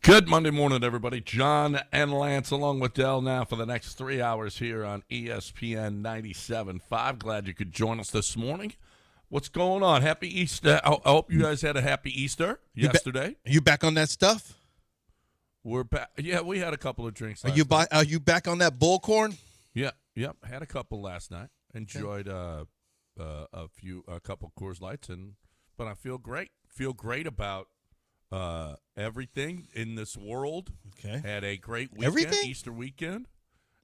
Good Monday morning, everybody. John and Lance along with Dell now for the next 3 hours here on ESPN 97.5. Glad you could join us this morning. What's going on? Happy Easter. I hope you guys had a happy Easter yesterday. Are you back on that stuff? We're back. Yeah, we had a couple of drinks last Are night. you back on that bullcorn? Yep. Had a couple last night. Enjoyed a couple Coors Lights, but I feel great. Feel great about everything in this world. Okay. Had a great weekend, Everything? Easter weekend.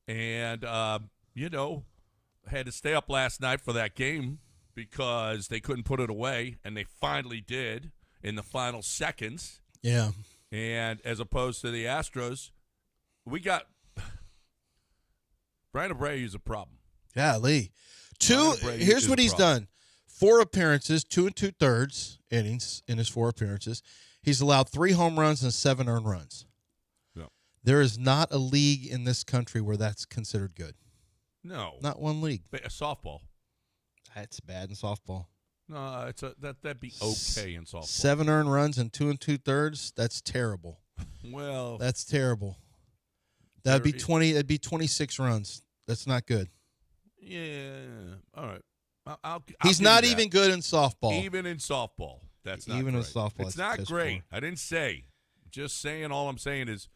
And, had to stay up last night for that game because they couldn't put it away, and they finally did in the final seconds. Yeah. And as opposed to the Astros, we got Brian Abreu is a problem. Yeah, Lee. Abreu Here's is what a he's problem. done. 4 appearances, 2 2/3 innings in his 4 appearances. He's allowed 3 home runs and 7 earned runs. Yeah. There is not a league in this country where that's considered good. No. Not one league. Softball. That's bad in softball. No, that'd be okay in softball. 7 earned runs and 2 2/3. That's terrible. Well, That's terrible. That'd be There- 20. It'd be 26 runs. That's not good. yeah. All right. I'll He's give not you that. even good in softball. Even in softball. That's not Even in great. softball, It's it's not piss great. poor. I didn't say. Just saying. All I'm saying is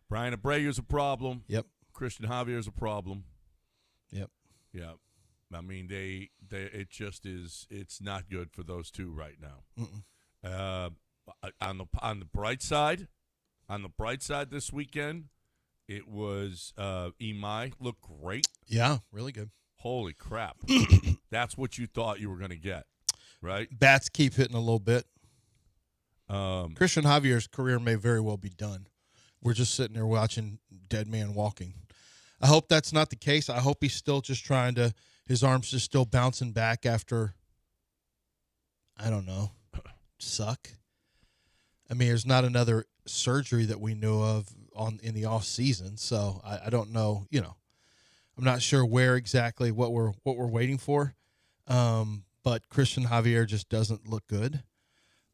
Brian Abreu is a problem. Yep. Christian Javier is a problem. Yep. Yeah. I mean, it just is. It's not good for those two right now. On the bright side, this weekend, it was Imai looked great. Yeah, really good. Holy crap! That's what you thought you were going to get, right? Bats keep hitting a little bit. Um, Christian Javier's career may very well be done. We're just sitting there watching dead man walking. I hope that's not the case. I hope he's still just trying to. His arm's just still bouncing back after. I don't know. Suck. I mean, there's not another surgery that we know of in the off season, so I don't know. I'm not sure where exactly what we're waiting for. But Christian Javier just doesn't look good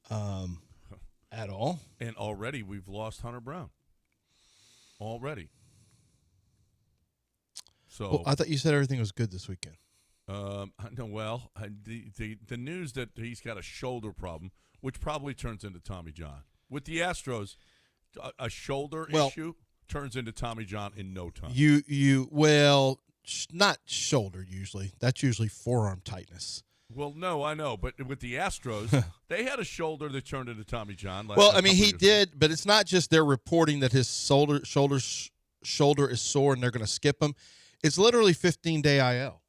at all. And already we've lost Hunter Brown. Already. So Well, I thought you said everything was good this weekend. no, well, the news that he's got a shoulder problem, which probably turns into Tommy John. With the Astros, a shoulder issue turns into Tommy John in no time. Not shoulder usually. That's usually forearm tightness. Well, no, I know, but with the Astros, they had a shoulder that turned into Tommy John. Well, I mean, he did, but it's not just they're reporting that his shoulder is sore and they're going to skip him. It's literally 15-day IL.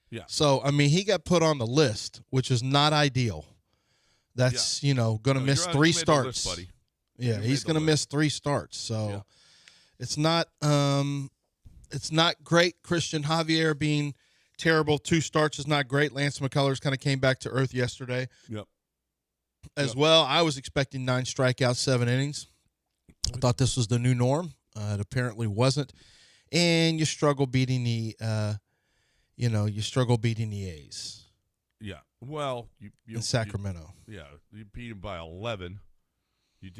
Yeah. So, I mean, he got put on the list, which is not ideal. That's, going to miss 3 starts. List, buddy. Yeah, You he's made the going to list. miss 3 starts. So, Yeah. it's not great. Christian Javier being terrible. 2 starts is not great. Lance McCullers kind of came back to earth yesterday. Yep. As well, I was expecting 9 strikeouts, 7 innings. I thought this was the new norm. It apparently wasn't. And you struggle beating the A's Yeah. Well, you in Sacramento. you beat him by 11. You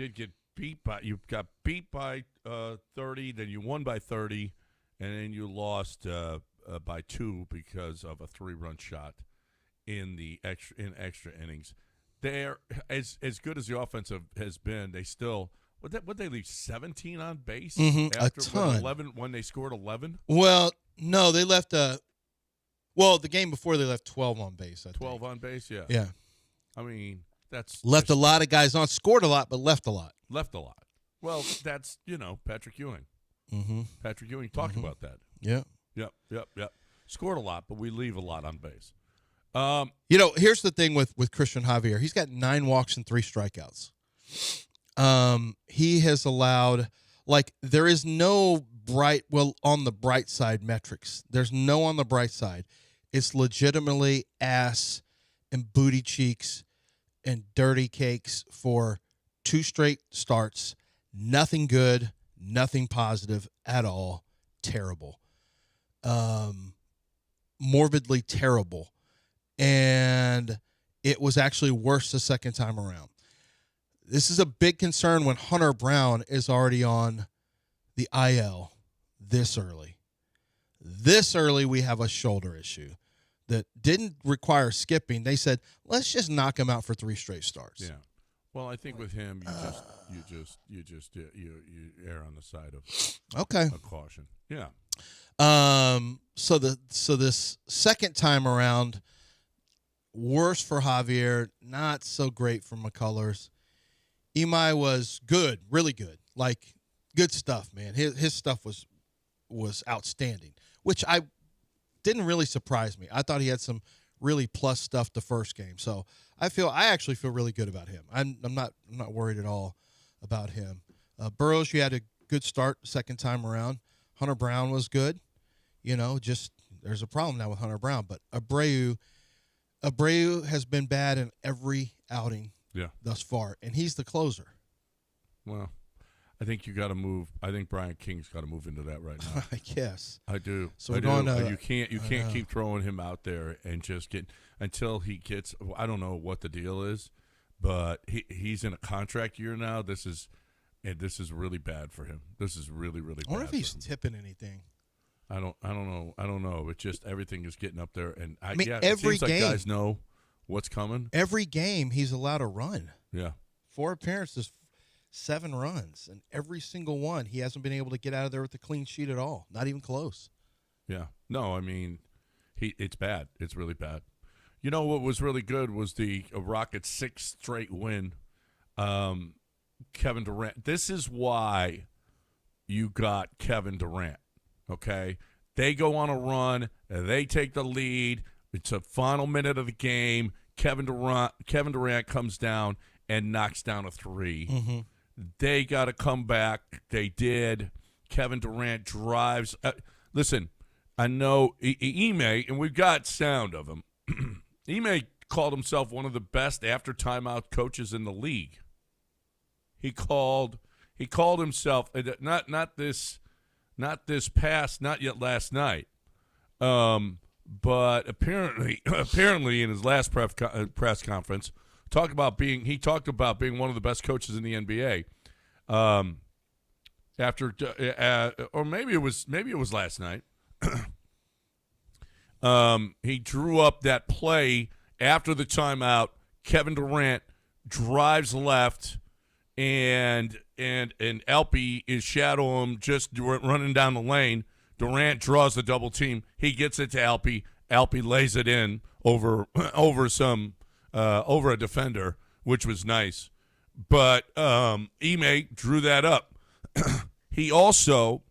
got beat by 30, then you won by 30, and then you lost by 2 because of a 3-run shot in extra innings. They're as good as the offense has been. They still would they leave 17 on base A ton. 11 when they scored 11? Well, no, they left the game before they left 12 on base. 12 on base, yeah. Yeah. I mean, that's Left a lot of guys on, scored a lot, but left a lot. left a lot. Well, that's, Patrick Ewing. Mm-hmm. Patrick Ewing talked about that. Yeah. Yep. Scored a lot, but we leave a lot on base. Here's the thing with Christian Javier. He's got 9 walks and 3 strikeouts. He has allowed, there is no on the bright side metrics. There's no on the bright side. It's legitimately ass and booty cheeks and dirty cakes for 2 straight starts. Nothing good, nothing positive at all. Terrible. Morbidly terrible. And it was actually worse the second time around. This is a big concern when Hunter Brown is already on the IL this early. This early, we have a shoulder issue that didn't require skipping. They said, let's just knock him out for 3 straight starts. Yeah. Well, I think with him, you err on the side of caution. Yeah. So this second time around, worse for Javier, not so great for McCullers. Imai was good, really good, like good stuff, man. His stuff was outstanding, which I didn't really surprise me. I thought he had some really plus stuff the first game, so I actually feel really good about him. I'm not worried at all about him. Burrows, you had a good start second time around. Hunter Brown was good. Just there's a problem now with Hunter Brown, but Abreu has been bad in every outing thus far, and he's the closer. Well, I think you got to move. I think Brian King's got to move into that right now. I guess. I do. So we're going to, you can't keep throwing him out there and just get until he gets. I don't know what the deal is, but he's in a contract year now. This is really bad for him. This is really bad. I wonder if he's tipping anything. I don't know. It's just everything is getting up there, and every it seems like game, guys know what's coming. Every game he's allowed to run. Yeah. 4 appearances, 7 runs, and every single one he hasn't been able to get out of there with a clean sheet at all. Not even close. Yeah. No, I mean, it's bad. It's really bad. You know what was really good was the Rockets' 6th straight win. Kevin Durant. This is why you got Kevin Durant. Okay, they go on a run. They take the lead. It's a final minute of the game. Kevin Durant comes down and knocks down a 3. Mm-hmm. They got to come back. They did. Kevin Durant drives. Listen, I know Ime, and we've got sound of him. Ime called himself one of the best after timeout coaches in the league. He called himself not yet last night, but apparently in his last press conference, he talked about being one of the best coaches in the NBA. Or maybe it was last night. He drew up that play after the timeout. Kevin Durant drives left, and Alpe is shadow him, just running down the lane. Durant draws the double team. He gets it to Alpe. Alpe lays it in over a defender, which was nice. But Ime drew that up. He also,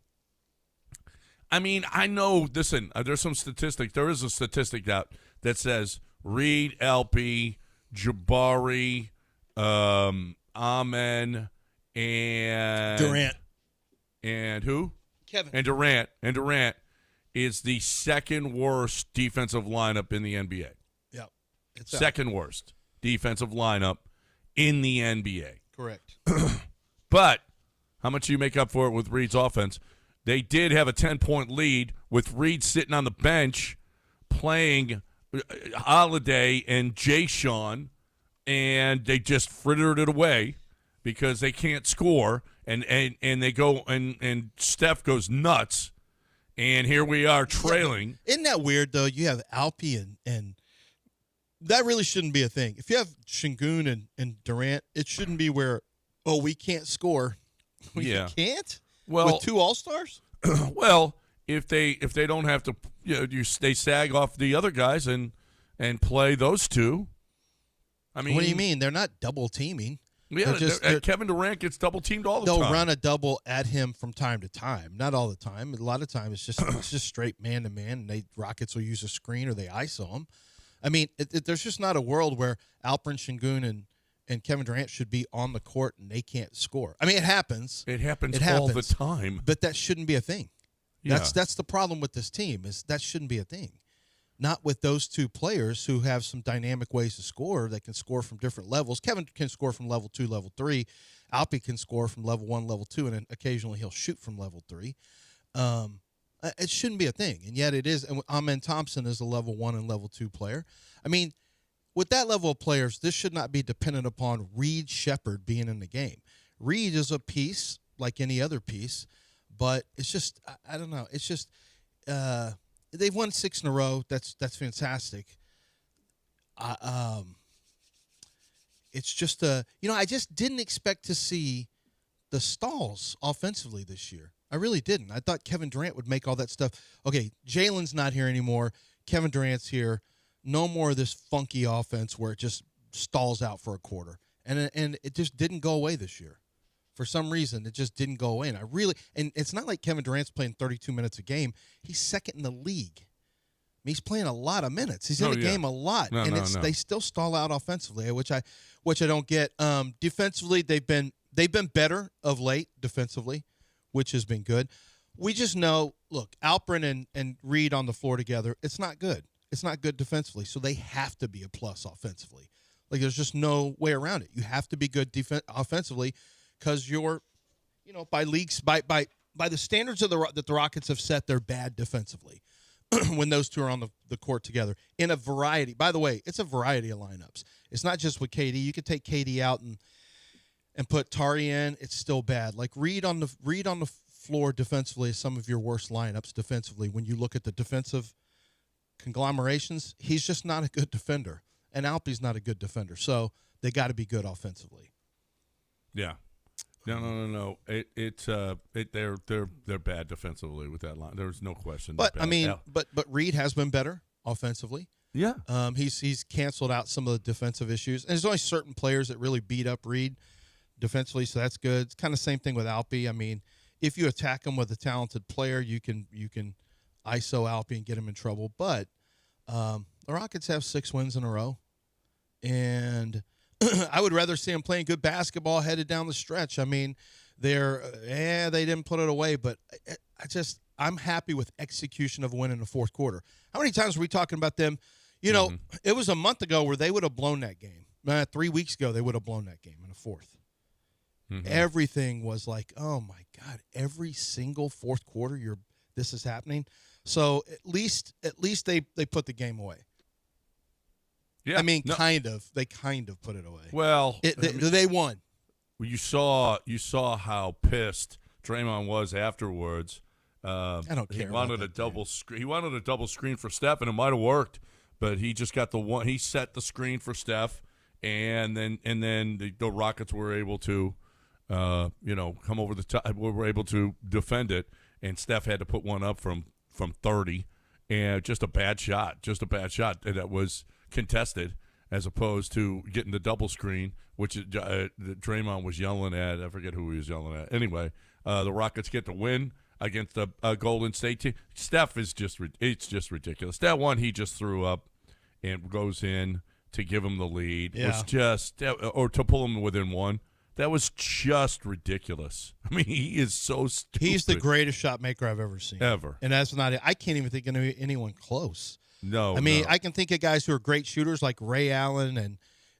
I know. Listen, there's some statistics. There is a statistic out that says Reed, Alpe, Jabari, Amen, and Durant. And who? Kevin. And Durant. And Durant is the second worst defensive lineup in the NBA. Yep. Second worst defensive lineup in the NBA. Correct. But how much do you make up for it with Reed's offense? They did have a 10-point lead with Reed sitting on the bench playing Holiday and Jay Sean, and they just frittered it away because they can't score, and they go and Steph goes nuts, and here we are trailing. Isn't that weird though? You have Alpe and that really shouldn't be a thing. If you have Şengün and Durant, it shouldn't be where we can't score. You can't. Well, with 2 All-Stars. Well, if they don't have to, they sag off the other guys and play those two. What do you mean? They're not double teaming. Yeah, Kevin Durant gets double teamed all the time. They'll run a double at him from time to time, not all the time. A lot of times it's just straight man to man. And Rockets will use a screen or they ISO them. There's just not a world where Alperen Şengün and Kevin Durant should be on the court and they can't score. It happens. It happens all the time. But that shouldn't be a thing. Yeah. That's the problem with this team is that shouldn't be a thing. Not with those 2 players who have some dynamic ways to score. They can score from different levels. Kevin can score from level 2, level 3. Alpe can score from level 1, level 2, and then occasionally he'll shoot from level 3. It shouldn't be a thing, and yet it is. And Amen Thompson is a level 1 and level 2 player. with that level of players, this should not be dependent upon Reed Shepherd being in the game. Reed is a piece like any other piece, but it's just I don't know. It's just they've won 6 in a row. That's fantastic. It's just I just didn't expect to see the stalls offensively this year. I really didn't. I thought Kevin Durant would make all that stuff. Okay, Jalen's not here anymore. Kevin Durant's here. No more of this funky offense where it just stalls out for a quarter. And it just didn't go away this year. For some reason, it just didn't go away. And it's not like Kevin Durant's playing 32 minutes a game. He's second in the league. He's playing a lot of minutes. He's in the game a lot. They still stall out offensively, which I don't get. Defensively, they've been better of late defensively, which has been good. We just know, look, Alperin and Reed on the floor together, it's not good. It's not good defensively, so they have to be a plus offensively. Like, there's just no way around it. You have to be good offensively because you're, by the standards of that the Rockets have set, they're bad defensively when those two are on the court together. In a variety, by the way, it's a variety of lineups. It's not just with KD. You could take KD out and put Tari in. It's still bad. Like Reed on the floor defensively is some of your worst lineups defensively. When you look at the defensive conglomerations, he's just not a good defender, and Alpe's not a good defender. So they got to be good offensively. Yeah, no. They're bad defensively with that line. There's no question. But but Reed has been better offensively. Yeah, he's canceled out some of the defensive issues, and there's only certain players that really beat up Reed defensively, so that's good. It's kind of the same thing with Alpe. I mean, if you attack him with a talented player, you can ISO Alpe and get him in trouble. But the Rockets have 6 wins in a row, and I would rather see them playing good basketball headed down the stretch. I mean, they didn't put it away, but I'm happy with execution of a win in the fourth quarter. How many times were we talking about them? It was a month ago where they would have blown that game. 3 weeks ago, they would have blown that game in the fourth. Mm-hmm. Everything was like, oh my God! Every single fourth quarter, this is happening. So at least they put the game away. Yeah, I mean, kind of. They kind of put it away. Well, they won. You saw how pissed Draymond was afterwards. I don't care. He wanted a double screen. He wanted a double screen for Steph, and it might have worked, but he just got the one. He set the screen for Steph, and then the Rockets were able to, come over the top. Were able to defend it, and Steph had to put one up from 30, and just a bad shot that was contested, as opposed to getting the double screen, which Draymond was yelling at. I forget who he was yelling at. Anyway, the Rockets get the win against the Golden State team. Steph it's just ridiculous. That one he just threw up and goes in to give him the lead. Yeah. Was just or to pull him within one. That was just ridiculous. I mean, he is so stupid. He's the greatest shot maker I've ever seen. Ever. And that's not it. I can't even think of anyone close. No. I mean, I can think of guys who are great shooters like Ray Allen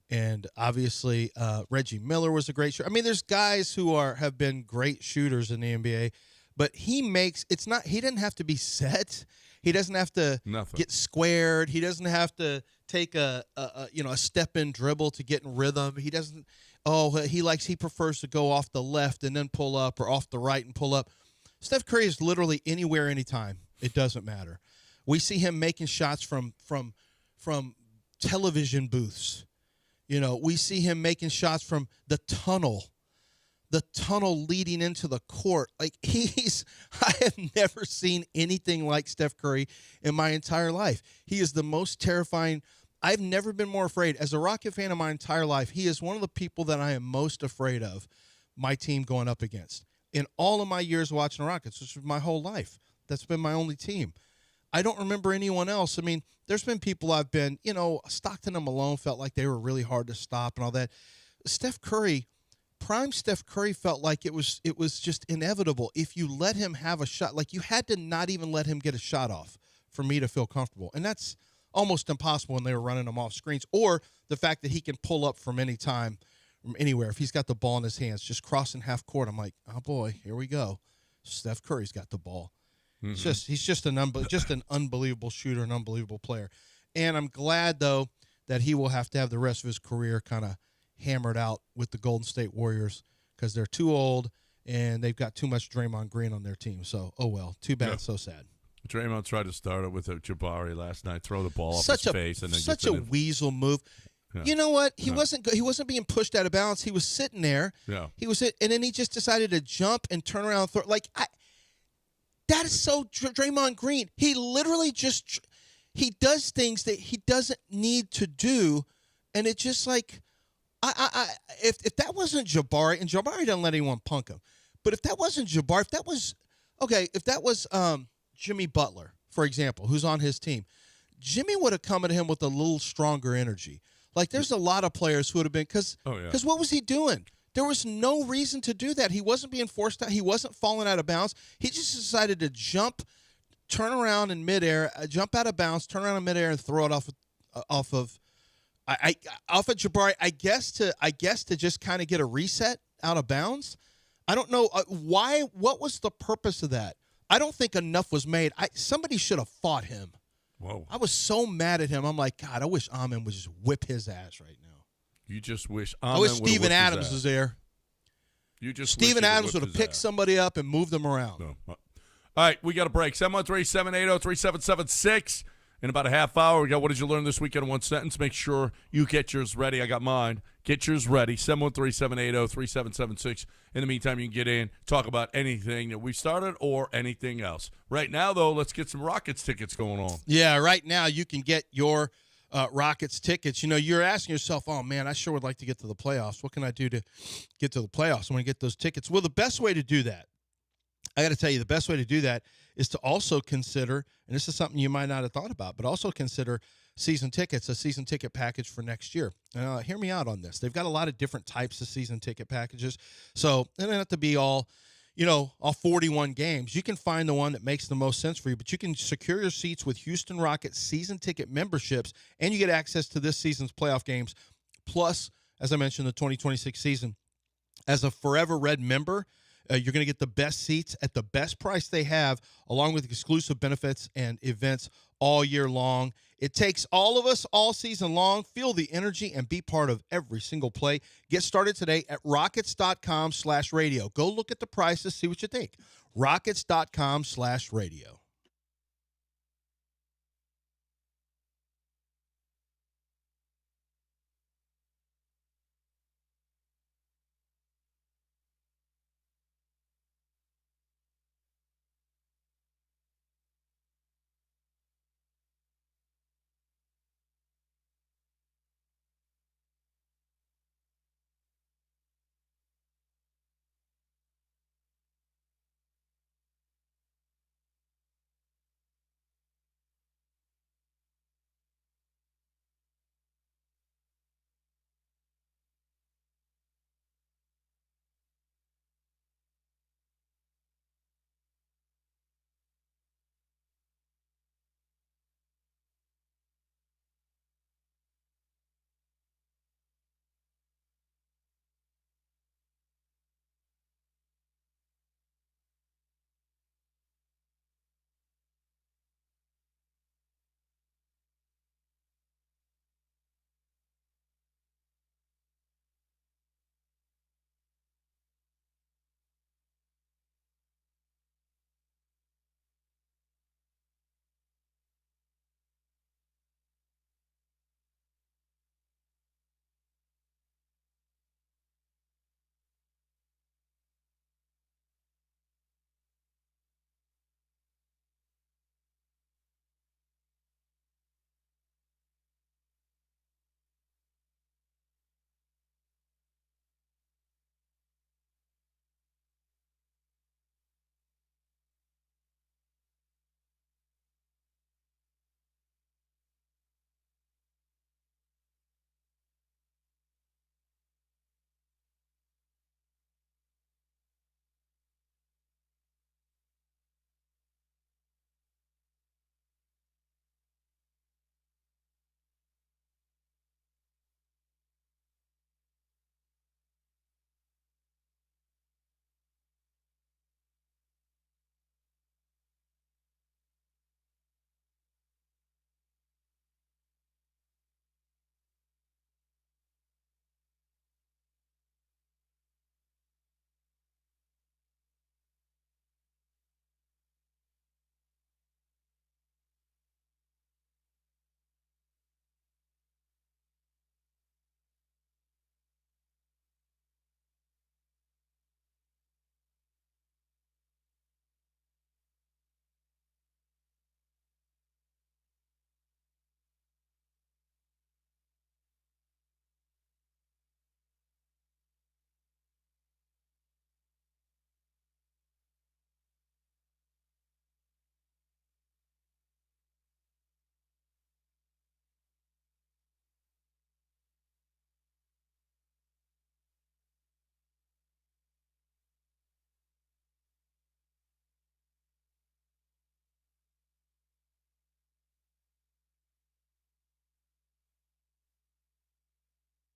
and obviously Reggie Miller was a great shooter. I mean, there's guys who have been great shooters in the NBA, but he doesn't have to be set. He doesn't have to get squared. He doesn't have to take a step in dribble to get in rhythm. He doesn't. He prefers to go off the left and then pull up, or off the right and pull up. Steph Curry is literally anywhere, anytime. It doesn't matter. We see him making shots from television booths. We see him making shots from the tunnel leading into the court. Like I have never seen anything like Steph Curry in my entire life. He is the most terrifying. I've never been more afraid. As a Rocket fan in my entire life, he is one of the people that I am most afraid of my team going up against. In all of my years watching the Rockets, which is my whole life, that's been my only team. I don't remember anyone else. I mean, there's been people I've been, Stockton and Malone felt like they were really hard to stop and all that. Prime Steph Curry felt like it was just inevitable. If you let him have a shot, like you had to not even let him get a shot off for me to feel comfortable. And that's almost impossible when they were running him off screens, or the fact that he can pull up from any time, from anywhere. If he's got the ball in his hands, just crossing half court, I'm like, oh boy, here we go. Steph Curry's got the ball. Mm-hmm. He's just an unbelievable shooter, an unbelievable player. And I'm glad though that he will have to have the rest of his career kind of hammered out with the Golden State Warriors because they're too old and they've got too much Draymond Green on their team. So, oh well, too bad, so sad. Draymond tried to start it with a Jabari last night, throw the ball off Such his face, and then such a weasel move. Yeah. You know what? He wasn't being pushed out of bounds. He was sitting there. Yeah. And then he just decided to jump and turn around and throw. That is so Draymond Green. He literally he does things that he doesn't need to do, and it's just like if that wasn't Jabari, and Jabari doesn't let anyone punk him, but if that wasn't Jabari, if that was Jimmy Butler, for example, who's on his team, Jimmy would have come at him with a little stronger energy. Like there's a lot of players who would have been because what was he doing? There was no reason to do that. He wasn't being forced out. He wasn't falling out of bounds. He just decided to jump, turn around in midair, jump out of bounds, turn around in midair, and throw it off of Jabari. I guess to just kind of get a reset out of bounds. I don't know why. What was the purpose of that? I don't think enough was made. Somebody should have fought him. Whoa! I was so mad at him. I'm like, God, I wish Amen would just whip his ass right now. You just wish I wish Steven Adams was there. Steven Adams would have picked somebody up and moved them around. No. All right, we got a break. 713-780-3776. In about a half hour, we got What Did You Learn This Weekend in One Sentence. Make sure you get yours ready. I got mine. Get yours ready. 713-780-3776. In the meantime, you can get in, talk about anything that we started or anything else. Right now, though, let's get some Rockets tickets going on. Yeah, right now you can get your Rockets tickets. You know, you're asking yourself, oh, man, I sure would like to get to the playoffs. What can I do to get to the playoffs? I want to get those tickets. Well, the best way to do that, I got to tell you, the best way to do that is to also consider, and this is something you might not have thought about, but also consider season tickets, a season ticket package for next year. Hear me out on this. They've got a lot of different types of season ticket packages. So they don't have to be all 41 games. You can find the one that makes the most sense for you, but you can secure your seats with Houston Rockets season ticket memberships, and you get access to this season's playoff games. Plus, as I mentioned, the 2026 season. As a Forever Red member, you're going to get the best seats at the best price they have, along with exclusive benefits and events all year long. It takes all of us all season long. Feel the energy and be part of every single play. Get started today at rockets.com/radio. Go look at the prices, see what you think. rockets.com/radio.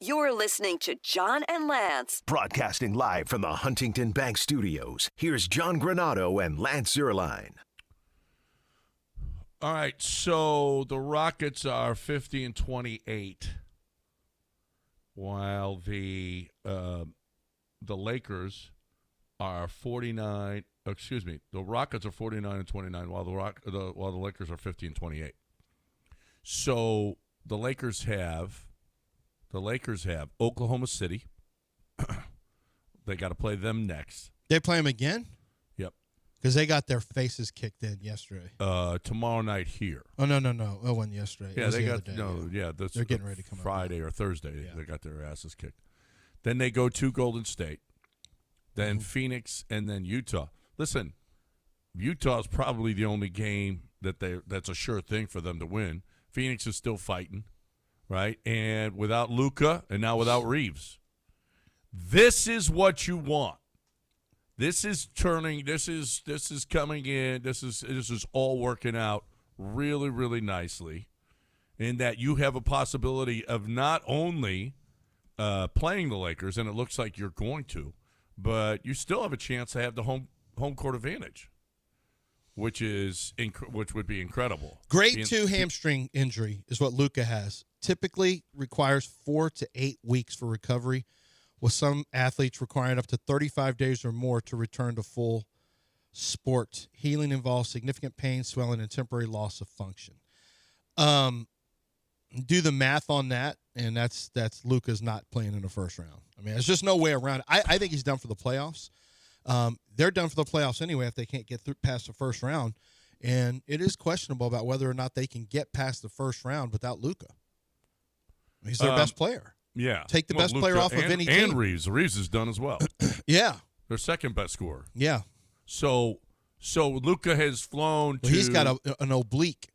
You're listening to John and Lance. Broadcasting live from the Huntington Bank Studios, here's John Granado and Lance Zierlein. All right, so the Rockets are 50-28, while the Lakers are 49. Excuse me, the Rockets are 49-29, while the Lakers are 50-28. So the Lakers have Oklahoma City. They got to play them next. They play them again? Yep. Because they got their faces kicked in yesterday. Tomorrow night here. Oh, no. It wasn't yesterday. Yeah, it was they the got other day, they're getting ready to come Friday up. or Thursday. Yeah. They got their asses kicked. Then they go to Golden State, then Phoenix, and then Utah. Listen, Utah's probably the only game that's a sure thing for them to win. Phoenix is still fighting, right? And without Luka and now without Reeves. This is what you want. This is turning. This is coming in. This is all working out really, really nicely, in that you have a possibility of not only playing the Lakers, and it looks like you're going to, but you still have a chance to have the home court advantage, which would be incredible. Grade 2 hamstring injury is what Luka has. Typically requires 4 to 8 weeks for recovery, with some athletes requiring up to 35 days or more to return to full sport. Healing involves significant pain, swelling, and temporary loss of function. Do the math on that, and that's Luka's not playing in the first round. I mean, there's just no way around it. I think he's done for the playoffs. They're done for the playoffs anyway if they can't get through past the first round, and it is questionable about whether or not they can get past the first round without Luka. He's their best player. Yeah. Take the best player off of any team. And Reeves. Reeves is done as well. Yeah. Their second best scorer. Yeah. So Luka has flown to. He's got an oblique.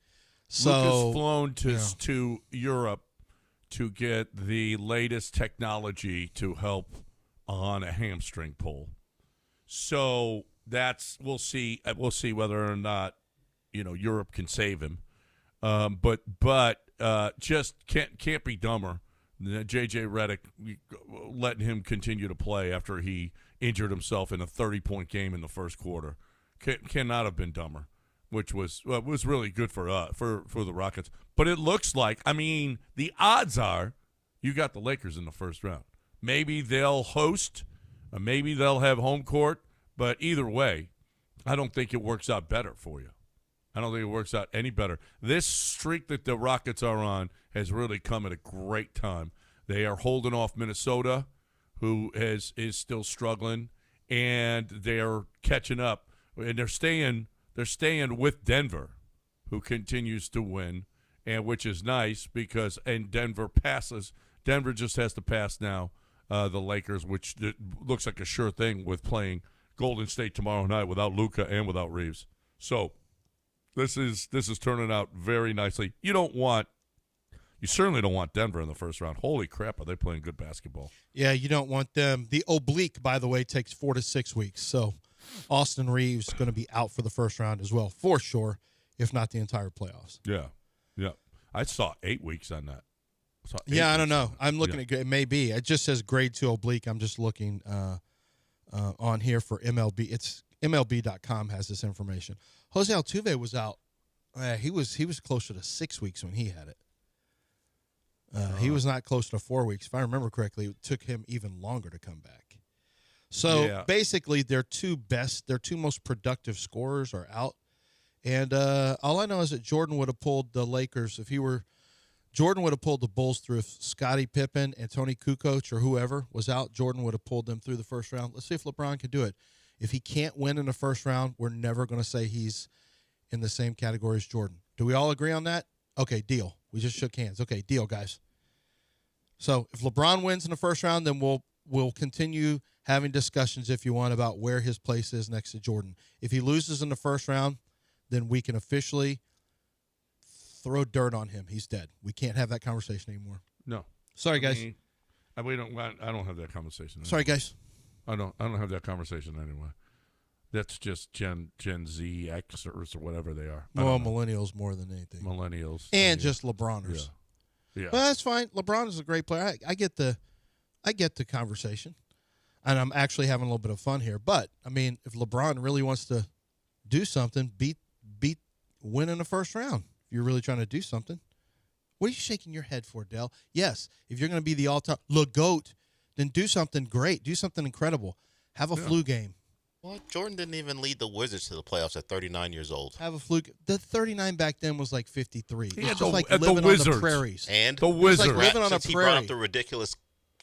So Luka's flown to Europe to get the latest technology to help on a hamstring pull. So we'll see whether or not Europe can save him. But just can't be dumber than J.J. Redick letting him continue to play after he injured himself in a 30-point game in the first quarter. Cannot have been dumber, which was really good for the Rockets. But it looks like, the odds are you got the Lakers in the first round. Maybe they'll host, or maybe they'll have home court, but either way, I don't think it works out better for you. I don't think it works out any better. This streak that the Rockets are on has really come at a great time. They are holding off Minnesota, who is still struggling, and they're catching up. And they're staying with Denver, who continues to win, and which is nice because Denver passes. Denver just has to pass now the Lakers, which looks like a sure thing with playing Golden State tomorrow night without Luka and without Reeves. So this is turning out very nicely. You certainly don't want Denver in the first round. Holy crap, are they playing good basketball? Yeah, you don't want them. The oblique, by the way, takes 4 to 6 weeks. So Austin Reeves is going to be out for the first round as well, for sure, if not the entire playoffs. Yeah. I saw 8 weeks on that. I don't know. I'm looking at it. May be. It just says grade 2 oblique. I'm just looking on here for MLB. It's MLB.com has this information. Jose Altuve was out. He was closer to 6 weeks when he had it. He was not close to 4 weeks. If I remember correctly, it took him even longer to come back. So basically, their two most productive scorers are out. And all I know is that Jordan would have pulled the Lakers Jordan would have pulled the Bulls through if Scottie Pippen and Tony Kukoc or whoever was out. Jordan would have pulled them through the first round. Let's see if LeBron can do it. If he can't win in the first round, we're never going to say he's in the same category as Jordan. Do we all agree on that? Okay, deal. We just shook hands. Okay, deal, guys. So if LeBron wins in the first round, then we'll continue having discussions, if you want, about where his place is next to Jordan. If he loses in the first round, then we can officially throw dirt on him. He's dead. We can't have that conversation anymore. No. Sorry, guys. I don't have that conversation anymore. Sorry, guys. I don't have that conversation anyway. That's just Gen Z, Xers, or whatever they are. Well, millennials more than anything. Millennials. And just LeBroners. Yeah. Well, that's fine. LeBron is a great player. I get the conversation, and I'm actually having a little bit of fun here. But I mean, if LeBron really wants to do something, win in the first round. If you're really trying to do something, what are you shaking your head for, Dell? Yes, if you're going to be the all-time GOAT, then do something great. Do something incredible. Have a flu game. Well, Jordan didn't even lead the Wizards to the playoffs at 39 years old. Have a flu. The 39 back then was like 53. It's just the- like at the living on the Wizards. prairies. And The Wizards. It's like living on a since he brought prairie. up the ridiculous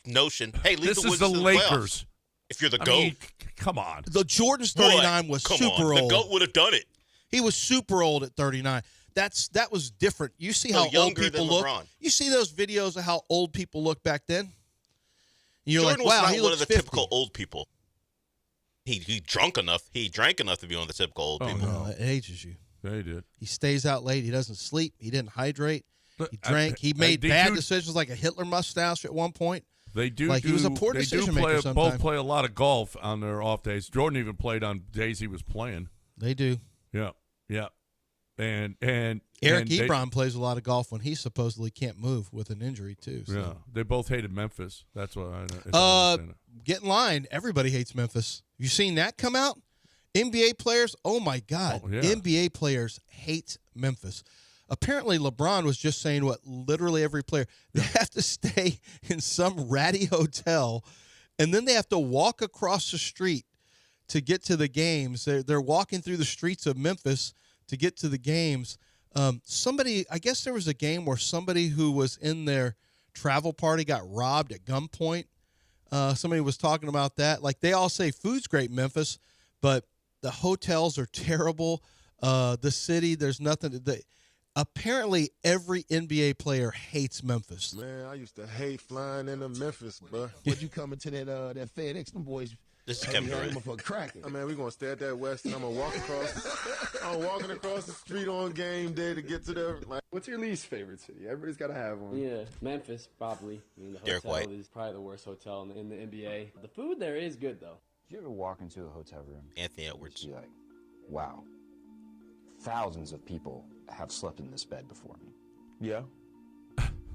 notion, hey, lead This the is Wizards the to Lakers. playoffs. If you're the I GOAT, mean, come on. The Jordan's What? 39 was Come super on. old. The GOAT would have done it. He was super old at 39. That was different. You see how old younger people than look. LeBron. You see those videos of how old people look back then. And you're Jordan like, wow, was he not one looks of the 50. typical old people. He drank enough to be one of the typical old people. No, it ages you. They did. He stays out late. He doesn't sleep. He didn't hydrate. But He drank. He made they bad do- decisions like a Hitler mustache at one point. They do. Like, he was a poor they do decision maker play. sometimes. Both play a lot of golf on their off days. Jordan even played on days he was playing. They do. Yeah, yeah. And Eric and they- Ebron plays a lot of golf when he supposedly can't move with an injury too. So. Yeah, they both hated Memphis. That's what I know. Get in line. Everybody hates Memphis. You seen that come out? NBA players, oh my God. Oh, yeah. NBA players hate Memphis. Apparently, LeBron was just saying what literally every player. They have to stay in some ratty hotel, and then they have to walk across the street to get to the games. They're walking through the streets of Memphis to get to the games. I guess there was a game where somebody who was in their travel party got robbed at gunpoint. Somebody was talking about that. Like, they all say food's great in Memphis, but the hotels are terrible. The city, there's nothing. Apparently, every NBA player hates Memphis. Man, I used to hate flying into Memphis, bro. When you coming to that FedEx, them boys This is had Kevin me Durant. hanging for cracking. I mean, we're gonna stay at that West, and I'm gonna walk across. I'm walking across the street on game day to get to the. Like, What's your least favorite city? Everybody's got to have one. Yeah, Memphis probably. I mean, the Derek hotel White. is probably the worst hotel in the NBA. The food there is good though. Did you ever walk into a hotel room? Anthony Edwards. You're like, wow, thousands of people have slept in this bed before me. Yeah.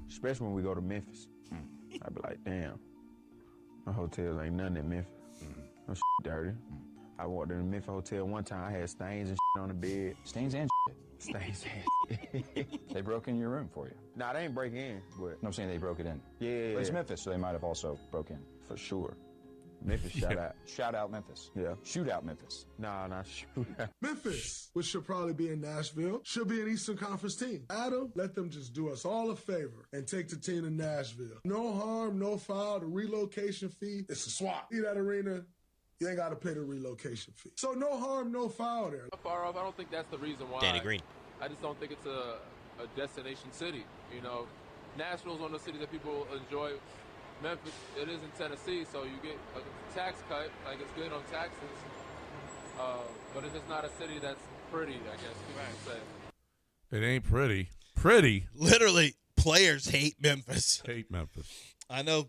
Especially when we go to Memphis. I be like, damn, my hotels ain't nothing in Memphis. No shit dirty. I walked in the Memphis hotel one time. I had stains and shit on the bed. Stains and Stains and shit. they broke in your room for you. Nah, they ain't break in, but No, I'm saying they broke it in. yeah, But it's Memphis, so they might have also broke in. for sure. Memphis shout out. Shout out Memphis. Yeah. Shoot out Memphis. Nah, shoot. Memphis, which should probably be in Nashville, should be an Eastern Conference team. Adam, let them just do us all a favor and take the team to Nashville. No harm, no foul. The relocation fee, it's a swap. See that arena? You ain't got to pay the relocation fee. So no harm, no foul there. Far off, I don't think that's the reason why. Danny Green. I just don't think it's a destination city. You know, Nashville's one of those cities that people enjoy. Memphis, it is in Tennessee, so you get a tax cut. Like, it's good on taxes. But it's just not a city that's pretty, I guess people would say. It ain't pretty. Pretty. Literally, players hate Memphis. Hate Memphis. I know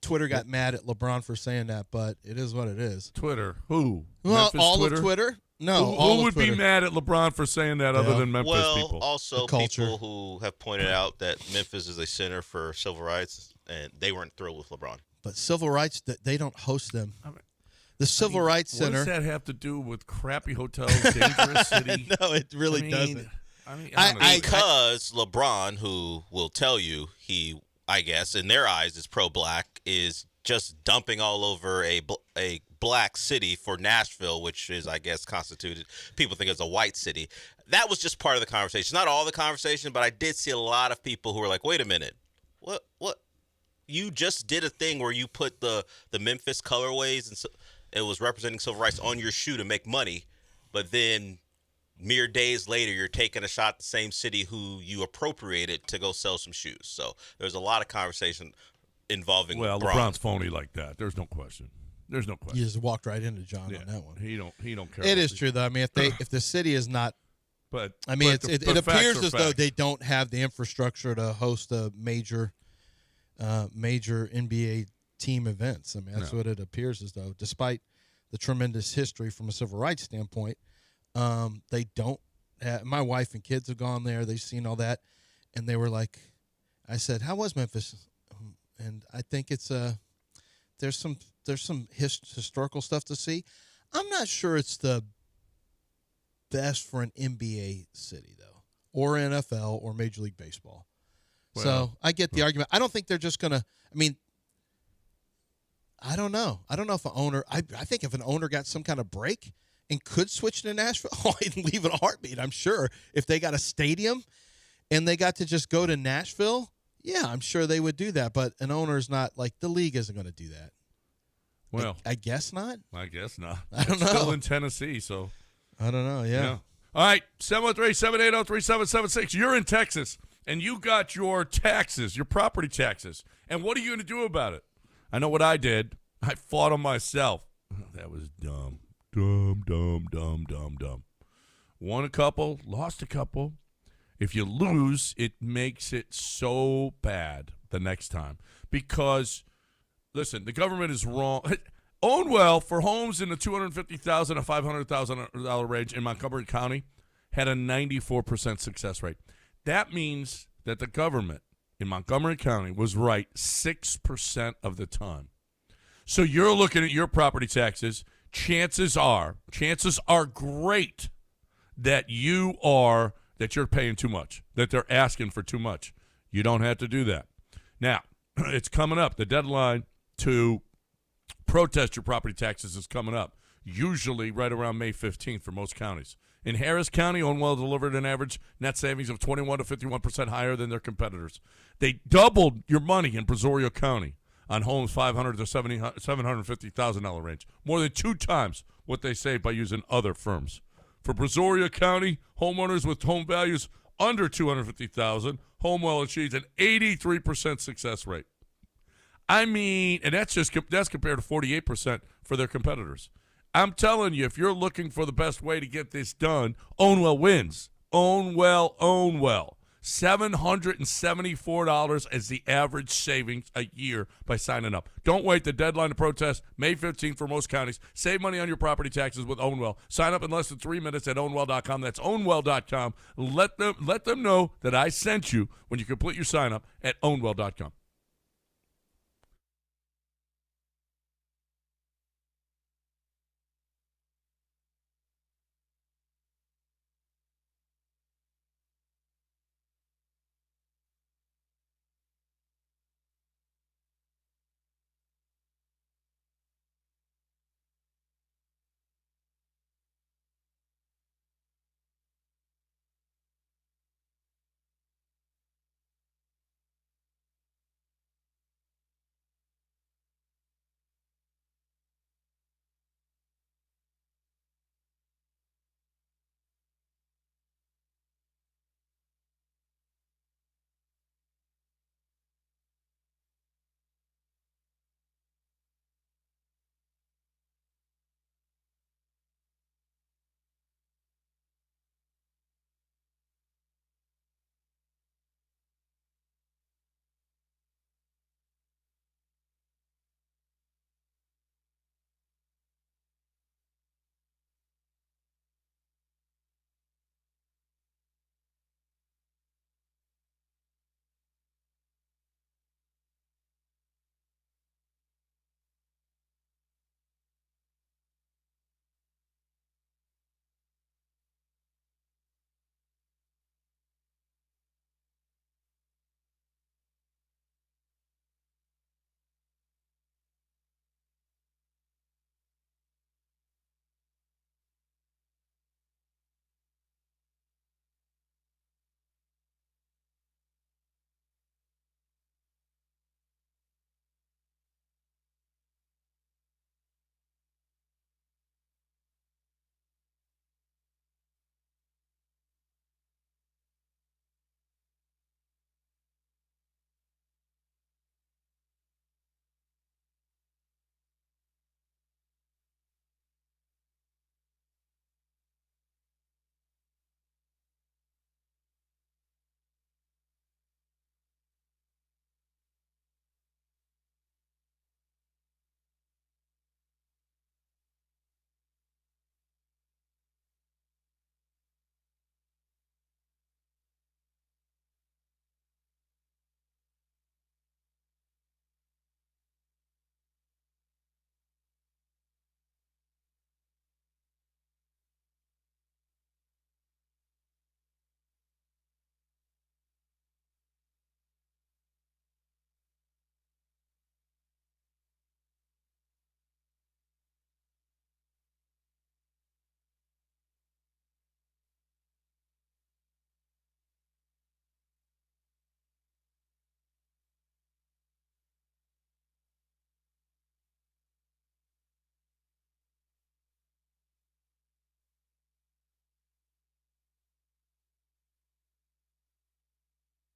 Twitter got mad at LeBron for saying that, but it is what it is. Twitter. Who? Well, Memphis all Twitter? of Twitter? No, Who, all who of would Twitter. be mad at LeBron for saying that other Yeah. than Memphis Well, people? also The culture. people who have pointed out that Memphis is a center for civil rights, and they weren't thrilled with LeBron. But civil rights, they don't host them. The Civil Rights What Center. does that have to do with crappy hotels, dangerous city? No, it really I mean, doesn't. I mean, I- honestly. Because LeBron, who will tell you he, I guess, in their eyes is pro-black, is just dumping all over a black city for Nashville, which is, I guess, constituted, people think it's a white city. That was just part of the conversation. Not all the conversation, but I did see a lot of people who were like, wait a minute, what? You just did a thing where you put the Memphis colorways and so, it was representing civil rights on your shoe to make money, but then mere days later, you're taking a shot at the same city who you appropriated to go sell some shoes. So there's a lot of conversation involving LeBron's phony like that. There's no question. There's no question. You just walked right into John Yeah, on that one. He don't care. It about is the- true, though. I mean, if the city is not, But I mean, but it the facts appears are as though facts. they don't have the infrastructure to host a major NBA team events. I mean, that's No. what it appears as though, despite the tremendous history from a civil rights standpoint. They don't have, my wife and kids have gone there. They've seen all that, and they were like, I said, "How was Memphis?" And I think it's there's some historical stuff to see. I'm not sure it's the best for an NBA city though, or NFL, or Major League Baseball. Well, so I get the argument. I don't think they're just gonna. I mean, I don't know. I don't know if an owner. I think if an owner got some kind of break and could switch to Nashville, I'd leave in a heartbeat. I'm sure if they got a stadium and they got to just go to Nashville, yeah, I'm sure they would do that. But an owner's not like the league isn't going to do that. Well, I guess not. I guess not. I don't know. Still in Tennessee, so I don't know. Yeah. All right, 713-780-3776. You're in Texas, and you got your taxes, your property taxes. And what are you going to do about it? I know what I did. I fought on myself. That was dumb. Dumb. Won a couple, lost a couple. If you lose, it makes it so bad the next time. Because, listen, the government is wrong. Own well for homes in the $250,000 to $500,000 range in Montgomery County had a 94% success rate. That means that the government in Montgomery County was right 6% of the time. So you're looking at your property taxes. Chances are great that you're paying too much, that they're asking for too much. You don't have to do that. Now, it's coming up. The deadline to protest your property taxes is coming up, usually right around May 15th for most counties. In Harris County, Ownwell delivered an average net savings of 21 to 51% higher than their competitors. They doubled your money in Brazoria County on homes $500,000 to $750,000 range, more than 2 times what they saved by using other firms. For Brazoria County, homeowners with home values under $250,000, Homewell achieves an 83% success rate. I mean, and that's compared to 48% for their competitors. I'm telling you, if you're looking for the best way to get this done, Ownwell wins. Ownwell. $774 is the average savings a year by signing up. Don't wait. The deadline to protest, May 15th for most counties. Save money on your property taxes with Ownwell. Sign up in less than 3 minutes at ownwell.com. That's ownwell.com. Let them know that I sent you when you complete your sign up at ownwell.com.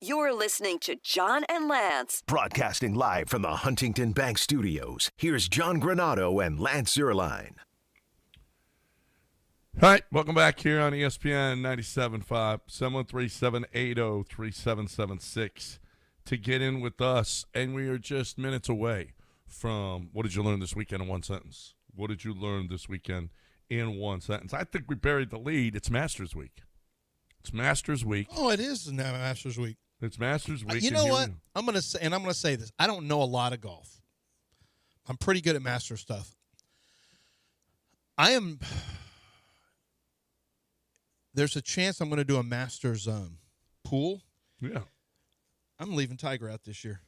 You're listening to John and Lance. Broadcasting live from the Huntington Bank Studios, here's John Granado and Lance Zierlein. All right, welcome back here on ESPN 97.5, 713-780-3776 to get in with us. And we are just minutes away from what did you learn this weekend in one sentence? What did you learn this weekend in one sentence? I think we buried the lead. It's Masters Week. It's Masters Week. Oh, it is now Masters Week. It's Masters Week. You know what? I'm gonna say this. I don't know a lot of golf. I'm pretty good at Masters stuff. There's a chance I'm going to do a Masters pool. Yeah. I'm leaving Tiger out this year.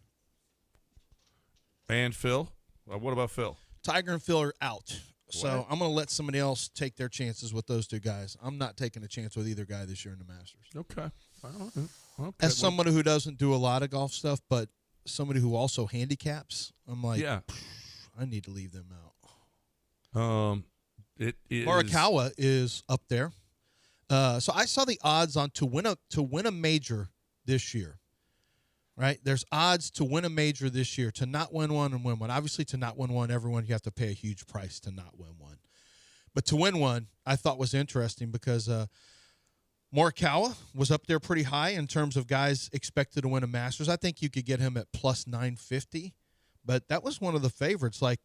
And Phil? What about Phil? Tiger and Phil are out. What? So I'm going to let somebody else take their chances with those two guys. I'm not taking a chance with either guy this year in the Masters. Okay. Okay. As somebody who doesn't do a lot of golf stuff, but somebody who also handicaps, I'm like, yeah, I need to leave them out. It is Morikawa is up there. So I saw the odds on to win a major this year. Right? There's odds to win a major this year, to not win one and win one. Obviously, to not win one, everyone, you have to pay a huge price to not win one. But to win one, I thought was interesting because Morikawa was up there pretty high in terms of guys expected to win a Masters. I think you could get him at plus 950, but that was one of the favorites. Like,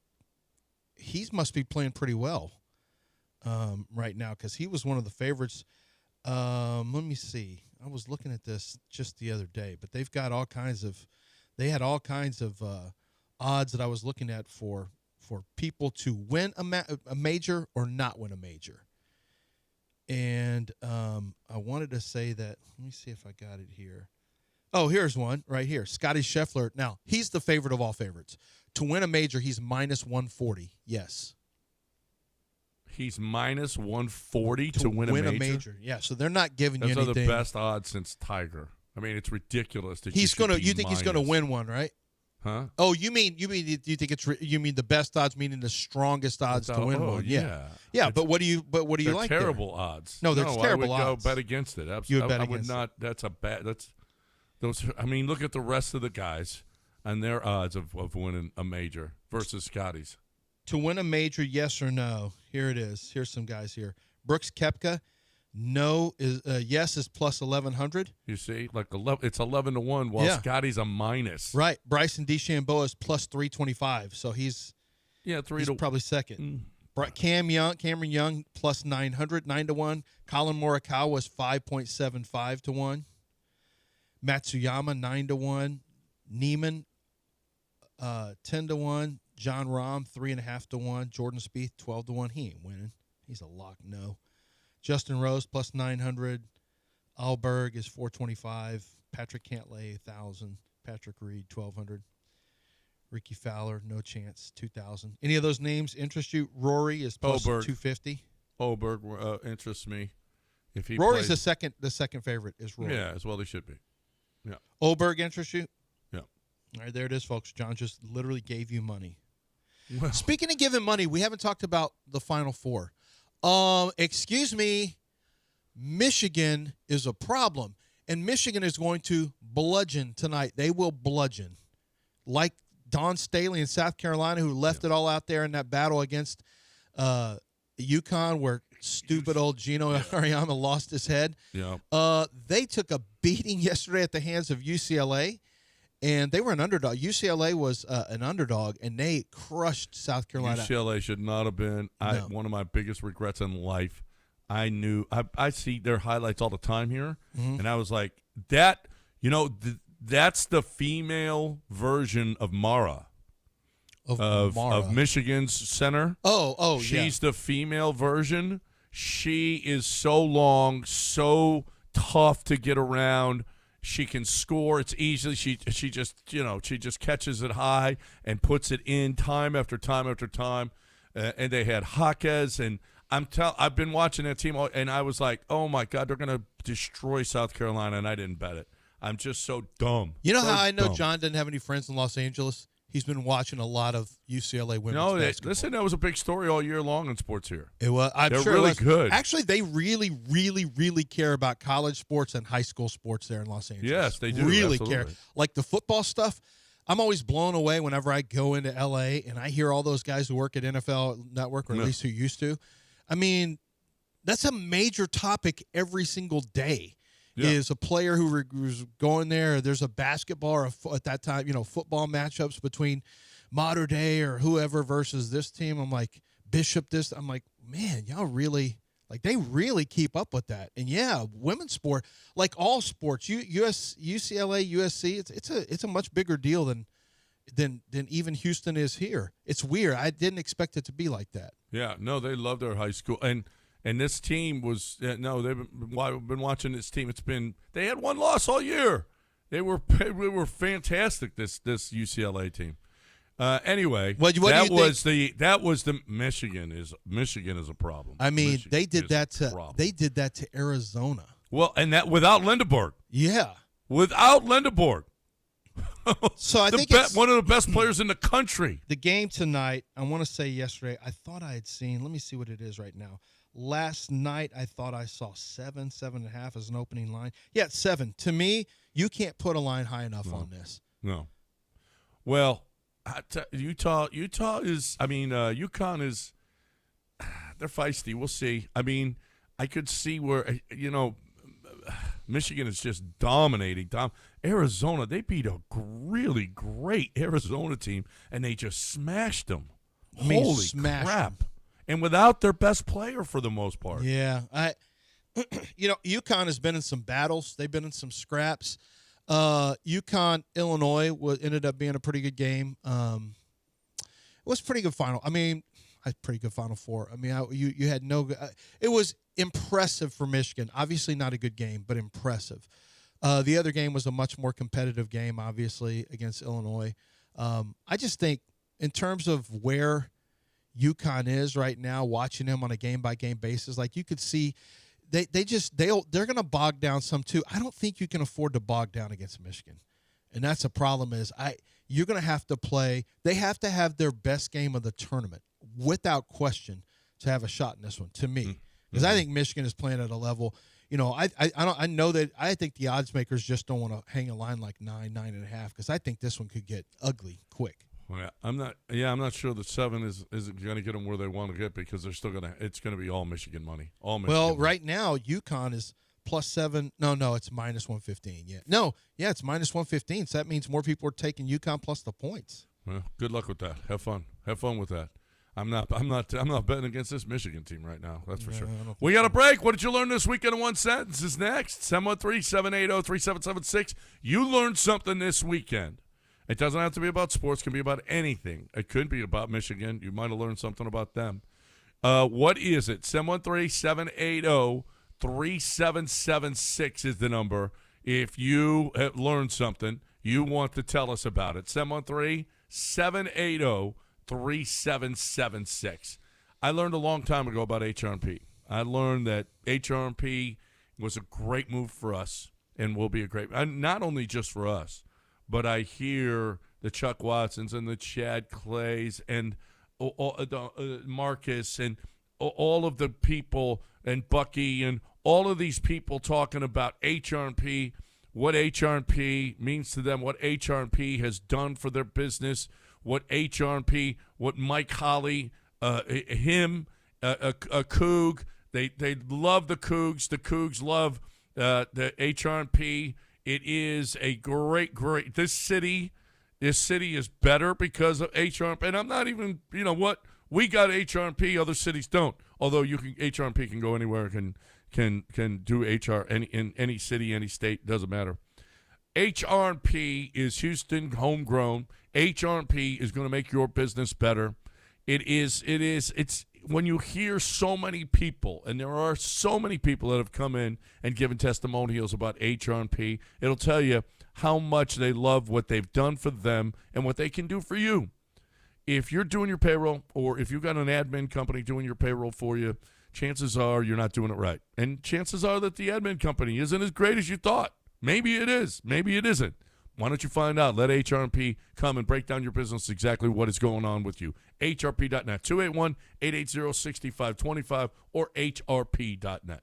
he must be playing pretty well right now because he was one of the favorites. Let me see. I was looking at this just the other day, but they've got all kinds of odds that I was looking at for people to win a major or not win a major. And I wanted to say that. Let me see if I got it here. Oh, here's one right here. Scotty Scheffler. Now, he's the favorite of all favorites. To win a major, he's minus 140. Yes. He's minus 140 to win a major? Yeah, so they're not giving you anything. Those are the best odds since Tiger. I mean, it's ridiculous that you think he's going to win one, right? Huh? Oh, you mean you think you mean the best odds, meaning the strongest odds to win one? Yeah. But what do you like? Terrible odds. No, there's terrible odds. I would go bet against it. You would bet I against would not. it. That's a bad. That's those. I mean, look at the rest of the guys and their odds of winning a major versus Scotty's. To win a major, yes or no? Here it is. Here's some guys here. Brooks Koepka, yes is plus 1,100. You see, like 11, it's 11-1, while Scotty's a minus. Right. Bryson DeChambeau is plus 325, so he's probably second. Cameron Young plus 900, 9-1. Colin Morikawa is 5.75 to 1. Matsuyama 9-1. Neiman 10-1. John Rahm 3.5 to 1. Jordan Spieth 12 to 1. He ain't winning. He's a lock. No. Justin Rose plus 900. Alberg is 425. Patrick Cantlay 1,000. Patrick Reed 1,200. Ricky Fowler no chance 2,000. Any of those names interest you? Rory is plus 250. Oberg interests me. If he Rory's plays, the second favorite is Rory. Yeah, as well he should be. Yeah. Oberg interests you? Yeah. All right, there it is, folks. John just literally gave you money. Well, speaking of giving money, we haven't talked about the Final Four. Excuse me, Michigan is a problem, and Michigan is going to bludgeon tonight. They will bludgeon, like Don Staley in South Carolina, who left it all out there in that battle against UConn, where stupid old Gino Ariama lost his head. Yeah. They took a beating yesterday at the hands of UCLA. And they were an underdog. UCLA was an underdog, and they crushed South Carolina. UCLA should not have been. One of my biggest regrets in life. I knew. I see their highlights all the time here, and I was like, that. That's the female version of Mara. Of Michigan's center. She's the female version. She is so long, so tough to get around. She can score. It's easy. She just catches it high and puts it in time after time after time. And they had Jaquez, and I've been watching that team, and I was like, oh my God, they're gonna destroy South Carolina, and I didn't bet it. I'm just so dumb. You know how I know John didn't have any friends in Los Angeles? he's been watching a lot of UCLA women's basketball. Listen, that was a big story all year long in sports here. It was. They're sure really it was. good. Actually, they really, really, really care about college sports and high school sports there in Los Angeles. Yes, they do. Really Absolutely. care. Like the football stuff, I'm always blown away whenever I go into L.A. and I hear all those guys who work at NFL Network, or at least who used to. I mean, that's a major topic every single day. Yeah. Is a player who's going there. There's a basketball or at that time, football matchups between Mater Dei or whoever versus this team. I'm like, Bishop this. I'm like, man, y'all really, they really keep up with that. And, yeah, women's sport, like all sports, UCLA, USC, it's a much bigger deal than even Houston is here. It's weird. I didn't expect it to be like that. Yeah, no, they love their high school. And this team was they've been watching this team. They had one loss all year. They were fantastic. This UCLA team. Anyway, that was the Michigan is a problem. I mean, they did that to Arizona. Well, and that without Lindeborg. Yeah, without Lindeborg. So I think it's one of the best players in the country. The game tonight, I want to say yesterday, I thought I had seen. Let me see what it is right now. Last night, I thought I saw 7.5 as an opening line. Yeah, 7. To me, you can't put a line high enough on this. No. Well, Utah is. I mean, UConn is. They're feisty. We'll see. I mean, I could see where Michigan is just dominating. Arizona, they beat a really great Arizona team, and they just smashed them. Holy crap. And without their best player for the most part. Yeah. UConn has been in some battles. They've been in some scraps. UConn, Illinois ended up being a pretty good game. It was a pretty good final. I mean, a pretty good Final Four. I mean, you had no it was impressive for Michigan. Obviously not a good game, but impressive. The other game was a much more competitive game, obviously, against Illinois. I just think in terms of where UConn is right now, watching them on a game-by-game basis, like you could see they're going to bog down some too. I don't think you can afford to bog down against Michigan. And that's a problem is you're going to have to play. They have to have their best game of the tournament without question to have a shot in this one, to me. Because I think Michigan is playing at a level, I know that I think the odds makers just don't want to hang a line like 9.5, because I think this one could get ugly quick. Well, I'm not sure that 7 isn't going to get them where they want to get, because they're still it's going to be all Michigan money. Right now UConn is +7. No, it's -115. Yeah, it's -115. So that means more people are taking UConn plus the points. Well, good luck with that. Have fun with that. I'm not betting against this Michigan team right now. That's for sure. We got a break. What did you learn this weekend in one sentence? Is next. 713-780-3776. You learned something this weekend. It doesn't have to be about sports. It can be about anything. It could be about Michigan. You might have learned something about them. What is it? 713-780-3776 is the number. If you have learned something, you want to tell us about it. 713-780-3776. I learned a long time ago about HRP. I learned that HRP was a great move for us and will be a great, not only just for us, but I hear the Chuck Watsons and the Chad Clays and Marcus and all of the people and Bucky and all of these people talking about HRP, what HRP means to them, what HRP has done for their business, what Mike Holly, a Coug, they love the Cougs. The Cougs love the HRP. It is a great. This city is better because of HRP. And I'm not even, we got HRP, other cities don't. Although HRP can go anywhere, can do HR in any city, any state, doesn't matter. HRP is Houston homegrown. HRP is going to make your business better. It's when you hear so many people, and there are so many people that have come in and given testimonials about HRP, it'll tell you how much they love what they've done for them and what they can do for you. If you're doing your payroll, or if you've got an admin company doing your payroll for you, chances are you're not doing it right. And chances are that the admin company isn't as great as you thought. Maybe it is. Maybe it isn't. Why don't you find out? Let HRP come and break down your business, exactly what is going on with you. HRP.net, 281-880-6525 or HRP.net.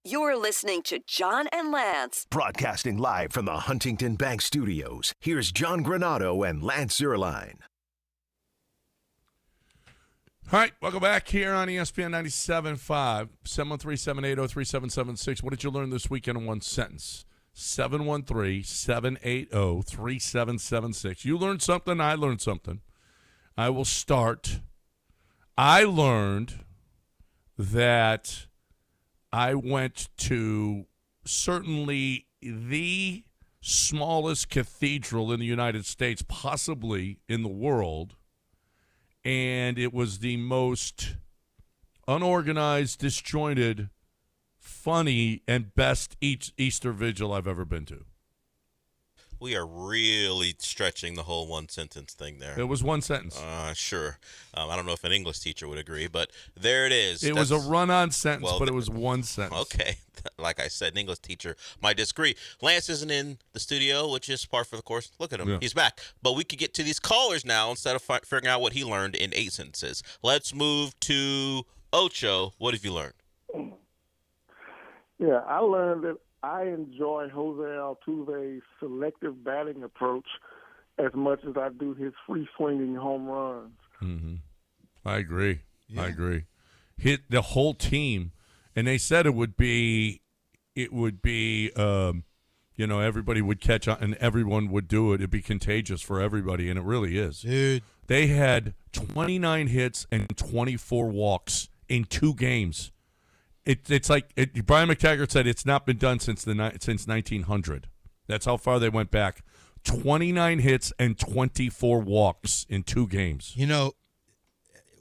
You're listening to John and Lance. Broadcasting live from the Huntington Bank Studios, here's John Granado and Lance Zierlein. All right, welcome back here on ESPN 97.5, 713-780-3776. What did you learn this weekend in one sentence? 713-780-3776. You learned something, I learned something. I will start. I learned that I went to certainly the smallest cathedral in the United States, possibly in the world, and it was the most unorganized, disjointed, funny, and best Easter vigil I've ever been to. We are really stretching the whole one sentence thing there. It was one sentence. Sure. I don't know if an English teacher would agree, but there it is. It was a run-on sentence, but it was one sentence. Okay. Like I said, an English teacher might disagree. Lance isn't in the studio, which is par for the course. Look at him. Yeah. He's back. But we could get to these callers now instead of figuring out what he learned in 8 sentences. Let's move to Ocho. What have you learned? Yeah, I learned that I enjoy Jose Altuve's selective batting approach as much as I do his free-swinging home runs. Mm-hmm. I agree. Yeah. I agree. Hit the whole team, and they said it would be, everybody would catch on and everyone would do it. It'd be contagious for everybody, and it really is. Dude. They had 29 hits and 24 walks in 2 games. It's like Brian McTaggart said it's not been done since 1900. That's how far they went back. 29 hits and 24 walks in 2 games. You know,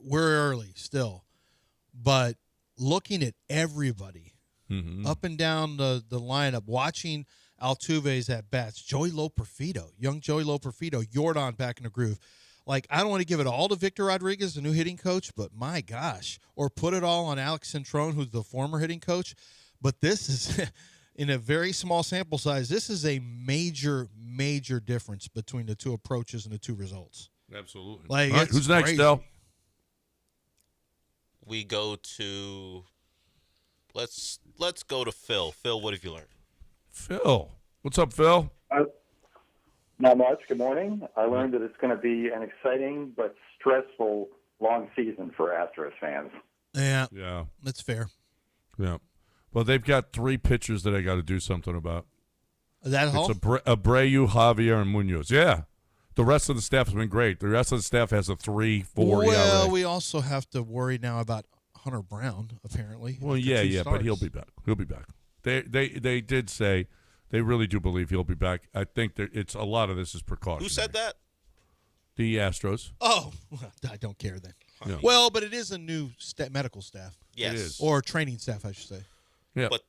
we're early still, but looking at everybody up and down the lineup, watching Altuve's at bats, young Joey Loperfido, Yordan back in the groove. Like, I don't want to give it all to Victor Rodriguez, the new hitting coach, but my gosh, or put it all on Alex Centrone, who's the former hitting coach. But this is, in a very small sample size, this is a major, major difference between the two approaches and the two results. Absolutely. Like, all right, who's next, crazy. Del? We go to let's go to Phil. Phil, what have you learned? Phil. What's up, Phil? Not much. Good morning. I learned that it's going to be an exciting but stressful long season for Astros fans. Yeah. Yeah. That's fair. Yeah. Well, they've got 3 pitchers that I got to do something about. That It's whole? Abreu, Javier, and Munoz. Yeah. The rest of the staff has been great. The rest of the staff has a 3-4 Well, ERA. we also have to worry now about Hunter Brown, apparently. Well, after yeah, 2 but starts. he'll be back. He'll be back. They did say they really do believe he'll be back. I think that it's a lot of this is precaution. Who said that? The Astros. Oh, I don't care then. Yeah. Well, but it is a new medical staff. Yes. It is. Or training staff, I should say. Yeah. But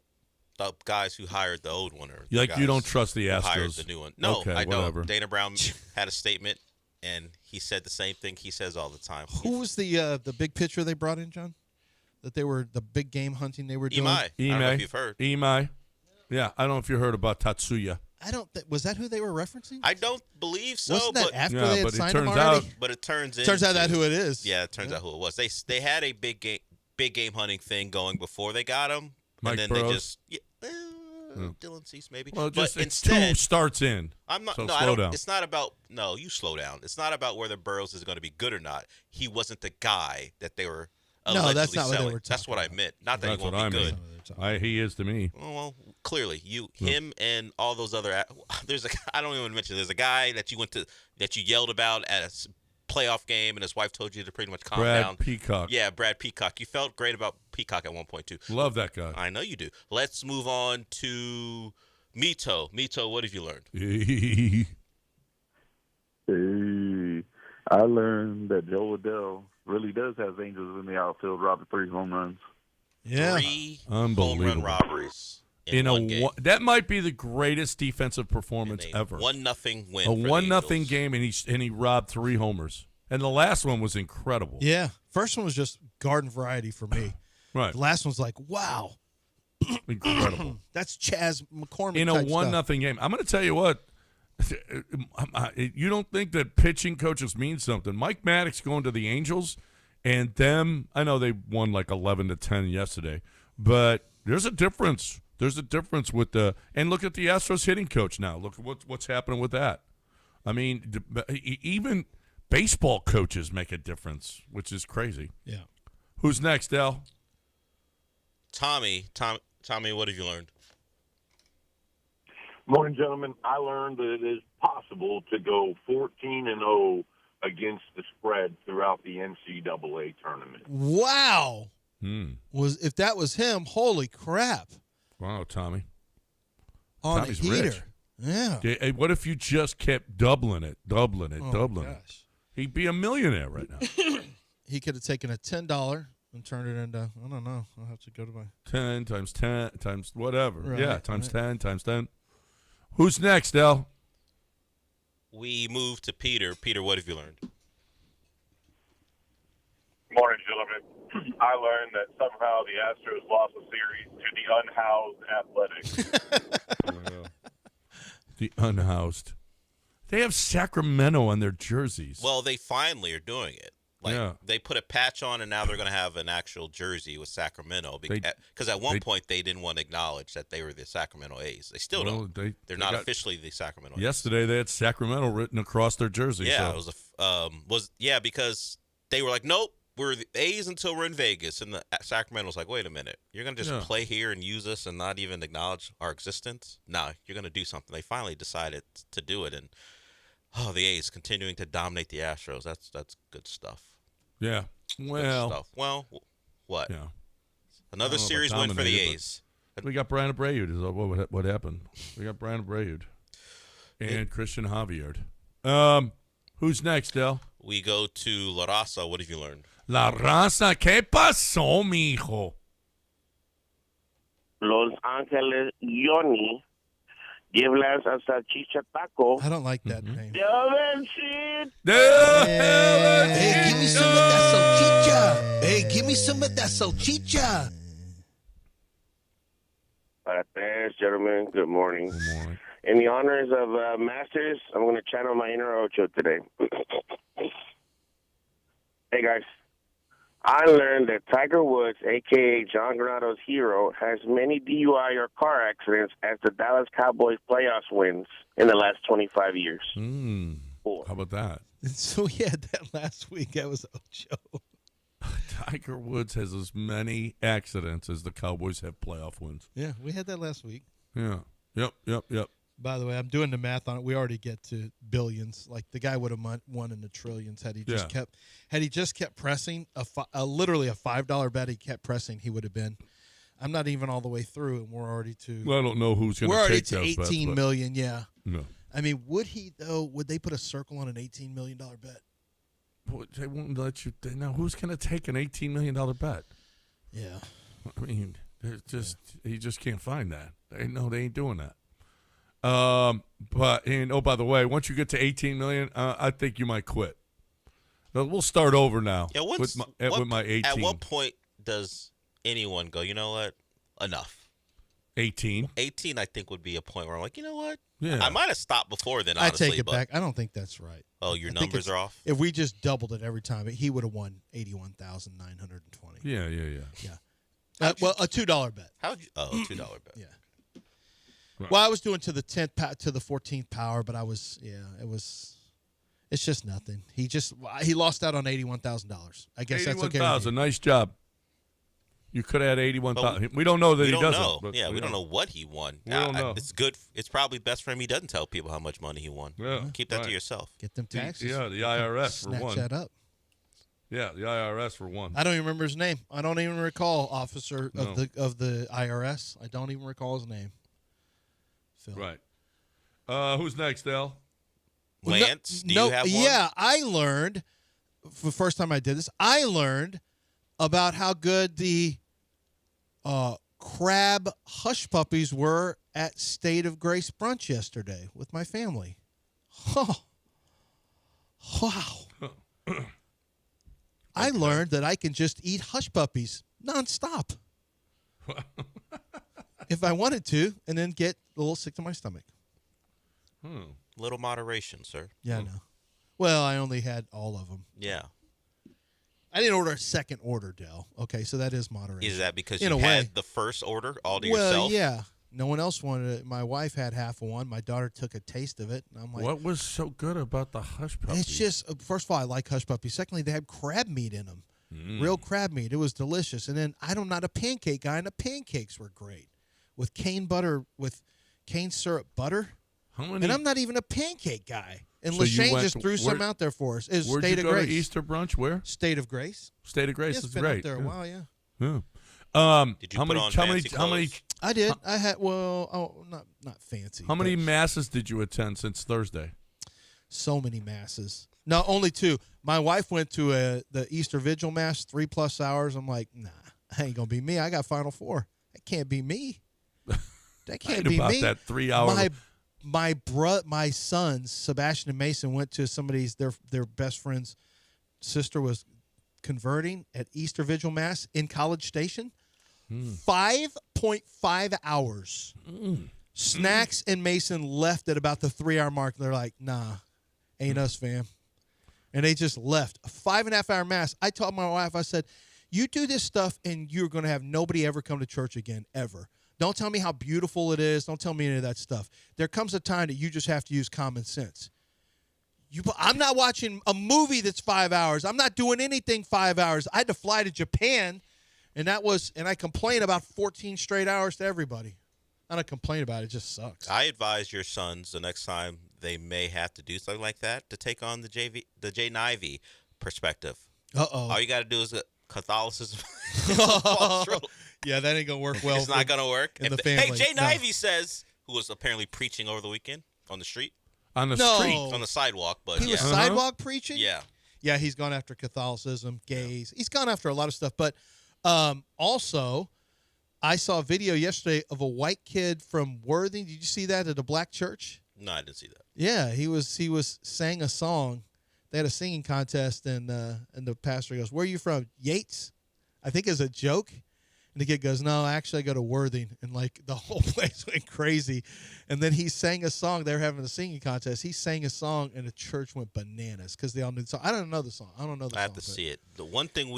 the guys who hired the old one are the Like, guys you don't trust the who Astros. hired the new one. No, Okay, I don't. whatever. Dana Brown had a statement, and he said the same thing he says all the time. Who was the big pitcher they brought in, John? That they were the big game hunting they were doing. I don't know if you've heard. Imai. Yeah, I don't know if you heard about Tatsuya. I don't. Was that who they were referencing? I don't believe so. Wasn't that but after Yeah, they had but it signed him turns already? out- But it turns Turns out into- that's who it is. Yeah, it turns out who it was. They had a big game hunting thing going before they got him, Mike and then Burrows? they just Dylan Cease maybe. Well, but just it's instead, 2 starts in. I'm not. So no, slow I don't. down. It's not about. No, you slow down. It's not about whether Burrows is going to be good or not. He wasn't the guy that they were allegedly that's not what they selling. were That's what I meant. Not that That's he won't what be I good. mean. He is to me. Well, clearly, him, and all those other. There's a. I don't even mention. There's a guy that you yelled about at a playoff game, and his wife told you to pretty much calm Brad down. Peacock. Yeah, Brad Peacock. You felt great about Peacock at one point too. Love that guy. I know you do. Let's move on to Mito. Mito, what have you learned? Hey, I learned that Joe Adele really does have angels in the outfield, robbing 3 home runs. Yeah. 3 Unbelievable. home run robberies in one game. That might be the greatest defensive performance ever. 1-0 win. A for the 1-0 Angels. game, and he robbed 3 homers. And the last one was incredible. Yeah. First one was just garden variety for me. Right. The last one's like, wow. Incredible. That's Chaz McCormick In a type 1-0 stuff. game. I'm going to tell you what. You don't think that pitching coaches mean something. Mike Maddox going to the Angels and them, I know they won like 11-10 yesterday, but there's a difference. There's a difference with and look at the Astros hitting coach now. Look at what's happening with that. I mean, even baseball coaches make a difference, which is crazy. Yeah. Who's next, Al? Tommy, what have you learned? Morning, gentlemen. I learned that it is possible to go 14-0 against the spread throughout the NCAA tournament. Wow. If that was him, holy crap. Wow, Tommy. On Tommy's a heater. rich. Yeah. Hey, what if you just kept doubling it? Oh, It. He'd be a millionaire right now. He could have taken a $10 and turned it into, I don't know. I'll have to go to my 10 times 10 times whatever. Right, yeah, times right. 10 times 10. Who's next, Al? We move to Peter. Peter, what have you learned? Morning, gentlemen. I learned that somehow the Astros lost a series to the unhoused Athletics. The unhoused. They have Sacramento on their jerseys. Well, they finally are doing it. Like Yeah. they put a patch on, and now they're going to have an actual jersey with Sacramento. Because at one point they didn't want to acknowledge that they were the Sacramento A's. They still don't. They're not officially the Sacramento A's. Yesterday they had Sacramento written across their jersey. Yeah, so. it was because they were like, nope, we're the A's until we're in Vegas, and the Sacramento's like, wait a minute, you're gonna just play here and use us and not even acknowledge our existence? No, you're gonna do something. They finally decided to do it, and the A's continuing to dominate the Astros. That's good stuff. Yeah. Good Well. stuff. Well, what? Yeah. Another I don't know if series it win for the dominated, A's. but We got Brian Abreu. What happened? We got Brian Abreu and Christian Javier. Who's next, Del? We go to La Raza. What have you learned? La Raza, ¿qué pasó, mijo? Los Angeles Yoni. Llevlas a salchicha taco. I don't like that name. De Overseed. Hey, give me some of that salchicha. Hey, give me some of that salchicha. Thanks, gentlemen. Good morning. In the honors of Masters, I'm going to channel my inner Ocho today. Hey, guys. I learned that Tiger Woods, a.k.a. John Granado's hero, has many DUI or car accidents as the Dallas Cowboys playoffs wins in the last 25 years. How about that? So we had that last week. That was Ocho. Tiger Woods has as many accidents as the Cowboys have playoff wins. Yeah, we had that last week. Yeah. Yep. By the way, I'm doing the math on it. We already get to billions. Like the guy would have won in the trillions had he just kept pressing literally a $5 bet. He kept pressing. He would have been. I'm not even all the way through, and we're already to. Well, I don't know who's going to take those bets. We're already to 18 million. Yeah. No. I mean, would he though? Would they put a circle on an $18 million bet? They won't let you. Now, who's going to take an $18 million bet? Yeah. I mean, he just can't find that. They ain't doing that. But by the way, once you get to 18 million, I think you might quit. We'll start over now. Yeah, with my 18. At what point does anyone go, you know what? Enough. 18. 18, I think, would be a point where I'm like, you know what? Yeah. I might have stopped before then, I honestly. take it back. I don't think that's right. Oh, your numbers are off? If we just doubled it every time, he would have won 81,920. Yeah. Well, a $2 bet. A $2 bet. Yeah. Right. Well, I was doing to the 14th power, but it's just nothing. He lost out on $81,000. I guess that's okay. $81,000. Nice job. You could have had $81,000. We don't know that he doesn't. Yeah, we don't know what he won. We don't know. It's good. It's probably best for him he doesn't tell people how much money he won. Yeah, keep that to yourself. Get them taxes. The IRS for one. Snatch that up. Yeah, the IRS for one. I don't even remember his name. I don't even recall officer of the IRS. I don't even recall his name. Phil. Right. Who's next, Al? Lance, do you have one? Yeah, I learned, for the first time I did this, I learned about how good the crab hush puppies were at State of Grace brunch yesterday with my family. Oh, wow. I learned that I can just eat hush puppies nonstop if I wanted to, and then get a little sick to my stomach. Little moderation, sir. Yeah, I know. Well, I only had all of them. Yeah. I didn't order a second order, Dell. Okay, so that is moderation. Is that because in you a had way. the first order all to Well, yourself? yeah. No one else wanted it. My wife had half of one. My daughter took a taste of it. And I'm like, what was so good about the hush puppies? It's just, first of all, I like hush puppies. Secondly, they had crab meat in them. Real crab meat. It was delicious. And then I'm not a pancake guy, and the pancakes were great. With cane syrup butter. And I'm not even a pancake guy. And So Lashane just threw some out there for us. It was State of Grace. Where'd you go to Easter brunch? Where? State of Grace. State of Grace is been great. Up there a while, yeah. Did you put on fancy clothes? I did. I had not fancy. How many masses did you attend since Thursday? So many masses. No, only 2. My wife went to the Easter Vigil Mass, 3+ hours. I'm like, nah, that ain't gonna be me. I got Final Four. That can't be me. That can't be about me. That 3 hours. My sons, Sebastian and Mason, went to somebody's their best friend's sister was converting at Easter Vigil Mass in College Station. 5.5 hours. Snacks and Mason left at about the 3-hour mark. They're like, nah, ain't us, fam. And they just left. A 5.5 hour mass. I told my wife, I said, you do this stuff and you're going to have nobody ever come to church again, ever. Don't tell me how beautiful it is. Don't tell me any of that stuff. There comes a time that you just have to use common sense. I'm not watching a movie that's 5 hours. I'm not doing anything 5 hours. I had to fly to Japan, and I complain about 14 straight hours to everybody. I don't complain about it. It just sucks. I advise your sons the next time they may have to do something like that to take on the Jay Nivey perspective. Uh-oh. All you got to do is Catholicism. Yeah, that ain't going to work well. It's not going to work. In the family. Hey, Jay Nivey says, who was apparently preaching over the weekend on the street. On the street? On the sidewalk. But he was sidewalk preaching? Yeah. Yeah, he's gone after Catholicism, gays. He's gone after a lot of stuff. But also, I saw a video yesterday of a white kid from Worthing. Did you see that at a black church? No, I didn't see that. Yeah, he was sang a song. They had a singing contest, and the pastor goes, "Where are you from?" Yates, I think, as a joke. And the kid goes, "No, actually, I go to Worthing." And, like, the whole place went crazy. And then he sang a song. They were having a singing contest. He sang a song, and the church went bananas because they all knew the song. I don't know the song. I don't know the song. I have to see it. The one thing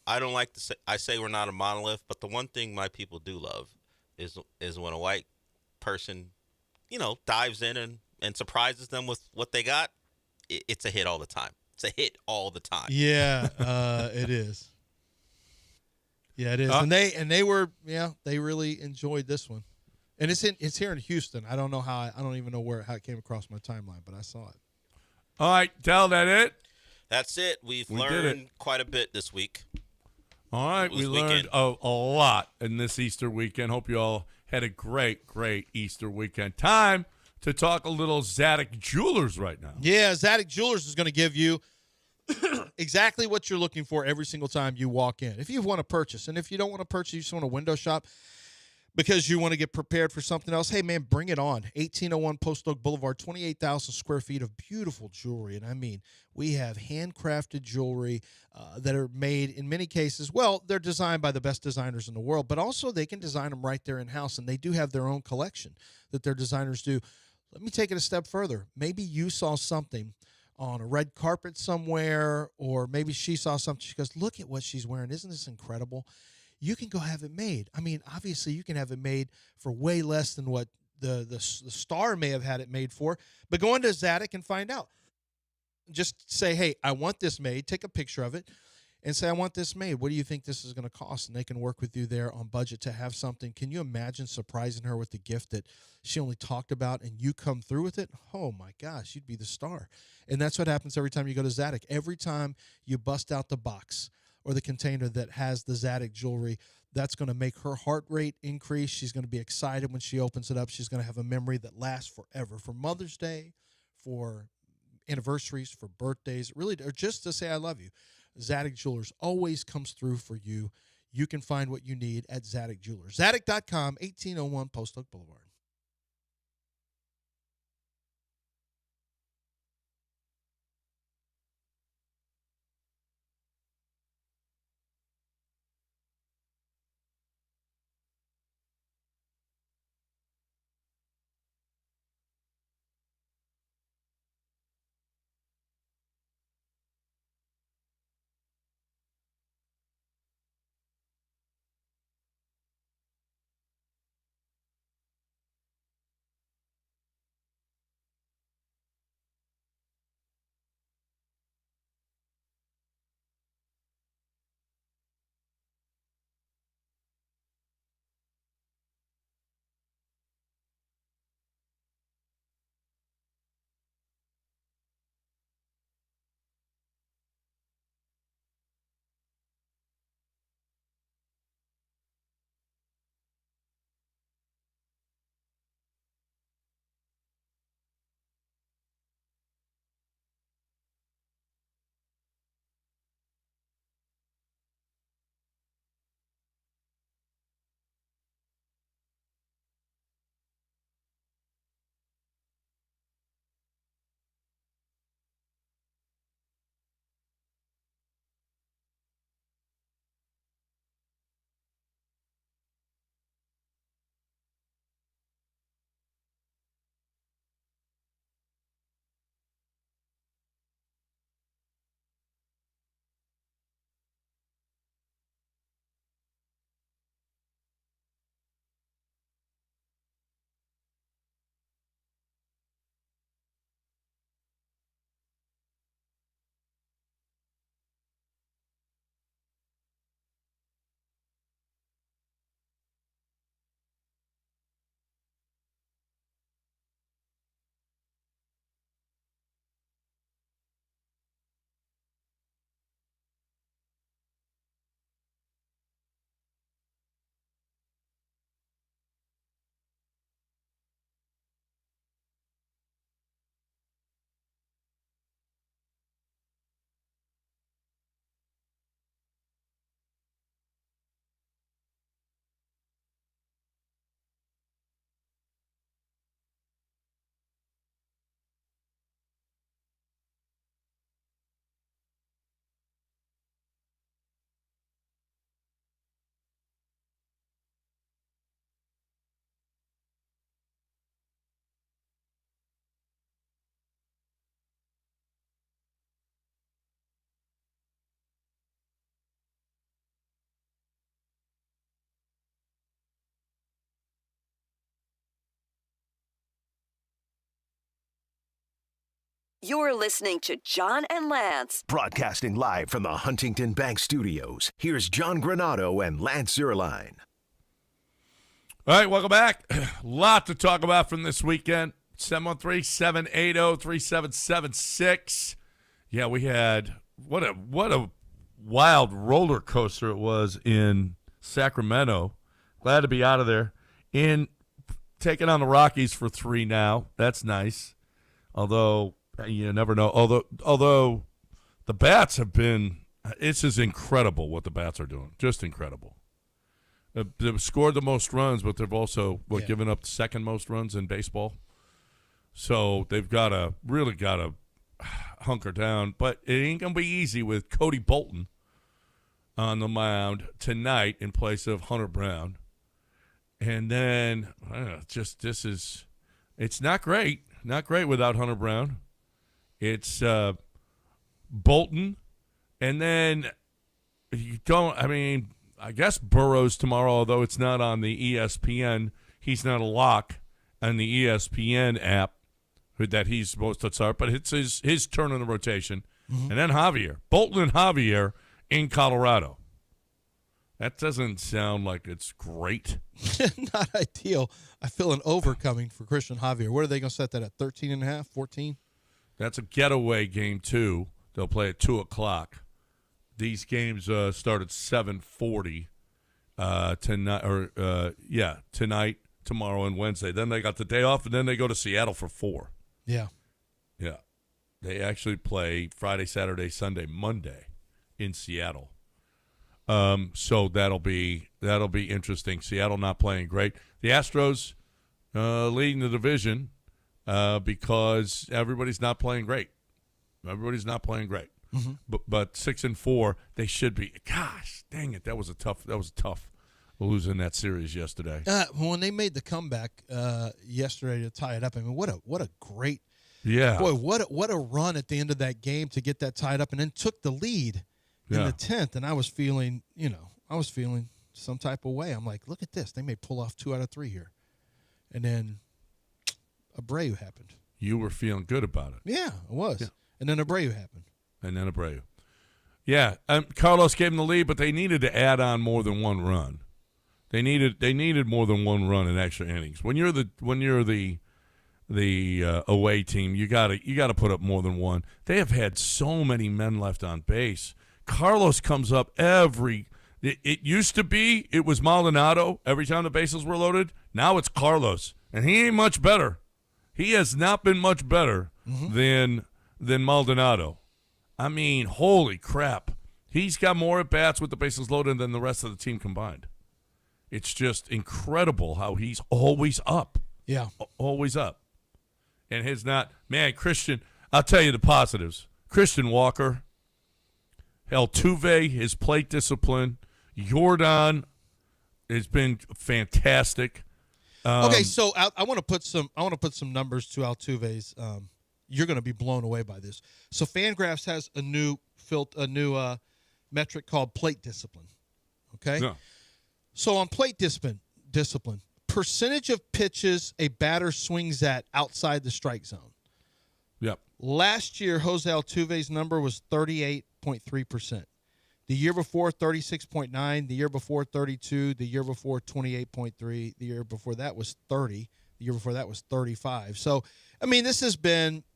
I don't like to say, I say we're not a monolith, but the one thing my people do love is when a white person, dives in and surprises them with what they got. It's a hit all the time. It's a hit all the time. Yeah, it is. Yeah, it is. And they were, they really enjoyed this one. And it's here in Houston. I don't know I don't even know how it came across my timeline, but I saw it. All right, Del, that it? That's it. We learned quite a bit this week. All right, we learned a lot in this Easter weekend. Hope you all had a great, great Easter weekend. Time to talk a little Zadok Jewelers right now. Yeah, Zadok Jewelers is going to give you exactly what you're looking for every single time you walk in. If you want to purchase, and if you don't want to purchase, you just want to window shop because you want to get prepared for something else, hey, man, bring it on. 1801 Post Oak Boulevard, 28,000 square feet of beautiful jewelry. And I mean, we have handcrafted jewelry that are made in many cases. Well, they're designed by the best designers in the world, but also they can design them right there in-house, and they do have their own collection that their designers do. Let me take it a step further. Maybe you saw something on a red carpet somewhere, or maybe she saw something. She goes, "Look at what she's wearing. Isn't this incredible?" You can go have it made. I mean, obviously, you can have it made for way less than what the star may have had it made for. But go into Zadok and find out. Just say, "Hey, I want this made." Take a picture of it and say, "I want this made. What do you think this is going to cost?" And they can work with you there on budget to have something. Can you imagine surprising her with the gift that she only talked about and you come through with it? Oh, my gosh, you'd be the star. And that's what happens every time you go to Zadok. Every time you bust out the box or the container that has the Zadok jewelry, that's going to make her heart rate increase. She's going to be excited when she opens it up. She's going to have a memory that lasts forever. For Mother's Day, for anniversaries, for birthdays, really, or just to say I love you. Zadok Jewelers always comes through for you. You can find what you need at Zadok Jewelers. Zadok.com, 1801 Post Oak Boulevard. You're listening to John and Lance. Broadcasting live from the Huntington Bank Studios, here's John Granado and Lance Zierlein. All right, welcome back. A lot to talk about from this weekend. 713-780-3776. Yeah, we had what a wild roller coaster it was in Sacramento. Glad to be out of there. Taking on the Rockies for 3 now. That's nice. Although you never know. Although the bats have been, it's just incredible what the bats are doing. Just incredible. They've scored the most runs, but they've also given up the second most runs in baseball. So they've really got to hunker down. But it ain't gonna be easy with Cody Bolton on the mound tonight in place of Hunter Brown. And then it's not great. Not great without Hunter Brown. It's Bolton, and then I guess Burrows tomorrow, although it's not on the ESPN. He's not a lock on the ESPN app that he's supposed to start, but it's his turn in the rotation. Mm-hmm. And then Javier. Bolton and Javier in Colorado. That doesn't sound like it's great. Not ideal. I feel an overcoming for Christian Javier. What are they going to set that at, 13.5, 14? That's a getaway game, too. They'll play at 2 o'clock. These games start at 7:40 tonight, tomorrow, and Wednesday. Then they got the day off, and then they go to Seattle for 4. Yeah. Yeah. They actually play Friday, Saturday, Sunday, Monday in Seattle. So that'll be interesting. Seattle not playing great. The Astros leading the division because everybody's not playing great. Mm-hmm. But 6-4, they should be. Gosh, dang it! That was tough losing that series yesterday. When they made the comeback yesterday to tie it up, I mean, what a great boy! What a run at the end of that game to get that tied up, and then took the lead in the 10th. And I was feeling some type of way. I'm like, look at this! They may pull off 2 out of 3 here, and then Abreu happened. You were feeling good about it. Yeah, I was. Yeah. And then Abreu happened. Yeah, Carlos gave them the lead, but they needed to add on more than 1 run. They needed more than 1 run in extra innings. When you're the away team, you gotta put up more than 1. They have had so many men left on base. Carlos comes up it used to be it was Maldonado every time the bases were loaded. Now it's Carlos, and he ain't much better. He has not been much better than Maldonado. I mean, holy crap. He's got more at-bats with the bases loaded than the rest of the team combined. It's just incredible how he's always up. Yeah. Always up. And Christian, I'll tell you the positives. Christian Walker, Altuve, his plate discipline, Jordan has been fantastic. Okay, so I want to put some numbers to Altuve's. You're going to be blown away by this. So Fangraphs has a new metric called plate discipline. Okay? Yeah. So on plate discipline, percentage of pitches a batter swings at outside the strike zone. Yep. Last year, Jose Altuve's number was 38.3%. The year before, 36.9. The year before, 32. The year before, 28.3. The year before that was 30. The year before that was 35. So, I mean, this has been –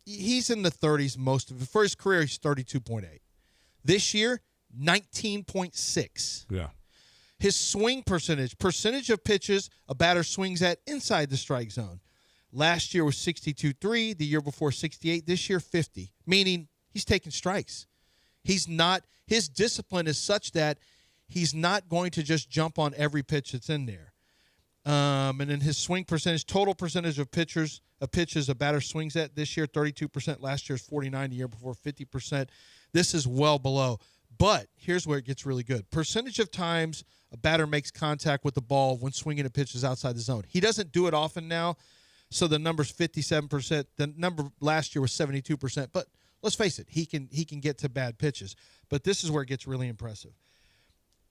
he's in the 30s most of it. For his career, he's 32.8. This year, 19.6. Yeah. His swing percentage of pitches a batter swings at inside the strike zone. Last year was 62.3. The year before, 68. This year, 50, meaning he's taking strikes. He's not – his discipline is such that he's not going to just jump on every pitch that's in there. And then his swing percentage, total percentage of pitches a batter swings at this year, 32%. Last year's 49%. The year before, 50%. This is well below. But here's where it gets really good. Percentage of times a batter makes contact with the ball when swinging at pitches outside the zone. He doesn't do it often now, so the number's 57%. The number last year was 72%. But let's face it, he can get to bad pitches. But this is where it gets really impressive.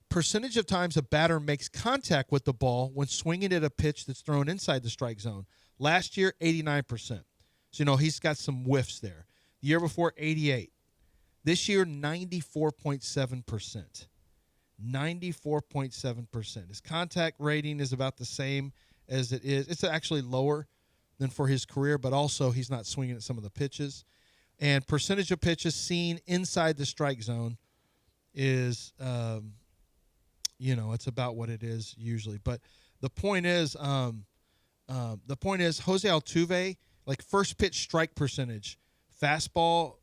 Percentage of times a batter makes contact with the ball when swinging at a pitch that's thrown inside the strike zone. Last year, 89%. So, he's got some whiffs there. The year before, 88. This year, 94.7%. 94.7%. His contact rating is about the same as it is. It's actually lower than for his career, but also he's not swinging at some of the pitches. And percentage of pitches seen inside the strike zone is, it's about what it is usually. But the point is, Jose Altuve, like first pitch strike percentage, fastball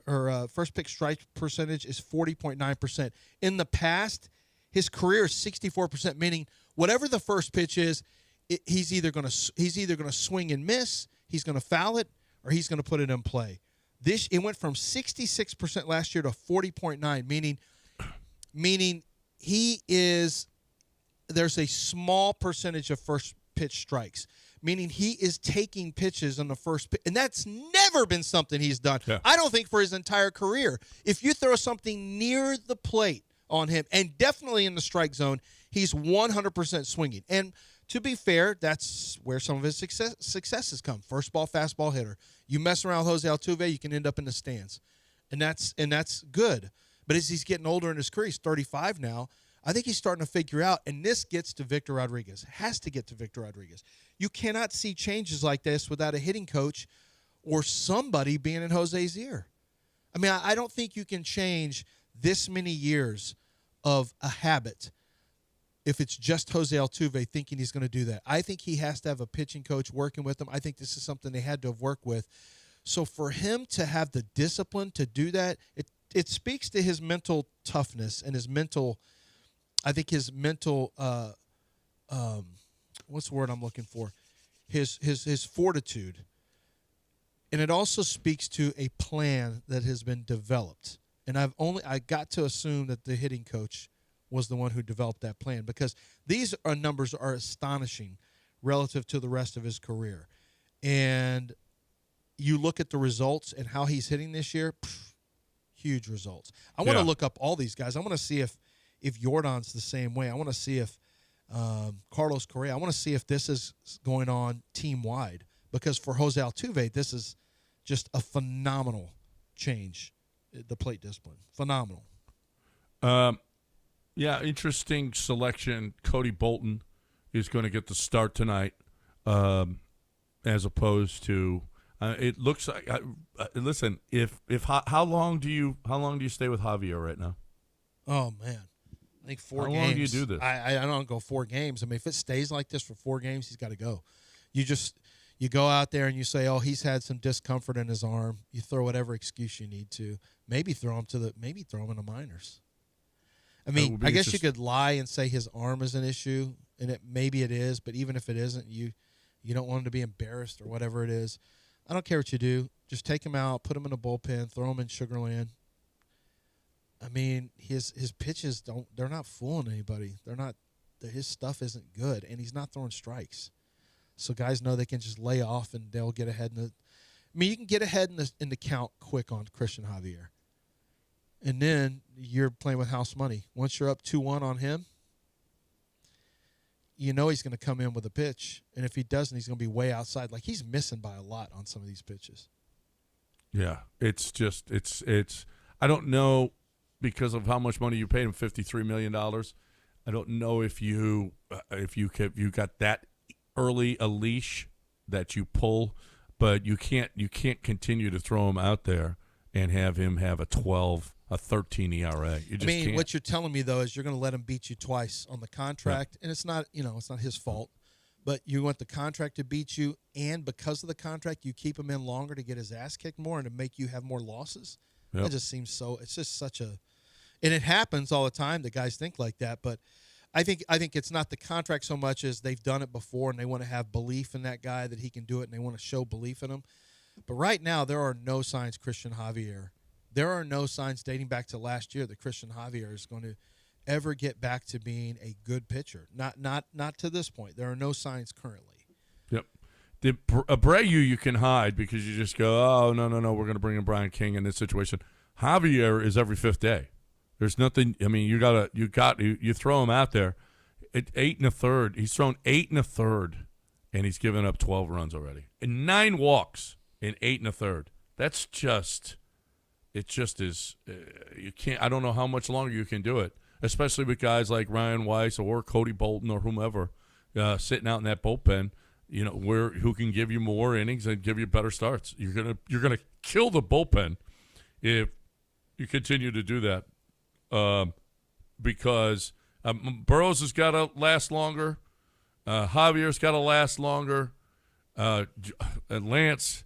or first pitch strike percentage is 40.9%. In the past, his career is 64%, meaning whatever the first pitch is, he's either going to swing and miss, he's going to foul it, or he's going to put it in play. It went from 66% last year to 40.9, meaning there's a small percentage of first pitch strikes, meaning he is taking pitches on the first pitch, and that's never been something he's done. Yeah. I don't think for his entire career. If you throw something near the plate on him, and definitely in the strike zone, he's 100% swinging. And to be fair, that's where some of his successes come. First ball, fastball hitter. You mess around with Jose Altuve, you can end up in the stands. And that's good. But as he's getting older in his career, he's 35 now, I think he's starting to figure out, and this gets to Victor Rodriguez, has to get to Victor Rodriguez. You cannot see changes like this without a hitting coach or somebody being in Jose's ear. I mean, I don't think you can change this many years of a habit if it's just Jose Altuve thinking he's going to do that. I think he has to have a pitching coach working with him. I think this is something they had to have worked with. So for him to have the discipline to do that, it speaks to his mental toughness and his mental – I think his mental, what's the word I'm looking for? His fortitude. And it also speaks to a plan that has been developed. And I got to assume that the hitting coach was the one who developed that plan, because these numbers are astonishing relative to the rest of his career. And you look at the results and how he's hitting this year, huge results. I want to look up all these guys. I want to see if Jordan's the same way. I want to see if Carlos Correa, I want to see if this is going on team-wide. Because for Jose Altuve, this is just a phenomenal change, the plate discipline. Phenomenal. Interesting selection. Cody Bolton is going to get the start tonight, as opposed to it looks like. Listen, how long do you stay with Javier right now? Oh man, I think 4 games. How long do you do this? I don't go 4 games. I mean, if it stays like this for 4 games, he's got to go. You go out there and you say, oh, he's had some discomfort in his arm. You throw whatever excuse you need to. Maybe throw him in the minors. I mean, I guess you could lie and say his arm is an issue, and maybe it is. But even if it isn't, you don't want him to be embarrassed or whatever it is. I don't care what you do. Just take him out, put him in a bullpen, throw him in Sugarland. I mean, his pitches they're not fooling anybody. His stuff isn't good, and he's not throwing strikes. So guys know they can just lay off and they'll get ahead you can get ahead in the count quick on Christian Javier. And then you're playing with house money. Once you're up 2-1 on him, you know he's going to come in with a pitch. And if he doesn't, he's going to be way outside. Like, he's missing by a lot on some of these pitches. Yeah, it's I don't know, because of how much money you paid him, $53 million. I don't know if you got that early a leash that you pull, but you can't continue to throw him out there and have him have a 13 ERA. You just can't. What you're telling me though is you're going to let him beat you twice on the contract, and it's not his fault, but you want the contract to beat you, and because of the contract, you keep him in longer to get his ass kicked more and to make you have more losses. Yep. That just seems so. It's just such a, and it happens all the time that guys think like that, but. I think it's not the contract so much as they've done it before and they want to have belief in that guy that he can do it, and they want to show belief in him. But right now there are no signs Christian Javier. There are no signs dating back to last year that Christian Javier is going to ever get back to being a good pitcher. Not to this point. There are no signs currently. Yep. The Abreu you can hide because you just go, oh no, we're going to bring in Brian King in this situation. Javier is every 5th day. There's nothing. I mean, you throw him out there at 8 1/3. He's thrown 8 1/3, and he's given up 12 runs already and 9 walks. in 8 1/3. That's just it. Just is you can't. I don't know how much longer you can do it, especially with guys like Ryan Weiss or Cody Bolton or whomever sitting out in that bullpen. You know, who can give you more innings and give you better starts. You're gonna kill the bullpen if you continue to do that, because Burrows has got to last longer. Javier's got to last longer. Lance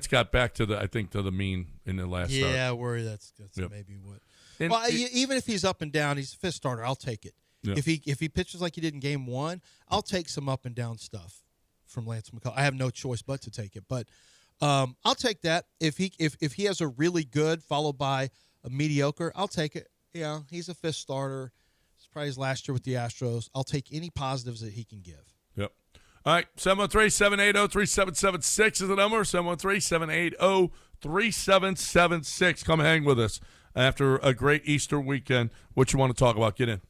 got back to the mean in the last start. Yeah, I worry that's Yep. maybe what. And Well, even if he's up and down, he's a fifth starter. I'll take it. Yeah. If he pitches like he did in Game 1, I'll take some up and down stuff from Lance McCullers. I have no choice but to take it. But I'll take that. If he has a really good followed by a mediocre, I'll take it. Yeah, he's a fifth starter. It's probably his last year with the Astros. I'll take any positives that he can give. Yep. All right, 713-780-3776 is the number, 713-780-3776. Come hang with us after a great Easter weekend. What you want to talk about, get in.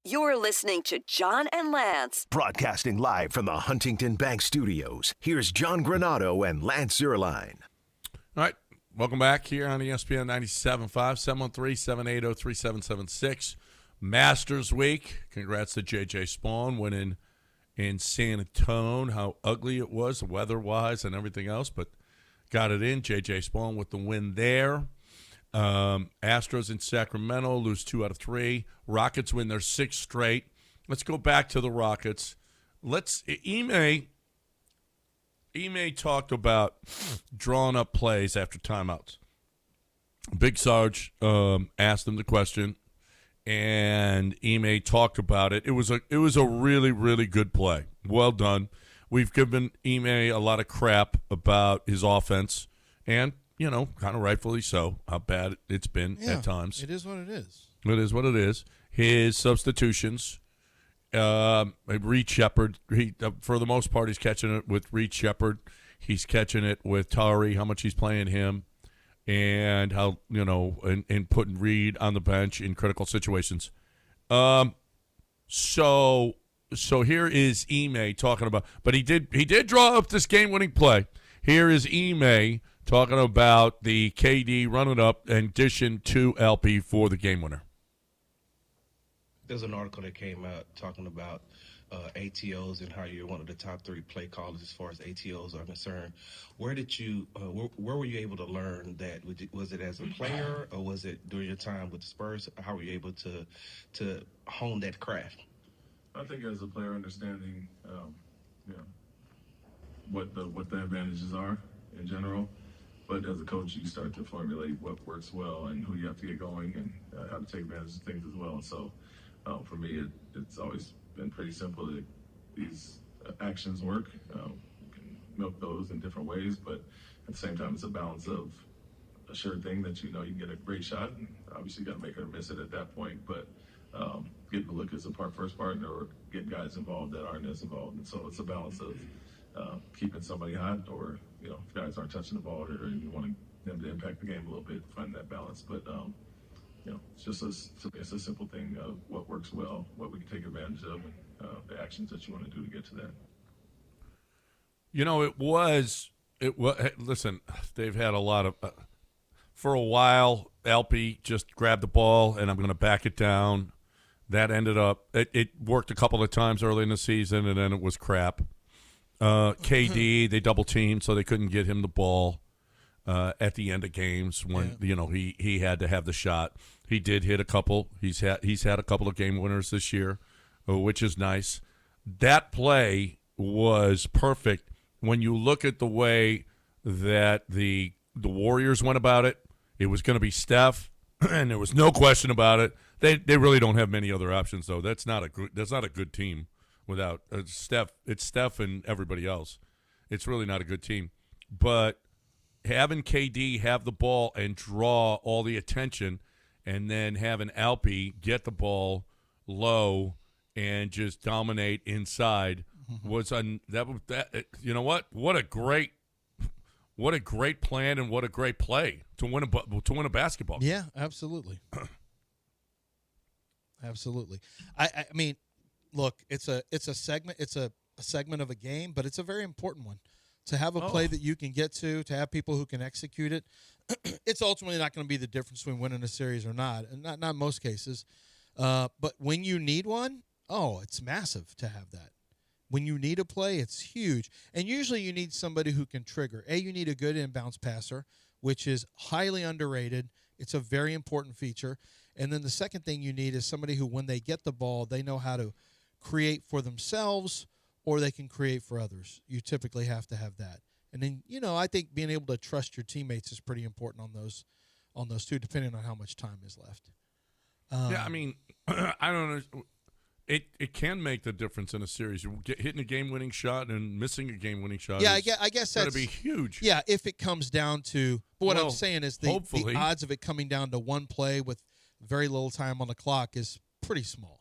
You're listening to John and Lance. Broadcasting live from the Huntington Bank Studios, here's John Granado and Lance Zierlein. All right, welcome back here on ESPN 97.5, 713-780-3776. Masters Week. Congrats to J.J. Spawn winning in San Antonio. How ugly it was weather-wise and everything else, but got it in. J.J. Spawn with the win there. Astros in Sacramento lose 2 out of 3. Rockets win their 6th straight. Let's go back to the Rockets. Ime talked about drawing up plays after timeouts. Big Sarge asked him the question, and Ime talked about it. It was a really, really good play. Well done. We've given Ime a lot of crap about his offense, and kind of rightfully so, how bad it's been at times. It is what it is. It is what it is. His substitutions, Reed Shepard, for the most part, he's catching it with Reed Shepard. He's catching it with Tari, how much he's playing him, and how, and putting Reed on the bench in critical situations. So here is Ime talking about, but he did draw up this game-winning play. Here is Ime talking about the KD running up and dishing to LP for the game winner. There's an article that came out talking about ATOs and how you're one of the top 3 play callers as far as ATOs are concerned. Where did you, where were you able to learn that? Was it as a player or was it during your time with the Spurs? How were you able to hone that craft? I think as a player, understanding, what the advantages are in general. But as a coach, you start to formulate what works well and who you have to get going and how to take advantage of things as well. And so for me, it's always been pretty simple that these actions work. You can milk those in different ways, but at the same time, it's a balance of a sure thing that you can get a great shot. And obviously, you got to make it or miss it at that point. But getting the look as a first partner or getting guys involved that aren't as involved. And so it's a balance of keeping somebody hot or, if guys aren't touching the ball or you want them to impact the game a little bit, find that balance. But, it's just a simple thing of what works well, what we can take advantage of, and the actions that you want to do to get to that. Listen, they've had a lot of, for a while, LP just grabbed the ball and I'm going to back it down. That ended up, it worked a couple of times early in the season and then it was crap. KD, they double teamed, so they couldn't get him the ball at the end of games when he had to have the shot. He did hit a couple. He's had a couple of game winners this year, which is nice. That play was perfect when you look at the way that the Warriors went about it. It was going to be Steph, and there was no question about it. They really don't have many other options though. That's not a good team. Without Steph, it's Steph and everybody else. It's really not a good team. But having KD have the ball and draw all the attention and then having Alpi get the ball low and just dominate inside was you know what? What a great plan and what a great play to win a basketball game. Yeah, absolutely. Absolutely. I mean, look, it's a segment. It's a segment of a game, but it's a very important one. To have a play that you can get to have people who can execute it, it's ultimately not going to be the difference between winning a series or not, and not in most cases. But when you need one, it's massive to have that. When you need a play, it's huge. And usually you need somebody who can trigger. You need a good inbounds passer, which is highly underrated. It's a very important feature. And then the second thing you need is somebody who, when they get the ball, they know how to create for themselves or they can create for others. You typically have to have that. And then, I think being able to trust your teammates is pretty important on those two, depending on how much time is left. I mean, I don't know. It can make the difference in a series. Hitting a game-winning shot and missing a game-winning shot. Yeah, I guess that's going to be huge. Yeah, if it comes down to. But what I'm saying is the odds of it coming down to one play with very little time on the clock is pretty small.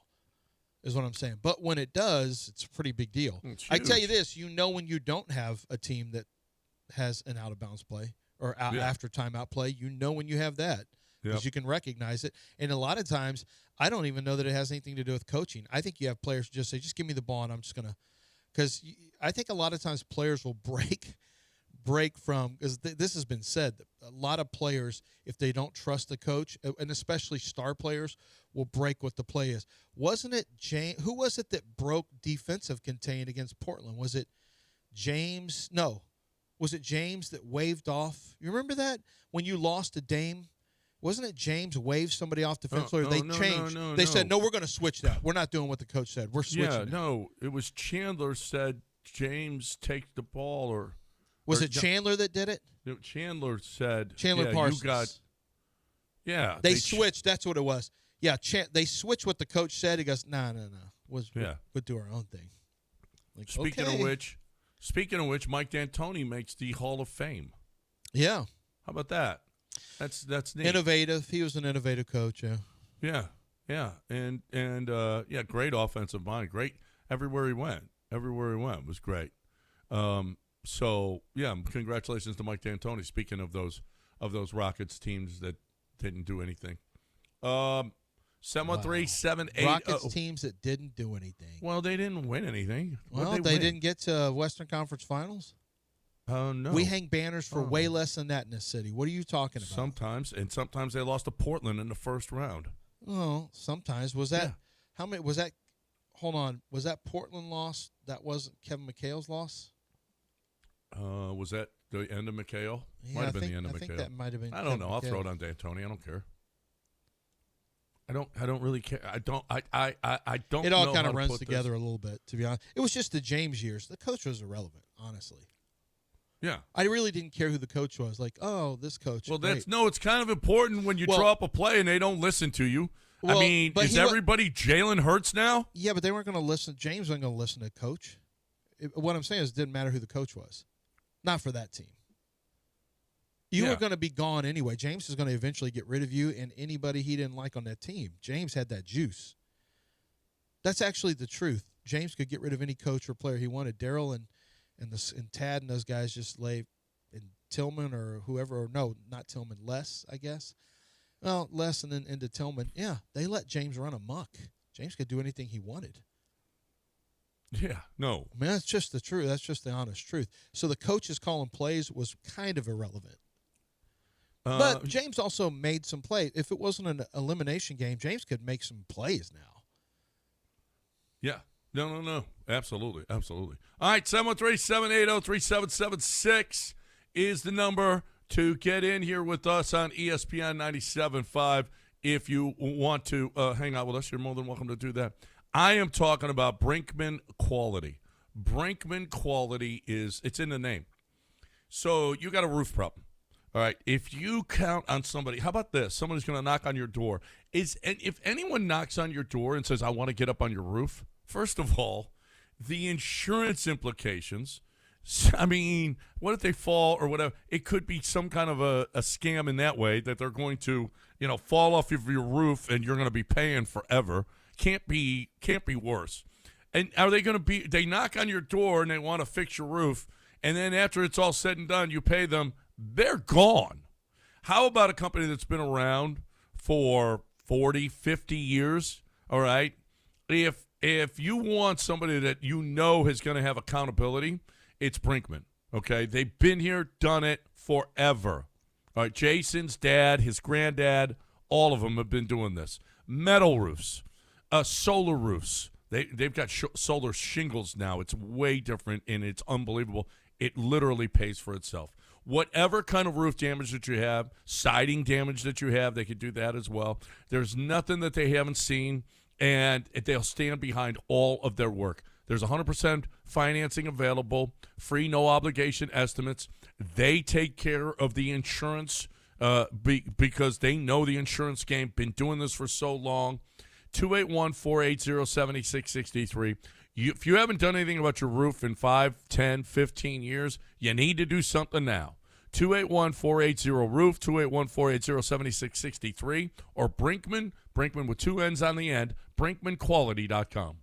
Is what I'm saying. But when it does, it's a pretty big deal. I tell you this, when you don't have a team that has an out-of-bounds play or after timeout play, when you have that. because you can recognize it. And a lot of times, I don't even know that it has anything to do with coaching. I think you have players who just say, just give me the ball and I'm just going to – because I think a lot of times players will break from – because this has been said, that a lot of players, if they don't trust the coach, and especially star players, will break what the play is. Wasn't it James – who was it that broke defensive contain against Portland? Was it James – no. Was it James that waved off? You remember that? When you lost to Dame, wasn't it James waved somebody off defensively? They changed. They said, no, we're going to switch that. We're not doing what the coach said. We're switching. Yeah, no. It was Chandler said, James, take the ball. Or was it Chandler that did it? No, Chandler said. Parsons. Yeah. They switched. That's what it was. Yeah, they switched what the coach said. He goes, no. We'll do our own thing. Like, Speaking of which, Mike D'Antoni makes the Hall of Fame. Yeah. How about that? That's neat. Innovative. He was an innovative coach, Yeah. And great offensive mind. Great everywhere he went. It was great. Congratulations to Mike D'Antoni. Speaking of those Rockets teams that didn't do anything. 713-780. Rockets teams that didn't do anything. Well, they didn't win anything. Well, they didn't get to Western Conference Finals. Oh, no. We hang banners for way less than that in this city. What are you talking about? Sometimes they lost to Portland in the first round. Oh, sometimes. Was that how many was that? Hold on. Was that Portland loss? That wasn't Kevin McHale's loss? Was that the end of McHale? Yeah, might have been the end of McHale. I think that might have been. I don't know. I'll throw it on D'Antoni. I don't care. I don't really care. I don't. It all kind of runs together a little bit, to be honest. It was just the James years. The coach was irrelevant, honestly. Yeah, I really didn't care who the coach was. Like, this coach. Well, it's kind of important when you draw up a play and they don't listen to you. Well, I mean, is everybody Jalen Hurts now? Yeah, but they weren't going to listen. James wasn't going to listen to coach. What I'm saying is, it didn't matter who the coach was, not for that team. You were going to be gone anyway. James is going to eventually get rid of you and anybody he didn't like on that team. James had that juice. That's actually the truth. James could get rid of any coach or player he wanted. Daryl and Tad and those guys just lay in Tillman or whoever. Or no, not Tillman. Les, I guess. Well, Les and then into Tillman. Yeah, they let James run amok. James could do anything he wanted. Yeah, no. I mean, that's just the truth. That's just the honest truth. So the coaches calling plays was kind of irrelevant. But James also made some plays. If it wasn't an elimination game, James could make some plays now. Yeah. No. Absolutely. All right, 713-780-3776 is the number to get in here with us on ESPN 97.5. If you want to hang out with us, you're more than welcome to do that. I am talking about Brinkman quality. Brinkman quality it's in the name. So you got a roof problem. All right, if you count on somebody, how about this? Somebody's going to knock on your door. If anyone knocks on your door and says, I want to get up on your roof, first of all, the insurance implications, I mean, what if they fall or whatever? It could be some kind of a scam in that way that they're going to, fall off of your roof and you're going to be paying forever. Can't be worse. And are they going to they knock on your door and they want to fix your roof, and then after it's all said and done, you pay them, they're gone. How about a company that's been around for 40, 50 years, all right? If you want somebody that you know is going to have accountability, it's Brinkman, okay? They've been here, done it forever. All right, Jason's dad, his granddad, all of them have been doing this. Metal roofs, solar roofs. They've got solar shingles now. It's way different, and it's unbelievable. It literally pays for itself. Whatever kind of roof damage that you have, siding damage that you have, they could do that as well. There's nothing that they haven't seen, and they'll stand behind all of their work. There's 100% financing available, free, no-obligation estimates. They take care of the insurance because they know the insurance game, been doing this for so long. 281-480-7663. If you haven't done anything about your roof in 5, 10, 15 years, you need to do something now. 281-480-ROOF, 281-480-7663, or Brinkman with 2 N's on the end, brinkmanquality.com.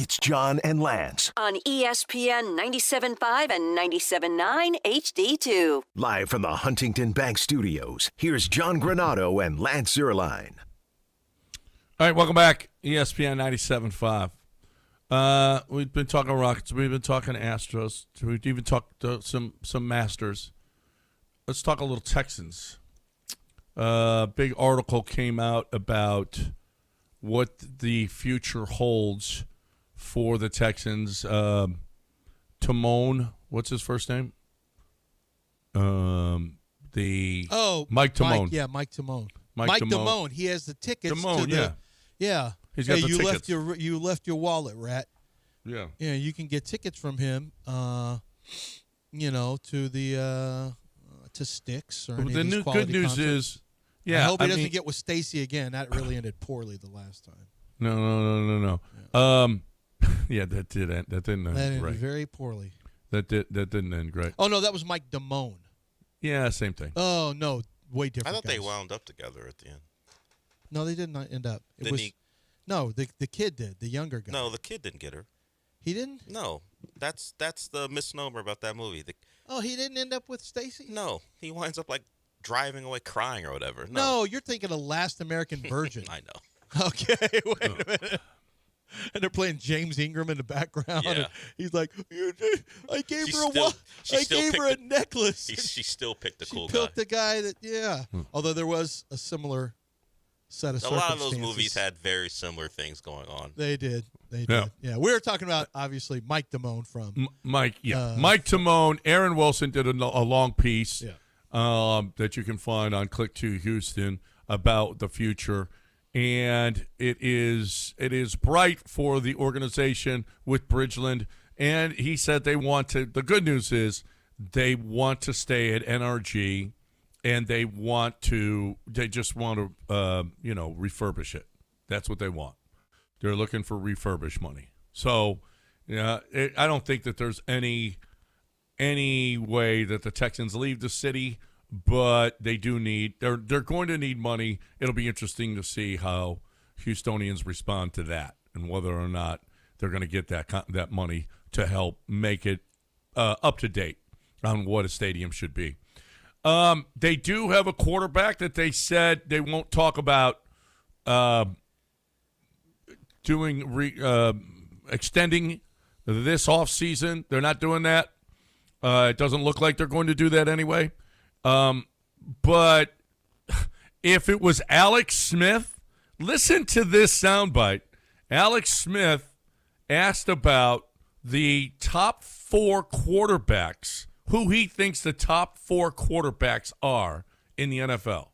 It's John and Lance. On ESPN 97.5 and 97.9 HD2. Live from the Huntington Bank Studios, here's John Granado and Lance Zierlein. All right, welcome back. ESPN 97.5. We've been talking Rockets. We've been talking Astros. We've even talked some Masters. Let's talk a little Texans. Big article came out about what the future holds for the Texans. Timon, what's his first name? Mike Timon. Mike Timon. Mike Timon. He has the tickets. Yeah. He's got the tickets. You left your wallet, Rat. Yeah. Yeah, you can get tickets from him. To the to Sticks or any the of these good quality news concerts. is, yeah. I hope he doesn't get with Stacy again. That really ended poorly the last time. No. Yeah, that didn't end That ended right. very poorly. That didn't end great. Oh no, that was Mike Damone. Yeah, same thing. Oh no, way different. I thought guys. they wound up together at the end. No, they did not end up. No, the kid did. The younger guy. No, the kid didn't get her. He didn't? No, that's the misnomer about that movie. He didn't end up with Stacy? No, he winds up like driving away crying or whatever. No, you're thinking of Last American Virgin. I know. Okay, wait a minute. And they're playing James Ingram in the background. Yeah. And he's like, I gave her a necklace. She still picked the cool She guy. picked the guy that, Although there was a similar set of A circumstances. lot of those movies had very similar things going on. They did. Yeah, we were talking about, obviously, Mike Damone from... Mike Timon. Aaron Wilson did a long piece that you can find on Click 2 Houston about the future. And it is bright for the organization with Bridgeland. And he said they want to – the good news is they want to stay at NRG, and they just want to, refurbish it. That's what they want. They're looking for refurbished money. So, I don't think that there's any way that the Texans leave the city, but they do need they're going to need money. It'll be interesting to see how Houstonians respond to that and whether or not they're going to get that money to help make it up to date on what a stadium should be. They do have a quarterback that they said they won't talk about extending this offseason. They're not doing that. It doesn't look like they're going to do that anyway. But if it was Alex Smith, listen to this soundbite. Alex Smith asked about the top 4 quarterbacks, who he thinks the top 4 quarterbacks are in the NFL.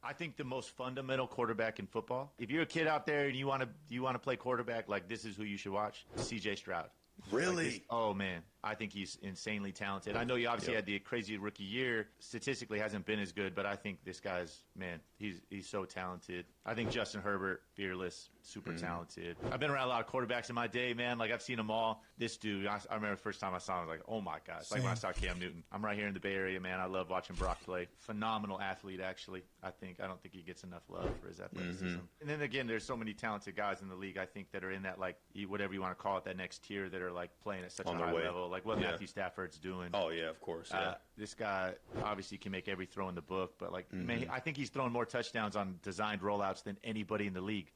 I think the most fundamental quarterback in football. If you're a kid out there and you want to play quarterback, like this is who you should watch. C.J. Stroud. Really? Oh, man. I think he's insanely talented. I know he obviously had the crazy rookie year. Statistically hasn't been as good, but I think this guy's, man, he's so talented. I think Justin Herbert, fearless, super talented. I've been around a lot of quarterbacks in my day, man. Like, I've seen them all. This dude, I remember the first time I saw him, I was like, oh, my God. It's like when I saw Cam Newton. I'm right here in the Bay Area, man. I love watching Brock play. Phenomenal athlete, actually. I don't think he gets enough love for his athleticism. And then, again, there's so many talented guys in the league, I think, that are in that, like, whatever you want to call it, that next tier that are, like, playing at such a high level. Like what Matthew Stafford's doing. Oh, yeah, of course. Yeah. This guy obviously can make every throw in the book, but, like, man, I think he's throwing more touchdowns on designed rollouts than anybody in the league.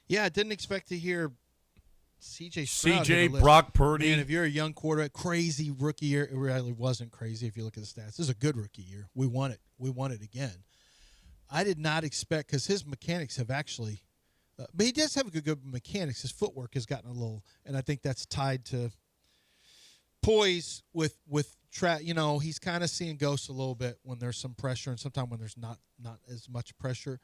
Yeah, I didn't expect to hear C.J. Stroud. C.J., Brock Purdy. Man, if you're a young quarterback, crazy rookie year. It really wasn't crazy if you look at the stats. This is a good rookie year. We won it. We won it again. I did not expect, because his mechanics have actually but he does have good mechanics. His footwork has gotten a little, and I think that's tied to poise with he's kind of seeing ghosts a little bit when there's some pressure and sometimes when there's not as much pressure.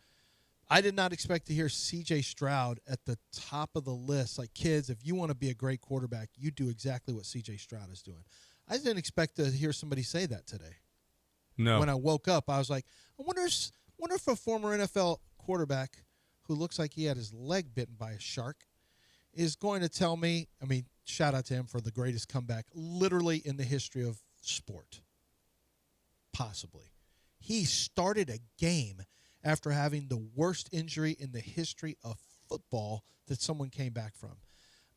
I did not expect to hear C.J. Stroud at the top of the list. Like, kids, if you want to be a great quarterback, you do exactly what C.J. Stroud is doing. I didn't expect to hear somebody say that today. No. When I woke up, I was like, I wonder if a former NFL quarterback who looks like he had his leg bitten by a shark is going to tell me, I mean, shout out to him for the greatest comeback literally in the history of sport. Possibly. He started a game after having the worst injury in the history of football that someone came back from.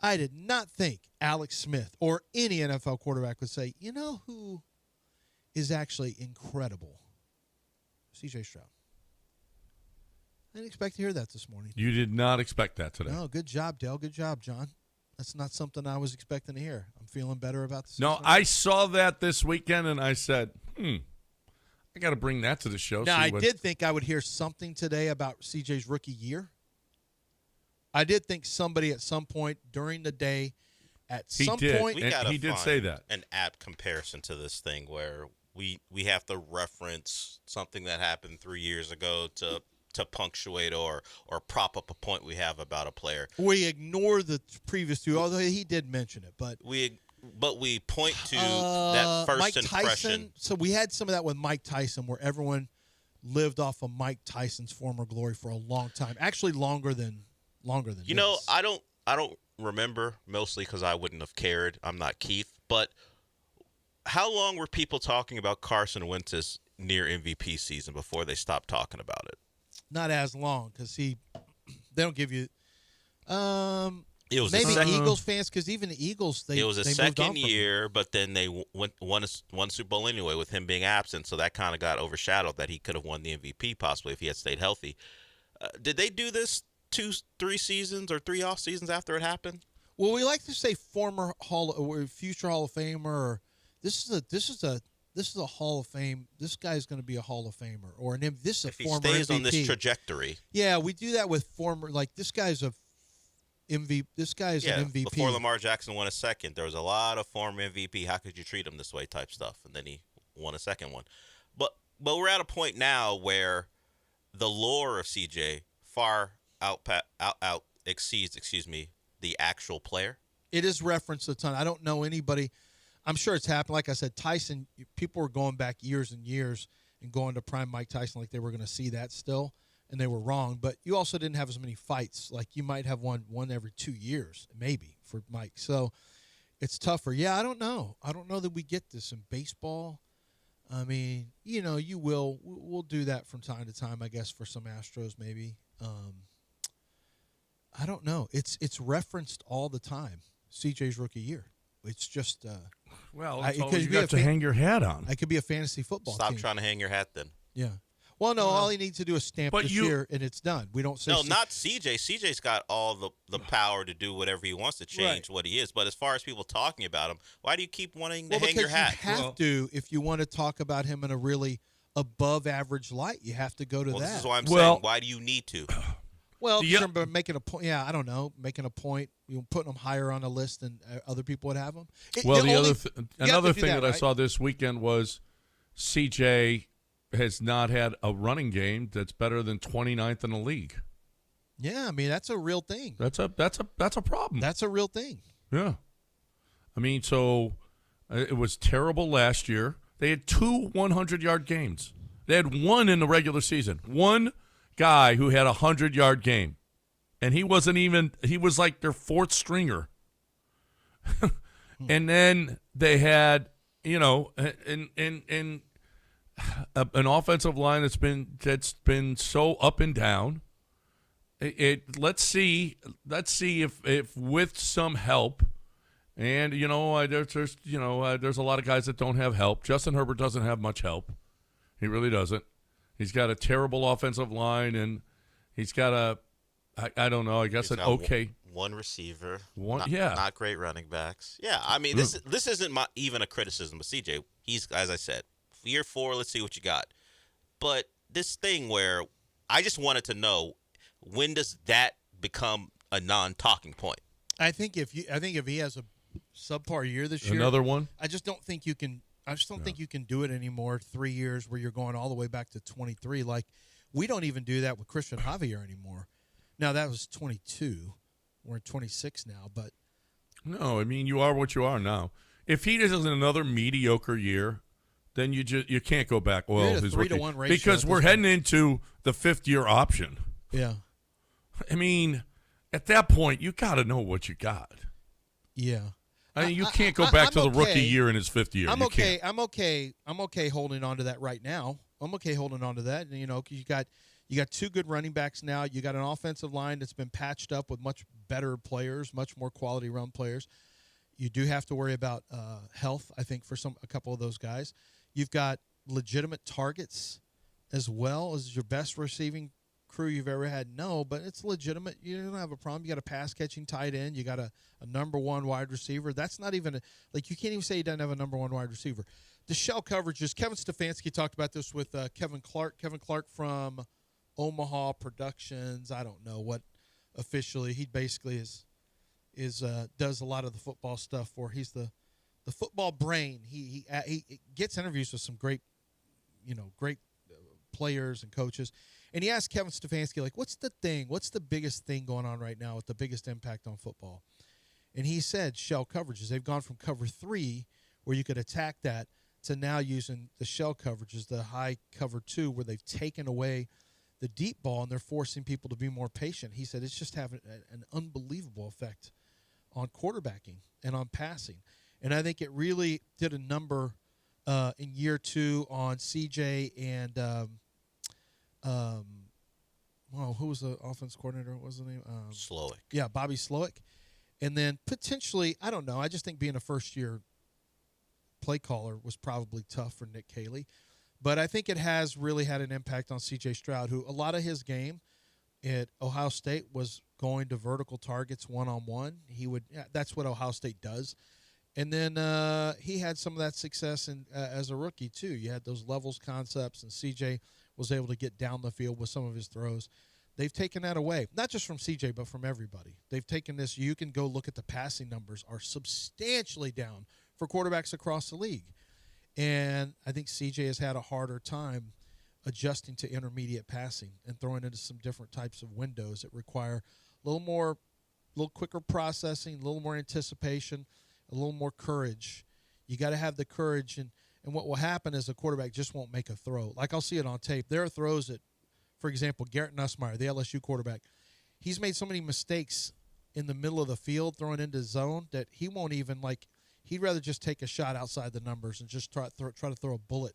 I did not think Alex Smith or any NFL quarterback would say, you know who is actually incredible? C.J. Stroud. I didn't expect to hear that this morning. You did not expect that today. No, good job, Dale. Good job, John. That's not something I was expecting to hear. I'm feeling better about this. No, I saw that this weekend, and I said, I got to bring that to the show. Now, I did think I would hear something today about CJ's rookie year. I did think somebody at some point during the day, we gotta he did find say that. an apt comparison to this thing where we have to reference something that happened 3 years ago to punctuate or prop up a point we have about a player. We ignore the previous two, although he did mention it. But we point to that first Mike impression. Tyson. So we had some of that with Mike Tyson, where everyone lived off of Mike Tyson's former glory for a long time. Actually, longer than. You know, I don't remember, mostly because I wouldn't have cared. I'm not Keith, but how long were people talking about Carson Wentz's near MVP season before they stopped talking about it? Not as long, because they don't give you. It was maybe Eagles fans, because even the Eagles, it was a they second year, but then they won Super Bowl anyway with him being absent, so that kind of got overshadowed that he could have won the MVP possibly if he had stayed healthy. Did they do this 2-3 seasons or 3 off seasons after it happened? Well, we like to say former future Hall of Famer. Or this is a Hall of Fame. This guy's going to be a Hall of Famer, or this is a former MVP. If he stays on this trajectory. Yeah, we do that with former. Like this guy's an MVP. Before Lamar Jackson won a second, there was a lot of former MVP. How could you treat him this way? Type stuff, and then he won a second one. But we're at a point now where the lore of CJ far out exceeds the actual player. It is referenced a ton. I don't know anybody. I'm sure it's happened. Like I said, Tyson, people were going back years and years and going to prime Mike Tyson like they were going to see that still, and they were wrong. But you also didn't have as many fights. Like you might have one every 2 years, maybe, for Mike. So it's tougher. Yeah, I don't know. I don't know that we get this in baseball. I mean, we'll do that from time to time, I guess, for some Astros maybe. I don't know. It's referenced all the time, CJ's rookie year. It's just it's all you got to hang your hat on. I could be a fantasy football Stop team. trying to hang your hat then. Yeah. Well, no, all he needs to do is stamp this year, and it's done. We don't say not CJ. CJ's got all the power to do whatever he wants to change what he is. But as far as people talking about him, why do you keep wanting to hang your hat? You have to, if you want to talk about him in a really above average light, you have to go to that. This is why I'm saying, why do you need to? Well, making a point. Yeah, I don't know. Making a point, putting them higher on the list than other people would have them. Another thing that I saw this weekend was CJ has not had a running game that's better than 29th in the league. Yeah, I mean that's a real thing. That's a problem. That's a real thing. Yeah, I mean, so it was terrible last year. They had 2 100-yard games. They had one in the regular season. One guy who had a 100-yard game, and he was like their 4th stringer. And then they had an offensive line that's been so up and down. Let's see if with some help, and there's a lot of guys that don't have help. Justin Herbert doesn't have much help. He really doesn't. He's got a terrible offensive line, and he's got I don't know. I guess an okay one receiver. Not great running backs. Yeah, I mean this isn't even a criticism of CJ. He's, as I said, year 4. Let's see what you got. But this thing where I just wanted to know, when does that become a non-talking point? I think if he has a subpar year this year, another one. I just don't think you can. I just don't think you can do it anymore. 3 years where you're going all the way back to 23. Like we don't even do that with Christian Javier anymore. Now that was 22. We're 26 now, but no, I mean you are what you are now. If he does another mediocre year, then you can't go back. Well, his 3-to-1 ratio because we're heading into the 5th-year option. Yeah, I mean, at that point you got to know what you got. Yeah. I mean, you can't go back to the rookie year in his 5th year. I'm okay holding on to that right now. I'm okay holding on to that. Because You got 2 good running backs now. You got an offensive line that's been patched up with much better players, much more quality run players. You do have to worry about health, I think, for a couple of those guys. You've got legitimate targets as well as your best receiving crew you've ever had. No, but it's legitimate. You don't have a problem. You got a pass-catching tight end. You got a number 1 wide receiver. That's not even you can't even say he doesn't have a number 1 wide receiver. The shell coverages, Kevin Stefanski talked about this with Kevin Clark. Kevin Clark from Omaha Productions. I don't know what officially. He basically does a lot of the football stuff for. He's the football brain. He gets interviews with some great players and coaches. And he asked Kevin Stefanski, what's the biggest thing going on right now with the biggest impact on football? And he said shell coverages. They've gone from cover 3, where you could attack that, to now using the shell coverages, the high cover 2, where they've taken away the deep ball and they're forcing people to be more patient. He said it's just having an unbelievable effect on quarterbacking and on passing. And I think it really did a number in year 2 on CJ and who was the offense coordinator? What was the name? Slowick. Yeah, Bobby Slowick. And then potentially, I don't know, I just think being a first-year play caller was probably tough for Nick Caley. But I think it has really had an impact on C.J. Stroud, who a lot of his game at Ohio State was going to vertical targets one-on-one. That's what Ohio State does. And then he had some of that success as a rookie, too. You had those levels concepts, and C.J. was able to get down the field with some of his throws. They've taken that away, not just from C.J., but from everybody. They've taken this. You can go look at the passing numbers are substantially down for quarterbacks across the league. And I think C.J. has had a harder time adjusting to intermediate passing and throwing into some different types of windows that require a little quicker processing, a little more anticipation, a little more courage. You got to have the courage, and what will happen is a quarterback just won't make a throw. Like, I'll see it on tape. There are throws that, for example, Garrett Nussmeier, the LSU quarterback, he's made so many mistakes in the middle of the field throwing into zone that he won't even, he'd rather just take a shot outside the numbers and just try to throw a bullet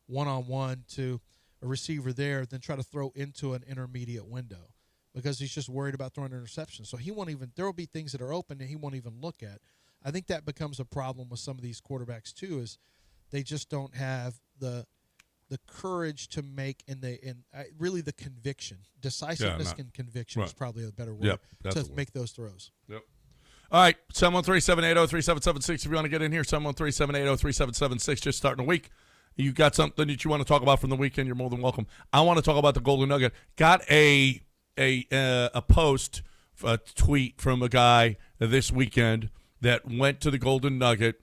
one-on-one to a receiver there than try to throw into an intermediate window, because he's just worried about throwing an interception. So there will be things that are open and he won't even look at. I think that becomes a problem with some of these quarterbacks too, is they just don't have the courage to make really the conviction. Decisiveness and conviction is probably a better word to make those throws. Yep. All right, 713-780-3776 if you want to get in here, 713-780-3776, just starting a week. You got something that you want to talk about from the weekend, you're more than welcome. I want to talk about the Golden Nugget. Got a post, a tweet from a guy this weekend that went to the Golden Nugget.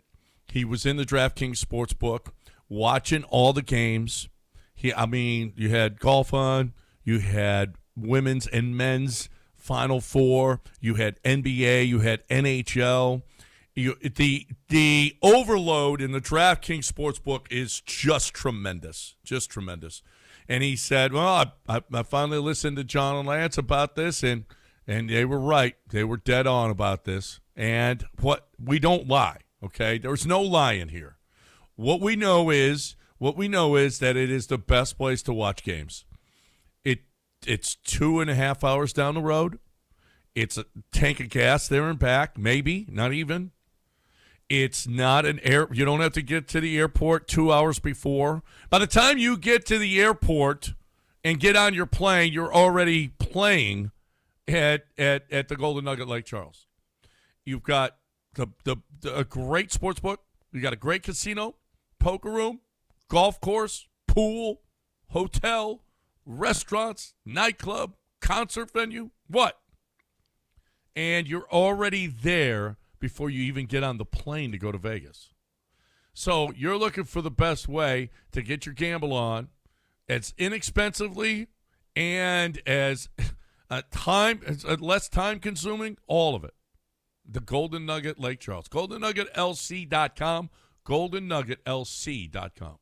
He was in the DraftKings Sportsbook watching all the games. You had golf on, you had women's and men's Final Four, you had NBA, you had NHL. The overload in the DraftKings Sportsbook is just tremendous, And he said, well, I finally listened to John and Lance about this, and they were right. They were dead on about this. And we don't lie, okay? There's no lying here. What we know is that it is the best place to watch games. It's 2.5 hours down the road. It's a tank of gas there and back, maybe, not even. It's not you don't have to get to the airport 2 hours before. By the time you get to the airport and get on your plane, you're already playing at the Golden Nugget Lake Charles. You've got a great sports book. You got a great casino, poker room, golf course, pool, hotel, restaurants, nightclub, concert venue. What? And you're already there before you even get on the plane to go to Vegas. So you're looking for the best way to get your gamble on as inexpensively and as less time consuming, all of it. The Golden Nugget Lake Charles. GoldenNuggetLC.com. GoldenNuggetLC.com.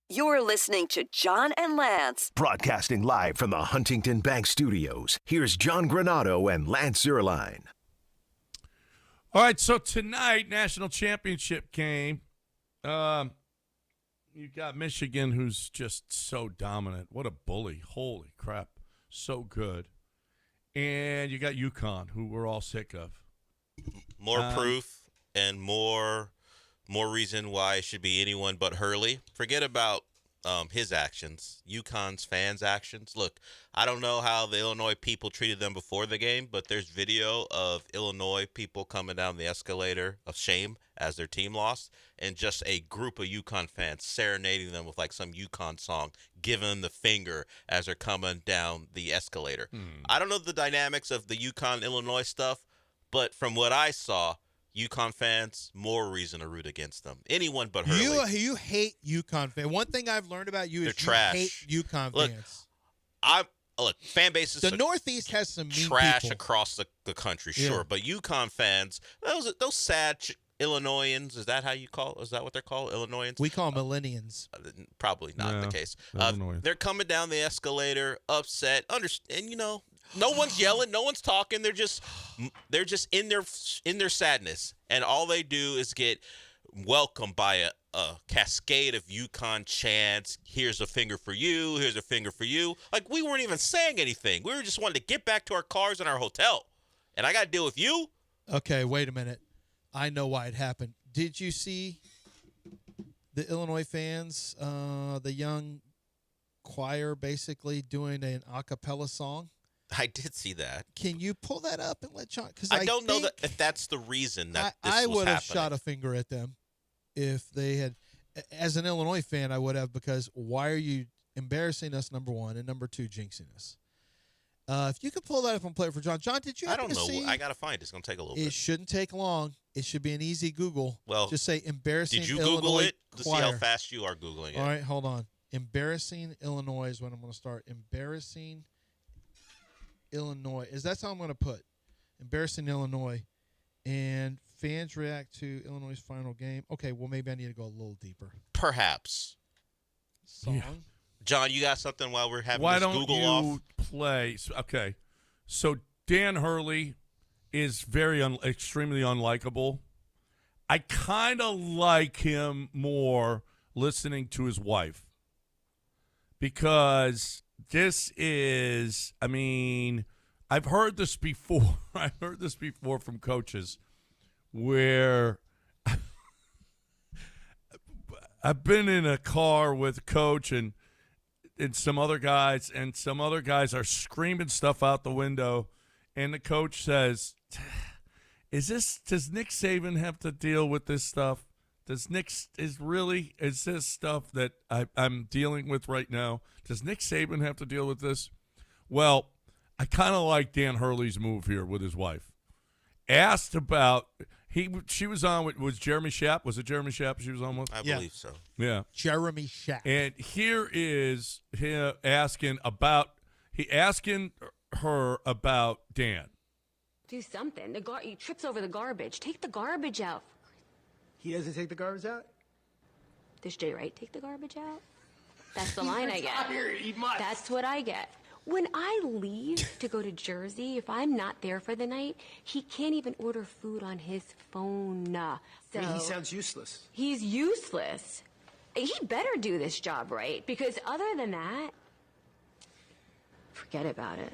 You're listening to John and Lance. Broadcasting live from the Huntington Bank Studios, here's John Granado and Lance Zierlein. All right, so tonight, national championship game. You got Michigan, who's just so dominant. What a bully. Holy crap. So good. And you got UConn, who we're all sick of. More proof and more reason why it should be anyone but Hurley. Forget about his actions, UConn's fans' actions. Look, I don't know how the Illinois people treated them before the game, but there's video of Illinois people coming down the escalator of shame as their team lost, and just a group of UConn fans serenading them with like some UConn song, giving them the finger as they're coming down the escalator. I don't know the dynamics of the UConn-Illinois stuff, but from what I saw, UConn fans, more reason to root against them. Anyone but Hurley. You hate UConn fans. One thing I've learned about you is trash. You hate UConn fans. Look, fan bases. The Northeast has some mean trash people. Across the country, Yeah. sure, but UConn fans, those sad Illinoisans. Is that how you call? Is that what they're called, Illinoisans? We call them millennials. Probably not the case. Illinois. They're coming down the escalator, upset, and no one's yelling, no one's talking. They're just in their sadness, and all they do is get welcomed by a cascade of UConn chants. Here's a finger for you. Here's a finger for you. Like, we weren't even saying anything. We were just wanting to get back to our cars and our hotel, and I got to deal with you. Okay, wait a minute. I know why it happened. Did you see the Illinois fans, the young choir, basically doing an a cappella song? I did see that. Can you pull that up and let John? Because I don't know if that's the reason that this I was would have happening. shot a finger at them if they had. As an Illinois fan, I would have, because why are you embarrassing us, number one, and number two, jinxing us? If you could pull that up and play it for John. John, did you I happen don't know. to see? I got to find it. It's going to take a little It bit. shouldn't take long. It should be an easy Google. Well, just say embarrassing Did you Illinois Google it to choir. see how fast you are Googling it? All right, hold on. Embarrassing Illinois is when I'm going to start. Embarrassing Illinois. That's how I'm going to put. Embarrassing Illinois. And fans react to Illinois' final game. Okay, well, maybe I need to go a little deeper. Perhaps. Song. Yeah. John, you got something while we're having Why this don't Google you off? play? Okay, so Dan Hurley is very extremely unlikable. I kind of like him more listening to his wife, because this is, I mean, I've heard this before. I've heard this before from coaches where I've been in a car with a coach and some other guys, and some other guys are screaming stuff out the window, and the coach says, does Nick Saban have to deal with this stuff? Is this stuff that I'm dealing with right now? Does Nick Saban have to deal with this? Well, I kind of like Dan Hurley's move here with his wife. Asked about, she was on with, was Jeremy Schaap? Was it Jeremy Schaap she was on with? I believe so. Yeah. Jeremy Schaap. And here is him asking her about Dan. Do something. He trips over the garbage. Take the garbage out. He doesn't take the garbage out? Does Jay Wright take the garbage out? That's the line I get. Retired. He must. That's what I get. When I leave to go to Jersey, if I'm not there for the night, he can't even order food on his phone. So He sounds useless. He's useless. He better do this job right, because other than that, forget about it.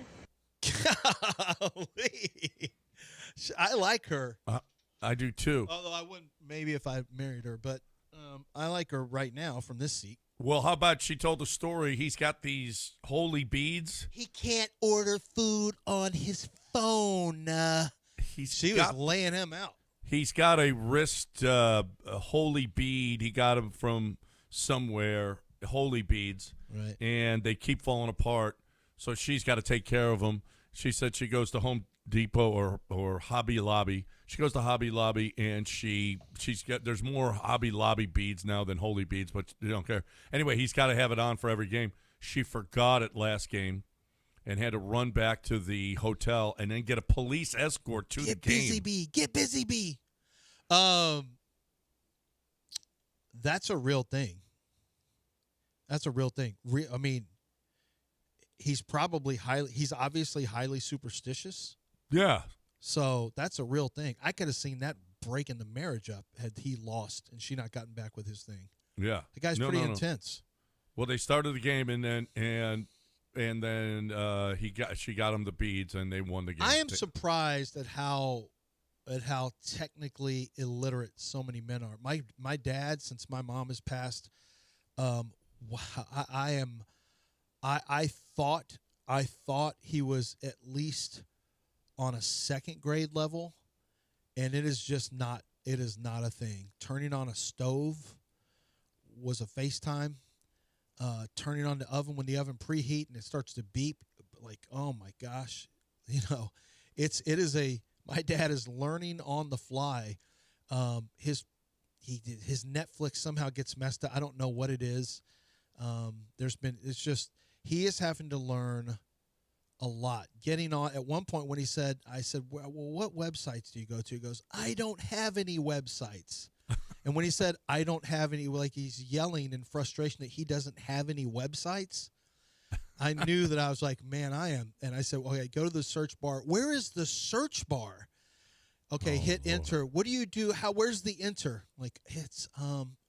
I like her. I do too. Although I wouldn't maybe if I married her, but I like her right now from this seat. Well, how about she told the story, he's got these holy beads. He can't order food on his phone. She was laying him out. He's got a wrist a holy bead. He got them from somewhere, holy beads. Right. And they keep falling apart. So she's got to take care of them. She said she goes to Home Depot or Hobby Lobby. She goes to Hobby Lobby, and she's got, there's more Hobby Lobby beads now than holy beads, but you don't care. Anyway, he's got to have it on for every game. She forgot it last game and had to run back to the hotel and then get a police escort to the game. Get busy, bee. Get busy, bee. That's a real thing. That's a real thing. I mean, he's obviously highly superstitious. Yeah. So that's a real thing. I could have seen that breaking the marriage up had he lost and she not gotten back with his thing. Yeah. The guy's pretty intense. Well, they started the game and then she got him the beads and they won the game. I am surprised at how technically illiterate so many men are. My dad, since my mom has passed, I thought he was at least on a second grade level, and it is just not. It is not a thing. Turning on a stove was a FaceTime. Turning on the oven when the oven preheat and it starts to beep, like, oh my gosh, my dad is learning on the fly. His Netflix somehow gets messed up. I don't know what it is. He is having to learn a lot. Getting on at one point when I said, well, what websites do you go to? He goes, I don't have any websites. And when he said, I don't have any, like he's yelling in frustration that he doesn't have any websites, I knew that I was like, man, I am. And I said, okay, go to the search bar. Where is the search bar? Okay, hit enter. What do you do? Where's the enter? Like, it's,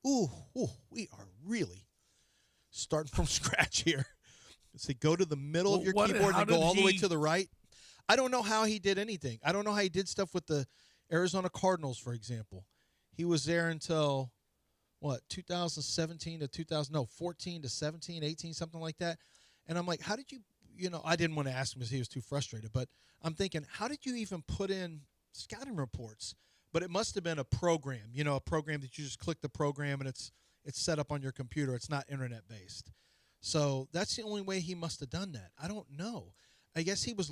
we are really starting from scratch here. So go to the middle of your keyboard and go all the way to the right. I don't know how he did anything. I don't know how he did stuff with the Arizona Cardinals, for example. He was there until, 2017 to 14 to 17, 18, something like that. And I'm like, how did you, I didn't want to ask him because he was too frustrated. But I'm thinking, how did you even put in scouting reports? But it must have been a program, a program that you just click the program and it's set up on your computer. It's not internet-based. So that's the only way he must have done that. I don't know. I guess he's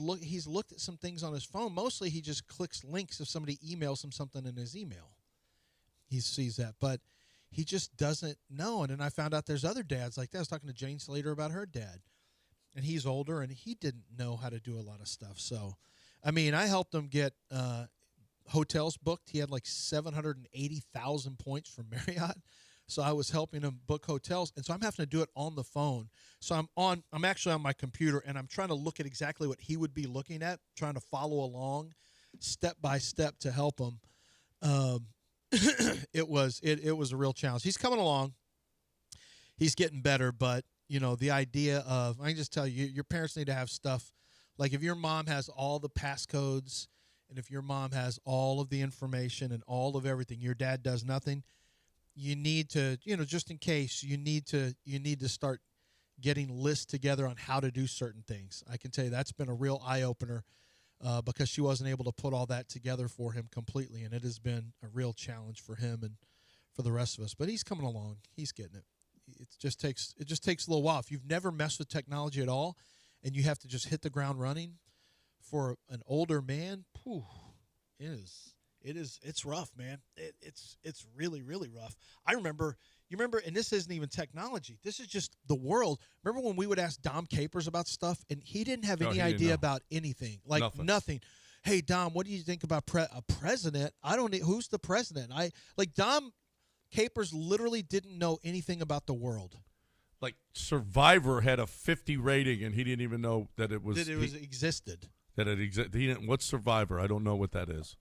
looked at some things on his phone. Mostly he just clicks links if somebody emails him something in his email. He sees that, but he just doesn't know. And then I found out there's other dads like that. I was talking to Jane Slater about her dad, and he's older, and he didn't know how to do a lot of stuff. So, I mean, I helped him get hotels booked. He had like 780,000 points from Marriott. So I was helping him book hotels, and so I'm having to do it on the phone. So I'm actually on my computer, and I'm trying to look at exactly what he would be looking at, trying to follow along step by step to help him. It was a real challenge. He's coming along. He's getting better, but the idea of, I can just tell you, your parents need to have stuff like if your mom has all the passcodes and if your mom has all of the information and all of everything, your dad does nothing. You need to, just in case, you need to start getting lists together on how to do certain things. I can tell you that's been a real eye-opener because she wasn't able to put all that together for him completely, and it has been a real challenge for him and for the rest of us. But he's coming along. He's getting it. It just takes a little while. If you've never messed with technology at all and you have to just hit the ground running for an older man, it's rough, man. It's really, really rough. You remember, and this isn't even technology. This is just the world. Remember when we would ask Dom Capers about stuff, and he didn't have any idea about anything, like nothing. Hey, Dom, what do you think about a president? I don't know. Who's the president? Dom Capers literally didn't know anything about the world. Like Survivor had a 50 rating, and he didn't even know that it existed. That it existed. He didn't. What's Survivor? I don't know what that is.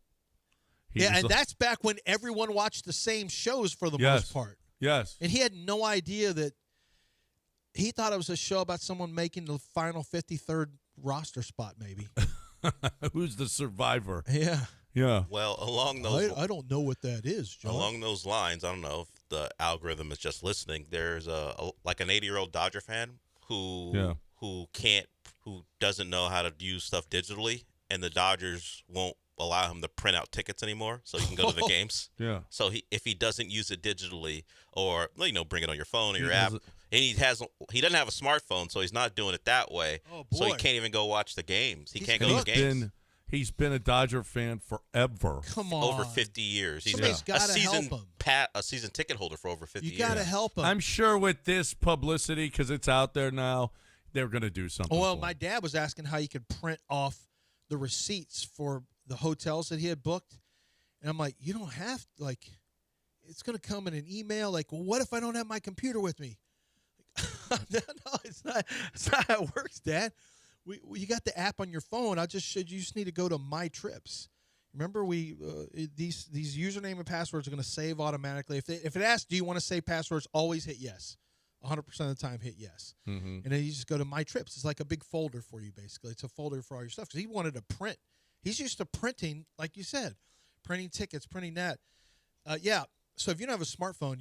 That's back when everyone watched the same shows for the most part. Yes. And he had no idea that he thought it was a show about someone making the final 53rd roster spot, maybe. Who's the survivor? Yeah. Yeah. Well, along those I don't know what that is, John. Along those lines, I don't know if the algorithm is just listening. There's an 80-year-old Dodger fan who doesn't know how to use stuff digitally, and the Dodgers won't allow him to print out tickets anymore so he can go to the games. Yeah. So if he doesn't use it digitally or bring it on your phone or your app, and he doesn't have a smartphone, so he's not doing it that way. Oh, boy. So he can't even go watch the games. He can't go to the games. He's been a Dodger fan forever. Come on. Over 50 years. He's Somebody's gotta help him. A season ticket holder for over 50 years. You got to help him. I'm sure with this publicity, because it's out there now, they're going to do something. Well, my dad was asking how you could print off the receipts for the hotels that he had booked. And I'm like, you don't have, it's going to come in an email. Like, well, what if I don't have my computer with me? No, it's not. It's not how it works, Dad. You got the app on your phone. You just need to go to My Trips. Remember, these username and passwords are going to save automatically. If it asks, do you want to save passwords? Always hit yes. 100% of the time, hit yes. Mm-hmm. And then you just go to My Trips. It's like a big folder for you, basically. It's a folder for all your stuff because he wanted to print. He's used to printing, like you said, printing tickets, printing that. Yeah. So if you don't have a smartphone,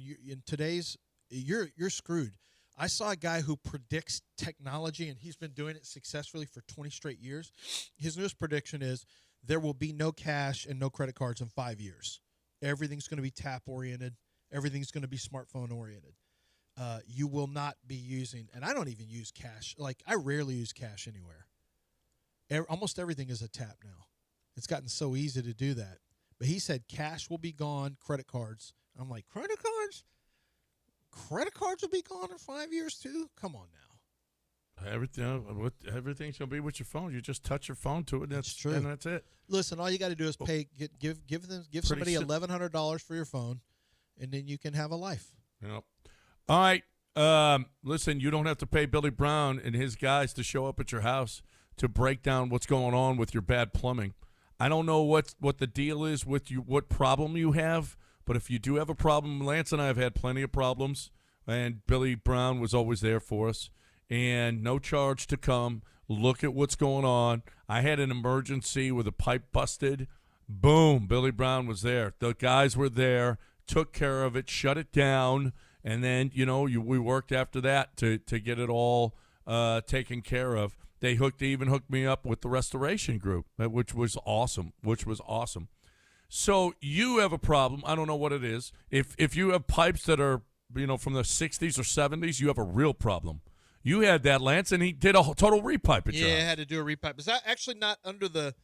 you're screwed. I saw a guy who predicts technology, and he's been doing it successfully for 20 straight years. His newest prediction is there will be no cash and no credit cards in 5 years. Everything's going to be tap-oriented. Everything's going to be smartphone-oriented. You will not be using, and I don't even use cash. Like, I rarely use cash anywhere. Almost everything is a tap now. It's gotten so easy to do that. But he said cash will be gone, credit cards. I'm like, credit cards? Credit cards will be gone in 5 years too? Come on now. Everything's gonna be with your phone. You just touch your phone to it. That's true, and that's it. Listen, all you got to do is give somebody $1,100 for your phone, and then you can have a life. Yep. All right. Listen, you don't have to pay Billy Brown and his guys to show up at your house to break down what's going on with your bad plumbing. I don't know what the deal is with you, what problem you have, but if you do have a problem, Lance and I have had plenty of problems, and Billy Brown was always there for us, and no charge to come. Look at what's going on. I had an emergency with a pipe busted. Boom, Billy Brown was there. The guys were there, took care of it, shut it down, and then, we worked after that to get it all taken care of. They even hooked me up with the restoration group, which was awesome. So you have a problem. I don't know what it is. If you have pipes that are, from the 60s or 70s, you have a real problem. You had that, Lance, and he did a total repipe at your house. I had to do a repipe. It's actually not under the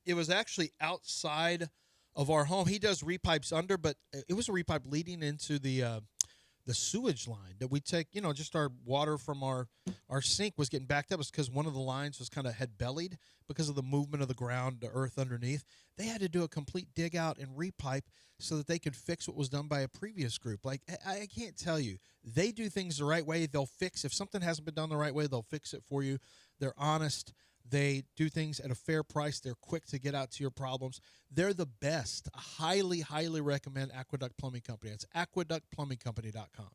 it was actually outside of our home. He does repipes under, but it was a repipe leading into the sewage line that we take, just our water from our sink was getting backed up. It's because one of the lines was had bellied because of the movement of the ground, the earth underneath. They had to do a complete dig out and repipe so that they could fix what was done by a previous group. Like, I can't tell you. They do things the right way. They'll fix. If something hasn't been done the right way, they'll fix it for you. They're honest. They do things at a fair price. They're quick to get out to your problems. They're the best. I highly, highly recommend Aqueduct Plumbing Company. It's aqueductplumbingcompany.com.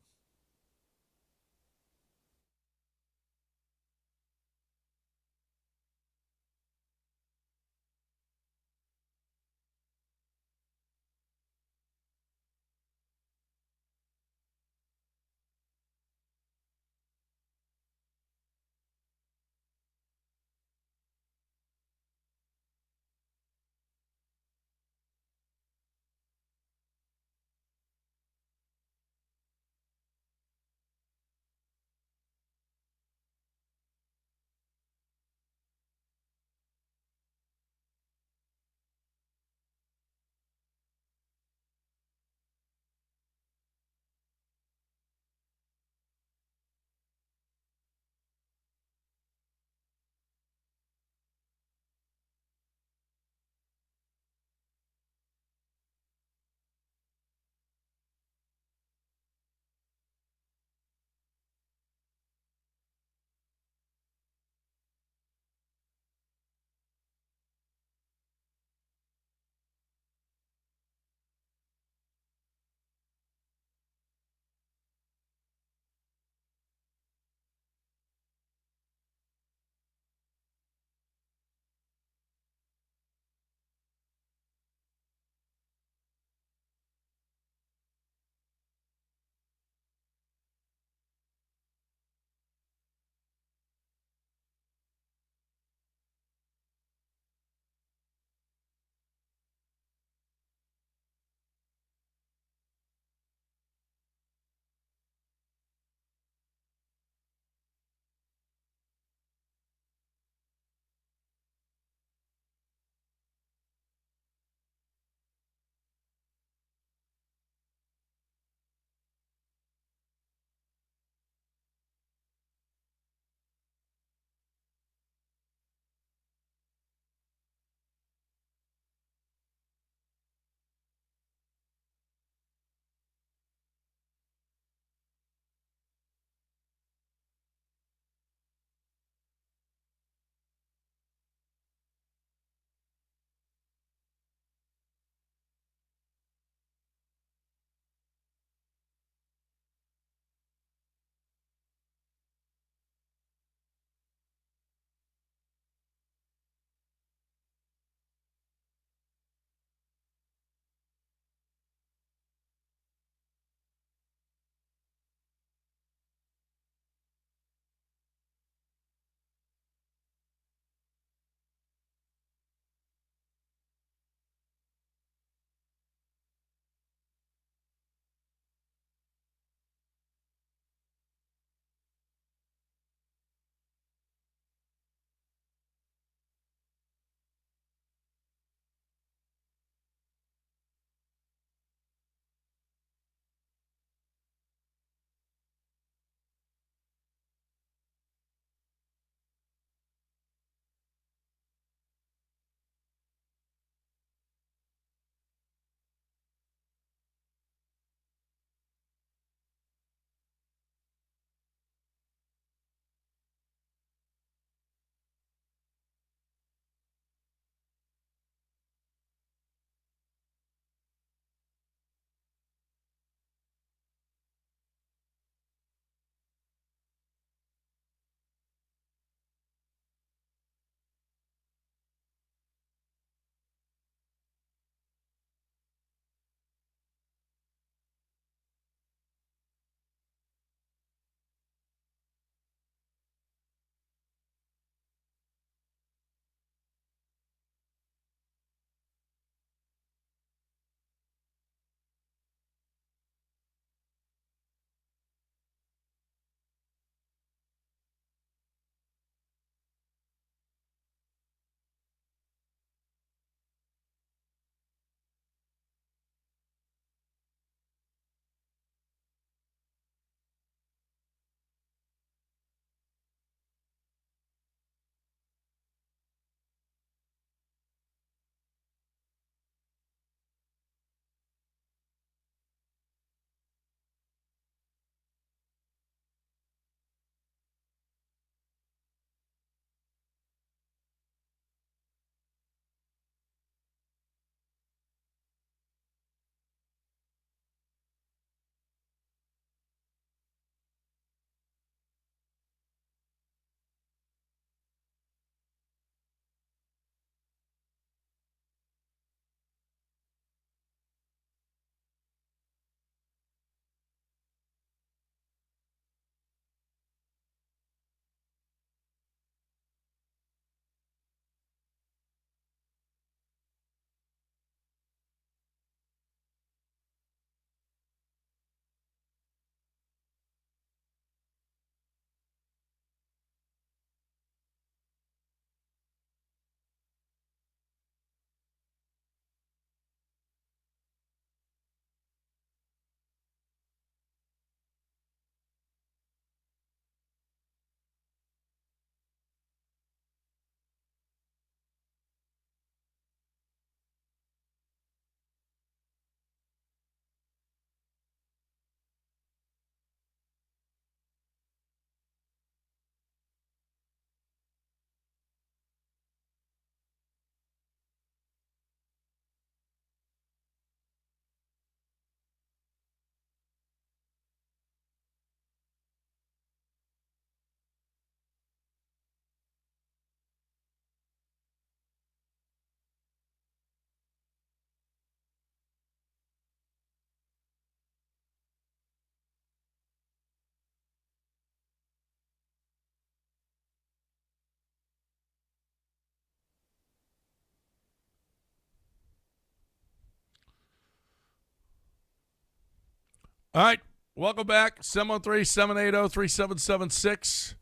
All right. Welcome back. 713-780-3776.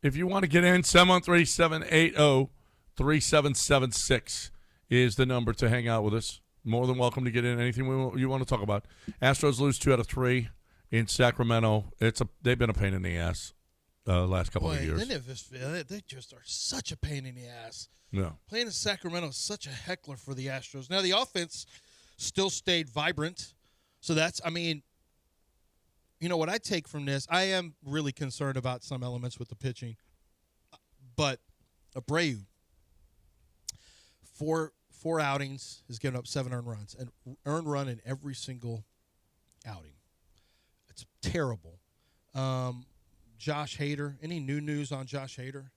If you want to get in, 713-780-3776 is the number to hang out with us. More than welcome to get in anything you want to talk about. Astros lose 2 out of 3 in Sacramento. They've been a pain in the ass last couple of years. They just are such a pain in the ass. Yeah. Playing in Sacramento is such a heckler for the Astros. Now, the offense still stayed vibrant. So that's, what I take from this, I am really concerned about some elements with the pitching. But Abreu, four outings, has given up 7 earned runs. An earned run in every single outing. It's terrible. Josh Hader, any new news on Josh Hader?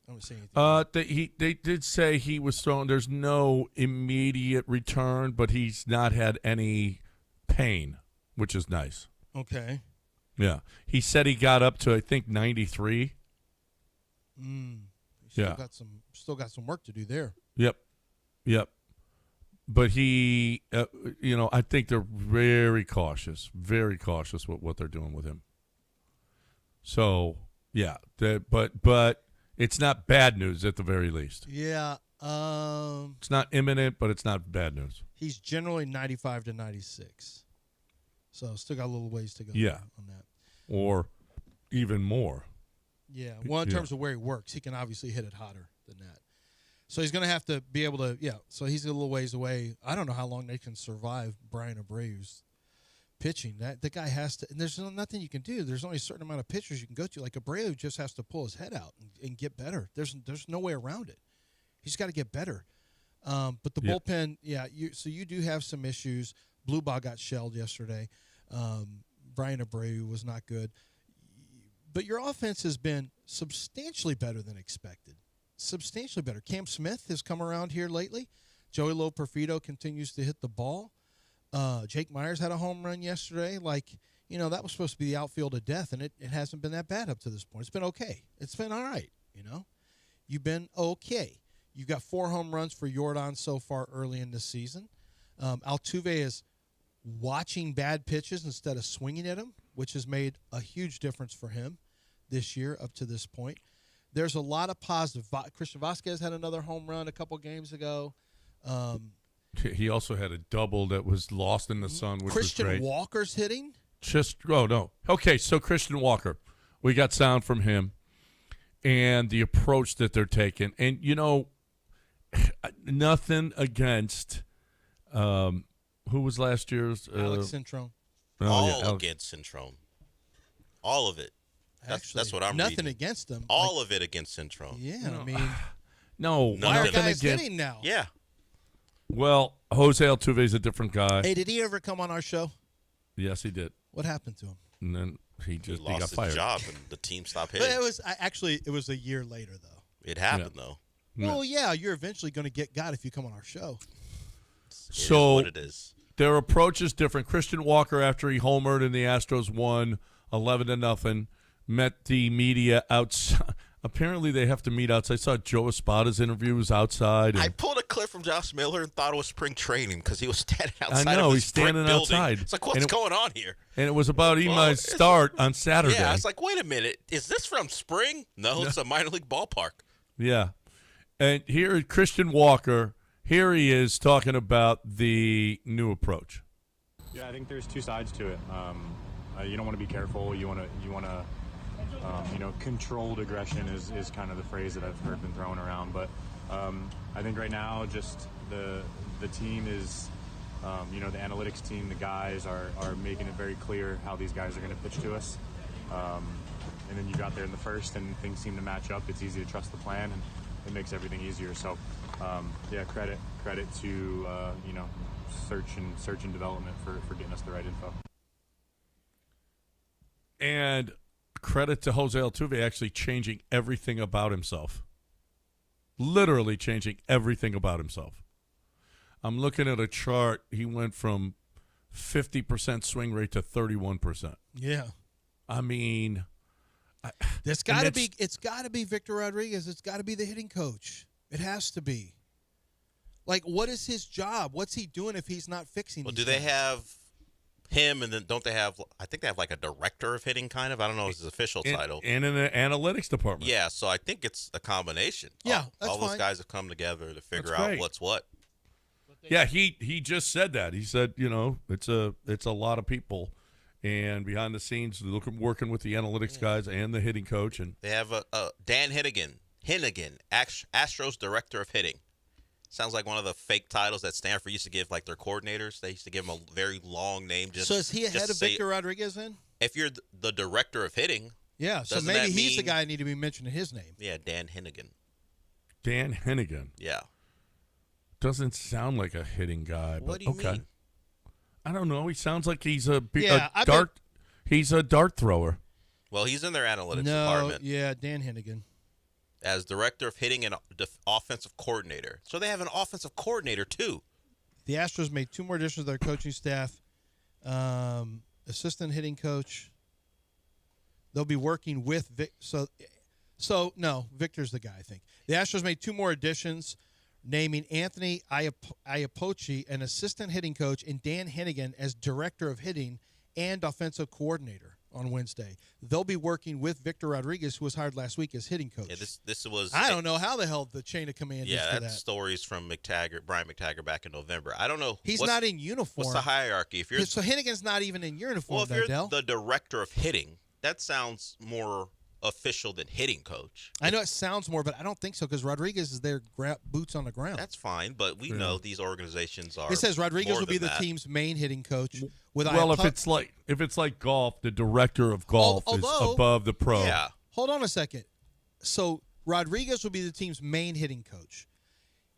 I don't see anything. They did say he was thrown. There's no immediate return, but he's not had any pain, which is nice. Okay. Yeah. He said he got up to, I think, 93. Still got some work to do there. Yep. But he, I think they're very cautious with what they're doing with him. So, yeah. But it's not bad news at the very least. Yeah. It's not imminent, but it's not bad news. He's generally 95 to 96. So still got a little ways to go on that. Or even more. Yeah. Well, in terms of where he works, he can obviously hit it hotter than that. So he's going to have to be able to, so he's a little ways away. I don't know how long they can survive Brian Abreu's pitching. The guy has to, and there's nothing you can do. There's only a certain amount of pitchers you can go to. Like Abreu just has to pull his head out and get better. There's no way around it. He's got to get better. But the bullpen, so you do have some issues. Bluebaugh got shelled yesterday. Brian Abreu was not good. But your offense has been substantially better than expected. Substantially better. Cam Smith has come around here lately. Joey Loperfido continues to hit the ball. Jake Myers had a home run yesterday. That was supposed to be the outfield of death, and it hasn't been that bad up to this point. It's been okay. It's been all right, You've been okay. You've got 4 home runs for Yordan so far early in the season. Altuve is watching bad pitches instead of swinging at them, which has made a huge difference for him this year up to this point. There's a lot of positive. Christian Vasquez had another home run a couple games ago. He also had a double that was lost in the sun, which was great. Christian Walker's hitting? No. Okay, so Christian Walker. We got sound from him and the approach that they're taking. And, nothing against who was last year's? Alex Cintrone. Against Cintrone. All of it. That's what I'm nothing reading. Against him. All of it against Cintrone. Yeah, no. Why are guys hitting now? Yeah. Well, Jose Altuve is a different guy. Hey, did he ever come on our show? Yes, he did. What happened to him? And then he lost got fired. His job and the team stopped hitting. But it was a year later though. It happened though. Well, you're eventually going to get got if you come on our show. It is what it is. Their approach is different. Christian Walker, after he homered and the Astros won 11-0, met the media outside. Apparently, they have to meet outside. I saw Joe Espada's interview was outside. I pulled a clip from Josh Miller and thought it was spring training because he was standing outside. I know, of his he's standing brick outside. Building. It's like, what's going on here? And it was about Imai's start on Saturday. Yeah, I was like, wait a minute. Is this from spring? No, it's a minor league ballpark. Yeah. And here, Christian Walker, here he is talking about the new approach. Yeah, I think there's 2 sides to it. You don't want to be careful. You want to controlled aggression is kind of the phrase that I've heard been thrown around. But I think right now, just the team is, the analytics team, the guys are making it very clear how these guys are going to pitch to us. And then you got there in the first, and things seem to match up. It's easy to trust the plan, and it makes everything easier. So, credit to search and development for getting us the right info. And credit to Jose Altuve actually changing everything about himself. Literally changing everything about himself. I'm looking at a chart. He went from 50% swing rate to 31%. Yeah. I mean, it's got to be Victor Rodriguez. It's got to be the hitting coach. It has to be. Like, what is his job? What's he doing if he's not fixing? Well, do they have Him, and then don't they have? I think they have like a director of hitting, kind of. I don't know his official title. And in the analytics department. Yeah, so I think it's a combination. Yeah, all that's those guys have come together to figure That's out great. what's what. Yeah, he just said that. He said, it's a lot of people, and behind the scenes, working with the analytics guys and the hitting coach, and They have a Dan Hennigan, Astros director of hitting. Sounds like one of the fake titles that Stanford used to give like their coordinators. They used to give them a very long name. So is he ahead of Victor Rodriguez then? If you're the director of hitting, Yeah, so doesn't maybe that he's the mean- guy I need to be mentioning his name. Yeah, Dan Hennigan. Dan Hennigan. Yeah. Doesn't sound like a hitting guy. But What do you okay. mean? I don't know. He sounds like he's a dart. He's a dart thrower. Well, he's in their analytics No, department yeah, Dan Hennigan. as director of hitting and offensive coordinator. So they have an offensive coordinator too. The Astros made 2 more additions to their coaching staff. Assistant hitting coach. They'll be working with Vic. So no, Victor's the guy, I think. The Astros made 2 more additions, naming Anthony Iapoce an assistant hitting coach and Dan Hennigan as director of hitting and offensive coordinator on Wednesday. They'll be working with Victor Rodriguez, who was hired last week as hitting coach. Yeah, this was. I don't know how the hell the chain of command is Yeah, for that that. story's from Brian McTaggart back in November. I don't know. He's what's- not in uniform. What's the hierarchy? If you're So Hennigan's not even in uniform, well, if though, you're Dell. the director of hitting, that sounds more official than hitting coach. I know it sounds more, but I don't think so because Rodriguez is there, boots on the ground. That's fine, but we know these organizations are. It says Rodriguez more will be than the that. team's main hitting coach. With Well, Iapo- if it's like golf, the director of golf is although- above the pro. Yeah. Hold on a second. So Rodriguez will be the team's main hitting coach.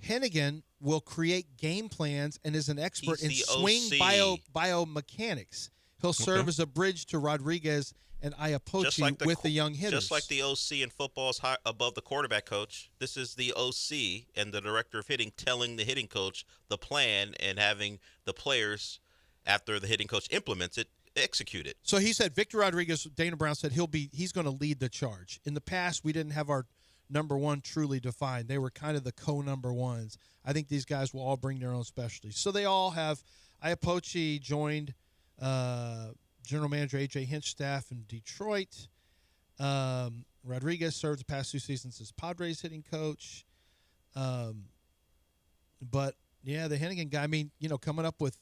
Hennigan will create game plans and is an expert He's in the swing OC. biomechanics. He'll serve as a bridge to Rodriguez and Iapoce with the young hitters. Just like the OC in football is high above the quarterback coach, this is the OC and the director of hitting telling the hitting coach the plan and having the players, after the hitting coach implements it, execute it. So he said Victor Rodriguez, Dana Brown said he's going to lead the charge. In the past, we didn't have our number one truly defined. They were kind of the co-number ones. I think these guys will all bring their own specialties. So they all have. Iapoce joined General Manager A.J. Hinch's staff in Detroit. Rodriguez served the past 2 seasons as Padres hitting coach. But, yeah, the Hennigan guy, I mean, coming up with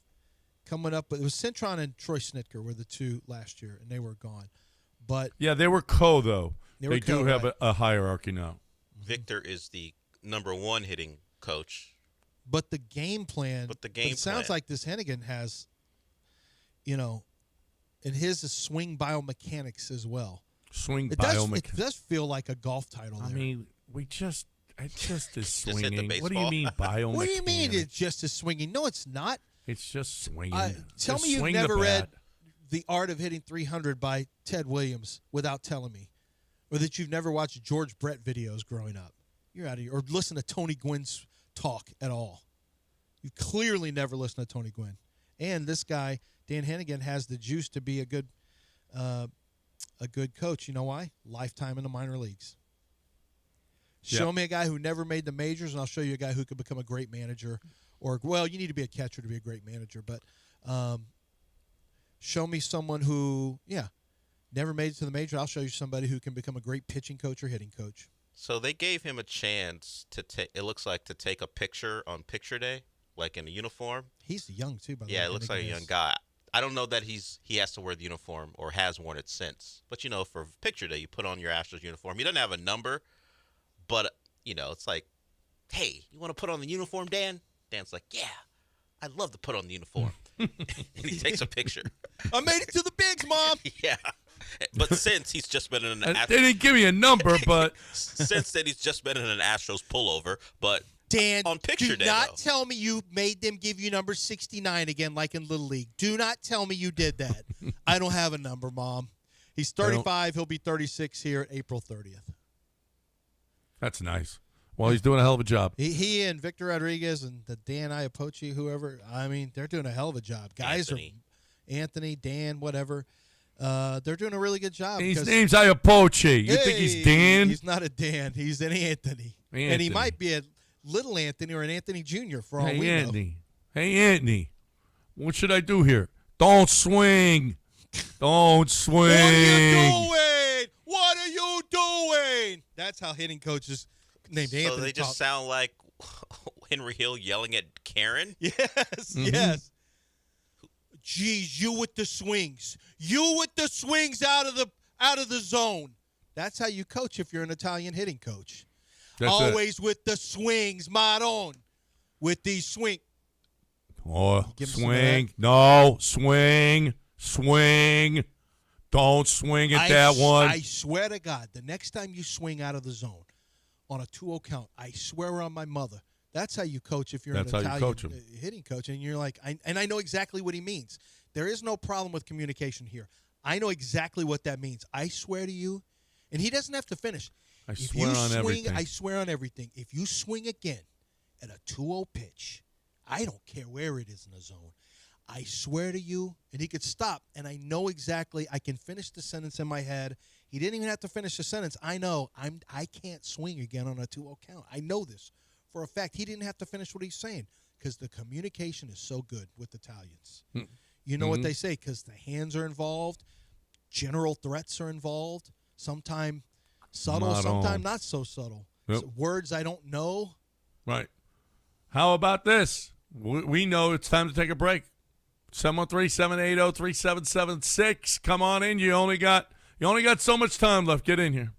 it was Cintron and Troy Snitker were the 2 last year, and they were gone. But Yeah, they were though. They do have a hierarchy now. Victor is the number 1 hitting coach. But the game plan. game it sounds plan. like this Hennigan has, and his is swing biomechanics as well. Swing It biomechanics. does feel like a golf title. I there. mean, it just is hit the swinging. What do you baseball. mean biomechanics? What do you mean it's just as swinging? No, it's not. It's just swinging. Tell Just me you've swing the never read bat. The Art of Hitting 300 by Ted Williams without telling me, or that you've never watched George Brett videos growing up. You're out of here. Or listen to Tony Gwynn's talk at all. You've clearly never listened to Tony Gwynn. And this guy, Dan Hennigan, has the juice to be a good coach. You know why? Lifetime in the minor leagues. Show me a guy who never made the majors, and I'll show you a guy who could become a great manager. Or, well, you need to be a catcher to be a great manager. But show me someone who, never made it to the major. I'll show you somebody who can become a great pitching coach or hitting coach. So they gave him a chance to take. It looks like to take a picture on picture day, like in a uniform. He's young too, by the way. Yeah, it looks like a young guy. I don't know that he has to wear the uniform or has worn it since. But for picture day, you put on your Astros uniform. He doesn't have a number, but it's like, hey, you want to put on the uniform, Dan? Dan's like, yeah, I'd love to put on the uniform. And he takes a picture. I made it to the bigs, Mom. Yeah. But since he's just been in an They didn't give me a number, but since then he's just been in an Astros pullover. But Dan, on picture do day, not though. tell me you made them give you number 69 again like in Little League. Do not tell me you did that. I don't have a number, Mom. He's 35. He'll be 36 here at April 30th. that's nice. Well, he's doing a hell of a job. He and Victor Rodriguez and the Dan Iapoce, whoever, I mean, they're doing a hell of a job. Guys Anthony, Dan, whatever. They're doing a really good job. His because- name's Iapoce. You think he's Dan? He's not a Dan. He's an Anthony. And he Anthony. might be a little Anthony or an Anthony Jr. for all Hey, we Anthony. Hey, Anthony. What should I do here? Don't swing. Don't swing. What are you doing? What are you doing? That's how hitting coaches named Anthony. So they just sound like Henry Hill yelling at Karen? Yes, yes. Geez, you with the swings. You with the swings out of the zone. That's how you coach if you're an Italian hitting coach. That's Always with the swings, Maron. With these swing. Oh, swing. No, swing. Swing. Don't swing at that one. I swear to God, the next time you swing out of the zone on a 2-0 count, I swear on my mother, that's how you coach if you're an Italian hitting coach. And you're like, I know exactly what he means. There is no problem with communication here. I know exactly what that means. I swear to you, and he doesn't have to finish. I swear on everything. I swear on everything. If you swing again at a 2-0 pitch, I don't care where it is in the zone. I swear to you, and he could stop, and I know exactly. I can finish the sentence in my head. He didn't even have to finish the sentence. I know I can't swing again on a 2-0 count. I know this for a fact. He didn't have to finish what he's saying because the communication is so good with Italians. You know what they say, because the hands are involved, general threats are involved, sometimes subtle, sometimes not so subtle. Yep. So words I don't know. Right. How about this? We know it's time to take a break. 713-780-3776. Come on in. You only got so much time left. Get in here.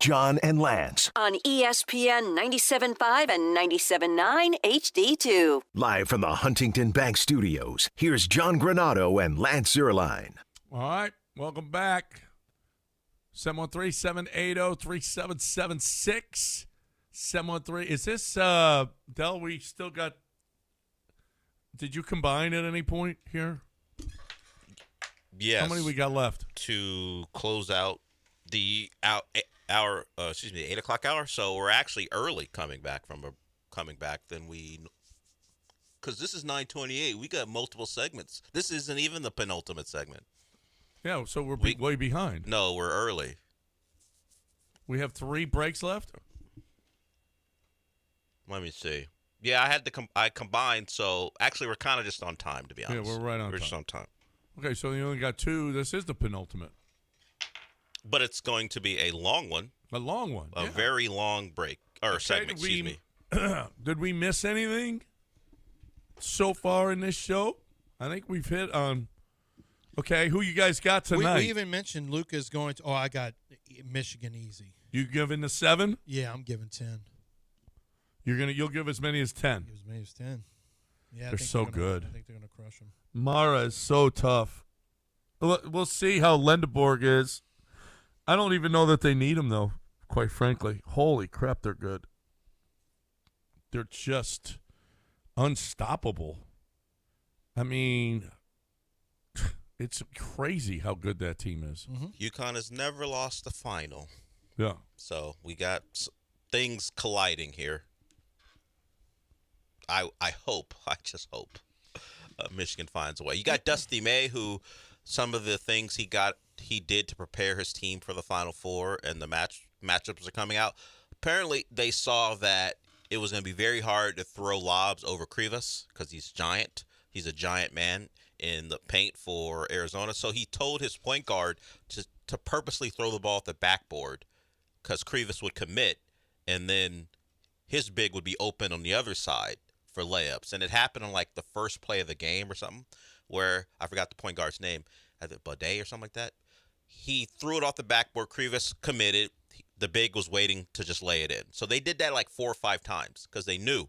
John and Lance. On ESPN 97.5 and 97.9 HD2. Live from the Huntington Bank Studios, here's John Granado and Lance Zierlein. All right, welcome back. 713-780-3776. 713. Is this, Del, we still got, did you combine at any point here? Yes. How many we got left? To close out the hour, 8 o'clock hour. So we're actually early coming back than we, because this is 9:28. We got multiple segments. This isn't even the penultimate segment. Yeah, so we're way behind. No, we're early. We have 3 breaks left? Let me see. Yeah, I combined, so actually we're kind of just on time, to be honest. Yeah, we're right on time. We're just on time. Okay, so you only got 2. This is the penultimate. But it's going to be a long one. A long one. A very long break. Or segment, excuse me. Did we miss anything so far in this show? I think we've hit on. Okay, who you guys got tonight? We even mentioned Luka's going to. I got Michigan easy. You giving the 7? Yeah, I'm giving 10. You'll give as many as 10. Give as many as 10. Yeah, they're so good. I think they're gonna crush them. Mara is so tough. We'll see how Lendeborg is. I don't even know that they need him though. Quite frankly, holy crap, they're good. They're just unstoppable. I mean, it's crazy how good that team is. Mm-hmm. UConn has never lost a final. Yeah. So we got things colliding here. I just hope Michigan finds a way. You got Dusty May, who some of the things he did to prepare his team for the Final Four and the matchups are coming out. Apparently, they saw that it was going to be very hard to throw lobs over Krivas because he's giant. He's a giant man in the paint for Arizona. So he told his point guard to purposely throw the ball at the backboard because Krivas would commit, and then his big would be open on the other side for layups. And it happened on like the first play of the game or something where I forgot the point guard's name, either Baudet or something like that. He threw it off the backboard. Krivas committed. The big was waiting to just lay it in. So they did that like 4 or 5 times because they knew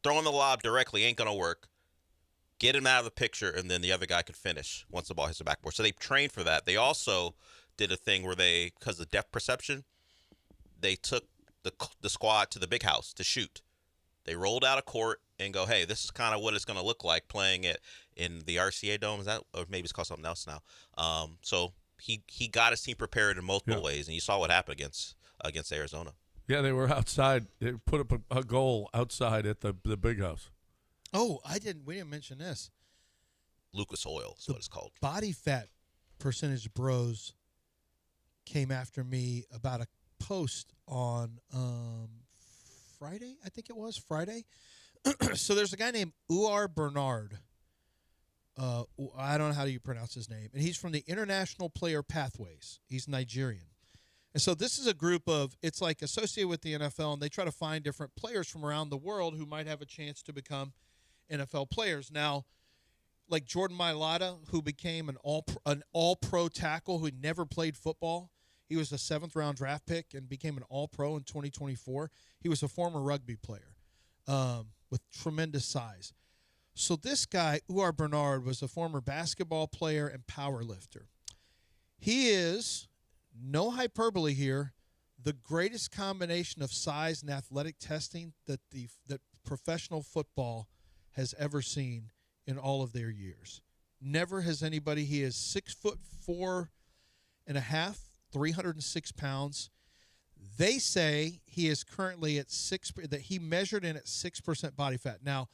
throwing the lob directly ain't going to work. Get him out of the picture, and then the other guy could finish once the ball hits the backboard. So they trained for that. They also did a thing where because of depth perception, they took the squad to the big house to shoot. They rolled out a court and go, hey, this is kind of what it's going to look like playing it in the RCA Dome. Is that, or maybe it's called something else now. So he got his team prepared in multiple ways, and you saw what happened against Arizona. Yeah, they were outside. They put up a goal outside at the big house. Oh, we didn't mention this. Lucas Oil is what it's called. Body fat percentage bros came after me about a post on Friday, I think it was Friday. So there's a guy named Uar Bernard. I don't know how you pronounce his name. And he's from the International Player Pathways. He's Nigerian. And so this is a group it's like associated with the NFL, and they try to find different players from around the world who might have a chance to become NFL players. Now, like Jordan Mailata, who became an all-pro tackle who never played football. He was a 7th-round draft pick and became an all-pro in 2024. He was a former rugby player with tremendous size. So this guy, Uar Bernard, was a former basketball player and power lifter. He is, no hyperbole here, the greatest combination of size and athletic testing that professional football has ever seen in all of their years. Never has anybody. He is 6'4.5", 306 pounds. They say he is currently at that he measured in at 6% body fat. Now,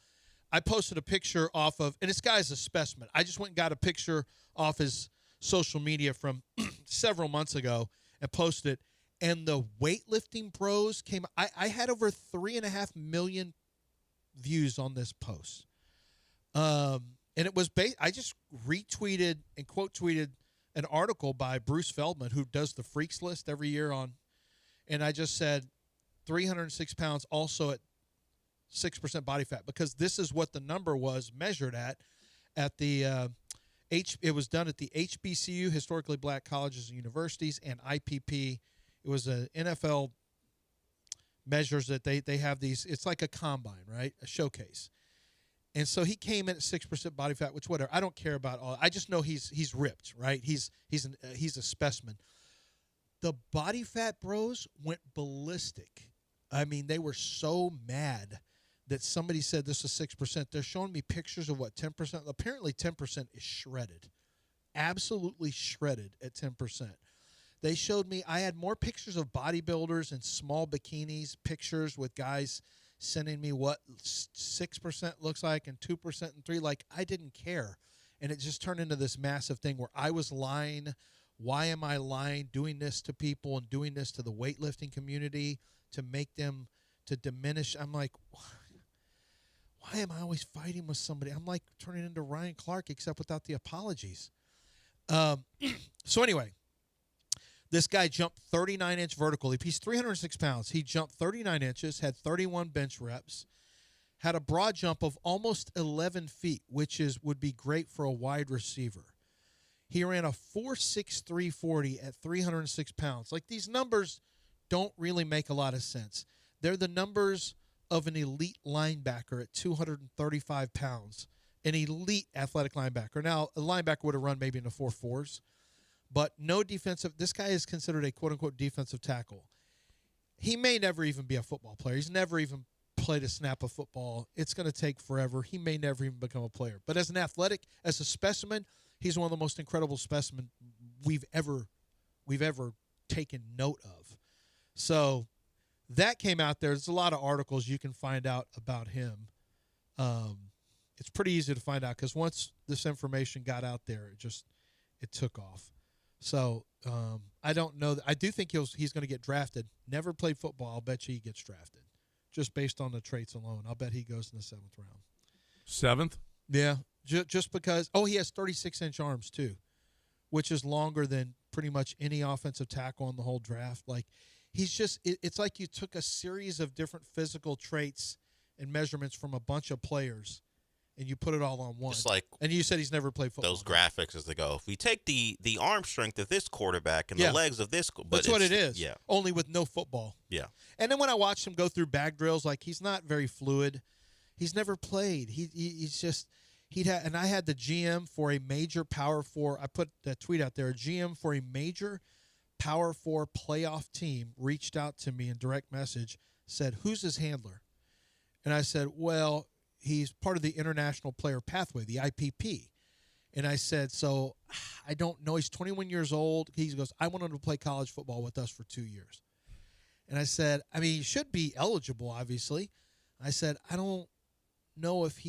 I posted a picture off of, and this guy's a specimen. I just went and got a picture off his social media from several months ago and posted it. And the weightlifting bros came. I had over 3.5 million views on this post. And it was I just retweeted and quote tweeted an article by Bruce Feldman, who does the Freaks List every year and I just said 306 pounds, also at 6% body fat, because this is what the number was measured at the it was done at the HBCU, Historically Black Colleges and Universities, and IPP It was a NFL measures that they have these. It's like a combine, right? A showcase. And so he came in at 6% body fat, which whatever. I don't care about all. I just know he's ripped, right? He's a specimen. The body fat bros went ballistic. I mean, they were so mad that somebody said this is 6%. They're showing me pictures of what 10%. Apparently, 10% is shredded, absolutely shredded at 10%. They showed me. I had more pictures of bodybuilders in small bikinis, pictures with guys sending me what 6% looks like and 2% and 3%. Like, I didn't care. And it just turned into this massive thing where I was lying. Why am I lying, doing this to people and doing this to the weightlifting community to make them, to diminish? I'm like, why am I always fighting with somebody? I'm like turning into Ryan Clark, except without the apologies. So anyway, this guy jumped 39-inch vertical. He's 306 pounds. He jumped 39 inches, had 31 bench reps, had a broad jump of almost 11 feet, which would be great for a wide receiver. He ran a 4.63 40 at 306 pounds. Like, these numbers don't really make a lot of sense. They're the numbers of an elite linebacker at 235 pounds, an elite athletic linebacker. Now, a linebacker would have run maybe in the 4.4s. But no defensive – this guy is considered a quote-unquote defensive tackle. He may never even be a football player. He's never even played a snap of football. It's going to take forever. He may never even become a player. But as an athletic, as a specimen, he's one of the most incredible specimens we've ever taken note of. So that came out there. There's a lot of articles you can find out about him. It's pretty easy to find out because once this information got out there, it took off. So I don't know. I do think he's going to get drafted. Never played football. I'll bet you he gets drafted just based on the traits alone. I'll bet he goes in the 7th round. 7th? Yeah, just because. Oh, he has 36-inch arms too, which is longer than pretty much any offensive tackle in the whole draft. Like, he's just. It's like you took a series of different physical traits and measurements from a bunch of players, and you put it all on one. Just like, and you said he's never played football. Those graphics as they go. If we take the arm strength of this quarterback and the legs of this, but that's what it is. Yeah, only with no football. Yeah. And then when I watched him go through bag drills, like, he's not very fluid. He's never played. He's just and I had the GM for a major Power 4. I put that tweet out there. A GM for a major Power 4 playoff team reached out to me in direct message, said, "Who's his handler?" And I said, "Well, he's part of the International Player Pathway, the IPP." And I said, "So I don't know. He's 21 years old." He goes, "I want him to play college football with us for 2 years." And I said, "I mean, he should be eligible, obviously." I said, "I don't know if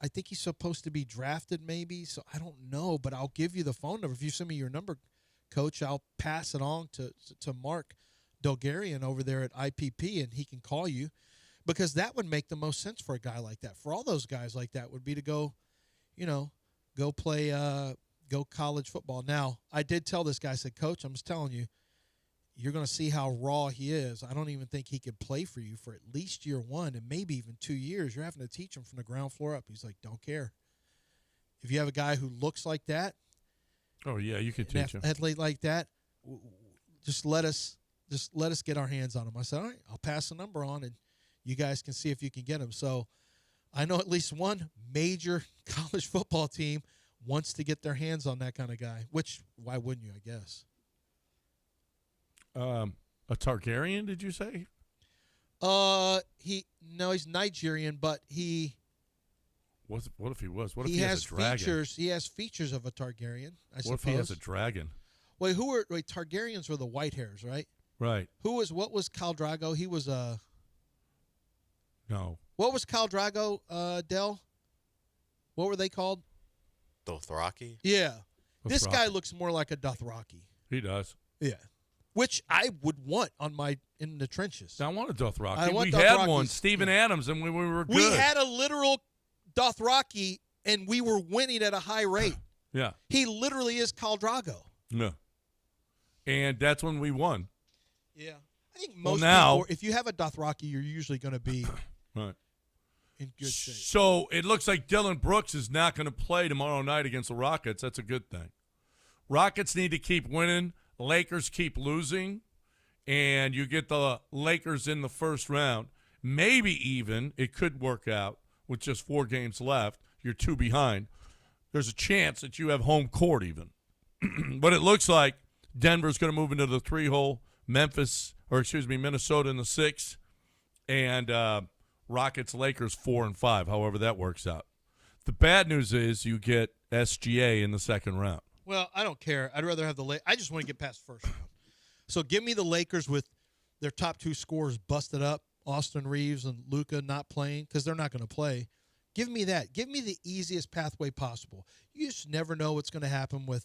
I think he's supposed to be drafted maybe, so I don't know, but I'll give you the phone number. If you send me your number, Coach, I'll pass it on to Mark Dolgarian over there at IPP, and he can call you." Because that would make the most sense for a guy like that. For all those guys like that would be to go play, go college football. Now, I did tell this guy, I said, "Coach, I'm just telling you, you're going to see how raw he is. I don't even think he could play for you for at least year 1 and maybe even 2 years. You're having to teach him from the ground floor up." He's like, "Don't care. If you have a guy who looks like that." Oh, yeah, you can teach him. An athlete like that, just let us get our hands on him. I said, "All right, I'll pass the number on, and you guys can see if you can get him." So I know at least one major college football team wants to get their hands on that kind of guy, which why wouldn't you, I guess? A Targaryen, did you say? He's Nigerian, but he. What if he was? What if he has a dragon? Features? He has features of a Targaryen, I suppose. What if he has a dragon? Wait, Targaryens were the white hairs, right? Right. What was Khal Drogo? He was a. No. What was Khal Drogo, Del? What were they called? Dothraki? Yeah. Dothraki. This guy looks more like a Dothraki. He does. Yeah. Which I would want in the trenches. I want a Dothraki. We had one, Steven Adams, and we were good. We had a literal Dothraki, and we were winning at a high rate. Yeah. He literally is Khal Drogo. Yeah. And that's when we won. Yeah. I think most people, if you have a Dothraki, you're usually going to be right in good shape. So it looks like Dylan Brooks is not going to play tomorrow night against the Rockets. That's a good thing. Rockets need to keep winning. Lakers keep losing. and you get the Lakers in the first round, maybe even it could work out with just 4 games left. You're 2 behind. There's a chance that you have home court even. But it looks like Denver's going to move into the 3-hole, Minnesota in the 6, and Rockets, Lakers 4 and 5, however that works out. The bad news is you get SGA in the second round. Well, I don't care. I'd rather have I just want to get past first round. So give me the Lakers with their top 2 scorers busted up, Austin Reeves and Luka not playing because they're not going to play. Give me that. Give me the easiest pathway possible. You just never know what's going to happen with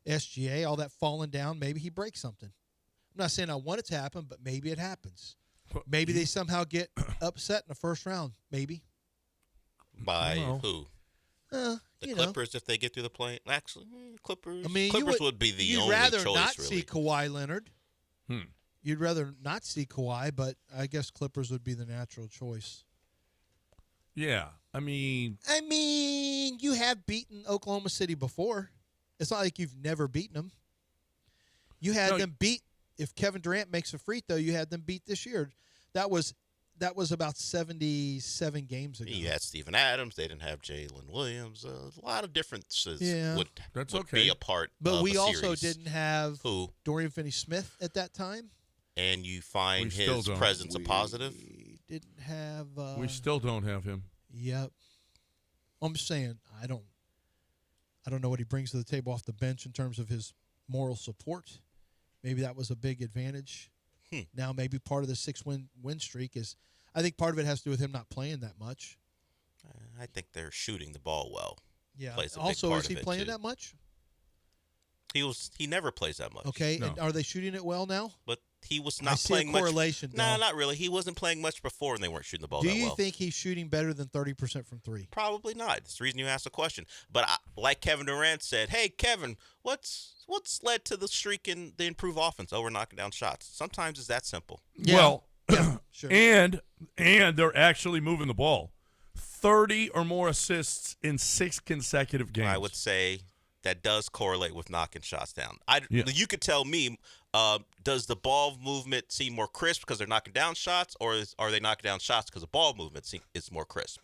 SGA. All that falling down, maybe he breaks something. I'm not saying I want it to happen, but maybe it happens. Maybe they somehow get upset in the first round. Maybe. By who? The Clippers, if they get through the play. Actually, Clippers. I mean, Clippers would be the only choice, really. You'd rather not see Kawhi Leonard. You'd rather not see Kawhi, but I guess Clippers would be the natural choice. Yeah, I mean, you have beaten Oklahoma City before. It's not like you've never beaten them. You had them beat. If Kevin Durant makes a free throw, you had them beat this year. That was about 77 games ago. You had Steven Adams. They didn't have Jalen Williams. A lot of differences would be a part but of we a also series. Didn't have Dorian Finney-Smith at that time. And you find his presence a positive? We didn't have we still don't have him. Yep. I'm just saying, I don't know what he brings to the table off the bench in terms of his moral support. Maybe that was a big advantage. Now maybe part of the 6-win streak is – I think part of it has to do with him not playing that much. I think they're shooting the ball well. Yeah. Plays a also, big part is he of it playing too. that much? He never plays that much. Okay, and are they shooting it well now? But he was not I see playing a much. correlation. No, not really. He wasn't playing much before, and they weren't shooting the ball Do that you well. think he's shooting better than 30% from 3? Probably not. That's the reason you asked the question. But like Kevin Durant said, hey, Kevin, what's led to the streak in the improved offense? Oh, we're knocking down shots. Sometimes it's that simple. Yeah. Well, sure. and they're actually moving the ball. 30 or more assists in 6 consecutive games. I would say that does correlate with knocking shots down. You could tell me, does the ball movement seem more crisp because they're knocking down shots, or are they knocking down shots because the ball movement is more crisp?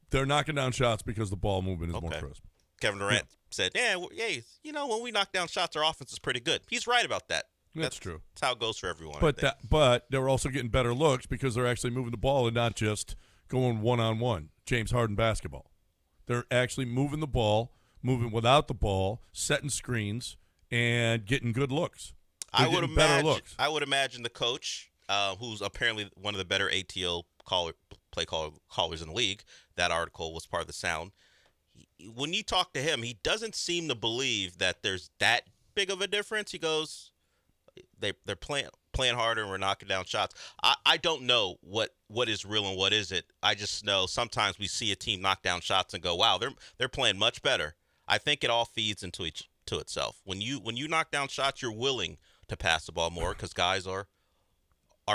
They're knocking down shots because the ball movement is more crisp. Kevin Durant said, when we knock down shots, our offense is pretty good. He's right about that. That's true. That's how it goes for everyone. But they're also getting better looks because they're actually moving the ball and not just going one-on-one, James Harden basketball. They're actually moving the ball, moving without the ball, setting screens, and getting good looks. I would imagine the coach, who's apparently one of the better ATO play callers in the league, that article was part of the Sound. When you talk to him, he doesn't seem to believe that there's that big of a difference. He goes, they're playing harder and we're knocking down shots. I don't know what is real and what isn't. I just know sometimes we see a team knock down shots and go, wow, they're playing much better. I think it all feeds into itself. When you knock down shots, you're willing to pass the ball more because guys are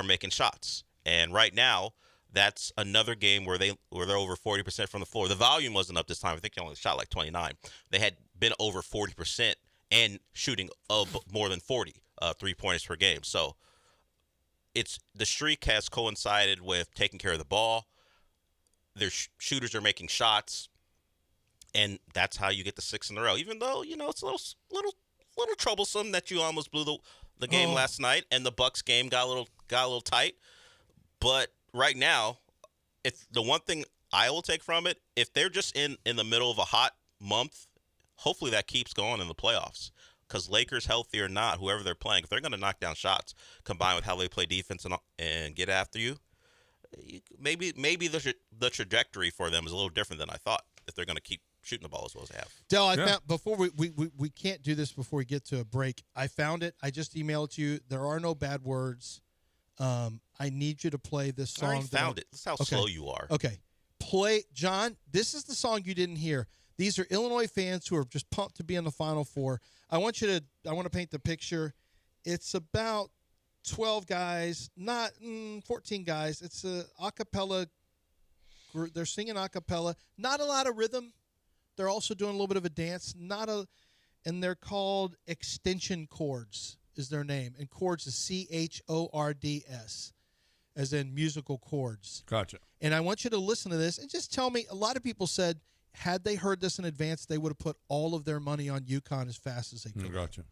making shots. And right now, that's another game where they're over 40% from the floor. The volume wasn't up this time. I think they only shot like 29. They had been over 40% and shooting more than 40 3-pointers per game. So the streak has coincided with taking care of the ball. Their shooters are making shots, and that's how you get the 6 in a row. Even though it's a little troublesome that you almost blew the game last night, and the Bucks game got a little tight. But right now, if the one thing I will take from it, if they're just in the middle of a hot month, hopefully that keeps going in the playoffs. Because Lakers, healthy or not, whoever they're playing, if they're going to knock down shots, combined with how they play defense and get after you, maybe the trajectory for them is a little different than I thought. If they're going to keep shooting the ball as well as they have. Del, I found before we can't do this before we get to a break. I found it. I just emailed it to you. There are no bad words. I need you to play this song. I already found it. This is how slow you are. Okay. Play, John, this is the song you didn't hear. These are Illinois fans who are just pumped to be in the Final Four. I want to paint the picture. It's about 12 guys, not 14 guys. It's a cappella group. They're singing a cappella. Not a lot of rhythm. They're also doing a little bit of a dance. And they're called extension chords. is their name, and chords is CHORDS, as in musical chords. Gotcha. And I want you to listen to this and just tell me. A lot of people said had they heard this in advance, they would have put all of their money on UConn as fast as they could. Gotcha.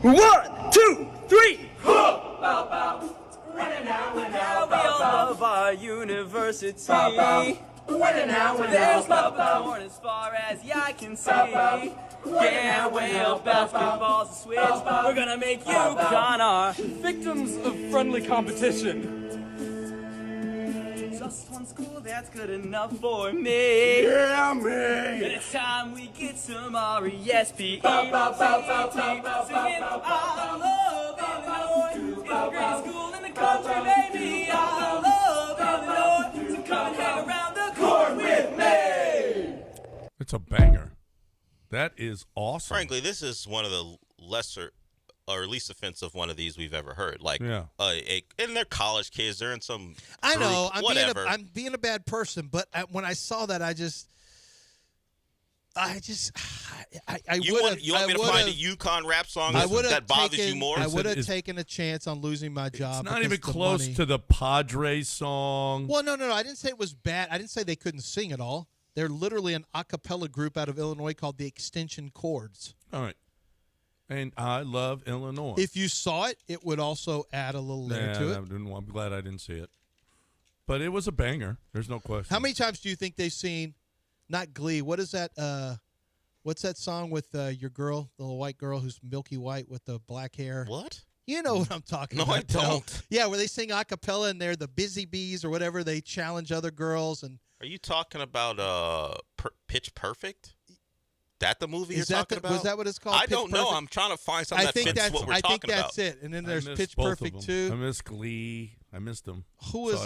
1, 2, 3. Bow, bow. Winning now, we all love our university. Winning now, there's Bubblecorn as far as the eye can see. Yeah, well, basketball's a switch. We're gonna make UConn our victims of friendly competition. Just one school that's good enough for me. Yeah, me. And it's time we get some R-E-S-P-E. Singing I love Illinois. It's the greatest school in the country, baby. I love Illinois. So come and hang around the court with me. It's a banger. That is awesome. Frankly, this is one of the lesser or least offensive one of these we've ever heard. Like, yeah. And they're college kids. They're in some I know. group, I'm being a bad person, but when I saw that, I you want me to find a UConn rap song that bothers you more? I would have taken a chance on losing my job. It's not even close to the Padres song. Well, no. I didn't say it was bad. I didn't say they couldn't sing at all. They're literally an a cappella group out of Illinois called the Extension Chords. All right. And I love Illinois. If you saw it, it would also add a little layer to it. I'm glad I didn't see it. But it was a banger. There's no question. How many times do you think they've seen, not Glee, what is that, what's that song with your girl, the little white girl who's milky white with the black hair? What? You know what I'm talking about. No, I don't. Yeah, where they sing a cappella and they're the busy bees or whatever. They challenge other girls. And are you talking about Pitch Perfect? That the movie you're talking about? Was that what it's called? I don't know. I'm trying to find something that fits what we're talking about. I think that's it. And then there's Pitch Perfect too. I miss Glee. I missed them. Who is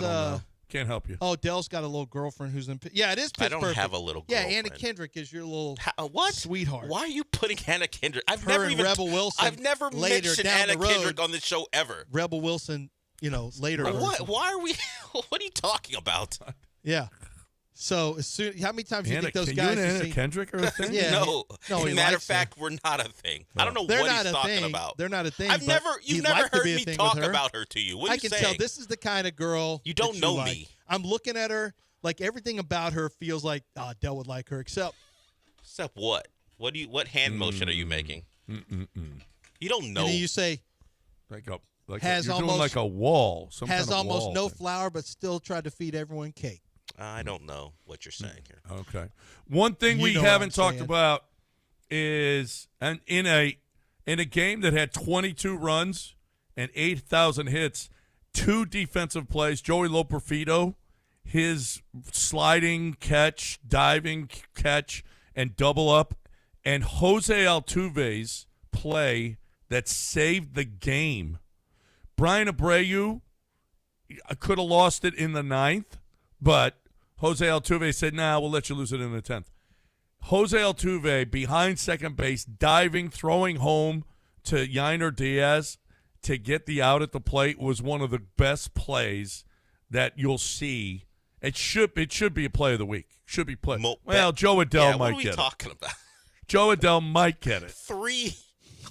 Can't help you. Oh, Dell's got a little girlfriend who's in. Yeah, it is Pitch Perfect. I don't have a little girlfriend. Yeah, Anna Kendrick is your little what? sweetheart. Why are you putting Anna Kendrick? I've Her and Rebel Wilson. I've never mentioned Anna Kendrick on the show ever. Rebel Wilson, later. What? Why are we? What are you talking about? Yeah. So as soon, how many times do you think those guys? You and Anna Kendrick are a thing? Yeah. No. Matter of fact, her. we're not a thing. No. I don't know They're what not he's talking about. They're not a thing. You've never heard me talk about her to you. What are you saying? I can tell this is the kind of girl you don't know me. I'm looking at her like everything about her feels like Dell would like her, except what? What hand motion are you making? You don't know. And then you say you're doing like a wall. Has almost no flour, but still tried to feed everyone cake. I don't know what you're saying here. Okay. One thing we haven't talked about is in a game that had 22 runs and 8,000 hits, 2 defensive plays. Joey Loperfido, his sliding catch, diving catch, and double up, and Jose Altuve's play that saved the game. Brian Abreu could have lost it in the 9th, but Jose Altuve said, we'll let you lose it in the 10th. Jose Altuve, behind second base, diving, throwing home to Yainer Diaz to get the out at the plate was one of the best plays that you'll see. It should be a play of the week. Should be play. Joe Adell might get it. What are we talking about? Joe Adell might get it. 3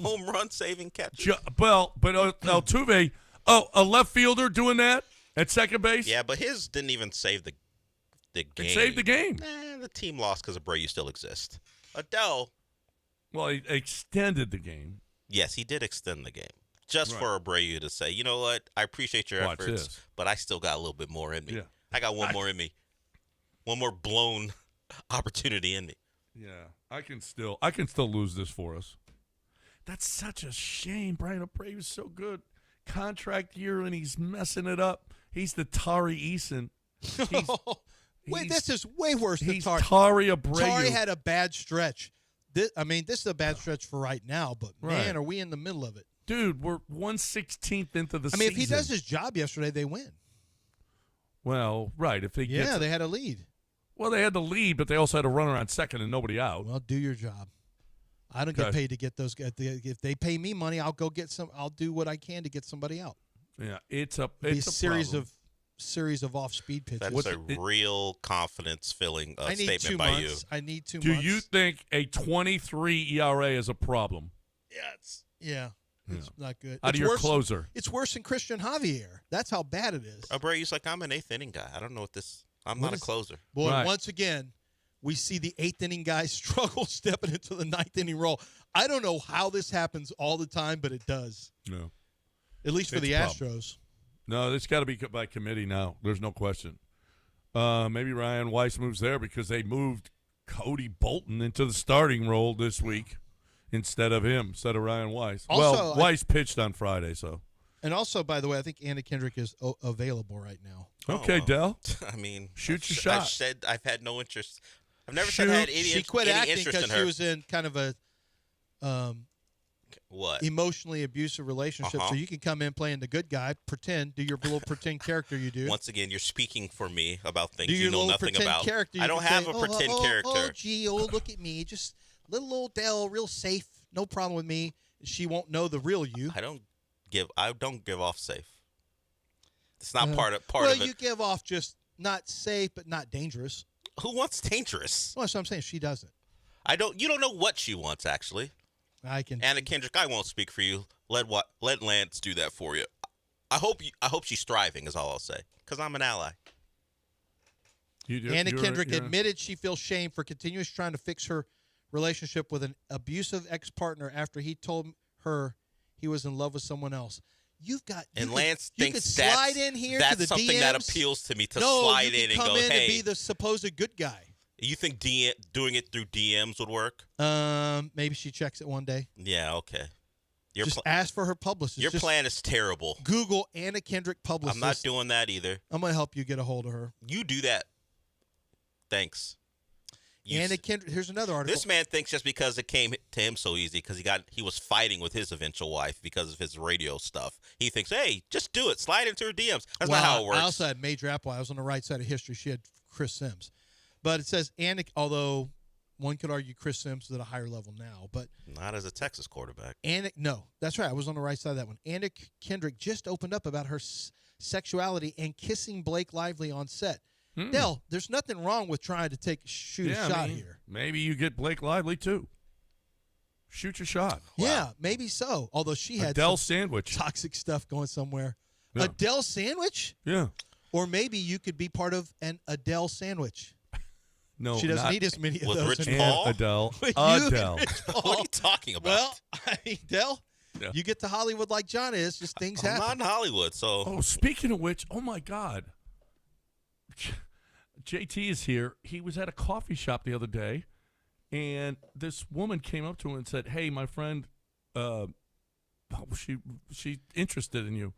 home run saving catch. But Altuve, a left fielder doing that at second base? Yeah, but his didn't even save the game. It saved the game. The team lost because Abreu still exists. Adell. Well, he extended the game. Yes, he did extend the game. Just for Abreu to say, you know what, I appreciate your efforts, but I still got a little bit more in me. Yeah. I got one more in me. One more blown opportunity in me. Yeah, I can still lose this for us. That's such a shame. Brian Abreu is so good. Contract year, and he's messing it up. He's the Tari Eason. Wait, this is way worse than Tari. Tari Abreu. Tari had a bad stretch. This is a bad stretch for right now, but man, are we in the middle of it. Dude, we're 1/16th into the season. If he does his job yesterday, they win. Well, right. If they they had a lead. Well, they had the lead, but they also had a runner on second and nobody out. Well, do your job. I don't get paid to get those guys. If they pay me money, I'll go get some. I'll do what I can to get somebody out. Yeah, it's a series of off-speed pitches. That's a real confidence-filling statement by you. I need 2 months. Do you think a 23 ERA is a problem? Yeah. It's not good. Out of It's your worse- closer. It's worse than Christian Javier. That's how bad it is. Abreu's like, I'm an eighth inning guy. I don't know what this. I'm What not a is- closer. Boy, Right. once again, we see the eighth inning guys struggle stepping into the ninth inning role. I don't know how this happens all the time, but it does. No. At least for It's the a problem. Astros. No, it's got to be by committee now. There's no question. Maybe Ryan Weiss moves there because they moved Cody Bolton into the starting role this week instead of Ryan Weiss. Also, Weiss pitched on Friday, so. And also, by the way, I think Anna Kendrick is available right now. Okay, Dell. I mean, Shoot your shot. I've said I've had no interest. I've never said I had any, She quit any acting interest in because her. she was in kind of a What? emotionally abusive relationship. Uh-huh. So you can come in playing the good guy, do your little pretend character you do. Once again, you're speaking for me about things Do you your know little nothing pretend about. character. I You don't can have say, a pretend character. Oh, gee, look at me. Just little old Dell, real safe. No problem with me. She won't know the real you. I don't give off safe. It's not part of well, it. you give off just not safe, but not dangerous. Who wants dangerous? Well, that's what I'm saying. She doesn't. You don't know what she wants, actually. I can. Anna Kendrick, I won't speak for you. Let Lance do that for you. I hope she's thriving is all I'll say, because I'm an ally. Anna Kendrick admitted she feels shame for continuously trying to fix her relationship with an abusive ex-partner after he told her he was in love with someone else. Lance you thinks could slide in here to the something DMs. that appeals to me to No, slide you in can and come go, in hey. and be the supposed good guy. You think doing it through DMs would work? Maybe she checks it one day. Yeah, okay. Just ask for her publicist. Your plan is terrible. Google Anna Kendrick publicist. I'm not doing that either. I'm going to help you get a hold of her. You do that. Thanks. Anna Kendrick. Here's another article. This man thinks just because it came to him so easy because he was fighting with his eventual wife because of his radio stuff. He thinks, hey, just do it. Slide into her DMs. That's not how it works. I also had Major Apple. I was on the right side of history. She had Chris Sims. But it says Anna, although one could argue Chris Sims is at a higher level now, but not as a Texas quarterback. No, that's right. I was on the right side of that one. Anna Kendrick just opened up about her sexuality and kissing Blake Lively on set. Dell, there's nothing wrong with trying to shoot a shot here. Maybe you get Blake Lively too. Shoot your shot. Yeah, maybe so. Although she had Adele sandwich, toxic stuff going somewhere. Yeah. Adele sandwich? Yeah. Or maybe you could be part of an Adele sandwich. No, she doesn't need as many of with those. Rich anymore. Paul? Adele. Adele. What are you talking about? Well, I mean, Dell, you get to Hollywood like John is. Just things happen. I'm not in Hollywood, so. Oh, speaking of which, oh my God, JT is here. He was at a coffee shop the other day, and this woman came up to him and said, "Hey, my friend, she's interested in you.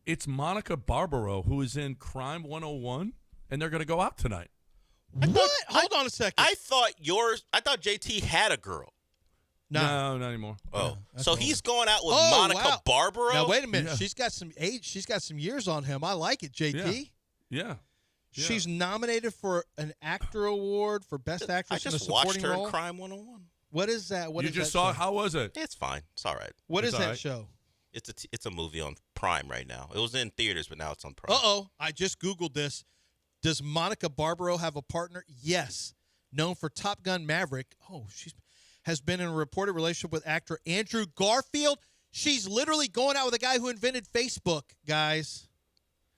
It's Monica Barbaro, who is in Crime 101, and they're going to go out tonight." What? Hold on a second. I thought JT had a girl. No, not anymore. Oh, so he's going out with Monica Barbaro? Now wait a minute. Yeah. She's got some age. She's got some years on him. I like it, JT. Yeah. She's nominated for an actor award for best actress I in a just watched supporting her role. in Crime 101. What is that? What you is just that saw? show? How was it? It's fine. It's all right. What is It's that all right. show? It's a movie on Prime right now. It was in theaters, but now it's on Prime. Uh-oh. I just Googled this. Does Monica Barbaro have a partner? Yes. Known for Top Gun Maverick. Oh, she has been in a reported relationship with actor Andrew Garfield. She's literally going out with a guy who invented Facebook, guys.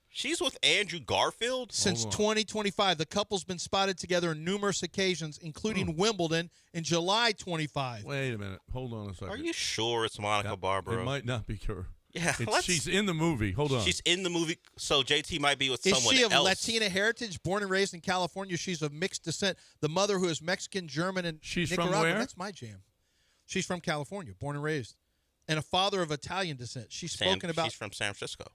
She's with Andrew Garfield? Since 2025, the couple's been spotted together on numerous occasions, including Wimbledon in July 25. Wait a minute. Hold on a second. Are you sure it's Monica Barbaro? It might not be her. Yeah, she's in the movie. Hold on. She's in the movie, so JT might be with Is someone she of else. Latina heritage, born and raised in California? She's of mixed descent. The mother, who is Mexican, German, and She's from Nicaraguan. where? That's my jam. She's from California, born and raised. And a father of Italian descent. She's spoken about. She's from San Francisco.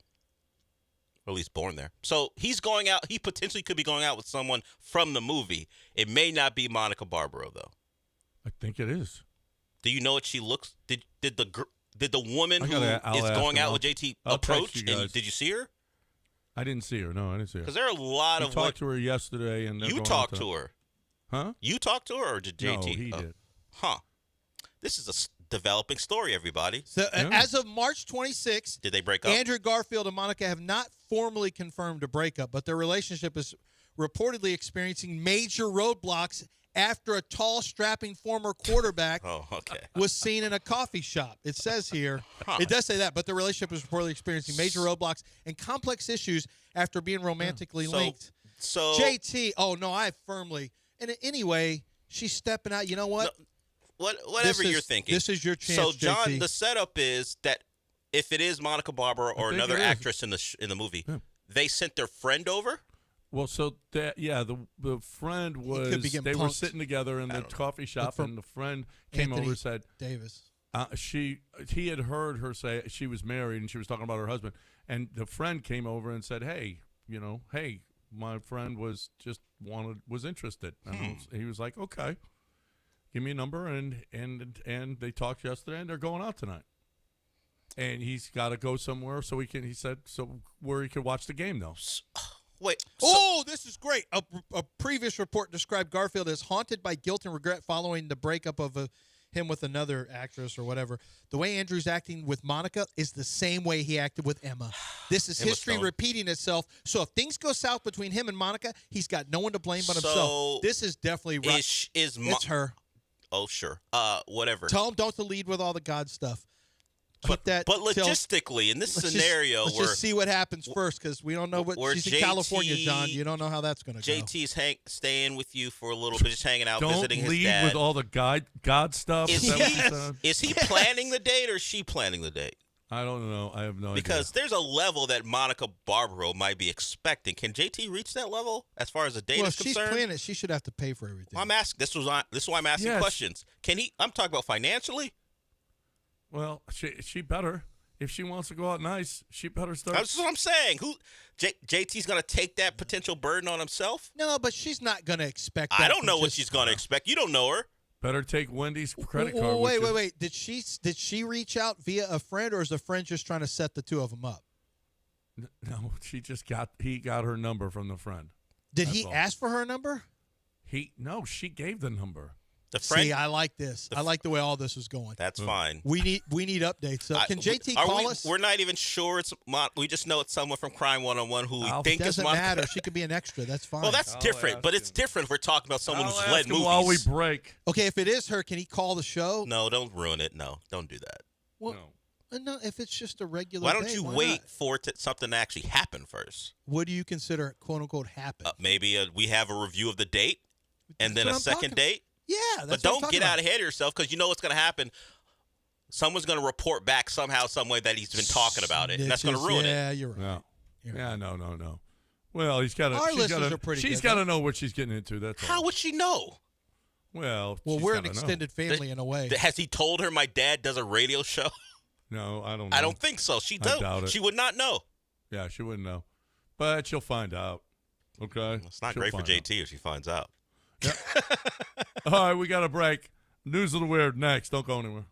Or at least born there. So he's going out. He potentially could be going out with someone from the movie. It may not be Monica Barbaro, though. I think it is. Do you know what she looks? Did the woman who I'll is ask going her. out with JT I'll text approach? you And guys. did you see her? I didn't see her. No, I didn't see her. Because there are a lot We of talked to her yesterday, and you talked to her. Huh? You talked to her, or did JT? No, he did. Huh. This is a developing story, everybody. So, as of March 26th, Did they break up? Andrew Garfield and Monica have not formally confirmed a breakup, but their relationship is reportedly experiencing major roadblocks after a tall, strapping former quarterback okay. was seen in a coffee shop. It says here, it does say that, but the relationship was reportedly experiencing major roadblocks and complex issues after being romantically linked. So JT, I firmly, and anyway, she's stepping out. You know what? Whatever you're thinking. This is your chance, So, John, JT. the setup is that if it is Monica Barbara or think another it is. actress in the movie, they sent their friend over? Well, so that the friend was could be getting they were punked. sitting together in the coffee shop, from and the friend came Anthony over and said Davis. he had heard her say she was married and she was talking about her husband, and the friend came over and said, hey, my friend was interested, and he was like, okay, give me a number, and they talked yesterday, and they're going out tonight. And he's got to go somewhere he said where he could watch the game though. Wait. This is great. A previous report described Garfield as haunted by guilt and regret following the breakup of him with another actress or whatever. The way Andrew's acting with Monica is the same way he acted with Emma. This is history repeating itself. So if things go south between him and Monica, he's got no one to blame but himself. This is definitely right. It's her. Oh, sure. Whatever. Tell him don't to lead with all the God stuff. But logistically, in this scenario, let's just see what happens first, because we don't know what she's in California, John. You don't know how that's going to go. JT's staying with you for a little bit, just hanging out, visiting his dad. Don't lead with all the God stuff. Is he planning the date or is she planning the date? I don't know. I have no idea. Because there's a level that Monica Barbaro might be expecting. Can JT reach that level as far as the date is concerned? Well, if she's planning it, she should have to pay for everything. I'm asking. This is why I'm asking questions. Can he? I'm talking about financially. Well, she better. If she wants to go out nice, she better start. That's what I'm saying. JT's going to take that potential burden on himself? No, but she's not going to expect that. I don't know what she's going to expect. You don't know her. Better take Wendy's credit card. Wait. Did she reach out via a friend, or is the friend just trying to set the two of them up? No, he got her number from the friend. Did he ask for her number? No, she gave the number. The friend. See, I like this. I like the way all this is going. That's fine. We need updates. So can JT call us? We're not even sure it's. We just know it's someone from Crime 101 who we think is doesn't Monica. matter. She could be an extra. That's fine. Well, that's different. But it's different if we're talking about someone who's led movies. While we break. Okay, if it is her, can he call the show? No, don't ruin it. No, don't do that. Well, no. If it's just a regular. Why don't you wait for something to actually happen first? What do you consider "quote unquote" happen? Maybe we have a review of the date, and then a second date. Yeah, but don't get out ahead of yourself, because you know what's going to happen. Someone's going to report back somehow, some way that he's been talking about it, and that's going to ruin it. Yeah, you're right. No. Well, he's got to. Our listeners are pretty She's good, got to know what she's getting into. That's How would she know? Well, we're an extended family in a way. Has he told her my dad does a radio show? No, I don't know. I don't think so. She does. I doubt it. She would not know. Yeah, she wouldn't know. But she'll find out. Okay? It's not great for JT if she finds out. Yeah. All right, we got a break. News of the Weird next. Don't go anywhere.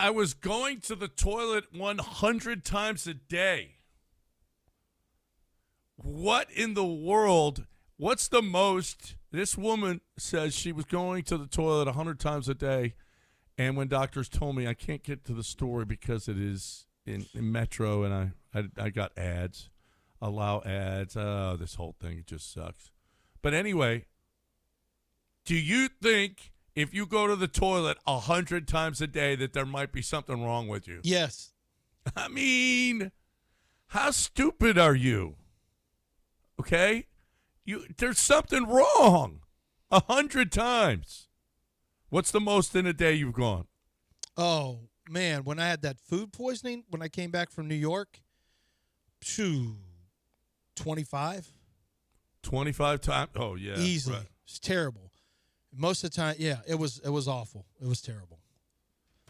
I was going to the toilet 100 times a day. What in the world? What's the most? This woman says she was going to the toilet 100 times a day, and when doctors told me I can't get to the story because it is in Metro, and I got ads, allow ads. Oh, this whole thing just sucks. But anyway, do you think if you go to the toilet 100 times a day that there might be something wrong with you? Yes. I mean, how stupid are you? Okay? There's something wrong 100 times. What's the most in a day you've gone? Oh, man, when I had that food poisoning when I came back from New York, 25. 25 times? Oh, yeah. Easily. Right. It's terrible. Most of the time, yeah, it was awful. It was terrible.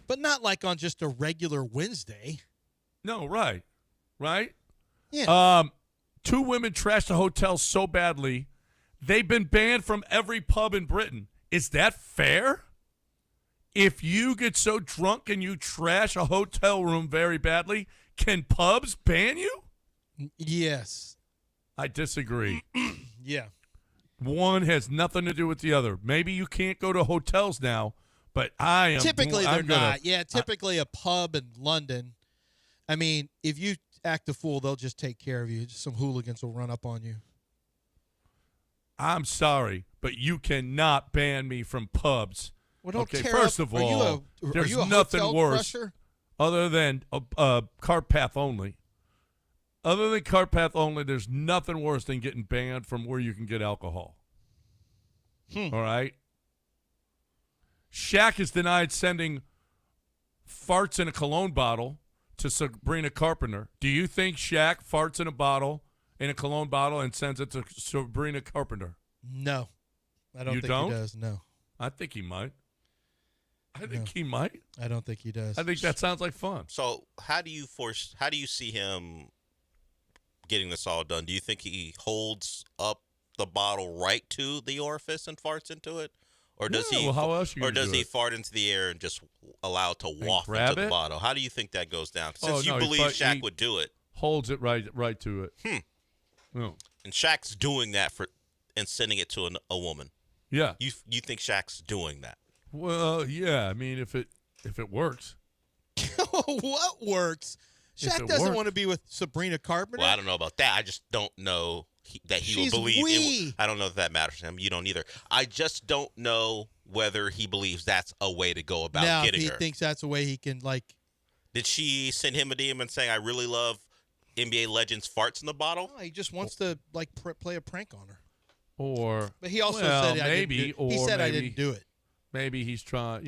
But not like on just a regular Wednesday. No, right. Right? Yeah. 2 women trashed a hotel so badly, they've been banned from every pub in Britain. Is that fair? If you get so drunk and you trash a hotel room very badly, can pubs ban you? Yes. I disagree. Yeah. One has nothing to do with the other. Maybe you can't go to hotels now, but I am. Typically, I'm they're gonna, not. Yeah, typically a pub in London. I mean, if you act a fool, they'll just take care of you. Just some hooligans will run up on you. I'm sorry, but you cannot ban me from pubs. Well, don't okay, tear first up. of all, there's are you a nothing hotel worse crusher? other than cart path only. Other than cart path only, there's nothing worse than getting banned from where you can get alcohol. All right? Shaq is denied sending farts in a cologne bottle to Sabrina Carpenter. Do you think Shaq farts in a cologne bottle, and sends it to Sabrina Carpenter? No. I don't You think don't? he does, no. I think he might. I think he might. I don't think he does. I think that sounds like fun. So how do you see him getting this all done? Do you think he holds up the bottle right to the orifice and farts into it? Or does Yeah, he well, how else you or gonna does do he it? fort into the air and just allow it to waft grab into the it? bottle? How do you think that goes down? Oh, Since you no, he believe fi- Shaq he- would do it. Holds it right to it. No. And Shaq's doing that and sending it to a woman. Yeah. You think Shaq's doing that? Well, yeah. I mean, if it works. What works? If Shaq it doesn't works. want to be with Sabrina Carpenter. Well, I don't know about that. I just don't know that he She's will believe. wee. I don't know if that matters to him. You don't either. I just don't know whether he believes that's a way to go about now, if getting he her. thinks that's a way he can, like, Did she send him a DM and saying, "I really love NBA legends farts in the bottle"? he just wants to, like, play a prank on her. Or But he also well, said I maybe, didn't do, or he said I maybe- didn't do it. Maybe he's trying.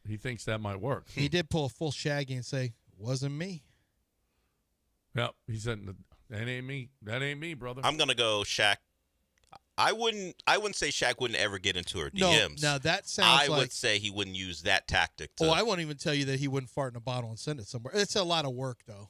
He thinks that might work. He did pull a full Shaggy and say, "Wasn't me." Yep. He said, "That ain't me. That ain't me, brother." I'm gonna go Shaq. I wouldn't say Shaq wouldn't ever get into her No, DMs. now that sounds I like. would say he wouldn't use that tactic. To, Oh, I won't even tell you that he wouldn't fart in a bottle and send it somewhere. It's a lot of work, though.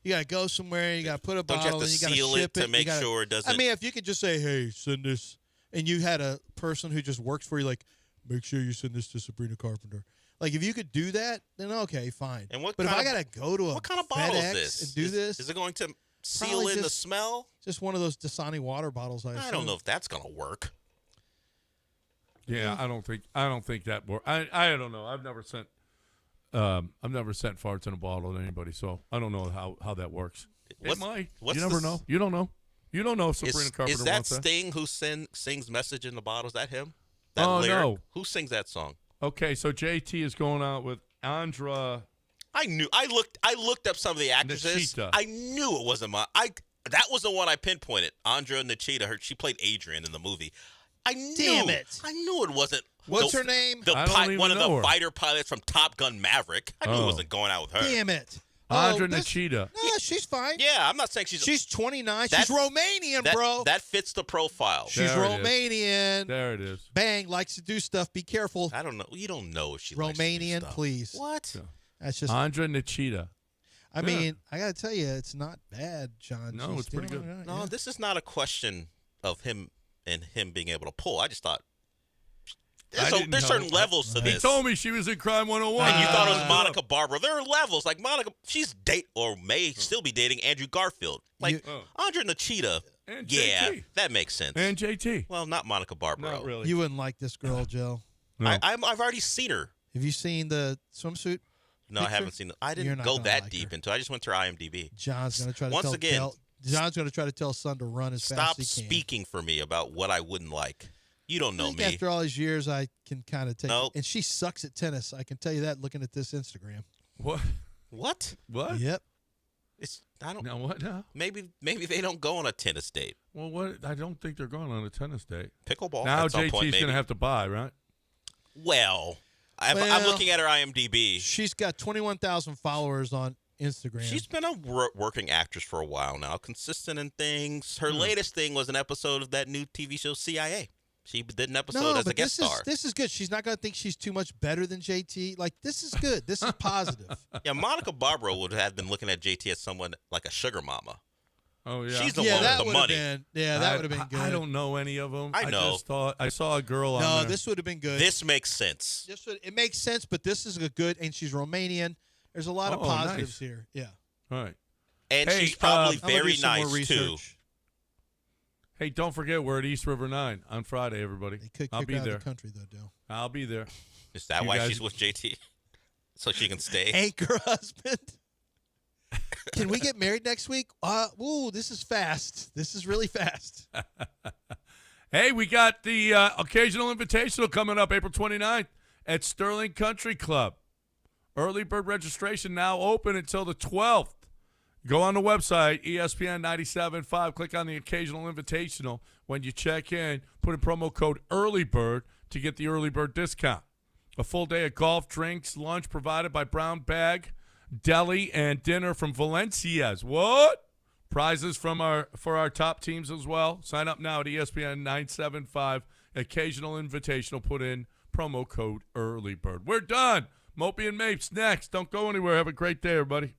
You gotta go somewhere. You gotta put a Don't you have bottle. to and you gotta seal it ship to you make gotta- sure it doesn't- I mean, if you could just say, "Hey, send this," and you had a person who just works for you, like, make sure you send this to Sabrina Carpenter. Like, if you could do that, then okay, fine. And what but if kind I of- gotta go to a what kind of bottle is FedEx this? and do this, Is it going to seal Probably in the just- smell? just one of those Dasani water bottles. I I assume. don't know if that's gonna work. Yeah, I don't think that works. I don't know. I've never sent farts in a bottle to anybody, so I don't know how that works. It might. You never know. You don't know. You don't know if Sabrina Carpenter Is that wants that. Sting who sings "Message in the Bottle"? Is that him? That Oh, lyric? no. Who sings that song? Okay, so JT is going out with Andra. I knew. I looked up some of the actresses. Nachita. I knew it wasn't that was the one I pinpointed. Andra Nachita. She played Adrian in the movie. I knew. Damn it. I knew it wasn't. What's her name? The I don't even one of know the her. fighter pilots from Top Gun Maverick. I knew Oh. it wasn't going out with her. Damn it. Andra this- Nachita. No, she's fine. Yeah, I'm not saying She's 29. That- She's Romanian, that, bro. That fits the profile. She's There it is. Romanian. There it is. Bang, likes to do stuff. Be careful. I don't know. You don't know if she likes to do Romanian, stuff. please. What? That's just. Andra Nachita. I mean, I gotta tell you, it's not bad, John. No, She's it's pretty doing good. all right, No, yeah. this is not a question of him being able to pull. I just thought There's certain levels to He this. told me she was in Crime 101. And you thought it was Monica Barbara. There are levels. Like Monica, she's may still be dating Andrew Garfield. Like Andre and the Cheetah. And yeah, JT. that makes sense. And JT. Well, not Monica Barbara. Not really. You wouldn't like this girl, Joe. No. I've already seen her. Have you seen the swimsuit? No, I haven't seen it. I didn't go that deep into it. I just went through IMDb. John's going to try to Once again, John's going to try to tell son to run as fast stop as he can. speaking for me about what I wouldn't like. You don't know I think me. after all these years, I can kind of take Nope. it. And she sucks at tennis. I can tell you that looking at this Instagram. What? What? What? Yep. I don't. Now what now? Maybe they don't go on a tennis date. Well, what? I don't think they're going on a tennis date. Pickleball. Now at some JT's point, going to maybe. have to buy, right? Well, I'm looking at her IMDb. She's got 21,000 followers on Instagram. She's been a working actress for a while now, consistent in things. Her latest thing was an episode of that new TV show CIA. She did an episode as a guest star. This is good. She's not going to think she's too much better than JT. Like, this is good. This is positive. Yeah, Monica Barbara would have been looking at JT as someone like a sugar mama. Oh, yeah. She's the one with the money. That would have been good. I don't know any of them. I know. Just thought I saw a girl on No, there. this would have been good. This makes sense. It makes sense, but this is a good, and she's Romanian. There's a lot of positives nice. here. Yeah. All right. And Hey, she's probably I'm gonna do very some more nice, too. research. Hey, don't forget, we're at East River 9 on Friday, everybody. I'll Kick be her out there. of the country, though, Dale. I'll be there. Is that You why guys- she's with JT? So she can stay? Anchor husband. Can we get married next week? Ooh, this is fast. This is really fast. Hey, we got the occasional invitational coming up April 29th at Sterling Country Club. Early bird registration now open until the 12th. Go on the website, ESPN 97.5. Click on the occasional invitational. When you check in, put in promo code EARLYBIRD to get the early bird discount. A full day of golf, drinks, lunch provided by Brown Bag, deli, and dinner from Valencia's. What? Prizes for our top teams as well. Sign up now at ESPN 975. Occasional invitational. Put in promo code EARLYBIRD. We're done. Mopey and Mapes next. Don't go anywhere. Have a great day, everybody.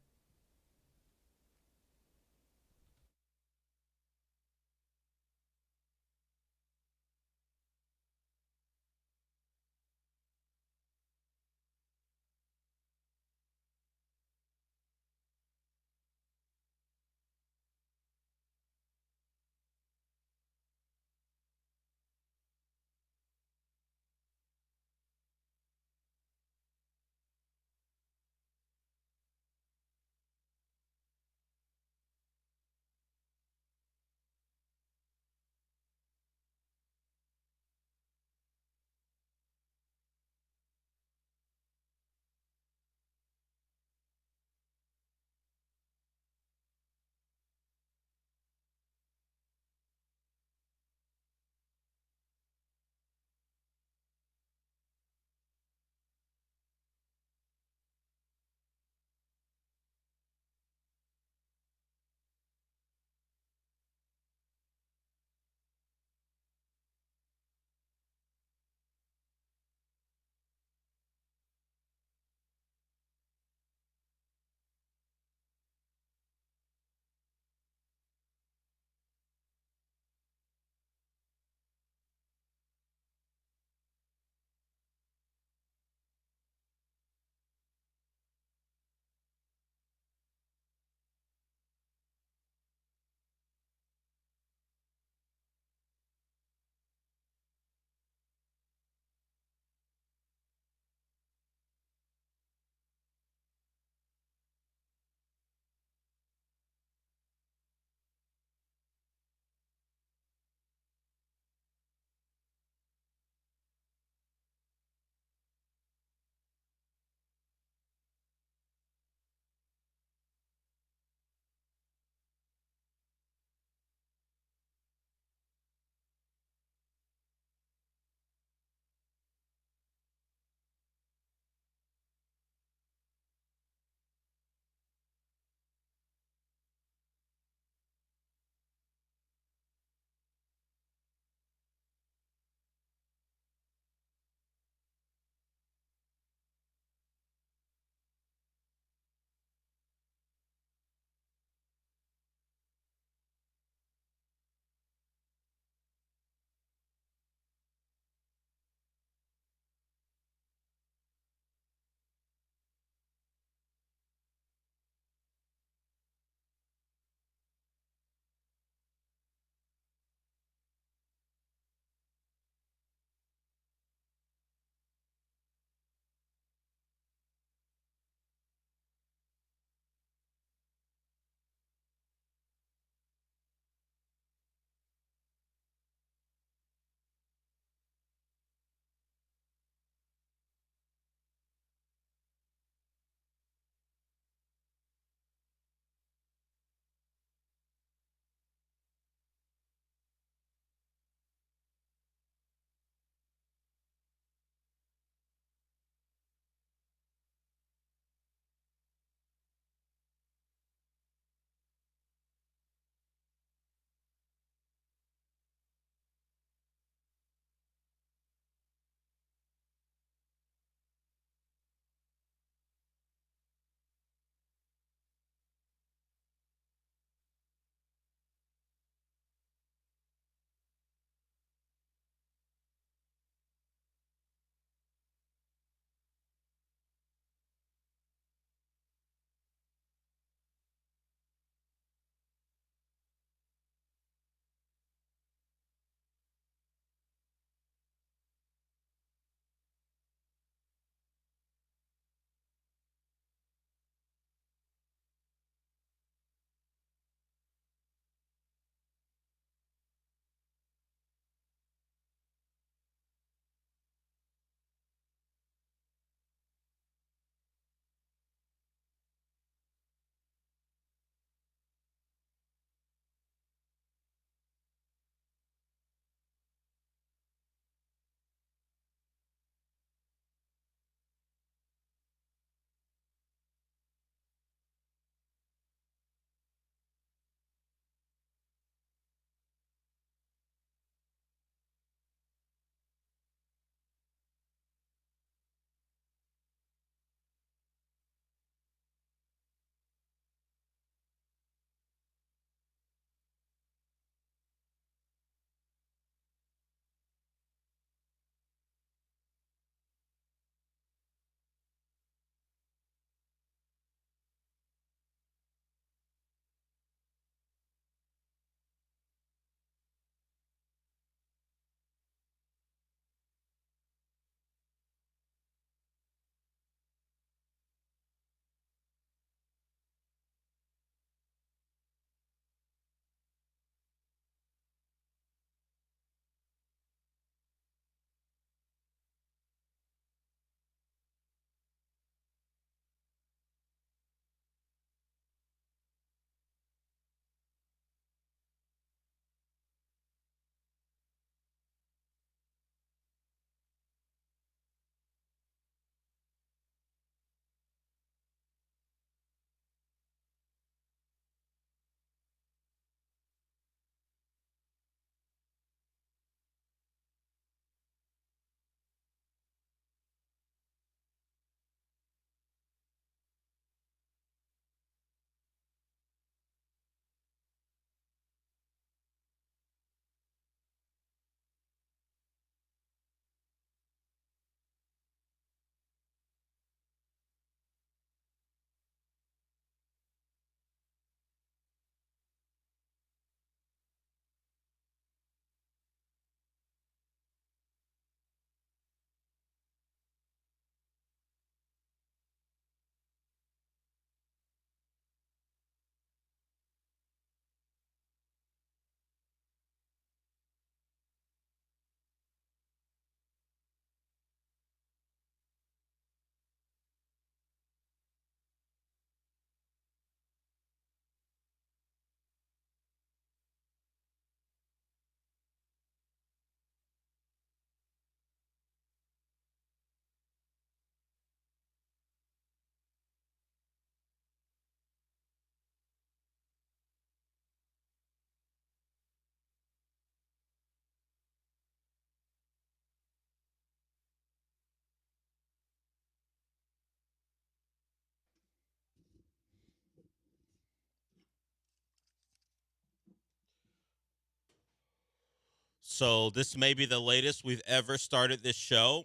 So this may be the latest we've ever started this show.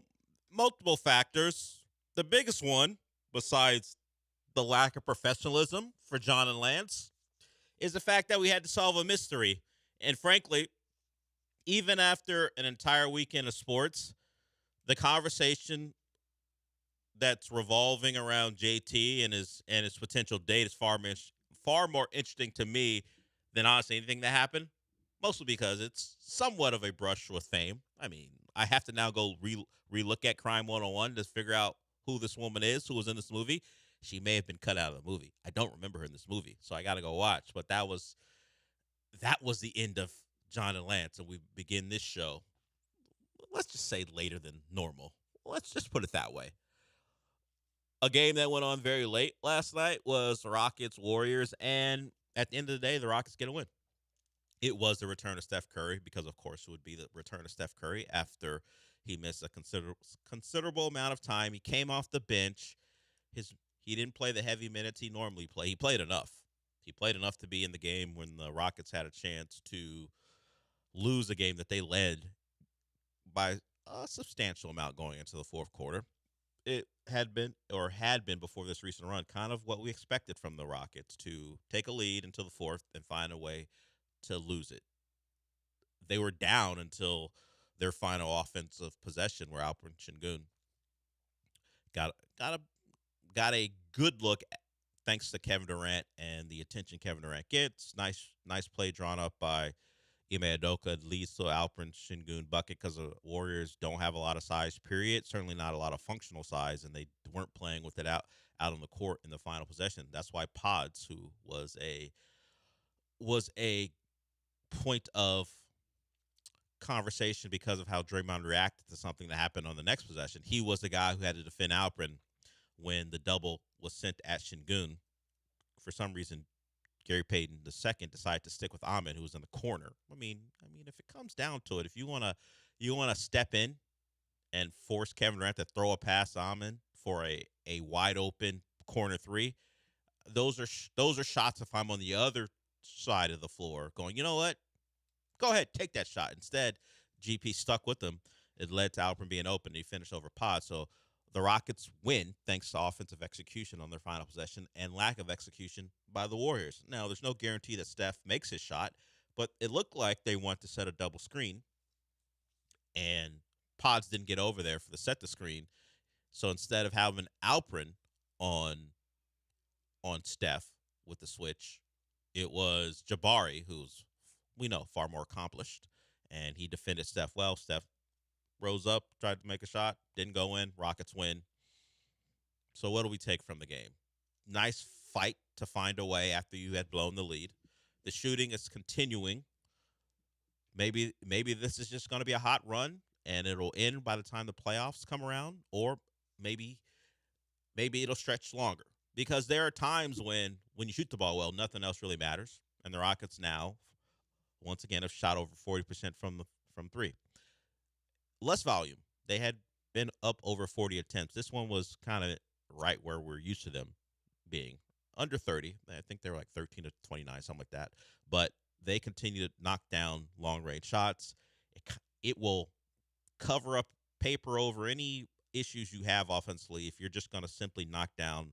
Multiple factors. The biggest one, besides the lack of professionalism for John and Lance, is the fact that we had to solve a mystery. And frankly, even after an entire weekend of sports, the conversation that's revolving around JT and his potential date is far more interesting to me than honestly anything that happened. Mostly because it's somewhat of a brush with fame. I mean, I have to now go relook at Crime 101 to figure out who this woman is who was in this movie. She may have been cut out of the movie. I don't remember her in this movie, so I got to go watch. But that was the end of John and Lance, and we begin this show, let's just say later than normal. Let's just put it that way. A game that went on very late last night was Rockets-Warriors, and at the end of the day, the Rockets get a win. It was the return of Steph Curry because, of course, it would be the return of Steph Curry after he missed a considerable amount of time. He came off the bench. He didn't play the heavy minutes he normally play. He played enough. He played enough to be in the game when the Rockets had a chance to lose a game that they led by a substantial amount going into the fourth quarter. It had been before this recent run kind of what we expected from the Rockets, to take a lead until the fourth and find a way to lose it. They were down until their final offensive possession, where Alperen Şengün got a good look thanks to Kevin Durant and the attention Kevin Durant gets. Nice play drawn up by Ime Udoka leads to Alperen Şengün bucket because the Warriors don't have a lot of size, period. Certainly not a lot of functional size, and they weren't playing with it out on the court in the final possession. That's why Pods, who was a point of conversation because of how Draymond reacted to something that happened on the next possession. He was the guy who had to defend Alperen when the double was sent at Şengün. For some reason, Gary Payton II decided to stick with Ahmed, who was in the corner. I mean, if it comes down to it, if you wanna step in and force Kevin Durant to throw a pass to Ahmed for a wide open corner three, those are shots. If I'm on the other side of the floor going, you know what? Go ahead, take that shot. Instead, GP stuck with them. It led to Alperen being open. He finished over Pod. So the Rockets win thanks to offensive execution on their final possession and lack of execution by the Warriors. Now, there's no guarantee that Steph makes his shot, but it looked like they want to set a double screen, and Pods didn't get over there for the set the screen. So instead of having Alperen on Steph with the switch, it was Jabari, who's, we know, far more accomplished, and he defended Steph well. Steph rose up, tried to make a shot, didn't go in. Rockets win. So what do we take from the game? Nice fight to find a way after you had blown the lead. The shooting is continuing. Maybe this is just going to be a hot run, and it'll end by the time the playoffs come around, or maybe it'll stretch longer. Because there are times when you shoot the ball well, nothing else really matters. And the Rockets now, once again, have shot over 40% from three. Less volume. They had been up over 40 attempts. This one was kind of right where we're used to them being. Under 30. I think they were like 13 to 29, something like that. But they continue to knock down long-range shots. It will paper over any issues you have offensively if you're just going to simply knock down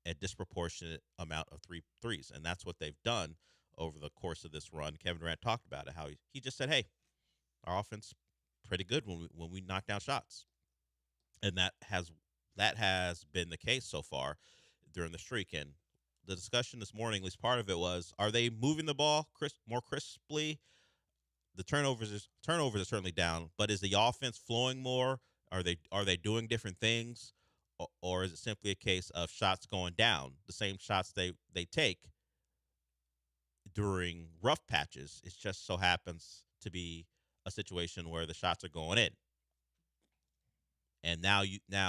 a disproportionate amount of threes. And that's what they've done over the course of this run. Kevin Durant talked about it, how he just said, hey, our offense pretty good when we knock down shots. And that has been the case so far during the streak. And the discussion this morning, at least part of it, was, are they moving the ball more crisply? The turnovers are certainly down, but is the offense flowing more? Are they doing different things? Or is it simply a case of shots going down, the same shots they take during rough patches? It just so happens to be a situation where the shots are going in. And now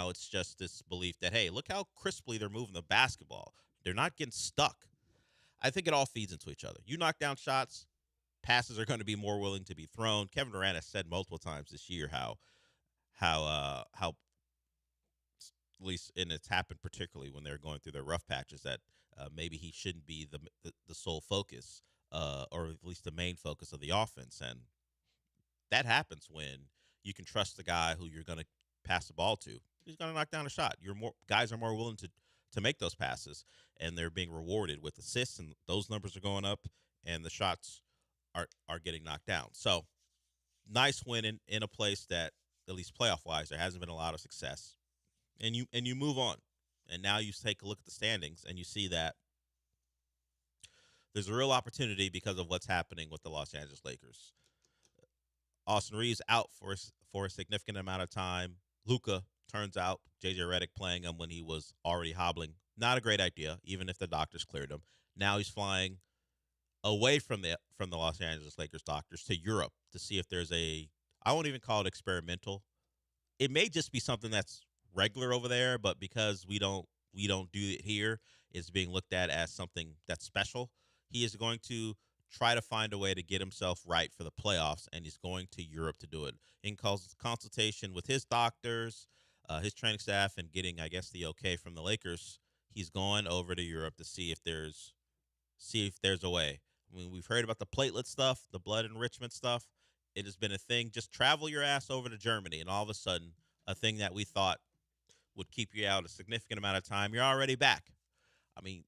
it's just this belief that, hey, look how crisply they're moving the basketball. They're not getting stuck. I think it all feeds into each other. You knock down shots, passes are going to be more willing to be thrown. Kevin Durant has said multiple times this year how at least, and it's happened particularly when they're going through their rough patches, that maybe he shouldn't be the sole focus, or at least the main focus of the offense. And That happens when you can trust the guy who you're going to pass the ball to. He's going to knock down a shot. Guys are more willing to make those passes, and they're being rewarded with assists, and those numbers are going up, and the shots are getting knocked down. So nice win in a place that, at least playoff-wise, there hasn't been a lot of success. And you move on. And now you take a look at the standings, and you see that there's a real opportunity because of what's happening with the Los Angeles Lakers. Austin Reeves out for a significant amount of time. Luka turns out, J.J. Redick playing him when he was already hobbling. Not a great idea, even if the doctors cleared him. Now he's flying away from the Los Angeles Lakers doctors to Europe to see if there's I won't even call it experimental. It may just be something that's regular over there, but because we don't do it here, it's being looked at as something that's special. He is going to try to find a way to get himself right for the playoffs, and he's going to Europe to do it in consultation with his doctors, his training staff, and getting, I guess, the okay from the Lakers. He's going over to Europe to see if there's a way. I mean, we've heard about the platelet stuff, the blood enrichment stuff. It has been a thing. Just travel your ass over to Germany, and all of a sudden, a thing that we thought would keep you out a significant amount of time, you're already back. I mean,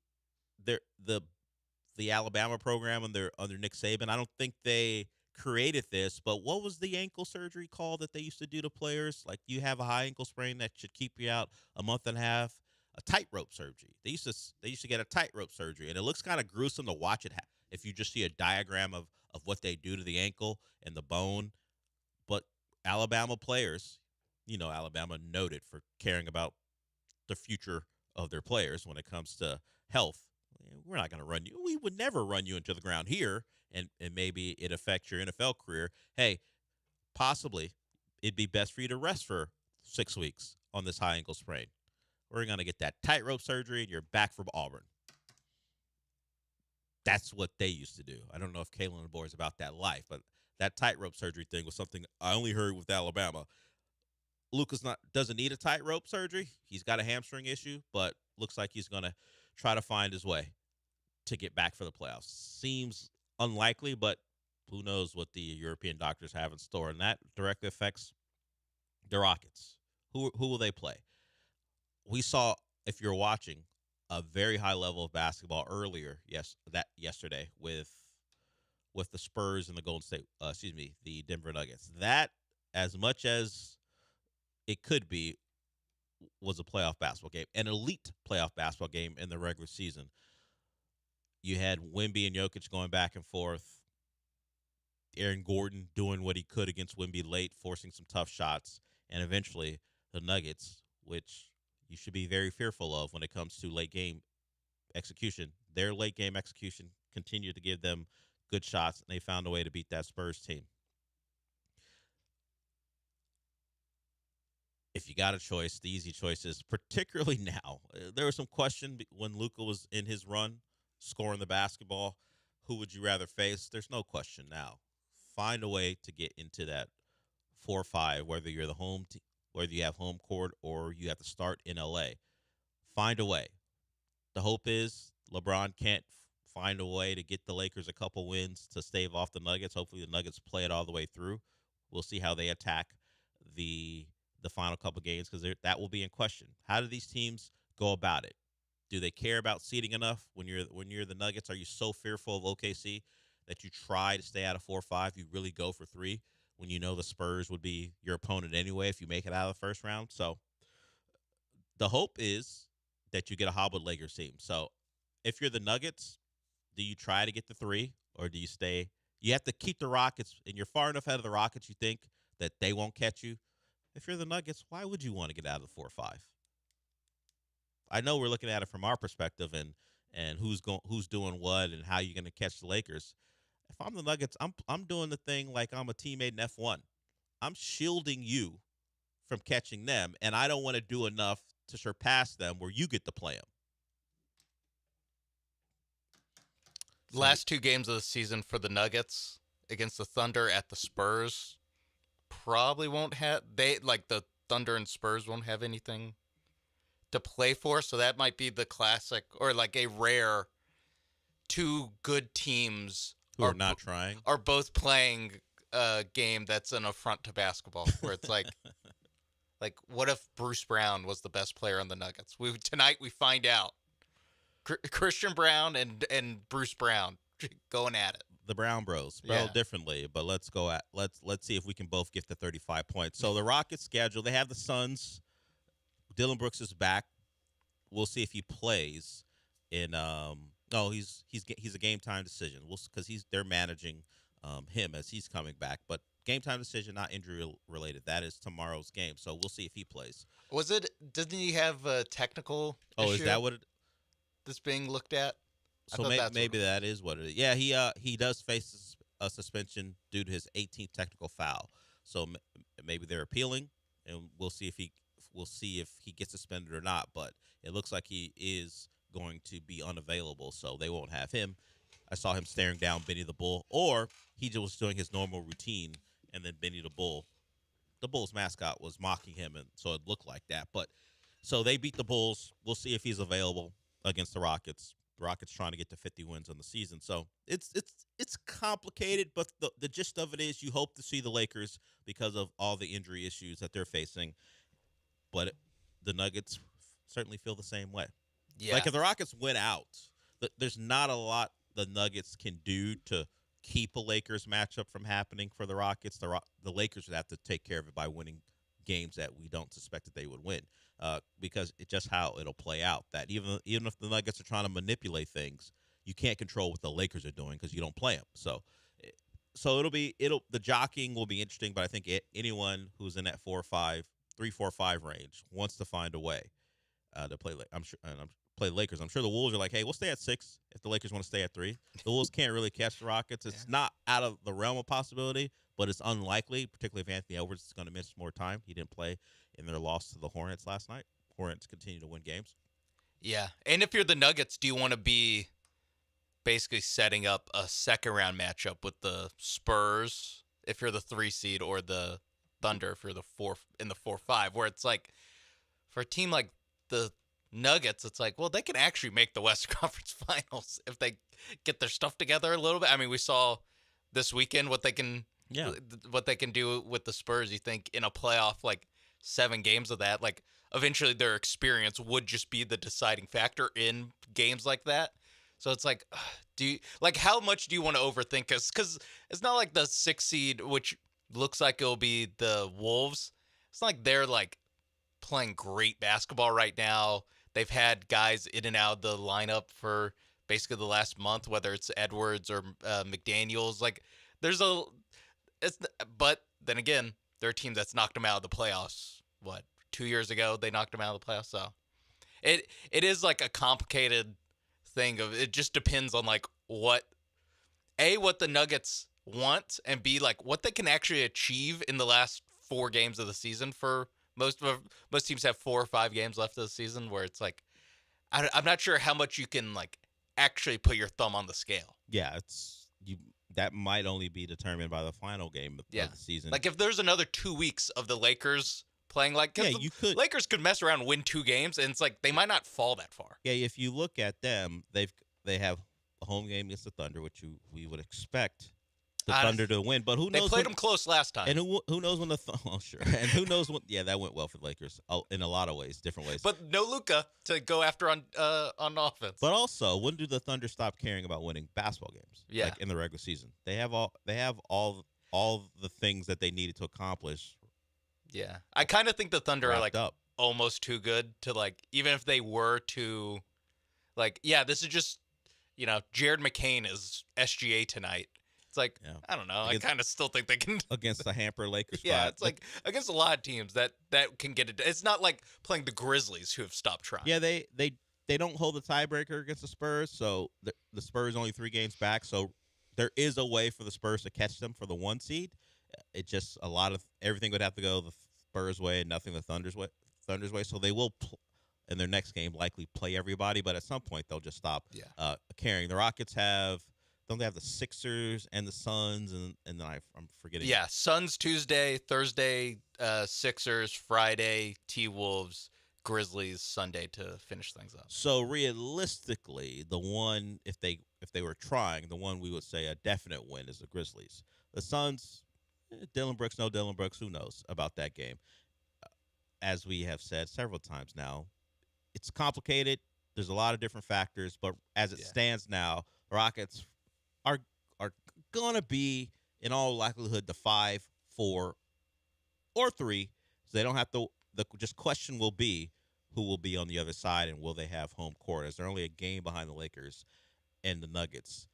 the Alabama program under Nick Saban, I don't think they created this, but what was the ankle surgery called that they used to do to players? Like, you have a high ankle sprain that should keep you out a month and a half. A tightrope surgery. They used to get a tightrope surgery, and it looks kind of gruesome to watch it if you just see a diagram of what they do to the ankle and the bone. But Alabama players, Alabama noted for caring about the future of their players when it comes to health. We're not going to run you. We would never run you into the ground here, and maybe it affects your NFL career. Hey, possibly it'd be best for you to rest for 6 weeks on this high ankle sprain. We're going to get that tightrope surgery, and you're back from Auburn. That's what they used to do. I don't know if Kalen and the boys about that life, but that tightrope surgery thing was something I only heard with Alabama. Luka's doesn't need a tightrope surgery. He's got a hamstring issue, but looks like he's going to try to find his way to get back for the playoffs. Seems unlikely, but who knows what the European doctors have in store, and that directly affects the Rockets. Who will they play? We saw, if you're watching, a very high level of basketball earlier yesterday with the Spurs and the Denver Nuggets. That, as much as it could be, was a playoff basketball game, an elite playoff basketball game in the regular season. You had Wemby and Jokic going back and forth. Aaron Gordon doing what he could against Wemby late, forcing some tough shots, and eventually the Nuggets, which you should be very fearful of when it comes to late game execution. Their late game execution continued to give them good shots, and they found a way to beat that Spurs team. If you got a choice, the easy choice is, particularly now, there was some question when Luka was in his run, scoring the basketball, who would you rather face? There's no question now. Find a way to get into that 4-5, whether you're the home team, whether you have home court or you have to start in LA. Find a way. The hope is LeBron can't find a way to get the Lakers a couple wins to stave off the Nuggets. Hopefully the Nuggets play it all the way through. We'll see how they attack the final couple games, because that will be in question. How do these teams go about it? Do they care about seeding enough? When you're the Nuggets, are you so fearful of OKC that you try to stay out of 4-5? You really go for 3 when you know the Spurs would be your opponent anyway if you make it out of the first round. So the hope is that you get a hobbled Lakers team. So if you're the Nuggets, do you try to get the 3, or do you stay? You have to keep the Rockets, and you're far enough ahead of the Rockets, you think, that they won't catch you. If you're the Nuggets, why would you want to get out of the 4-5? I know we're looking at it from our perspective and who's doing what and how you're going to catch the Lakers. If I'm the Nuggets, I'm doing the thing like I'm a teammate in F1. I'm shielding you from catching them, and I don't want to do enough to surpass them where you get to play them. Last 2 games of the season for the Nuggets, against the Thunder, at the Spurs, probably won't have the Thunder and Spurs won't have anything to play for, so that might be the classic, or like a rare 2 good teams who are not trying, are both playing game that's an affront to basketball, where it's like, what if Bruce Brown was the best player on the Nuggets? Tonight we find out. Christian Brown and Bruce Brown going at it. The Brown Bros, spelled differently, but let's see if we can both get the 35 points. So the Rockets schedule, they have the Suns. Dylan Brooks is back. We'll see if he plays in he's a game time decision. Because they're managing him as he's coming back, but game time decision, not injury related. That is tomorrow's game, so we'll see if he plays. Didn't he have a technical issue? Is that what that's being looked at? So maybe that is what it is. Yeah, he does face a suspension due to his 18th technical foul. So maybe they're appealing, and we'll see if he gets suspended or not. But it looks like he is going to be unavailable, so they won't have him. I saw him staring down Benny the Bull, or he just was doing his normal routine, and then Benny the Bulls mascot, was mocking him, and so it looked like that. But so they beat the Bulls. We'll see if he's available against the Rockets. The Rockets trying to get to 50 wins on the season. So it's complicated, but the gist of it is you hope to see the Lakers because of all the injury issues that they're facing. But the Nuggets certainly feel the same way. Yeah. Like if the Rockets win out, there's not a lot the Nuggets can do to keep a Lakers matchup from happening for the Rockets. The Lakers would have to take care of it by winning games that we don't suspect that they would win. Because it's just how it'll play out. That even if the Nuggets are trying to manipulate things, you can't control what the Lakers are doing because you don't play them. So the jockeying will be interesting. But I think anyone who's in that 3-4-5 range wants to find a way to play. Play the Lakers. I'm sure the Wolves are like, hey, we'll stay at 6 if the Lakers want to stay at 3. The Wolves can't really catch the Rockets. It's not out of the realm of possibility, but it's unlikely, particularly if Anthony Edwards is going to miss more time. He didn't play in their loss to the Hornets last night. Hornets continue to win games. Yeah, and if you're the Nuggets, do you want to be basically setting up a second-round matchup with the Spurs if you're the 3 seed or the Thunder if you're the 4-5, where it's like for a team like the Nuggets, it's like, well, they can actually make the Western Conference Finals if they get their stuff together a little bit. I mean, we saw this weekend what they can do with the Spurs. You think in a playoff, like 7 games of that, like eventually their experience would just be the deciding factor in games like that. So it's like, how much do you want to overthink us? Because it's not like the 6 seed, which looks like it'll be the Wolves. It's not like they're like playing great basketball right now. They've had guys in and out of the lineup for basically the last month, whether it's Edwards or McDaniels. Like, but then again, they're a team that's knocked them out of the playoffs. 2 years ago they knocked them out of the playoffs. So it is like a complicated thing of it just depends on like what the Nuggets want, and B, like what they can actually achieve in the last 4 games of the season. For most teams have 4 or 5 games left of the season, where it's like I'm not sure how much you can like actually put your thumb on the scale. Yeah, that might only be determined by the final game of the season. Like if there's another 2 weeks of the Lakers playing Lakers could mess around and win 2 games, and it's like they might not fall that far. Yeah, if you look at them, they have a home game against the Thunder, which we would expect the Thunder to win. But who knows? They played them close last time. And who knows when sure. And who knows when? Yeah, that went well for the Lakers in a lot of ways, different ways. But no Luka to go after on offense. But also, when do the Thunder stop caring about winning basketball games? Yeah, like in the regular season, they have all the things that they needed to accomplish. Yeah, I kind of think the Thunder are like almost too good to like, even if they were to like, this is just, Jared McCain is SGA tonight. It's like, I don't know. I kind of still think they can against the hamper Lakers. Yeah, it's like against a lot of teams that can get it. It's not like playing the Grizzlies who have stopped trying. Yeah, they don't hold the tiebreaker against the Spurs, so the Spurs only 3 games back. So there is a way for the Spurs to catch them for the 1 seed. It just everything would have to go the Spurs way and nothing the Thunder's way. So they will in their next game likely play everybody, but at some point they'll just stop caring. The Rockets don't they have the Sixers and the Suns and then I'm forgetting. Yeah, Suns Tuesday, Thursday, Sixers Friday, T-Wolves, Grizzlies Sunday to finish things up. So realistically, the one if they were trying, the one we would say a definite win is the Grizzlies. The Suns Dylan Brooks, no Dylan Brooks, who knows about that game? As we have said several times now, it's complicated. There's a lot of different factors, but as it stands now, the Rockets are gonna be in all likelihood the 5, 4, or 3. So they don't have to. The just question will be who will be on the other side and will they have home court? As they're only a game behind the Lakers and the Nuggets.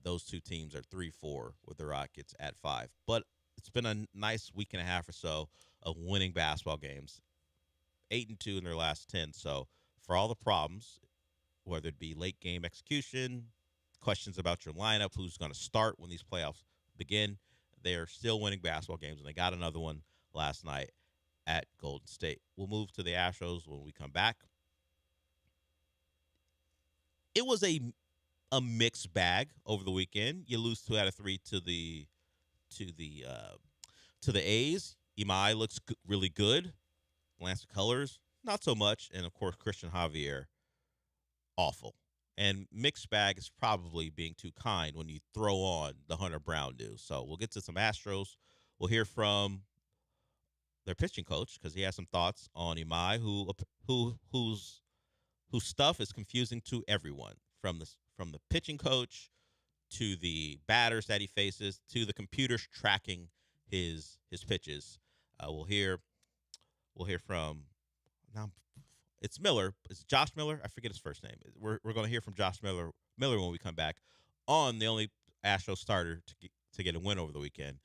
Those two teams are 3-4 with the Rockets at 5. But it's been a nice week and a half or so of winning basketball games, 8-2 in their last 10. So for all the problems, whether it be late game execution, questions about your lineup, who's going to start when these playoffs begin, they are still winning basketball games, and they got another one last night at Golden State. We'll move to the Astros when we come back. It was a mixed bag over the weekend. You lose 2 out of 3 to the A's. Imai looks really good. Lance McCullers, not so much, and of course Christian Javier, awful. And mixed bag is probably being too kind when you throw on the Hunter Brown news. So we'll get to some Astros. We'll hear from their pitching coach because he has some thoughts on Imai, whose stuff is confusing to everyone, from the pitching coach to the batters that he faces to the computers tracking his pitches. We'll hear from now. It's Miller. It's Josh Miller. I forget his first name. We're going to hear from Josh Miller when we come back on the only Astro starter to get a win over the weekend.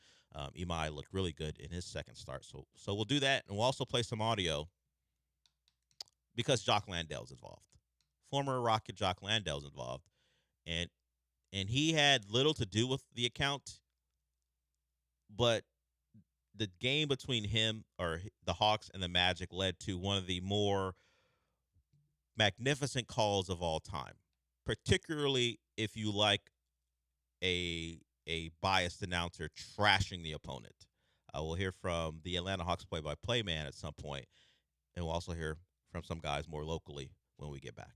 Imai looked really good in his second start. So we'll do that, and we'll also play some audio because Jock Landale's involved. Former Rocket Jock Landale's involved, and he had little to do with the account, but the game between him or the Hawks and the Magic led to one of the more magnificent calls of all time, particularly if you like a biased announcer trashing the opponent. We'll hear from the Atlanta Hawks play-by-play man at some point, and we'll also hear from some guys more locally when we get back.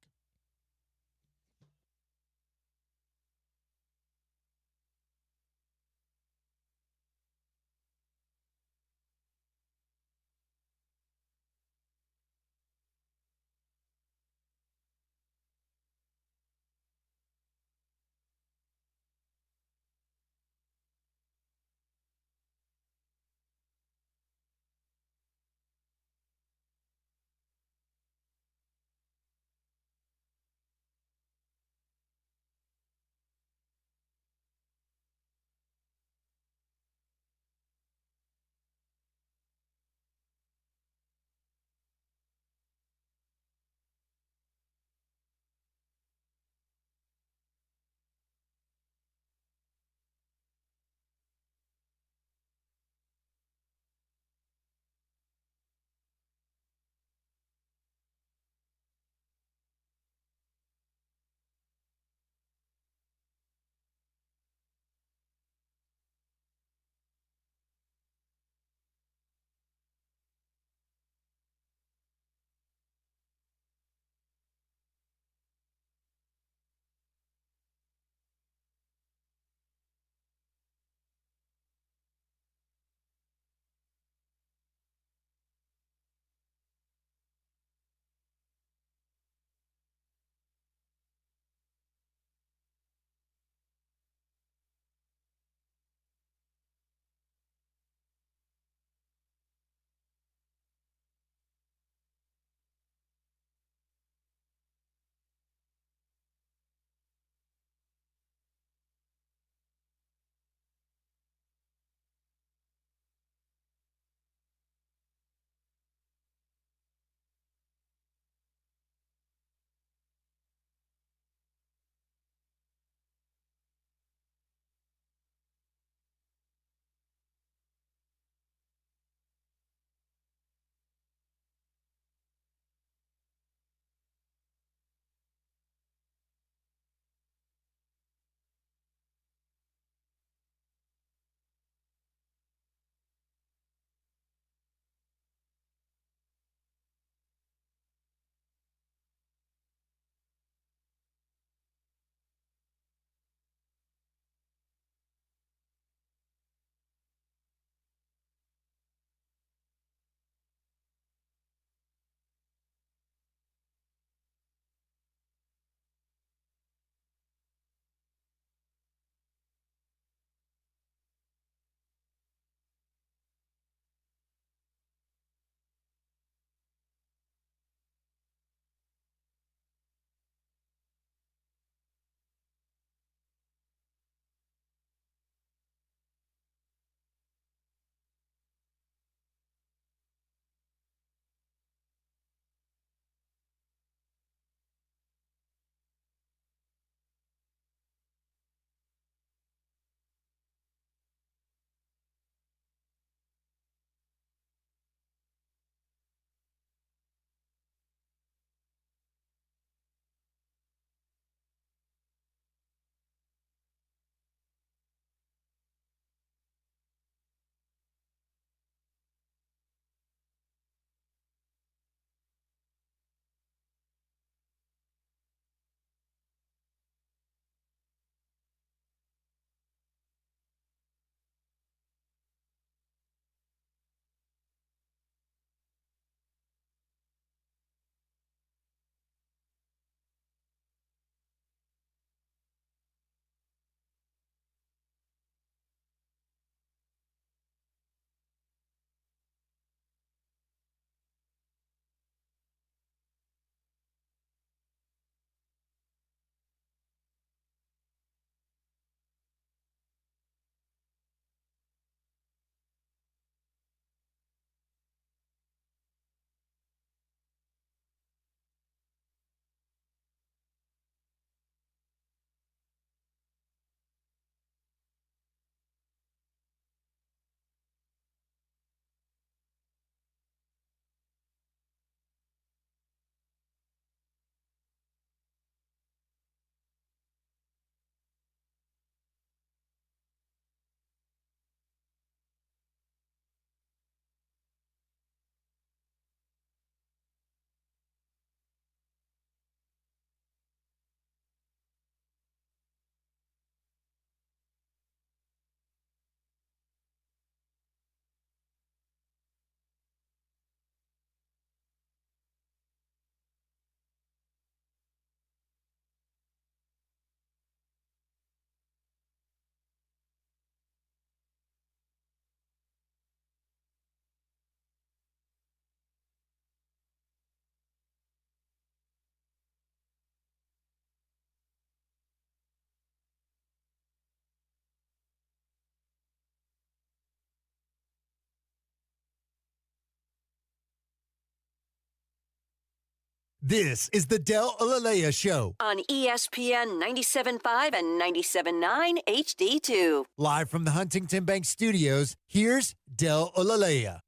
This is the Del Olalea Show. On ESPN 97.5 and 97.9 HD2. Live from the Huntington Bank Studios, here's Del Olalea.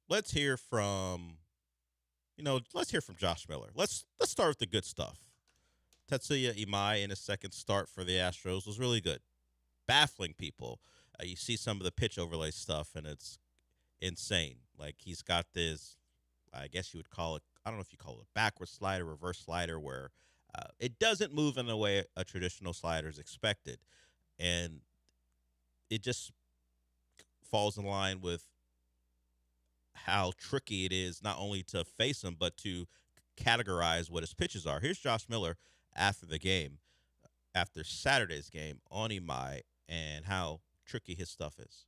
Let's hear from, let's hear from Josh Miller. Let's start with the good stuff. Tetsuya Imai in his second start for the Astros was really good, baffling people. You see some of the pitch overlay stuff, and it's insane. Like, he's got this, I guess you would call it, I don't know if you call it a backward slider, reverse slider, where it doesn't move in the way a traditional slider is expected. And it just falls in line with how tricky it is not only to face him, but to categorize what his pitches are. Here's Josh Miller after the game, after Saturday's game on Imai, and how tricky his stuff is.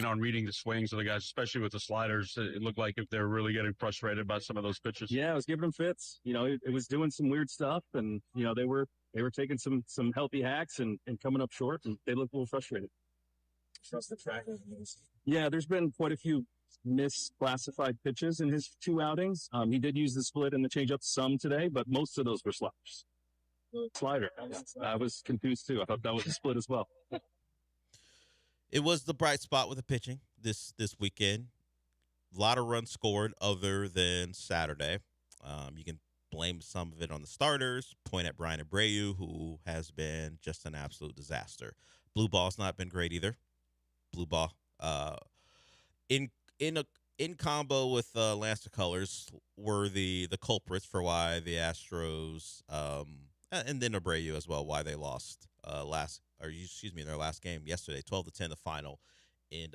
On reading the swings of the guys, especially with the sliders, it looked like if they're really getting frustrated by some of those pitches. Yeah, I was giving them fits. It was doing some weird stuff, and they were taking some healthy hacks and coming up short, and they looked a little frustrated. Trust the track. Yeah, there's been quite a few misclassified pitches in his two outings. He did use the split and the changeup some today, but most of those were sliders. Slider. I was confused too. I thought that was a split as well. It was the bright spot with the pitching this weekend. A lot of runs scored other than Saturday. You can blame some of it on the starters, point at Brian Abreu, who has been just an absolute disaster. Blue ball's not been great either. Blue ball. In combo with Lance McCullers were the culprits for why the Astros, and then Abreu as well, why they lost their last game yesterday, 12-10, the final in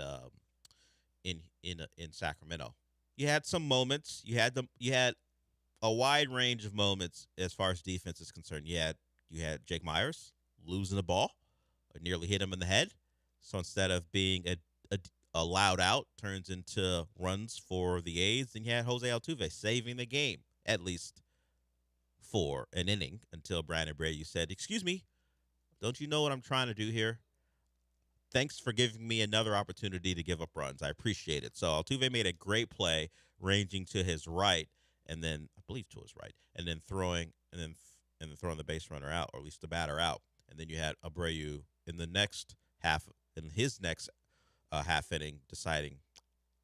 Sacramento. You had some moments. You had a wide range of moments as far as defense is concerned. You had Jake Myers losing the ball, nearly hit him in the head. So instead of being a loud out, turns into runs for the A's. And you had Jose Altuve saving the game, at least for an inning, until Brian Abreu said, "Excuse me, don't you know what I'm trying to do here? Thanks for giving me another opportunity to give up runs. I appreciate it." So Altuve made a great play, ranging to his right, and then I believe to his right, and then throwing the base runner out, or at least the batter out. And then you had Abreu in the next half, in his next half inning, deciding,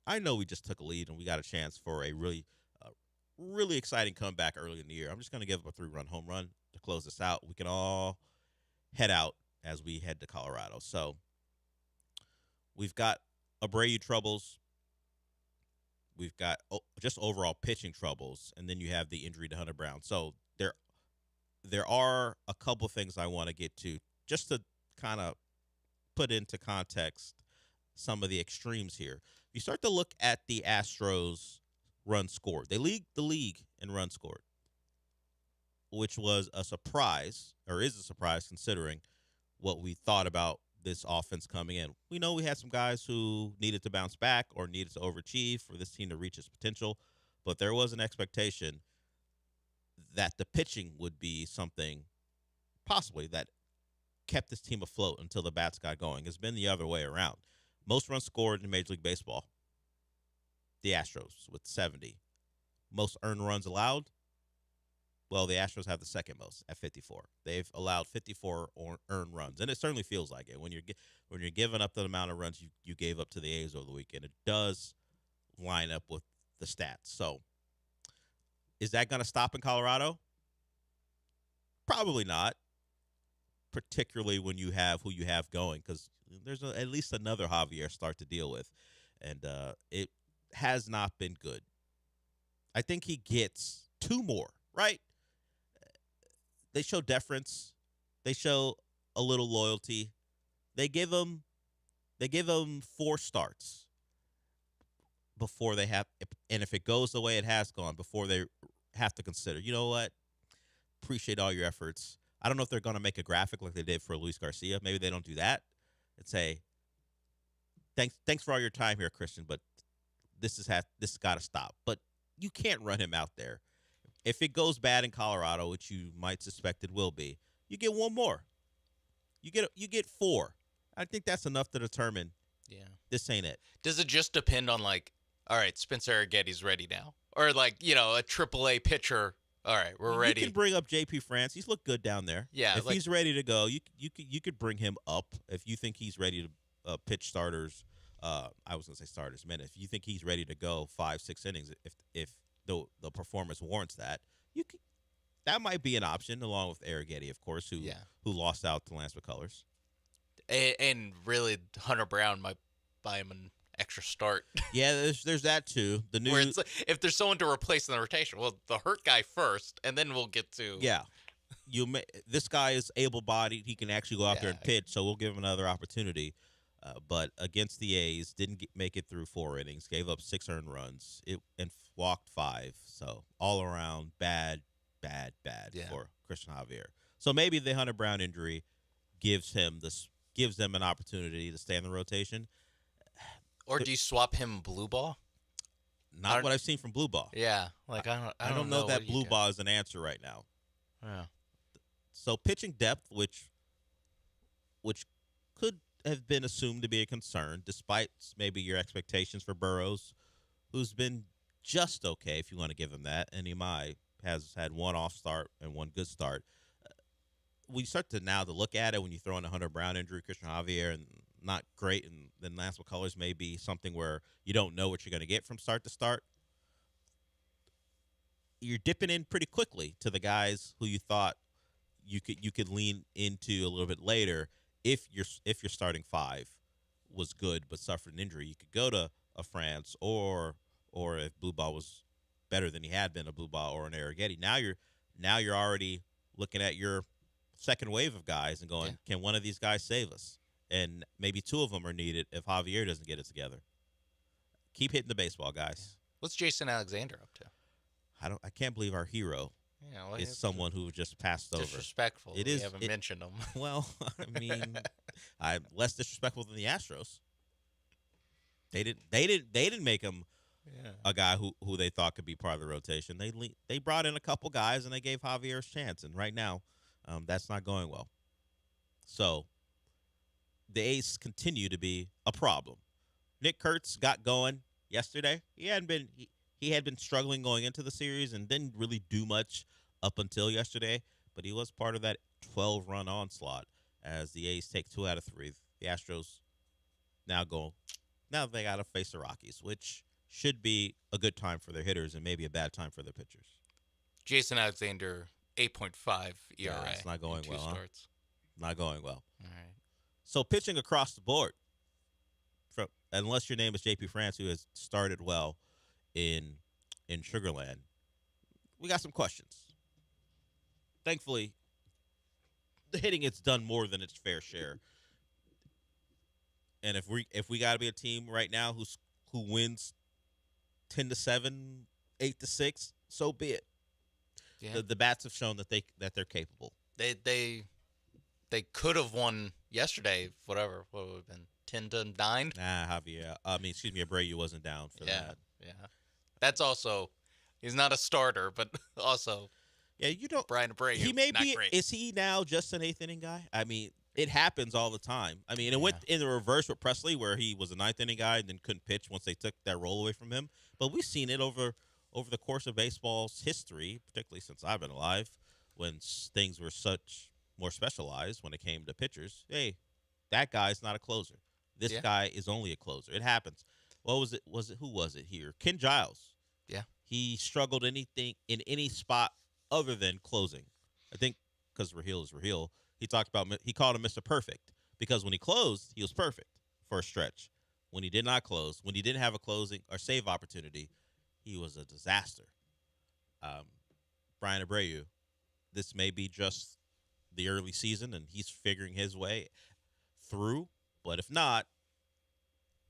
I know we just took a lead and we got a chance for a really exciting comeback early in the year. I'm just going to give up a 3-run home run to close this out. We can all head out as we head to Colorado. So we've got Abreu troubles. We've got just overall pitching troubles, and then you have the injury to Hunter Brown. So there are a couple things I want to get to just to kind of put into context some of the extremes here. You start to look at the Astros runs scored. They lead the league in runs scored, which was a surprise, or is a surprise considering what we thought about this offense coming in. We know we had some guys who needed to bounce back or needed to overachieve for this team to reach its potential, but there was an expectation that the pitching would be something possibly that kept this team afloat until the bats got going. It's been the other way around. Most runs scored in Major League Baseball, the Astros with 70. Most earned runs allowed, well, the Astros have the second most at 54. They've allowed 54 earned runs, and it certainly feels like it when you're giving up the amount of runs you gave up to the A's over the weekend. It does line up with the stats. So is that going to stop in Colorado? Probably not, particularly when you have who you have going, because there's at least another Javier start to deal with, and it has not been good. I think he gets 2 more, right? They show deference. They show a little loyalty. They give him 4 starts before they have, and if it goes the way it has gone, before they have to consider, you know what? Appreciate all your efforts. I don't know if they're going to make a graphic like they did for Luis Garcia. Maybe they don't do that and say, thanks for all your time here, Christian, but this has got to stop. But you can't run him out there if it goes bad in Colorado, which you might suspect it will be, you get one more. You get 4. I think that's enough to determine. Yeah. This ain't it. Does it just depend on like, all right, Spencer Arrigetti's ready now, or like a AAA pitcher? All right, we're ready. You can bring up JP France. He's looked good down there. Yeah, if he's ready to go, you could bring him up if you think he's ready to pitch starters. I was gonna say starters, man. If you think he's ready to go 5-6 innings, if the performance warrants that, that might be an option along with Arrigetti, of course, who lost out to Lance McCullers. And really, Hunter Brown might buy him an extra start. Yeah, there's that too. The new Where it's like, if there's someone to replace in the rotation, well, the hurt guy first, and then we'll get to this guy is able-bodied. He can actually go out there and pitch, so we'll give him another opportunity. But against the A's, didn't make it through 4 innings, gave up 6 earned runs, and walked 5. So all around bad for Christian Javier. So maybe the Hunter Brown injury gives them an opportunity to stay in the rotation. Or do you swap him blue ball? Not what I've seen from blue ball. Yeah, like I don't know that blue ball is an answer right now. Yeah. So pitching depth, which could have been assumed to be a concern, despite maybe your expectations for Burrows, who's been just okay, if you want to give him that. And Imai has had 1 off start and 1 good start. We start to look at it when you throw in a Hunter Brown injury, Christian Javier, and not great, and then Lance McCullers may be something where you don't know what you're going to get from start to start. You're dipping in pretty quickly to the guys who you thought you could lean into a little bit later. If your starting 5 was good but suffered an injury, you could go to a France or if blue ball was better than he had been, a blue ball or an Arrigetti. Now you're already looking at your second wave of guys and going, can one of these guys save us? And maybe 2 of them are needed if Javier doesn't get it together. Keep hitting the baseball, guys. What's Jason Alexander up to? I can't believe our hero is someone who just passed over. Disrespectful. It we is. haven't mentioned him. Well, I mean, I'm less disrespectful than the Astros. They didn't make him a guy who they thought could be part of the rotation. They brought in a couple guys and they gave Javier a chance, and right now, that's not going well. So the A's continue to be a problem. Nick Kurtz got going yesterday. He had been struggling going into the series and didn't really do much up until yesterday, but he was part of that 12-run onslaught as the A's take 2 out of 3. The Astros now they got to face the Rockies, which should be a good time for their hitters and maybe a bad time for their pitchers. Jason Alexander, 8.5 ERA. Yeah, it's not going well. Starts. Not going well. All right. So pitching across the board, unless your name is JP France, who has started well in Sugarland, we got some questions. Thankfully, the hitting it's done more than its fair share. And if we got to be a team right now who wins 10-7, 8-6, so be it. Yeah. The bats have shown that they're capable. They could have won yesterday. What would have been 10-9? Nah, Javier. Abreu wasn't down for that. Yeah. That's also, he's not a starter, but also, Brian Abreu. He may not be. great. Is he now just an 8th inning guy? I mean, it happens all the time. I mean, it went in the reverse with Presley, where he was a 9th inning guy and then couldn't pitch once they took that role away from him. But we've seen it over the course of baseball's history, particularly since I've been alive, when things were such more specialized when it came to pitchers. Hey, that guy's not a closer. This guy is only a closer. It happens. What was it? Who was it here? Ken Giles. Yeah. He struggled in any spot other than closing. I think because Raheel is Raheel. He called him Mr. Perfect because when he closed, he was perfect for a stretch. When he did not close, when he didn't have a closing or save opportunity, he was a disaster. Brian Abreu, this may be just the early season and he's figuring his way through, but if not,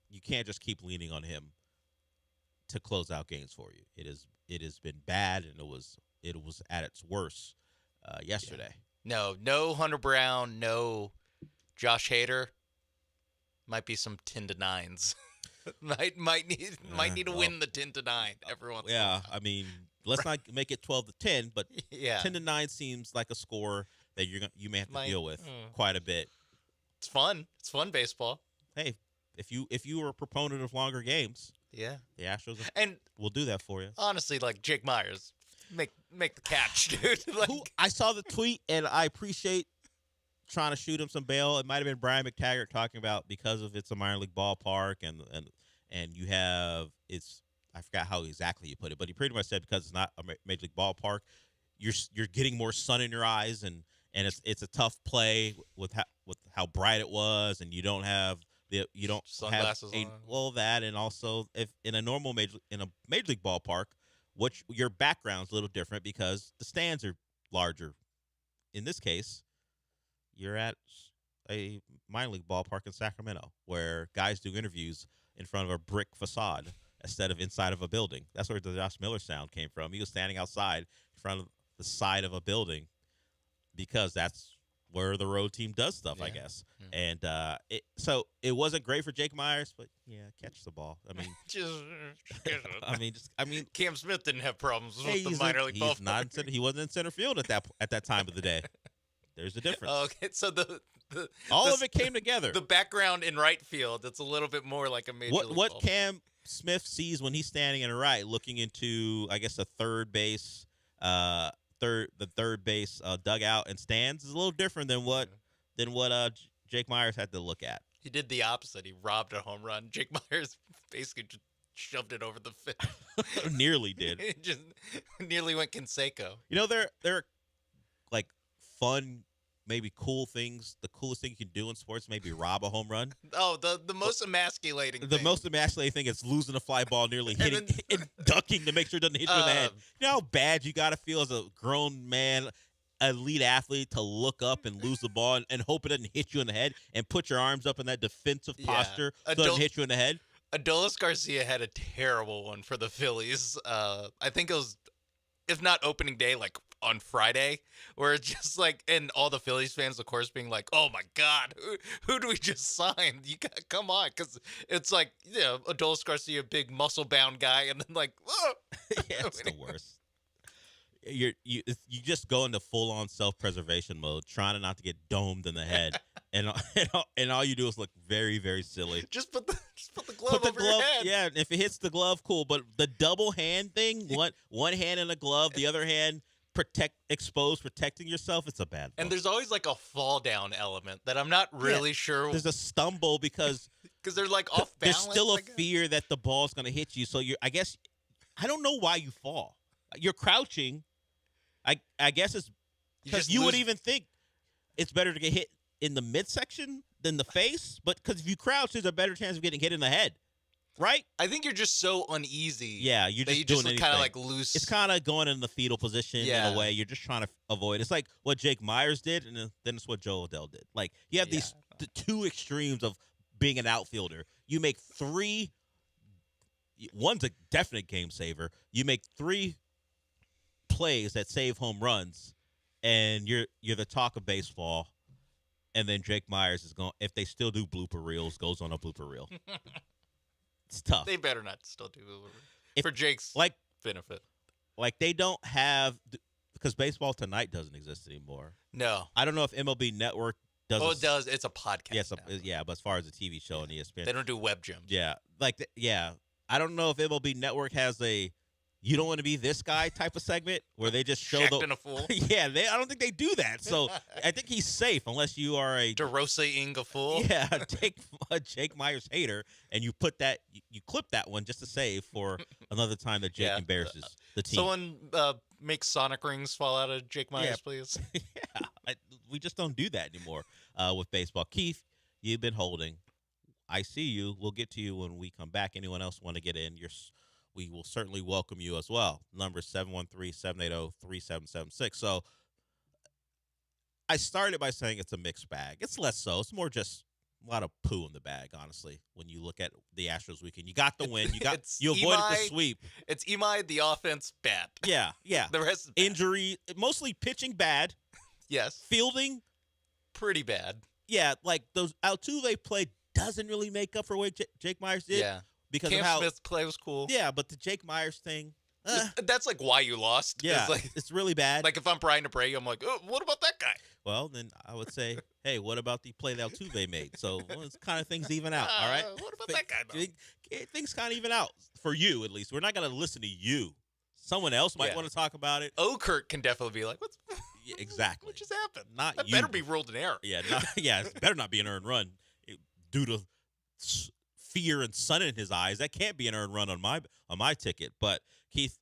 you can't just keep leaning on him to close out games for you. It has been bad, and it was at its worst yesterday. No Hunter Brown, no Josh Hader. Might be some 10-9s. might need to win the 10-9 every once. in a while. I mean, let's not make it 12-10, but Yeah. 10-9 seems like a score that you may have to deal with quite a bit. It's fun. It's fun baseball. Hey, if you were a proponent of longer games, Yeah. the Astros And will do that for you. honestly, like Jake Myers, make the catch, dude. Like, I saw the tweet, and I appreciate trying to shoot him some bail. It might have been Brian McTaggart talking about because of it's a minor league ballpark, and you have I forgot how exactly you put it, but he pretty much said because it's not a major league ballpark, you're getting more sun in your eyes, and it's a tough play with how bright it was, and you don't have Sunglasses have on. well that, and also if in a normal major league ballpark, which your background's a little different because the stands are larger. In this case, you're at a minor league ballpark in Sacramento where guys do interviews in front of a brick facade instead of inside of a building. That's where the Josh Miller sound came from. He was standing outside in front of the side of a building because that's where the road team does stuff, I guess. And so it wasn't great for Jake Myers, but catch the ball. I mean, Cam Smith didn't have problems with the he's minor league ballpark. not he wasn't in center field at that time of the day. There's a difference. Okay, so all of it came together. The background in right field, it's a little bit more like a major league What ballpark. Cam Smith sees when he's standing in the right, looking into the third base dugout and stands is a little different than what Jake Myers had to look at. He did the opposite. He robbed a home run. Jake Myers basically just shoved it over the fence. Nearly did. It just nearly went Canseco. You know, there are like fun, maybe cool things. The coolest thing you can do in sports, maybe rob a home run. Oh, the most emasculating The thing. most emasculating thing is losing a fly ball, nearly hitting and ducking to make sure it doesn't hit you in the head. You know how bad you got to feel as a grown man, elite athlete, to look up and lose the ball and hope it doesn't hit you in the head and put your arms up in that defensive posture so it doesn't hit you in the head? Adolis Garcia had a terrible one for the Phillies. I think it was, if not opening day, like on Friday, where it's just like, and all the Phillies fans, of course, being like, "Oh my God, who do we just sign? You got come on," because it's like, Adolis Garcia, big muscle bound guy, and then like, oh. Yeah, it's the worst. You just go into full on self preservation mode, trying not to get domed in the head, and all you do is look very, very silly. Just put the glove over your head. Yeah, if it hits the glove, cool. But the double hand thing, one hand in a glove, the other hand protecting yourself, it's a bad look. And there's always like a fall down element that I'm not really sure. There's a stumble because they're like off balance. There's still a fear that the ball's going to hit you. So I don't know why you fall. You're crouching. I guess it's because you would even think it's better to get hit in the midsection than the face, but because if you crouch, there's a better chance of getting hit in the head, right? I think you're just so uneasy. Yeah, you're just doing anything. Kind of like loose. It's kind of going in the fetal position in a way. You're just trying to avoid. It's like what Jake Myers did, and then it's what Joe Adell did. Like you have the two extremes of being an outfielder. You make three. One's a definite game saver. You make three plays that save home runs, and you're the talk of baseball. And then Jake Myers is going, if they still do blooper reels, goes on a blooper reel. It's tough. They better not still do for Jake's benefit. Like they don't have, because Baseball Tonight doesn't exist anymore. No. I don't know if MLB Network does. Oh, it does. It's a podcast. Yeah, but as far as a TV show on ESPN. They don't do web gems. Yeah. I don't know if MLB Network has a "you don't want to be this guy" type of segment where they just show Checked in a fool. Yeah, I don't think they do that. So I think he's safe unless you are a DeRosa-ing a fool. Yeah, Jake Myers hater, and you put that you clip that one just to save for another time that Jake embarrasses the team. Someone make sonic rings fall out of Jake Myers, please. We just don't do that anymore with baseball. Keith, you've been holding. I see you. We'll get to you when we come back. Anyone else want to get in? We will certainly welcome you as well. Number 713-780-3776. So I started by saying it's a mixed bag. It's less so. It's more just a lot of poo in the bag, honestly, when you look at the Astros weekend. You got the win. You avoided the sweep. It's Imai, the offense, bad. Yeah. The rest is bad. Injury, mostly pitching bad. Yes. Fielding. Pretty bad. Yeah, like those Altuve play doesn't really make up for what Jake Myers did. Yeah. because Cam of how Smith's play was cool. Yeah, but the Jake Myers thing. That's like why you lost. Yeah, like, it's really bad. Like if I'm Brian DeBray, I'm like, oh, what about that guy? Well, then I would say, hey, what about the play that Altuve made? So it's kind of things even out, all right? What about that guy, though? Things kind of even out for you, at least. We're not going to listen to you. Someone else might want to talk about it. Okert can definitely be like, what's Yeah, exactly. what just happened? Not That you. better be ruled an error. Yeah, it better not be an earned run due to fear and sun in his eyes. That can't be an earned run on my ticket. But Keith,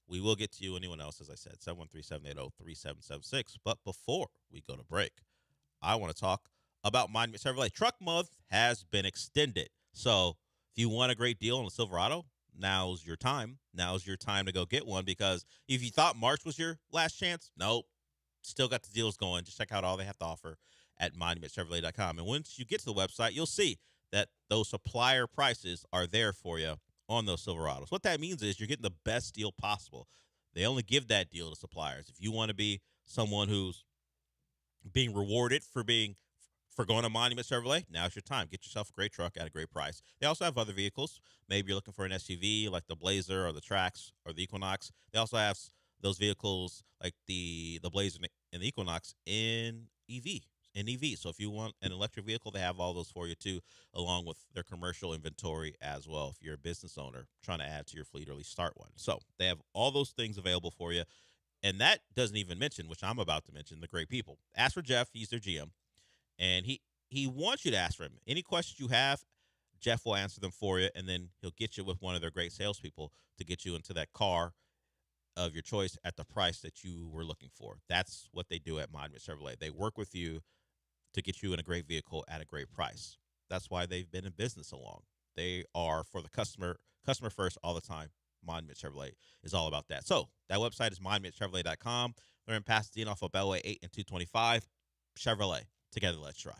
we will get to you. Anyone else, as I said, 713-780-3776. But before we go to break, I want to talk about Monument Chevrolet. Truck Month has been extended. So if you want a great deal on a Silverado, now's your time. Now's your time to go get one, because if you thought March was your last chance, nope. Still got the deals going. Just check out all they have to offer at monumentchevrolet.com. And once you get to the website, you'll see that those supplier prices are there for you on those Silverados. What that means is you're getting the best deal possible. They only give that deal to suppliers. If you want to be someone who's being rewarded for going to Monument Chevrolet, now's your time. Get yourself a great truck at a great price. They also have other vehicles. Maybe you're looking for an SUV like the Blazer or the Trax or the Equinox. They also have those vehicles like the Blazer and the Equinox in EV. So if you want an electric vehicle, they have all those for you too, along with their commercial inventory as well. If you're a business owner trying to add to your fleet or at least start one. So they have all those things available for you. And that doesn't even mention, which I'm about to mention, the great people. Ask for Jeff. He's their GM. And he wants you to ask for him. Any questions you have, Jeff will answer them for you, and then he'll get you with one of their great salespeople to get you into that car of your choice at the price that you were looking for. That's what they do at Monument Chevrolet. They work with you to get you in a great vehicle at a great price. That's why they've been in business so long. They are for the customer first all the time. Monument Chevrolet is all about that. So that website is monumentchevrolet.com. They're in Pasadena off of Beltway 8 and 225. Chevrolet. Together, let's drive.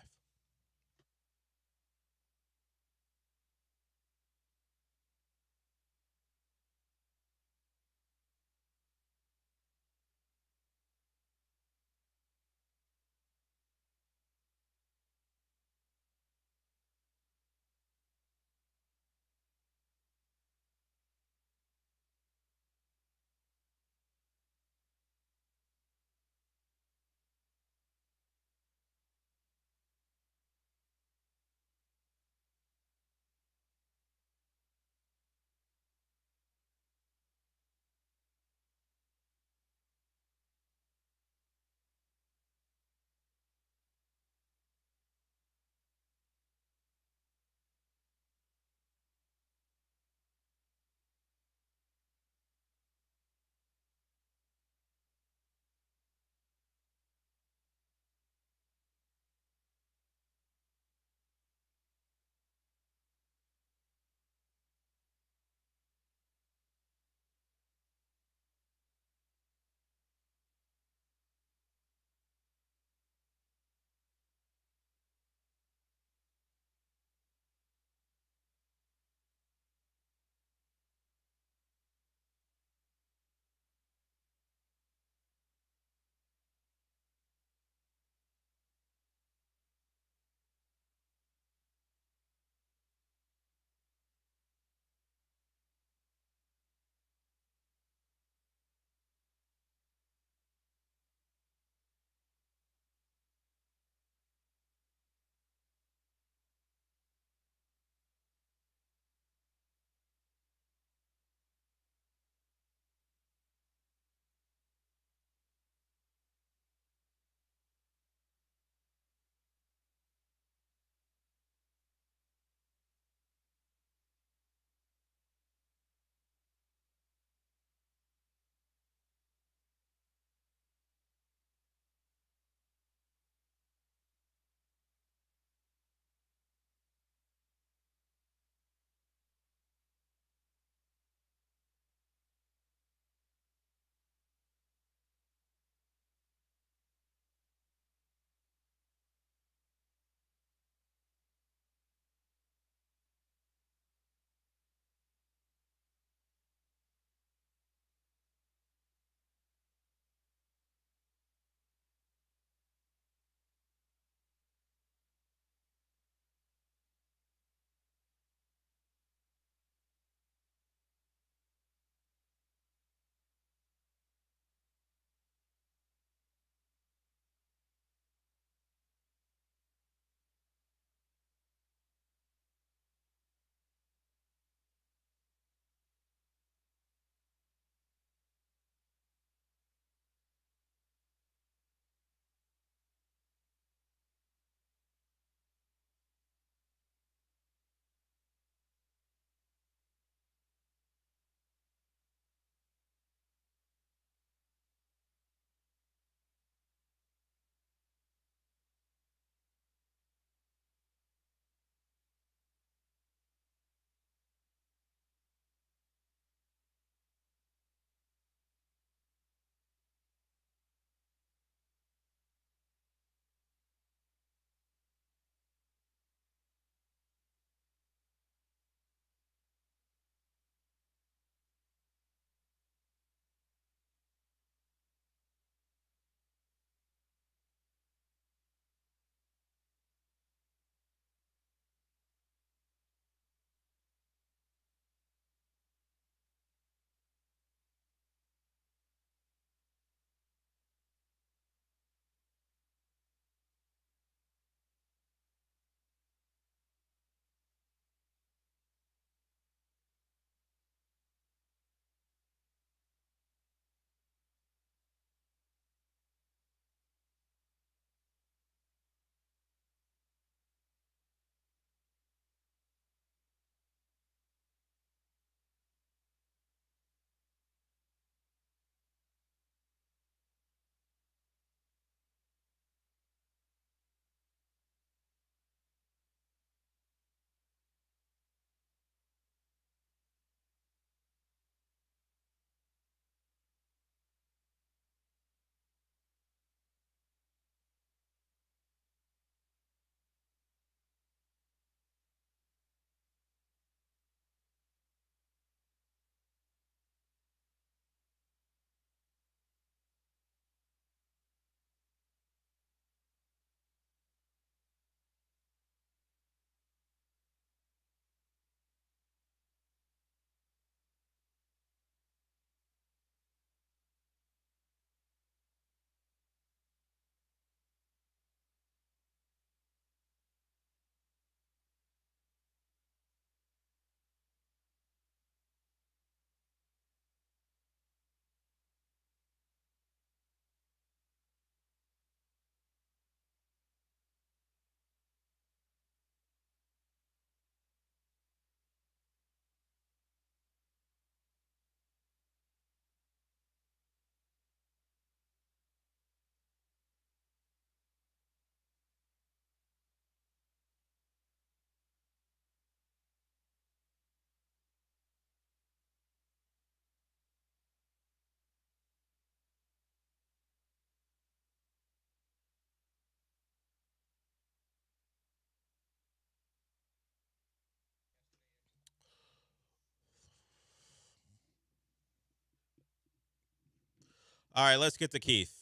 All right, let's get to Keith.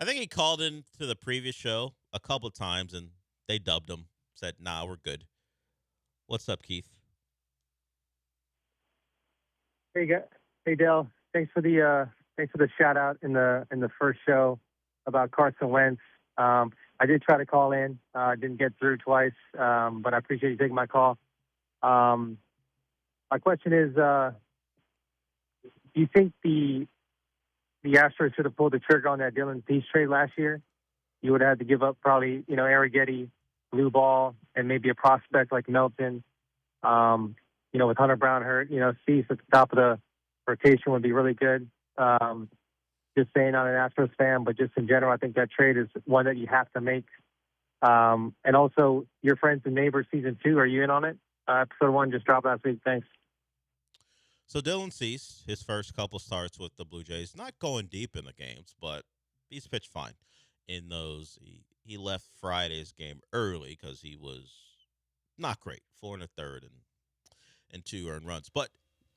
I think he called in to the previous show a couple of times, and they dubbed him. Said, "Nah, we're good." What's up, Keith? Hey, Dale. Thanks for the shout out in the first show about Carson Wentz. I did try to call in. Didn't get through twice, but I appreciate you taking my call. My question is, do you think the Astros should have pulled the trigger on that Dylan Cease trade last year? You would have had to give up probably, Arrighetti, blue ball, and maybe a prospect like Melton. With Hunter Brown hurt, Cease at the top of the rotation would be really good. Just saying, I'm an Astros fan, but just in general, I think that trade is one that you have to make. And also, Your Friends and Neighbors Season 2, are you in on it? Episode 1 just dropped last week. Thanks. So Dylan Cease, his first couple starts with the Blue Jays, not going deep in the games, but he's pitched fine in those. He left Friday's game early because he was not great, 4 1/3 and 2 earned runs. But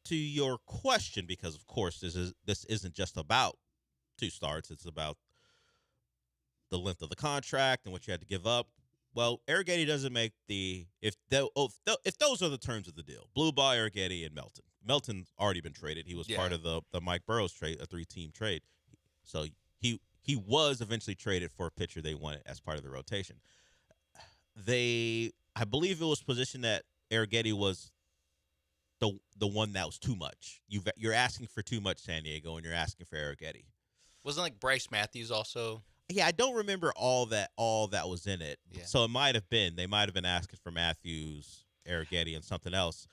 to your question, because of course this isn't just about 2 starts, it's about the length of the contract and what you had to give up. Well, Arrighetti doesn't make if those are the terms of the deal. Blue ball, Arrighetti, and Melton. Melton's already been traded. He was part of the Mike Burrows trade, a 3-team trade. So he was eventually traded for a pitcher they wanted as part of the rotation. I believe it was positioned that Arrighetti was the one that was too much. You're asking for too much, San Diego, and you're asking for Arrighetti. Wasn't like Bryce Matthews also? Yeah, I don't remember all that was in it. Yeah. So it might have been. They might have been asking for Matthews, Arrighetti, and something else.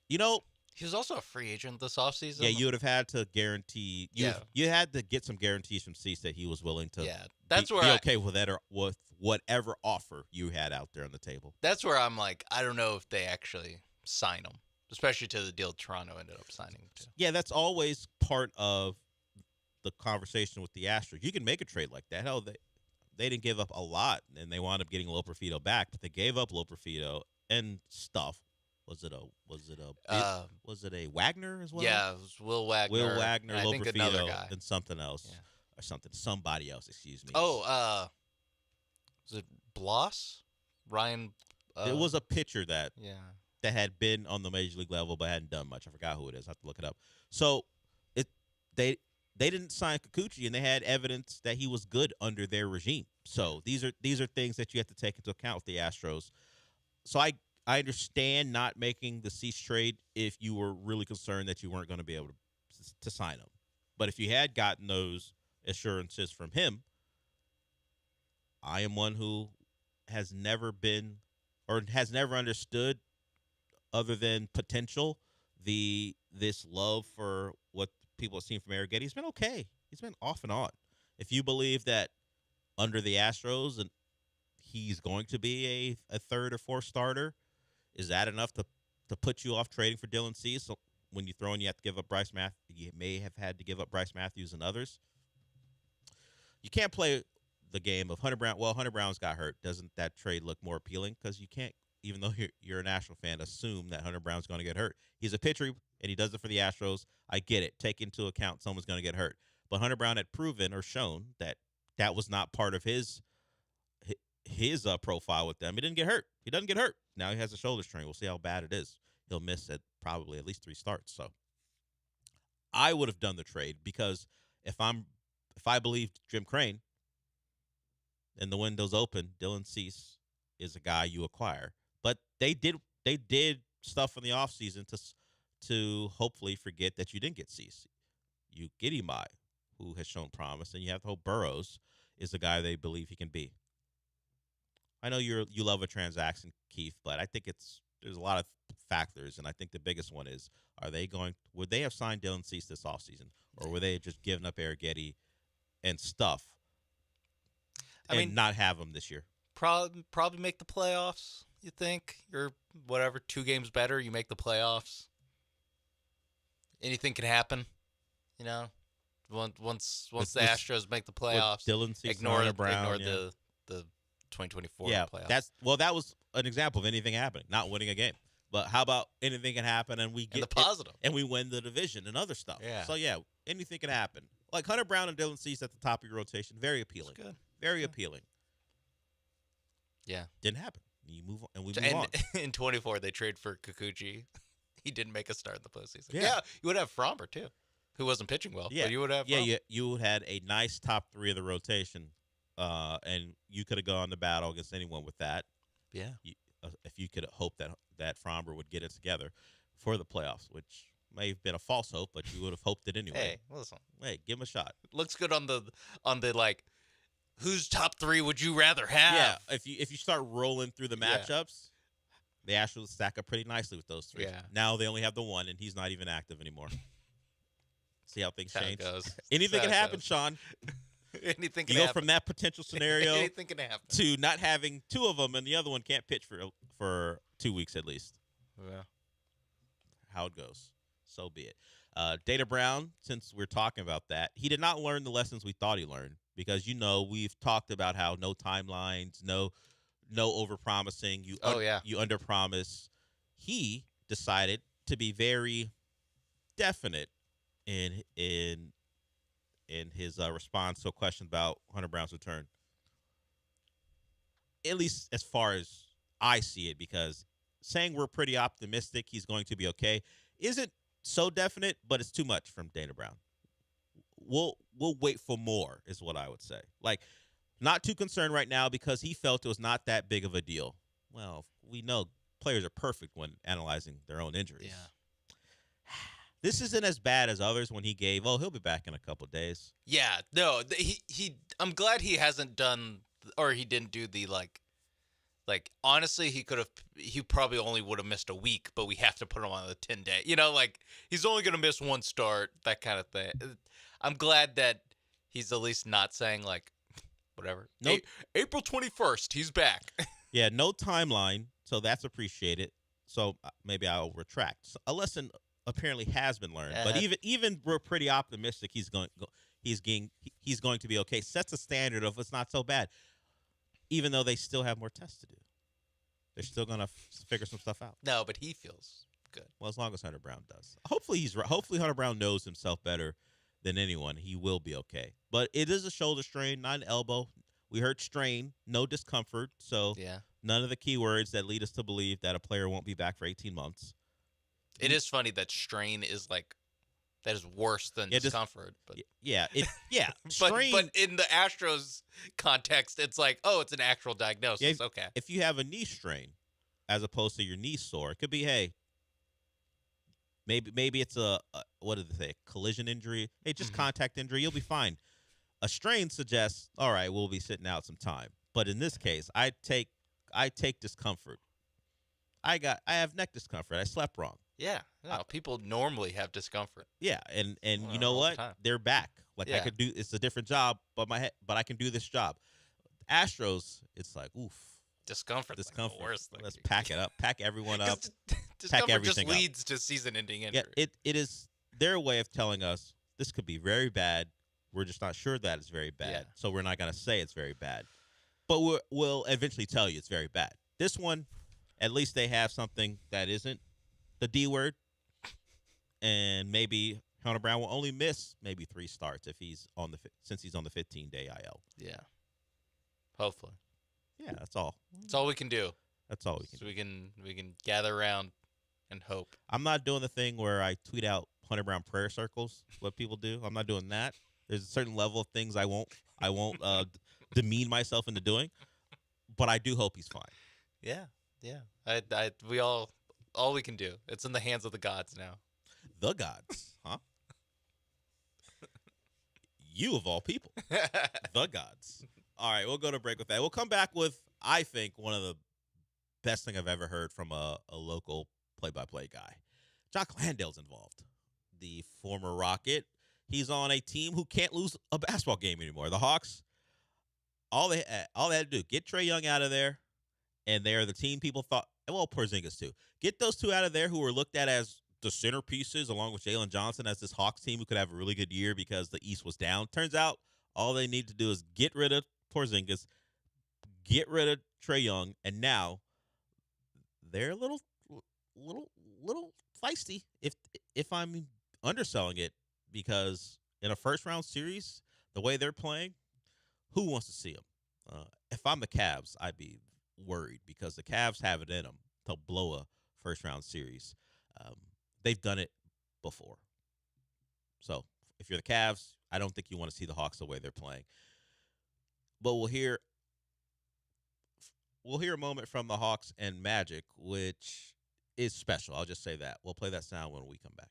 He was also a free agent this offseason. Yeah, you would have had to guarantee. You had to get some guarantees from Cease that he was willing to. Yeah, that's be okay with that or with whatever offer you had out there on the table. That's where I'm like, I don't know if they actually sign him, especially to the deal Toronto ended up signing him to. Yeah, that's always part of the conversation with the Astros. You can make a trade like that. Hell, they didn't give up a lot, and they wound up getting Loperfido back, but they gave up Loperfido and stuff. Was it a Wagner as well? Yeah, it was Will Wagner. Will Wagner, Loperfido, and something else. Yeah. Or somebody else, excuse me. Oh, was it Bloss? Ryan? It was a pitcher that had been on the major league level but hadn't done much. I forgot who it is. I have to look it up. So they didn't sign Kikuchi, and they had evidence that he was good under their regime. So these are things that you have to take into account with the Astros. So I understand not making the Cease trade if you were really concerned that you weren't going to be able to sign him. But if you had gotten those assurances from him, I am one who has never understood, other than potential, this love for what people have seen from Arrighetti. He's been okay. He's been off and on. If you believe that under the Astros and he's going to be a 3rd or 4th starter, is that enough to put you off trading for Dylan Cease? So when you throw in, you have to give up Bryce Matthews. You may have had to give up Bryce Matthews and others. You can't play the game of Hunter Brown. Well, Hunter Brown's got hurt. Doesn't that trade look more appealing? Because you can't, even though you're a National fan, assume that Hunter Brown's going to get hurt. He's a pitcher, and he does it for the Astros. I get it. Take into account someone's going to get hurt. But Hunter Brown had proven or shown that was not part of his profile with them. He didn't get hurt. He doesn't get hurt. Now he has a shoulder strain. We'll see how bad it is. He'll miss probably at least 3 starts. So I would have done the trade, because if I believed Jim Crane and the window's open, Dylan Cease is a guy you acquire. But they did stuff in the offseason to hopefully forget that you didn't get Cease. You get Imai, who has shown promise, and you have to hope Burrows is the guy they believe he can be. I know you love a transaction, Keith, but I think there's a lot of factors, and I think the biggest one is, would they have signed Dylan Cease this offseason, or were they just giving up Arrighetti and stuff not have him this year? Probably make the playoffs, you think? You're, 2 games better, you make the playoffs. Anything can happen, Once the Astros make the playoffs, Dylan Cease, ignore Brown, the 2024 playoffs. That That was an example of anything happening, not winning a game. But how about anything can happen and we get the positive. and we win the division and other stuff. Yeah. So, yeah, anything can happen. Like Hunter Brown and Dylan Cease at the top of your rotation, very appealing. Good. Very appealing. Yeah. Didn't happen. You move on, and we move on. In 24, they trade for Kikuchi. He didn't make a start in the postseason. Yeah. You would have Fromber, too, who wasn't pitching well. Yeah, But you would have you had a nice top 3 of the rotation, and you could have gone to battle against anyone with that. Yeah. If you could hope that Fromber would get it together for the playoffs, which may have been a false hope, but you would have hoped it anyway. Hey, listen. Hey, give him a shot. Looks good on the like, whose top 3 would you rather have? Yeah, if you start rolling through the matchups, the Astros stack up pretty nicely with those 3. Yeah. Now they only have the one, and he's not even active anymore. See how things change. It goes. Anything can happen, Sean. Anything can you happen. go from that potential scenario Anything can happen. to not having 2 of them, and the other one can't pitch for 2 weeks at least. Yeah. How it goes. So be it. Data Brown, since we're talking about that, he did not learn the lessons we thought he learned because, we've talked about how no timelines, no overpromising. You underpromise. He decided to be very definite in his response to a question about Hunter Brown's return. At least as far as I see it, because saying we're pretty optimistic he's going to be okay isn't so definite, but it's too much from Dana Brown. We'll wait for more, is what I would say. Like, not too concerned right now because he felt it was not that big of a deal. Well, we know players are perfect when analyzing their own injuries. Yeah. This isn't as bad as others when he gave, he'll be back in a couple days. Yeah, no, I'm glad he hasn't done, or he didn't do the like honestly, he probably only would have missed a week, but we have to put him on the 10-day. He's only going to miss one start, that kind of thing. I'm glad that he's at least not saying like, whatever. Nope. April 21st, he's back. Yeah, no timeline, so that's appreciated. So maybe I'll retract. So a lesson apparently has been learned, but even we're pretty optimistic he's going to be okay. Sets a standard of it's not so bad, even though they still have more tests to do. They're still going to figure some stuff out. No, but he feels good. Well, as long as Hunter Brown does. Hopefully he's right. Hopefully Hunter Brown knows himself better than anyone. He will be okay. But it is a shoulder strain, not an elbow. We heard strain, no discomfort. So none of the keywords that lead us to believe that a player won't be back for 18 months. It is funny that strain is that is worse than discomfort. But strain, but in the Astros context, it's like, it's an actual diagnosis. Okay. If you have a knee strain as opposed to your knee sore, it could be, hey, maybe it's a what did they say, collision injury? Hey, just contact injury, you'll be fine. A strain suggests, all right, we'll be sitting out some time. But in this case, I take discomfort. I have neck discomfort. I slept wrong. Yeah, no, people normally have discomfort. Yeah, and you know what? They're back. Like I could do. It's a different job, but I can do this job. Astros, it's like oof. Discomfort. Like the worst thing. Let's pack it up. Pack everyone up. Discomfort pack everything just leads to season-ending injury. Yeah, it is their way of telling us this could be very bad. We're just not sure that it's very bad, so we're not going to say it's very bad. But we'll eventually tell you it's very bad. This one, at least they have something that isn't the D word, and maybe Hunter Brown will only miss maybe 3 starts since he's on the 15-day IL. Yeah, hopefully. Yeah, that's all. That's all we can do. That's all we can. So we can gather around and hope. I'm not doing the thing where I tweet out Hunter Brown prayer circles. What people do, I'm not doing that. There's a certain level of things I won't demean myself into doing, but I do hope he's fine. Yeah. We all we can do. It's in the hands of the gods now. The gods, huh? You of all people, the gods. All right, we'll go to break with that. We'll come back with, I think, one of the best thing I've ever heard from a local play-by-play guy. Jock Landale's involved, the former Rocket. He's on a team who can't lose a basketball game anymore. The Hawks, all they had to do, get Trae Young out of there, and they're the team people thought, well, Porzingis too. Get those 2 out of there who were looked at as the centerpieces, along with Jalen Johnson, as this Hawks team who could have a really good year because the East was down. Turns out all they need to do is get rid of Porzingis, get rid of Trae Young, and now they're a little little feisty if I'm underselling it, because in a first round series, the way they're playing, who wants to see them? If I'm the Cavs, I'd be worried because the Cavs have it in them to blow a first round series. They've done it before. So if you're the Cavs, I don't think you want to see the Hawks the way they're playing. But we'll hear a moment from the Hawks and Magic, which is special. I'll just say that. We'll play that sound when we come back.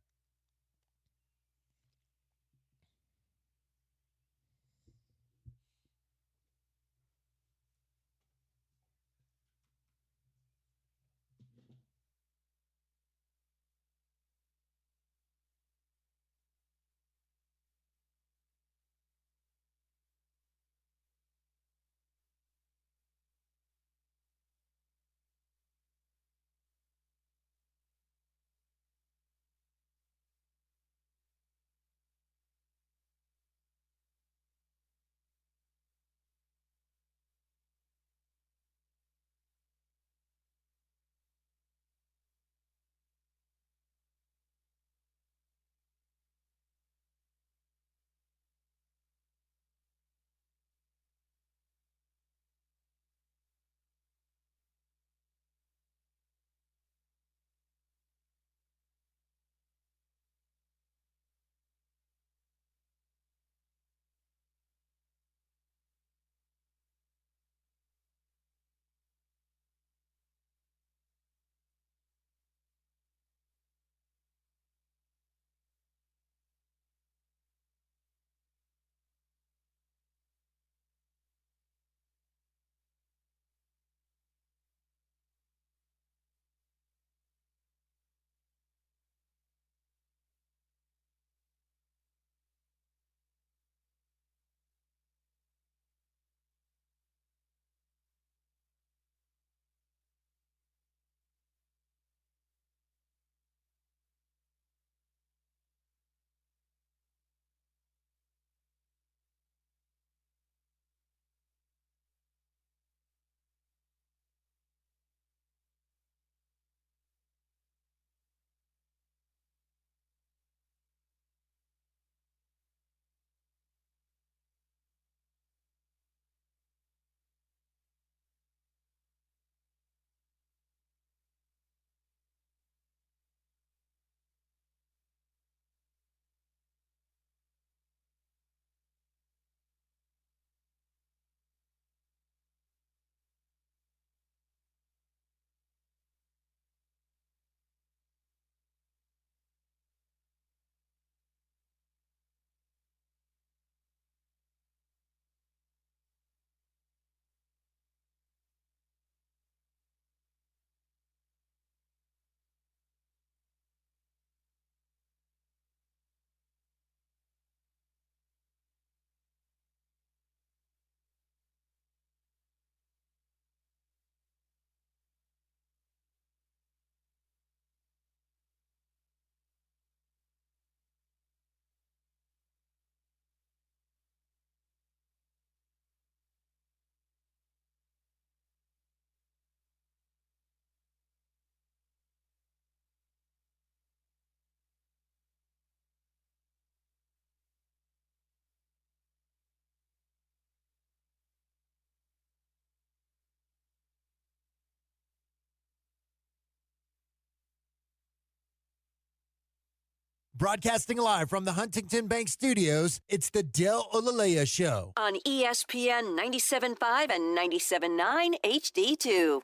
Broadcasting live from the Huntington Bank Studios, it's the Del Olalea Show. On ESPN 97.5 and 97.9 HD2.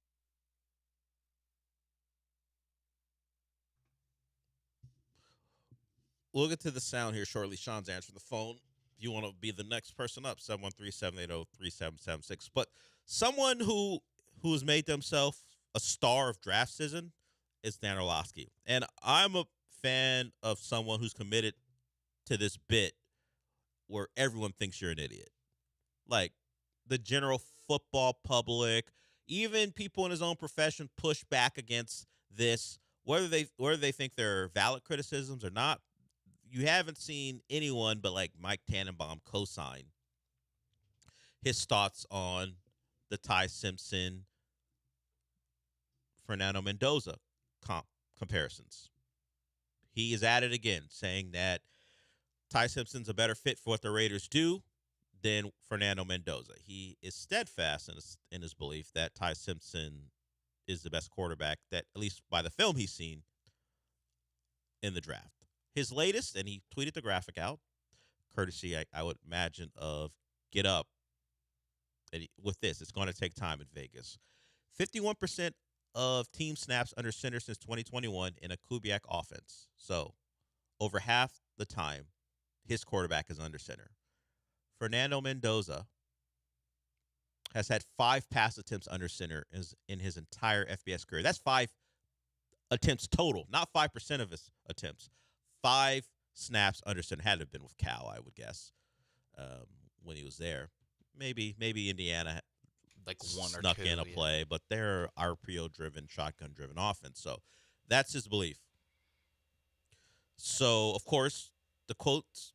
We'll get to the sound here shortly. Sean's answering the phone. If you want to be the next person up, 713-780-3776. But someone who's made themselves a star of draft season is Dan Orlovsky. And I'm a fan of someone who's committed to this bit where everyone thinks you're an idiot. Like the general football public, even people in his own profession push back against this, whether they think they're valid criticisms or not. You haven't seen anyone but like Mike Tannenbaum co-sign his thoughts on the Ty Simpson, Fernando Mendoza comparisons. He is at it again, saying that Ty Simpson's a better fit for what the Raiders do than Fernando Mendoza. He is steadfast in his belief that Ty Simpson is the best quarterback, that at least by the film he's seen in the draft. His latest, and he tweeted the graphic out, courtesy, I would imagine, of Get Up. And with this, it's going to take time in Vegas. 51% of team snaps under center since 2021 in a Kubiak offense. So over half the time, his quarterback is under center. Fernando Mendoza has had 5 pass attempts under center in his entire FBS career. That's 5 attempts total, not 5% of his attempts. 5 snaps under center. Had to have been with Cal, I would guess, when he was there. Maybe Indiana like one or snuck two, in a play, but they're RPO-driven, shotgun-driven offense. So that's his belief. So, of course, the quotes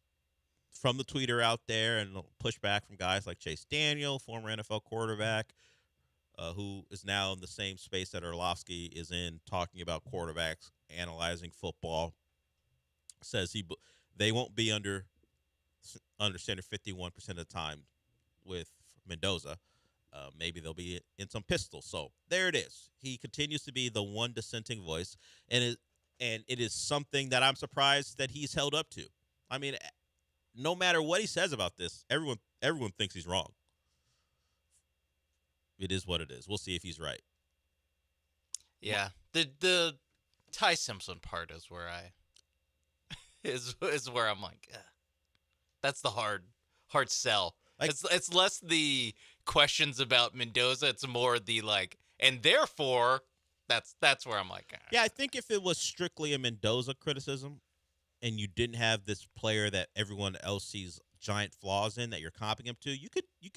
from the tweeter out there and pushback from guys like Chase Daniel, former NFL quarterback, who is now in the same space that Orlovsky is in, talking about quarterbacks, analyzing football, says they won't be under center 51% of the time with Mendoza. Maybe they'll be in some pistols. So there it is. He continues to be the one dissenting voice, and it is something that I'm surprised that he's held up to. I mean, no matter what he says about this, everyone thinks he's wrong. It is what it is. We'll see if he's right. Yeah, the Ty Simpson part is where is where I'm like, that's the hard sell. Like, it's less the questions about Mendoza. It's more the like, and therefore, that's where I'm like, yeah. I think if it was strictly a Mendoza criticism, and you didn't have this player that everyone else sees giant flaws in that you're comping him to, you could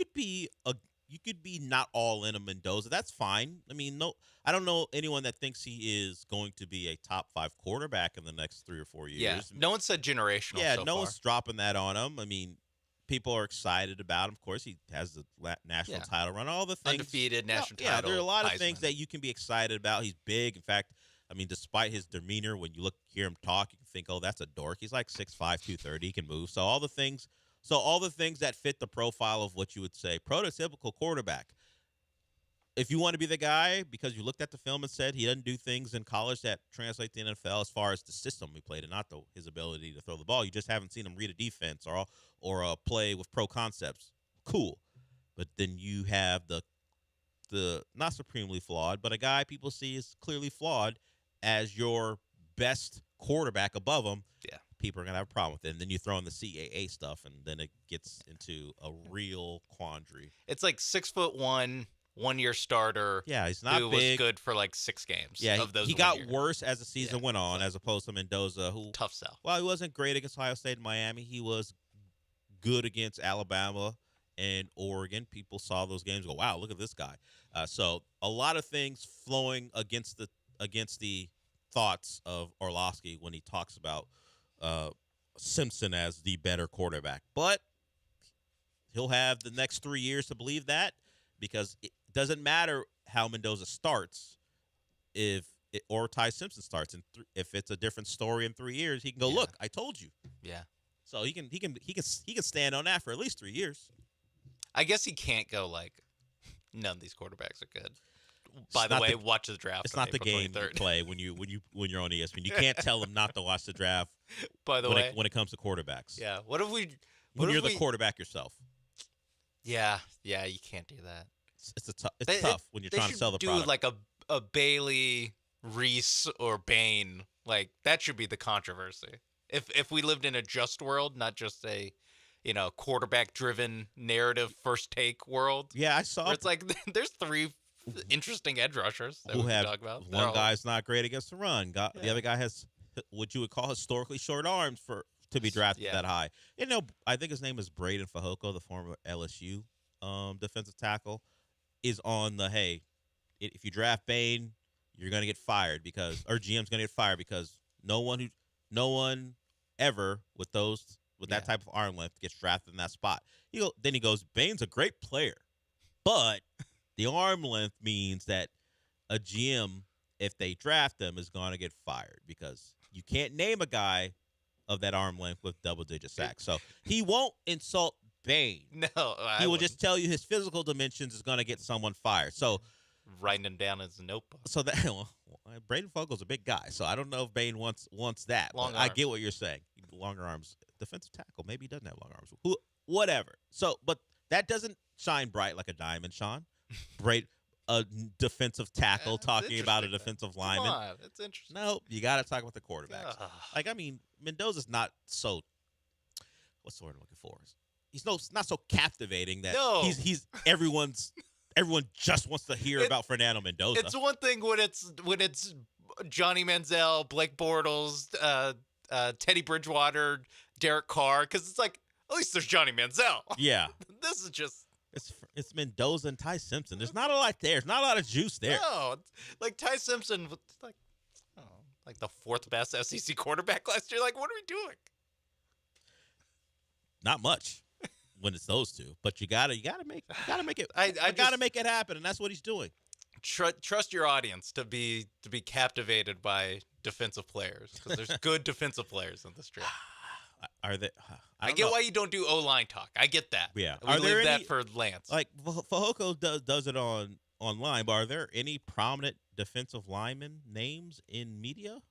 be not all in a Mendoza. That's fine. I mean, I don't know anyone that thinks he is going to be a top 5 quarterback in the next 3 or 4 years. Yeah, no one said generational. Yeah, so no far. one's dropping that on him. I mean, people are excited about him. Of course, he has the national title run. All the things, undefeated national title. Yeah, there are a lot of Heisman. things that you can be excited about. He's big. In fact, I mean, despite his demeanor, when you hear him talk, you can think, "Oh, that's a dork." He's like 6'5", 230. He can move. So all the things that fit the profile of what you would say prototypical quarterback. If you want to be the guy because you looked at the film and said he doesn't do things in college that translate to the NFL as far as the system he played and not his ability to throw the ball, you just haven't seen him read a defense or play with pro concepts. Cool, but then you have the not supremely flawed, but a guy people see is clearly flawed as your best quarterback above him. Yeah, people are gonna have a problem with it. And then you throw in the CAA stuff, and then it gets into a real quandary. It's like 6'1", 1-year starter. Yeah, he's not who big. Was good for like 6 games. Yeah, of those he got worse as the season went on, so as opposed to Mendoza, who tough sell. Well, he wasn't great against Ohio State and Miami. He was good against Alabama and Oregon. People saw those games, go, wow, look at this guy. So a lot of things flowing against the thoughts of Orlovsky when he talks about Simpson as the better quarterback. But he'll have the next 3 years to believe that, because it doesn't matter how Mendoza starts or Ty Simpson starts. And if it's a different story in 3 years, he can go, look, I told you. Yeah. So he can stand on that for at least 3 years. I guess he can't go like, none of these quarterbacks are good. By the way, watch the draft. It's not the game 23rd. You play when you're on ESPN. You can't tell them not to watch the draft. By the way, when it comes to quarterbacks. Yeah. What if we? When you're the quarterback yourself. Yeah. Yeah. You can't do that. It's tough when you're trying to sell the product. Like a Bailey, Reese, or Bain. Like that should be the controversy. If we lived in a just world, not just a quarterback driven narrative first take world. Yeah, I saw. Where it's like there's 3 interesting edge rushers that who we have can talk about. One guy's not great against the run. The other guy has what you would call historically short arms to be drafted that high. I think his name is Braden Fajoko, the former LSU defensive tackle, is on the if you draft Bain, you're gonna get fired or GM's gonna get fired because no one ever with that type of arm length gets drafted in that spot. Then he goes, Bain's a great player, but the arm length means that a GM if they draft him, is going to get fired because you can't name a guy of that arm length with double-digit sacks. So he won't insult Bane. No, he will just tell you his physical dimensions is going to get someone fired. So writing him down in his notebook. So that Braden Fogel's a big guy, so I don't know if Bane wants that. Long I get what you're saying. Longer arms, defensive tackle. Maybe he doesn't have long arms. Whatever. So, but that doesn't shine bright like a diamond, Sean. A defensive tackle talking about a defensive lineman. Come on, it's interesting. No, you got to talk about the quarterbacks. Mendoza's not so. What's the word I'm looking for? He's not so captivating that he's everyone just wants to hear about Fernando Mendoza. It's one thing when it's Johnny Manziel, Blake Bortles, Teddy Bridgewater, Derek Carr, because it's like at least there's Johnny Manziel. Yeah, this is just it's Mendoza and Ty Simpson. There's not a lot there. There's not a lot of juice there. No, like Ty Simpson, like the fourth best SEC quarterback last year. Like, what are we doing? Not much. When it's those two, but you gotta make it. I gotta make it happen, and that's what he's doing. Trust your audience to be captivated by defensive players because there's good defensive players in this draft. Are they? I get why you don't do O-line talk. I get that. Yeah, we leave that for Lance. Like Fehoko does it online, but are there any prominent defensive lineman names in media?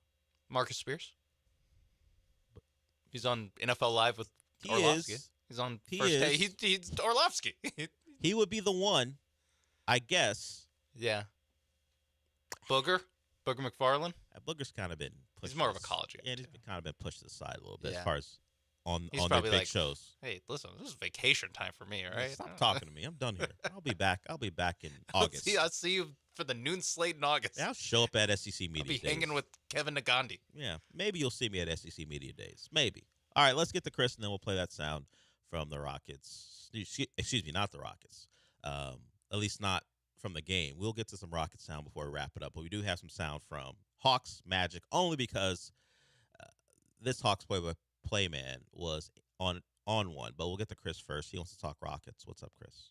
Marcus Spears. He's on NFL Live with Orlovsky. He's on first day. He's Orlovsky. He would be the one, I guess. Yeah. Booger McFarland. Booger's kind of been pushed. He's more of a college guy. Yeah, he's kind of been pushed to the side a little bit Yeah. as far as on He's their probably big like, shows. Hey, listen, this is vacation time for me, all right? Stop talking to me. I'm done here. I'll be back. I'll be back in August. I'll see you for the noon slate in August. Yeah, I'll show up at SEC Media I'll be Days. hanging with Kevin Nagandi. Yeah, maybe you'll see me at SEC Media Days. Maybe. All right, let's get to Chris, and then we'll play that sound from the Rockets. Excuse me, not the Rockets. At least not from the game. We'll get to some Rocket sound before we wrap it up, but we do have some sound from Hawks Magic, only because this Hawks play man was on one. But we'll get to Chris first. He wants to talk Rockets. What's up, Chris?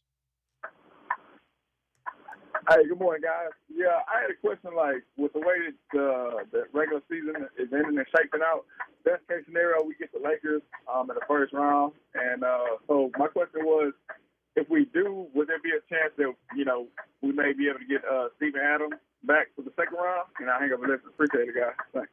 Hey, good morning, guys. Yeah, I had a question, like, with the way that the regular season is ending and shaping out, best case scenario, we get the Lakers in the first round. And so my question was, if we do, would there be a chance that, we may be able to get Steven Adams back for the second round? And I hang up and listen. Appreciate it, guys. Thanks.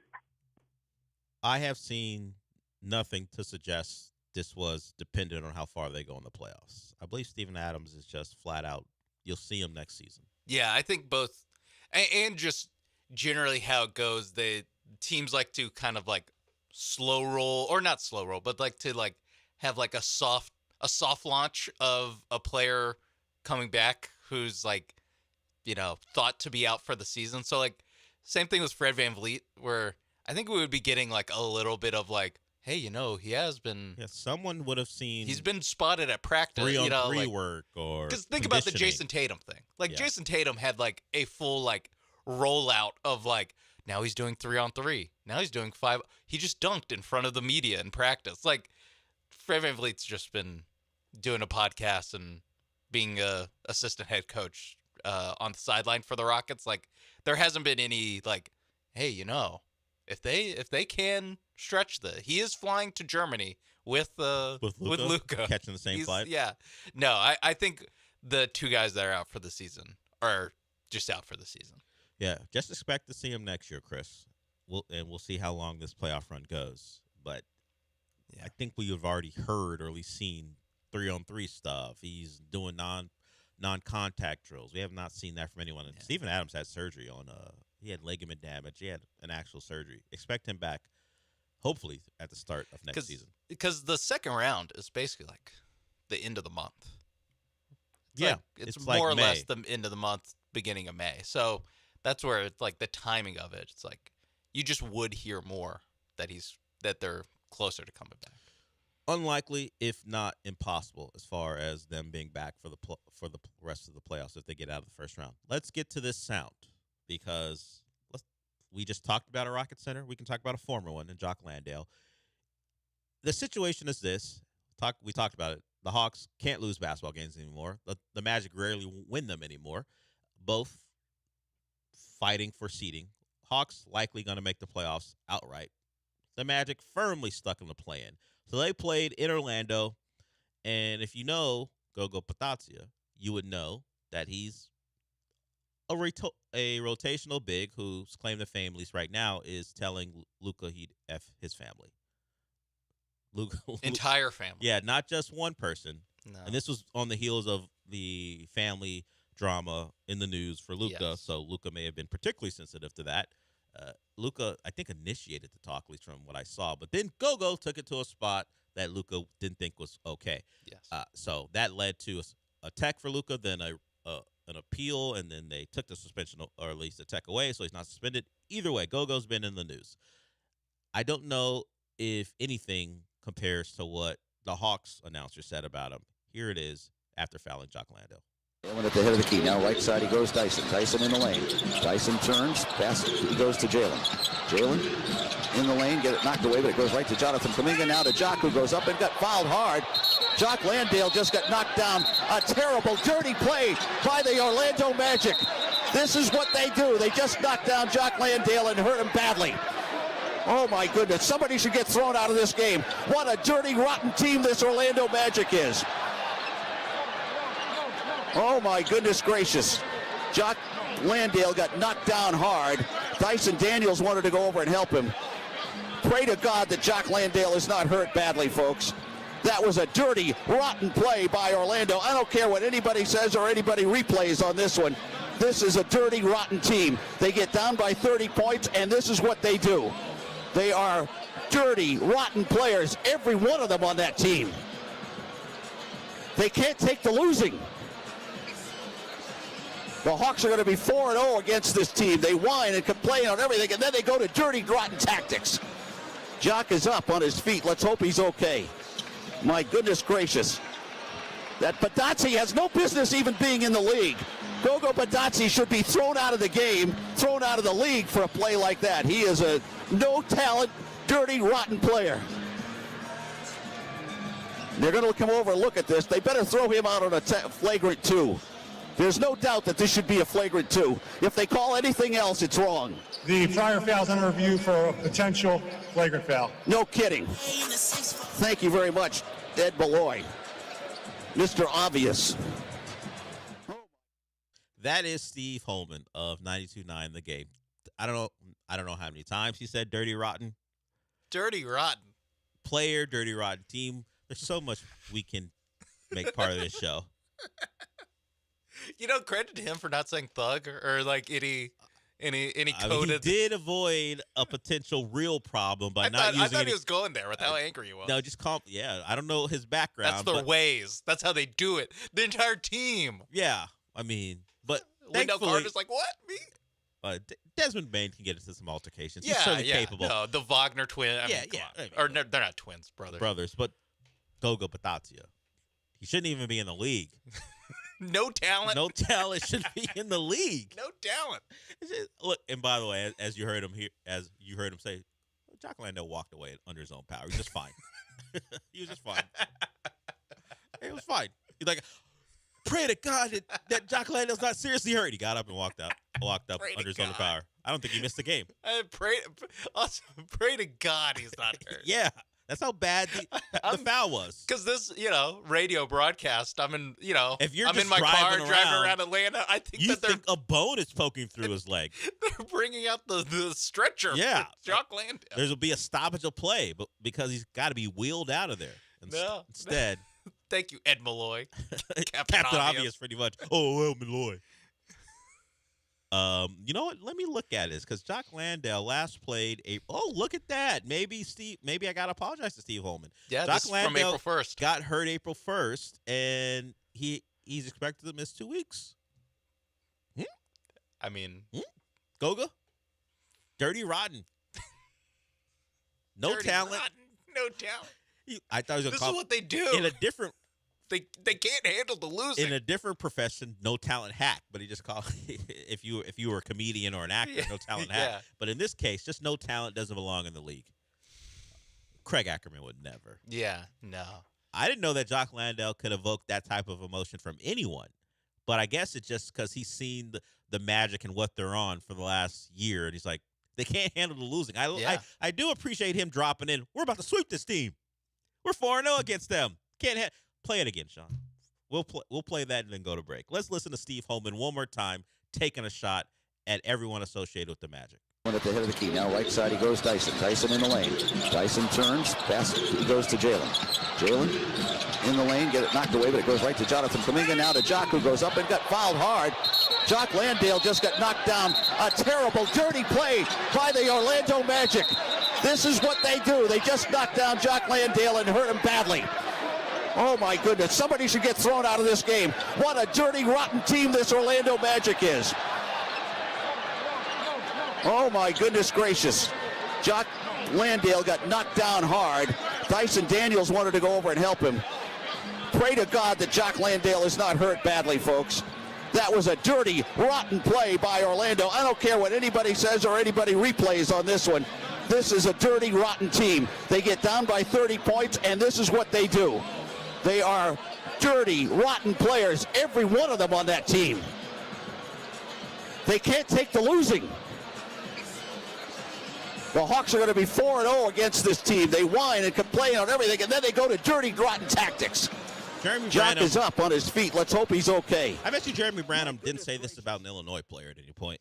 I have seen nothing to suggest this was dependent on how far they go in the playoffs. I believe Steven Adams is just flat out, you'll see him next season. Yeah, I think both, and just generally how it goes. The teams like to kind of like slow roll, or not slow roll, but like to like have like a soft launch of a player coming back who's like, thought to be out for the season. So like, same thing with Fred VanVleet, where I think we would be getting like a little bit of like, hey, he has been. Yeah, someone would have seen. He's been spotted at practice. 3-on-3 work or. Because think about the Jason Tatum thing. Like Jason Tatum had like a full like rollout of like, now he's doing 3-on-3. Now he's doing 5. He just dunked in front of the media in practice. Like Fred VanVleet's just been doing a podcast and being a assistant head coach on the sideline for the Rockets. Like there hasn't been any like, hey, if they can stretch he is flying to Germany with Luka catching the same flight. Yeah, no, I think the two guys that are out for the season are just out for the season. Yeah, just expect to see him next year, Chris. We'll see how long this playoff run goes. But I think we have already heard or at least seen 3-on-3 stuff. He's doing non-contact drills. We have not seen that from anyone. And Steven Adams had surgery on he had ligament damage. He had an actual surgery. Expect him back, hopefully, at the start of next season. Because the second round is basically like the end of the month. It's more like or May. less the end of the month, beginning of May. So that's where it's like the timing of it. It's like you just would hear more that they're closer to coming back. Unlikely, if not impossible, as far as them being back for the rest of the playoffs if they get out of the first round. Let's get to this sound because we just talked about a Rocket Center. We can talk about a former one in Jock Landale. The situation is this. We talked about it. The Hawks can't lose basketball games anymore. The Magic rarely win them anymore. Both fighting for seeding Hawks likely going to make the playoffs outright. The Magic firmly stuck in the play-in. So they played in Orlando, and if you know Gogo Patazia, you would know that he's a rotational big whose claim to fame, at least right now, is telling Luka he'd F his family. Entire family. Yeah, not just one person. No. And this was on the heels of the family drama in the news for Luka, Yes. so Luka may have been particularly sensitive to that. Luka, I think, initiated the talk, at least from what I saw, but then Gogo took it to a spot that Luka didn't think was okay. Yes. So that led to a tech for Luka, then an appeal, and then they took the suspension, or at least the tech away, so he's not suspended. Either way, Gogo's been in the news. I don't know if anything compares to what the Hawks announcer said about him. Here it is after fouling Jock Landale. Jalen at the head of the key. Now right side he goes Dyson. Dyson in the lane. Dyson turns. Pass. He goes to Jalen. Jalen in the lane. Get it knocked away, but it goes right to Jonathan Kuminga. Now to Jock, who goes up and got fouled hard. Jock Landale just got knocked down. A terrible, dirty play by the Orlando Magic. This is what they do. They just knocked down Jock Landale and hurt him badly. Oh my goodness. Somebody should get thrown out of this game. What a dirty, rotten team this Orlando Magic is. Oh my goodness gracious. Jock Landale got knocked down hard. Dyson Daniels wanted to go over and help him. Pray to God that Jock Landale is not hurt badly, folks. That was a dirty, rotten play by Orlando. I don't care what anybody says or anybody replays on this one. This is a dirty, rotten team. They get down by 30 points, and this is what they do. They are dirty, rotten players, every one of them on that team. They can't take the losing. The Hawks are going to be 4-0 against this team. They whine and complain on everything, and then they go to dirty, rotten tactics. Jock is up on his feet. Let's hope he's okay. My goodness gracious. That Badazzi has no business even being in the league. Gogo Badazzi should be thrown out of the game, thrown out of the league for a play like that. He is a no-talent, dirty, rotten player. They're going to come over and look at this. They better throw him out on a flagrant 2. There's no doubt that this should be a flagrant 2. If they call anything else, it's wrong. The prior foul's under review for a potential flagrant foul. No kidding. Thank you very much, Ed Malloy. Mr. Obvious. That is Steve Holman of 92.9 The Game. I don't know how many times he said dirty, rotten. Dirty, rotten. Player, dirty, rotten team. There's so much we can make part of this show. You know, credit to him for not saying thug or like any coded. I mean, he did avoid a potential real problem by not using. I thought he was going there with how angry he was. No, just call. Yeah, I don't know his background. That's their ways. That's how they do it. The entire team. Yeah, I mean, but Wendell Carter's like, what? Me? Desmond Bain can get into some altercations. Yeah, He's certainly yeah. capable. No, the Wagner twin. I mean, or no, they're not twins, brothers. But Gogo Patazia, he shouldn't even be in the league. No talent. No talent should be in the league. No talent. Look, and by the way, as you heard him say, Jock Landale walked away under his own power. He was just fine. He was just fine. It was fine. He's like, pray to God that Jock Landale's not seriously hurt. He got up and walked up under his own power. I don't think he missed the game. Pray to God he's not hurt. Yeah. That's how bad the foul was. Because this, radio broadcast, if I'm just in my car driving around Atlanta, I think you think a bone is poking through his leg. They're bringing out the stretcher. Yeah, for Jock Landale. There'll be a stoppage of play, but because he's got to be wheeled out of there. Instead, thank you, Ed Malloy, Captain Obvious, pretty much. Oh, well, Malloy. You know what? Let me look at this because Jock Landale last played April. Oh, look at that. Maybe I got to apologize to Steve Holman. Yeah, Jock this is from April 1st. Got hurt April 1st, and he's expected to miss 2 weeks. I mean, Goga, dirty, rotten, no talent. No talent. I thought he was going to call. This is what they do in a different. They can't handle the losing. In a different profession, no talent hack, but he just called if you were a comedian or an actor, no talent hack. Yeah. But in this case, just no talent doesn't belong in the league. Craig Ackerman would never. Yeah, no. I didn't know that Jock Landale could evoke that type of emotion from anyone, but I guess it's just because he's seen the Magic and what they're on for the last year, and he's like, They can't handle the losing. Yeah. I do appreciate him dropping in. We're about to sweep this team. We're 4-0 against them. Play it again, Sean. We'll play that and then go to break. Let's listen to Steve Holman one more time, taking a shot at everyone associated with the Magic. At the head of the key. Now right side he goes Dyson. Dyson in the lane. Dyson turns. Pass. He goes to Jalen. Jalen in the lane. Get it knocked away, but it goes right to Jonathan Kuminga. Now to Jock, who goes up and got fouled hard. Jock Landale just got knocked down. A terrible, dirty play by the Orlando Magic. This is what they do. They just knocked down Jock Landale and hurt him badly. Oh, my goodness. Somebody should get thrown out of this game. What a dirty, rotten team this Orlando Magic is. Oh, my goodness gracious. Jock Landale got knocked down hard. Dyson Daniels wanted to go over and help him. Pray to God that Jock Landale is not hurt badly, folks. That was a dirty, rotten play by Orlando. I don't care what anybody says or anybody replays on this one. This is a dirty, rotten team. They get down by 30 points, and this is what they do. They are dirty, rotten players, every one of them on that team. They can't take the losing. The Hawks are going to be 4-0 against this team. They whine and complain on everything, and then they go to dirty, rotten tactics. Jeremy Jock Branham is up on his feet. Let's hope he's okay. I bet you Jeremy Branham didn't say this about an Illinois player at any point.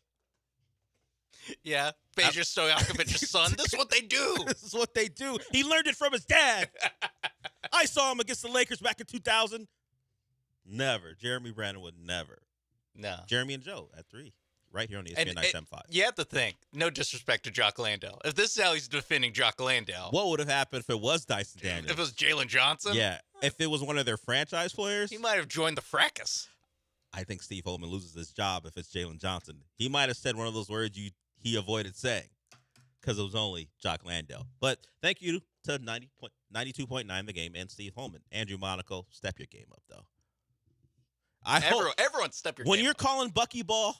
Yeah, Peja Stojakovic's son. This is what they do. This is what they do. He learned it from his dad. I saw him against the Lakers back in 2000. Never. Jeremy Branham would never. No. Jeremy and Joe at 3. Right here on ESPN 975. You have to think, no disrespect to Jock Landale. If this is how he's defending Jock Landale. What would have happened if it was Dyson Daniels? If it was Jalen Johnson? Yeah. If it was one of their franchise players? He might have joined the fracas. I think Steve Holman loses his job if it's Jalen Johnson. He might have said one of those words he avoided saying because it was only Jock Landale. But thank you to 92.9 The Game and Steve Holman. Andrew Monaco, step your game up, though. Everyone step your game up. When you're calling Bucky Ball,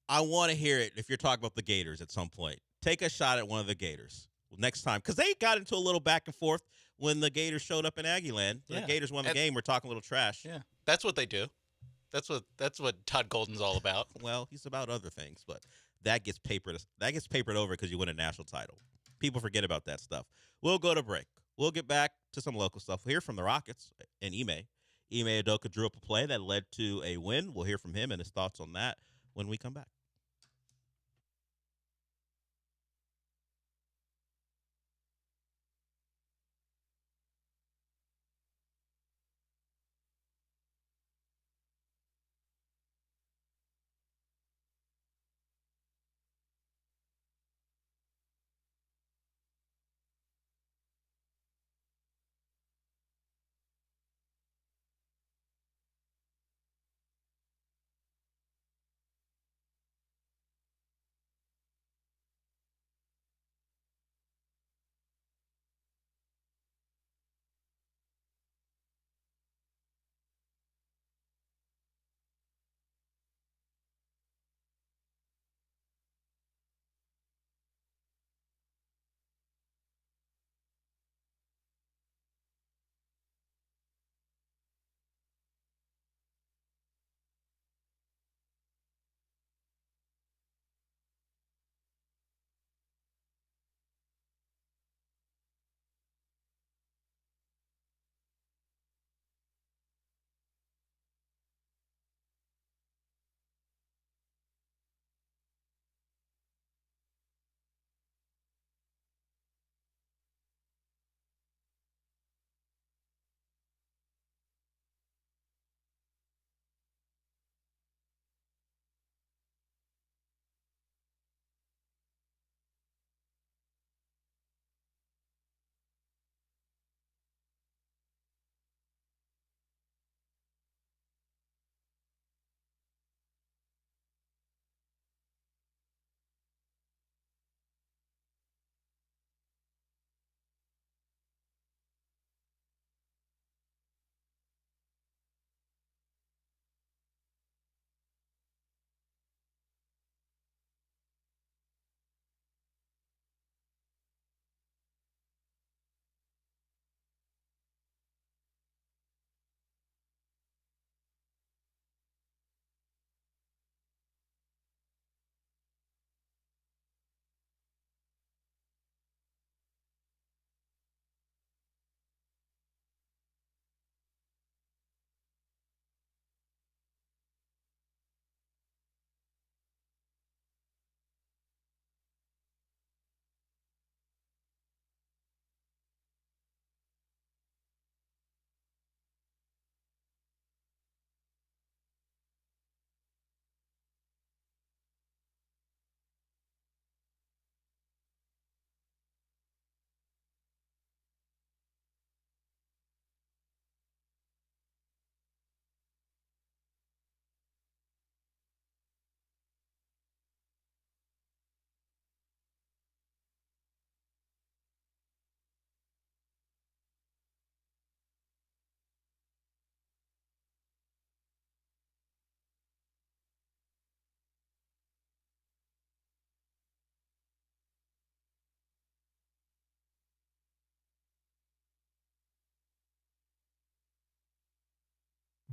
I want to hear it if you're talking about the Gators at some point. Take a shot at one of the Gators next time. Because they got into a little back and forth when the Gators showed up in Aggieland. The Gators won the game. We're talking a little trash. Yeah, that's what they do. That's what Todd Golden's all about. Well, he's about other things, but that gets papered over because you win a national title. People forget about that stuff. We'll go to break. We'll get back to some local stuff. We'll hear from the Rockets and Ime. Ime Udoka drew up a play that led to a win. We'll hear from him and his thoughts on that when we come back.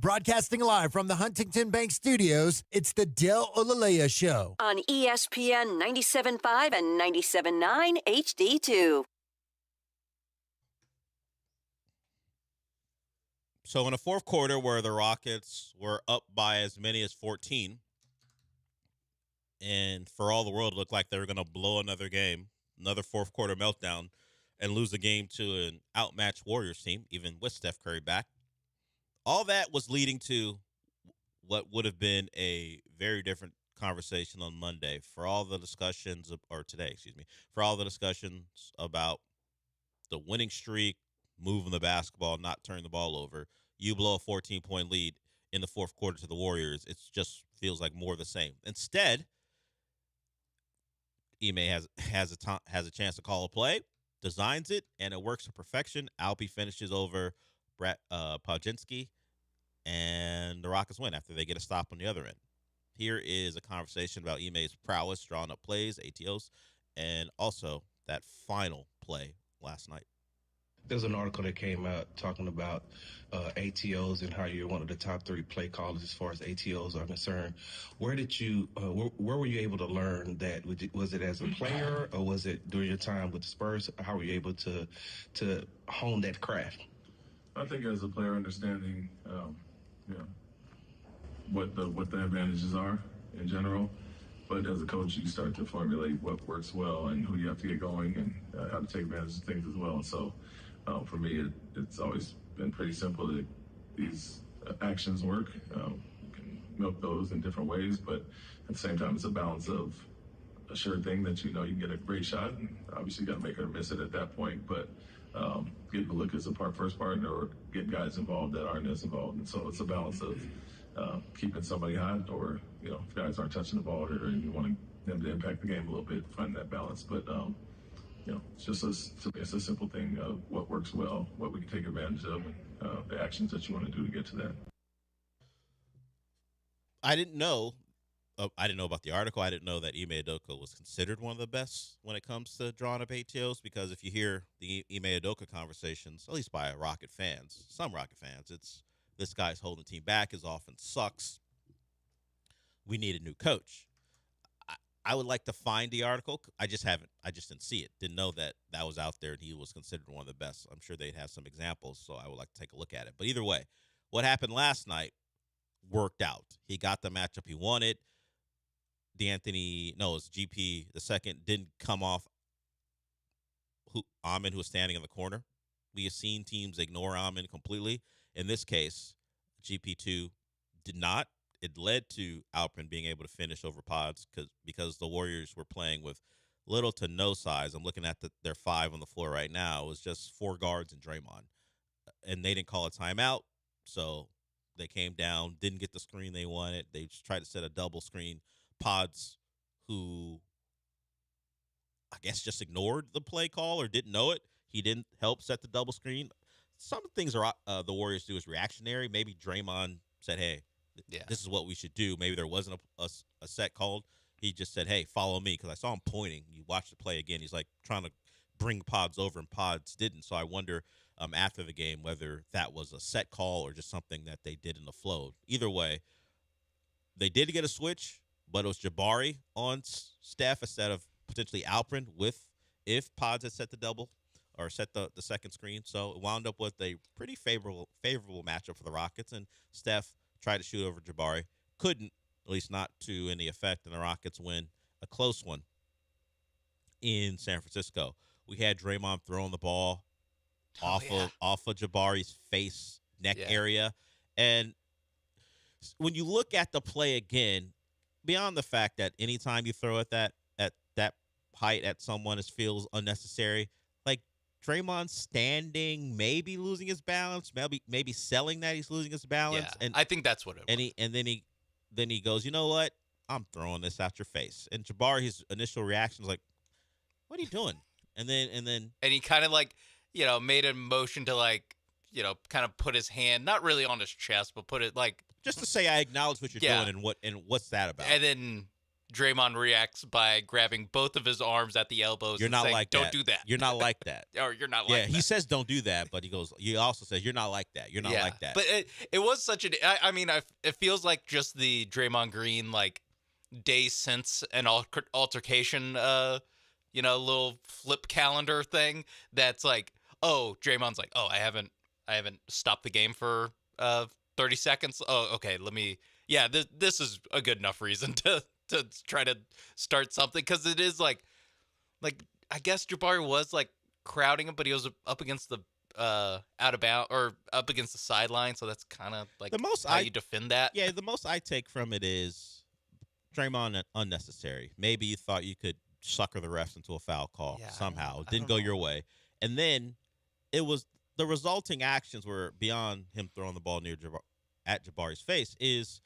Broadcasting live from the Huntington Bank Studios, it's the Del Olaleya Show. On ESPN 97.5 and 97.9 HD2. So in the fourth quarter where the Rockets were up by as many as 14, and for all the world, it looked like they were going to blow another game, another fourth quarter meltdown, and lose the game to an outmatched Warriors team, even with Steph Curry back. All that was leading to what would have been a very different conversation on Monday for all the discussions, or today, excuse me, for all the discussions about the winning streak, moving the basketball, not turning the ball over. You blow a 14-point lead in the fourth quarter to the Warriors. It just feels like more of the same. Instead, Ime has a chance to call a play, designs it, and it works to perfection. Alpi finishes over Pajinski, and the Rockets win after they get a stop on the other end. Here is a conversation about Ime's prowess, drawing up plays, ATOs, and also that final play last night. There's an article that came out talking about ATOs and how you're one of the top 3 play callers as far as ATOs are concerned. Where did you, where were you able to learn that? Was it as a player, or was it during your time with the Spurs? How were you able to hone that craft? I think as a player, understanding, what the advantages are in general. But as a coach, you start to formulate what works well and who you have to get going and how to take advantage of things as well. And so, for me, it's always been pretty simple that these actions work. You can milk those in different ways, but at the same time, it's a balance of a sure thing that you can get a great shot, and obviously you got to make it or miss it at that point. But getting to look as a first partner or getting guys involved that aren't as involved, and so it's a balance of keeping somebody hot, or if guys aren't touching the ball, or you want them to impact the game a little bit, finding that balance. But it's just it's a simple thing of what works well, what we can take advantage of, and the actions that you want to do to get to that. I didn't know about the article. I didn't know that Ime Udoka was considered one of the best when it comes to drawing up ATOs, because if you hear the Ime Udoka conversations, at least by some Rocket fans, it's this guy's holding the team back, his offense sucks. We need a new coach. I would like to find the article. I just didn't see it. Didn't know that was out there and he was considered one of the best. I'm sure they'd have some examples, so I would like to take a look at it. But either way, what happened last night worked out. He got the matchup he wanted. It's GP the second, didn't come off Amin, who was standing in the corner. We have seen teams ignore Amin completely. In this case, GP2 did not. It led to Alpern being able to finish over Pods because the Warriors were playing with little to no size. I'm looking at their 5 on the floor right now. It was just 4 guards and Draymond. And they didn't call a timeout, so they came down, didn't get the screen they wanted. They just tried to set a double screen. Pods, who I guess just ignored the play call or didn't know it. He didn't help set the double screen. Some things the Warriors do is reactionary. Maybe Draymond said, hey, this is what we should do. Maybe there wasn't a set called. He just said, hey, follow me, because I saw him pointing. You watch the play again. He's like trying to bring Pods over, and Pods didn't. So I wonder after the game whether that was a set call or just something that they did in the flow. Either way, they did get a switch, but it was Jabari on Steph instead of potentially Alpern if Pods had set the double or set the second screen. So it wound up with a pretty favorable matchup for the Rockets, and Steph tried to shoot over Jabari. Couldn't, at least not to any effect, and the Rockets win a close one in San Francisco. We had Draymond throwing the ball off of Jabari's face, neck area. And when you look at the play again, beyond the fact that anytime you throw at that height at someone, it feels unnecessary. Like Draymond standing, maybe losing his balance, maybe selling that he's losing his balance. Yeah, and I think that's what it was. And then he goes, you know what? I'm throwing this out your face. And Jabari, his initial reaction was like, what are you doing? And he kind of made a motion to kind of put his hand, not really on his chest, but put it like just to say I acknowledge what you're doing and what's that about. And then Draymond reacts by grabbing both of his arms at the elbows. You're and not saying, like "Don't that. do that. You're not like that." Or you're not Yeah, like that. he says don't do that, but he also says you're not like that. You're not like that. But it was such a. I mean, it feels like just the Draymond Green like day since an altercation, little flip calendar thing. That's like, oh, Draymond's like, oh, I haven't stopped the game for 30 seconds. Oh, okay, let me. Yeah, this is a good enough reason to try to start something, because it is like I guess Jabari was like crowding him, but he was up against the out of bound or up against the sideline, so that's kind of like how you defend that. Yeah, the most I take from it is Draymond unnecessary. Maybe you thought you could sucker the refs into a foul call somehow. It didn't go your way, and then it was the resulting actions were beyond him throwing the ball at Jabari's face. Is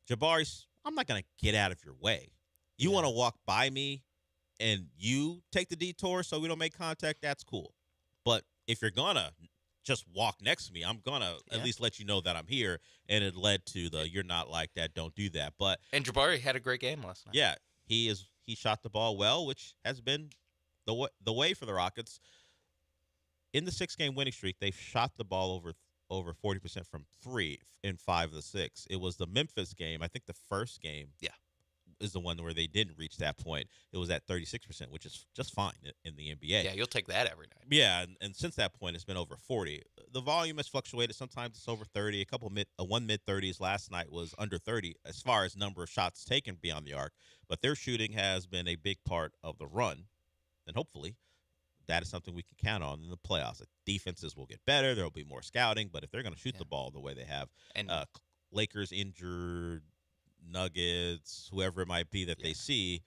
Jabari's? I'm not gonna get out of your way. You want to walk by me, and you take the detour so we don't make contact. That's cool, but if you're gonna just walk next to me, I'm gonna at least let you know that I'm here. And it led to the "you're not like that, don't do that." And Jabari had a great game last night. Yeah, he shot the ball well, which has been the way for the Rockets. In the 6-game winning streak, they've shot the ball over 40% from 3 in 5 of the 6. It was the Memphis game. I think the first game is the one where they didn't reach that point. It was at 36%, which is just fine in the NBA. Yeah, you'll take that every night. Yeah, and since that point, it's been over 40. The volume has fluctuated. Sometimes it's over 30. One mid-30s. Last night was under 30 as far as number of shots taken beyond the arc. But their shooting has been a big part of the run, and hopefully that is something we can count on in the playoffs. The defenses will get better. There will be more scouting, but if they're going to shoot the ball the way they have, and Lakers injured, Nuggets, whoever it might be that they see,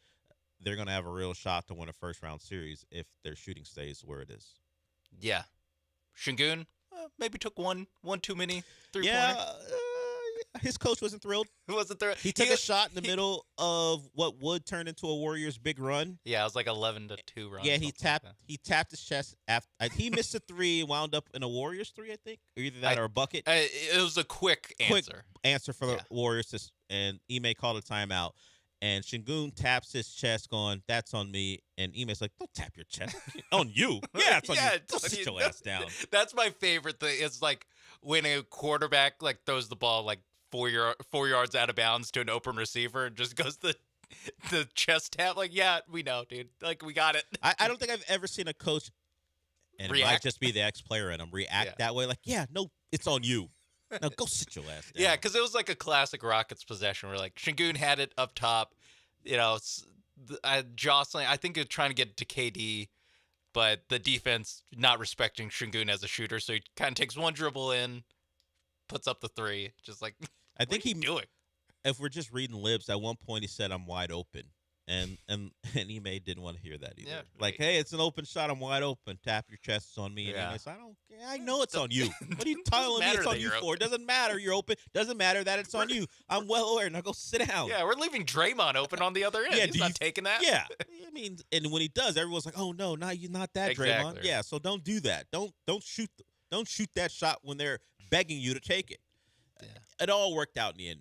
they're going to have a real shot to win a first-round series if their shooting stays where it is. Yeah. Şengün maybe took one too many three-pointer. Yeah, his coach wasn't thrilled. He took a shot in the middle of what would turn into a Warriors big run. Yeah, it was like 11-2 run. Yeah, he tapped his chest after he missed a 3, wound up in a Warriors 3, I think, or either that or a bucket. It was a quick answer For the Warriors, and Ime called a timeout. And Şengün taps his chest, going, "That's on me." And Ime's like, "Don't tap your chest on you. Yeah, it's on you. Don't sit your ass down." That's my favorite thing. It's like when a quarterback like throws the ball like 4 yards out of bounds to an open receiver and just goes the chest tap. Like, yeah, we know, dude. Like, we got it. I don't think I've ever seen a coach, and it might just be the ex-player in him, react that way. Like, yeah, no, it's on you. Now go sit your ass down. Yeah, because it was like a classic Rockets possession where like Şengün had it up top, jostling. I think they're trying to get it to KD, but the defense not respecting Şengün as a shooter, so he kind of takes one dribble in, puts up the 3, just like. I think he doing. If we're just reading libs, at one point he said, "I'm wide open," and Ime didn't want to hear that either. Yeah, like, hey, it's an open shot. I'm wide open. Tap your chest. It's on me. Yeah. And Ime said, I know it's on you. What are you telling me it's on you for? It doesn't matter. You're open. Doesn't matter that it's on you. I'm well aware. Now go sit down. Yeah, we're leaving Draymond open on the other end. Yeah, he's not taking that. Yeah, I mean, and when he does, everyone's like, "Oh no, you're not that Draymond." Yeah, so don't do that. Don't shoot that shot when they're begging you to take it. It all worked out in the end.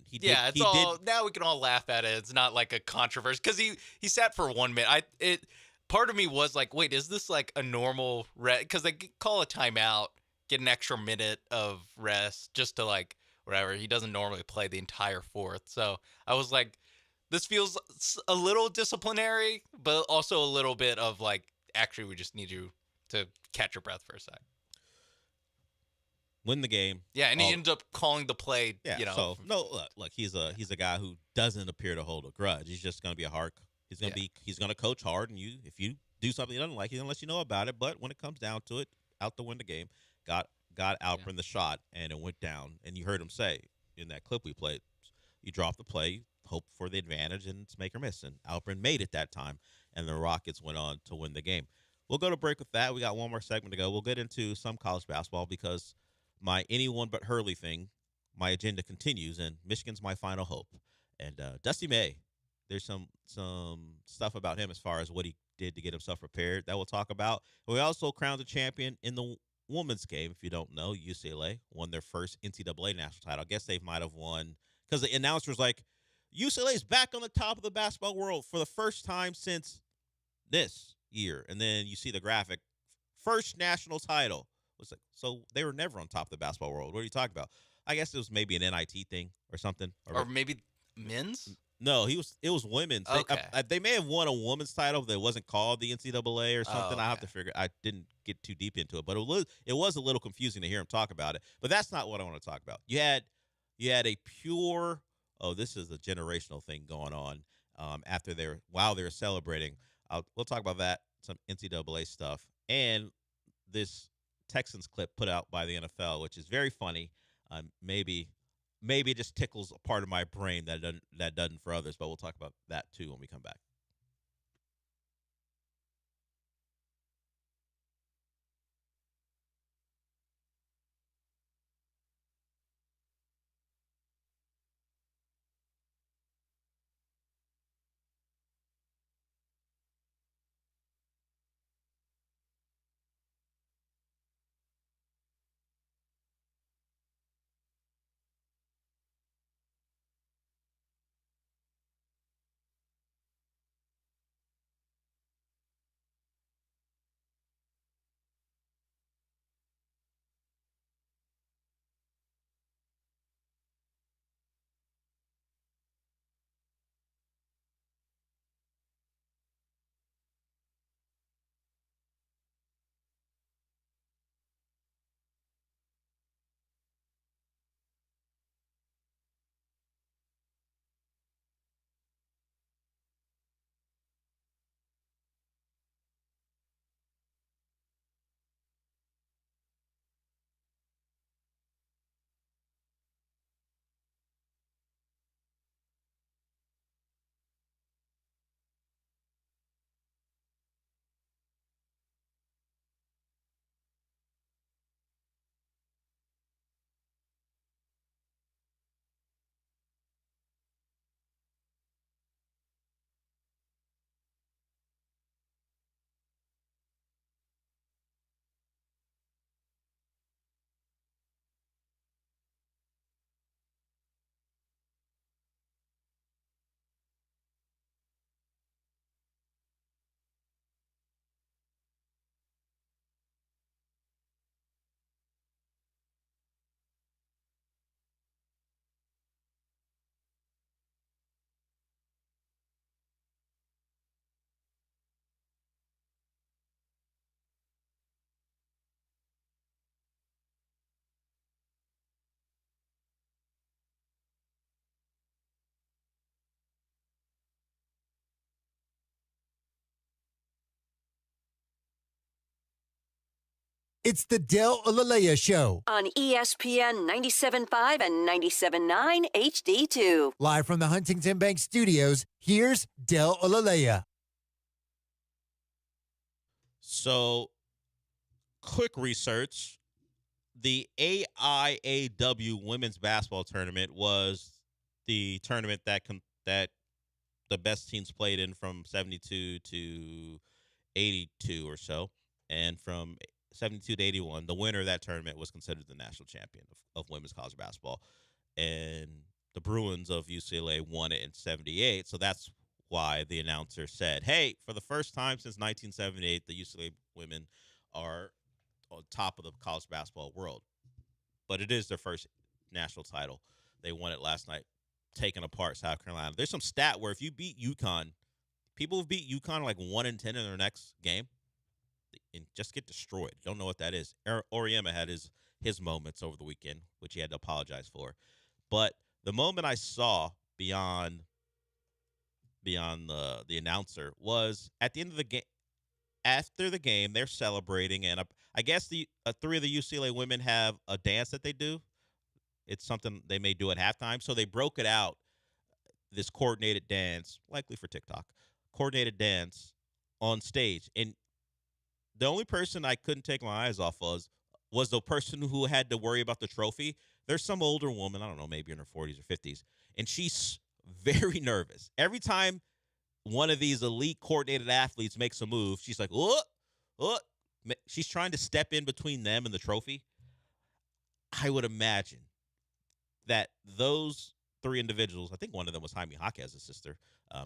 Now we can all laugh at it. It's not like a controversy because he sat for 1 minute. Part of me was like, wait, is this like a normal rest? Because they call a timeout, get an extra minute of rest just to like whatever. He doesn't normally play the entire fourth, so I was like, this feels a little disciplinary, but also a little bit of like, actually, we just need you to catch your breath for a sec. Win the game. Yeah, and he ended up calling the play. Yeah, so no, look, he's a guy who doesn't appear to hold a grudge. He's just going to be he's going to coach hard, and if you do something he doesn't like, he's going to let you know about it. But when it comes down to it, out to win the game, got Alperen the shot, and it went down. And you heard him say in that clip we played, you drop the play, hope for the advantage, and it's make or miss. And Alperen made it that time, and the Rockets went on to win the game. We'll go to break with that. We got one more segment to go. We'll get into some college basketball because my anyone but Hurley thing, my agenda continues, and Michigan's my final hope. And Dusty May, there's some stuff about him as far as what he did to get himself prepared that we'll talk about. And we also crowned a champion in the women's game. If you don't know, UCLA won their first NCAA national title. I guess they might have won because the announcer's like, UCLA is back on the top of the basketball world for the first time since this year. And then you see the graphic, first national title. Was like, so they were never on top of the basketball world. What are you talking about? I guess it was maybe an NIT thing or something. Or maybe men's? No, it was women's. Okay. They may have won a women's title that wasn't called the NCAA or something. Oh, I have to figure. I didn't get too deep into it, but it was a little confusing to hear him talk about it. But that's not what I want to talk about. You had a pure. Oh, this is a generational thing going on. While they're celebrating, we'll talk about that. Some NCAA stuff and this Texans clip put out by the NFL, which is very funny. Maybe it just tickles a part of my brain that doesn't for others, but we'll talk about that too when we come back. It's the Del Olaleya Show. On ESPN 97.5 and 97.9 HD2. Live from the Huntington Bank Studios, here's Del Olaleya. So, quick research. The AIAW Women's Basketball Tournament was the tournament that the best teams played in from 72 to 82 or so. And from 72 to 81, the winner of that tournament was considered the national champion of women's college basketball. And the Bruins of UCLA won it in 78. So that's why the announcer said, hey, for the first time since 1978, the UCLA women are on top of the college basketball world. But it is their first national title. They won it last night, taking apart South Carolina. There's some stat where if you beat UConn, people who beat UConn like 1-10 in their next game, and just get destroyed. Don't know what that is. Auriemma had his moments over the weekend, which he had to apologize for. But the moment I saw beyond the announcer was at the end of the game. After the game, they're celebrating, and I guess the three of the UCLA women have a dance that they do. It's something they may do at halftime. So they broke it out, this coordinated dance, likely for TikTok, coordinated dance on stage. And the only person I couldn't take my eyes off was the person who had to worry about the trophy. There's some older woman, I don't know, maybe in her 40s or 50s, and she's very nervous. Every time one of these elite coordinated athletes makes a move, she's like, oh. She's trying to step in between them and the trophy. I would imagine that those three individuals, I think one of them was Jaime Jaquez's sister,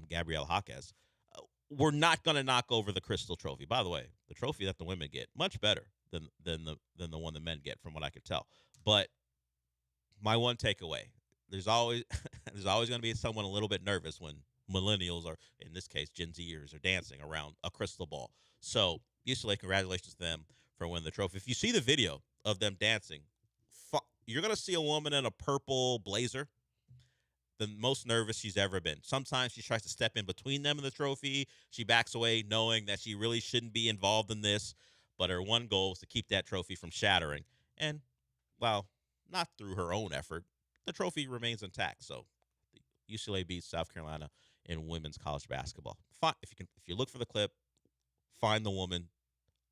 Gabrielle Jaquez, were not going to knock over the Crystal Trophy. By the way, the trophy that the women get, much better than the one the men get, from what I could tell. But my one takeaway, there's always going to be someone a little bit nervous when millennials, or in this case Gen Zers, are dancing around a crystal ball. So UCLA, congratulations to them for winning the trophy. If you see the video of them dancing, you're going to see a woman in a purple blazer, the most nervous she's ever been. Sometimes she tries to step in between them and the trophy. She backs away knowing that she really shouldn't be involved in this, but her one goal is to keep that trophy from shattering. And, well, not through her own effort, the trophy remains intact. So UCLA beats South Carolina in women's college basketball. If you look for the clip, find the woman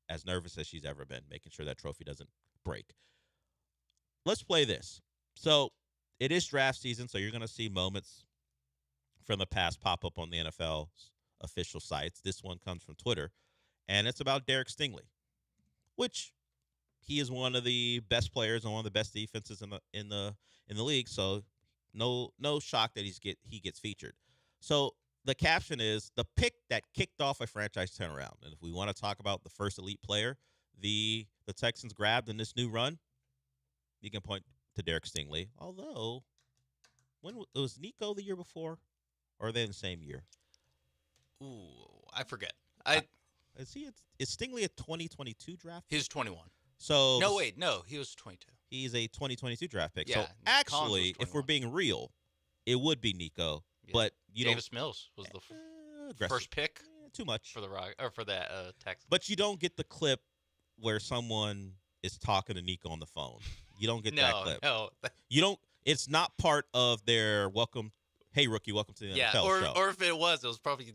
as nervous as she's ever been, making sure that trophy doesn't break. Let's play this. So it is draft season, so you're going to see moments from the past pop up on the NFL's official sites. This one comes from Twitter, and it's about Derek Stingley, which he is one of the best players and one of the best defenses in the league. So no shock that he gets featured. So the caption is the pick that kicked off a franchise turnaround. And if we want to talk about the first elite player the Texans grabbed in this new run, you can point to Derek Stingley. Although, when was Nico the year before, or are they in the same year? Ooh, I forget. Is Stingley a 2022 draft? He was 21. So no, he was 22. He's a 2022 draft pick. Yeah, so actually, if we're being real, it would be Nico. Yeah. But Davis Mills was the first pick. Too much for the Texans. But you don't get the clip where someone is talking to Nico on the phone. You don't get that clip. No, you don't. It's not part of their welcome. Hey, rookie, welcome to the NFL show. Or if it was probably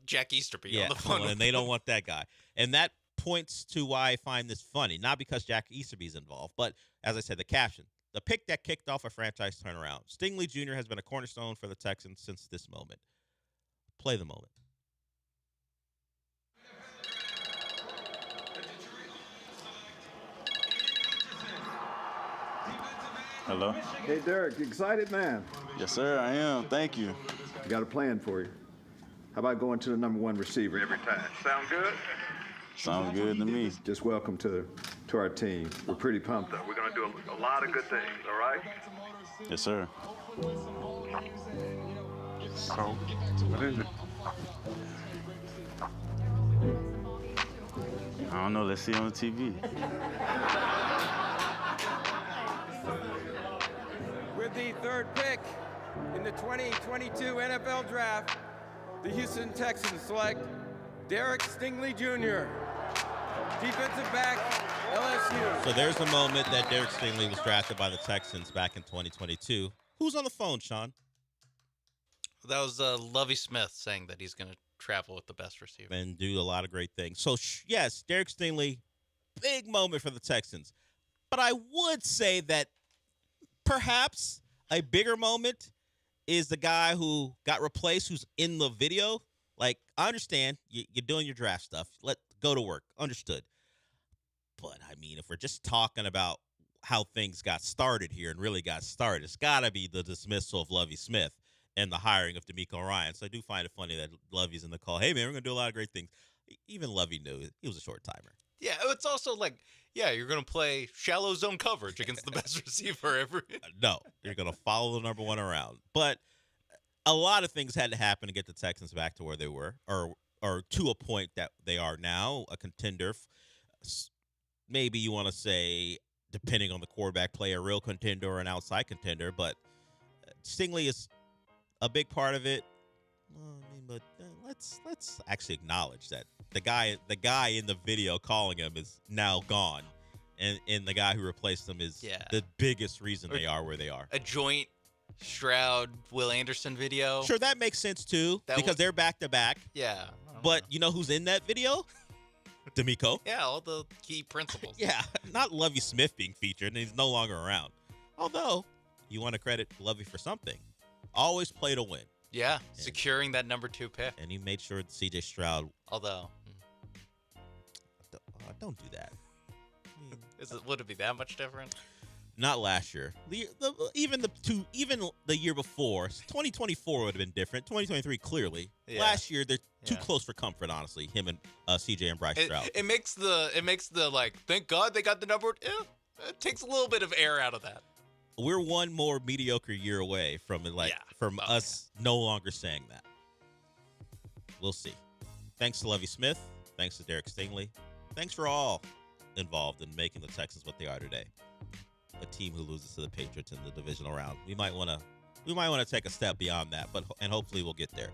Jack Easterby on the phone. And they don't want that guy. And that points to why I find this funny. Not because Jack Easterby's involved, but as I said, the caption. The pick that kicked off a franchise turnaround. Stingley Jr. has been a cornerstone for the Texans since this moment. Play the moment. Hello? Hey, Derek, you excited, man? Yes, sir, I am. Thank you. Got a plan for you. How about going to the number one receiver every time? Sound good? Sounds good to me. Just welcome to our team. We're pretty pumped up. We're going to do a lot of good things, all right? Yes, sir. So, what is it? I don't know. Let's see on the TV. With the third pick in the 2022 NFL Draft, the Houston Texans select Derek Stingley Jr., defensive back, LSU. So there's the moment that Derek Stingley was drafted by the Texans back in 2022. Who's on the phone, Sean? That was Lovie Smith saying that he's going to travel with the best receiver and do a lot of great things. So, yes, Derek Stingley, big moment for the Texans. But I would say that perhaps a bigger moment is the guy who got replaced, who's in the video. Like, I understand you're doing your draft stuff. Let go to work. Understood. But, I mean, if we're just talking about how things got started here and really got started, it's got to be the dismissal of Lovie Smith and the hiring of D'Amico Ryan. So I do find it funny that Lovie's in the call. Hey, man, we're going to do a lot of great things. Even Lovie knew he was a short timer. Yeah, it's also like, you're going to play shallow zone coverage against the best receiver ever. No, you're going to follow the number one around. But a lot of things had to happen to get the Texans back to where they were, or to a point that they are now, a contender. Maybe you want to say, depending on the quarterback play, a real contender or an outside contender. But Stingley is a big part of it. Well, I mean, but let's actually acknowledge that the guy in the video calling him is now gone, and the guy who replaced him is the biggest reason they are where they are. A joint Stroud Will Anderson video. Sure, that makes sense too because they're back to back. Yeah, but you know who's in that video? D'Amico. Yeah, all the key principles. Yeah, not Lovie Smith being featured, and he's no longer around. Although you want to credit Lovie for something. Always play to win. Yeah, securing that number 2 pick. And he made sure that C.J. Stroud. Although, don't do that. Would it be that much different? Not last year. Even the year before. 2024 would have been different. 2023 clearly. Yeah. Last year they're too close for comfort. Honestly, him and CJ and Bryce Stroud. It makes the like. Thank God they got the number. It takes a little bit of air out of that. We're one more mediocre year away from us no longer saying that. We'll see. Thanks to Lovie Smith. Thanks to Derek Stingley. Thanks for all involved in making the Texans what they are today. A team who loses to the Patriots in the divisional round. We might want to take a step beyond that, and hopefully we'll get there.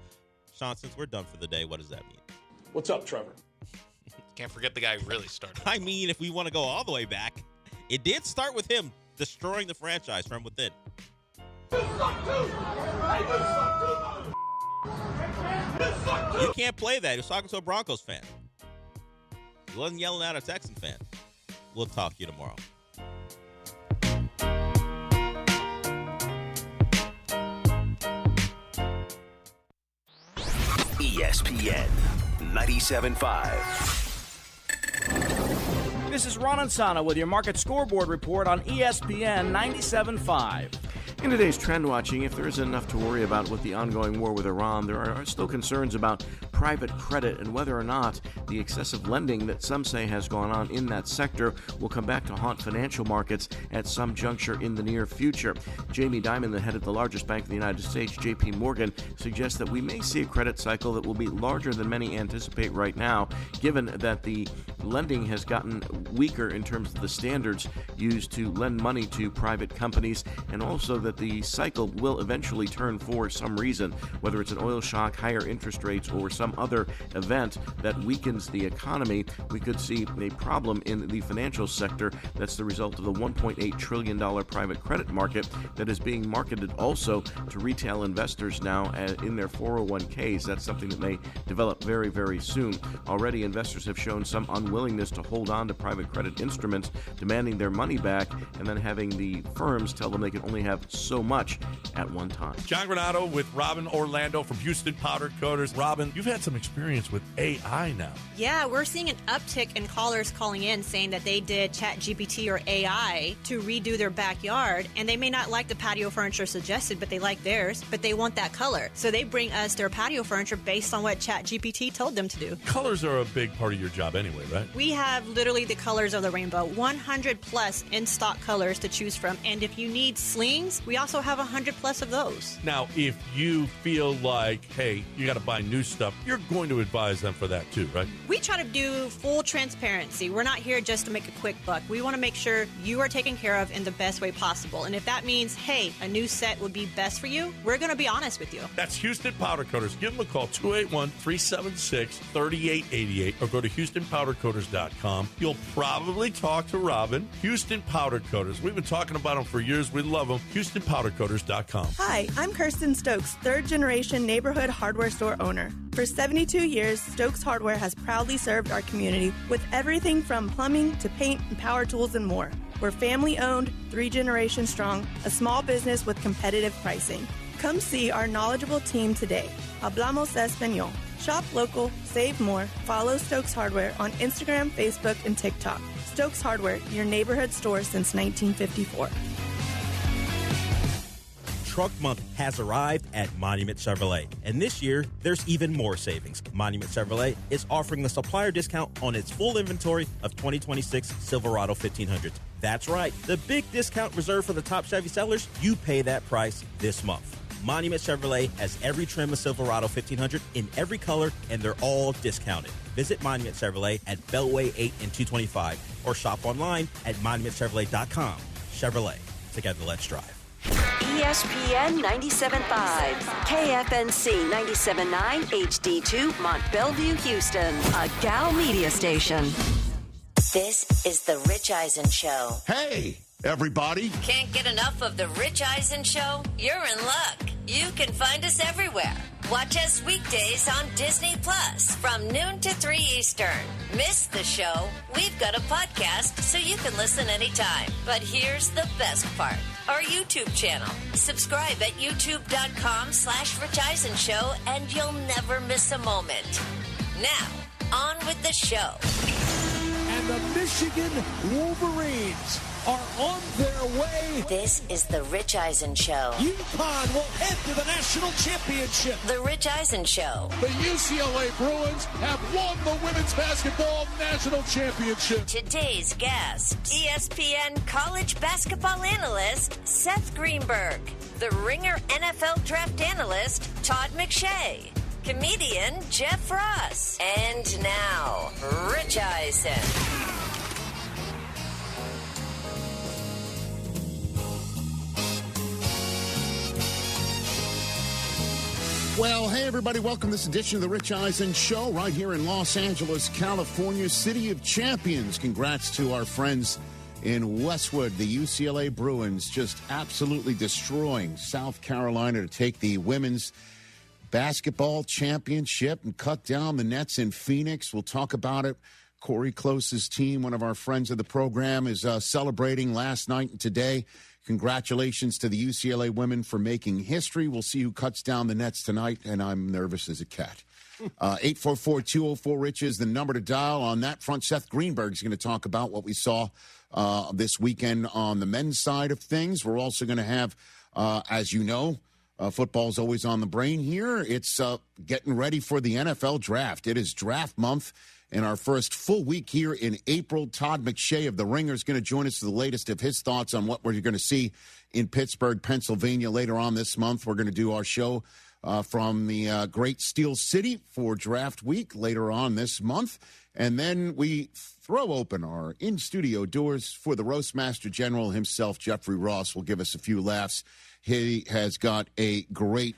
Sean, since we're done for the day, what does that mean? What's up, Trevor? Can't forget the guy who really started. I mean, if we want to go all the way back, it did start with him destroying the franchise from within. You can't play that. He was talking to a Broncos fan. He wasn't yelling at a Texan fan. We'll talk to you tomorrow. ESPN 97.5. This is Ron Ansana with your market scoreboard report on ESPN 97.5. In today's trend watching, if there isn't enough to worry about with the ongoing war with Iran, there are still concerns about private credit and whether or not the excessive lending that some say has gone on in that sector will come back to haunt financial markets at some juncture in the near future. Jamie Dimon, the head of the largest bank in the United States, J.P. Morgan, suggests that we may see a credit cycle that will be larger than many anticipate right now, given that the lending has gotten weaker in terms of the standards used to lend money to private companies, and also that the cycle will eventually turn for some reason, whether it's an oil shock, higher interest rates, or some other event that weakens the economy. We could see a problem in the financial sector that's the result of the $1.8 trillion private credit market that is being marketed also to retail investors now in their 401ks. That's something that may develop very, very soon. Already, investors have shown some unwillingness to hold on to private credit instruments, demanding their money back, and then having the firms tell them they can only have so much at one time. John Granato with Robin Orlando from Houston Powder Coaters. Robin, you've had some experience with AI now. Yeah, we're seeing an uptick in callers calling in saying that they did ChatGPT or AI to redo their backyard, and they may not like the patio furniture suggested, but they like theirs, but they want that color. So they bring us their patio furniture based on what ChatGPT told them to do. Colors are a big part of your job anyway, right? We have literally the colors of the rainbow, 100 plus in-stock colors to choose from, and if you need slings, we also have 100 plus of those. Now, if you feel like, hey, you got to buy new stuff, you're going to advise them for that too, right? We try to do full transparency. We're not here just to make a quick buck. We want to make sure you are taken care of in the best way possible. And if that means, hey, a new set would be best for you, we're going to be honest with you. That's Houston Powder Coaters. Give them a call, 281-376-3888, or go to HoustonPowderCoaters.com. You'll probably talk to Robin. Houston Powder Coaters. We've been talking about them for years. We love them. HoustonPowderCoaters.com. Hi, I'm Kirsten Stokes, third-generation neighborhood hardware store owner. For 72 years, Stokes Hardware has proudly served our community with everything from plumbing to paint and power tools and more. We're family-owned, 3 generations strong, a small business with competitive pricing. Come see our knowledgeable team today. Hablamos Español. Shop local, save more. Follow Stokes Hardware on Instagram, Facebook, and TikTok. Stokes Hardware, your neighborhood store since 1954. Truck Month has arrived at Monument Chevrolet, and this year there's even more savings. Monument Chevrolet is offering the supplier discount on its full inventory of 2026 Silverado 1500s. That's right, the big discount reserved for the top Chevy sellers. You pay that price this month. Monument Chevrolet has every trim of Silverado 1500 in every color, and they're all discounted. Visit Monument Chevrolet at Beltway 8 and 225, or shop online at monumentchevrolet.com. Chevrolet, together let's drive. ESPN 97.5, KFNC 97.9, HD2, Mont Bellevue, Houston, a Gal Media station. This is the Rich Eisen Show. Hey, everybody. Can't get enough of the Rich Eisen Show? You're in luck. You can find us everywhere. Watch us weekdays on Disney Plus from noon to 3 Eastern. Miss the show? We've got a podcast so you can listen anytime. But here's the best part. Our YouTube channel. Subscribe at youtube.com/Rich Eisen Show and you'll never miss a moment. Now, on with the show. And the Michigan Wolverines are on their way. This is the Rich Eisen Show. UConn will head to the national championship. The Rich Eisen Show. The UCLA Bruins have won the women's basketball national championship. Today's guest, ESPN college basketball analyst Seth Greenberg. The Ringer NFL draft analyst Todd McShay. Comedian Jeff Ross. And now, Rich Eisen. Well, hey, everybody. Welcome to this edition of the Rich Eisen Show right here in Los Angeles, California, City of Champions. Congrats to our friends in Westwood, the UCLA Bruins, just absolutely destroying South Carolina to take the women's basketball championship and cut down the nets in Phoenix. We'll talk about it. Corey Close's team, one of our friends of the program, is celebrating last night and today. Congratulations to the UCLA women for making history. We'll see who cuts down the nets tonight, and I'm nervous as a cat. 844-204-RICH is the number to dial. On that front, Seth Greenberg is going to talk about what we saw this weekend on the men's side of things. We're also going to have, as you know, football's always on the brain here. It's getting ready for the NFL draft. It is draft month. In our first full week here in April, Todd McShay of The Ringer is going to join us for the latest of his thoughts on what we're going to see in Pittsburgh, Pennsylvania later on this month. We're going to do our show from the great Steel City for draft week later on this month. And then we throw open our in-studio doors for the Roastmaster General himself, Jeffrey Ross, will give us a few laughs. He has got a great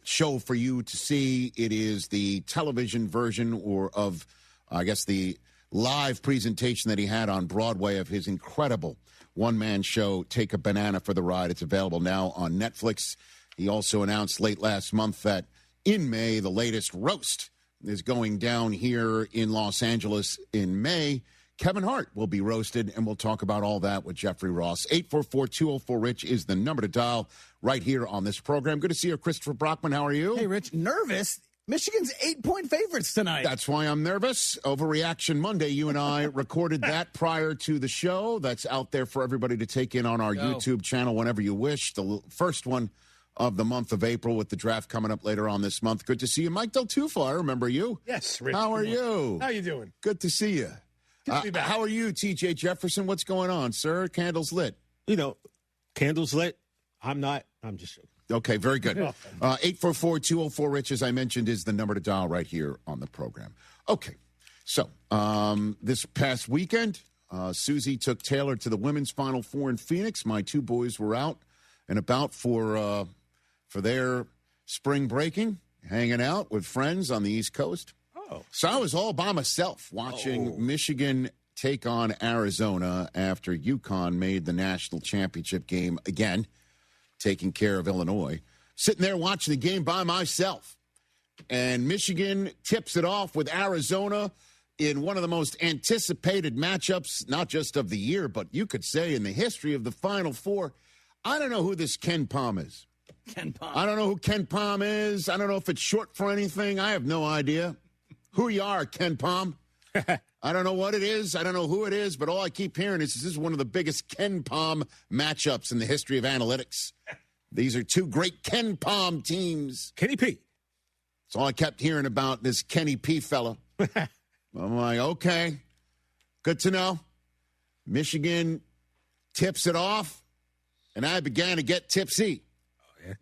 show for you to see. It is the television version of, I guess, the live presentation that he had on Broadway of his incredible one-man show, Take a Banana for the Ride. It's available now on Netflix. He also announced late last month that in May, the latest roast is going down here in Los Angeles in May. Kevin Hart will be roasted, and we'll talk about all that with Jeffrey Ross. 844-204-RICH is the number to dial right here on this program. Good to see you, Christopher Brockman. How are you? Hey, Rich. Nervous? Michigan's 8-point favorites tonight. That's why I'm nervous. Overreaction Monday, you and I recorded that prior to the show. That's out there for everybody to take in on our YouTube channel whenever you wish. The first one of the month of April with the draft coming up later on this month. Good to see you. Mike Del Tufo, I remember you. Yes, Rich. How are you? How you doing? Good to see you. How are you, T.J. Jefferson? What's going on, sir? Candles lit. You know, candles lit. I'm not. I'm just joking. Okay, very good. 844-204-RICH, as I mentioned, is the number to dial right here on the program. Okay, so this past weekend, Susie took Taylor to the women's Final Four in Phoenix. My two boys were out and about for their spring breaking, hanging out with friends on the East Coast. So I was all by myself watching Michigan take on Arizona after UConn made the national championship game again, taking care of Illinois. Sitting there watching the game by myself. And Michigan tips it off with Arizona in one of the most anticipated matchups, not just of the year, but you could say in the history of the Final Four. I don't know who this Ken Pom is. Ken Pom. I don't know who Ken Pom is. I don't know if it's short for anything. I have no idea. Who you are, Ken Pom. I don't know what it is. I don't know who it is, but all I keep hearing is this is one of the biggest Ken Pom matchups in the history of analytics. These are two great Ken Pom teams. Kenny P. That's all I kept hearing about, this Kenny P fella. I'm like, okay, good to know. Michigan tips it off, and I began to get tipsy.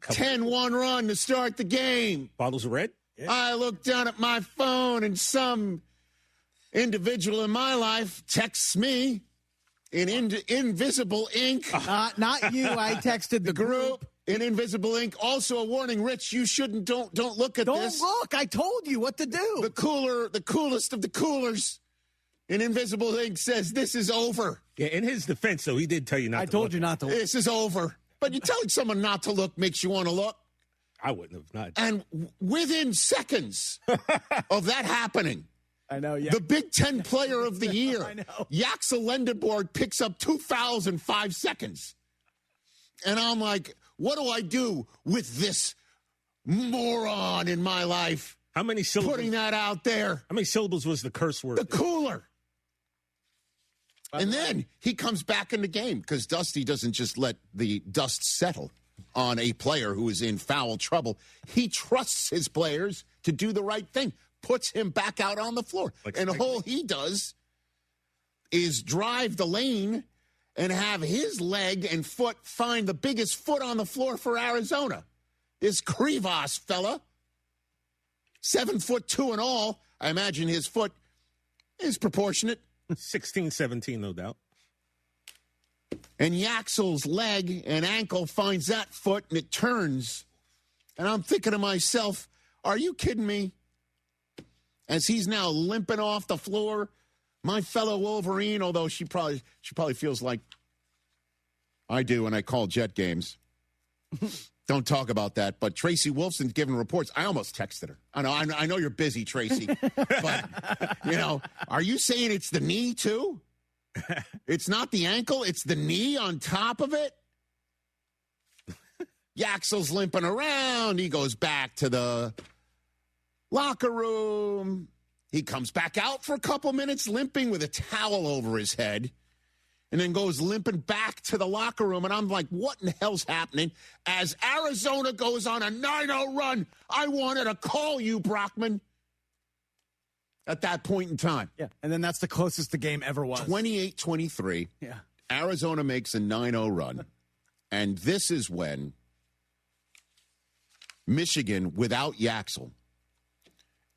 10-1 run to start the game. Bottles of red? Yeah. I looked down at my phone, and some individual in my life texts me in invisible ink. Not you. I texted the group. In invisible ink. Also a warning, Rich, you shouldn't, don't look at this. Don't look. I told you what to do. The coolest of the coolers in invisible ink says this is over. Yeah, in his defense, though, he did tell you not to look. I told you not to look. This is over. But you telling someone not to look makes you want to look. I wouldn't have not. And within seconds of that happening, I know, yeah. The Big Ten Player of the Year, I know. Yaxa Lendeborg, picks up 2,005 seconds. And I'm like, what do I do with this moron in my life? How many syllables? Putting that out there. How many syllables was the curse word? The cooler. And then he comes back in the game because Dusty doesn't just let the dust settle on a player who is in foul trouble. He trusts his players to do the right thing, puts him back out on the floor. And all he does is drive the lane and have his leg and foot find the biggest foot on the floor for Arizona. This Krivas fella, 7'2" and all. I imagine his foot is proportionate. 16-17, no doubt. And Yaxel's leg and ankle finds that foot, and it turns. And I'm thinking to myself, are you kidding me? As he's now limping off the floor, my fellow Wolverine, although she probably feels like I do when I call Jet games. Don't talk about that. But Tracy Wolfson's giving reports. I almost texted her. I know you're busy, Tracy. But, are you saying it's the knee, too? It's not the ankle. It's the knee on top of it. Yaxel's limping around. He goes back to the locker room. He comes back out for a couple minutes limping with a towel over his head and then goes limping back to the locker room. And I'm like, what in the hell's happening? As Arizona goes on a 9-0 run, I wanted to call you, Brockman, at that point in time. Yeah, and then that's the closest the game ever was. 28-23. Yeah. Arizona makes a 9-0 run. And this is when Michigan, without Yaxel,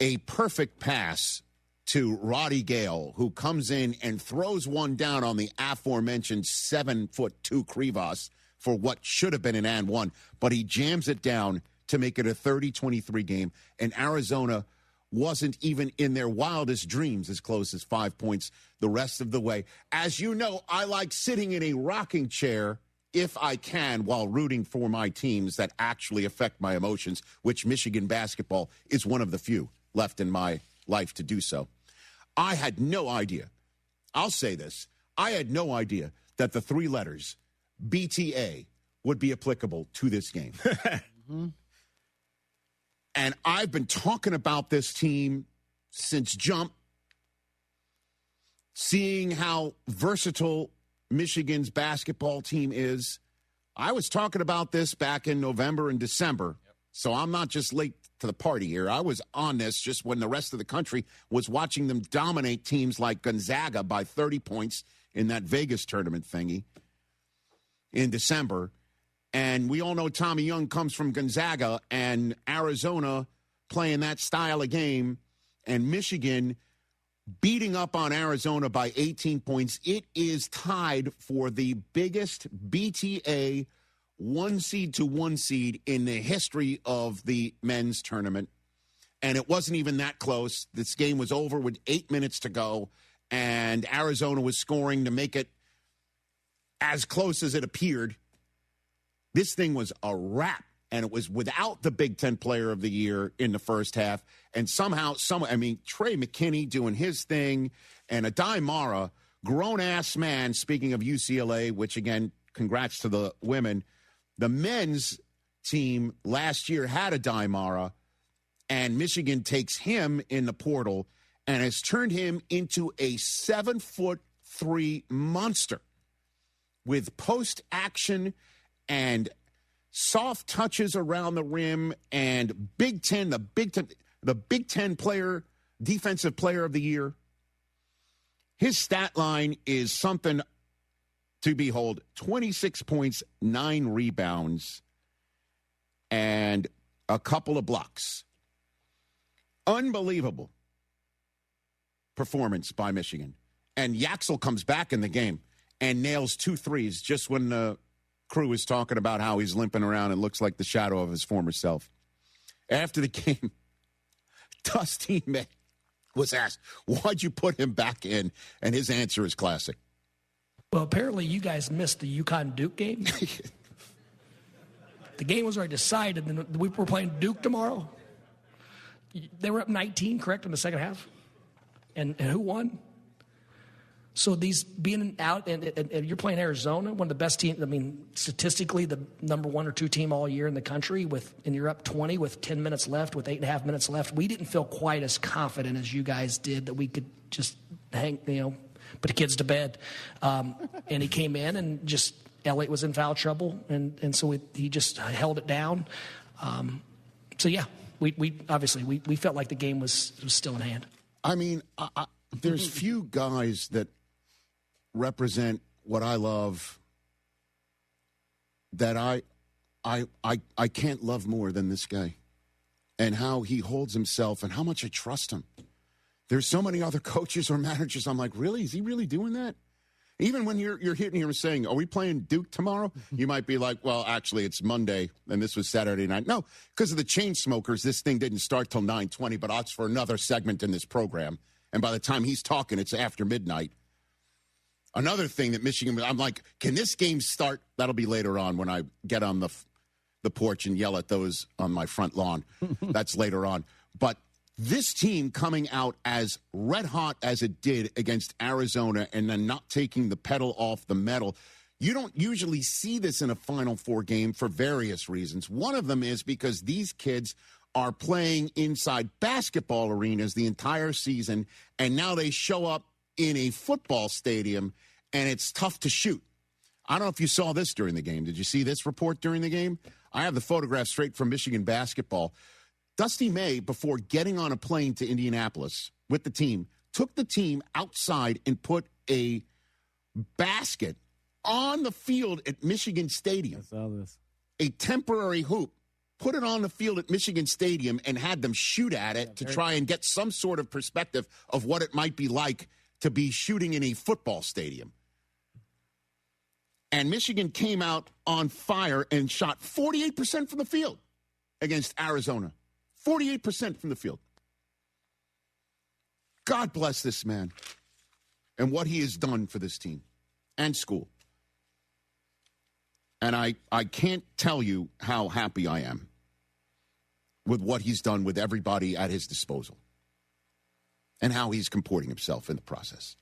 a perfect pass to Roddy Gale, who comes in and throws one down on the aforementioned 7'2" Krivas for what should have been an and one, but he jams it down to make it a 30-23 game, and Arizona wasn't even in their wildest dreams as close as 5 points the rest of the way. As you know, I like sitting in a rocking chair if I can while rooting for my teams that actually affect my emotions, which Michigan basketball is one of the few left in my life to do so. I had no idea. I'll say this. I had no idea that the three letters BTA would be applicable to this game. Mm-hmm. And I've been talking about this team since jump, seeing how versatile Michigan's basketball team is. I was talking about this back in November and December, so I'm not just late to the party here. I was on this just when the rest of the country was watching them dominate teams like Gonzaga by 30 points in that Vegas tournament thingy in December. And we all know Tommy Young comes from Gonzaga, and Arizona playing that style of game, and Michigan beating up on Arizona by 18 points. It is tied for the biggest BTA 1 seed to 1 seed in the history of the men's tournament. And it wasn't even that close. This game was over with 8 minutes to go, and Arizona was scoring to make it as close as it appeared. This thing was a wrap, and it was without the Big Ten Player of the Year in the first half. And somehow, Trey McKinney doing his thing, and Adai Mara, grown-ass man, speaking of UCLA, which, again, congrats to the women. The men's team last year had Adai Mara, and Michigan takes him in the portal and has turned him into a 7'3" monster with post-action and soft touches around the rim, and the Big Ten player, defensive player of the year. His stat line is something to behold. 26 points, 9 rebounds, and a couple of blocks. Unbelievable performance by Michigan. And Yaxel comes back in the game and nails 2 threes just when the crew is talking about how he's limping around and looks like the shadow of his former self. After the game, Dusty May was asked, why'd you put him back in? And his answer is classic. Well, apparently you guys missed the UConn-Duke game. The game was already decided, and we were playing Duke tomorrow. They were up 19, correct, in the second half? And who won? So these being out, and you're playing Arizona, one of the best teams, statistically the number 1 or 2 team all year in the country, and you're up 20 with 10 minutes left, with 8.5 minutes left. We didn't feel quite as confident as you guys did that we could just put the kids to bed. And he came in and just Elliott was in foul trouble, and so he just held it down. So yeah, we obviously felt like the game was still in hand. I mean, there's few guys that represent what I love that I can't love more than this guy, and how he holds himself and how much I trust him. There's so many other coaches or managers. I'm like, really? Is he really doing that? Even when you're hitting here and saying, are we playing Duke tomorrow? You might be like, well, actually, it's Monday, and this was Saturday night. No, because of the chain smokers, this thing didn't start till 9:20, but that's for another segment in this program. And by the time he's talking, it's after midnight. Another thing that Michigan, I'm like, can this game start? That'll be later on when I get on the porch and yell at those on my front lawn. That's later on. But this team coming out as red hot as it did against Arizona and then not taking the pedal off the metal, you don't usually see this in a Final Four game for various reasons. One of them is because these kids are playing inside basketball arenas the entire season, and now they show up in a football stadium, and it's tough to shoot. I don't know if you saw this during the game. Did you see this report during the game? I have the photograph straight from Michigan basketball. Dusty May, before getting on a plane to Indianapolis with the team, took the team outside and put a basket on the field at Michigan Stadium. I saw this. A temporary hoop. Put it on the field at Michigan Stadium and had them shoot at it to try and get some sort of perspective of what it might be like to be shooting in a football stadium. And Michigan came out on fire and shot 48% from the field against Arizona. 48% from the field. God bless this man and what he has done for this team and school. And I can't tell you how happy I am with what he's done with everybody at his disposal and how he's comporting himself in the process.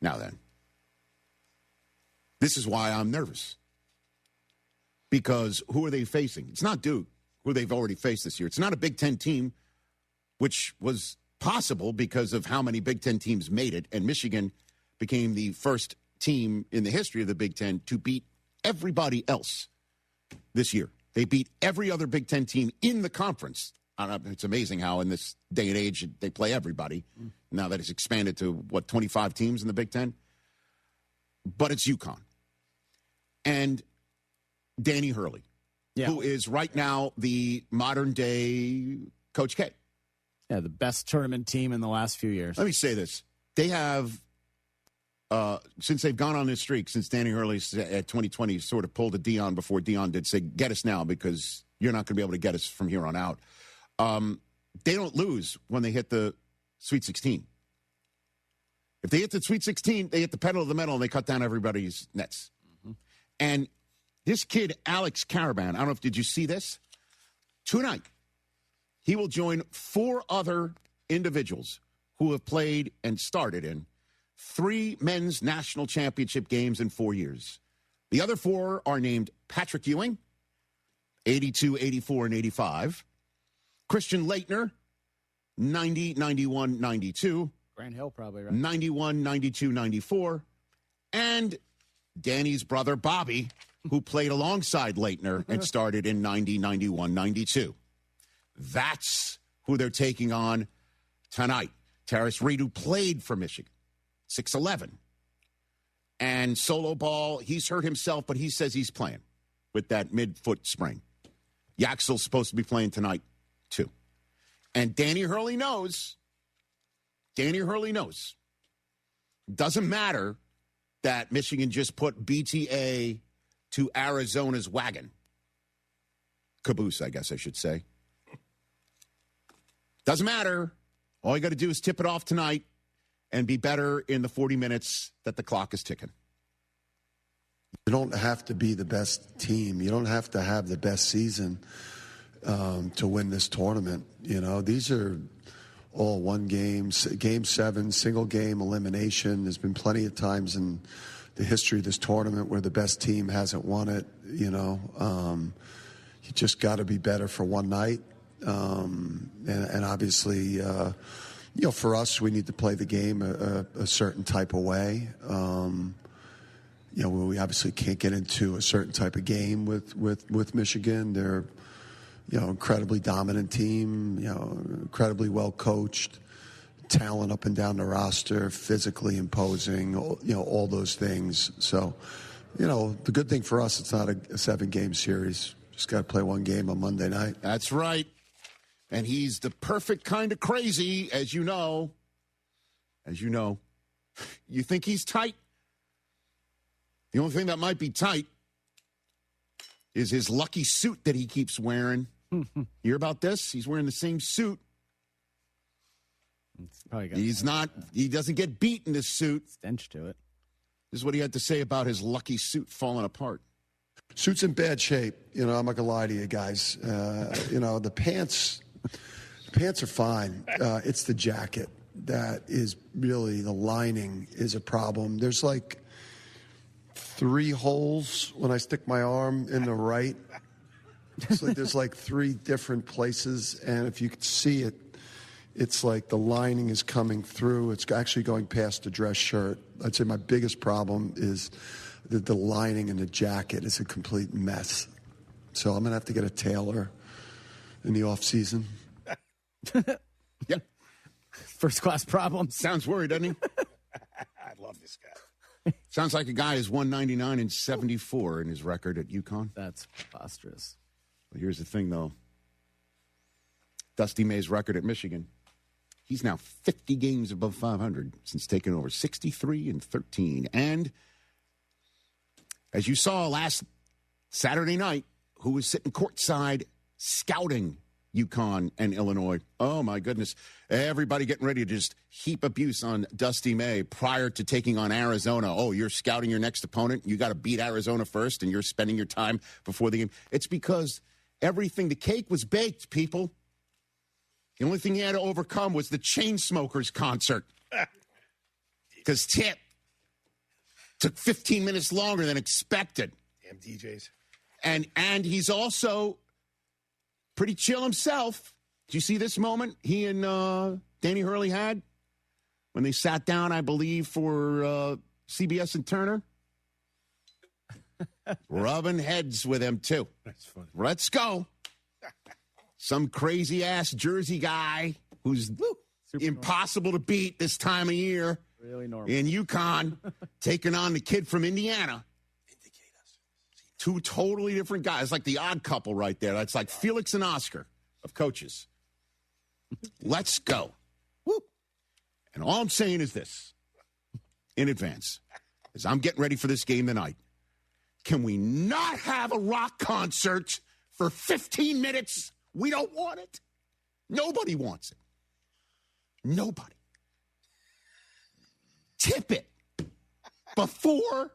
Now then, this is why I'm nervous. Because who are they facing? It's not Duke, who they've already faced this year. It's not a Big Ten team, which was possible because of how many Big Ten teams made it, and Michigan became the first team in the history of the Big Ten to beat everybody else this year. They beat every other Big Ten team in the conference. It's amazing how in this day and age they play everybody. Now that it's expanded to, 25 teams in the Big Ten? But it's UConn. And Danny Hurley, who is right now the modern-day Coach K. Yeah, the best tournament team in the last few years. Let me say this. They have, since they've gone on this streak, since Danny Hurley at 2020 sort of pulled a Dion before Dion did say, get us now because you're not going to be able to get us from here on out. They don't lose when they hit the Sweet 16. If they hit the Sweet 16, they hit the pedal of the metal and they cut down everybody's nets. Mm-hmm. And this kid, Alex Caravan, I don't know if, did you see this? Tonight, he will join 4 other individuals who have played and started in 3 men's national championship games in 4 years. The other 4 are named Patrick Ewing, 82, 84, and 85. Christian Laettner, 90, 91, 92. Grant Hill probably, right? 91, 92, 94. And Danny's brother, Bobby, who played alongside Laettner and started in 90, 91, 92. That's who they're taking on tonight. Terrace Reed, who played for Michigan, 6'11". And solo ball, he's hurt himself, but he says he's playing with that mid-foot sprain. Yaxel's supposed to be playing tonight, too. And Danny Hurley knows. Doesn't matter that Michigan just put BTA to Arizona's wagon. Caboose, I guess I should say. Doesn't matter. All you got to do is tip it off tonight and be better in the 40 minutes that the clock is ticking. You don't have to be the best team. You don't have to have the best season to win this tournament. You know, these are all one games, game 7, single game elimination. There's been plenty of times in the history of this tournament where the best team hasn't won it. You know, you just got to be better for one night. And obviously, for us, we need to play the game a certain type of way. We obviously can't get into a certain type of game with Michigan. They're, incredibly dominant team, incredibly well coached, talent up and down the roster, physically imposing, all those things. So, the good thing for us, it's not a 7-game series. Just got to play one game on Monday night. That's right. And he's the perfect kind of crazy, as you know. You think he's tight? The only thing that might be tight is his lucky suit that he keeps wearing. Hear about this? He's wearing the same suit. He doesn't get beat in this suit. Stench to it. This is what he had to say about his lucky suit falling apart. Suit's in bad shape. I'm not going to lie to you guys. The pants are fine. It's the jacket that is really, the lining is a problem. There's like 3 holes when I stick my arm in the right. It's like there's like 3 different places, and if you could see it, it's like the lining is coming through. It's actually going past the dress shirt. I'd say my biggest problem is the lining in the jacket is a complete mess. So I'm going to have to get a tailor in the off season. Yeah. First class problems. Sounds worried, doesn't he? I love this guy. Sounds like a guy who's 199 and 74 in his record at UConn. That's preposterous. Well, here's the thing, though. Dusty May's record at Michigan. He's now 50 games above 500 since taking over 63-13. And as you saw last Saturday night, who was sitting courtside scouting UConn and Illinois. Oh, my goodness. Everybody getting ready to just heap abuse on Dusty May prior to taking on Arizona. Oh, you're scouting your next opponent. You got to beat Arizona first, and you're spending your time before the game. It's because the cake was baked, people. The only thing he had to overcome was the Chainsmokers concert. Because Tip took 15 minutes longer than expected. Damn DJs. And he's also pretty chill himself. Did you see this moment he and Danny Hurley had when they sat down, I believe, for CBS and Turner? Rubbing heads with him, too. That's funny. Let's go. Some crazy-ass Jersey guy who's impossible to beat this time of year. Really normal. In UConn, taking on the kid from Indiana. Two totally different guys, like the odd couple right there. That's like Felix and Oscar of coaches. Let's go. Woo. And all I'm saying is this, in advance, as I'm getting ready for this game tonight, can we not have a rock concert for 15 minutes? We don't want it. Nobody wants it. Nobody. Tip it before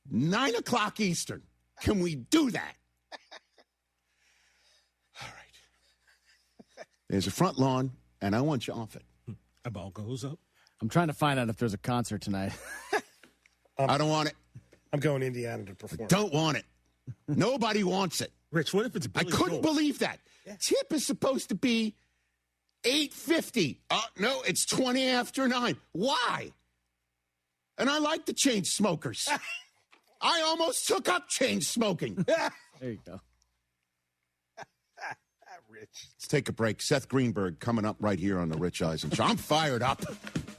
9 o'clock Eastern. Can we do that? All right. There's a front lawn, and I want you off it. A ball goes up. I'm trying to find out if there's a concert tonight. I don't want it. I'm going to Indiana to perform. Don't want it. Nobody wants it. Rich, what if it's Billy I couldn't Joel? believe that. Yeah. Tip is supposed to be 8:50. No, it's 20 after 9. Why? And I like the Chainsmokers. I almost took up chain smoking. There you go. Rich. Let's take a break. Seth Greenberg coming up right here on the Rich Eisen Show. I'm fired up.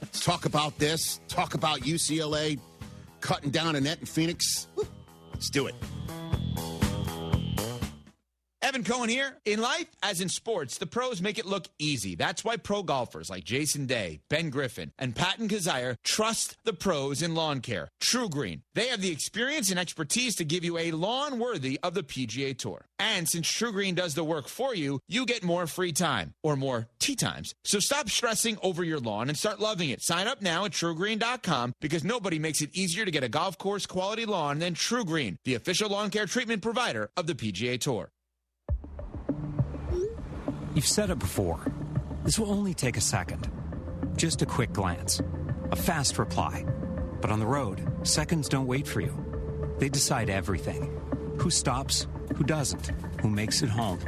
Let's talk about this. Talk about UCLA cutting down a net in Phoenix. Let's do it. Evan Cohen here. In life, as in sports, the pros make it look easy. That's why pro golfers like Jason Day, Ben Griffin, and Patton Kazire trust the pros in lawn care. True Green. They have the experience and expertise to give you a lawn worthy of the PGA Tour. And since True Green does the work for you, you get more free time, or more tee times. So stop stressing over your lawn and start loving it. Sign up now at TrueGreen.com because nobody makes it easier to get a golf course quality lawn than True Green, the official lawn care treatment provider of the PGA Tour. You've said it before. This will only take a second. Just a quick glance. A fast reply. But on the road, seconds don't wait for you. They decide everything. Who stops, who doesn't, who makes it home.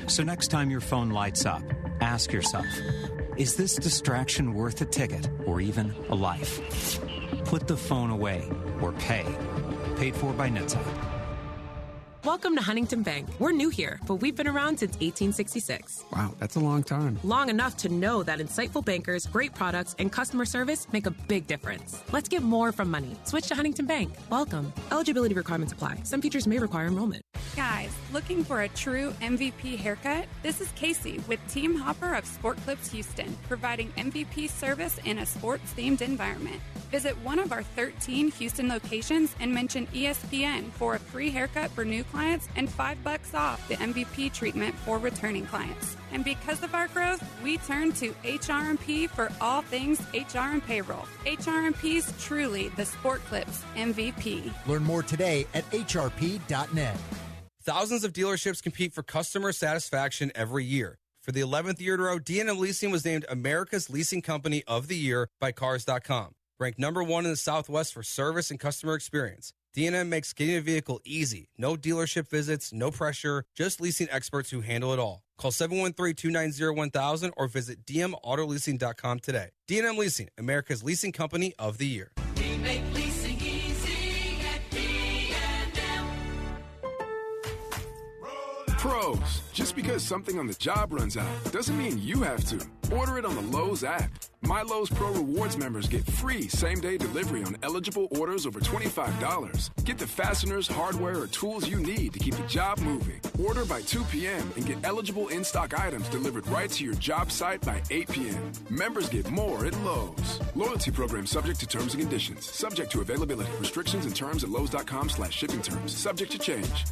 So next time your phone lights up, ask yourself, Is this distraction worth a ticket or even a life? Put the phone away or pay. Paid for by NHTSA. Welcome to Huntington Bank. We're new here, but we've been around since 1866. Wow, that's a long time. Long enough to know that insightful bankers, great products, and customer service make a big difference. Let's get more from money. Switch to Huntington Bank. Welcome. Eligibility requirements apply. Some features may require enrollment. Guys, looking for a true MVP haircut? This is Casey with Team Hopper of Sport Clips Houston, providing MVP service in a sports-themed environment. Visit one of our 13 Houston locations and mention ESPN for a free haircut for new clients and $5 off the MVP treatment for returning clients. And because of our growth, we turn to HRMP for all things HR and payroll. HRMP's truly the Sport Clips MVP. Learn more today at hrp.net. Thousands of dealerships compete for customer satisfaction every year. For the 11th year in a row, D&M Leasing was named America's Leasing Company of the Year by Cars.com. Ranked number 1 in the Southwest for service and customer experience. D&M makes getting a vehicle easy. No dealership visits, no pressure, just leasing experts who handle it all. Call 713-290-1000 or visit dmautoleasing.com today. D&M Leasing, America's Leasing Company of the Year. We make leasing easy at D&M. Pros, just because something on the job runs out doesn't mean you have to. Order it on the Lowe's app. My Lowe's Pro Rewards members get free same-day delivery on eligible orders over $25. Get the fasteners, hardware, or tools you need to keep the job moving. Order by 2 p.m. and get eligible in-stock items delivered right to your job site by 8 p.m. Members get more at Lowe's. Loyalty program subject to terms and conditions. Subject to availability. Restrictions and terms at lowes.com/shipping terms. Subject to change.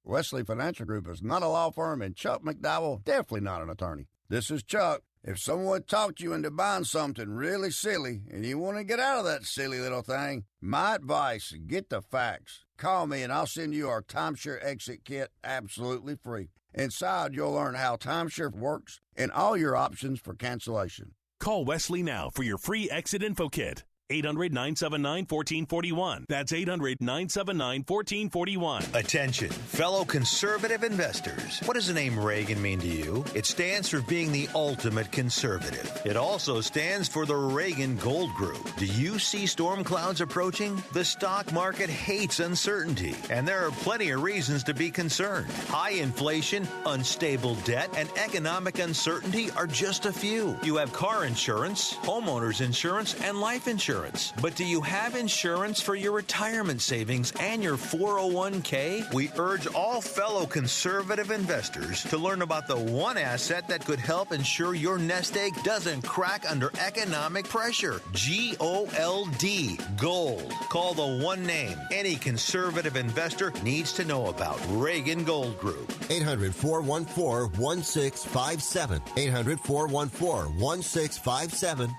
Wesley Financial Group is not a law firm, and Chuck McDowell definitely not an attorney. This is Chuck. If someone talked you into buying something really silly and you want to get out of that silly little thing, my advice, get the facts. Call me and I'll send you our timeshare exit kit absolutely free. Inside, you'll learn how timeshare works and all your options for cancellation. Call Wesley now for your free exit info kit. 800-979-1441. That's 800-979-1441. Attention, fellow conservative investors. What does the name Reagan mean to you? It stands for being the ultimate conservative. It also stands for the Reagan Gold Group. Do you see storm clouds approaching? The stock market hates uncertainty, and there are plenty of reasons to be concerned. High inflation, unstable debt, and economic uncertainty are just a few. You have car insurance, homeowners insurance, and life insurance. But do you have insurance for your retirement savings and your 401k? We urge all fellow conservative investors to learn about the one asset that could help ensure your nest egg doesn't crack under economic pressure. G-O-L-D, gold. Call the one name any conservative investor needs to know about. Reagan Gold Group. 800-414-1657. 800-414-1657.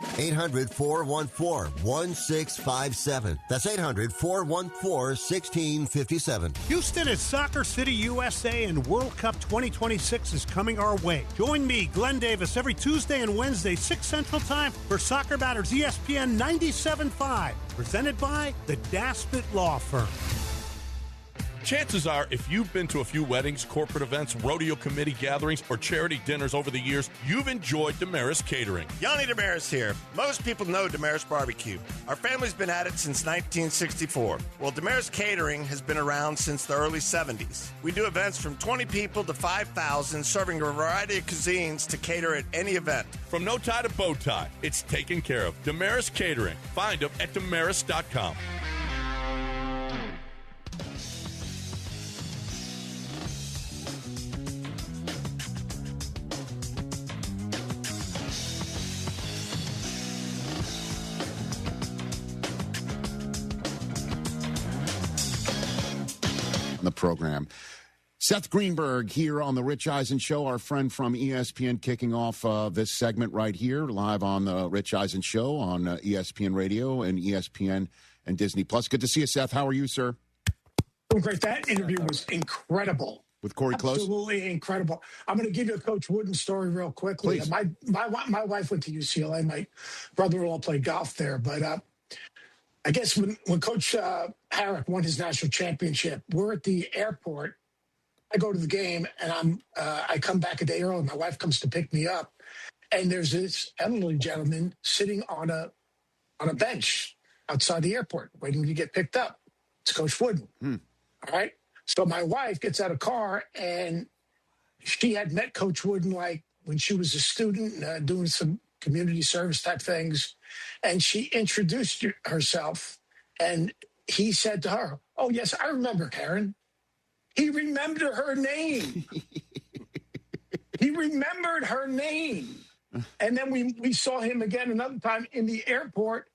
800-414-1657. That's 800-414-1657. Houston is Soccer City, USA, and World Cup 2026 is coming our way. Join me, Glenn Davis, every Tuesday and Wednesday, 6 Central Time, for Soccer Matters ESPN 97.5, presented by the Daspit Law Firm. Chances are, if you've been to a few weddings, corporate events, rodeo committee gatherings, or charity dinners over the years, you've enjoyed Damaris Catering. Yanni Damaris here. Most people know Damaris Barbecue. Our family's been at it since 1964. Well, Damaris Catering has been around since the early 70s. We do events from 20 people to 5,000, serving a variety of cuisines to cater at any event. From no tie to bow tie, it's taken care of. Damaris Catering. Find them at damaris.com. The program. Seth Greenberg here on the Rich Eisen Show, our friend from ESPN, kicking off this segment right here, live on the Rich Eisen Show on ESPN Radio and ESPN and Disney Plus. Good to see you, Seth. How are you, sir? Oh, great. That interview was incredible. With Corey Close? Absolutely incredible. I'm going to give you a Coach Wooden story real quickly. Please. My wife went to UCLA. My brother-in-law played golf there, but I guess when Coach Harrick won his national championship, we're at the airport. I go to the game, and I come back a day early. My wife comes to pick me up, and there's this elderly gentleman sitting on a bench outside the airport waiting to get picked up. It's Coach Wooden. All right. So my wife gets out of the car, and she had met Coach Wooden like when she was a student doing some community service type things. And she introduced herself, and he said to her, "Oh, yes, I remember Karen." He remembered her name. He remembered her name. And then we saw him again another time in the airport.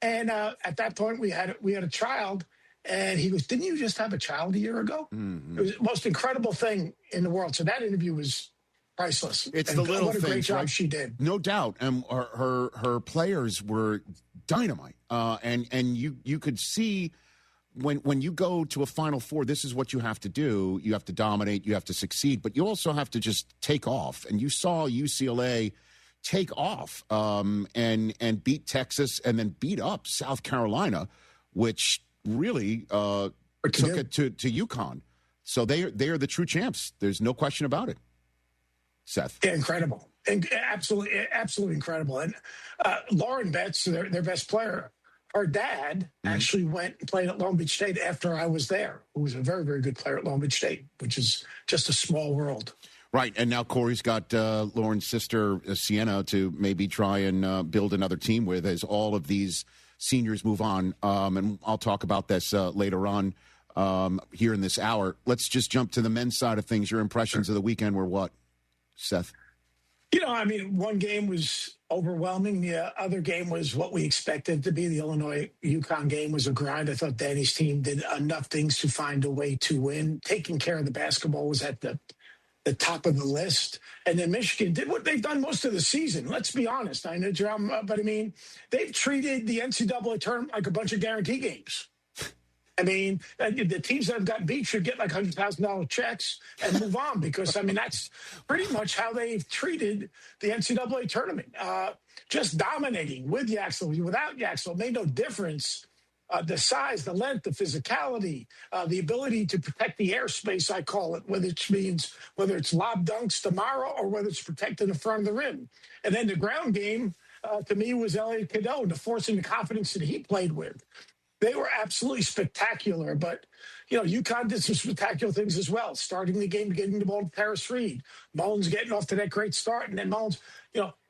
And at that point, we had a child. And he goes, "Didn't you just have a child a year ago?" Mm-hmm. It was the most incredible thing in the world. So that interview was priceless. It's and the little what a things, great job right? she did. No doubt. And her players were dynamite. And you could see when you go to a Final Four, this is what you have to do. You have to dominate. You have to succeed. But you also have to just take off. And you saw UCLA take off and beat Texas and then beat up South Carolina, which really took it to UConn. So they are the true champs. There's no question about it. Seth. Yeah, incredible. And absolutely incredible. And Lauren Betts, their best player, her dad actually went and played at Long Beach State after I was there, who was a very, very good player at Long Beach State, which is just a small world. Right, and now Corey's got Lauren's sister, Sienna, to maybe try and build another team with as all of these seniors move on. And I'll talk about this later on here in this hour. Let's just jump to the men's side of things. Your impressions of the weekend were what, Seth? One game was overwhelming. The other game was what we expected to be. The Illinois-UConn game was a grind. I thought Danny's team did enough things to find a way to win. Taking care of the basketball was at the top of the list. And then Michigan did what they've done most of the season. Let's be honest. I know, Jerome, but they've treated the NCAA tournament like a bunch of guarantee games. The teams that have gotten beat should get like $100,000 checks and move on because, that's pretty much how they've treated the NCAA tournament. Just dominating with Yaxel, without Yaxel, made no difference. The size, the length, the physicality, the ability to protect the airspace, I call it, whether it's lob dunks tomorrow or whether it's protecting the front of the rim. And then the ground game, to me, was Elliot Cadeau, the force and the confidence that he played with. They were absolutely spectacular, but, UConn did some spectacular things as well, starting the game, getting the ball to Paris Reed, Mullins getting off to that great start, and then Mullins,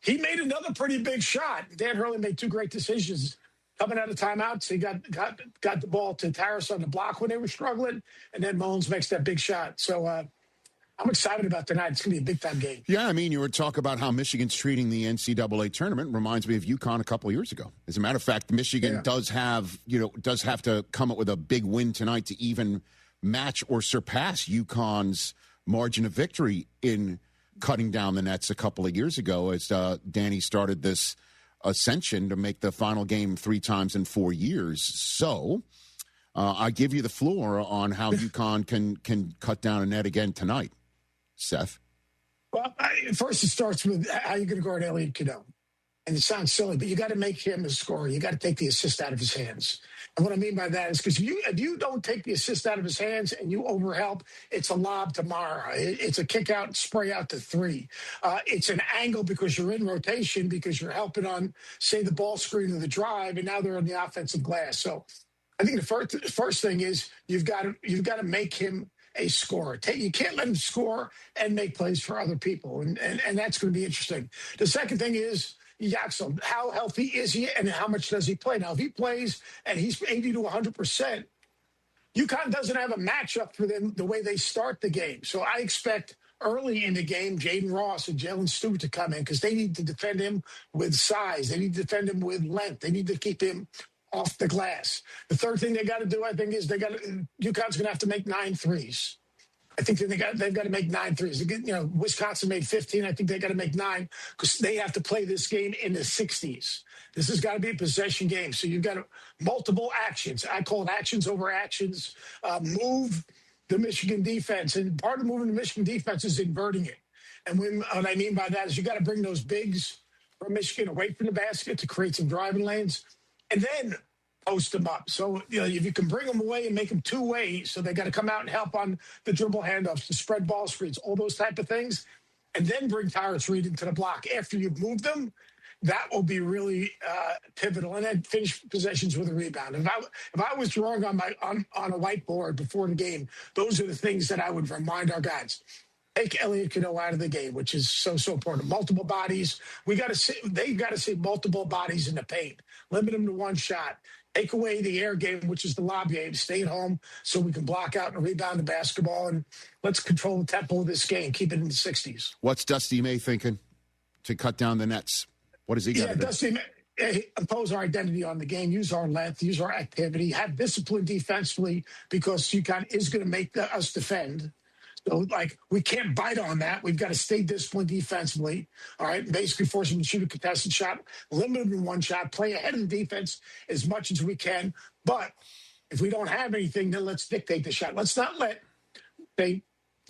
he made another pretty big shot. Dan Hurley made two great decisions coming out of timeouts. He got the ball to Taris on the block when they were struggling, and then Mullins makes that big shot. So I'm excited about tonight. It's going to be a big-time game. Yeah, you were talking about how Michigan's treating the NCAA tournament. Reminds me of UConn a couple of years ago. As a matter of fact, Michigan does have to come up with a big win tonight to even match or surpass UConn's margin of victory in cutting down the nets a couple of years ago as Danny started this ascension to make the final game 3 times in 4 years. So I give you the floor on how UConn can cut down a net again tonight. Seth? Well, first it starts with how you're going to guard Elliot Cadeau. And it sounds silly, but you got to make him a scorer. You got to take the assist out of his hands. And what I mean by that is because if you don't take the assist out of his hands and you overhelp, it's a lob to Mara. It's a kick out, spray out to 3. It's an angle because you're in rotation because you're helping on, say, the ball screen or the drive, and now they're on the offensive glass. So I think the first thing is you've got to make him a scorer. You can't let him score and make plays for other people, and that's going to be interesting. The second thing is Yaxel. How healthy is he, and how much does he play? Now, if he plays and he's 80 to 100%, UConn doesn't have a matchup for them the way they start the game. So I expect early in the game, Jaden Ross and Jalen Stewart to come in because they need to defend him with size. They need to defend him with length. They need to keep him off the glass. The third thing they got to do, I think, is UConn's going to have to make 9 threes. I think they've got to make 9 threes. Wisconsin made 15. I think they got to make 9 because they have to play this game in the 60s. This has got to be a possession game. So you've got multiple actions. I call it actions over actions. Move the Michigan defense. And part of moving the Michigan defense is inverting it. And what I mean by that is you got to bring those bigs from Michigan away from the basket to create some driving lanes. And then post them up. So, if you can bring them away and make them two-way, so they got to come out and help on the dribble handoffs, the spread ball screens, all those type of things, and then bring Tyrus Reed into the block after you've moved them, that will be really pivotal. And then finish possessions with a rebound. If I was drawing on a whiteboard before the game, those are the things that I would remind our guys. Take Elliot Cadeau out of the game, which is so important. Multiple bodies. They've got to see multiple bodies in the paint. Limit them to one shot. Take away the air game, which is the lob game. Stay at home so we can block out and rebound the basketball. And let's control the tempo of this game. Keep it in the 60s. What's Dusty May thinking to cut down the nets? What does he got to do? Dusty May, impose our identity on the game, use our length, use our activity, have discipline defensively because UConn is going to make us defend. So, we can't bite on that. We've got to stay disciplined defensively, all right? Basically force them to shoot a contested shot, limit them to one shot, play ahead of the defense as much as we can. But if we don't have anything, then let's dictate the shot. Let's not let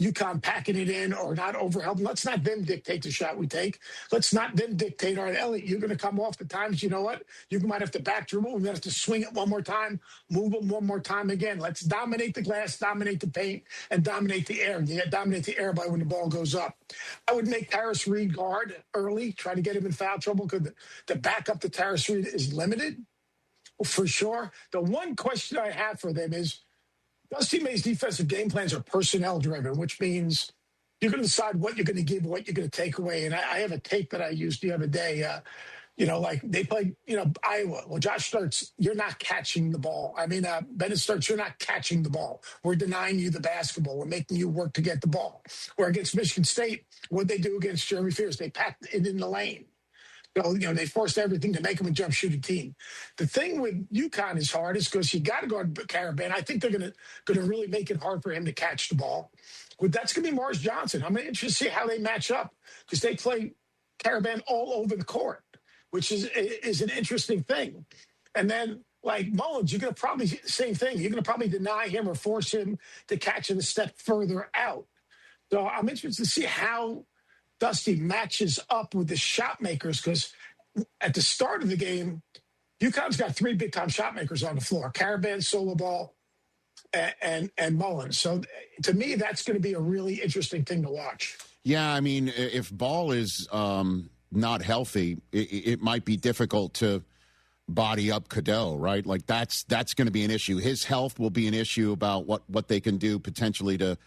UConn packing it in or not overhelp. Let's not them dictate the shot we take. Let's not them dictate, all right, Elliot, you're going to come off the times. You know what? You might have to back dribble. We might have to swing it one more time, move them one more time again. Let's dominate the glass, dominate the paint, and dominate the air. You dominate the air by when the ball goes up. I would make Tyrus Reed guard early, try to get him in foul trouble because the backup to Tyrus Reed is limited for sure. The one question I have for them is, Dusty May's defensive game plans are personnel-driven, which means you're going to decide what you're going to give, what you're going to take away. And I have a tape that I used the other day. They played, Iowa. Well, Josh Sturts, you're not catching the ball. Bennett Sturts, you're not catching the ball. We're denying you the basketball. We're making you work to get the ball. Where against Michigan State, what they do against Jeremy Fears, they packed it in the lane. They forced everything to make them a jump shooting team. The thing with UConn is hard is because you got to guard Caravan. I think they're going to really make it hard for him to catch the ball. But that's going to be Morris Johnson. I'm interested to see how they match up because they play Caravan all over the court, which is an interesting thing. And then, Mullins, you're going to probably same thing. You're going to probably deny him or force him to catch it a step further out. So I'm interested to see how Dusty matches up with the shot makers because at the start of the game, UConn's got three big-time shot makers on the floor, Caravan, Solo Ball, and Mullins. So to me, that's going to be a really interesting thing to watch. Yeah, if Ball is not healthy, it might be difficult to body up Cadeau, right? That's going to be an issue. His health will be an issue about what they can do potentially to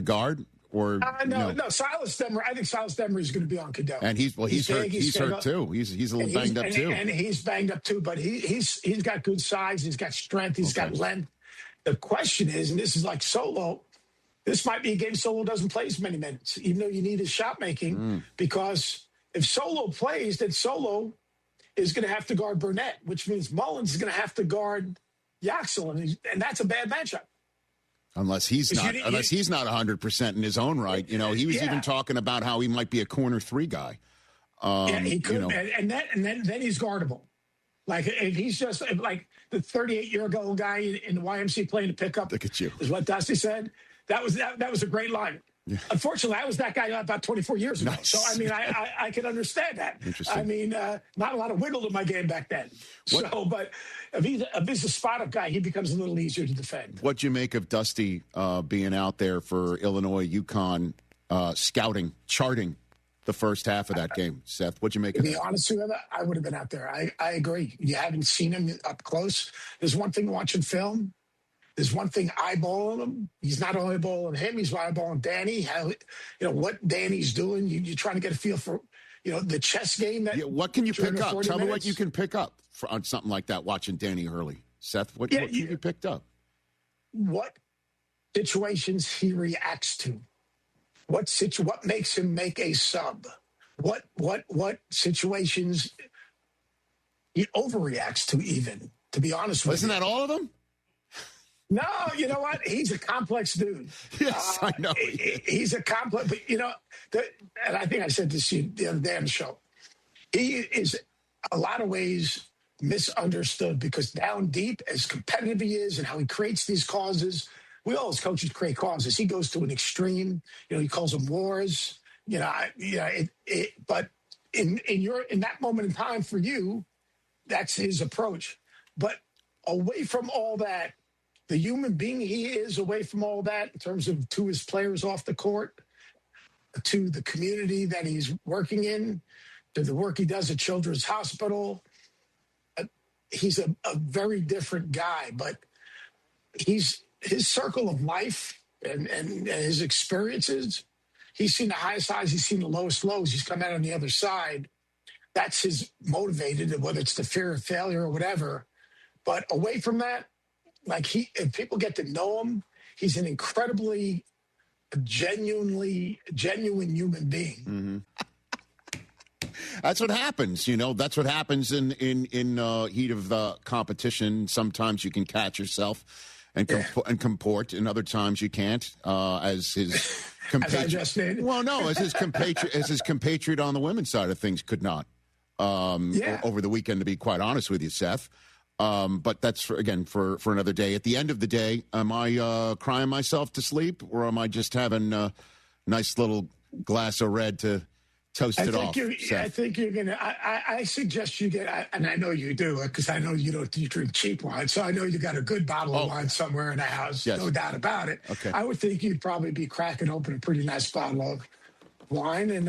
guard. Or no, Silas Demery. I think Silas Demery is going to be on Cadeau. And he's hurt. He's hurt too. He's a little banged up too. And he's banged up too. But he's got good size. He's got strength. He's got length. The question is, and this is like Solo. This might be a game Solo doesn't play as many minutes, even though you need his shot making. Because if Solo plays, then Solo is going to have to guard Burnett, which means Mullins is going to have to guard Yaxel, and that's a bad matchup. Unless he's not 100% in his own right. He was even talking about how he might be a corner three guy. He could, and then he's guardable. If he's just like the 38-year-old guy in the YMCA playing the pickup. Look at you. Is what Dusty said. That was a great line. Yeah. Unfortunately, I was that guy about 24 years ago. Nice. So, I can understand that. Interesting. Not a lot of wiggle in my game back then. But if he's a spot-up guy, he becomes a little easier to defend. What'd you make of Dusty being out there for Illinois, UConn, scouting, charting the first half of that game? Seth, what'd you make of that? To be honest with you, I would have been out there. I agree. You haven't seen him up close. There's one thing watching film. There's one thing eyeballing him. He's not only eyeballing him, he's eyeballing Danny. How, what Danny's doing. You're trying to get a feel for, the chess game. What can you pick up? Tell me what you can pick up on something like that, watching Danny Hurley. Seth, what you picked up? What situations he reacts to. What makes him make a sub? What situations he overreacts to even, to be honest with you. Isn't that all of them? No, you know what? He's a complex dude. Yes, I know. He's a complex, but and I think I said this to you the other day on the show. He is a lot of ways misunderstood because down deep, as competitive he is and how he creates these causes, we all as coaches create causes. He goes to an extreme. He calls them wars. But in that moment in time for you, that's his approach. But away from all that, the human being he is, away from all that in terms of to his players off the court, to the community that he's working in, to the work he does at Children's Hospital. He's a very different guy, but his circle of life and his experiences, he's seen the highest highs, he's seen the lowest lows. He's come out on the other side. That's his motivated, whether it's the fear of failure or whatever. But away from that, if people get to know him, he's an incredibly genuine human being. Mm-hmm. That's what happens, That's what happens in heat of the competition. Sometimes you can catch yourself and comport, and other times you can't. As his compatriot, as I just did. Well, no, as his compatriot on the women's side of things could not. Over the weekend, to be quite honest with you, Seth. But that's for another day. At the end of the day, am I crying myself to sleep, or am I just having a nice little glass of red to toast it off? I think you're gonna. I suggest you get, and I know you do, because I know you drink cheap wine, so I know you got a good bottle of wine somewhere in the house. Yes. No doubt about it. Okay. I would think you'd probably be cracking open a pretty nice bottle of wine and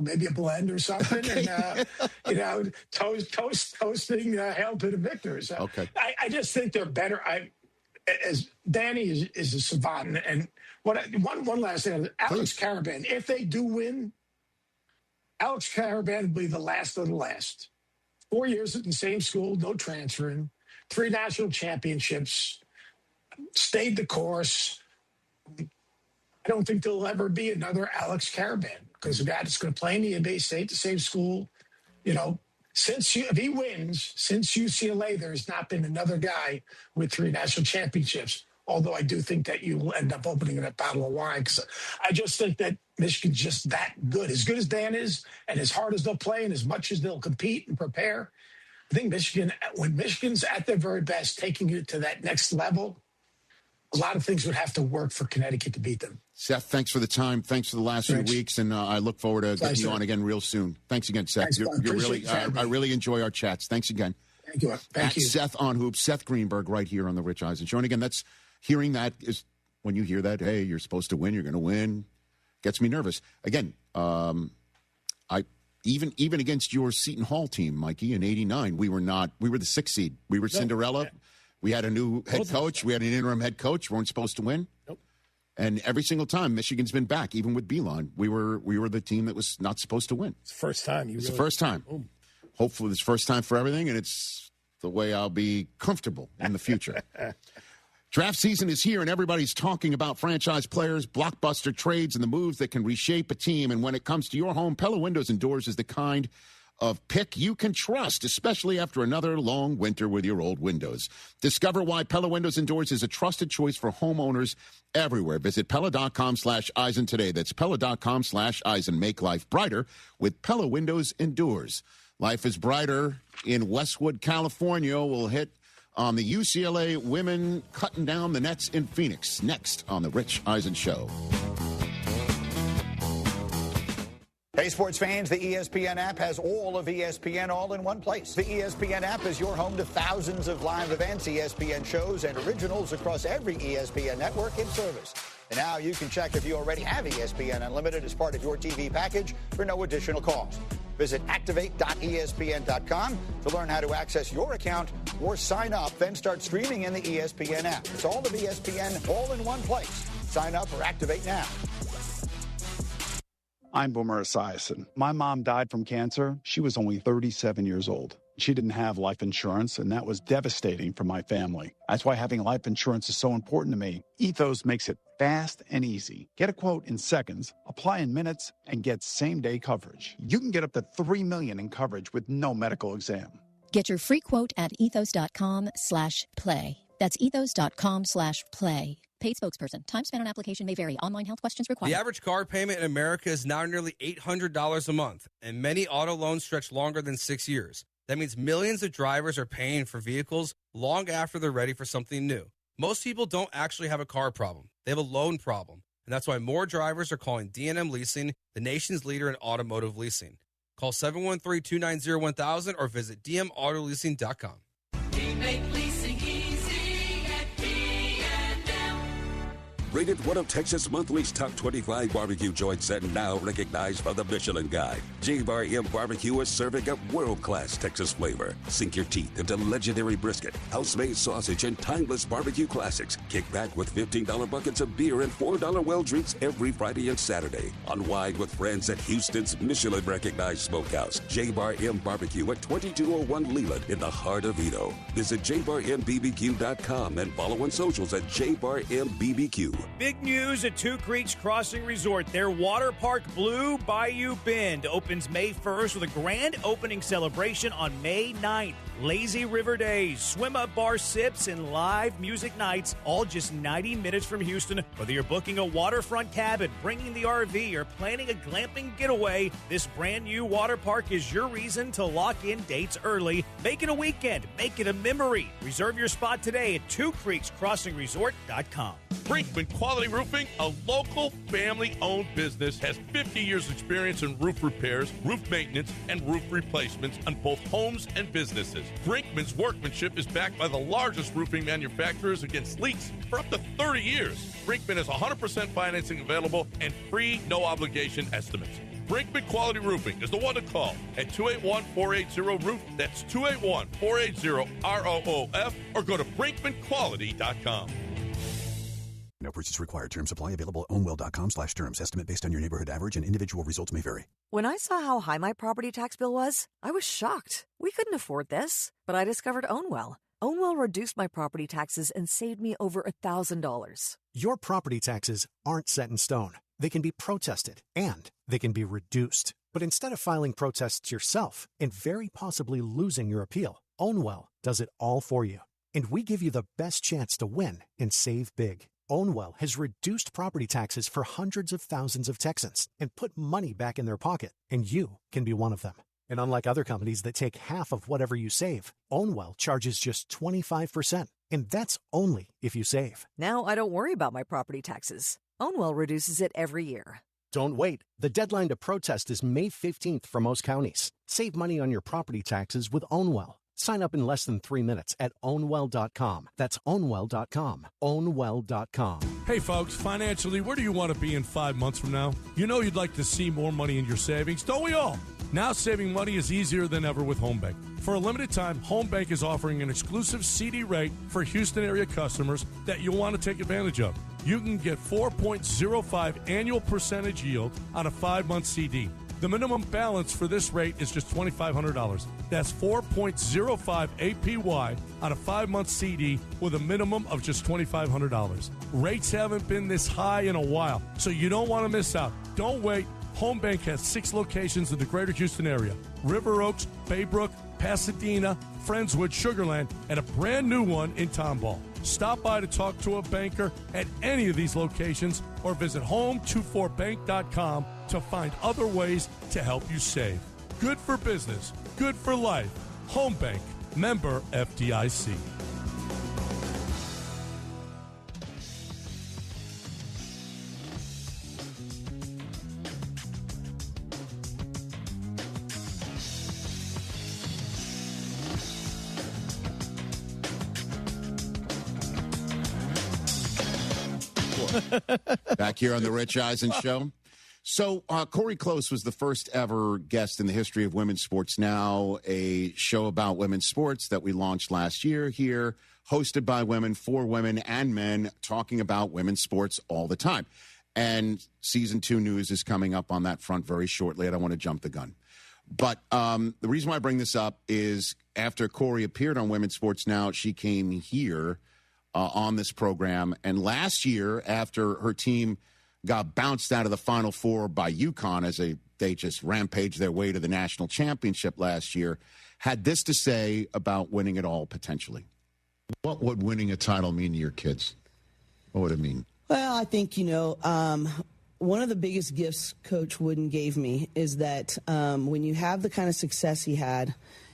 maybe a blend or something, okay. And toasting hail to the victors. Okay. I just think they're better. As Danny is a savant, and one last thing, Alex Caravan. If they do win, Alex Caravan will be the last of the last. 4 years at the same school, no transferring, 3 national championships, stayed the course. I don't think there'll ever be another Alex Caravan, because the guy that's going to play in the NBA, stay at the same school. If he wins, since UCLA, there's not been another guy with 3 national championships. Although I do think that you will end up opening that bottle of wine, because I just think that Michigan's just that good. As good as Dan is, and as hard as they'll play, and as much as they'll compete and prepare, I think when Michigan's at their very best, taking it to that next level, a lot of things would have to work for Connecticut to beat them. Seth, thanks for the time. Thanks for the last few weeks, and I look forward to getting you on again real soon. Thanks again, Seth. Thanks, I really enjoy our chats. Thanks again. Thank you. Thank you. Seth on Hoops, Seth Greenberg, right here on the Rich Eisen Show. And again, hearing that is when you hear that, hey, you're supposed to win, you're going to win, gets me nervous. Again, I even against your Seton Hall team, Mikey, in '89, we were the 6th seed. We were Cinderella. Yeah. We had a new head coach. We had an interim head coach. We weren't supposed to win. Nope. And every single time, Michigan's been back, even with Beeline. We were the team that was not supposed to win. It's the first time. It's the first time. Boom. Hopefully it's the first time for everything, and it's the way I'll be comfortable in the future. Draft season is here, and everybody's talking about franchise players, blockbuster trades, and the moves that can reshape a team. And when it comes to your home, Pella Windows and Doors is the kind of pick you can trust, especially after another long winter with your old windows. Discover why Pella Windows and Doors is a trusted choice for homeowners everywhere. Visit Pella.com/Eisen today. That's Pella.com/Eisen. Make life brighter with Pella Windows and Doors. Life is brighter in Westwood, California. We'll hit on the UCLA women cutting down the nets in Phoenix. Next on the Rich Eisen Show. Hey, sports fans, the ESPN app has all of ESPN all in one place. The ESPN app is your home to thousands of live events, ESPN shows, and originals across every ESPN network in service. And now you can check if you already have ESPN Unlimited as part of your TV package for no additional cost. Visit activate.espn.com to learn how to access your account or sign up, then start streaming in the ESPN app. It's all of ESPN all in one place. Sign up or activate now. I'm Boomer Esiason. My mom died from cancer. She was only 37 years old. She didn't have life insurance, and that was devastating for my family. That's why having life insurance is so important to me. Ethos makes it fast and easy. Get a quote in seconds, apply in minutes, and get same-day coverage. You can get up to $3 million in coverage with no medical exam. Get your free quote at ethos.com/play. That's ethos.com/play. Paid spokesperson. Time spent on application may vary. Online health questions required. The average car payment in America is now nearly $800 a month, and many auto loans stretch longer than 6 years. That means millions of drivers are paying for vehicles long after they're ready for something new. Most people don't actually have a car problem. They have a loan problem, and that's why more drivers are calling D&M Leasing, the nation's leader in automotive leasing. Call 713-290-1000 or visit dmautoleasing.com. We make leasing easy at D&M. Rated one of Texas Monthly's top 25 barbecue joints and now recognized by the Michelin Guide. J-Bar M Barbecue is serving up world-class Texas flavor. Sink your teeth into legendary brisket, house-made sausage, and timeless barbecue classics. Kick back with $15 buckets of beer and $4 well drinks every Friday and Saturday. Unwind with friends at Houston's Michelin-recognized smokehouse, J-Bar M Barbecue at 2201 Leland in the heart of Edo. Visit jbarmbbq.com and follow on socials at jbarmbbq. Big news at Two Creeks Crossing Resort. Their water park, Blue Bayou Bend, opens May 1st with a grand opening celebration on May 9th. Lazy River Days, swim-up bar sips, and live music nights, all just 90 minutes from Houston. Whether you're booking a waterfront cabin, bringing the RV, or planning a glamping getaway, this brand new water park is your reason to lock in dates early. Make it a weekend. Make it a memory. Reserve your spot today at twocreekscrossingresort.com. Brinkman Quality Roofing, a local family-owned business, has 50 years experience in roof repairs, roof maintenance, and roof replacements on both homes and businesses. Brinkman's workmanship is backed by the largest roofing manufacturers against leaks for up to 30 years. Brinkman has 100% financing available and free, no-obligation estimates. Brinkman Quality Roofing is the one to call at 281-480-ROOF. That's 281-480-ROOF, or go to brinkmanquality.com. No purchase required. Terms apply. Available at ownwell.com/terms. Estimate based on your neighborhood average and individual results may vary. When I saw how high my property tax bill was, I was shocked. We couldn't afford this. But I discovered Ownwell. Ownwell reduced my property taxes and saved me over $1,000. Your property taxes aren't set in stone. They can be protested and they can be reduced. But instead of filing protests yourself and very possibly losing your appeal, Ownwell does it all for you. And we give you the best chance to win and save big. Ownwell has reduced property taxes for hundreds of thousands of Texans and put money back in their pocket, and you can be one of them. And unlike other companies that take half of whatever you save, Ownwell charges just 25%, and that's only if you save. Now I don't worry about my property taxes. Ownwell reduces it every year. Don't wait. The deadline to protest is May 15th for most counties. Save money on your property taxes with Ownwell. Sign up in less than 3 minutes at ownwell.com. That's ownwell.com. Ownwell.com. Hey, folks, financially, where do you want to be in 5 months from now? You know you'd like to see more money in your savings, don't we all? Now saving money is easier than ever with HomeBank. For a limited time, HomeBank is offering an exclusive CD rate for Houston area customers that you'll want to take advantage of. You can get 4.05 annual percentage yield on a 5-month CD. The minimum balance for this rate is just $2,500. That's 4.05 APY on a 5-month CD with a minimum of just $2,500. Rates haven't been this high in a while, so you don't want to miss out. Don't wait. HomeBank has 6 locations in the greater Houston area: River Oaks, Baybrook, Pasadena, Friendswood, Sugarland, and a brand new one in Tomball. Stop by to talk to a banker at any of these locations or visit home24bank.com to find other ways to help you save. Good for business, good for life. Home Bank, member FDIC. Back here on the Rich Eisen Show. So Corey Close was the first ever guest in the history of women's sports now, a show about women's sports that we launched last year here, hosted by women, for women and men, talking about women's sports all the time. And season 2 news is coming up on that front very shortly. I don't want to jump the gun. But the reason why I bring this up is after Corey appeared on Women's Sports Now, she came here on this program. And last year, after her team got bounced out of the Final Four by UConn as they just rampaged their way to the national championship last year, had this to say about winning it all potentially. What would winning a title mean to your kids? What would it mean? Well, I think, one of the biggest gifts Coach Wooden gave me is that when you have the kind of success he had,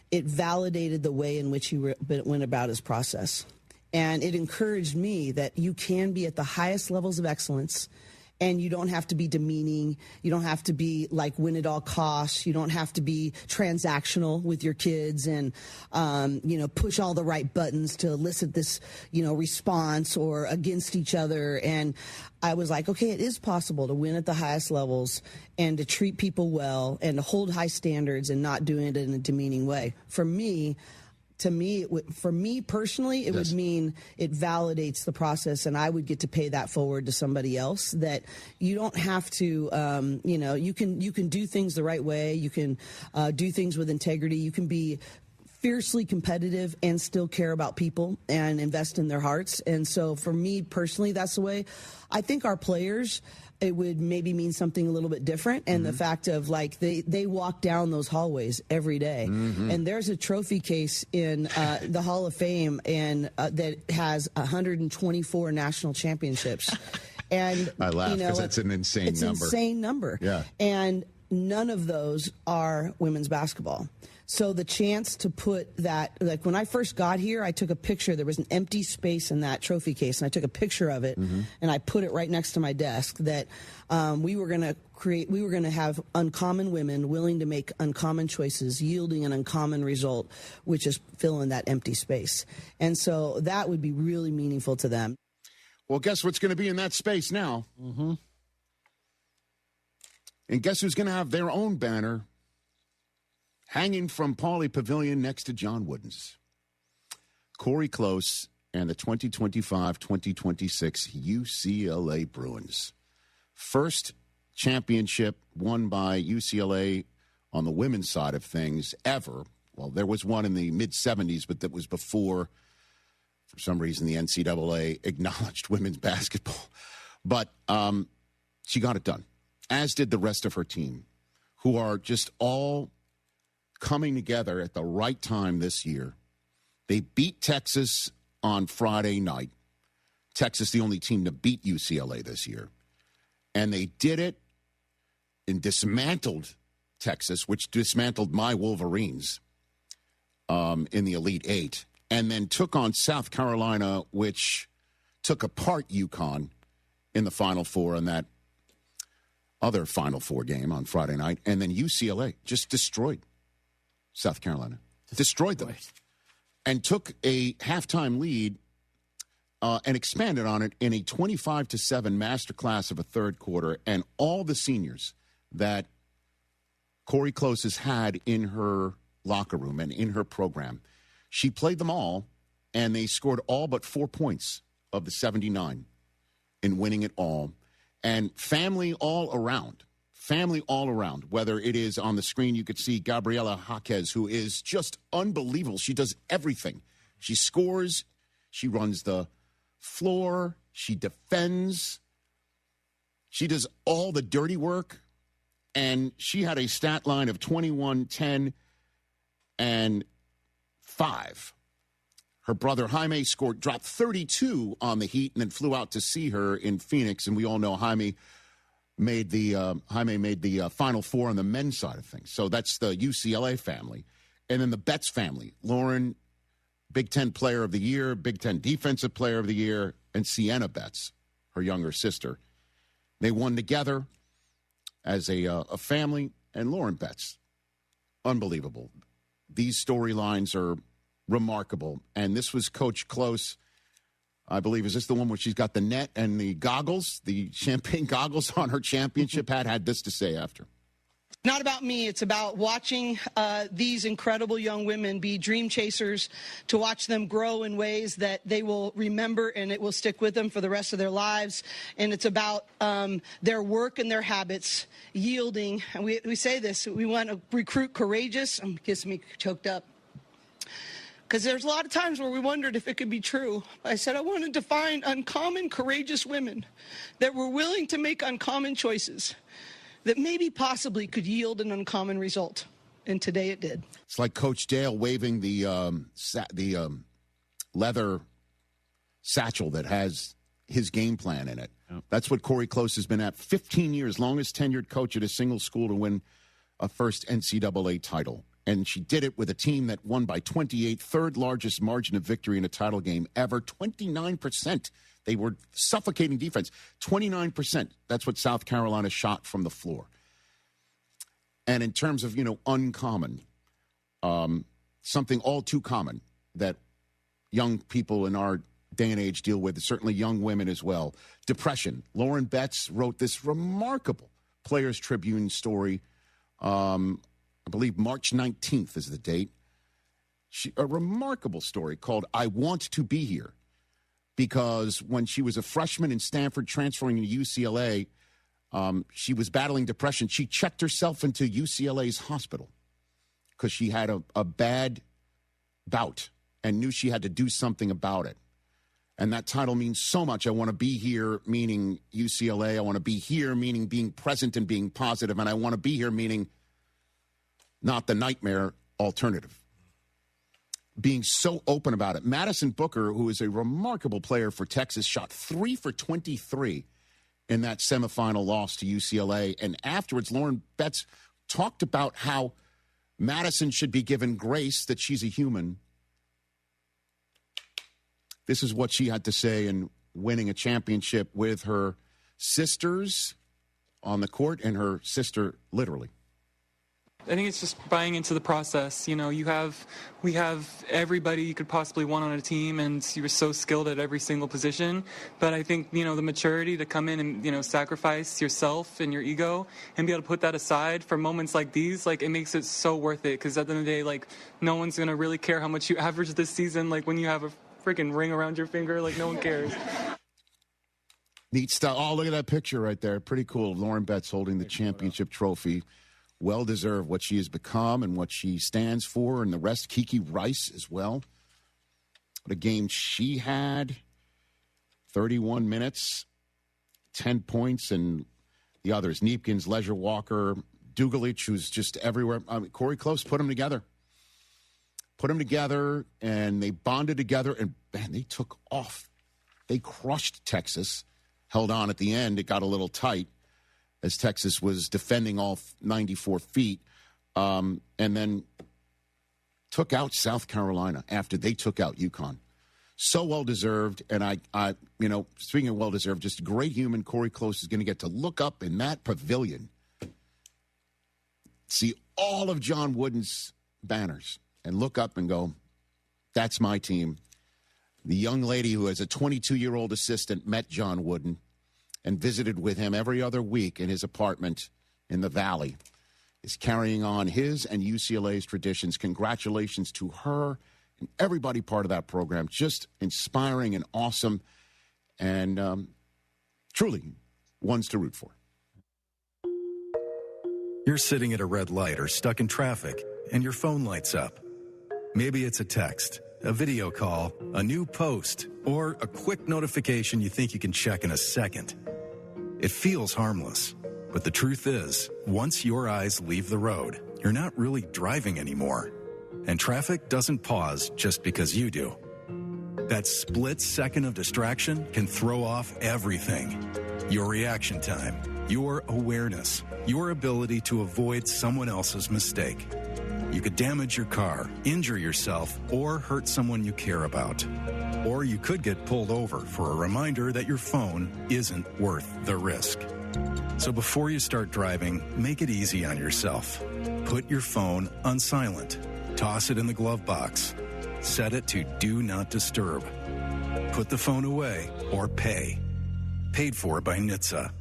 it validated the way in which he went about his process. And it encouraged me that you can be at the highest levels of excellence and you don't have to be demeaning. You don't have to be like win at all costs. You don't have to be transactional with your kids and, push all the right buttons to elicit this, response or against each other. And I was like, okay, it is possible to win at the highest levels and to treat people well and to hold high standards and not doing it in a demeaning way. For me personally, it would mean it validates the process, and I would get to pay that forward to somebody else. That you don't have to, you can do things the right way. You can do things with integrity. You can be fiercely competitive and still care about people and invest in their hearts. And so for me personally, that's the way. I think our players, it would maybe mean something a little bit different. And the fact of like they walk down those hallways every day. And there's a trophy case in the Hall of Fame and that has 124 national championships. And I laugh because that's an insane number. It's an insane number. Yeah. And none of those are women's basketball. So the chance to put that, like when I first got here, I took a picture. There was an empty space in that trophy case, and I took a picture of it, and I put it right next to my desk that we were going to have uncommon women willing to make uncommon choices, yielding an uncommon result, which is filling that empty space. And so that would be really meaningful to them. Well, guess what's going to be in that space now? And guess who's going to have their own banner hanging from Pauley Pavilion next to John Wooden's? Corey Close and the 2025-2026 UCLA Bruins. First championship won by UCLA on the women's side of things ever. Well, there was one in the mid-'70s, but that was before, for some reason, the NCAA acknowledged women's basketball. But she got it done, as did the rest of her team, who are just all coming together at the right time this year. They beat Texas on Friday night. Texas, the only team to beat UCLA this year. And they did it and dismantled Texas, which dismantled my Wolverines in the Elite Eight, and then took on South Carolina, which took apart UConn in the Final Four in that other Final Four game on Friday night. And then UCLA just destroyed South Carolina, destroyed them, and took a halftime lead and expanded on it in a 25-7 masterclass of a third quarter. And all the seniors that Corey Close has had in her locker room and in her program, she played them all, and they scored all but 4 points of the 79 in winning it all. And family all around, whether it is on the screen, you could see Gabriela Jaquez, who is just unbelievable. She does everything. She scores. She runs the floor. She defends. She does all the dirty work. And she had a stat line of 21, 10, and 5. Her brother Jaime dropped 32 on the Heat and then flew out to see her in Phoenix. And we all know Jaime made the Final Four on the men's side of things. So that's the UCLA family. And then the Betts family. Lauren, Big Ten Player of the Year, Big Ten Defensive Player of the Year, and Sienna Betts, her younger sister. They won together as a family. And Lauren Betts, unbelievable. These storylines are remarkable. And this was Coach Close, I believe. Is this the one where she's got the net and the goggles, the champagne goggles on her championship hat? Had this to say after. Not about me. It's about watching these incredible young women be dream chasers, to watch them grow in ways that they will remember and it will stick with them for the rest of their lives. And it's about their work and their habits yielding. And we say this, we want to recruit courageous. I'm getting me choked up. Because there's a lot of times where we wondered if it could be true. I said I wanted to find uncommon, courageous women that were willing to make uncommon choices that maybe possibly could yield an uncommon result. And today it did. It's like Coach Dale waving the leather satchel that has his game plan in it. Yep. That's what Corey Close has been at. 15 years, longest tenured coach at a single school to win a first NCAA title. And she did it with a team that won by 28, third largest margin of victory in a title game ever, 29%. They were suffocating defense. 29%. That's what South Carolina shot from the floor. And in terms of, uncommon, something all too common that young people in our day and age deal with, certainly young women as well, depression. Lauren Betts wrote this remarkable Players Tribune story, I believe March 19th is the date. A remarkable story called I Want to Be Here, because when she was a freshman in Stanford transferring to UCLA, she was battling depression. She checked herself into UCLA's hospital because she had a bad bout and knew she had to do something about it. And that title means so much. I want to be here, meaning UCLA. I want to be here, meaning being present and being positive. And I want to be here, meaning not the nightmare alternative. Being so open about it. Madison Booker, who is a remarkable player for Texas, shot 3 for 23 in that semifinal loss to UCLA. And afterwards, Lauren Betts talked about how Madison should be given grace, that she's a human. This is what she had to say in winning a championship with her sisters on the court and her sister literally. I think it's just buying into the process. We have everybody you could possibly want on a team, and you were so skilled at every single position. But I think, the maturity to come in and, sacrifice yourself and your ego and be able to put that aside for moments like these, it makes it so worth it. Because at the end of the day, no one's going to really care how much you average this season. When you have a freaking ring around your finger, no one cares. Neat stuff. Oh, look at that picture right there. Pretty cool. Lauren Betts holding the championship trophy. Well-deserved what she has become and what she stands for, and the rest. Kiki Rice as well. What a game she had. 31 minutes, 10 points, and the others. Neepkins, Leisure Walker, Dugalich, who's just everywhere. Corey Close put them together. And they bonded together, and, man, they took off. They crushed Texas. Held on at the end. It got a little tight as Texas was defending all 94 feet, and then took out South Carolina after they took out UConn. So well-deserved, and I speaking of well-deserved, just a great human. Corey Close is going to get to look up in that pavilion, see all of John Wooden's banners, and look up and go, that's my team. The young lady who has a 22-year-old assistant met John Wooden and visited with him every other week in his apartment in the Valley, is carrying on his and UCLA's traditions. Congratulations to her and everybody part of that program. Just inspiring and awesome, and truly ones to root for. You're sitting at a red light or stuck in traffic, and your phone lights up. Maybe it's a text, a video call, a new post, or a quick notification you think you can check in a second. It feels harmless, but the truth is, once your eyes leave the road, you're not really driving anymore. And traffic doesn't pause just because you do. That split second of distraction can throw off everything. Your reaction time, your awareness, your ability to avoid someone else's mistake. You could damage your car, injure yourself, or hurt someone you care about. Or you could get pulled over for a reminder that your phone isn't worth the risk. So before you start driving, make it easy on yourself. Put your phone on silent. Toss it in the glove box. Set it to Do Not Disturb. Put the phone away or pay. Paid for by NHTSA.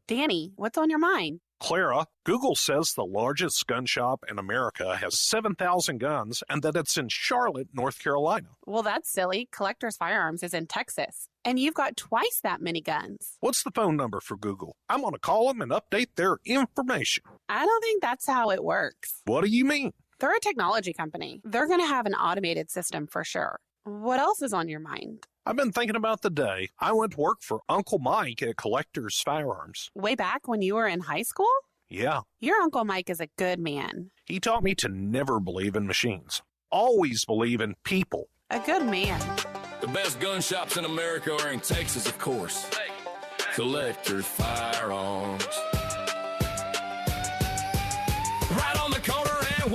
Danny, what's on your mind? Clara, Google says the largest gun shop in America has 7,000 guns and that it's in Charlotte, North Carolina. Well, that's silly. Collectors Firearms is in Texas, and you've got twice that many guns. What's the phone number for Google? I'm going to call them and update their information. I don't think that's how it works. What do you mean? They're a technology company. They're going to have an automated system for sure. What else is on your mind? I've been thinking about the day I went to work for Uncle Mike at Collectors Firearms. Way back when you were in high school? Yeah. Your Uncle Mike is a good man. He taught me to never believe in machines. Always believe in people. A good man. The best gun shops in America are in Texas, of course. Collectors Firearms. Right on the corner at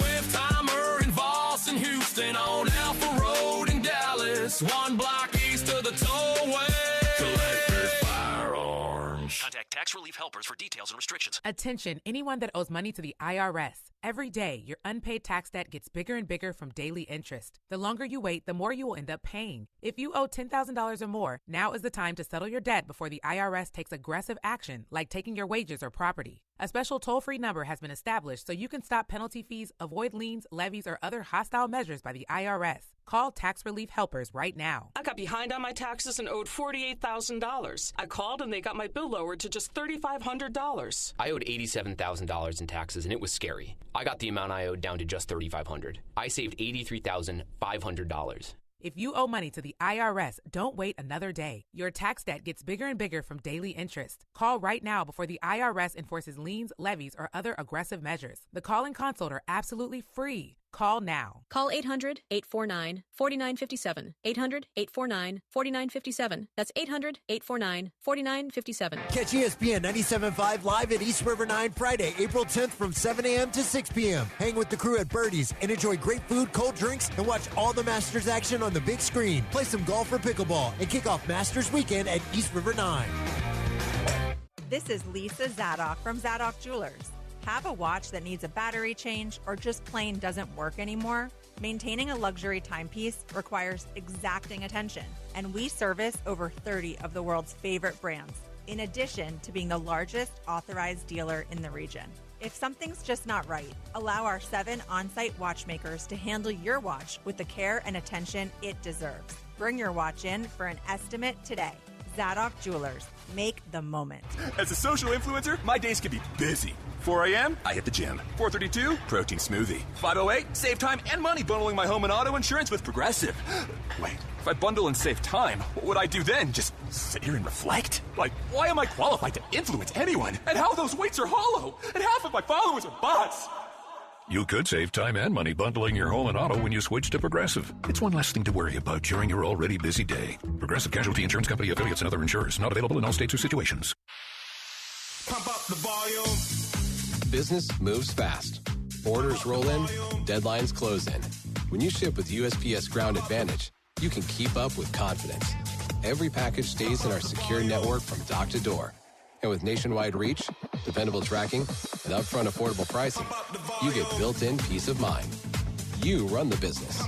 Memphis, 1 block east of the tollway. Collector Firearms. Contact Tax Relief Helpers for details and restrictions. Attention, anyone that owes money to the IRS. Every day, your unpaid tax debt gets bigger and bigger from daily interest. The longer you wait, the more you will end up paying. If you owe $10,000 or more, now is the time to settle your debt before the IRS takes aggressive action, like taking your wages or property. A special toll-free number has been established so you can stop penalty fees, avoid liens, levies, or other hostile measures by the IRS. Call Tax Relief Helpers right now. I got behind on my taxes and owed $48,000. I called and they got my bill lowered to just $3,500. I owed $87,000 in taxes and it was scary. I got the amount I owed down to just $3,500. I saved $83,500. If you owe money to the IRS, don't wait another day. Your tax debt gets bigger and bigger from daily interest. Call right now before the IRS enforces liens, levies, or other aggressive measures. The call and consult are absolutely free. Call now. Call 800-849-4957. 800-849-4957. That's 800-849-4957. Catch ESPN 97.5 live at East River 9 Friday, April 10th from 7 a.m. to 6 p.m. Hang with the crew at Birdie's and enjoy great food, cold drinks, and watch all the Masters action on the big screen. Play some golf or pickleball and kick off Masters weekend at East River 9. This is Lisa Zadok from Zadok Jewelers. Have a watch that needs a battery change or just plain doesn't work anymore? Maintaining a luxury timepiece requires exacting attention, and we service over 30 of the world's favorite brands, in addition to being the largest authorized dealer in the region. If something's just not right, allow our 7 on-site watchmakers to handle your watch with the care and attention it deserves. Bring your watch in for an estimate today. Zadok Jewelers. Make the moment. As a social influencer, my days can be busy. 4 a.m., I hit the gym. 4:32, protein smoothie. 5:08, save time and money bundling my home and auto insurance with Progressive. Wait, if I bundle and save time, what would I do then? Just sit here and reflect? Like, why am I qualified to influence anyone? And how those weights are hollow? And half of my followers are bots. You could save time and money bundling your home and auto when you switch to Progressive. It's one less thing to worry about during your already busy day. Progressive Casualty Insurance Company, affiliates, and other insurers. Not available in all states or situations. Pump up the volume. Business moves fast. Orders roll in, deadlines close in. When you ship with USPS Ground Advantage, you can keep up with confidence. Every package stays in our secure network from dock to door. And with nationwide reach, dependable tracking, and upfront affordable pricing, you get built-in peace of mind. You run the business.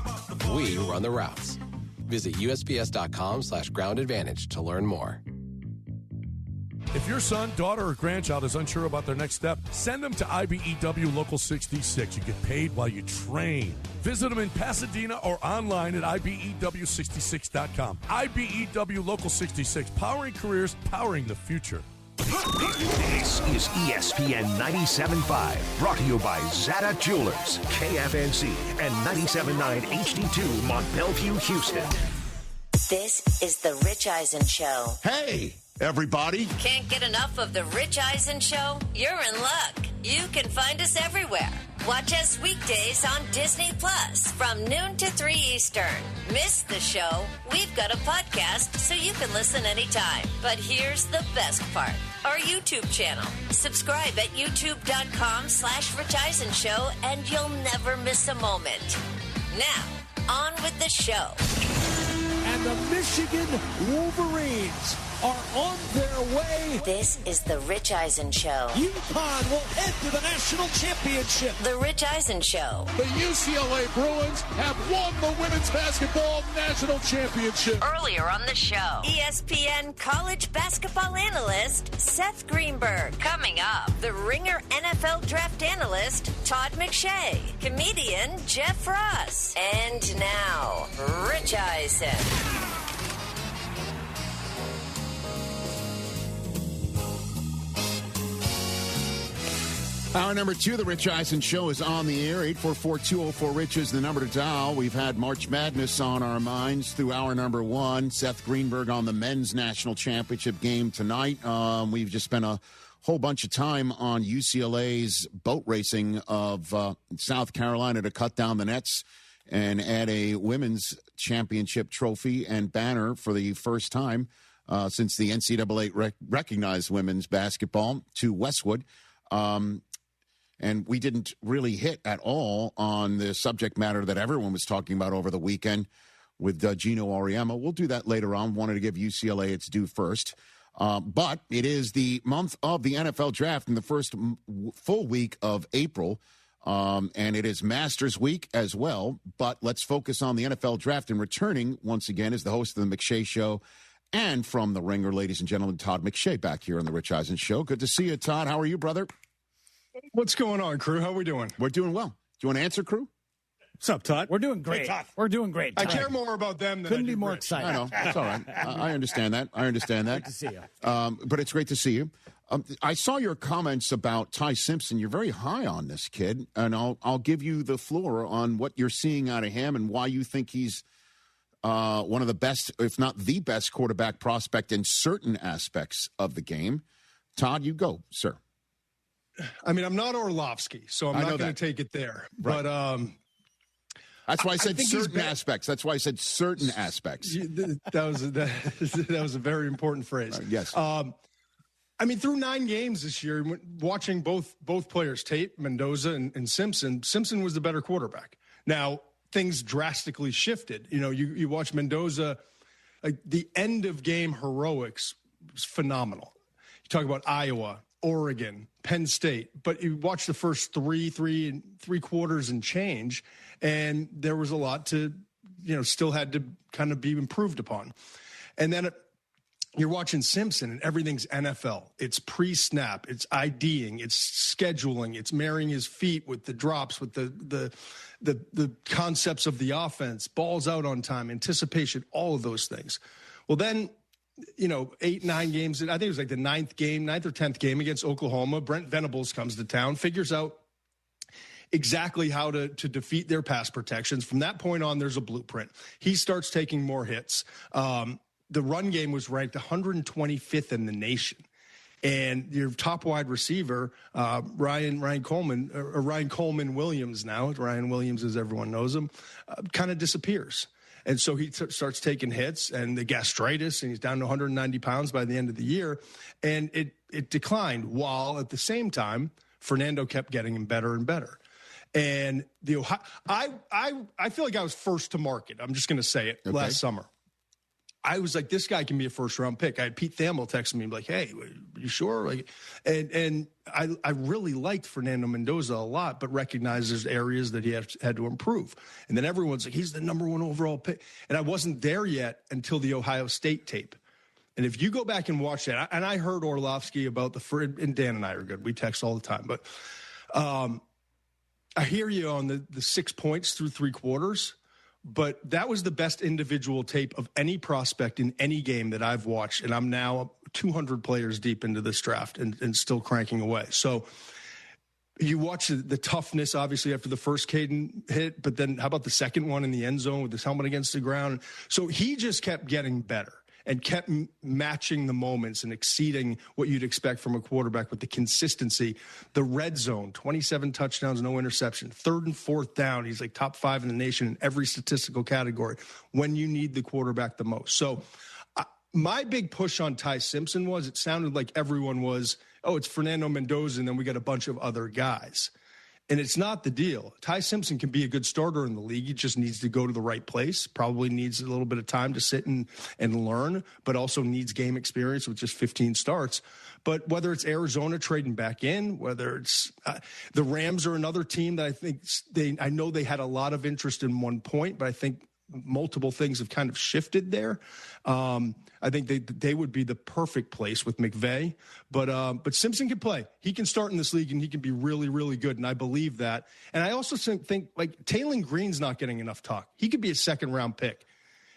We run the routes. Visit USPS.com/Ground Advantage to learn more. If your son, daughter, or grandchild is unsure about their next step, send them to IBEW Local 66. You get paid while you train. Visit them in Pasadena or online at IBEW66.com. IBEW Local 66, powering careers, powering the future. This is ESPN 97.5, brought to you by Zadok Jewelers, KFNC, and 97.9 HD2 Mont Belvieu, Houston. This is the Rich Eisen Show. Hey, everybody. Can't get enough of the Rich Eisen Show? You're in luck. You can find us everywhere. Watch us weekdays on Disney Plus from noon to 3 Eastern. Miss the show? We've got a podcast so you can listen anytime. But here's the best part. Our YouTube channel. Subscribe at youtube.com/Rich Eisen Show and you'll never miss a moment. Now, on with the show. And the Michigan Wolverines are on their way. This is the Rich Eisen Show. UConn will head to the national championship. The Rich Eisen Show. The UCLA Bruins have won the women's basketball national championship. Earlier on the show, ESPN college basketball analyst Seth Greenberg. Coming up, the Ringer NFL draft analyst Todd McShay. Comedian Jeff Ross. And now, Rich Eisen. Hour number 2 of the Rich Eisen Show is on the air. 844-204-RICH is the number to dial. We've had March Madness on our minds through hour number 1. Seth Greenberg on the men's national championship game tonight. We've just spent a whole bunch of time on UCLA's boat racing of South Carolina to cut down the nets and add a women's championship trophy and banner for the first time since the NCAA recognized women's basketball to Westwood. And we didn't really hit at all on the subject matter that everyone was talking about over the weekend, with Gino Auriemma. We'll do that later on. Wanted to give UCLA its due first. But it is the month of the NFL draft in the first full week of April. And it is Masters Week as well. But let's focus on the NFL draft. And returning once again is the host of the McShay Show and from the Ringer, ladies and gentlemen, Todd McShay back here on the Rich Eisen Show. Good to see you, Todd. How are you, brother? What's going on, crew? How are we doing? We're doing well. Do you want to answer, crew? What's up, Todd? We're doing great. Hey, We're doing great. I care more about them than Couldn't I be more Rich. excited. I know. It's all right. I understand that. Great to see you. But it's great to see you. I saw your comments about Ty Simpson. You're very high on this kid, and I'll give you the floor on what you're seeing out of him and why you think he's one of the best, if not the best, quarterback prospect in certain aspects of the game. Todd, you go, sir. I mean, I'm not Orlovsky, so I'm not going to take it there. Right. But that's why I said certain aspects. That's why I said certain aspects. That was a very important phrase. Yes. I mean, through 9 games this year, watching both players tape, Mendoza and Simpson, Simpson was the better quarterback. Now, things drastically shifted. You know, you watch Mendoza, like the end of game heroics was phenomenal. You talk about Iowa, Oregon, Penn State, but you watch the first three quarters and change, and there was a lot to, still had to kind of be improved upon. And then you're watching Simpson, and everything's NFL. It's pre-snap, it's IDing, it's scheduling, it's marrying his feet with the drops, with the concepts of the offense, balls out on time, anticipation, all of those things. Well, then, 8, 9 games, I think it was like the 9th or 10th game against Oklahoma, Brent Venables comes to town, figures out exactly how to defeat their pass protections. From that point on, there's a blueprint. He starts taking more hits. The run game was ranked 125th in the nation. And your top wide receiver, Ryan Coleman Williams now, Ryan Williams as everyone knows him, kind of disappears. And so he starts taking hits and the gastritis, and he's down to 190 pounds by the end of the year. And it declined, while at the same time, Fernando kept getting him better and better. And I feel like I was first to market. I'm just going to say it. Okay. Last summer. I was like, this guy can be a first-round pick. I had Pete Thamel text me like, hey, are you sure? Like, and I really liked Fernando Mendoza a lot, but recognized there's areas that he had to improve. And then everyone's like, he's the number 1 overall pick. And I wasn't there yet until the Ohio State tape. And if you go back and watch that, and I heard Orlovsky about and Dan and I are good. We text all the time. But I hear you on the 6 points through 3 quarters. But that was the best individual tape of any prospect in any game that I've watched. And I'm now 200 players deep into this draft and still cranking away. So you watch the toughness, obviously, after the first Caden hit. But then how about the second one in the end zone with his helmet against the ground? So he just kept getting better and kept matching the moments and exceeding what you'd expect from a quarterback with the consistency. The red zone, 27 touchdowns, no interception. 3rd and 4th down, he's like top 5 in the nation in every statistical category when you need the quarterback the most. So my big push on Ty Simpson was, it sounded like everyone was, it's Fernando Mendoza, and then we got a bunch of other guys. And it's not the deal. Ty Simpson can be a good starter in the league. He just needs to go to the right place, probably needs a little bit of time to sit and learn, but also needs game experience with just 15 starts. But whether it's Arizona trading back in, whether it's the Rams are another team that I think I know they had a lot of interest in one point, but I think multiple things have kind of shifted there. I think they would be the perfect place with McVay, but Simpson can play. He can start in this league and he can be really, really good. And I believe that. And I also think like Taylon Green's not getting enough talk. He could be a 2nd-round pick.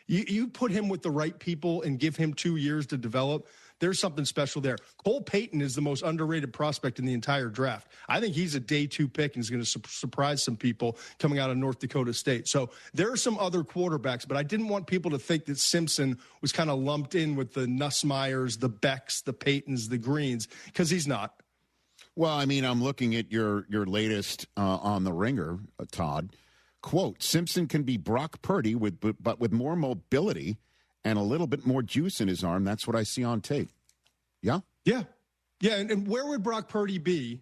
You put him with the right people and give him 2 years to develop. There's something special there. Cole Payton is the most underrated prospect in the entire draft. I think he's a day 2 pick and is going to surprise some people coming out of North Dakota State. So there are some other quarterbacks, but I didn't want people to think that Simpson was kind of lumped in with the Nussmeyers, the Becks, the Paytons, the Greens, because he's not. Well, I mean, I'm looking at your latest on the Ringer, Todd. Quote, Simpson can be Brock Purdy but with more mobility and a little bit more juice in his arm. That's what I see on tape. Yeah? Yeah. Yeah, and where would Brock Purdy be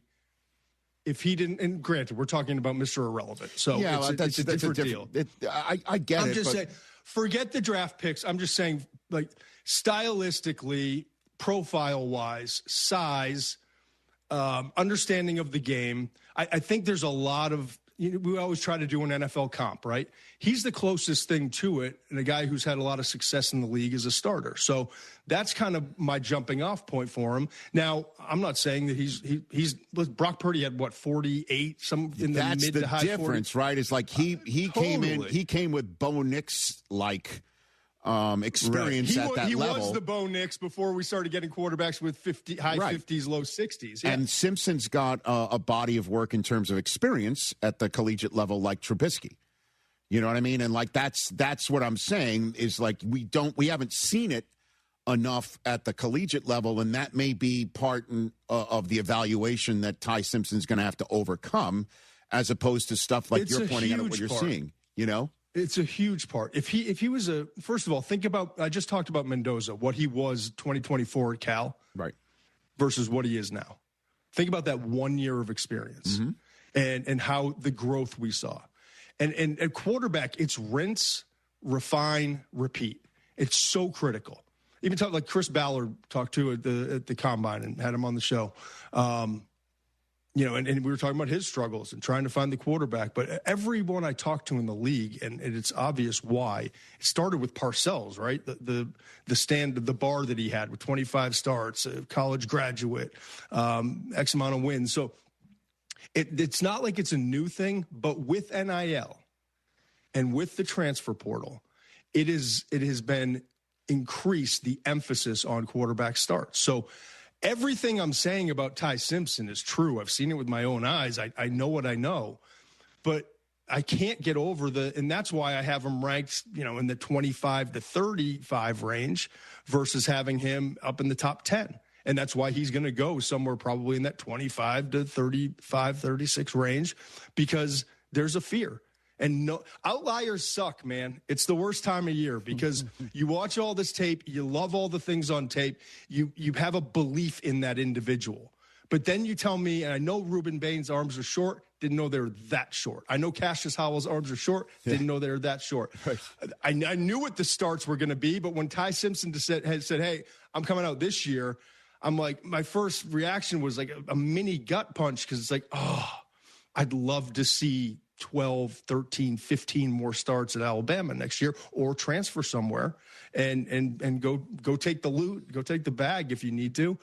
if he didn't? And granted, we're talking about Mr. Irrelevant, so yeah, it's a different deal. I get it. I'm just saying, forget the draft picks. I'm just saying, like, stylistically, profile-wise, size, understanding of the game. I think there's a lot of, we always try to do an NFL comp, right? He's the closest thing to it, and a guy who's had a lot of success in the league as a starter. So that's kind of my jumping off point for him. Now, I'm not saying that he's Brock Purdy had, 48, some in the mid to high 40s. That's the difference, right? It's like he came with Bo Nix-like experience at that level. He was the Bo Nix before we started getting quarterbacks with high 50s, low 60s. Yeah. And Simpson's got a body of work in terms of experience at the collegiate level, like Trubisky. You know what I mean? And like that's what I'm saying is like we haven't seen it enough at the collegiate level, and that may be part of the evaluation that Ty Simpson's going to have to overcome, as opposed to stuff like you're pointing out what you're seeing. You know. It's a huge part. If he was first of all, think about, I just talked about Mendoza, what he was 2024 at Cal. Right. Versus what he is now. Think about that 1 year of experience and how the growth we saw. And at quarterback, it's rinse, refine, repeat. It's so critical. Even talk like Chris Ballard talked to at the combine and had him on the show. And we were talking about his struggles and trying to find the quarterback. But everyone I talked to in the league, and it's obvious why, it started with Parcells, right? The bar that he had with 25 starts, a college graduate, X amount of wins. So it's not like it's a new thing, but with NIL and with the transfer portal, it has been increased the emphasis on quarterback starts. So everything I'm saying about Ty Simpson is true. I've seen it with my own eyes. I know what I know, but I can't get over and that's why I have him ranked, in the 25 to 35 range versus having him up in the top 10. And that's why he's going to go somewhere probably in that 25 to 35, 36 range, because there's a fear. And no, outliers suck, man. It's the worst time of year because you watch all this tape, you love all the things on tape, you have a belief in that individual. But then you tell me, and I know Ruben Bain's arms are short, didn't know they were that short. I know Cassius Howell's arms are short, didn't know they were that short. Right. I knew what the starts were going to be, but when Ty Simpson said, hey, I'm coming out this year, I'm like, my first reaction was like a mini gut punch because it's like, oh, I'd love to see 12, 13, 15 more starts at Alabama next year, or transfer somewhere and go take the loot, go take the bag if you need to.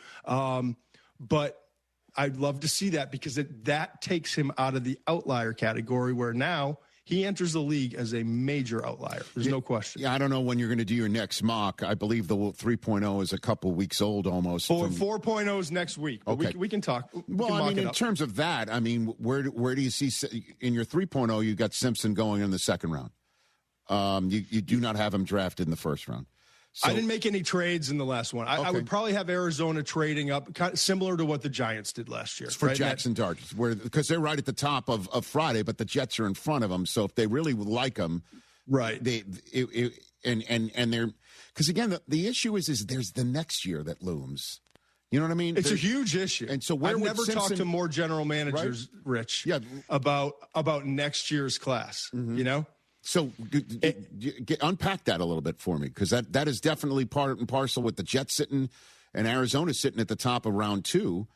But I'd love to see that because that takes him out of the outlier category where now he enters the league as a major outlier. There's no question. Yeah, I don't know when you're going to do your next mock. I believe the 3.0 is a couple weeks old almost. 4.0 is next week. But okay. we can talk. In terms of that, I mean, where do you see in your 3.0, you got Simpson going in the second round. You do not have him drafted in the first round. So, I didn't make any trades in the last one. I would probably have Arizona trading up, kind of similar to what the Giants did last year. For Jackson Dart, because they're right at the top of Friday, but the Jets are in front of them. So if they really would like them, right? And they're because again the issue is there's the next year that looms. You know what I mean? It's a huge issue. And so I've never talked to more general managers, right? Rich, about next year's class. Mm-hmm. You know. So unpack that a little bit for me, because that is definitely part and parcel with the Jets sitting and Arizona sitting at the top of round 2.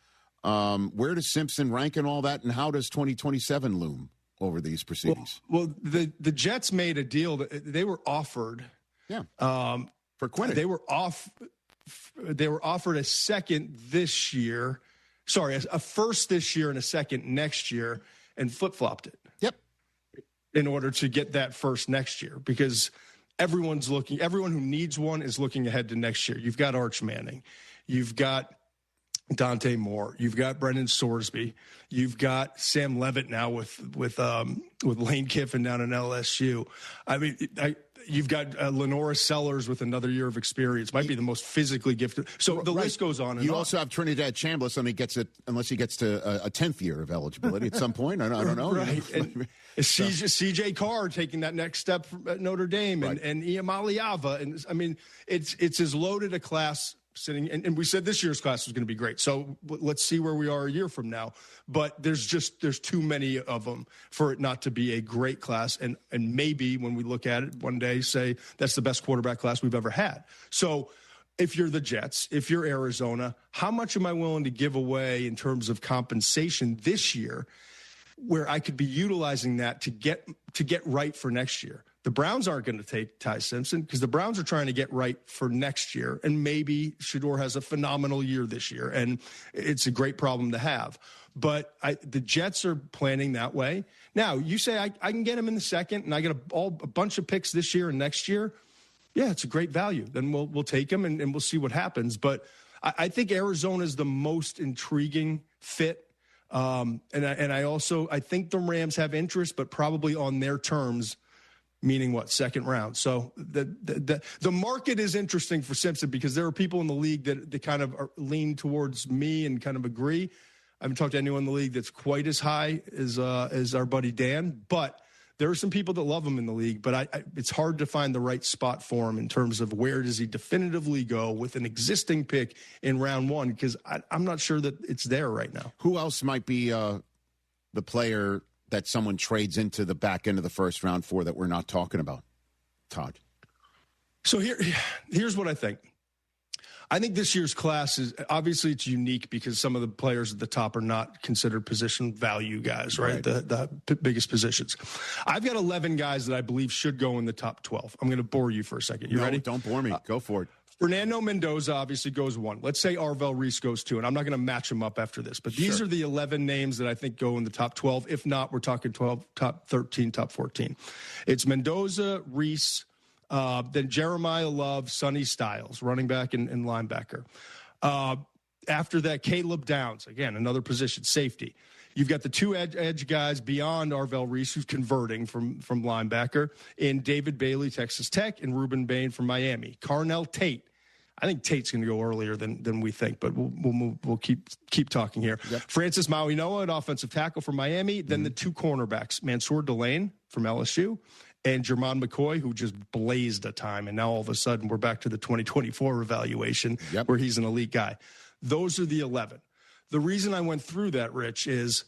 Where does Simpson rank in all that, and how does 2027 loom over these proceedings? Well, the Jets made a deal that they were offered. Yeah. For Quinnen. They were offered a second this year. Sorry, a first this year and a second next year, and flip-flopped it. Yep. In order to get that first next year, because everyone who needs one is looking ahead to next year. You've got Arch Manning, you've got Dante Moore, you've got Brendan Sorsby, you've got Sam Levitt now with Lane Kiffin down in LSU. I mean, you've got Lenora Sellers with another year of experience. Might be the most physically gifted. So the list goes on and you on. also have Trinidad Chambliss, unless he gets to a 10th year of eligibility at some point. I don't know. Right. And CJ Carr taking that next step at Notre Dame, and Iam Aliava. And I mean, it's as loaded a class sitting, and we said this year's class was going to be great. So let's see where we are a year from now. But there's too many of them for it not to be a great class. And maybe when we look at it one day, say that's the best quarterback class we've ever had. So if you're the Jets, if you're Arizona, how much am I willing to give away in terms of compensation this year where I could be utilizing that to get right for next year? The Browns aren't going to take Ty Simpson because the Browns are trying to get right for next year. And maybe Shedeur has a phenomenal year this year, and it's a great problem to have. But the Jets are planning that way. Now, you say I can get him in the second, and I get a bunch of picks this year and next year. Yeah, it's a great value. Then we'll take him, and we'll see what happens. But I think Arizona is the most intriguing fit. And I think the Rams have interest, but probably on their terms. Meaning what? Second round. So the market is interesting for Simpson because there are people in the league that kind of lean towards me and kind of agree. I haven't talked to anyone in the league that's quite as high as our buddy Dan, but there are some people that love him in the league. But it's hard to find the right spot for him in terms of where does he definitively go with an existing pick in round one because I'm not sure that it's there right now. Who else might be the player that someone trades into the back end of the first round for that we're not talking about, Todd? So here's what I think. I think this year's class is obviously it's unique because some of the players at the top are not considered position value guys, right? The biggest positions. I've got 11 guys that I believe should go in the top 12. I'm going to bore you for a second. You ready? Don't bore me. Go for it. Fernando Mendoza obviously goes 1. Let's say Arvell Reese goes 2, and I'm not going to match them up after this. But these are the 11 names that I think go in the top 12. If not, we're talking 12, top 13, top 14. It's Mendoza, Reese, then Jeremiah Love, Sonny Styles, running back and linebacker. After that, Caleb Downs, again, another position, safety. You've got the 2 edge guys beyond Arvell Reese, who's converting from linebacker, in David Bailey, Texas Tech, and Ruben Bain from Miami. Carnell Tate. I think Tate's going to go earlier than we think, but we'll keep talking here. Yep. Francis Mauigoa, an offensive tackle from Miami. Then the 2 cornerbacks, Mansour Delane from LSU and Jermon McCoy, who just blazed a time. And now all of a sudden we're back to the 2024 evaluation where he's an elite guy. Those are the 11. The reason I went through that, Rich, is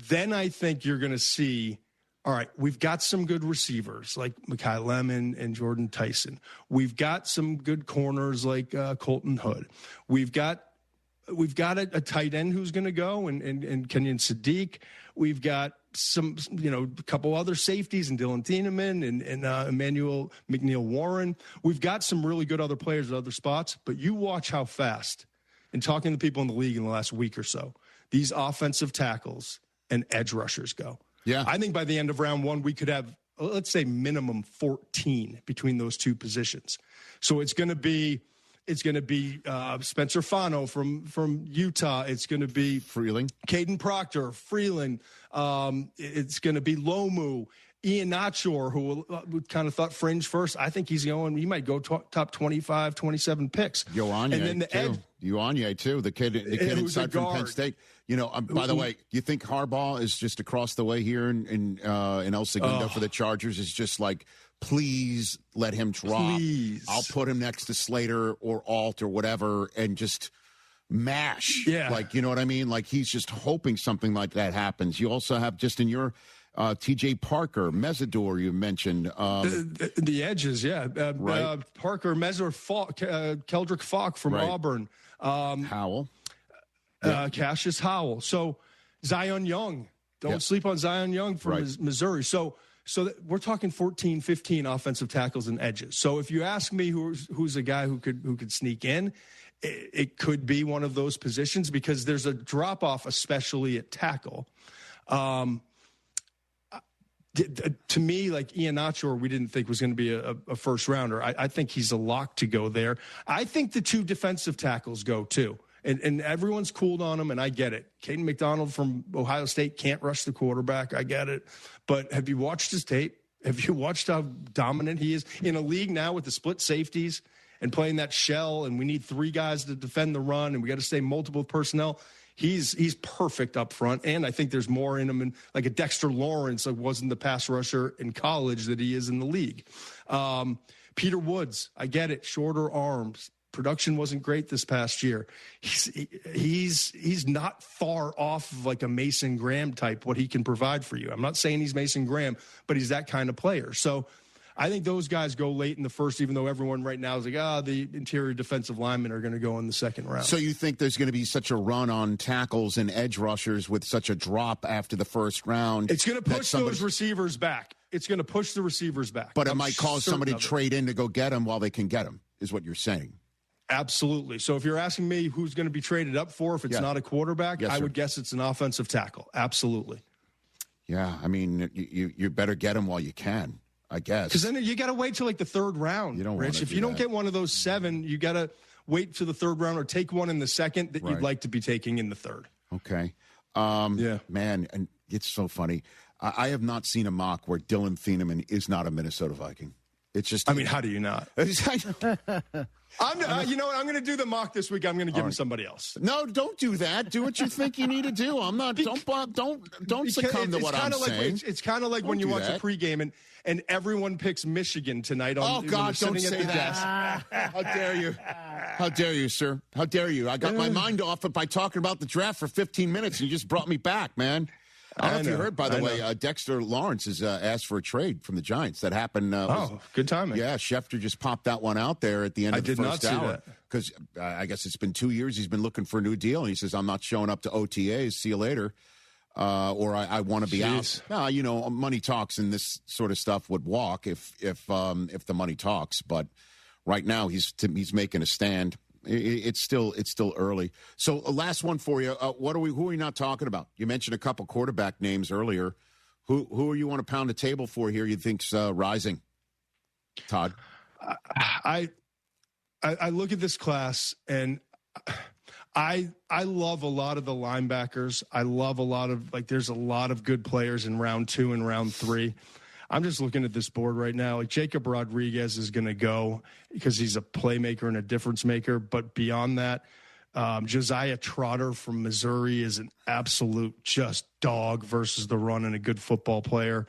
then I think you're going to see, all right, we've got some good receivers like Mekhi Lemon and Jordan Tyson. We've got some good corners like Colton Hood. We've got a tight end who's going to go and Kenyon Sadiq. We've got some, a couple other safeties and Dylan Thieneman and Emmanuel McNeil-Warren. We've got some really good other players at other spots, but you watch how fast, and talking to people in the league in the last week or so, these offensive tackles and edge rushers go. Yeah. I think by the end of round 1, we could have, let's say, minimum 14 between those 2 positions. So it's going to be Spencer Fano from Utah. It's going to be Freeling, Caden Proctor, Freeland. It's going to be Lomu, Ian Nachor, who we kind of thought fringe first. I think he might go top 25, 27 picks. Ioane, and then the edge. Ioane, too, the kid inside from Penn State. By the way, do you think Harbaugh is just across the way here in El Segundo for the Chargers? Is just like, please let him drop. Please. I'll put him next to Slater or Alt or whatever and just mash. Yeah. Like, you know what I mean? Like, he's just hoping something like that happens. You also have just in your T.J. Parker, Mesidor, you mentioned. The edges, yeah. Right. Parker, Mesidor, Keldrick Falk from Auburn. Howell. Cassius Howell. So Zion Young. Don't sleep on Zion Young from Missouri. So we're talking 14, 15 offensive tackles and edges. So if you ask me who's a guy who could sneak in, it could be one of those positions because there's a drop-off, especially at tackle. To me, like Ian Nachor, we didn't think was going to be a first rounder. I think he's a lock to go there. I think the 2 defensive tackles go too. And everyone's cooled on him, and I get it. Caden McDonald from Ohio State can't rush the quarterback. I get it. But have you watched his tape? Have you watched how dominant he is in a league now with the split safeties and playing that shell, and we need 3 guys to defend the run, and we got to stay multiple personnel? He's perfect up front, and I think there's more in him, and like a Dexter Lawrence wasn't the pass rusher in college that he is in the league. Peter Woods, I get it, shorter arms. Production wasn't great this past year. He's not far off of like a Mason Graham type, what he can provide for you. I'm not saying he's Mason Graham, but he's that kind of player. So I think those guys go late in the first, even though everyone right now is like, the interior defensive linemen are going to go in the second round. So you think there's going to be such a run on tackles and edge rushers with such a drop after the first round? It's going to push those receivers back. It's going to push the receivers back. But it might cause somebody to trade in to go get him while they can get him, is what you're saying. Absolutely. So if you're asking me who's going to be traded up for if it's not a quarterback, I would guess it's an offensive tackle. Absolutely. Yeah, I mean, you better get him while you can, I guess. Because then you got to wait till like the third round, Rich. If you don't get one of those 7, you got to wait to the third round or take one in the second that you'd like to be taking in the third. Okay. Man, and it's so funny. I have not seen a mock where Dylan Thieneman is not a Minnesota Viking. It's just. I mean, how do you not? You know what? I'm going to do the mock this week. I'm going to give him somebody else. No, don't do that. Do what you think you need to do. I'm not. Don't succumb to what I'm saying. It's kind of like when you watch a pregame and everyone picks Michigan tonight. Oh God, don't say that. How dare you? How dare you, sir? How dare you? I got my mind off it by talking about the draft for 15 minutes, and you just brought me back, man. I don't know if you heard, by the way, Dexter Lawrence has asked for a trade from the Giants. That happened. Good timing. Yeah, Schefter just popped that one out there at the end of the first hour. Because I guess it's been 2 years he's been looking for a new deal, and he says, I'm not showing up to OTAs. See you later. Or I want to be out. Money talks, and this sort of stuff would walk if the money talks. But right now he's making a stand. It's still early. So last one for you. Who are you not talking about? You mentioned a couple quarterback names earlier. Who are you want to pound the table for here? You think's rising? Todd. I look at this class and I love a lot of the linebackers. I love a lot of there's a lot of good players in round 2 and round 3. I'm just looking at this board right now. Like Jacob Rodriguez is going to go because he's a playmaker and a difference maker. But beyond that, Josiah Trotter from Missouri is an absolute just dog versus the run and a good football player.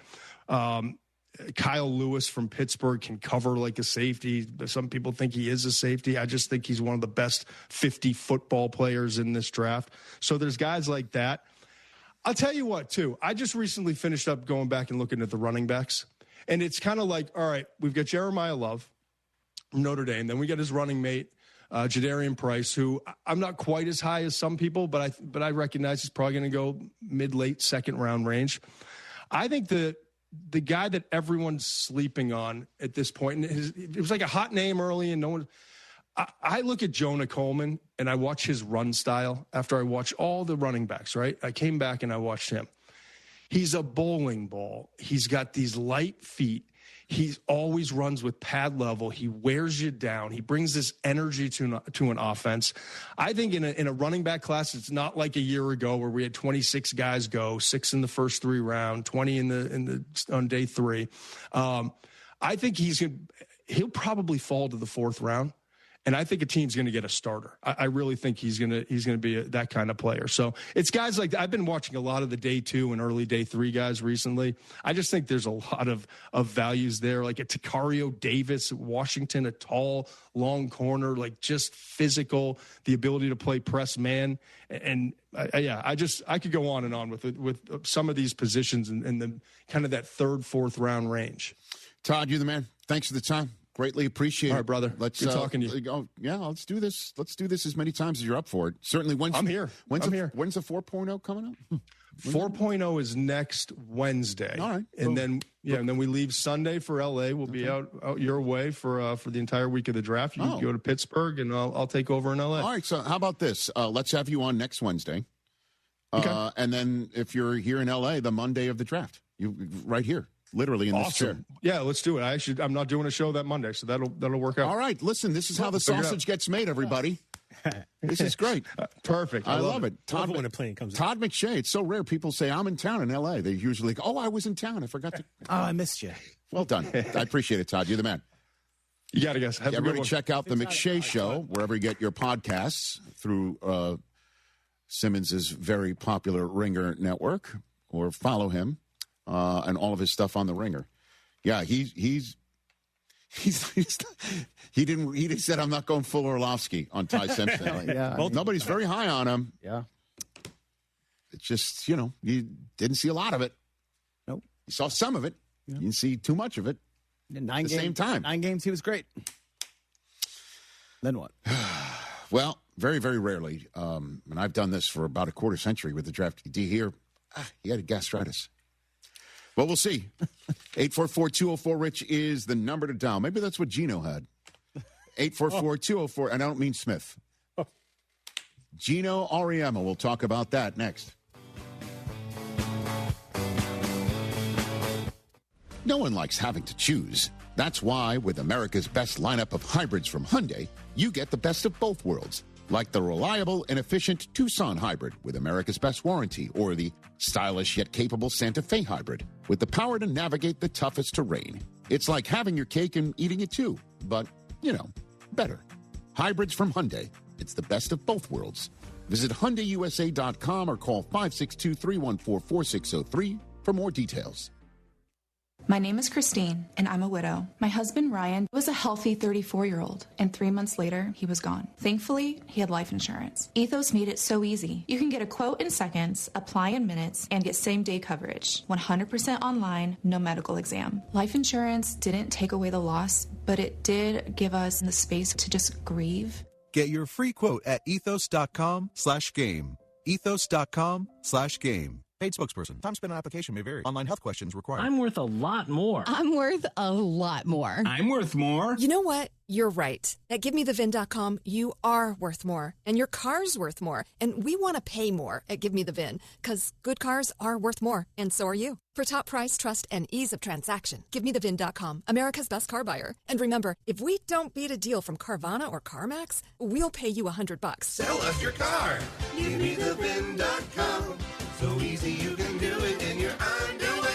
Kyle Lewis from Pittsburgh can cover like a safety. Some people think he is a safety. I just think he's one of the best 50 football players in this draft. So there's guys like that. I'll tell you what, too. I just recently finished up going back and looking at the running backs. And it's kind of like, all right, we've got Jeremiah Love from Notre Dame. Then we got his running mate, Jadarian Price, who I'm not quite as high as some people, but I recognize he's probably going to go mid-late second round range. I think the guy that everyone's sleeping on at this point, and it was like a hot name early and no one – I look at Jonah Coleman and I watch his run style after I watch all the running backs, right? I came back and I watched him. He's a bowling ball. He's got these light feet. He always runs with pad level. He wears you down. He brings this energy to an offense. I think in a running back class, it's not like a year ago where we had 26 guys go, 6 in the first 3 rounds, 20 on day 3. I think he'll probably fall to the 4th round. And I think a team's going to get a starter. I really think he's going to be that kind of player. So it's guys like I've been watching a lot of the day 2 and early day 3 guys recently. I just think there's a lot of values there, like a Takario Davis at Washington, a tall, long corner, like just physical, the ability to play press man. And I could go on and on with some of these positions in the kind of that 3rd, 4th round range. Todd, you're the man. Thanks for the time. Greatly appreciate it. All right, brother. Good talking to you. Let's do this. Let's do this as many times as you're up for it. Certainly. I'm here. When's the 4.0 coming up? 4.0 is next Wednesday. All right. And then we leave Sunday for LA. We'll be out your way for the entire week of the draft. You can go to Pittsburgh and I'll take over in LA. All right. So how about this? Let's have you on next Wednesday. Okay. And then if you're here in LA, the Monday of the draft, you right here. Literally in this chair. Yeah, let's do it. I'm not doing a show that Monday, so that'll work out. All right, listen, this is how the sausage gets made, everybody. This is great. Perfect. I love it. Todd, when a plane comes Todd McShay, it's so rare people say, I'm in town in L.A. They usually go, I was in town. I forgot to. Oh, I missed you. Well done. I appreciate it, Todd. You're the man. You got it, guys. Have a good one. Check out the McShay Show, wherever you get your podcasts, through Simmons' very popular Ringer network, or follow him and all of his stuff on the Ringer. Yeah, he's He said, I'm not going full Orlovsky on Ty Simpson. Nobody's very high on him. Yeah. It's just, you didn't see a lot of it. Nope. You saw some of it. Yeah. You didn't see too much of it. At the same time. 9 games, he was great. Then what? Well, very, very rarely, and I've done this for about a quarter century with the draft. Do you hear? He had a gastritis. Well, we'll see. 844-204-RICH is the number to dial. Maybe that's what Gino had. 844-204, and I don't mean Smith. Gino Auriemma. We'll talk about that next. No one likes having to choose. That's why, with America's best lineup of hybrids from Hyundai, you get the best of both worlds. Like the reliable and efficient Tucson hybrid with America's best warranty, or the stylish yet capable Santa Fe hybrid with the power to navigate the toughest terrain. It's like having your cake and eating it too, but, better. Hybrids from Hyundai. It's the best of both worlds. Visit HyundaiUSA.com or call 562-314-4603 for more details. My name is Christine, and I'm a widow. My husband, Ryan, was a healthy 34-year-old, and 3 months later, he was gone. Thankfully, he had life insurance. Ethos made it so easy. You can get a quote in seconds, apply in minutes, and get same-day coverage. 100% online, no medical exam. Life insurance didn't take away the loss, but it did give us the space to just grieve. Get your free quote at ethos.com/game. Ethos.com/game. Paid spokesperson. Time spent on application may vary. Online health questions required. I'm worth a lot more. I'm worth a lot more. I'm worth more. You know what? You're right. At GiveMeTheVin.com, you are worth more. And your car's worth more. And we want to pay more at GiveMeTheVin, because good cars are worth more. And so are you. For top price, trust, and ease of transaction, GiveMeTheVin.com, America's best car buyer. And remember, if we don't beat a deal from Carvana or CarMax, we'll pay you $100. Sell us your car. GiveMeTheVin.com. So easy you can do it in your underwear.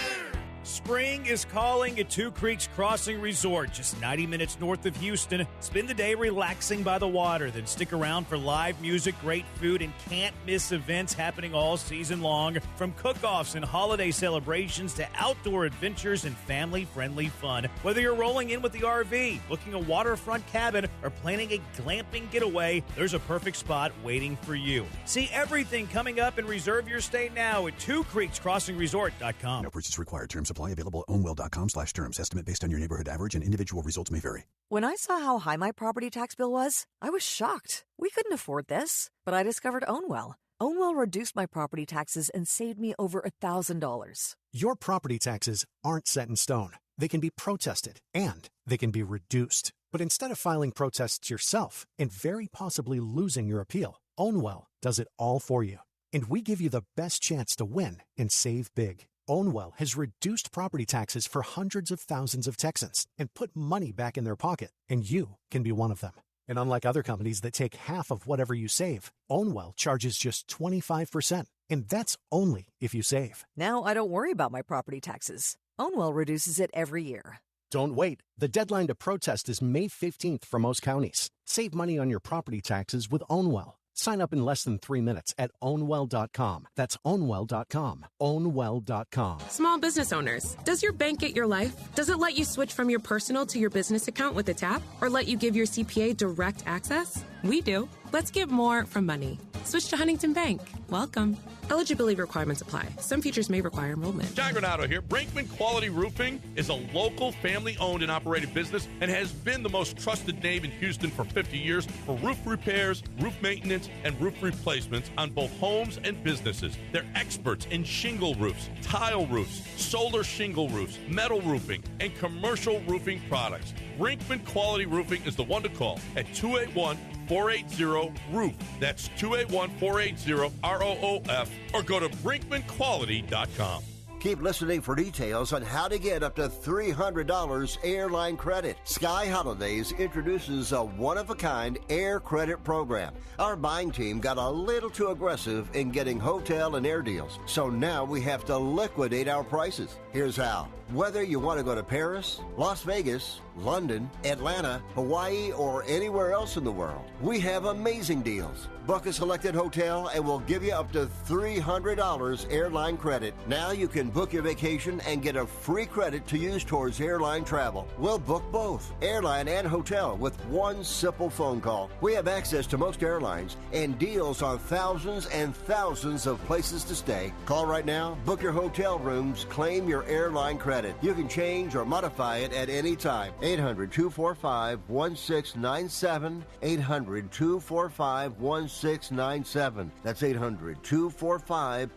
Spring is calling at Two Creeks Crossing Resort, just 90 minutes north of Houston. Spend the day relaxing by the water, then stick around for live music, great food, and can't-miss events happening all season long. From cook-offs and holiday celebrations to outdoor adventures and family-friendly fun. Whether you're rolling in with the RV, booking a waterfront cabin, or planning a glamping getaway, there's a perfect spot waiting for you. See everything coming up and reserve your stay now at twocreekscrossingresort.com. No purchase required. Terms apply. Available at ownwell.com/terms. Estimate based on your neighborhood average and individual results may vary. When I saw how high my property tax bill was, I was shocked. We couldn't afford this. But I discovered Ownwell. Ownwell reduced my property taxes and saved me over $1,000. Your property taxes aren't set in stone. They can be protested, and they can be reduced. But instead of filing protests yourself and very possibly losing your appeal, Ownwell does it all for you. And we give you the best chance to win and save big. Ownwell has reduced property taxes for hundreds of thousands of Texans and put money back in their pocket, and you can be one of them. And unlike other companies that take half of whatever you save, Ownwell charges just 25%, and that's only if you save. Now I don't worry about my property taxes. Ownwell reduces it every year. Don't wait. The deadline to protest is May 15th for most counties. Save money on your property taxes with Ownwell. Sign up in less than 3 minutes at ownwell.com. That's ownwell.com. Ownwell.com. Small business owners, does your bank get your life? Does it let you switch from your personal to your business account with a tap? Or let you give your CPA direct access? We do. Let's give more from money. Switch to Huntington Bank. Welcome. Eligibility requirements apply. Some features may require enrollment. John Granado here. Brinkman Quality Roofing is a local family-owned and operated business and has been the most trusted name in Houston for 50 years for roof repairs, roof maintenance, and roof replacements on both homes and businesses. They're experts in shingle roofs, tile roofs, solar shingle roofs, metal roofing, and commercial roofing products. Brinkman Quality Roofing is the one to call at 281-480-ROOF. That's 281-480-ROOF, or go to brinkmanquality.com. Keep listening for details on how to get up to $300 airline credit. Sky Holidays introduces a one-of-a-kind air credit program. Our buying team got a little too aggressive in getting hotel and air deals, so now we have to liquidate our prices. Here's how. Whether you want to go to Paris, Las Vegas, London, Atlanta, Hawaii, or anywhere else in the world. We have amazing deals. Book a selected hotel and we'll give you up to $300 airline credit. Now you can book your vacation and get a free credit to use towards airline travel. We'll book both, airline and hotel, with one simple phone call. We have access to most airlines and deals on thousands and thousands of places to stay. Call right now, book your hotel rooms, claim your airline credit. You can change or modify it at any time. 800-245-1697. 800-245-1697. That's 800-245-1697.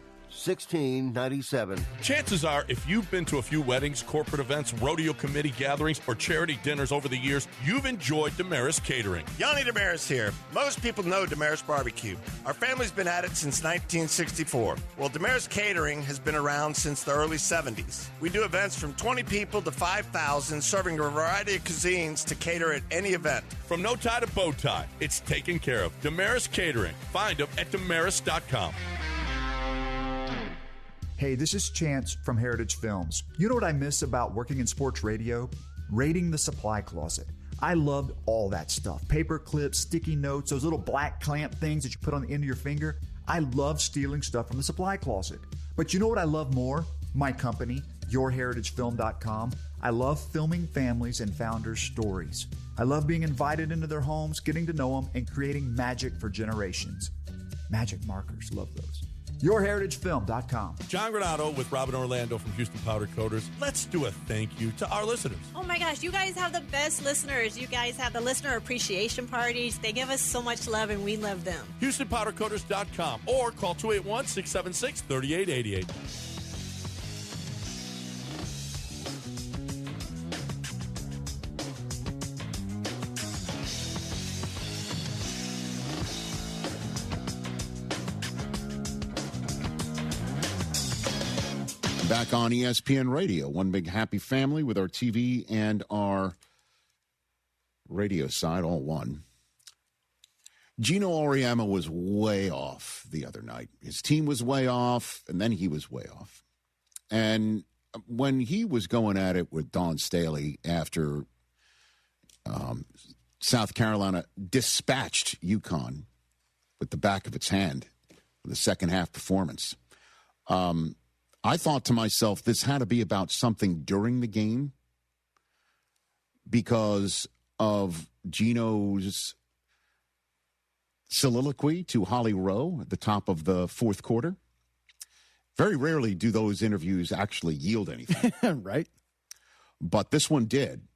Chances are, if you've been to a few weddings, corporate events, rodeo committee gatherings, or charity dinners over the years, you've enjoyed Damaris Catering. Yanni Damaris here. Most people know Damaris Barbecue. Our family's been at it since 1964. Well, Damaris Catering has been around since the early 70s. We do events from 20 people to 5,000, serving a variety of cuisines to cater at any event. From no tie to bow tie, it's taken care of. Damaris Catering. Find them at damaris.com. Hey, this is Chance from Heritage Films. You know what I miss about working in sports radio? Raiding the supply closet. I loved all that stuff. Paper clips, sticky notes, those little black clamp things that you put on the end of your finger. I love stealing stuff from the supply closet. But you know what I love more? My company, yourheritagefilm.com. I love filming families and founders' stories. I love being invited into their homes, getting to know them, and creating magic for generations. Magic markers, love those. yourheritagefilm.com. John Granato with Robin Orlando from Houston Powder Coaters. Let's do a thank you to our listeners. Oh my gosh, you guys have the best listeners. You guys have the listener appreciation parties. They give us so much love and we love them. HoustonPowderCoaters.com or call 281-676-3888. Back on ESPN Radio, one big happy family with our TV and our radio side, all one. Gino Auriemma was way off the other night. His team was way off, and then he was way off. And when he was going at it with Dawn Staley after South Carolina dispatched UConn with the back of its hand for the second half performance, I thought to myself, this had to be about something during the game because of Gino's soliloquy to Holly Rowe at the top of the fourth quarter. Very rarely do those interviews actually yield anything. Right. But this one did,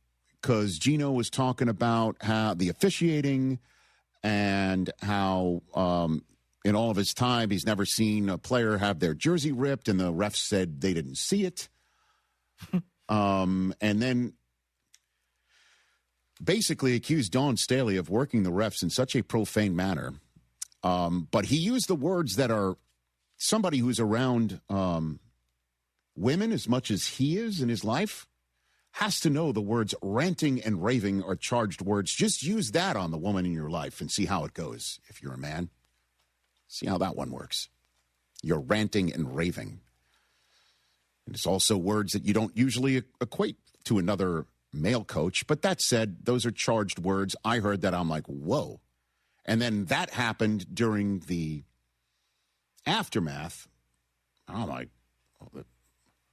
because Gino was talking about how the officiating and how in all of his time, he's never seen a player have their jersey ripped, and the refs said they didn't see it. And then basically accused Dawn Staley of working the refs in such a profane manner. But he used the words that are somebody who's around women as much as he is in his life has to know the words ranting and raving are charged words. Just use that on the woman in your life and see how it goes if you're a man. See how that one works. You're ranting and raving. And it's also words that you don't usually equate to another male coach. But that said, those are charged words. I heard that. I'm like, whoa. And then that happened during the aftermath. I'm like,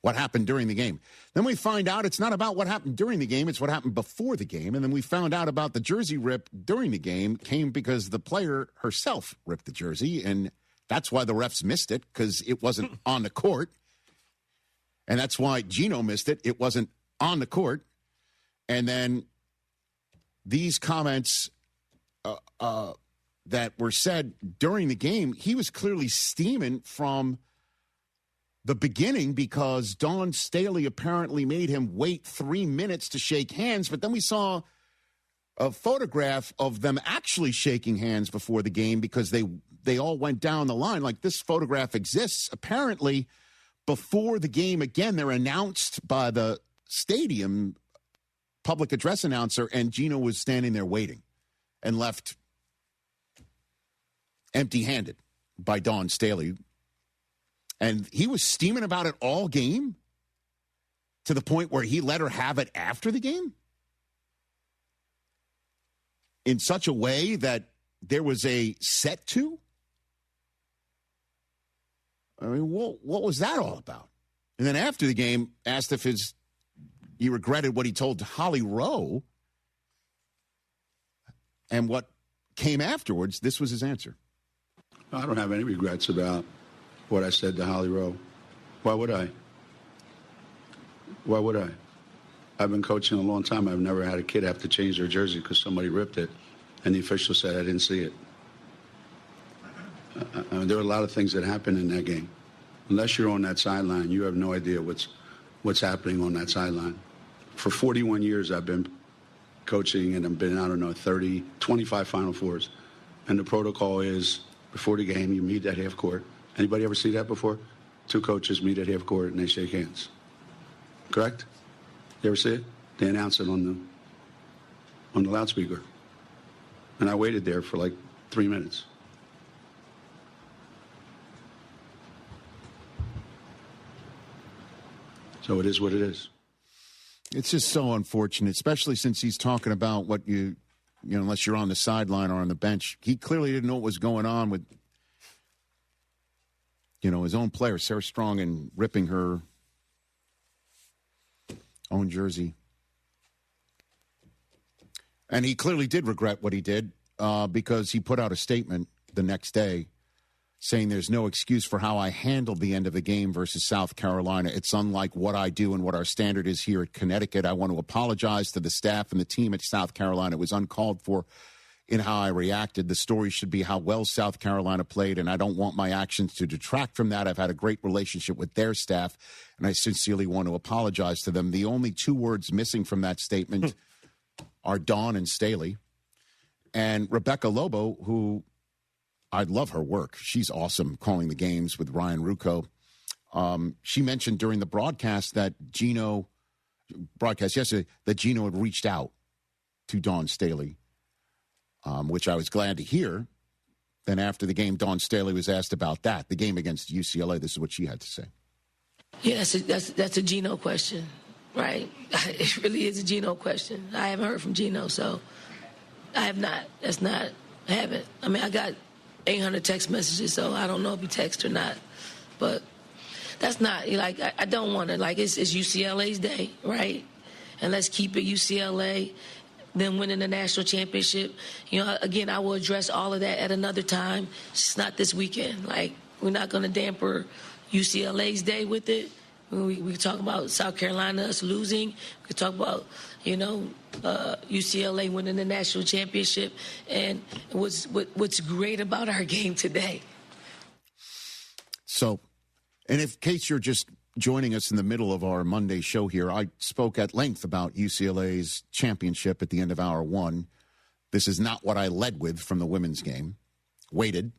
what happened during the game? Then we find out it's not about what happened during the game. It's what happened before the game. And then we found out about the jersey rip during the game came because the player herself ripped the jersey. And that's why the refs missed it, because it wasn't on the court. And that's why Gino missed it. It wasn't on the court. And then these comments that were said during the game, he was clearly steaming from the beginning because Dawn Staley apparently made him wait 3 minutes to shake hands. But then we saw a photograph of them actually shaking hands before the game because they all went down the line. Like, this photograph exists. Apparently, before the game, again, they're announced by the stadium public address announcer, and Gino was standing there waiting and left empty-handed by Dawn Staley. And he was steaming about it all game to the point where he let her have it after the game. in such a way that there was a set to? I mean, what was that all about? And then after the game, asked if he regretted what he told Holly Rowe. And what came afterwards, this was his answer. I don't have any regrets about what I said to Holly Rowe. Why would I? Why would I? I've been coaching a long time. I've never had a kid have to change their jersey because somebody ripped it, and the official said I didn't see it. I mean, there are a lot of things that happen in that game. Unless you're on that sideline, you have no idea what's happening on that sideline. For 41 years, I've been coaching, and I've been, 25 Final Fours. And the protocol is, before the game, you meet at half court. Anybody ever see that before? Two coaches meet at half court, and they shake hands. Correct? You ever see it? They announce it on the loudspeaker. And I waited there for like 3 minutes. So it is what it is. It's just so unfortunate, especially since he's talking about what you know, unless you're on the sideline or on the bench. He clearly didn't know what was going on with, his own player, Sarah Strong, and ripping her own jersey. And he clearly did regret what he did because he put out a statement the next day saying there's no excuse for how I handled the end of the game versus South Carolina. It's unlike what I do and what our standard is here at Connecticut. I want to apologize to the staff and the team at South Carolina. It was uncalled for in how I reacted. The story should be how well South Carolina played, and I don't want my actions to detract from that. I've had a great relationship with their staff, and I sincerely want to apologize to them. The only two words missing from that statement are Dawn and Staley. And Rebecca Lobo, who I love her work. She's awesome calling the games with Ryan Rucco. She mentioned during the broadcast yesterday that Gino had reached out to Dawn Staley, which I was glad to hear. Then after the game, Dawn Staley was asked about that, the game against UCLA. This is what she had to say. Yeah, that's a Gino question, right? It really is a Gino question. I haven't heard from Gino, so I have not. I haven't. I mean, I got 800 text messages, so I don't know if he texted or not. But that's not, I don't want to, it's UCLA's day, right? And let's keep it UCLA, them winning the national championship. Again, I will address all of that at another time. It's not this weekend. We're not going to damper UCLA's day with it. We talk about South Carolina, us losing. We could talk about, UCLA winning the national championship. And what's great about our game today. So, and in case you're just joining us in the middle of our Monday show here, I spoke at length about UCLA's championship at the end of hour one. This is not what I led with from the women's game. Waited,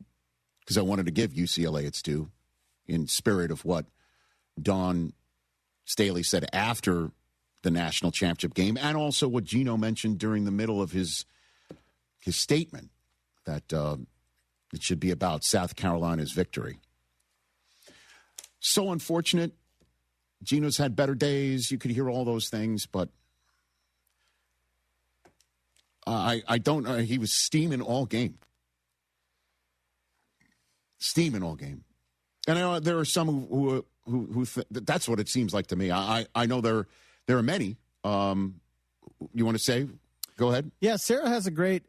because I wanted to give UCLA its due in spirit of what Dawn Staley said after the national championship game, and also what Gino mentioned during the middle of his statement, that it should be about South Carolina's victory. So unfortunate. Gino's had better days. You could hear all those things, but I don't know. He was steaming all game. Steaming all game. And I know there are some who that's what it seems like to me. I know there are many. You want to say? Go ahead. Yeah, Sarah has a great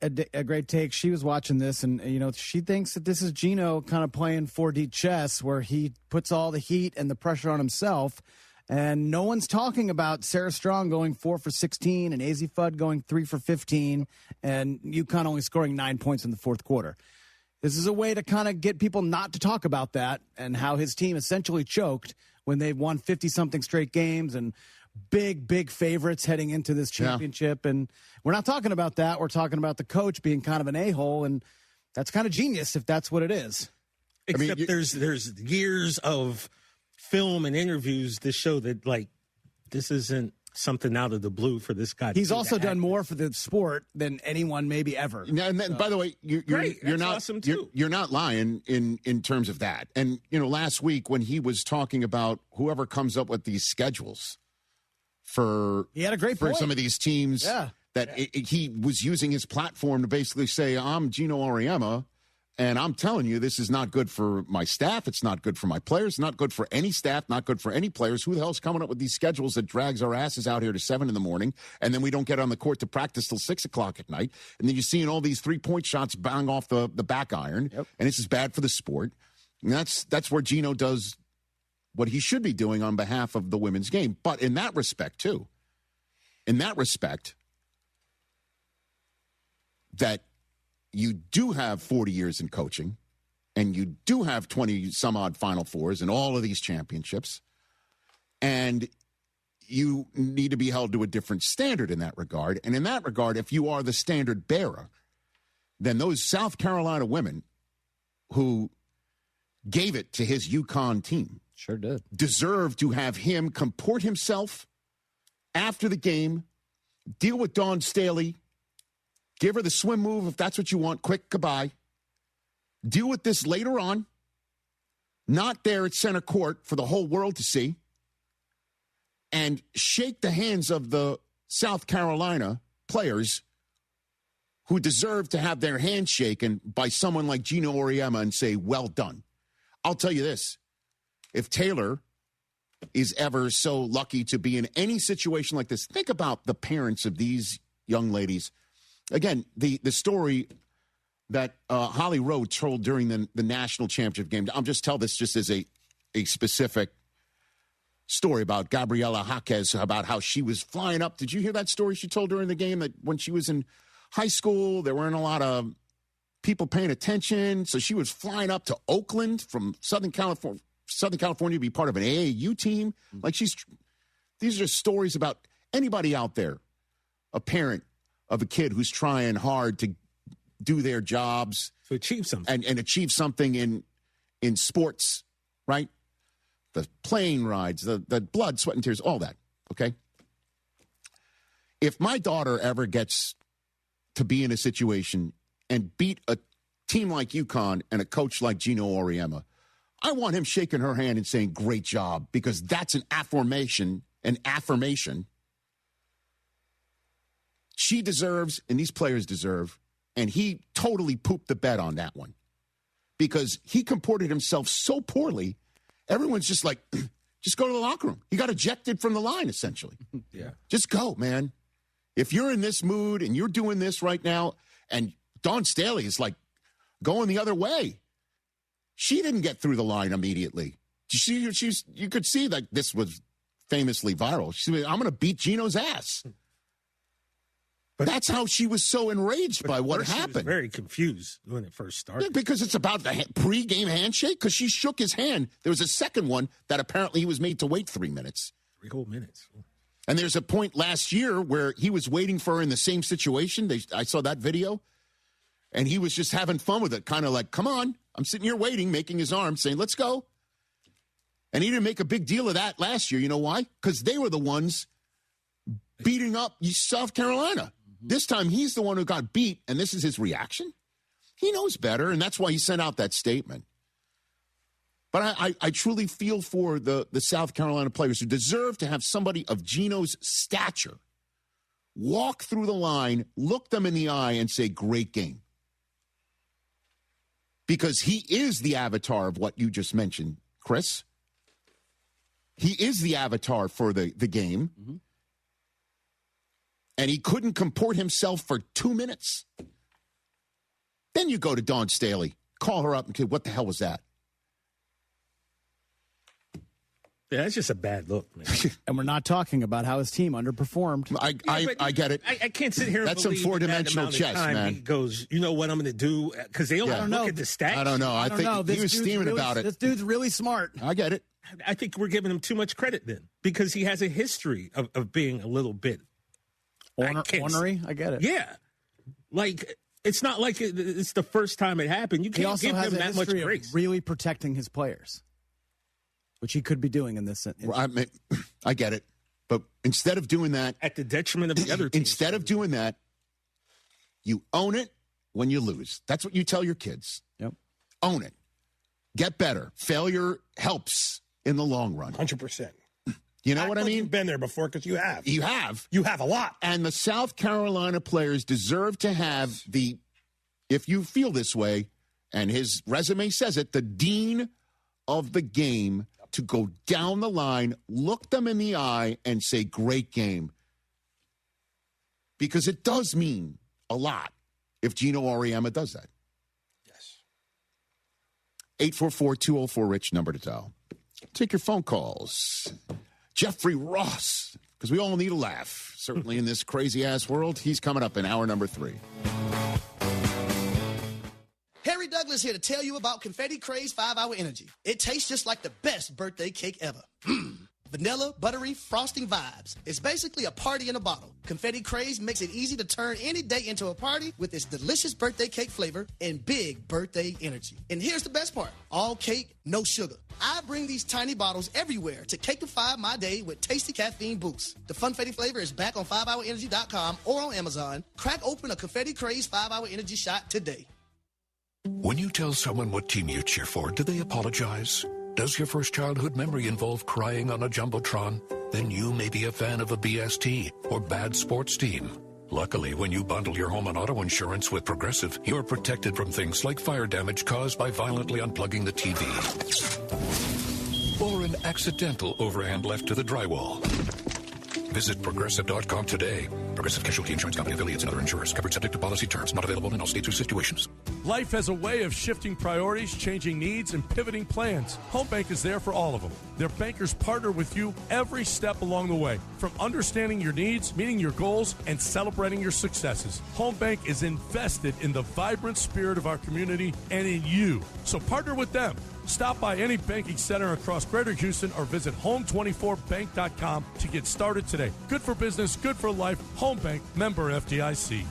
take. She was watching this, and she thinks that this is Gino kind of playing 4D chess, where he puts all the heat and the pressure on himself. And no one's talking about Sarah Strong going 4 for 16 and AZ Fudd going 3 for 15 and UConn only scoring 9 points in the fourth quarter. This is a way to kind of get people not to talk about that and how his team essentially choked when they won 50-something straight games and big favorites heading into this championship. Yeah. And we're not talking about that. We're talking about the coach being kind of an a-hole, and that's kind of genius if that's what it is. Except there's years of film and interviews that show that, this isn't something out of the blue for this guy. He's also done more for the sport than anyone maybe ever. And then, by the way, you're not awesome too. You're not lying in terms of that. And last week when he was talking about whoever comes up with these schedules he had a great point. Some of these teams that he was using his platform to basically say, I'm Gino Auriemma, and I'm telling you, this is not good for my staff. It's not good for my players. Not good for any staff. Not good for any players. Who the hell's coming up with these schedules that drags our asses out here to 7 a.m, and then we don't get on the court to practice till 6 o'clock at night, and then you're seeing all these 3-point shots bang off the back iron, and this is bad for the sport. And that's where Gino does what he should be doing on behalf of the women's game. But in that respect, too, that you do have 40 years in coaching, and you do have 20-some-odd Final Fours and all of these championships, and you need to be held to a different standard in that regard. And in that regard, if you are the standard bearer, then those South Carolina women who gave it to his UConn team sure did deserve to have him comport himself after the game, deal with Dawn Staley, give her the swim move if that's what you want, quick goodbye. Deal with this later on, not there at center court for the whole world to see, and shake the hands of the South Carolina players who deserve to have their hands shaken by someone like Gino Auriemma and say, well done. I'll tell you this. If Taylor is ever so lucky to be in any situation like this, think about the parents of these young ladies. Again, the story that Holly Rowe told during the national championship game, I'll just tell this just as a specific story about Gabriela Jaquez, about how she was flying up. Did you hear that story she told during the game, that when she was in high school, there weren't a lot of people paying attention, so she was flying up to Oakland from Southern California to be part of an AAU team? Like, these are stories about anybody out there, a parent of a kid who's trying hard to do their jobs, to achieve something, and achieve something in sports, right? The plane rides, the blood, sweat, and tears, all that, okay? If my daughter ever gets to be in a situation and beat a team like UConn and a coach like Gino Auriemma, I want him shaking her hand and saying, great job, because that's an affirmation. She deserves, and these players deserve, and he totally pooped the bed on that one, because he comported himself so poorly, everyone's just like, just go to the locker room. He got ejected from the line, essentially. Yeah. Just go, man. If you're in this mood and you're doing this right now, and Dawn Staley is like going the other way, she didn't get through the line immediately. You could see that this was famously viral. She said, I'm going to beat Gino's ass. But that's how she was so enraged by what happened. She was very confused when it first started. Yeah, because it's about the pre-game handshake, because she shook his hand. There was a second one that apparently he was made to wait 3 minutes. 3 whole minutes. And there's a point last year where he was waiting for her in the same situation. I saw that video. And he was just having fun with it, kind of like, come on. I'm sitting here waiting, making his arm, saying, let's go. And he didn't make a big deal of that last year. You know why? Because they were the ones beating up South Carolina. This time, he's the one who got beat, and this is his reaction? He knows better, and that's why he sent out that statement. But I truly feel for the South Carolina players who deserve to have somebody of Gino's stature walk through the line, look them in the eye, and say, great game. Because he is the avatar of what you just mentioned, Chris. He is the avatar for the game. Mm-hmm. And he couldn't comport himself for 2 minutes. Then you go to Dawn Staley, call her up and say, what the hell was that? Yeah, that's just a bad look, man. And we're not talking about how his team underperformed. I get it. I can't sit here and that's some four-dimensional chess, man. He goes, you know what I'm going to do? Because they don't look at the stats. I don't know. I think he was steaming about it. This dude's really smart. I get it. I think we're giving him too much credit then, because he has a history of being a little bit ornery. I get it. Yeah. Like, it's not like it's the first time it happened. You can't give him that much grace. Really protecting his players, which he could be doing in this. I get it. But instead of doing that, at the detriment of the other teams. Instead of doing that, you own it when you lose. That's what you tell your kids. Yep. Own it. Get better. Failure helps in the long run. 100%. You know what I mean? You've been there before because you have. You have. You have a lot. And the South Carolina players deserve to have the, if you feel this way, and his resume says it, the dean of the game to go down the line, look them in the eye, and say, great game. Because it does mean a lot if Gino Auriemma does that. Yes. 844-204-RICH, number to dial. Take your phone calls. Jeffrey Ross, because we all need a laugh. Certainly in this crazy-ass world, he's coming up in hour number 3. Harry Douglas here to tell you about Confetti Craze 5-Hour Energy. It tastes just like the best birthday cake ever. Vanilla, buttery, frosting vibes. It's basically a party in a bottle. Confetti Craze makes it easy to turn any day into a party with its delicious birthday cake flavor and big birthday energy. And here's the best part. All cake, no sugar. I bring these tiny bottles everywhere to cakeify my day with tasty caffeine boosts. The Funfetti flavor is back on 5hourenergy.com or on Amazon. Crack open a Confetti Craze 5-Hour Energy shot today. When you tell someone what team you cheer for, do they apologize? Does your first childhood memory involve crying on a Jumbotron? Then you may be a fan of a BST or bad sports team. Luckily, when you bundle your home and auto insurance with Progressive, you're protected from things like fire damage caused by violently unplugging the TV or an accidental overhand left to the drywall. Visit Progressive.com today. Progressive Casualty Insurance Company, affiliates, and other insurers. Covered subject to policy terms. Not available in all states or situations. Life has a way of shifting priorities, changing needs, and pivoting plans. Home Bank is there for all of them. Their bankers partner with you every step along the way, from understanding your needs, meeting your goals, and celebrating your successes. Home Bank is invested in the vibrant spirit of our community and in you. So partner with them. Stop by any banking center across Greater Houston or visit home24bank.com to get started today. Good for business, good for life. Home Bank, member FDIC.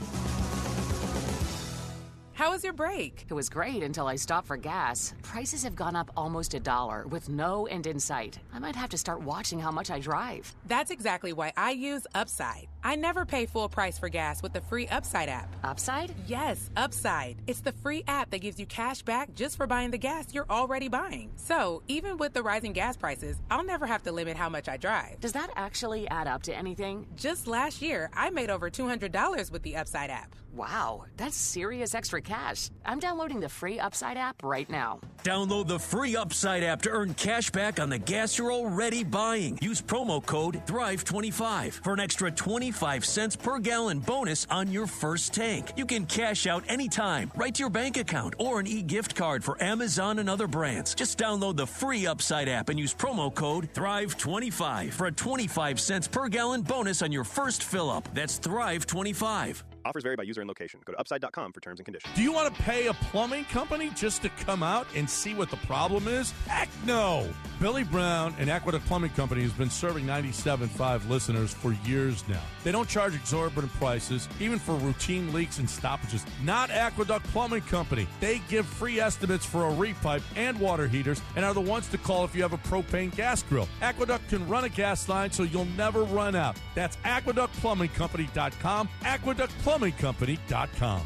How was your break? It was great until I stopped for gas. Prices have gone up almost $1 with no end in sight. I might have to start watching how much I drive. That's exactly why I use Upside. I never pay full price for gas with the free Upside app. Upside? Yes, Upside. It's the free app that gives you cash back just for buying the gas you're already buying. So, even with the rising gas prices, I'll never have to limit how much I drive. Does that actually add up to anything? Just last year, I made over $200 with the Upside app. Wow, that's serious extra cash. I'm downloading the free Upside app right now. Download the free Upside app to earn cash back on the gas you're already buying. Use promo code THRIVE25 for an extra 25 cents per gallon bonus on your first tank. You can cash out anytime, right to your bank account, or an e-gift card for Amazon and other brands. Just download the free Upside app and use promo code THRIVE25 for a 25 cents per gallon bonus on your first fill-up. That's THRIVE25. Offers vary by user and location. Go to upside.com for terms and conditions. Do you want to pay a plumbing company just to come out and see what the problem is? Heck no! Billy Brown and Aqueduct Plumbing Company has been serving 97.5 listeners for years now. They don't charge exorbitant prices, even for routine leaks and stoppages. Not Aqueduct Plumbing Company. They give free estimates for a repipe and water heaters and are the ones to call if you have a propane gas grill. Aqueduct can run a gas line so you'll never run out. That's aqueductplumbingcompany.com, aqueductplumbingcompany.com.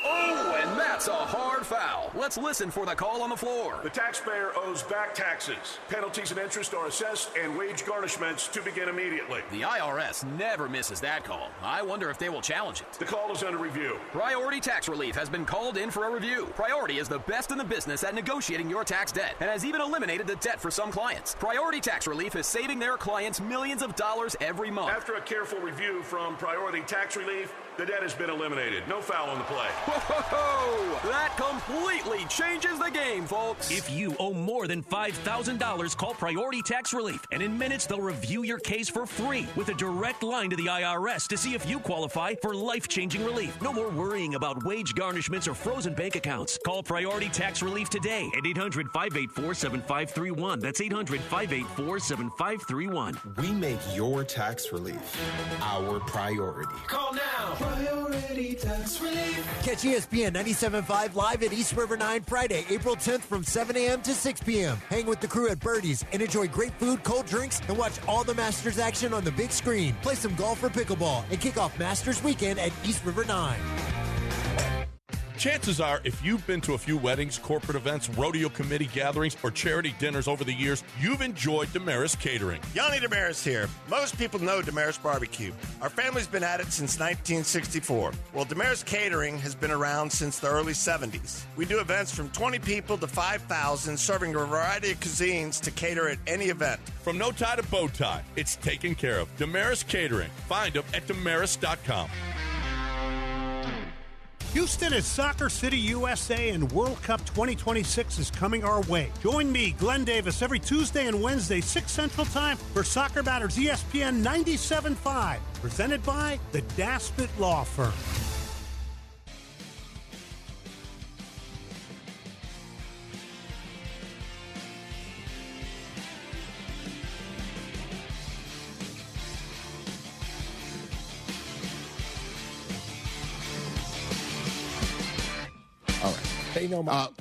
Oh, and that's a hard foul. Let's listen for the call on the floor. The taxpayer owes back taxes. Penalties and interest are assessed and wage garnishments to begin immediately. The IRS never misses that call. I wonder if they will challenge it. The call is under review. Priority Tax Relief has been called in for a review. Priority is the best in the business at negotiating your tax debt and has even eliminated the debt for some clients. Priority Tax Relief is saving their clients millions of dollars every month. After a careful review from Priority Tax Relief, the debt has been eliminated. No foul on the play. Whoa! That completely changes the game, folks. If you owe more than $5,000, call Priority Tax Relief, and in minutes they'll review your case for free with a direct line to the IRS to see if you qualify for life-changing relief. No more worrying about wage garnishments or frozen bank accounts. Call Priority Tax Relief today at 800-584-7531. That's 800-584-7531. We make your tax relief our priority. Call now. Priority Tax Relief. Catch ESPN 97.5 live at East River 9 Friday, April 10th from 7 a.m. to 6 p.m. Hang with the crew at Birdie's and enjoy great food, cold drinks, and watch all the Masters action on the big screen. Play some golf or pickleball and kick off Masters weekend at East River 9. Chances are, if you've been to a few weddings, corporate events, rodeo committee gatherings, or charity dinners over the years, you've enjoyed Damaris Catering. Yanni Damaris here. Most people know Damaris Barbecue. Our family's been at it since 1964. Well, Damaris Catering has been around since the early 70s. We do events from 20 people to 5,000, serving a variety of cuisines to cater at any event. From no tie to bow tie, it's taken care of. Damaris Catering. Find them at damaris.com. Houston is Soccer City, USA, and World Cup 2026 is coming our way. Join me, Glenn Davis, every Tuesday and Wednesday, 6 Central Time, for Soccer Matters ESPN 97.5, presented by the Daspit Law Firm.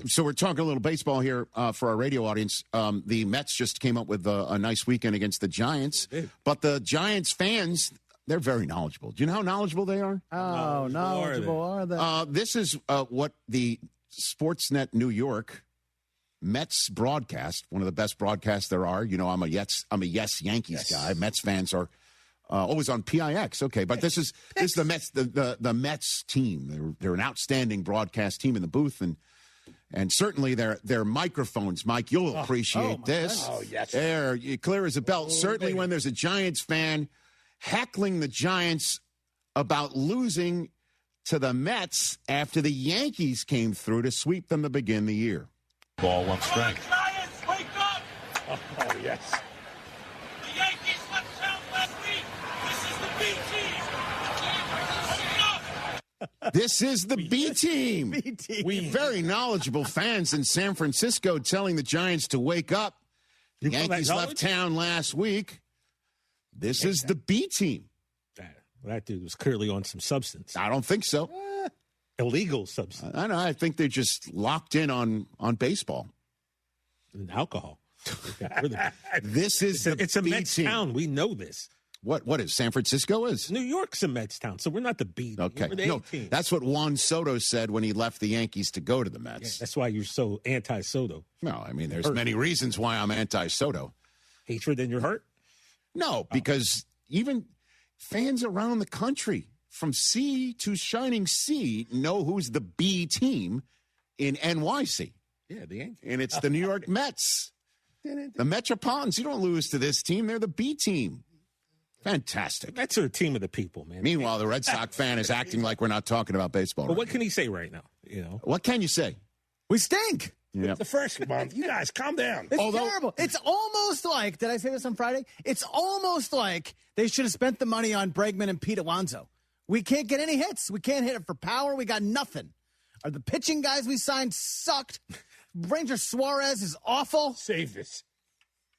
So we're talking a little baseball here for our radio audience. The Mets just came up with a nice weekend against the Giants, but the Giants fans, they're very knowledgeable. Do you know how knowledgeable they are? Oh, knowledgeable are they? This is what the Sportsnet New York Mets broadcast, one of the best broadcasts there are. You know, I'm a Yes Yankees guy. Mets fans are always on PIX. Okay, but this is the Mets, the Mets team. They're an outstanding broadcast team in the booth, and certainly their microphones, Mike, you'll appreciate this. Oh, yes. They're clear as a bell. Certainly when there's a Giants fan heckling the Giants about losing to the Mets after the Yankees came through to sweep them to begin the year. Ball one strike. Giants, wake up! Oh, yes. The Yankees swept town last week. This is the B team. This is the B team. Very knowledgeable fans in San Francisco telling the Giants to wake up. The Yankees left town last week. This is the B team. That dude was clearly on some substance. I don't think so. Illegal substance. I know. I think they're just locked in on baseball. And alcohol. This is it's a Mets town. We know this. What is San Francisco is? New York's a Mets town, so we're not the B team. Okay. We're the A team. That's what Juan Soto said when he left the Yankees to go to the Mets. Yeah, that's why you're so anti-Soto. No, I mean, there's many reasons why I'm anti-Soto. Hatred and you're hurt? No, because even fans around the country, from sea to shining sea, know who's the B team in NYC. Yeah, the Yankees. And it's the New York Mets. The Metropolitans, you don't lose to this team. They're the B team. Fantastic. That's a team of the people, man. Meanwhile, the Red Sox fan is acting like we're not talking about baseball. But what can he say right now? You know, what can you say? We stink. Yeah. The first month. You guys, calm down. It's terrible. It's almost like, did I say this on Friday? It's almost like they should have spent the money on Bregman and Pete Alonso. We can't get any hits. We can't hit it for power. We got nothing. Are the pitching guys we signed sucked? Ranger Suarez is awful. Save this.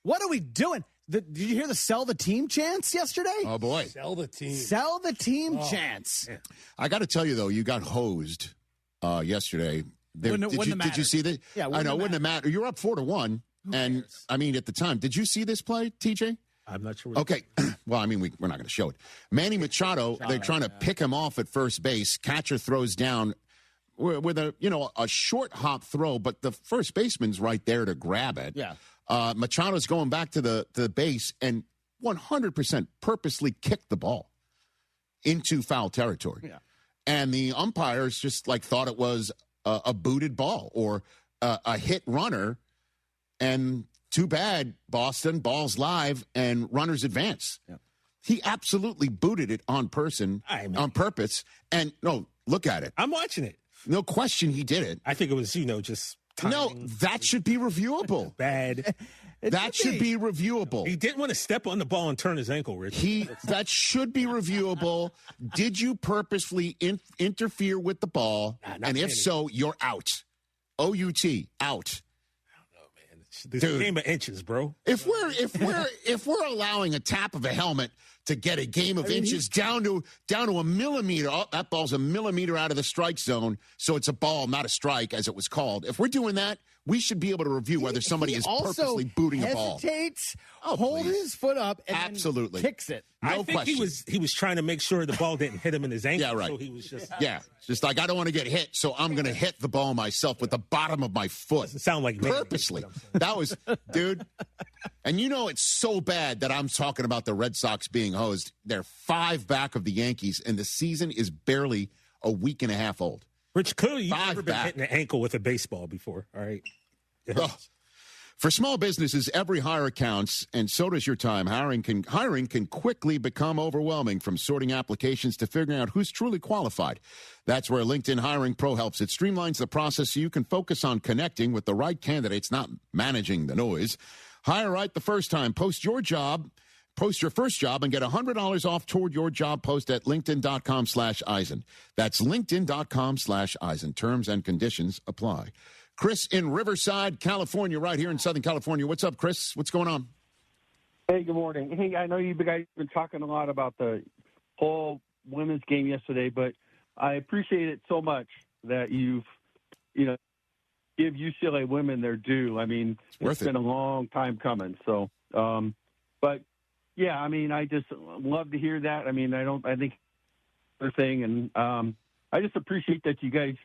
What are we doing? Did you hear the sell the team chants yesterday? Oh, boy. Sell the team. Sell the team chants. Yeah. I got to tell you, though, you got hosed yesterday. Did you see that? Yeah, I know. Wouldn't have mattered. You're up 4-1. And, I mean, at the time, did you see this play, TJ? I'm not sure. Okay. Well, I mean, we're not going to show it. Manny Machado, they're trying to pick him off at first base. Catcher throws down with a short hop throw, but the first baseman's right there to grab it. Yeah. Machado's going back to the base and 100% purposely kicked the ball into foul territory. Yeah. And the umpires just thought it was a booted ball or a hit runner. And too bad, Boston, ball's live and runners advance. Yeah. He absolutely booted it on purpose. And no, look at it. I'm watching it. No question he did it. I think it was, just timing. No, that should be reviewable. Bad. That should be reviewable. He didn't want to step on the ball and turn his ankle, Rich. That should be reviewable. Did you purposely interfere with the ball? And if so, you're out. O-U-T, out. This game of inches, bro. If we're allowing a tap of a helmet to get a game of inches down to a millimeter. Oh, that ball's a millimeter out of the strike zone, so it's a ball, not a strike, as it was called. If we're doing that, we should be able to review whether somebody is purposely booting a ball. Hesitates, hold his foot up, and absolutely then kicks it. I think question. he was trying to make sure the ball didn't hit him in his ankle. Yeah, right. So he was just just like, I don't want to get hit, so I'm going to hit the ball myself with the bottom of my foot. Doesn't sound like me. Purposely. That was, dude. And you know it's so bad that I'm talking about the Red Sox being hosed. They're 5 back of the Yankees, and the season is barely a week and a half old. Rich, clearly you've 5 never been back. hitting an ankle with a baseball before, all right? For small businesses, every hire counts, and so does your time. Hiring can quickly become overwhelming, from sorting applications to figuring out who's truly qualified. That's where LinkedIn Hiring Pro helps. It streamlines the process so you can focus on connecting with the right candidates, not managing the noise. Hire right the first time. Post your first job and get $100 off toward your job post at linkedin.com/Eisen. That's linkedin.com/Eisen. Terms and conditions apply. Chris in Riverside, California, right here in Southern California. What's up, Chris? What's going on? Hey, good morning. Hey, I know you guys have been talking a lot about the whole women's game yesterday, but I appreciate it so much that you've, give UCLA women their due. I mean, it's been a long time coming. So, but yeah, I mean, I just love to hear that. I mean, I think the thing, and I just appreciate that you guys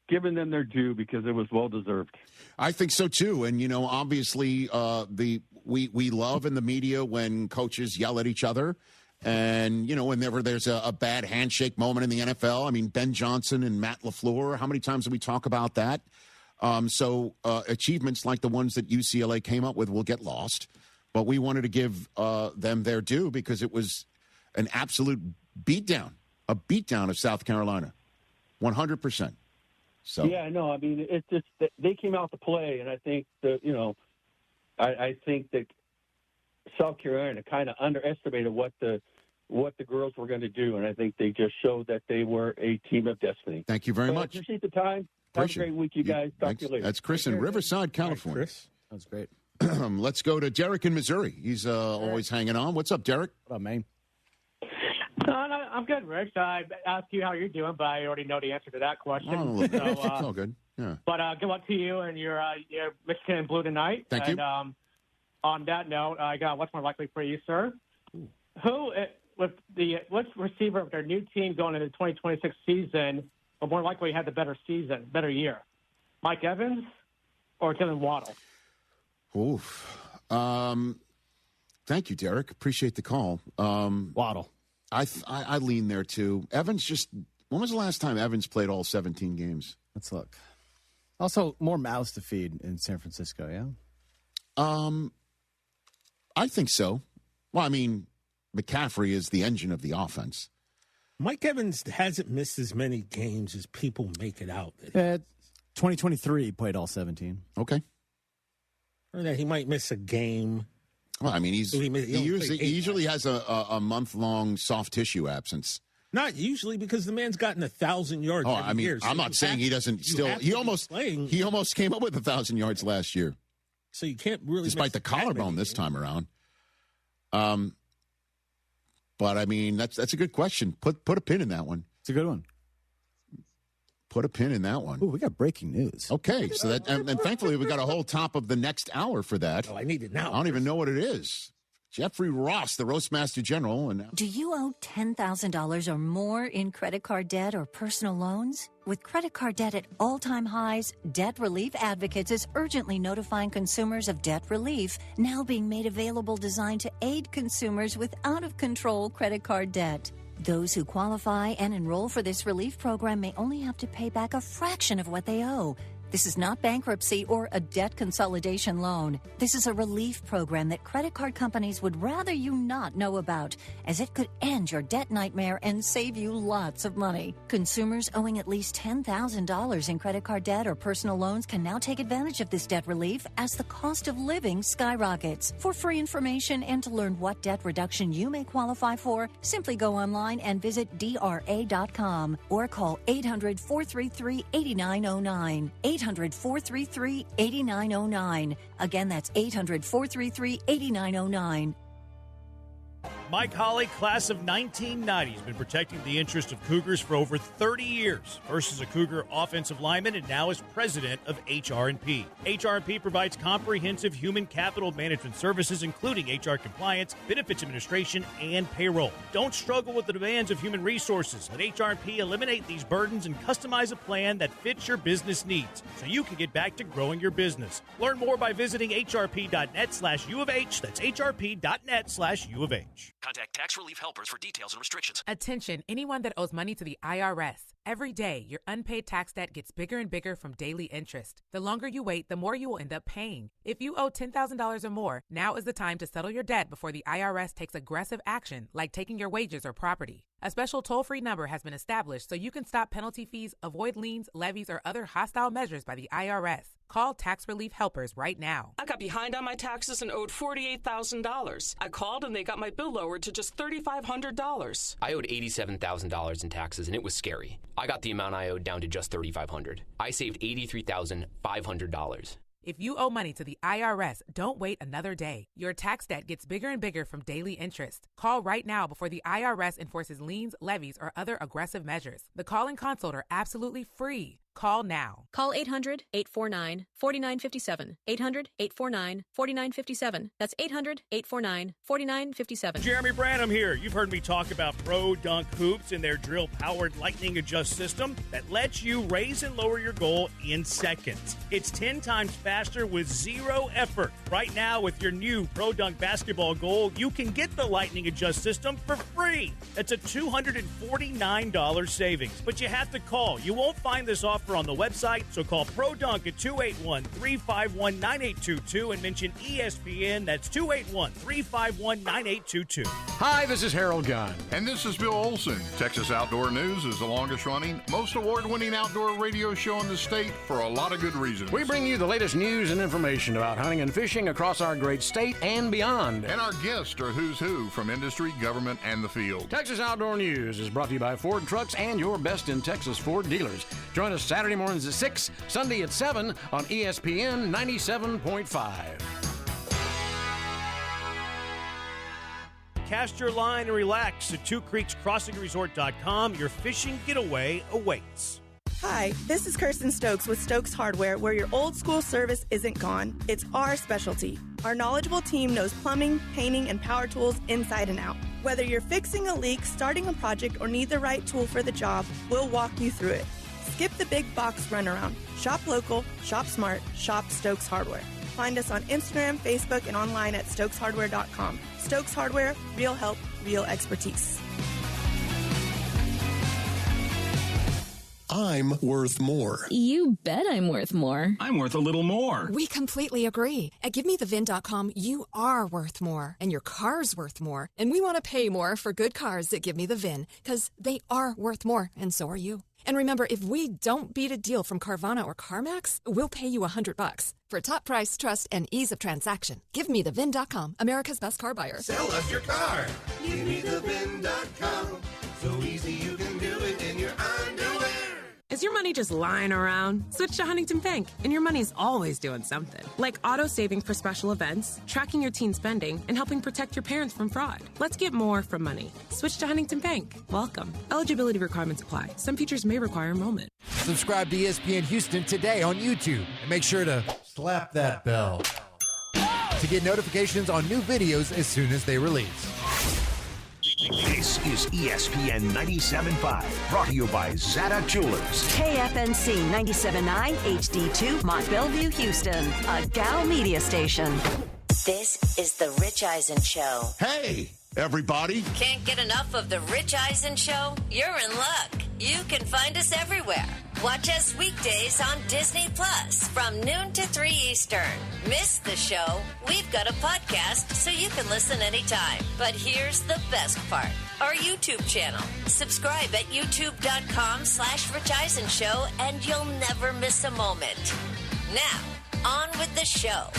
giving them their due, because it was well deserved. I think so too. And obviously, we love in the media when coaches yell at each other, and whenever there's a bad handshake moment in the NFL. I mean, Ben Johnson and Matt LaFleur. How many times do we talk about that? So achievements like the ones that UCLA came up with will get lost, but we wanted to give them their due because it was an absolute beatdown of South Carolina, 100%. So yeah, no, I mean, it's just that they came out to play, and I think that I think that South Carolina kind of underestimated what the girls were going to do, and I think they just showed that they were a team of destiny. Thank you very much. I appreciate the time. Have a great week, you guys. Talk to you later. That's Chris in Riverside, California. Chris. That's great. Let's go to Derek in Missouri. He's always hanging on. What's up, Derek? What up, man? No, I'm good, Rich. I asked you how you're doing, but I already know the answer to that question. Oh, it's all good. Yeah. But good luck to you and your Michigan and Blue tonight. Thank you. And on that note, I got what's more likely for you, sir? Who, with which receiver of their new team going into the 2026 season will more likely have the better year? Mike Evans or Jalen Waddle? Oof. Thank you, Derek. Appreciate the call. Waddle. I lean there too. Evans when was the last time Evans played all 17 games? Let's look. Also, more mouths to feed in San Francisco, yeah? I think so. Well, I mean, McCaffrey is the engine of the offense. Mike Evans hasn't missed as many games as people make it out. 2023, he played all 17. Okay. Or that he might miss a game. Well, I mean, he usually has a month-long soft tissue absence. Not usually, because the man's gotten 1,000 yards. Oh, I mean, year, so I'm not saying he doesn't still. He almost came up with 1,000 yards last year. So you can't really, despite the collarbone this time around. But I mean, that's a good question. Put a pin in that one. It's a good one. Put a pin in that one. Ooh, we got breaking news. Okay, so that and thankfully we got a whole top of the next hour for that. Oh, I need it now. I don't even know what it is. Jeffrey Ross, the Roastmaster General. And do you owe $10,000 or more in credit card debt or personal loans? With credit card debt at all-time highs, Debt Relief Advocates is urgently notifying consumers of debt relief now being made available, designed to aid consumers with out-of-control credit card debt. Those who qualify and enroll for this relief program may only have to pay back a fraction of what they owe. This is not bankruptcy or a debt consolidation loan. This is a relief program that credit card companies would rather you not know about, as it could end your debt nightmare and save you lots of money. Consumers owing at least $10,000 in credit card debt or personal loans can now take advantage of this debt relief as the cost of living skyrockets. For free information and to learn what debt reduction you may qualify for, simply go online and visit DRA.com or call 800-433-8909. 800-433-8909. Again, that's 800-433-8909. Mike Holly, class of 1990, has been protecting the interest of Cougars for over 30 years. First as a Cougar offensive lineman and now as president of HR&P. HR&P provides comprehensive human capital management services, including HR compliance, benefits administration, and payroll. Don't struggle with the demands of human resources. Let HR&P eliminate these burdens and customize a plan that fits your business needs so you can get back to growing your business. Learn more by visiting hrp.net/U of H. That's hrp.net/U of H. Contact Tax Relief Helpers for details and restrictions. Attention, anyone that owes money to the IRS. Every day, your unpaid tax debt gets bigger and bigger from daily interest. The longer you wait, the more you will end up paying. If you owe $10,000 or more, now is the time to settle your debt before the IRS takes aggressive action, like taking your wages or property. A special toll-free number has been established so you can stop penalty fees, avoid liens, levies, or other hostile measures by the IRS. Call Tax Relief Helpers right now. I got behind on my taxes and owed $48,000. I called and they got my bill lowered to just $3,500. I owed $87,000 in taxes and it was scary. I got the amount I owed down to just $3,500. I saved $83,500. If you owe money to the IRS, don't wait another day. Your tax debt gets bigger and bigger from daily interest. Call right now before the IRS enforces liens, levies, or other aggressive measures. The call and consult are absolutely free. Call now. Call 800-849-4957. 800-849-4957. That's 800-849-4957. Jeremy Branham here. You've heard me talk about Pro Dunk Hoops and their drill-powered lightning adjust system that lets you raise and lower your goal in seconds. It's 10 times faster with zero effort. Right now, with your new Pro Dunk basketball goal, you can get the lightning adjust system for free. That's a $249 savings. But you have to call. You won't find this offer on the website, so call Pro Dunk at 281-351-9822 and mention ESPN. That's 281-351-9822. Hi, this is Harold Gunn. And this is Bill Olson. Texas Outdoor News is the longest-running, most award-winning outdoor radio show in the state for a lot of good reasons. We bring you the latest news and information about hunting and fishing across our great state and beyond. And our guests are who's who from industry, government, and the field. Texas Outdoor News is brought to you by Ford Trucks and your best in Texas Ford dealers. Join us Saturday mornings at 6, Sunday at 7 on ESPN 97.5. Cast your line and relax at twocreekscrossingresort.com. Your fishing getaway awaits. Hi, this is Kirsten Stokes with Stokes Hardware, where your old school service isn't gone. It's our specialty. Our knowledgeable team knows plumbing, painting, and power tools inside and out. Whether you're fixing a leak, starting a project, or need the right tool for the job, we'll walk you through it. Skip the big box runaround. Shop local, shop smart, shop Stokes Hardware. Find us on Instagram, Facebook, and online at stokeshardware.com. Stokes Hardware, real help, real expertise. I'm worth more. You bet I'm worth more. I'm worth a little more. We completely agree. At GiveMeTheVIN.com, you are worth more, and your car's worth more. And we want to pay more for good cars that Give Me the VIN, because they are worth more, and so are you. And remember, if we don't beat a deal from Carvana or CarMax, we'll pay you $100. For top price, trust, and ease of transaction, GiveMeTheVIN.com, America's best car buyer. Sell us your car. GiveMeTheVIN.com. So easy you can do it in your underwear. Is your money just lying around? Switch to Huntington Bank, and your money's always doing something. Like auto-saving for special events, tracking your teen spending, and helping protect your parents from fraud. Let's get more from money. Switch to Huntington Bank. Welcome. Eligibility requirements apply. Some features may require enrollment. Subscribe to ESPN Houston today on YouTube. And make sure to slap that bell to get notifications on new videos as soon as they release. This is ESPN 97.5, brought to you by Zata Jewelers. KFNC 97.9 HD2 Mont Bellevue, Houston, a Gal Media station. This is the Rich Eisen Show. Hey, everybody. Can't get enough of the Rich Eisen Show? You're in luck. You can find us everywhere. Watch us weekdays on Disney Plus from noon to 3 Eastern. Miss the show? We've got a podcast so you can listen anytime. But here's the best part. Our YouTube channel. Subscribe at youtube.com/Rich Eisen Show and you'll never miss a moment. Now, on with the show.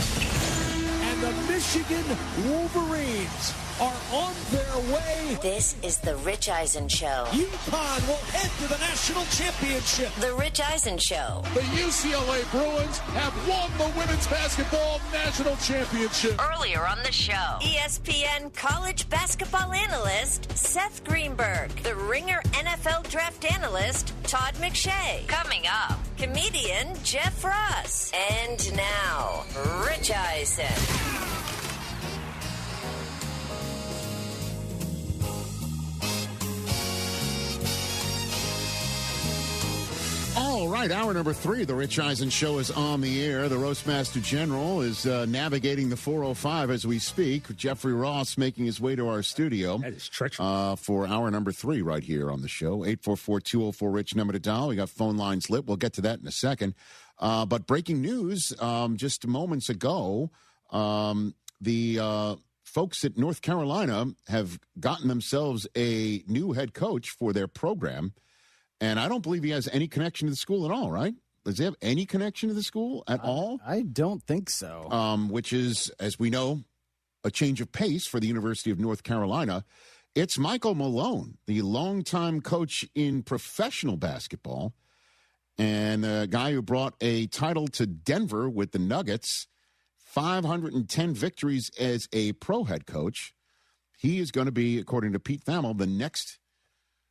And the Michigan Wolverines are on their way. This is the Rich Eisen Show. UConn will head to the national championship. The Rich Eisen Show. The UCLA Bruins have won the women's basketball national championship. Earlier on the show, ESPN college basketball analyst Seth Greenberg, the Ringer NFL draft analyst Todd McShay. Coming up, comedian Jeff Ross. And now, Rich Eisen. All right, hour number 3, the Rich Eisen Show is on the air. The Roastmaster General is navigating the 405 as we speak. Jeffrey Ross making his way to our studio. That is treacherous. For hour number 3 right here on the show. 844-204-RICH, number to dial. We got phone lines lit. We'll get to that in a second. But breaking news just moments ago, the folks at North Carolina have gotten themselves a new head coach for their program. And I don't believe he has any connection to the school at all, right? Does he have any connection to the school at all? I don't think so. Which is, as we know, a change of pace for the University of North Carolina. It's Michael Malone, the longtime coach in professional basketball, and a guy who brought a title to Denver with the Nuggets, 510 victories as a pro head coach. He is going to be, according to Pete Thamel, the next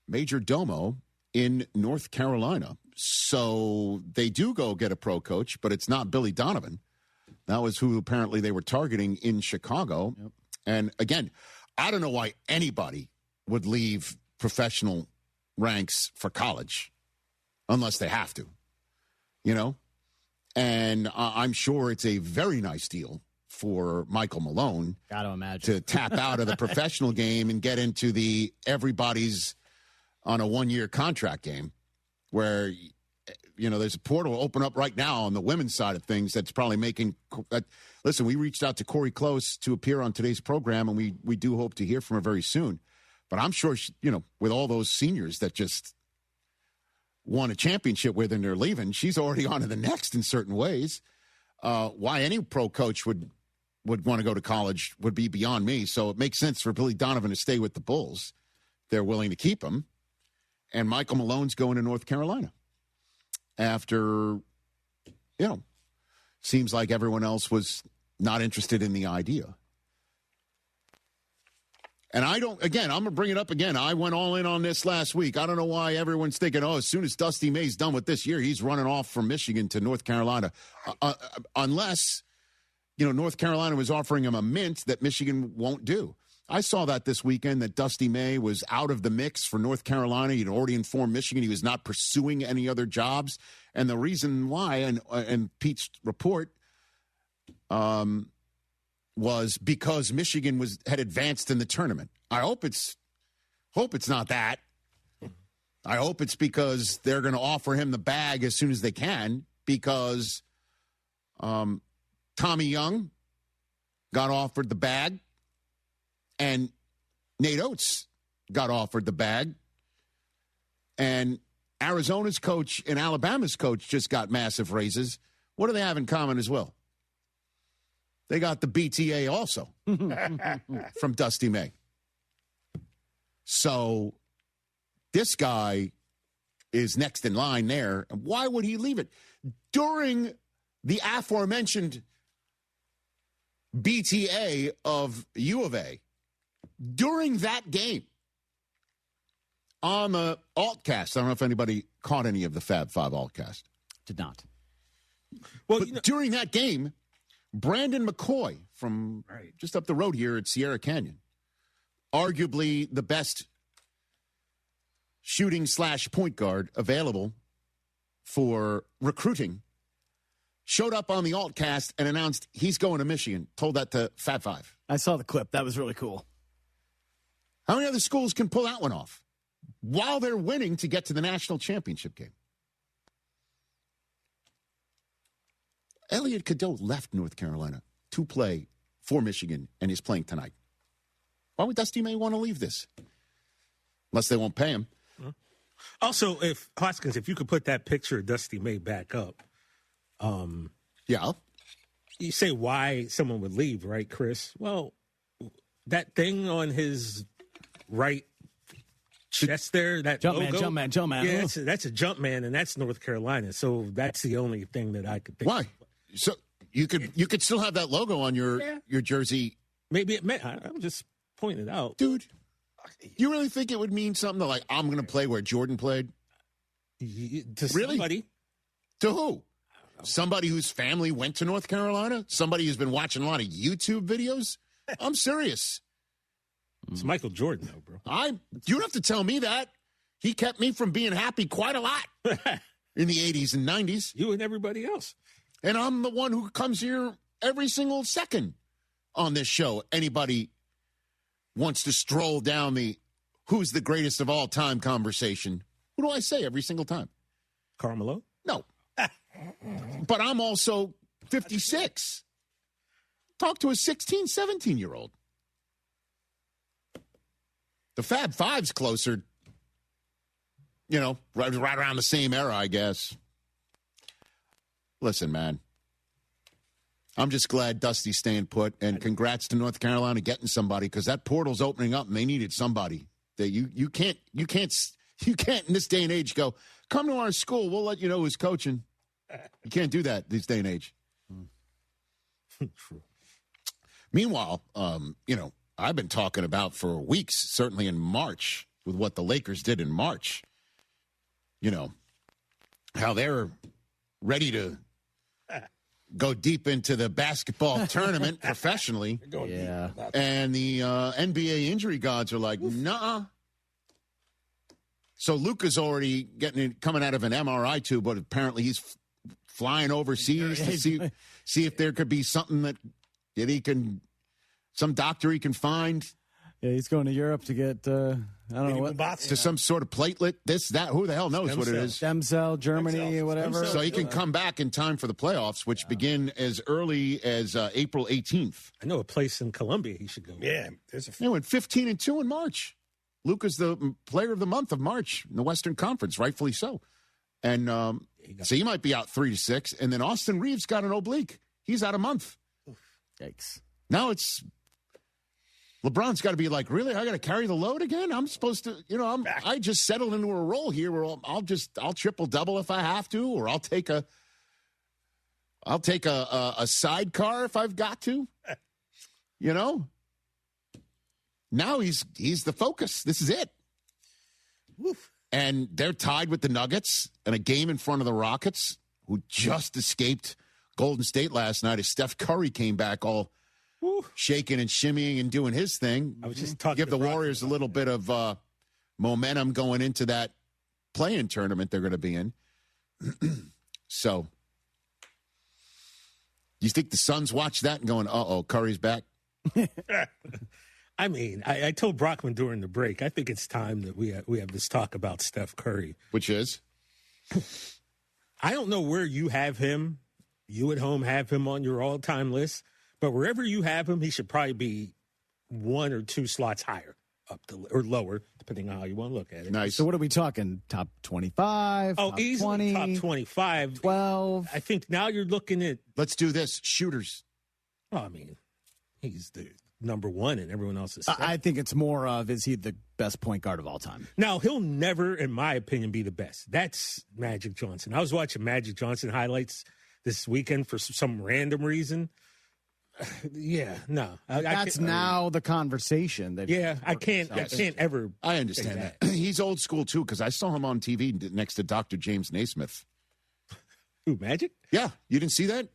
major domo in North Carolina. So they do go get a pro coach, but it's not Billy Donovan. That was who apparently they were targeting in Chicago. Yep. And again, I don't know why anybody would leave professional ranks for college unless they have to, you know? And I'm sure it's a very nice deal for Michael Malone. Gotta imagine. To tap out of the professional game and get into the everybody's on a one-year contract game where, you know, there's a portal open up right now on the women's side of things that's probably making listen, we reached out to Corey Close to appear on today's program, and we do hope to hear from her very soon. But I'm sure, you know, with all those seniors that just won a championship with and they're leaving, she's already on to the next in certain ways. Why any pro coach would want to go to college would be beyond me. So it makes sense for Billy Donovan to stay with the Bulls. They're willing to keep him. And Michael Malone's going to North Carolina after, you know, seems like everyone else was not interested in the idea. And I'm going to bring it up again. I went all in on this last week. I don't know why everyone's thinking, as soon as Dusty May's done with this year, he's running off from Michigan to North Carolina. Unless, you know, North Carolina was offering him a mint that Michigan won't do. I saw that this weekend that Dusty May was out of the mix for North Carolina. He'd already informed Michigan he was not pursuing any other jobs. And the reason why, and Pete's report, was because Michigan had advanced in the tournament. I hope it's not that. I hope it's because they're going to offer him the bag as soon as they can, because Tommy Young got offered the bag. And Nate Oates got offered the bag. And Arizona's coach and Alabama's coach just got massive raises. What do they have in common as well? They got the BTA also from Dusty May. So this guy is next in line there. And why would he leave it? During the aforementioned BTA of U of A, during that game, on the Altcast, I don't know if anybody caught any of the Fab Five Altcast. Did not. Well, during that game, Brandon McCoy from just up the road here at Sierra Canyon, arguably the best shooting/point guard available for recruiting, showed up on the Altcast and announced he's going to Michigan, told that to Fab Five. I saw the clip. That was really cool. How many other schools can pull that one off while they're winning to get to the national championship game? Elliot Cadeau left North Carolina to play for Michigan and is playing tonight. Why would Dusty May want to leave this? Unless they won't pay him. Also, if Hoskins, if you could put that picture of Dusty May back up. Yeah. You say why someone would leave, right, Chris? Well, that thing on his right chest there, that jump logo. man. Yeah, that's a jump man, and that's North Carolina. So that's the only thing that I could think. Why? So you could still have that logo on your jersey. Maybe it meant. I'm just pointing it out, dude. You really think it would mean something like I'm going to play where Jordan played? To really? Somebody. To who? Somebody whose family went to North Carolina? Somebody who's been watching a lot of YouTube videos? I'm serious. It's Michael Jordan, though, bro. You don't have to tell me that. He kept me from being happy quite a lot in the 80s and 90s. You and everybody else. And I'm the one who comes here every single second on this show. Anybody wants to stroll down the who's the greatest of all time conversation. What do I say every single time? Carmelo? No. But I'm also 56. Talk to a 16, 17-year-old. The Fab Five's closer, right around the same era, I guess. Listen, man. I'm just glad Dusty's staying put, and congrats to North Carolina getting somebody, because that portal's opening up, and they needed somebody. That you can't in this day and age go, come to our school, we'll let you know who's coaching. You can't do that this day and age. True. Meanwhile, I've been talking about for weeks, certainly in March, with what the Lakers did in March. How they're ready to go deep into the basketball tournament professionally. Yeah. And the NBA injury gods are like, nah. So Luka's already coming out of an MRI tube, but apparently he's flying overseas to see if there could be something that he can, some doctor he can find. Yeah, he's going to Europe to get, I don't know what. To some sort of platelet, this, that, who the hell knows what it is. Stem cell, Germany, whatever. So he can come back in time for the playoffs, which begin as early as April 18th. I know a place in Colombia he should go. Yeah. They went 15-2 in March. Luka's the player of the month of March in the Western Conference, rightfully so. And so he might be out 3 to 6. And then Austin Reeves got an oblique. He's out a month. Yikes. Now it's LeBron's got to be like, really? I got to carry the load again? I'm supposed to, I just settled into a role here where I'll triple double if I have to, or I'll take a sidecar if I've got to. Now he's the focus. This is it. Woof. And they're tied with the Nuggets and a game in front of the Rockets, who just escaped Golden State last night as Steph Curry came back all shaking and shimmying and doing his thing. I was just talking give the Warriors a little bit of momentum going into that play-in tournament they're going to be in. So, you think the Suns watch that and going, uh-oh, Curry's back? I mean, I told Brockman during the break, I think it's time that we have this talk about Steph Curry. Which is? I don't know where you have him. You at home have him on your all-time list. But wherever you have him, he should probably be 1 or 2 slots higher, or lower, depending on how you want to look at it. Nice. So what are we talking? Top 25? Oh, top easily 20, top 25. 12. I think now you're looking at... Let's do this. Shooters. Well, I mean, he's the number 1 and everyone else is second. I think it's more of, is he the best point guard of all time? Now, he'll never, in my opinion, be the best. That's Magic Johnson. I was watching Magic Johnson highlights this weekend for some random reason. No. That's now the conversation. I can't ever. I understand that. He's old school, too, because I saw him on TV next to Dr. James Naismith. Who, Magic? Yeah. You didn't see that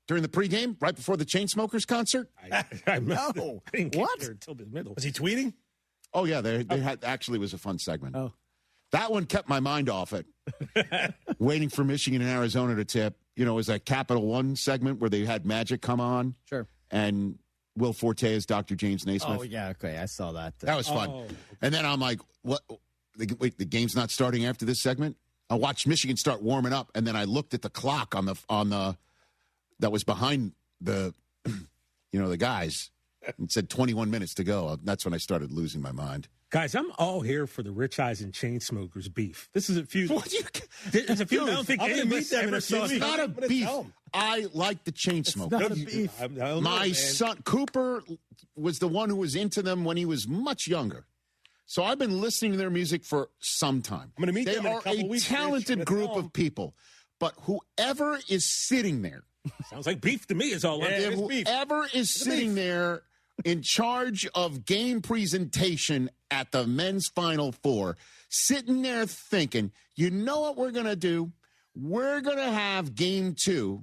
during the pregame, right before the Chainsmokers concert? I no. I didn't what? Get there until the middle. Was he tweeting? Oh, yeah. They had actually was a fun segment. Oh. That one kept my mind off it. Waiting for Michigan and Arizona to tip. It was that Capital One segment where they had Magic come on. Sure. And Will Forte is Dr. James Naismith. Oh, yeah. Okay. I saw that. That was fun. Okay. And then I'm like, what? Wait, the game's not starting after this segment? I watched Michigan start warming up, and then I looked at the clock on the that was behind the the guys. It said 21 minutes to go. That's when I started losing my mind. Guys, I'm all here for the Rich Eisen Chainsmokers beef. This is a few. There's a few. I don't think any of us ever saw. It's not a beef. I like the Chainsmokers. My son, Cooper, was the one who was into them when he was much younger. So I've been listening to their music for some time. I'm going to meet them in a couple weeks. They are a talented group of people. But whoever is sitting there. Sounds like beef to me is all whoever is sitting there in charge of game presentation at the men's Final Four, sitting there thinking, you know what we're going to do? We're going to have game 2,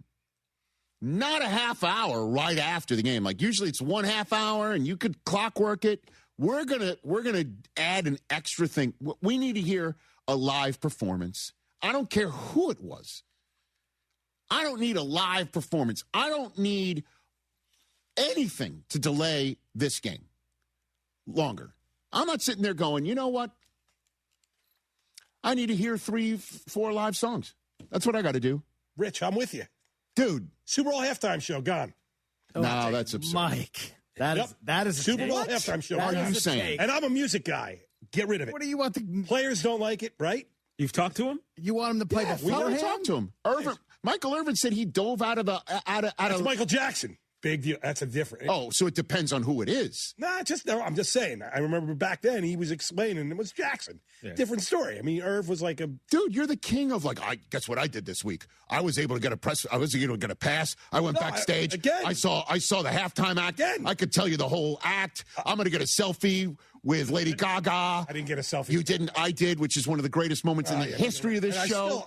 not a half hour right after the game. Like usually it's 1/2 hour and you could clockwork it. We're gonna add an extra thing. We need to hear a live performance. I don't care who it was. I don't need a live performance. I don't need anything to delay this game longer. I'm not sitting there going, you know what? I need to hear 3-4 live songs. That's what I got to do. Rich, I'm with you. Dude. Super Bowl halftime show, gone. No, that's absurd. Mike, that is a Super Bowl take. halftime show. What are you saying? And I'm a music guy. Get rid of it. What do you want? Players don't like it, right? You've talked to him? You want him to play We beforehand? never talked to him. Michael Irvin said he dove out of the That's Michael Jackson. Big deal. That's a different. Oh, so it depends on who it is. No, I'm just saying. I remember back then he was explaining it was Jackson. Yeah. Different story. I mean, Irv was like a dude. You're the king of guess what I did this week? I was able to get a press. I was able to get a pass. I went backstage. I saw the halftime act. Again. I could tell you the whole act. I'm going to get a selfie with Lady Gaga. I didn't get a selfie. You didn't. I did, which is one of the greatest moments in the history of this show.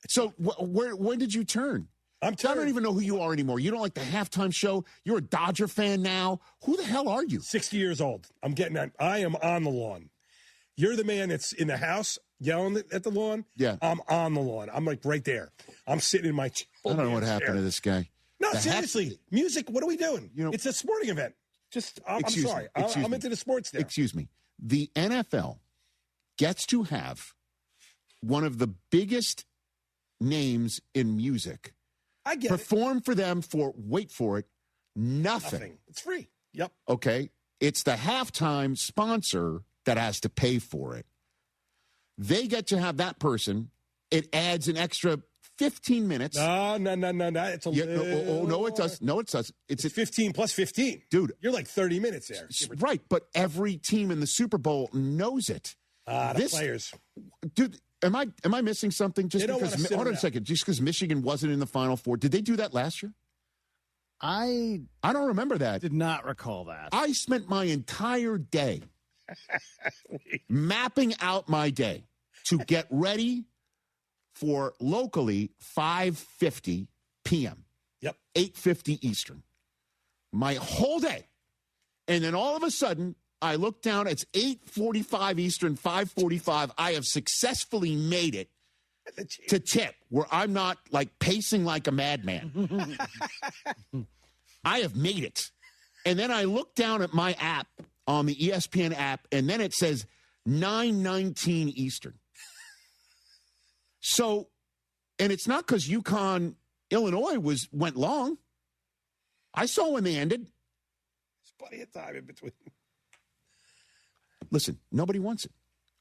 So when did you turn? I don't even know who you are anymore. You don't like the halftime show. You're a Dodger fan now. Who the hell are you? 60 years old. I am on the lawn. You're the man that's in the house yelling at the lawn. Yeah. I'm on the lawn. I'm like right there. I'm sitting in my chair. I don't know what happened to this guy. No, seriously. Music, what are we doing? It's a sporting event. I'm sorry. I'm into the sports now. Excuse me. The NFL gets to have one of the biggest names in music perform for them for, wait for it, nothing. It's free. Yep. Okay. It's the halftime sponsor that has to pay for it. They get to have that person. It adds an extra 15 minutes. No. It's a little... No, it does. No, it does. It's 15 plus 15. Dude. You're like 30 minutes there. Right, but every team in the Super Bowl knows it. The players. Dude, am I missing something? Just because, hold on a second. Just because Michigan wasn't in the Final Four. Did they do that last year? I don't remember that. Did not recall that. I spent my entire day mapping out my day to get ready for locally 5:50 p.m. Yep. 8:50 Eastern. My whole day. And then all of a sudden, I look down, it's 8:45 Eastern, 5:45. I have successfully made it to tip where I'm not like pacing like a madman. I have made it. And then I look down at my app on the ESPN app, and then it says 9:19 Eastern. So, and it's not because UConn, Illinois went long. I saw when they ended. There's plenty of time in between. Listen, nobody wants it.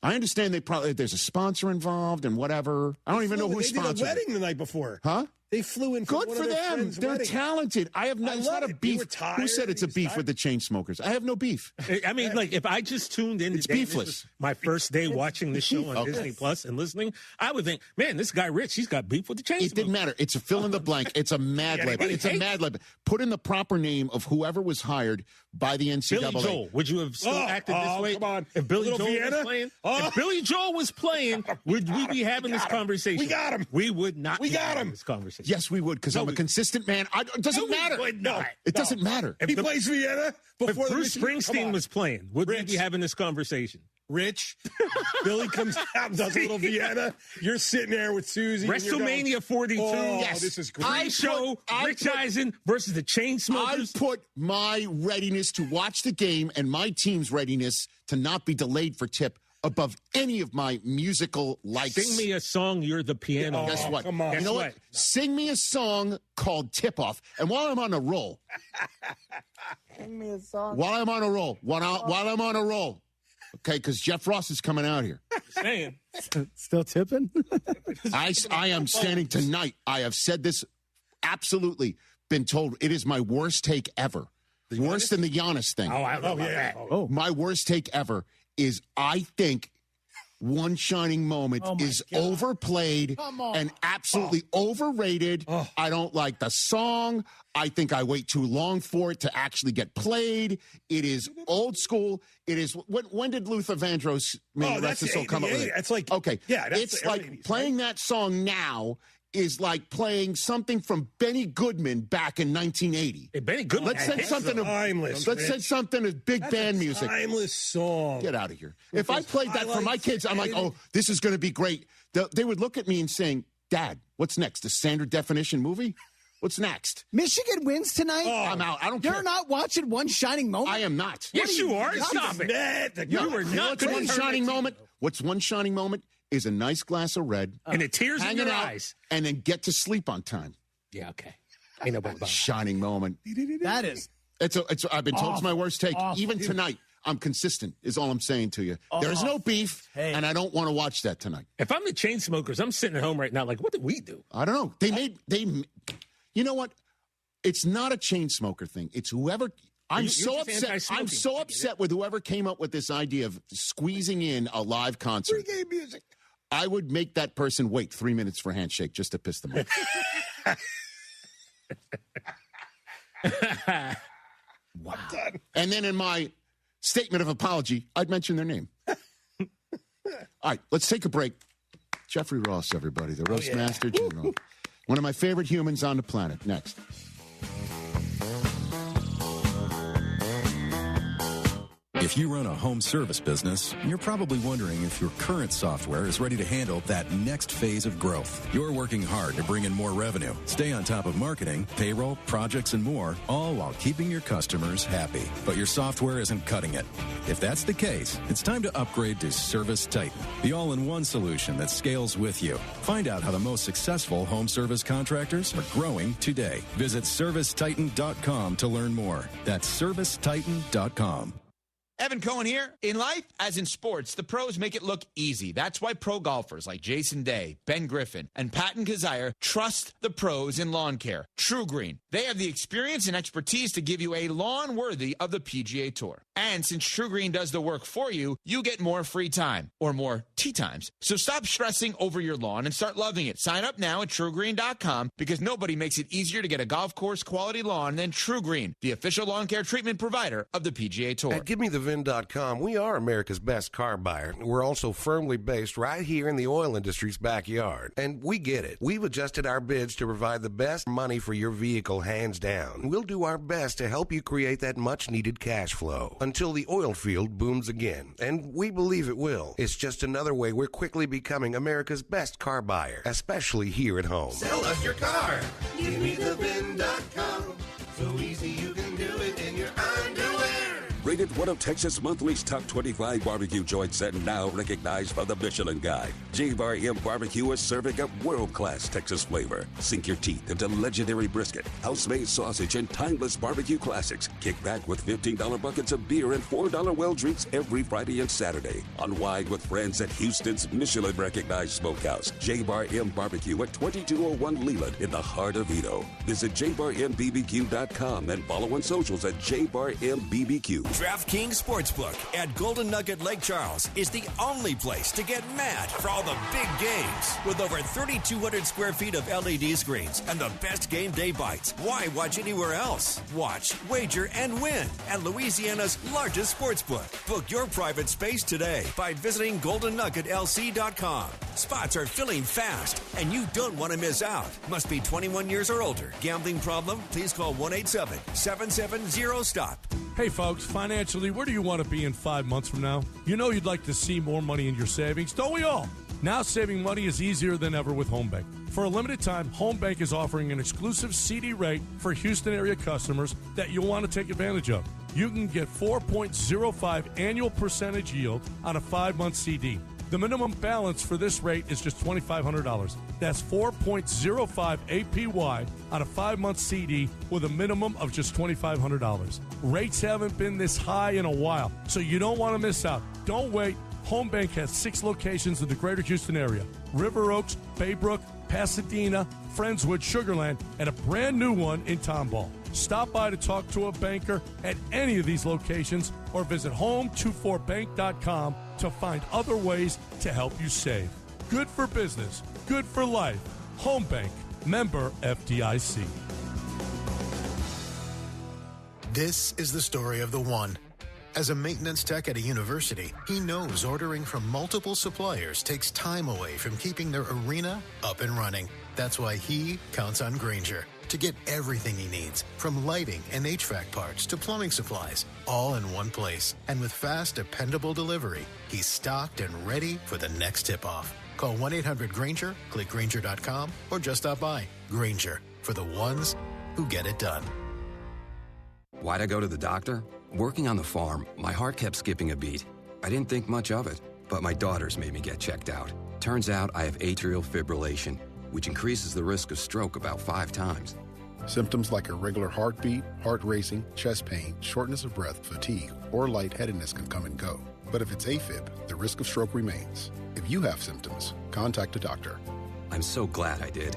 I understand there's a sponsor involved and whatever. I don't even know who's sponsoring. They did a wedding the night before. Huh? They flew in. Good for them. They're talented. It's not a beef. Who said it's a beef with the Chainsmokers? I have no beef. I mean, like if I just tuned in, it's beefless. My first day watching the show on Disney Plus and listening, I would think, man, this guy Rich, he's got beef with the Chainsmokers. It didn't matter. It's a fill in the blank. It's a Mad Lib. It's a Mad Lib. Put in the proper name of whoever was hired by the NCAA. Billy Joel. Would you have still acted this way? Come on. If Billy Joel was playing, if Billy Joel was playing, would we be having this conversation? We got him. We would not. We got him. This conversation. Yes, we would, because I'm a consistent man. It doesn't matter. It doesn't matter. He plays Vienna before if Bruce Springsteen was playing, would we be having this conversation? Rich, Billy comes out and does a little Vienna. You're sitting there with Susie. WrestleMania 42. Yes. This is great. Pre-show, Rich Eisen versus the Chainsmokers. I put my readiness to watch the game and my team's readiness to not be delayed for tip above any of my musical likes. Sing me a song, you're the piano. Guess what? Come on. You know what? Sing me a song called Tip Off. And while I'm on a roll. Sing me a song. While I'm on a roll. Okay, because Jeff Ross is coming out here. Saying. Still tipping? I am standing tonight. I have said this absolutely, been told it is my worst take ever. Worse than the Giannis thing. My worst take ever is I think One Shining Moment is overplayed and absolutely overrated. I don't like the song. I think I wait too long for it to actually get played. It is old school. It is. When did Luther Vandross come up with it? It's like, okay. Yeah, it's like 80s, playing that song now is like playing something from Benny Goodman back in 1980. Hey, Benny Goodman. Let's say something. Timeless. Let's say something as big band music. Timeless song. Get out of here. If I played that for my kids, I'm like, oh, this is going to be great. They would look at me and saying, Dad, what's next? A standard definition movie? What's next? Michigan wins tonight? I'm out. I don't care. You're not watching One Shining Moment? I am not. Yes, you are. Stop it. You were not. What's one shining moment? What's one shining moment? Is a nice glass of red. And it tears in your eyes. And then get to sleep on time. Yeah, okay. Ain't nobody about shining moment. That is. I've been told it's my worst take. Even tonight, I'm consistent, is all I'm saying to you. There's no beef, and I don't want to watch that tonight. If I'm the Chainsmokers, I'm sitting at home right now like, what did we do? I don't know. You know what? It's not a Chainsmoker thing. It's whoever... I'm so upset with whoever came up with this idea of squeezing in a live concert. Pre-game music. I would make that person wait 3 minutes for a handshake just to piss them off. Wow. And then in my statement of apology, I'd mention their name. All right, let's take a break. Jeffrey Ross, everybody, the roast master general. One of my favorite humans on the planet. Next. If you run a home service business, you're probably wondering if your current software is ready to handle that next phase of growth. You're working hard to bring in more revenue, stay on top of marketing, payroll, projects, and more, all while keeping your customers happy. But your software isn't cutting it. If that's the case, it's time to upgrade to Service Titan, the all-in-one solution that scales with you. Find out how the most successful home service contractors are growing today. Visit ServiceTitan.com to learn more. That's ServiceTitan.com. Evan Cohen here. In life, as in sports, the pros make it look easy. That's why pro golfers like Jason Day, Ben Griffin, and Patton Kazire trust the pros in lawn care. True Green. They have the experience and expertise to give you a lawn worthy of the PGA Tour. And since True Green does the work for you, you get more free time, or more tee times. So stop stressing over your lawn and start loving it. Sign up now at TrueGreen.com because nobody makes it easier to get a golf course quality lawn than True Green, the official lawn care treatment provider of the PGA Tour. At GiveMeTheVin.com, we are America's best car buyer. We're also firmly based right here in the oil industry's backyard. And we get it. We've adjusted our bids to provide the best money for your vehicle, hands down. We'll do our best to help you create that much-needed cash flow until the oil field booms again. And we believe it will. It's just another way we're quickly becoming America's best car buyer, especially here at home. Sell us your car. GiveMeTheVin.com. So easy you can do it in your underwear. Rated one of Texas Monthly's top 25 barbecue joints and now recognized by the Michelin Guide. J-Bar M Barbecue is serving up world-class Texas flavor. Sink your teeth into legendary brisket, house-made sausage, and timeless barbecue classics. Kick back with $15 buckets of beer and $4 well drinks every Friday and Saturday. Unwind with friends at Houston's Michelin-recognized smokehouse. J-Bar M Barbecue at 2201 Leland in the heart of Edo. Visit jbarmbbq.com and follow on socials at jbarmbbq. DraftKings Sportsbook at Golden Nugget Lake Charles is the only place to get mad for all the big games. With over 3,200 square feet of LED screens and the best game day bites, why watch anywhere else? Watch, wager, and win at Louisiana's largest sportsbook. Book your private space today by visiting GoldenNuggetLC.com. Spots are filling fast, and you don't want to miss out. Must be 21 years or older. Gambling problem? Please call 1-877-770-STOP. Hey folks, financially, where do you want to be in 5 months from now? You know you'd like to see more money in your savings, don't we all? Now saving money is easier than ever with Home Bank. For a limited time, Home Bank is offering an exclusive CD rate for Houston area customers that you'll want to take advantage of. You can get 4.05 annual percentage yield on a 5-month CD. The minimum balance for this rate is just $2,500. That's 4.05 APY on a 5-month CD with a minimum of just $2,500. Rates haven't been this high in a while, so you don't want to miss out. Don't wait. Home Bank has 6 locations in the greater Houston area. River Oaks, Baybrook, Pasadena, Friendswood, Sugar Land, and a brand new one in Tomball. Stop by to talk to a banker at any of these locations or visit home24bank.com to find other ways to help you save. Good for business, good for life. Home Bank, member FDIC. This is the story of the one. As a maintenance tech at a university, he knows ordering from multiple suppliers takes time away from keeping their arena up and running. That's why he counts on Grainger to get everything he needs, from lighting and HVAC parts to plumbing supplies, all in one place. And with fast, dependable delivery, he's stocked and ready for the next tip-off. Call 1-800-GRAINGER, click Grainger.com, or just stop by. Grainger, for the ones who get it done. Why'd I go to the doctor? Working on the farm, my heart kept skipping a beat. I didn't think much of it, but my daughters made me get checked out. Turns out I have atrial fibrillation, which increases the risk of stroke about 5 times. Symptoms like irregular heartbeat, heart racing, chest pain, shortness of breath, fatigue, or lightheadedness can come and go. But if it's AFib, the risk of stroke remains. If you have symptoms, contact a doctor. I'm so glad I did.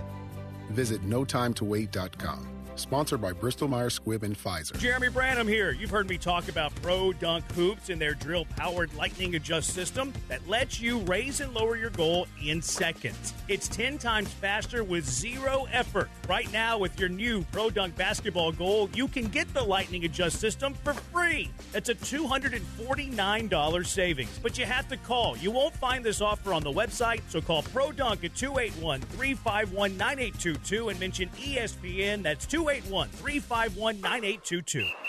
Visit notimetowait.com. Sponsored by Bristol-Myers Squibb and Pfizer. Jeremy Branham here. You've heard me talk about Pro Dunk Hoops and their drill-powered lightning adjust system that lets you raise and lower your goal in seconds. It's 10 times faster with 0 effort. Right now, with your new Pro Dunk basketball goal, you can get the lightning adjust system for free. That's a $249 savings. But you have to call. You won't find this offer on the website, so call Pro Dunk at 281-351-9822 and mention ESPN. That's 281-351-9822.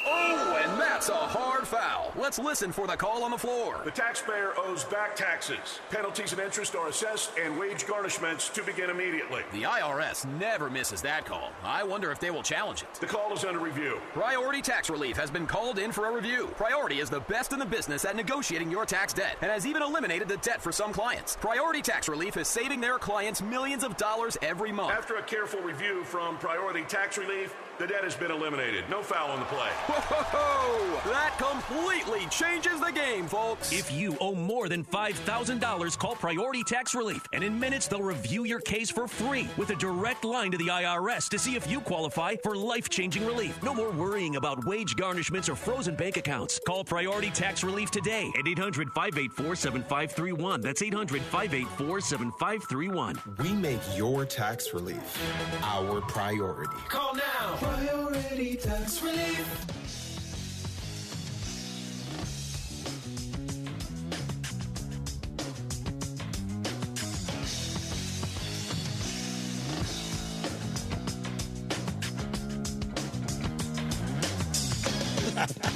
Oh, and that's a hard foul. Let's listen for the call on the floor. The taxpayer owes back taxes. Penalties and interest are assessed and wage garnishments to begin immediately. The IRS never misses that call. I wonder if they will challenge it. The call is under review. Priority Tax Relief has been called in for a review. Priority is the best in the business at negotiating your tax debt and has even eliminated the debt for some clients. Priority Tax Relief is saving their clients millions of dollars every month. After a careful review from Priority Tax Relief, the debt has been eliminated. No foul on the play. Whoa! That completely changes the game, folks. If you owe more than $5,000, call Priority Tax Relief, and in minutes they'll review your case for free with a direct line to the IRS to see if you qualify for life-changing relief. No more worrying about wage garnishments or frozen bank accounts. Call Priority Tax Relief today at 800-584-7531. That's 800-584-7531. We make your tax relief our priority. Call now. Priority Tax Relief.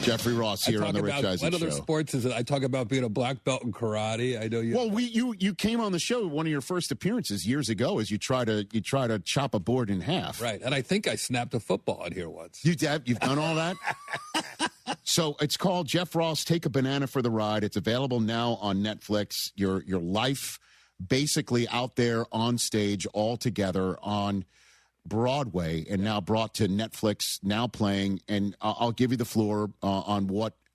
Jeffrey Ross here on the Rich Eisen Show. What other sports is it? I talk about being a black belt in karate. I know you. Well, you came on the show, one of your first appearances years ago, as you try to chop a board in half. Right, and I think I snapped a football in here once. You've done all that. So it's called Jeff Ross Take a Banana for the Ride. It's available now on Netflix. Your life basically out there on stage all together on Broadway and now brought to Netflix, now playing. And I'll give you the floor on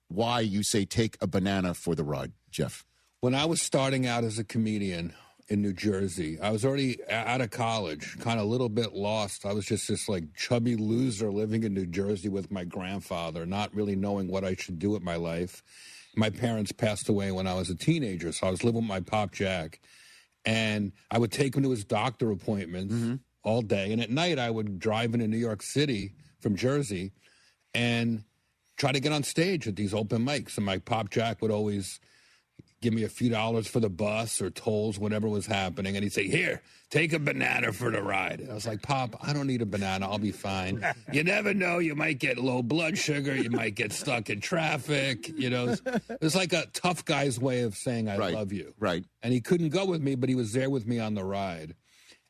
why you say take a banana for the ride, Jeff. When I was starting out as a comedian in New Jersey, I was already out of college, kind of a little bit lost. I was just this like chubby loser living in New Jersey with my grandfather, not really knowing what I should do with my life. My parents passed away when I was a teenager, so I was living with my Pop Jack. And I would take him to his doctor appointments all day. And at night, I would drive into New York City from Jersey and try to get on stage at these open mics. And my Pop Jack would always give me a few dollars for the bus or tolls, whatever was happening. And he'd say, here, take a banana for the ride. And I was like, Pop, I don't need a banana. I'll be fine. You never know. You might get low blood sugar. You might get stuck in traffic. You know, it's like a tough guy's way of saying I love you. Right. And he couldn't go with me, but he was there with me on the ride.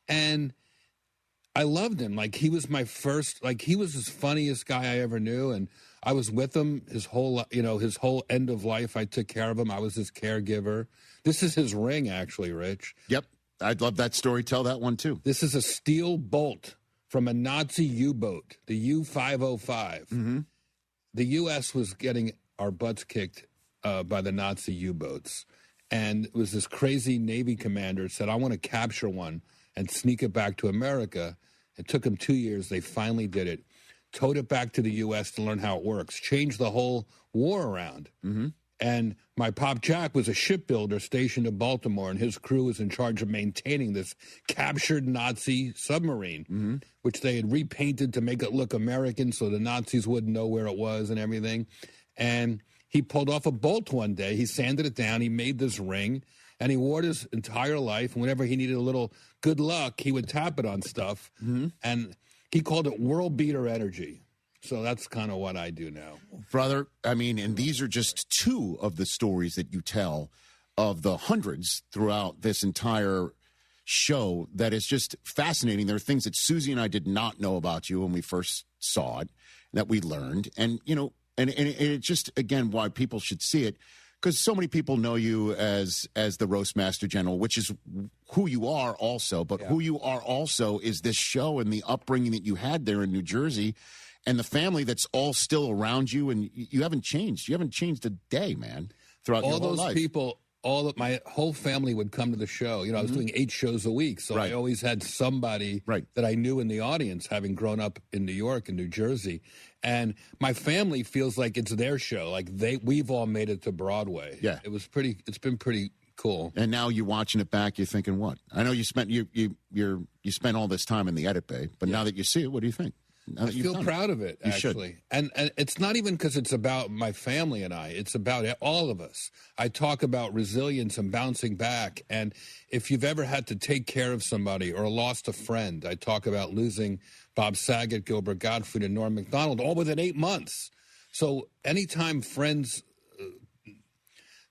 And I loved him. Like, he was my first, like, he was the funniest guy I ever knew. And I was with him his whole end of life. I took care of him. I was his caregiver. This is his ring, actually, Rich. Yep. I'd love that story. Tell that one, too. This is a steel bolt from a Nazi U-boat, the U-505. Mm-hmm. The U.S. was getting our butts kicked by the Nazi U-boats. And it was this crazy Navy commander said, I want to capture one and sneak it back to America. It took him 2 years. They finally did it. Towed it back to the U.S. to learn how it works. Changed the whole war around. Mm-hmm. And my Pop Jack was a shipbuilder stationed in Baltimore, and his crew was in charge of maintaining this captured Nazi submarine, which they had repainted to make it look American so the Nazis wouldn't know where it was and everything. And he pulled off a bolt one day. He sanded it down. He made this ring, and he wore it his entire life. And whenever he needed a little good luck, he would tap it on stuff. And he called it world beater energy. So that's kind of what I do now. Brother, I mean, and these are just two of the stories that you tell of the hundreds throughout this entire show that is just fascinating. There are things that Susie and I did not know about you when we first saw it that we learned. And, you know, and it just, again, why people should see it, because so many people know you as the Roast Master General, which is who you are also. But who you are also is this show and the upbringing that you had there in New Jersey. And the family that's all still around you, and you haven't changed. You haven't changed a day, man, throughout your whole life. All those people, my whole family would come to the show. You know, I was doing 8 shows a week, so I always had somebody that I knew in the audience, having grown up in New York and New Jersey. And my family feels like it's their show. Like we've all made it to Broadway. Yeah, it's been pretty cool. And now you're watching it back. You're thinking, what? I know you spent you spent all this time in the edit bay, but now that you see it, what do you think? I feel proud of it, actually. And it's not even because it's about my family and I. It's about all of us. I talk about resilience and bouncing back. And if you've ever had to take care of somebody or lost a friend, I talk about losing Bob Saget, Gilbert Gottfried, and Norm Macdonald all within 8 months. So anytime friends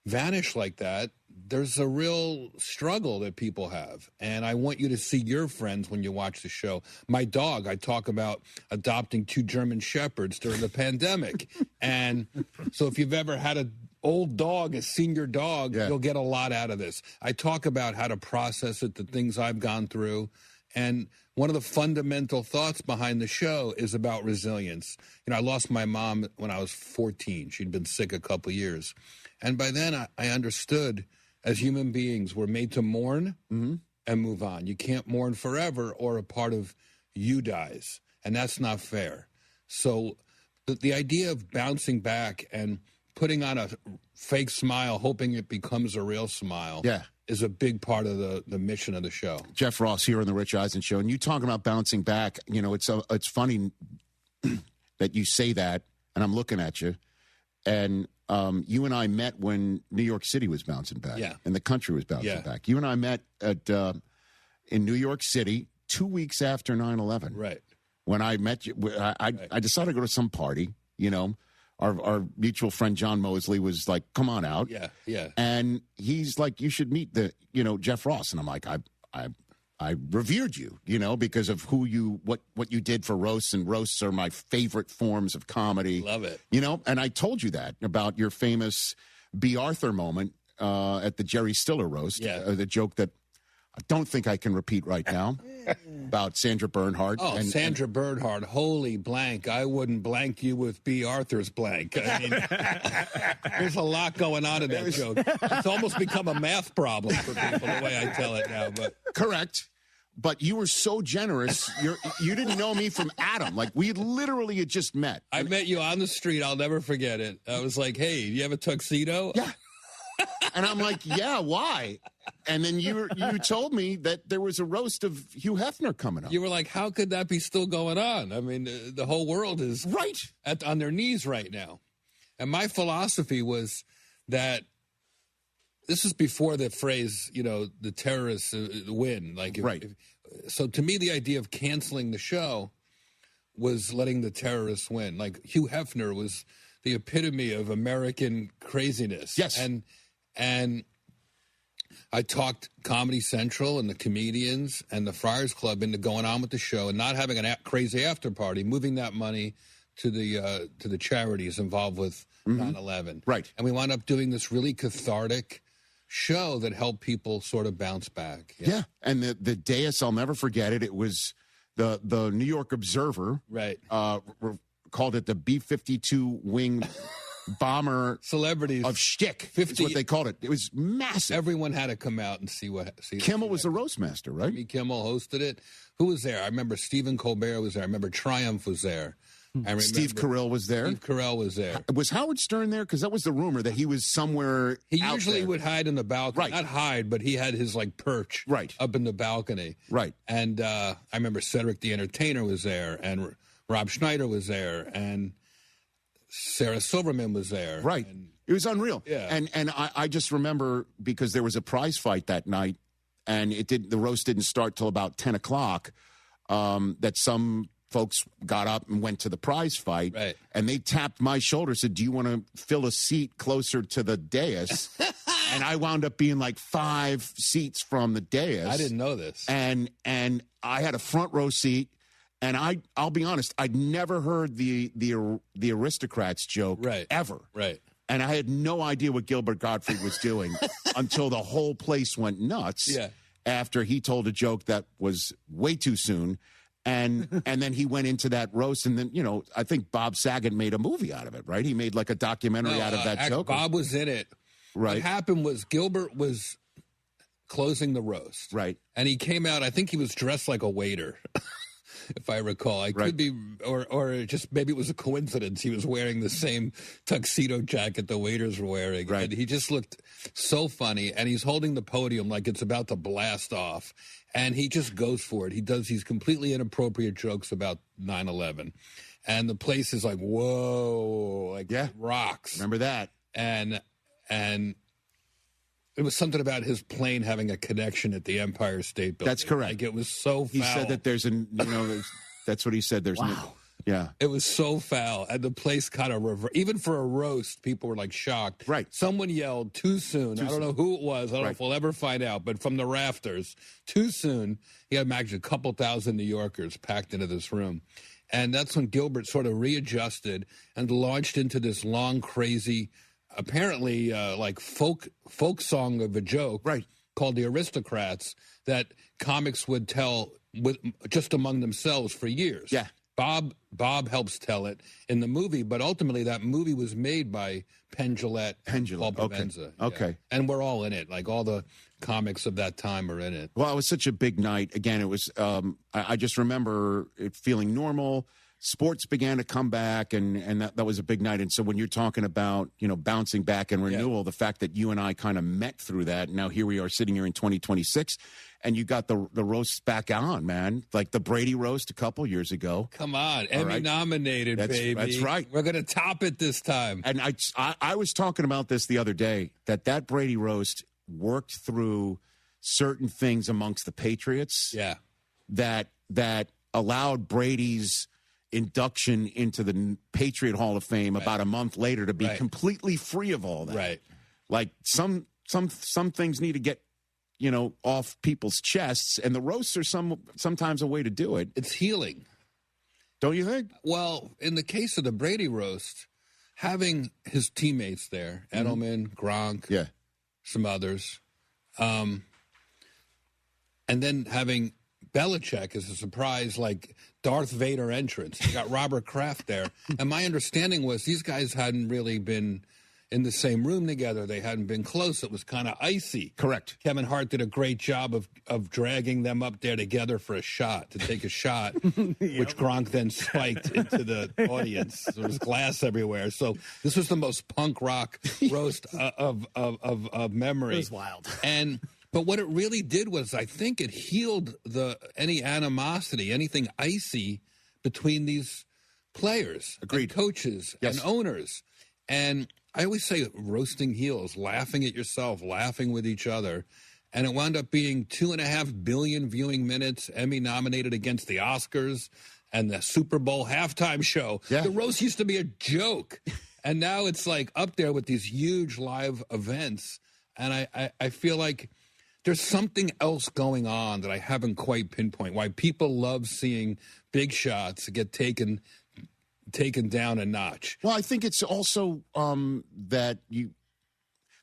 vanish like that, there's a real struggle that people have. And I want you to see your friends when you watch the show. My dog, I talk about adopting 2 German Shepherds during the pandemic. And so if you've ever had an old dog, a senior dog, you'll get a lot out of this. I talk about how to process it, the things I've gone through. And one of the fundamental thoughts behind the show is about resilience. You know, I lost my mom when I was 14. She'd been sick a couple years. And by then I understood, as human beings, we're made to mourn and move on. You can't mourn forever or a part of you dies, and that's not fair. So the idea of bouncing back and putting on a fake smile, hoping it becomes a real smile is a big part of the mission of the show. Jeff Ross here on the Rich Eisen Show, and you talking about bouncing back. You know, it's funny that you say that, and I'm looking at you, and you and I met when New York City was bouncing back, and the country was bouncing back. You and I met in New York City 2 weeks after 9/11. Right. When I met you, I decided to go to some party. You know, our mutual friend John Mosley was like, "Come on out." Yeah. And he's like, "You should meet Jeff Ross." And I'm like, I revered you, you know, because of what you did for roasts, and roasts are my favorite forms of comedy. Love it. You know, and I told you that about your famous B. Arthur moment at the Jerry Stiller roast. The joke that I don't think I can repeat right now about Sandra Bernhard. Oh, Sandra Bernhard, holy blank. I wouldn't blank you with B. Arthur's blank. I mean, there's a lot going on in that joke. It's almost become a math problem for people, the way I tell it now. But correct. But you were so generous. You didn't know me from Adam. Like, we literally had just met. I met you on the street. I'll never forget it. I was like, hey, do you have a tuxedo? Yeah. And I'm like, yeah, why? And then you told me that there was a roast of Hugh Hefner coming up. You were like, how could that be still going on? I mean, the whole world is on their knees right now. And my philosophy was that this is before the phrase, you know, the terrorists win. Like, so to me, the idea of canceling the show was letting the terrorists win. Like, Hugh Hefner was the epitome of American craziness. Yes. And I talked Comedy Central and the comedians and the Friars Club into going on with the show and not having a crazy after party, moving that money to the charities involved with 9/11. Right. And we wound up doing this really cathartic show that helped people sort of bounce back. Yeah. And the dais, I'll never forget it. It was the New York Observer. Right. Called it the B-52 wing bomber celebrities of shtick. 50 is what they called it. It was massive. Everyone had to come out and see Kimmel was the roast master, right? Jimmy Kimmel hosted it. Who was there? I remember Stephen Colbert was there. I remember Triumph was there. Steve Carell was there. Steve Carell was there. Was Howard Stern there? Because that was the rumor that he was somewhere. He usually would hide in the balcony. Right. Not hide, but he had his perch up in the balcony. Right. And I remember Cedric the Entertainer was there, and Rob Schneider was there, and Sarah Silverman was there. Right. It was unreal. Yeah. And I just remember because there was a prize fight that night, and the roast didn't start till about 10 o'clock, that some folks got up and went to the prize fight, and they tapped my shoulder, said, do you want to fill a seat closer to the dais? And I wound up being 5 seats from the dais. I didn't know this. And I had a front row seat, and I'll be honest, I'd never heard the aristocrats joke ever. Right. And I had no idea what Gilbert Gottfried was doing until the whole place went nuts after he told a joke that was way too soon. And then he went into that roast, and then, I think Bob Saget made a movie out of it, right? He made a documentary out of that joke. Bob was in it. Right. What happened was Gilbert was closing the roast. Right. And he came out, I think he was dressed like a waiter, if I recall. I could be, or just maybe it was a coincidence. He was wearing the same tuxedo jacket the waiters were wearing. Right. And he just looked so funny, and he's holding the podium like it's about to blast off. And he just goes for it. He does these completely inappropriate jokes about 9/11. And the place is like, whoa, rocks. Remember that. And it was something about his plane having a connection at the Empire State Building. That's correct. It was so foul. He said that there's that's what he said. There's yeah. It was so foul. And the place kind of even for a roast, people were shocked. Right. Someone yelled too soon. I don't know who it was. I don't know if we'll ever find out. But from the rafters, too soon. You had imagine a couple thousand New Yorkers packed into this room. And that's when Gilbert sort of readjusted and launched into this long, crazy, apparently folk song of a joke called The Aristocrats that comics would tell just among themselves for years. Yeah. Bob helps tell it in the movie, but ultimately that movie was made by Penn Jillette, Paul Provenza. Okay. And we're all in it. All the comics of that time are in it. Well, it was such a big night. Again, it was, I just remember it feeling normal. Sports began to come back, and that was a big night. And so when you're talking about, bouncing back and renewal, the fact that you and I kind of met through that, now here we are sitting here in 2026, and you got the roasts back on, man. Like the Brady roast a couple years ago. Come on, Emmy nominated, baby. That's right. We're going to top it this time. And I was talking about this the other day, that Brady roast worked through certain things amongst the Patriots. Yeah. That allowed Brady's induction into the Patriot Hall of Fame about a month later to be completely free of all that. Right. Like some things need to get, off people's chests, and the roasts are sometimes a way to do it. It's healing. Don't you think? Well, in the case of the Brady roast, having his teammates there, Edelman, Gronk, some others, and then having Belichick as a surprise, Darth Vader entrance. You got Robert Kraft there. And my understanding was these guys hadn't really been in the same room together. They hadn't been close. It was kind of icy. Correct. Kevin Hart did a great job of dragging them up there together to take a shot, which Gronk then spiked into the audience. There was glass everywhere. So this was the most punk rock roast of memory. It was wild. But what it really did was, I think it healed any animosity, anything icy between these players, agreed, and coaches, and owners. And I always say roasting heels, laughing at yourself, laughing with each other. And it wound up being 2.5 billion viewing minutes, Emmy nominated against the Oscars and the Super Bowl halftime show. Yeah. The roast used to be a joke. And now it's up there with these huge live events. And I feel like there's something else going on that I haven't quite pinpointed. Why people love seeing big shots get taken down a notch. Well, I think it's also that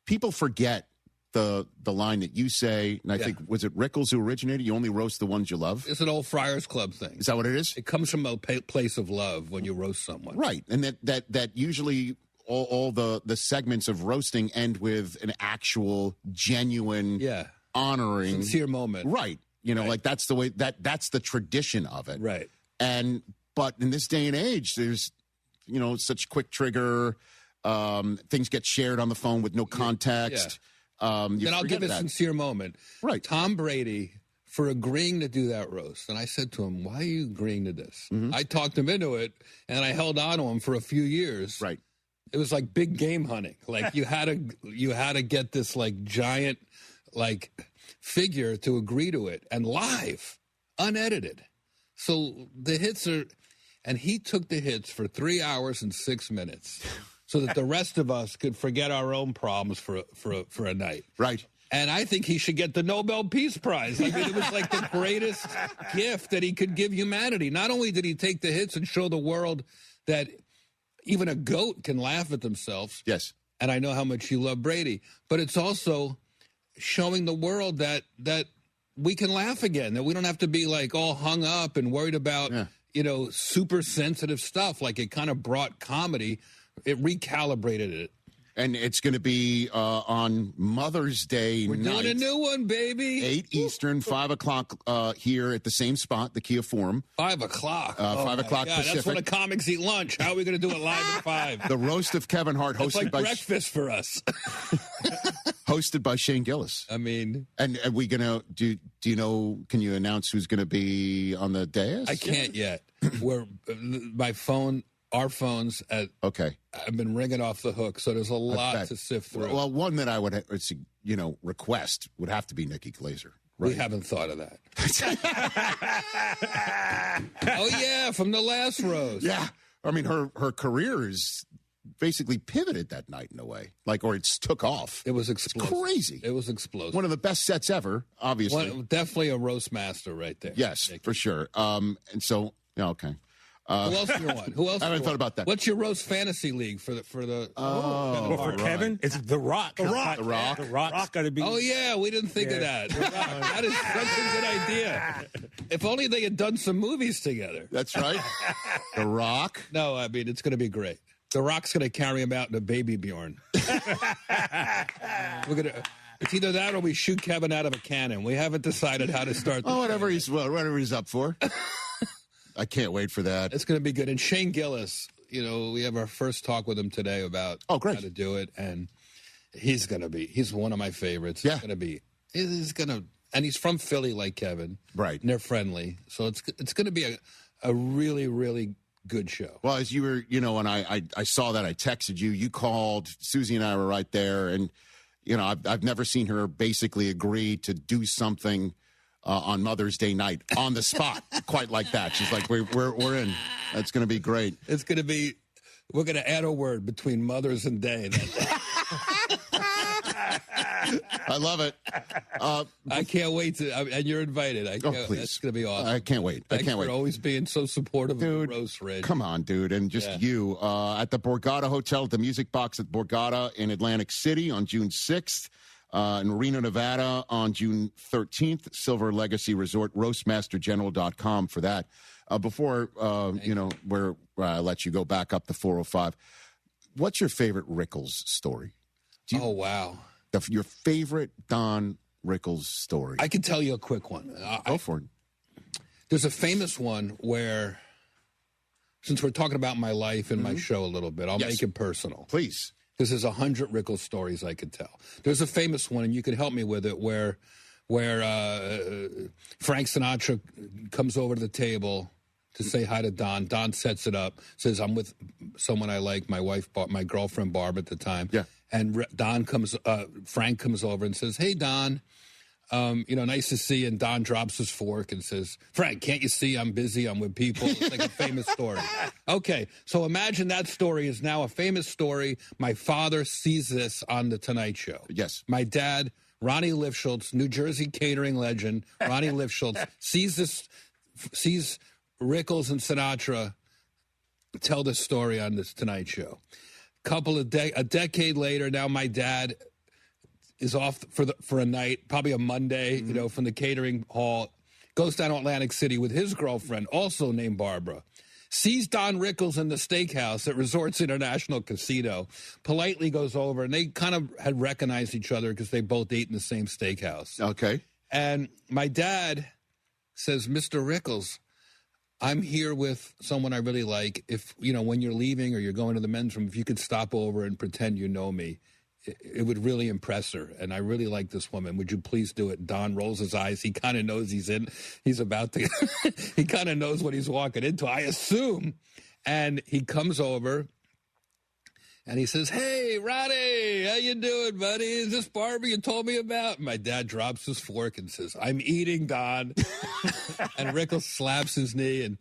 people forget the line that you say, and I think, was it Rickles who originated? You only roast the ones you love? It's an old Friars Club thing. Is that what it is? It comes from a place of love when you roast someone. Right. And that usually all the segments of roasting end with an actual, genuine, honoring. Sincere moment. Right. Like that's the way, that's the tradition of it. Right. But in this day and age, there's, such quick trigger, things get shared on the phone with no context. Then I'll give a sincere moment. Right. Tom Brady, for agreeing to do that roast, and I said to him, why are you agreeing to this? I talked him into it, and I held on to him for a few years. Right. It was like big game hunting. Like you had to get this like giant like figure to agree to it, and live, unedited. So the hits are, and he took the hits for 3 hours and 6 minutes. So that the rest of us could forget our own problems for a night. Right. And I think he should get the Nobel Peace Prize. I mean, it was like the greatest gift that he could give humanity. Not only did he take the hits and show the world that even a goat can laugh at themselves. Yes. And I know how much you love Brady. But it's also showing the world that we can laugh again, that we don't have to be like all hung up and worried about, super sensitive stuff. Like it kind of brought comedy. It recalibrated it. And it's going to be on Mother's Day We're night. doing a new one, baby. 8 Eastern, 5 o'clock here at the same spot, the Kia Forum. 5 o'clock. 5 o'clock Pacific. That's when the comics eat lunch. How are we going to do it live at 5? The Roast of Kevin Hart, hosted like by breakfast for us. hosted by Shane Gillis. I mean, and are we going to do you know? Can you announce who's going to be on the dais? I can't yet. Our phones have been ringing off the hook, so there's a lot to sift through. Well, one that I would, request would have to be Nikki Glaser. Right? We haven't thought of that. Oh yeah, from the last roast. Yeah, I mean her career is basically pivoted that night in a way, or it's took off. It was explosive. It's crazy. It was explosive. One of the best sets ever, obviously. Definitely a roast master right there. Yes, for sure. And so okay. Who else do you want? Who else? I haven't thought about that. What's your roast fantasy league for the? For Kevin, it's The Rock. The Rock. The Rock's got to be. Oh yeah, we didn't think of that. That is such a good idea. If only they had done some movies together. That's right. The Rock. No, I mean it's going to be great. The Rock's going to carry him out in a Baby Bjorn. We're gonna. It's either that or we shoot Kevin out of a cannon. We haven't decided how to start. Whatever he's up for. I can't wait for that. It's going to be good. And Shane Gillis, we have our first talk with him today about how to do it, and he's one of my favorites. Yeah. And he's from Philly like Kevin. Right. And they're friendly. So it's going to be a really, really good show. Well, as you were, when I saw that, I texted you. You called. Susie and I were right there, and I've never seen her basically agree to do something on Mother's Day night on the spot, quite like that. She's like, we're in. That's going to be great. It's going to be. We're going to add a word between Mother's and Day. I love it. I can't wait to. And you're invited. Please. That's going to be awesome. I can't wait. Thanks for always being so supportive of the roast, Rich. Come on, dude. And just you. At the Borgata Hotel at the Music Box at Borgata in Atlantic City on June 6th. In Reno, Nevada on June 13th. Silver Legacy Resort, roastmastergeneral.com for that. Before, where I let you go back up to 405, what's your favorite Rickles story? Oh, wow. Your favorite Don Rickles story? I can tell you a quick one. Go for it. There's a famous one where, since we're talking about my life and my show a little bit, I'll make it personal. Please. Because there's 100 Rickles stories I could tell. There's a famous one, and you can help me with it, where Frank Sinatra comes over to the table to say hi to Don. Don sets it up, says, I'm with someone I like, my wife, my girlfriend Barb at the time. Yeah. And Frank comes over and says, hey, Don, nice to see you. And Don drops his fork and says, Frank, can't you see I'm busy? I'm with people. It's like a famous story. Okay, so imagine that story is now a famous story. My father sees this on The Tonight Show. Yes. My dad, Ronnie Lifschultz, New Jersey catering legend, Ronnie Lifschultz, sees Rickles and Sinatra tell this story on this Tonight Show. A decade later, now my dad is off for a night, probably a Monday, from the catering hall, goes down to Atlantic City with his girlfriend, also named Barbara, sees Don Rickles in the steakhouse at Resorts International Casino, politely goes over, and they kind of had recognized each other because they both ate in the same steakhouse. Okay. And my dad says, Mr. Rickles, I'm here with someone I really like. If, when you're leaving or you're going to the men's room, if you could stop over and pretend you know me, it would really impress her. And I really like this woman. Would you please do it? Don rolls his eyes. He kind of knows he's about to, he kind of knows what he's walking into, I assume. And he comes over and he says, hey, Roddy, how you doing, buddy? Is this Barbara you told me about? My dad drops his fork and says, I'm eating, Don. And Rickles slaps his knee. And,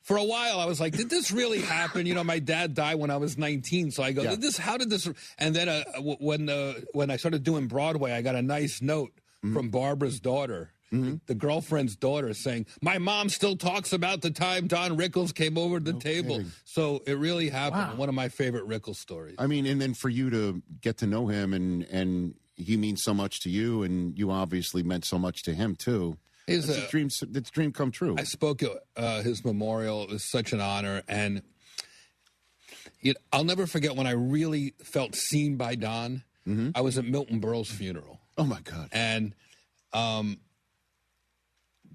for a while I was like, did this really happen? My dad died when I was 19. So I go, how did this? And then when I started doing Broadway, I got a nice note from Barbara's daughter. The girlfriend's daughter saying, my mom still talks about the time Don Rickles came over to the table. kidding. So it really happened. Wow. One of my favorite Rickles stories. I mean, and then for you to get to know him and he means so much to you, and you obviously meant so much to him too. It's a dream come true. I spoke at his memorial. It was such an honor. And I'll never forget when I really felt seen by Don. I was at Milton Berle's funeral. Oh, my God. And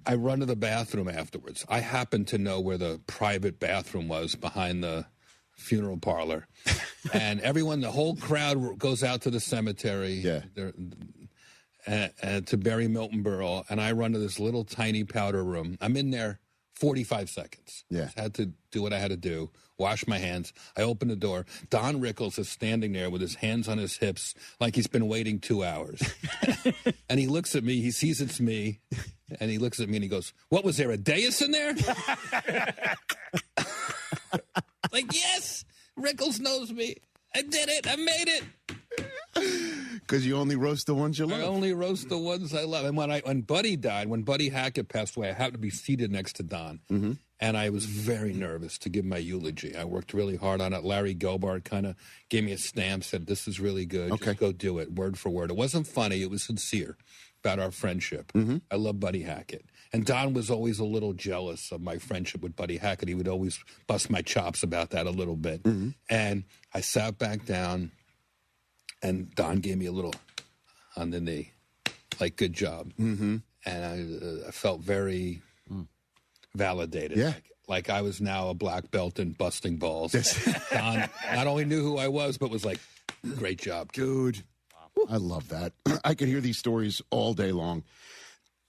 I run to the bathroom afterwards. I happen to know where the private bathroom was behind the funeral parlor. And the whole crowd goes out to the cemetery to bury Milton Berle. And I run to this little tiny powder room. I'm in there 45 seconds. Yeah. I had to do what I had to do, wash my hands. I open the door. Don Rickles is standing there with his hands on his hips like he's been waiting 2 hours. And he looks at me. He sees it's me. And he looks at me and he goes, what, was there a dais in there? Like, yes, Rickles knows me. I did it. I made it. Because you only roast the ones you love. I only roast the ones I love. And when Buddy died, when Buddy Hackett passed away, I happened to be seated next to Don. And I was very nervous to give my eulogy. I worked really hard on it. Larry Gelbart kind of gave me a stamp, said, this is really good. Okay. Just go do it, word for word. It wasn't funny. It was sincere about our friendship. I love Buddy Hackett. And Don was always a little jealous of my friendship with Buddy Hackett. He would always bust my chops about that a little bit. And I sat back down, and Don gave me a little on the knee, like, good job. And I felt very validated. Yeah. Like I was now a black belt in busting balls. Don not only knew who I was, but was like, great job, dude. I love that. I could hear these stories all day long.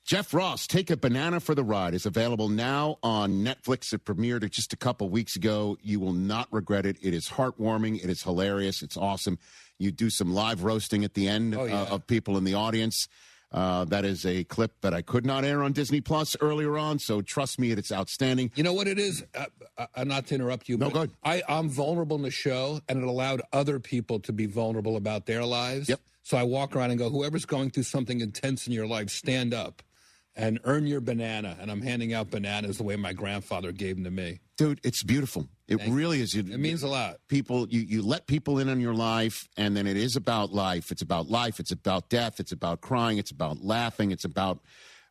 Jeff Ross, Take a Banana for the Ride, is available now on Netflix. It premiered just a couple weeks ago. You will not regret it. It is heartwarming. It is hilarious. It's awesome. You do some live roasting at the end of people in the audience. That is a clip that I could not air on Disney Plus earlier on, so trust me, it's outstanding. You know what it is? Not to interrupt you, but good. I'm vulnerable in the show, and it allowed other people to be vulnerable about their lives. Yep. So I walk around and go, whoever's going through something intense in your life, stand up and earn your banana. And I'm handing out bananas the way my grandfather gave them to me. Dude, it's beautiful. It really is. It means a lot. People, you let people in on your life, and then it is about life. It's about life. It's about death. It's about crying. It's about laughing. It's about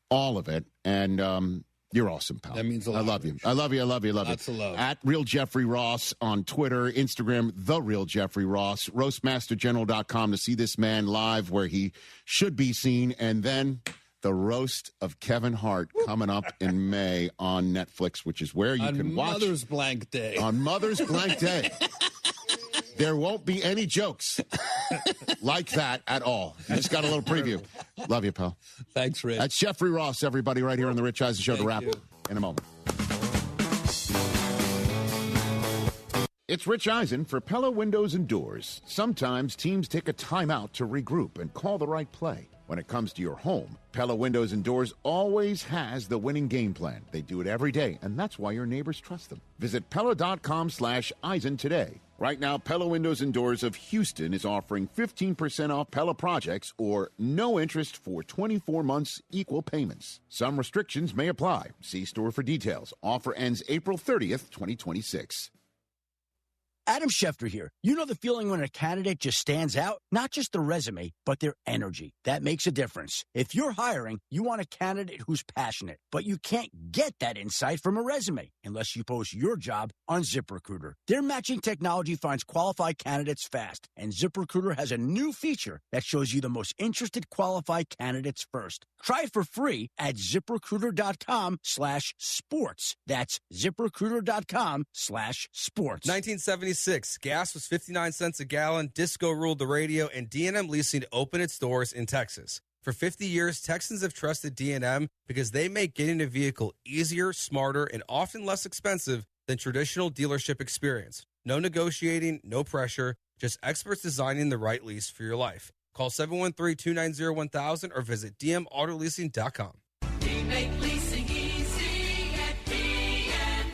all of it. And you're awesome, pal. That means a lot. I love you. I love you. I love you. I love you. Lots of love. At Real Jeffrey Ross on Twitter, Instagram, The Real Jeffrey Ross, roastmastergeneral.com to see this man live where he should be seen. And then the roast of Kevin Hart coming up in May on Netflix, which is where you can watch. On Mother's Blank Day. On Mother's Blank Day. There won't be any jokes like that at all. You just got a little preview. Love you, pal. Thanks, Rich. That's Jeffrey Ross, everybody, right here on the Rich Eisen Show to wrap up in a moment. It's Rich Eisen for Pella Windows and Doors. Sometimes teams take a timeout to regroup and call the right play. When it comes to your home, Pella Windows and Doors always has the winning game plan. They do it every day, and that's why your neighbors trust them. Visit Pella.com/Eisen today. Right now, Pella Windows and Doors of Houston is offering 15% off Pella projects or no interest for 24 months equal payments. Some restrictions may apply. See store for details. Offer ends April 30th, 2026. Adam Schefter here. You know the feeling when a candidate just stands out? Not just their resume, but their energy. That makes a difference. If you're hiring, you want a candidate who's passionate, but you can't get that insight from a resume unless you post your job on ZipRecruiter. Their matching technology finds qualified candidates fast, and ZipRecruiter has a new feature that shows you the most interested qualified candidates first. Try it for free at ZipRecruiter.com/sports. That's ZipRecruiter.com/sports. 1976, gas was 59 cents a gallon, disco ruled the radio, and D&M Leasing opened its doors in Texas. For 50 years, Texans have trusted D&M because they make getting a vehicle easier, smarter, and often less expensive than traditional dealership experience. No negotiating, no pressure, just experts designing the right lease for your life. Call 713-290-1000 or visit dmautoleasing.com. We make leasing easy at D&M.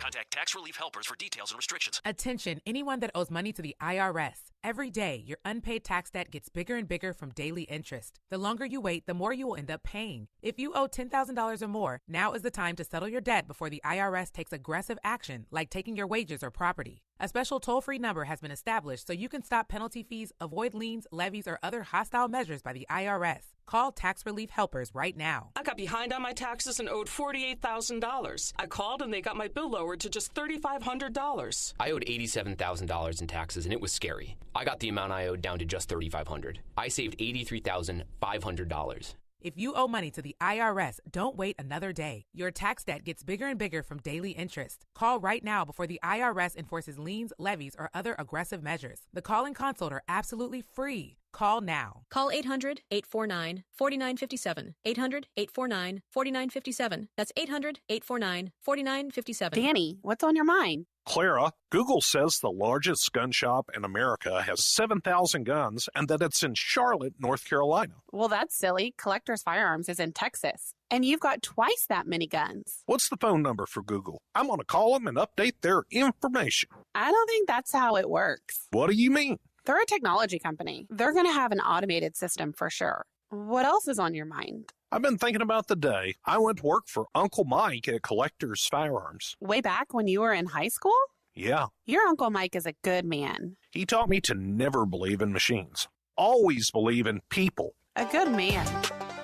Contact Tax Relief Helpers for details and restrictions. Attention, anyone that owes money to the IRS. Every day, your unpaid tax debt gets bigger and bigger from daily interest. The longer you wait, the more you will end up paying. If you owe $10,000 or more, now is the time to settle your debt before the IRS takes aggressive action, like taking your wages or property. A special toll-free number has been established so you can stop penalty fees, avoid liens, levies, or other hostile measures by the IRS. Call Tax Relief Helpers right now. I got behind on my taxes and owed $48,000. I called and they got my bill lowered to just $3,500. I owed $87,000 in taxes and it was scary. I got the amount I owed down to just $3,500. I saved $83,500. If you owe money to the IRS, don't wait another day. Your tax debt gets bigger and bigger from daily interest. Call right now before the IRS enforces liens, levies, or other aggressive measures. The call and consult are absolutely free. Call now. Call 800-849-4957. 800-849-4957. That's 800-849-4957. Danny, what's on your mind? Clara, Google says the largest gun shop in America has 7,000 guns and that it's in Charlotte, North Carolina. Well, that's silly. Collectors Firearms is in Texas, and you've got twice that many guns. What's the phone number for Google? I'm going to call them and update their information. I don't think that's how it works. What do you mean? They're a technology company. They're going to have an automated system for sure. What else is on your mind? I've been thinking about the day I went to work for Uncle Mike at Collectors Firearms. Way back when you were in high school? Yeah. Your Uncle Mike is a good man. He taught me to never believe in machines. Always believe in people. A good man.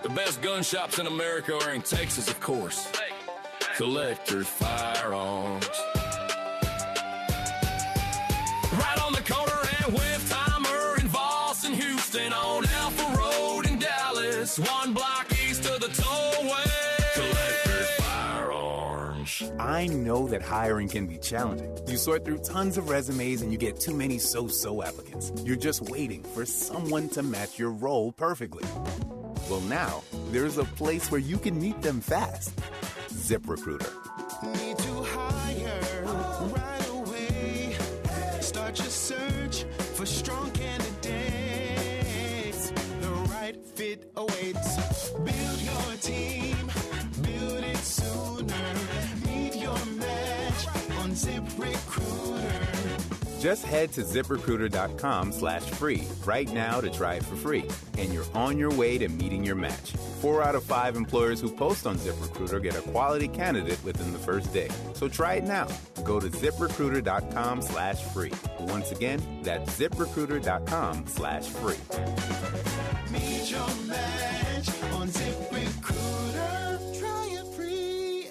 The best gun shops in America are in Texas, of course. Collectors Firearms. Right on the corner at Westheimer in Voss and Houston on Alpha Road in Dallas. One block east of the tollway. Collectors Firearms. I know that hiring can be challenging. You sort through tons of resumes and you get too many so-so applicants. You're just waiting for someone to match your role perfectly. Well, now, there's a place where you can meet them fast. ZipRecruiter. Need to hire right away. Start your search for strong candidates. The right fit awaits. Build your team. Build it sooner. Meet your match on ZipRecruiter. Just head to ZipRecruiter.com/free right now to try it for free. And you're on your way to meeting your match. 4 out of 5 employers who post on ZipRecruiter get a quality candidate within the first day. So try it now. Go to ZipRecruiter.com/free. Once again, that's ZipRecruiter.com/free. Meet your match on ZipRecruiter. Try it free.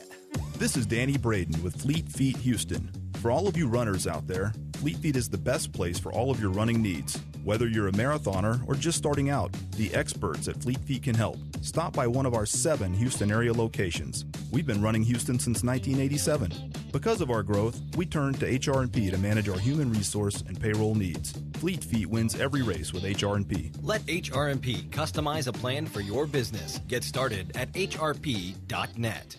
This is Danny Braden with Fleet Feet Houston. For all of you runners out there, Fleet Feet is the best place for all of your running needs. Whether you're a marathoner or just starting out, the experts at Fleet Feet can help. Stop by one of our 7 Houston area locations. We've been running Houston since 1987. Because of our growth, we turned to HR&P to manage our human resource and payroll needs. Fleet Feet wins every race with HR&P. Let HR&P customize a plan for your business. Get started at hrp.net.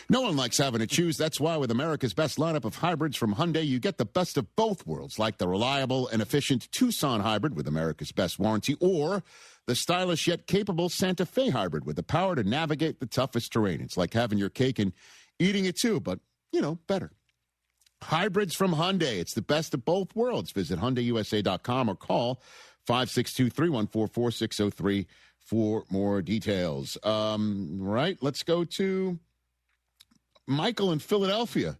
No one likes having to choose. That's why with America's best lineup of hybrids from Hyundai, you get the best of both worlds, like the reliable and efficient Tucson hybrid with America's best warranty, or the stylish yet capable Santa Fe hybrid with the power to navigate the toughest terrain. It's like having your cake and eating it too, but, better. Hybrids from Hyundai. It's the best of both worlds. Visit HyundaiUSA.com or call 562-314-4603 for more details. Right, let's go to Michael in Philadelphia.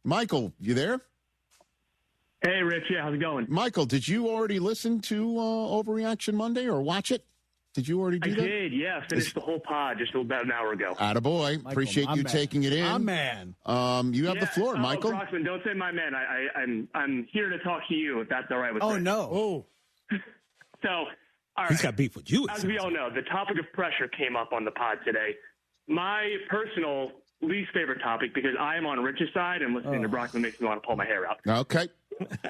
Michael, you there? Hey, Rich. Yeah, how's it going? Michael, did you already listen to Overreaction Monday or watch it? Did you already do that? I did, yeah. Finished the whole pod just about an hour ago. Attaboy. Michael, appreciate you taking it in. My man. You have the floor, Michael. Brockman, don't say my man. I'm here to talk to you, if that's all right with Oh, Rich. no. Oh. So, all right. He's got beef with you. As we all know, the topic of pressure came up on the pod today. My personal least favorite topic, because I am on Rich's side, and listening to Brockman makes me want to pull my hair out. Okay.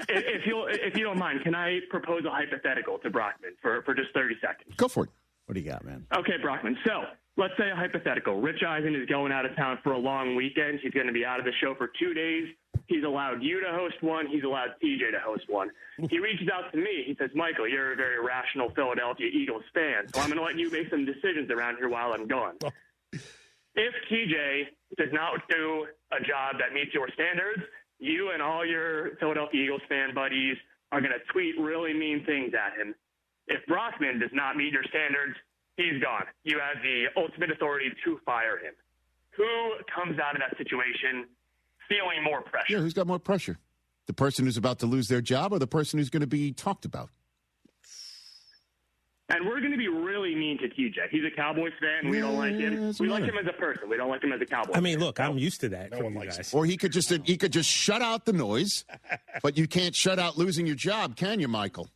If you don't mind, can I propose a hypothetical to Brockman for just 30 seconds? Go for it. What do you got, man? Okay, Brockman. So let's say a hypothetical. Rich Eisen is going out of town for a long weekend. He's going to be out of the show for 2 days. He's allowed you to host one. He's allowed TJ to host one. He reaches out to me. He says, Michael, you're a very rational Philadelphia Eagles fan, so I'm going to let you make some decisions around here while I'm gone. If TJ does not do a job that meets your standards, you and all your Philadelphia Eagles fan buddies are going to tweet really mean things at him. If Brockman does not meet your standards, he's gone. You have the ultimate authority to fire him. Who comes out of that situation feeling more pressure? Yeah, who's got more pressure? The person who's about to lose their job or the person who's going to be talked about? And we're going to be really mean to TJ. He's a Cowboys fan. We don't like him. We like him as a person. We don't like him as a Cowboys I mean, look, I'm used to that. No one likes guys. Or he could just shut out the noise, but you can't shut out losing your job, can you, Michael?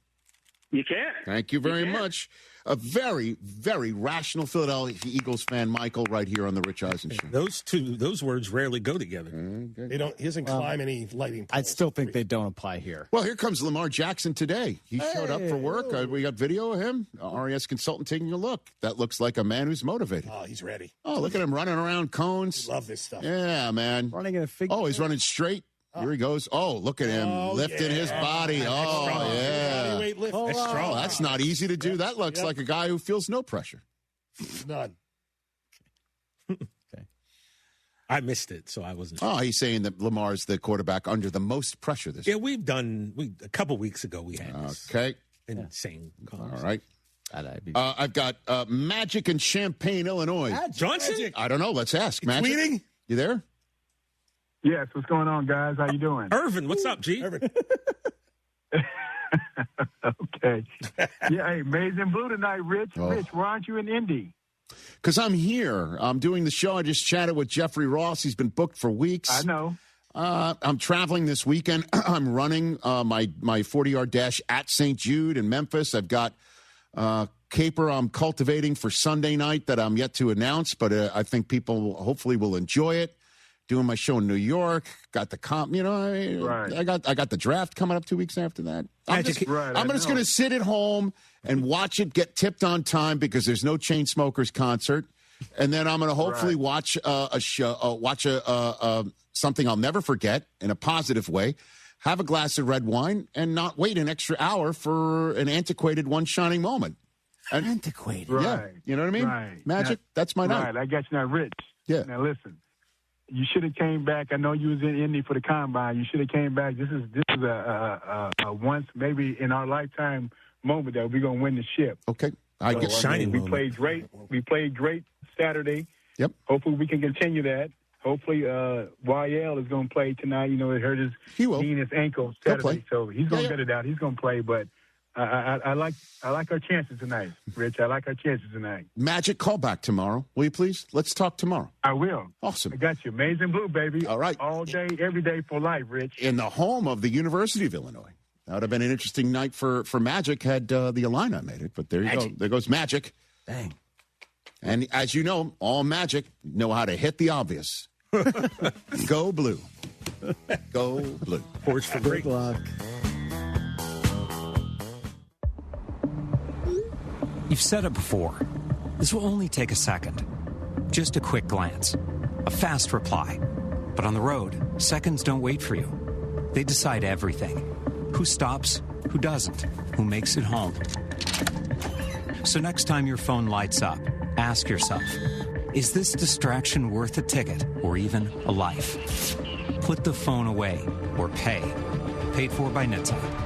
You can't. Thank you very much. A very, very rational Philadelphia Eagles fan, Michael, right here on the Rich Eisen Show. Those words rarely go together. He doesn't climb any lighting poles. I still think they don't apply here. Well, here comes Lamar Jackson today. He showed up for work. We got video of him. RES Consultant taking a look. That looks like a man who's motivated. Oh, he's ready. Oh, look at him running around cones. Love this stuff. Yeah, man. Running in a figure. Oh, he's running straight. Here he goes. Oh, look at him lifting his body. Oh, yeah. That's strong. That's not easy to do. That looks like a guy who feels no pressure. None. Okay. I missed it, so I wasn't sure. Oh, he's saying that Lamar's the quarterback under the most pressure this year. Yeah, a couple weeks ago we had this. Okay. Insane. All right. I've got Magic in Champaign, Illinois. Johnson? I don't know. Let's ask. Magic? Tweeting? You there? Yes, what's going on, guys? How you doing? Irvin, what's up, G? Irvin. Okay. Yeah, hey, Maize and Blue tonight, Rich. Oh. Rich, why aren't you in Indy? Because I'm here. I'm doing the show. I just chatted with Jeffrey Ross. He's been booked for weeks. I know. I'm traveling this weekend. I'm running my 40-yard dash at St. Jude in Memphis. I've got caper I'm cultivating for Sunday night that I'm yet to announce, but I think people hopefully will enjoy it. Doing my show in New York, got the comp. Right. I got the draft coming up 2 weeks after that. I'm just going to sit at home and watch it get tipped on time because there's no Chainsmokers concert, and then I'm going to hopefully watch a show, something I'll never forget in a positive way. Have a glass of red wine and not wait an extra hour for an antiquated one shining moment. Antiquated, yeah. You know what I mean? Right. Magic. That's my night. Right, I got you now, Rich. Yeah. Now listen. You should have came back. I know you was in Indy for the combine. You should have came back. This is a once, maybe in our lifetime moment that we're gonna win the ship. Okay, I get shining. We played great. We played great Saturday. Yep. Hopefully we can continue that. Hopefully YL is gonna play tonight. You know, it hurt his knee and his ankle Saturday, so he's gonna get it out. He's gonna play, but. I like our chances tonight, Rich. I like our chances tonight. Magic, call back tomorrow, will you please? Let's talk tomorrow. I will. Awesome. I got you. Maize and Blue, baby. All right. All day, every day for life, Rich. In the home of the University of Illinois. That would have been an interesting night for Magic had the Illini made it. But there you go. There goes Magic. Dang. And as you know, all Magic know how to hit the obvious. Go Blue. Go Blue. Horse for great luck. You've said it before. This will only take a second. Just a quick glance. A fast reply. But on the road, seconds don't wait for you. They decide everything. Who stops, who doesn't, who makes it home. So next time your phone lights up, ask yourself, is this distraction worth a ticket or even a life? Put the phone away or pay. Paid for by NHTSA.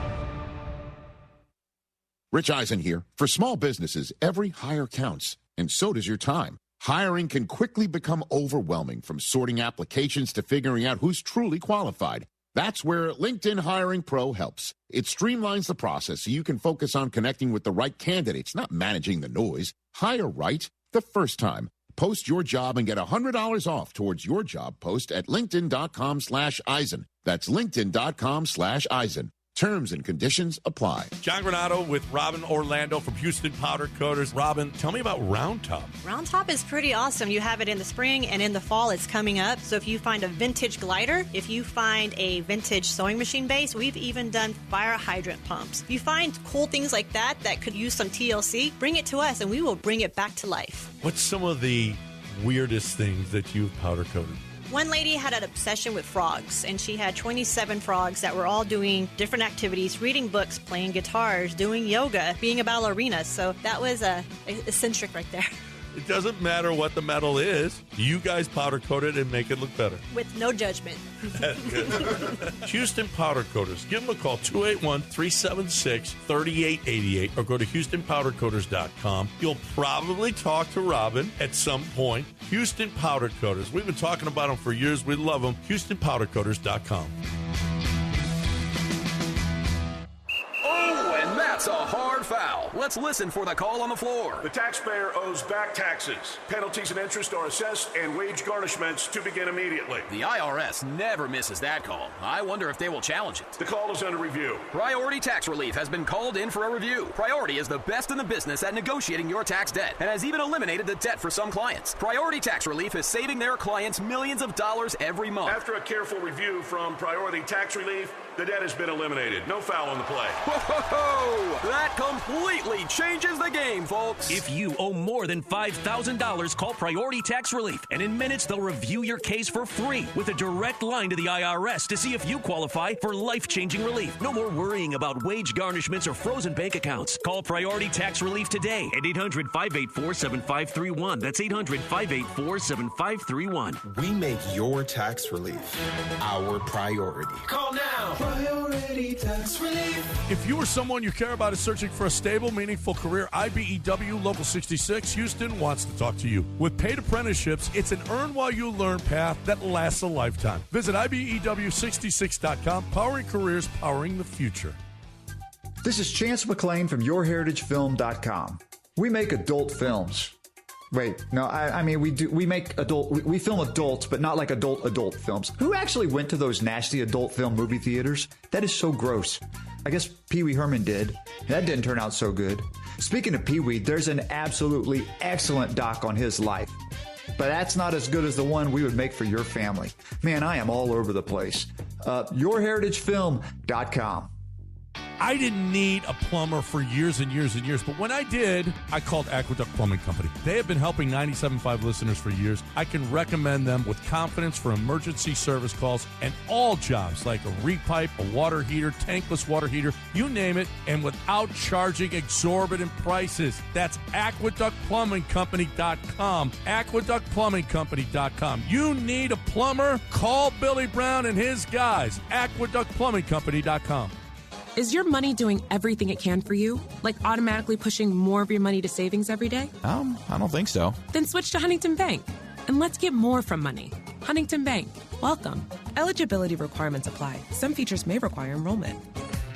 Rich Eisen here. For small businesses, every hire counts, and so does your time. Hiring can quickly become overwhelming, from sorting applications to figuring out who's truly qualified. That's where LinkedIn Hiring Pro helps. It streamlines the process so you can focus on connecting with the right candidates, not managing the noise. Hire right the first time. Post your job and get $100 off towards your job post at linkedin.com/Eisen. That's linkedin.com/Eisen. Terms and conditions apply. John Granato with Robin Orlando from Houston Powder Coaters. Robin, tell me about Round Top. Round Top is pretty awesome. You have it in the spring and in the fall. It's coming up. So if you find a vintage glider, if you find a vintage sewing machine base, we've even done fire hydrant pumps. If you find cool things like that could use some TLC, bring it to us and we will bring it back to life. What's some of the weirdest things that you've powder coated? One lady had an obsession with frogs, and she had 27 frogs that were all doing different activities, reading books, playing guitars, doing yoga, being a ballerina. So that was eccentric right there. It doesn't matter what the metal is. You guys powder coat it and make it look better. With no judgment. That's good. Houston Powder Coaters. Give them a call, 281-376-3888, or go to HoustonPowderCoaters.com. You'll probably talk to Robin at some point. Houston Powder Coaters. We've been talking about them for years. We love them. HoustonPowderCoaters.com. Oh, and that's a hard foul. Let's listen for the call on the floor. The taxpayer owes back taxes. Penalties and interest are assessed and wage garnishments to begin immediately. The IRS never misses that call. I wonder if they will challenge it. The call is under review. Priority Tax Relief has been called in for a review. Priority is the best in the business at negotiating your tax debt and has even eliminated the debt for some clients. Priority Tax Relief is saving their clients millions of dollars every month. After a careful review from Priority Tax Relief, the debt has been eliminated. No foul on the play. Whoa! That completely changes the game, folks. If you owe more than $5,000, call Priority Tax Relief, and in minutes they'll review your case for free with a direct line to the IRS to see if you qualify for life-changing relief. No more worrying about wage garnishments or frozen bank accounts. Call Priority Tax Relief today at 800-584-7531. That's 800-584-7531. We make your tax relief our priority. Call now. Priority Tax Relief. If you or someone you care about is searching for a stable, meaningful career, IBEW Local 66 Houston wants to talk to you. With paid apprenticeships, it's an earn-while-you-learn path that lasts a lifetime. Visit IBEW66.com. Powering careers, powering the future. This is Chance McClain from YourHeritageFilm.com. We make adult films. Wait, no, I mean, we make adult, we film adults, but not like adult films. Who actually went to those nasty adult film movie theaters? That is so gross. I guess Pee Wee Herman did. That didn't turn out so good. Speaking of Pee Wee, there's an absolutely excellent doc on his life. But that's not as good as the one we would make for your family. Man, I am all over the place. YourHeritageFilm.com. I didn't need a plumber for years and years and years, but when I did, I called Aqueduct Plumbing Company. They have been helping 97.5 listeners for years. I can recommend them with confidence for emergency service calls and all jobs like a repipe, a water heater, tankless water heater, you name it, and without charging exorbitant prices. That's AqueductPlumbingCompany.com. AqueductPlumbingCompany.com. You need a plumber? Call Billy Brown and his guys. AqueductPlumbingCompany.com. Is your money doing everything it can for you? Like automatically pushing more of your money to savings every day? I don't think so. Then switch to Huntington Bank. And let's get more from money. Huntington Bank. Welcome. Eligibility requirements apply. Some features may require enrollment.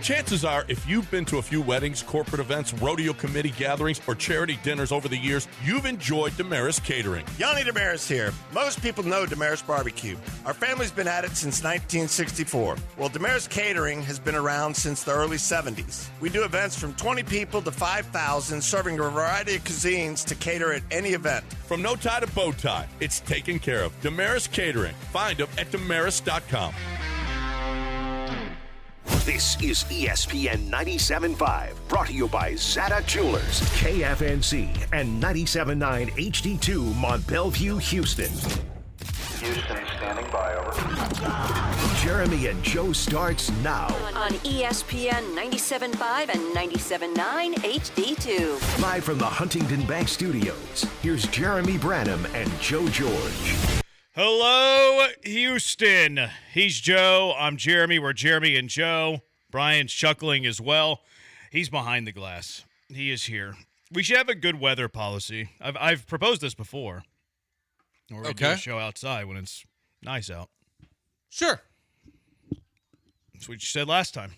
Chances are, if you've been to a few weddings, corporate events, rodeo committee gatherings, or charity dinners over the years, you've enjoyed Damaris Catering. Yanni Damaris here. Most people know Damaris Barbecue. Our family's been at it since 1964. Well, Damaris Catering has been around since the early 70s. We do events from 20 people to 5,000, serving a variety of cuisines to cater at any event. From no tie to bow tie, it's taken care of. Damaris Catering. Find them at Damaris.com. This is ESPN 97.5, brought to you by Zata Jewelers, KFNC, and 97.9 HD2 Mont Bellevue, Houston. Houston, standing by, over. Jeremy and Joe starts now. On ESPN 97.5 and 97.9 HD2. Live from the Huntington Bank Studios, here's Jeremy Branham and Joe George. Hello, Houston. He's Joe. I'm Jeremy. We're Jeremy and Joe. Brian's chuckling as well. He's behind the glass. He is here. We should have a good weather policy. I've proposed this before. We're going to do a show outside when it's nice out. Sure. That's what you said last time.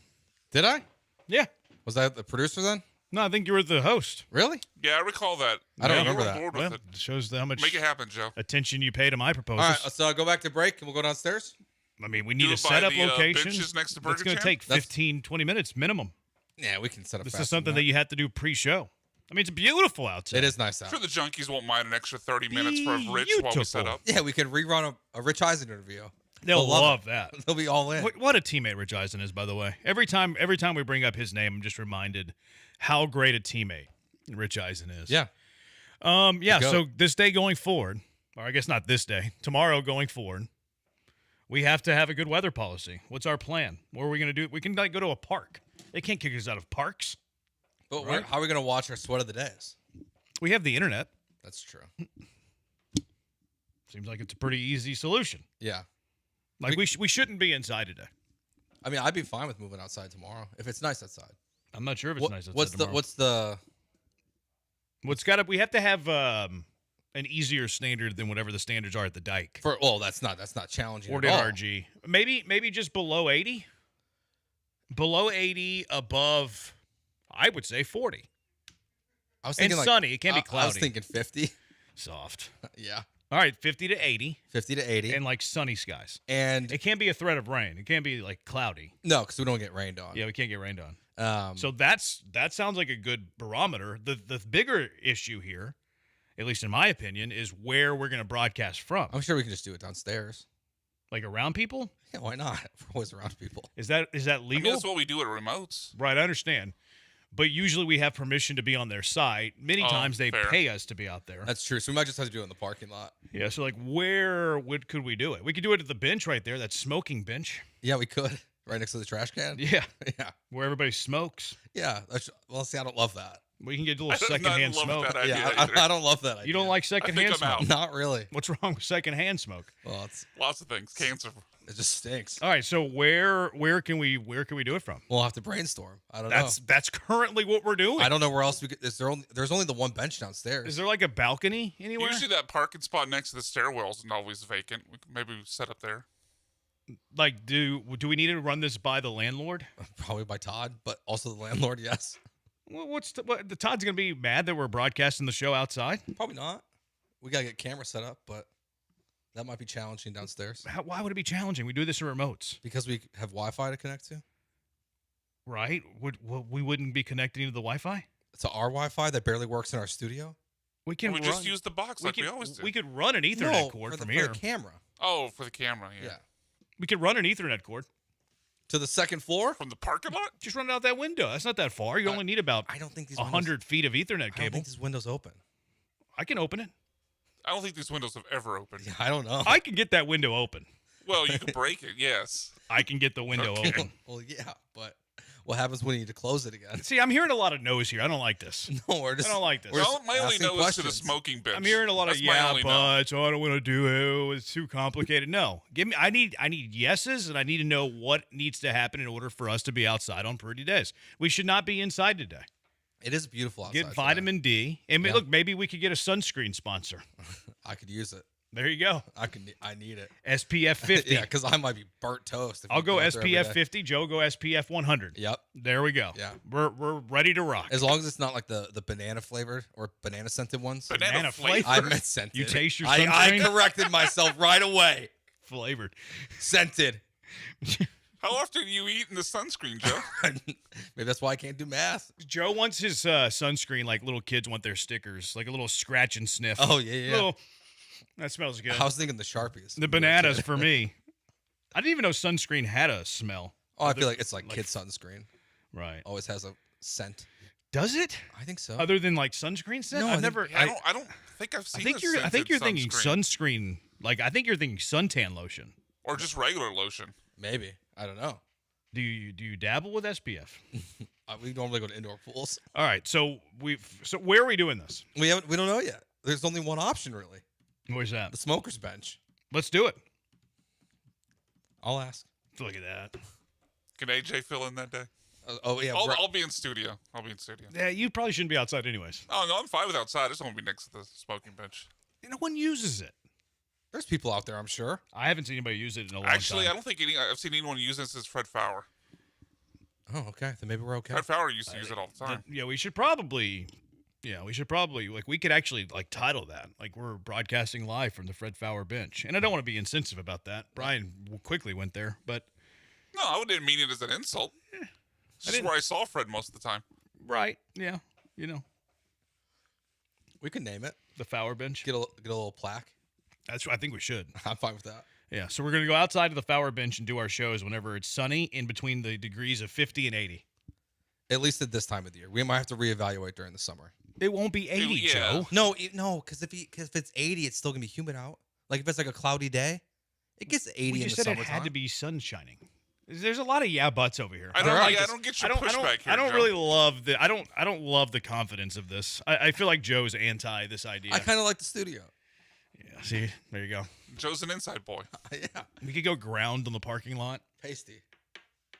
Did I? Yeah. Was I the producer then? No, I think you were the host. Really? Yeah, I recall that. I don't remember that. Bored with it. Shows how much Make it happen, Joe. attention you pay to my proposals. All right, let's go back to break and we'll go downstairs. I mean, we need Do a it by setup the, location. benches next to It's Burger going to Champ? take 15, 20 minutes minimum. Yeah, we can set up This faster is something than that you have to do pre-show. I mean, it's beautiful outside. It is nice out. I'm sure the junkies won't mind an extra 30 minutes for Rich while we set up. Yeah, we can rerun a Rich Eisen interview. They'll love that. They'll be all in. What a teammate Rich Eisen is, by the way. Every time we bring up his name, I'm just reminded how great a teammate Rich Eisen is. Yeah. So this day going forward, or I guess not this day, tomorrow going forward, we have to have a good weather policy. What's our plan? What are we going to do? We can go to a park. They can't kick us out of parks. But right? how are we going to watch our sweat of the days? We have the internet. That's true. Seems like it's a pretty easy solution. Yeah. Like we shouldn't be inside today. I mean, I'd be fine with moving outside tomorrow if it's nice outside. I'm not sure if it's nice outside tomorrow. We have to have an easier standard than whatever the standards are at the dike. That's not challenging or at all. RG. Maybe just below 80. Below 80, above, I would say 40. I was thinking sunny. It can't be cloudy. I was thinking 50. Soft. Yeah. All right, 50 to 80. 50 to 80. And like sunny skies. And it can't be a threat of rain. It can't be like cloudy. No, because we don't get rained on. Yeah, we can't get rained on. So that sounds like a good barometer. The bigger issue here, at least in my opinion, is where we're going to broadcast from. I'm sure we can just do it downstairs. Like around people? Yeah, why not? We're always around people. Is that legal? I mean, that's what we do at remotes. Right, I understand. But usually we have permission to be on their site. Many times they pay us to be out there. That's true. So we might just have to do it in the parking lot. Yeah, so like where could we do it? We could do it at the bench right there, that smoking bench. Yeah, we could. Right next to the trash can? Yeah. Yeah. Where everybody smokes. Yeah. See, I don't love that. We can get a little secondhand smoke. I don't love that idea. You don't like secondhand smoke? Out. Not really. What's wrong with secondhand smoke? Well, it's lots of things. Cancer. It just stinks. All right, so where can we do it from? We'll have to brainstorm. I don't know. That's currently what we're doing. I don't know where else we could. There's only the one bench downstairs. Is there like a balcony anywhere? Usually that parking spot next to the stairwells is always vacant. Maybe we set up there. Like, do we need to run this by the landlord? Probably by Todd, but also the landlord, yes. Well, the Todd's gonna be mad that we're broadcasting the show outside? Probably not. We gotta get camera set up, but that might be challenging downstairs. Why would it be challenging? We do this in remotes. Because we have Wi-Fi to connect to. Right? We wouldn't be connecting to the Wi-Fi? To our Wi-Fi that barely works in our studio. We just use the box like we always do. We could run an Ethernet cord from here. For the camera. Oh, for the camera, yeah. We could run an Ethernet cord. To the second floor? From the parking lot? Just run it out that window. That's not that far. You only need about 100 feet of Ethernet cable. I don't think these windows open. I can open it. I don't think these windows have ever opened. Yeah, I don't know. I can get that window open. Well, you can break it, yes. I can get the window open. Well, yeah, but what happens when you need to close it again? See, I'm hearing a lot of no's here. I don't like this. No, I don't like this. My only no is to the smoking bench. I'm hearing a lot of buts. Oh, I don't want to do it. It's too complicated. No, I need yeses, and I need to know what needs to happen in order for us to be outside on pretty days. We should not be inside today. It is beautiful outside. Get vitamin D, and look, maybe we could get a sunscreen sponsor. I could use it. There you go. I need it. SPF 50. Yeah, because I might be burnt toast. I'll go SPF 50. Joe go SPF 100. Yep. There we go. Yeah. We're ready to rock. As long as it's not like the banana flavored or banana scented ones. Banana flavored? I meant scented. You taste your sunscreen? I corrected myself right away. Flavored. Scented. How often do you eat in the sunscreen, Joe? Maybe that's why I can't do math. Joe wants his sunscreen like little kids want their stickers, like a little scratch and sniff. Oh, yeah. That smells good. I was thinking the Sharpies. The bananas for me. I didn't even know sunscreen had a smell. Oh, I feel like it's like kid sunscreen. Right. Always has a scent. Does it? I think so. Other than like sunscreen scent? No, I've never. I don't think I've seen. I think you're thinking sunscreen Like, I think you're thinking suntan lotion. Or just regular lotion. Maybe. I don't know. Do you dabble with SPF? We normally go to indoor pools. All right, so where are we doing this? We don't know yet. There's only one option, really. Where's that? The smoker's bench. Let's do it. I'll ask. Look at that. Can AJ fill in that day? Yeah. I'll be in studio. Yeah, you probably shouldn't be outside anyways. Oh, no, I'm fine with outside. I just want to be next to the smoking bench. No one uses it. There's people out there, I'm sure. I haven't seen anybody use it in a long Actually, time. I don't think I've seen anyone use this since Fred Fowler. Oh, okay. Then maybe we're okay. Fred Fowler used to use it all the time. We should probably, like, we could actually, like, title that. Like, we're broadcasting live from the Fred Fowler bench. And I don't want to be insensitive about that. Brian quickly went there, but. No, I didn't mean it as an insult. This is where I saw Fred most of the time. Right, yeah, We can name it. The Fowler bench. Get a little plaque. I think we should. I'm fine with that. Yeah, so we're going to go outside of the Fowler bench and do our shows whenever it's sunny in between the degrees of 50 and 80. At least at this time of the year. We might have to reevaluate during the summer. It won't be 80, Joe. No, because if it's 80, it's still going to be humid out. Like if it's like a cloudy day, it gets 80 in the summertime. It had to be sun shining. There's a lot of yeah buts over here. I don't get your pushback here, I don't Joe. really love the I don't love the confidence of this. I feel like Joe's anti this idea. I kind of like the studio. Yeah, see, there you go. Joe's an inside boy. Yeah, we could go ground on the parking lot. Pasty.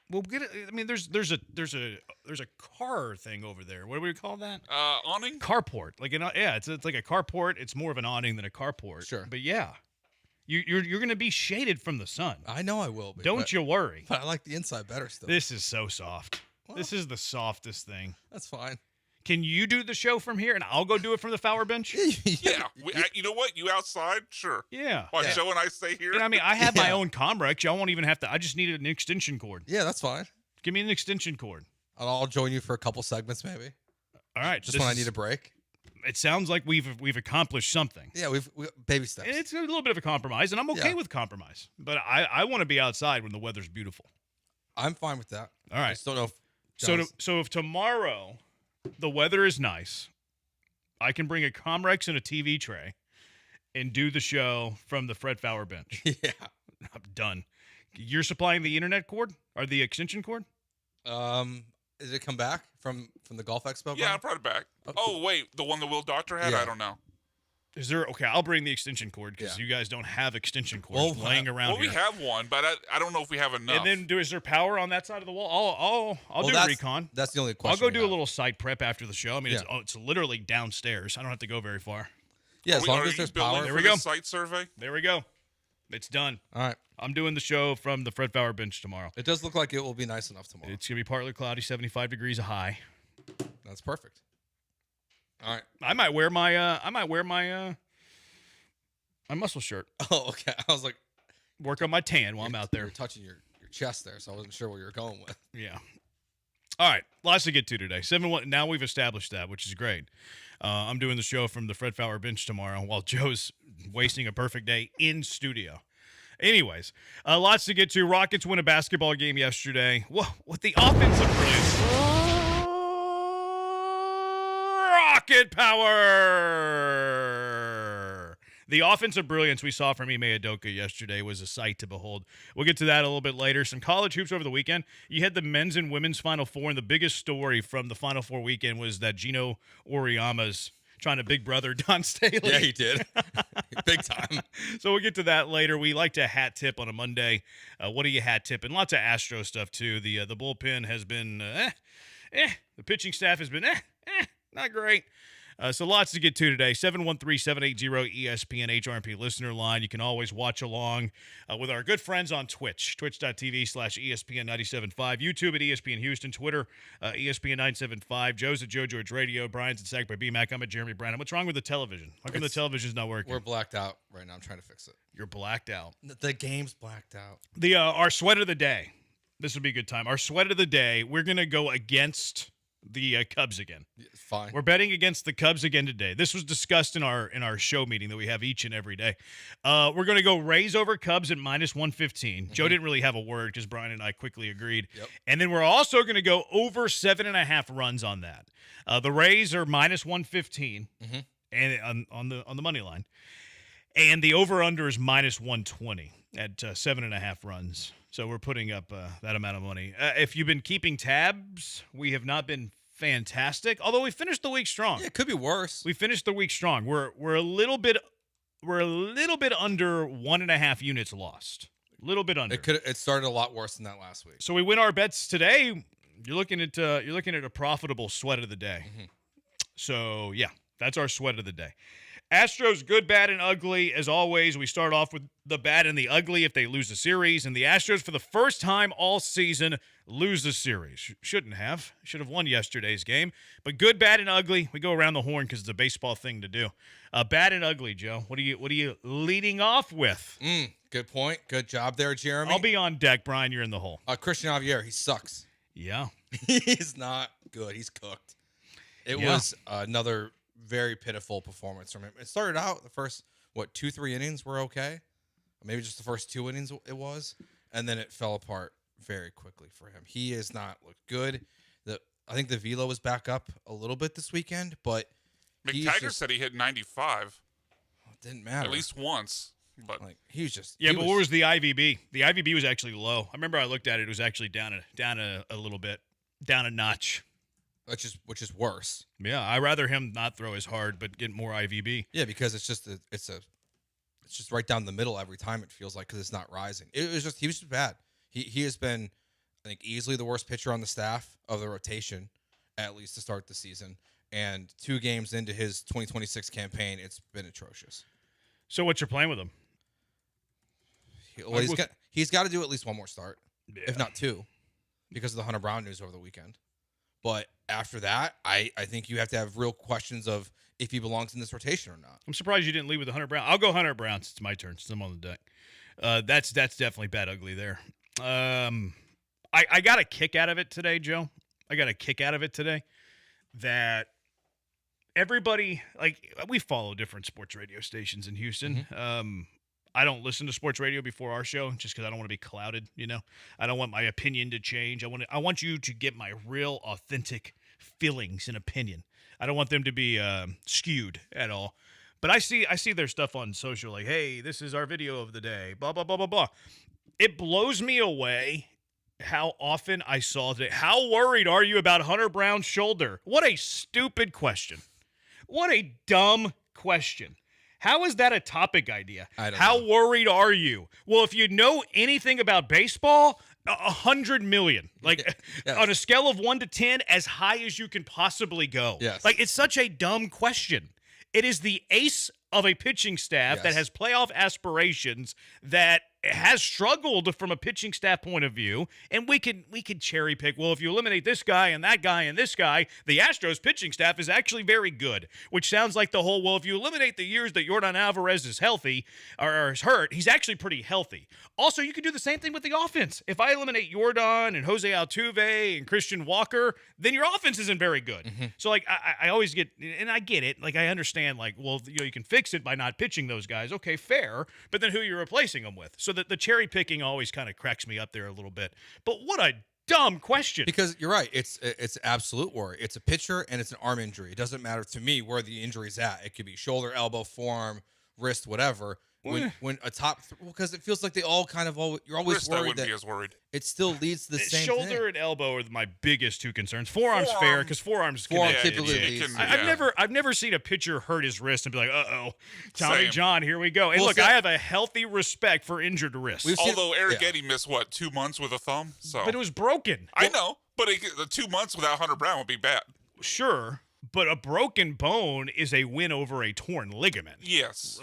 We'll get it. I mean, there's a car thing over there. What do we call that? Awning. Carport. Like it's like a carport. It's more of an awning than a carport. Sure. But yeah, you're going to be shaded from the sun. I know I will be. Don't you worry. But I like the inside better still. This is so soft. Well, this is the softest thing. That's fine. Can you do the show from here, and I'll go do it from the Fowler bench? Yeah. You know what? You outside? Sure. Yeah. While Joe and I stay here? And I mean, I have my own Comrex. Y'all won't even have to. I just needed an extension cord. Yeah, that's fine. Give me an extension cord. I'll join you for a couple segments, maybe. All right. Just when I need a break. It sounds like we've accomplished something. Yeah, we've baby steps. It's a little bit of a compromise, and I'm okay with compromise. But I want to be outside when the weather's beautiful. I'm fine with that. All right. I just don't know if So if tomorrow the weather is nice, I can bring a Comrex and a TV tray and do the show from the Fred Fowler bench. Yeah. I'm done. You're supplying the internet cord or the extension cord? Did it come back from the Golf Expo? Yeah, I brought it back. Oh, wait. The one the Will Doctor had? Yeah. I don't know. Is there? Okay, I'll bring the extension cord because you guys don't have extension cords laying around Well, here. we have one, but I don't know if we have enough. And then is there power on that side of the wall? I'll do a recon. That's the only question. I'll go do a little site prep after the show. I mean, it's literally downstairs. I don't have to go very far. Yeah, as long as there's power. There we go. Site survey. There we go. It's done. All right. I'm doing the show from the Fred Fowler bench tomorrow. It does look like it will be nice enough tomorrow. It's gonna be partly cloudy, 75 degrees high. That's perfect. All right. I might wear my my muscle shirt. Oh, okay. I was like, work on my tan while I'm out there. You're touching your chest there, so I wasn't sure where you were going with. Yeah. All right, lots to get to today. 7-1. Now we've established that, which is great. I'm doing the show from the Fred Fowler bench tomorrow while Joe's wasting a perfect day in studio. Anyways, lots to get to. Rockets win a basketball game yesterday. Whoa, with the offensive brilliance. Rocket power! The offensive brilliance we saw from Ime Udoka yesterday was a sight to behold. We'll get to that a little bit later. Some college hoops over the weekend. You had the men's and women's Final Four, and the biggest story from the Final Four weekend was that Gino Auriemma's trying to big brother Don Staley. Yeah, he did. Big time. So we'll get to that later. We like to hat tip on a Monday. What are you hat tipping? Lots of Astro stuff, too. The bullpen has been The pitching staff has been not great. So lots to get to today. 713-780-ESPN HRP listener line. You can always watch along with our good friends on Twitch, twitch.tv/ESPN975, YouTube at ESPN Houston, Twitter, ESPN975, Joe's at Joe George Radio, Brian's at Sack by BMAC. I'm at Jeremy Brandon. What's wrong with the television? How come the television's not working? We're blacked out right now. I'm trying to fix it. You're blacked out. The game's blacked out. Our sweat of the day. This would be a good time. Our sweat of the day, we're going to go against the Cubs again. Fine. We're betting against the Cubs again today. This was discussed in our show meeting that we have each and every day. We're going to go Rays over Cubs at -115. Joe didn't really have a word because Brian and I quickly agreed. Yep. And then we're also going to go over 7.5 runs on that. The Rays are -115 and on the money line. And the over-under is minus 120 at 7.5 runs. So we're putting up that amount of money. If you've been keeping tabs, we have not been fantastic. Although we finished the week strong. Yeah, it could be worse. We finished the week strong. We're a little bit under 1.5 units lost. A little bit under. It started a lot worse than that last week. So we win our bets today. You're looking at a profitable sweat of the day. Mm-hmm. So yeah, that's our sweat of the day. Astros, good, bad, and ugly. As always, we start off with the bad and the ugly if they lose the series. And the Astros, for the first time all season, lose the series. Shouldn't have. Should have won yesterday's game. But good, bad, and ugly. We go around the horn because it's a baseball thing to do. Bad and ugly, Joe. What are you leading off with? Good point. Good job there, Jeremy. I'll be on deck, Brian. You're in the hole. Christian Javier, he sucks. Yeah. He's not good. He's cooked. It was another very pitiful performance from him. It started out the first, 2-3 innings were okay. Maybe just the first 2 innings it was. And then it fell apart very quickly for him. He has not looked good. I think the velo was back up a little bit this weekend, but McTaggart said he hit 95. It didn't matter. At least once. But he was just... Yeah, but what was the IVB? The IVB was actually low. I remember I looked at it. It was actually down a little bit. Down a notch. Which is worse. Yeah, I'd rather him not throw as hard, but get more IVB. Yeah, because it's just right down the middle every time it feels like because it's not rising. He was just bad. He has been, I think, easily the worst pitcher on the staff of the rotation, at least to start the season. And 2 games into his 2026 campaign, it's been atrocious. So what's your plan with him? He's got to do at least one more start, if not 2, because of the Hunter Brown news over the weekend. But after that, I think you have to have real questions of if he belongs in this rotation or not. I'm surprised you didn't lead with the Hunter Brown. I'll go Hunter Brown since it's my turn, since I'm on the deck. That's definitely bad ugly there. I got a kick out of it today, Joe. I got a kick out of it today that everybody, we follow different sports radio stations in Houston. Mm-hmm. I don't listen to sports radio before our show just because I don't want to be clouded, I don't want my opinion to change. I want you to get my real, authentic feelings and opinion. I don't want them to be skewed at all. But I see their stuff on social like, hey, this is our video of the day, blah, blah, blah, blah, blah. It blows me away how often I saw today. How worried are you about Hunter Brown's shoulder? What a stupid question. What a dumb question. How is that a topic idea? How worried are you? Well, if you know anything about baseball, 100 million. On a scale of 1 to 10, as high as you can possibly go. Yes. It's such a dumb question. It is the ace of a pitching staff that has playoff aspirations, that has struggled from a pitching staff point of view, and we could cherry pick. Well, if you eliminate this guy and that guy and this guy, the Astros pitching staff is actually very good, which sounds like the whole, well, if you eliminate the years that Yordan Alvarez is healthy or is hurt, he's actually pretty healthy. Also, you could do the same thing with the offense. If I eliminate Yordan and Jose Altuve and Christian Walker, then your offense isn't very good. Mm-hmm. So, I always get, and I get it, I understand, well, you can fix it by not pitching those guys. Okay, fair, but then who are you replacing them with? So that the cherry picking always kind of cracks me up there a little bit. But what a dumb question. Because you're right. It's absolute worry. It's a pitcher and it's an arm injury. It doesn't matter to me where the injury's at. It could be shoulder, elbow, forearm, wrist, whatever. When a top, because it feels like they all kind of you're always wrist, worried. I wouldn't be as worried. It still leads to the same shoulder thing. and elbow are my biggest 2 concerns. Forearm's fair because forearms can. I've never seen a pitcher hurt his wrist and be like, uh-oh, Tommy John, here we go. And look, I have a healthy respect for injured wrists. Although Eric Eddy missed 2 months with a thumb, but it was broken. I know, but the 2 months without Hunter Brown would be bad. Sure. But a broken bone is a win over a torn ligament. Yes.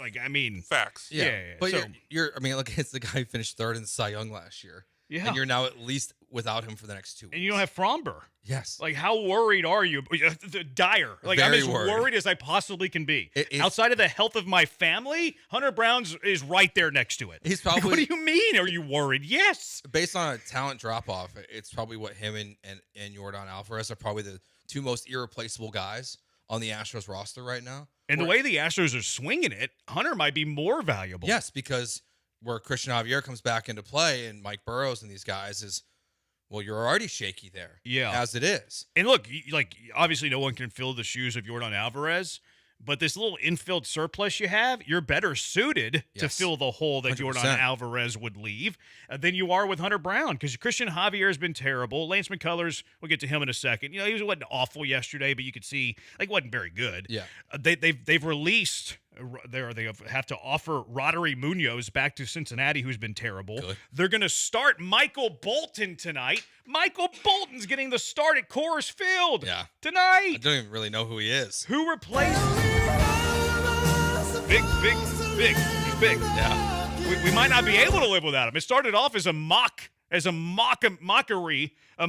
Facts. Yeah. But look, it's the guy who finished 3rd in Cy Young last year. Yeah. And you're now at least without him for the next 2 weeks. And you don't have Fromber. Yes. How worried are you? Dire. I'm as worried as I possibly can be. Outside of the health of my family, Hunter Brown's is right there next to it. He's probably. What do you mean? Are you worried? Yes. Based on a talent drop-off, it's probably what him and Yordan Alvarez are probably the 2 most irreplaceable guys on the Astros roster right now. And the way the Astros are swinging it, Hunter might be more valuable. Yes, because where Christian Javier comes back into play and Mike Burrows and these guys is, well, you're already shaky there. Yeah. As it is. And look, obviously no one can fill the shoes of Yordan Alvarez, But this little infield surplus you have, you're better suited to fill the hole that 100%. Jordan Alvarez would leave than you are with Hunter Brown, because Christian Javier has been terrible. Lance McCullers, we'll get to him in a second. He wasn't awful yesterday, but you could see wasn't very good. Yeah, they've released. They have to offer Roderick Munoz back to Cincinnati, who's been terrible. Good. They're going to start Michael Bolton tonight. Michael Bolton's getting the start at Coors Field tonight. I don't even really know who he is. Who replaced? Big. He's big. Yeah. We might not be able to live without him. It started off as a mockery, a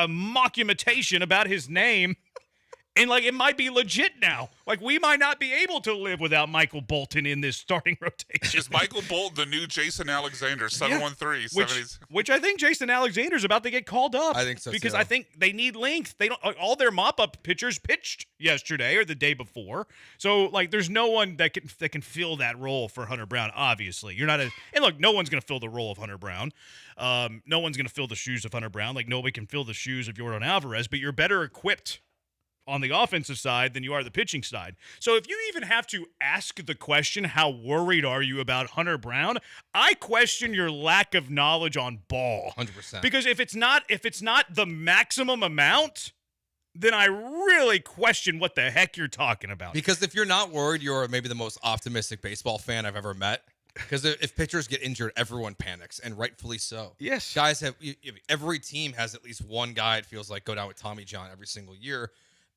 mock imitation about his name. And, it might be legit now. We might not be able to live without Michael Bolton in this starting rotation. Is Michael Bolton the new Jason Alexander, 713? Which I think Jason Alexander's about to get called up. I think so, because too. I think they need length. They don't. All their mop-up pitchers pitched yesterday or the day before. So, there's no one that can fill that role for Hunter Brown, obviously. You're not and look, no one's going to fill the role of Hunter Brown. No one's going to fill the shoes of Hunter Brown. Nobody can fill the shoes of Jordan Alvarez, but you're better equipped on the offensive side than you are the pitching side. So if you even have to ask the question, how worried are you about Hunter Brown? I question your lack of knowledge on ball. 100%. Because if it's not the maximum amount, then I really question what the heck you're talking about. Because if you're not worried, you're maybe the most optimistic baseball fan I've ever met. Because if pitchers get injured, everyone panics, and rightfully so. Yes. Guys every team has at least one guy, it feels like, go down with Tommy John every single year.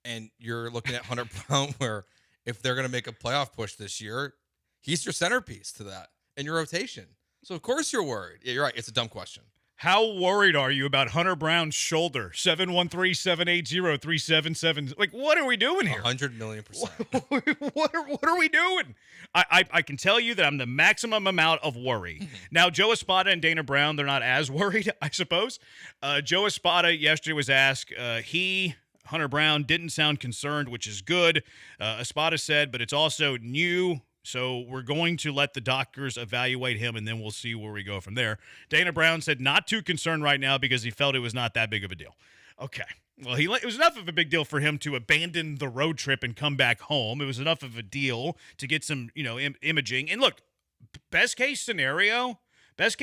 And you're looking at Hunter Brown, where if they're going to make a playoff push this year, he's your centerpiece to that in your rotation. So, of course, you're worried. Yeah, you're right. It's a dumb question. How worried are you about Hunter Brown's shoulder? 713-780-3777. What are we doing here? 100 million%. What are we doing? I can tell you that I'm the maximum amount of worry. Now, Joe Espada and Dana Brown, they're not as worried, I suppose. Joe Espada yesterday was asked, Hunter Brown didn't sound concerned, which is good. Espada said, but it's also new, so we're going to let the doctors evaluate him, and then we'll see where we go from there. Dana Brown said not too concerned right now because he felt it was not that big of a deal. Okay. Well, it was enough of a big deal for him to abandon the road trip and come back home. It was enough of a deal to get some, imaging. And look, best case scenario is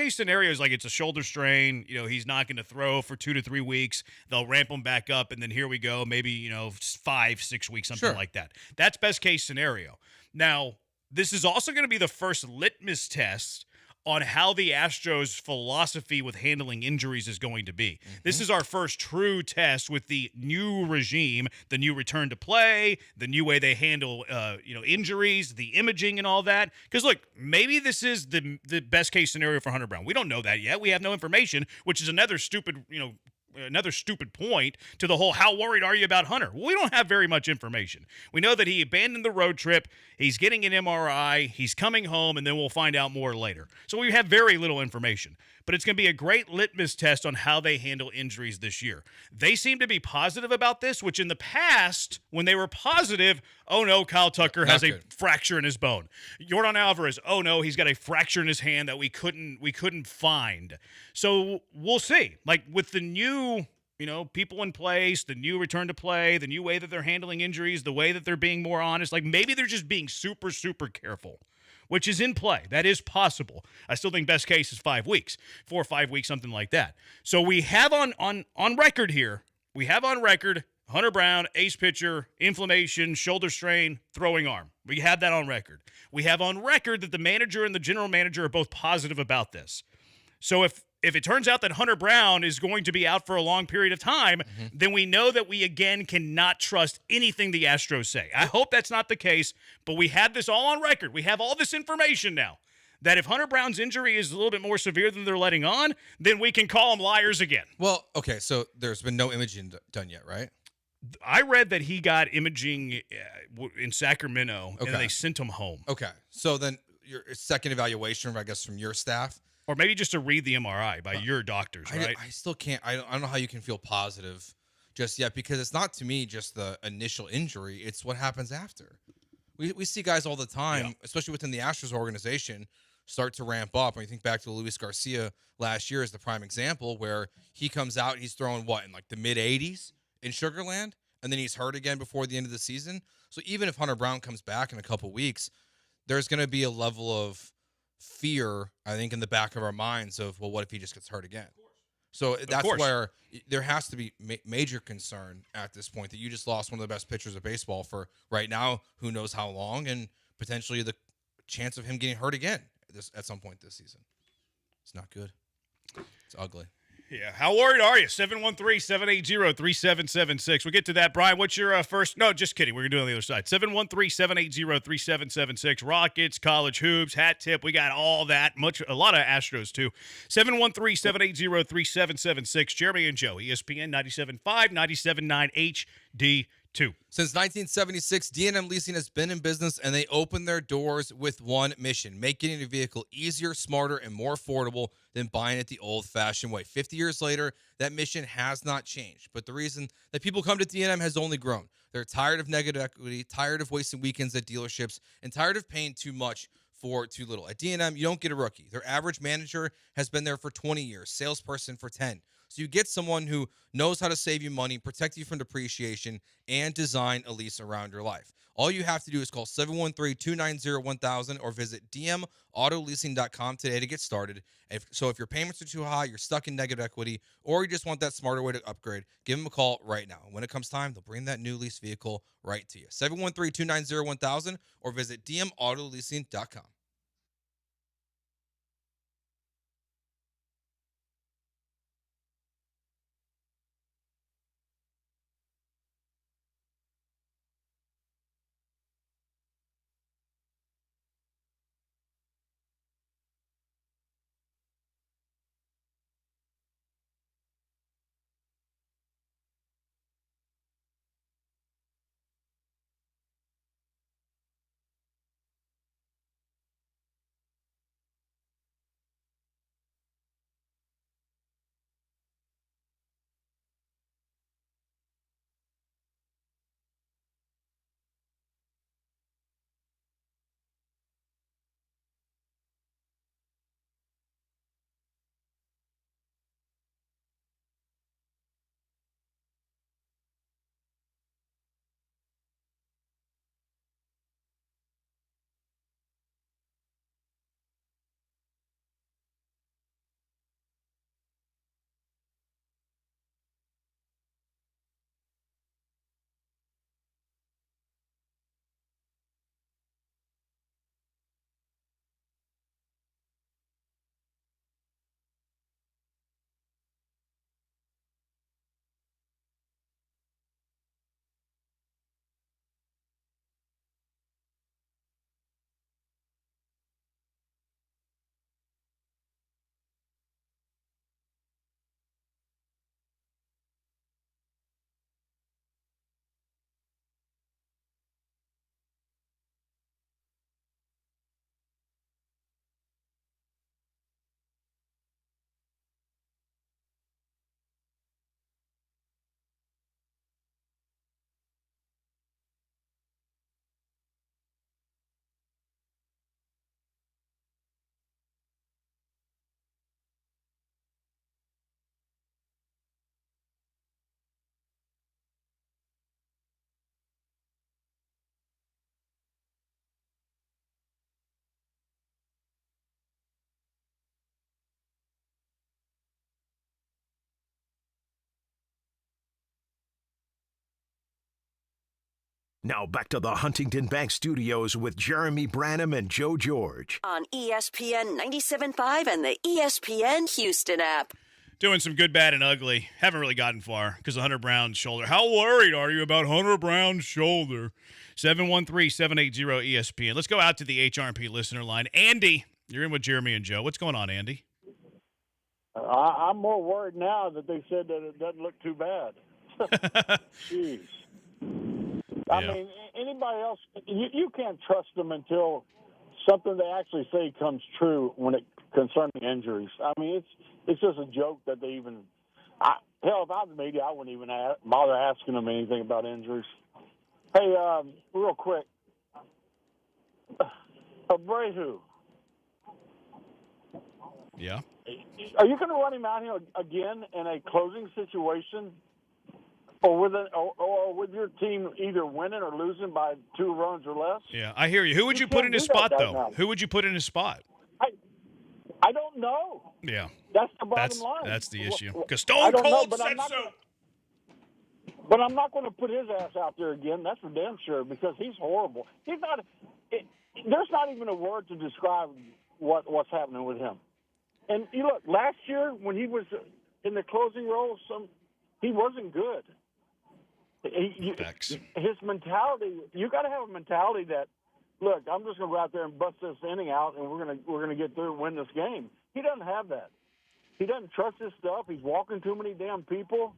it's a shoulder strain. He's not going to throw for 2 to 3 weeks. They'll ramp him back up, and then here we go. Maybe 5-6 weeks, something like that. That's best case scenario. Now, this is also going to be the first litmus test on how the Astros' philosophy with handling injuries is going to be. This is our first true test with the new regime, the new return to play, the new way they handle injuries, the imaging and all that. Because look, maybe this is the best case scenario for Hunter Brown. We don't know that yet. We have no information, which is another stupid point to the whole how worried are you about Hunter? Well, we don't have very much information. We know that he abandoned the road trip. He's getting an MRI. He's coming home, and then we'll find out more later. So we have very little information. But it's going to be a great litmus test on how they handle injuries this year. They seem to be positive about this, which in the past, when they were positive, oh no, Kyle Tucker has a fracture in his bone. Jordan Alvarez, oh no, he's got a fracture in his hand that we couldn't find. So we'll see. With the new people in place, the new return to play, the new way that they're handling injuries, the way that they're being more honest, maybe they're just being super, super careful, which is in play. That is possible. I still think best case is 5 weeks, 4 or 5 weeks, something like that. So we have on record here, Hunter Brown, ace pitcher, inflammation, shoulder strain, throwing arm. We have that on record. We have on record that the manager and the general manager are both positive about this. So if it turns out that Hunter Brown is going to be out for a long period of time, then we know that we, again, cannot trust anything the Astros say. I hope that's not the case, but we have this all on record. We have all this information now that if Hunter Brown's injury is a little bit more severe than they're letting on, then we can call them liars again. Well, okay, so there's been no imaging done yet, right? I read that he got imaging in Sacramento, and they sent him home. Okay, so then your second evaluation, I guess, from your staff, or maybe just to read the MRI by your doctors, right? I still can't. I don't know how you can feel positive just yet, because it's not, to me, just the initial injury. It's what happens after. We see guys all the time, especially within the Astros organization, start to ramp up. And you think back to Luis Garcia last year as the prime example, where he comes out, he's throwing in the mid-80s in Sugarland, and then he's hurt again before the end of the season. So even if Hunter Brown comes back in a couple weeks, there's going to be a level of fear, I think, in the back of our minds of, well, what if he just gets hurt again? So that's where there has to be major concern at this point that you just lost one of the best pitchers of baseball for right now, who knows how long, and potentially the chance of him getting hurt again at some point this season. It's not good. It's ugly. Yeah. How worried are you? 713-780-3776. We'll get to that. Brian, what's your first? No, just kidding. We're going to do it on the other side. 713-780-3776. Rockets, college hoops, hat tip. We got all that. A lot of Astros, too. 713-780-3776. Jeremy and Joe, ESPN 97.5, 97.9 HD2. Since 1976, D&M Leasing has been in business, and they opened their doors with one mission: make getting a vehicle easier, smarter, and more affordable than buying it the old-fashioned way. 50 years later, that mission has not changed, but the reason that people come to D&M has only grown. They're tired of negative equity, tired of wasting weekends at dealerships, and tired of paying too much for too little. At D&M, you don't get a rookie. Their average manager has been there for 20 years, salesperson for 10. So you get someone who knows how to save you money, protect you from depreciation, and design a lease around your life. All you have to do is call 713-290-1000 or visit dmautoleasing.com today to get started. If your payments are too high, you're stuck in negative equity, or you just want that smarter way to upgrade, give them a call right now. When it comes time, they'll bring that new lease vehicle right to you. 713-290-1000 or visit dmautoleasing.com. Now back to the Huntington Bank Studios with Jeremy Branham and Joe George. On ESPN 97.5 and the ESPN Houston app. Doing some good, bad, and ugly. Haven't really gotten far because of Hunter Brown's shoulder. How worried are you about Hunter Brown's shoulder? 713-780-ESPN. Let's go out to the HRP listener line. Andy, you're in with Jeremy and Joe. What's going on, Andy? I'm more worried now that they said that it doesn't look too bad. Jeez. I mean, anybody else, you can't trust them until something they actually say comes true when it concerning injuries. I mean, it's just a joke that they even hell, if I was the media, I wouldn't even bother asking them anything about injuries. Hey, real quick, Abreu. Yeah. Are you going to run him out here again in a closing situation? Or with your team either winning or losing by 2 runs or less. Yeah, I hear you. Who would you put in his spot, though? Who would you put in his spot? I don't know. Yeah. That's the bottom line. That's the issue. Well, Because Stone Cold said so. But I'm not going to put his ass out there again. That's for damn sure, because he's horrible. He's not. There's not even a word to describe what's happening with him. And you look, last year when he was in the closing role, he wasn't good. His mentality. You got to have a mentality that, look, I'm just going to go out there and bust this inning out, and we're going to get through and win this game. He doesn't have that. He doesn't trust his stuff. He's walking too many damn people.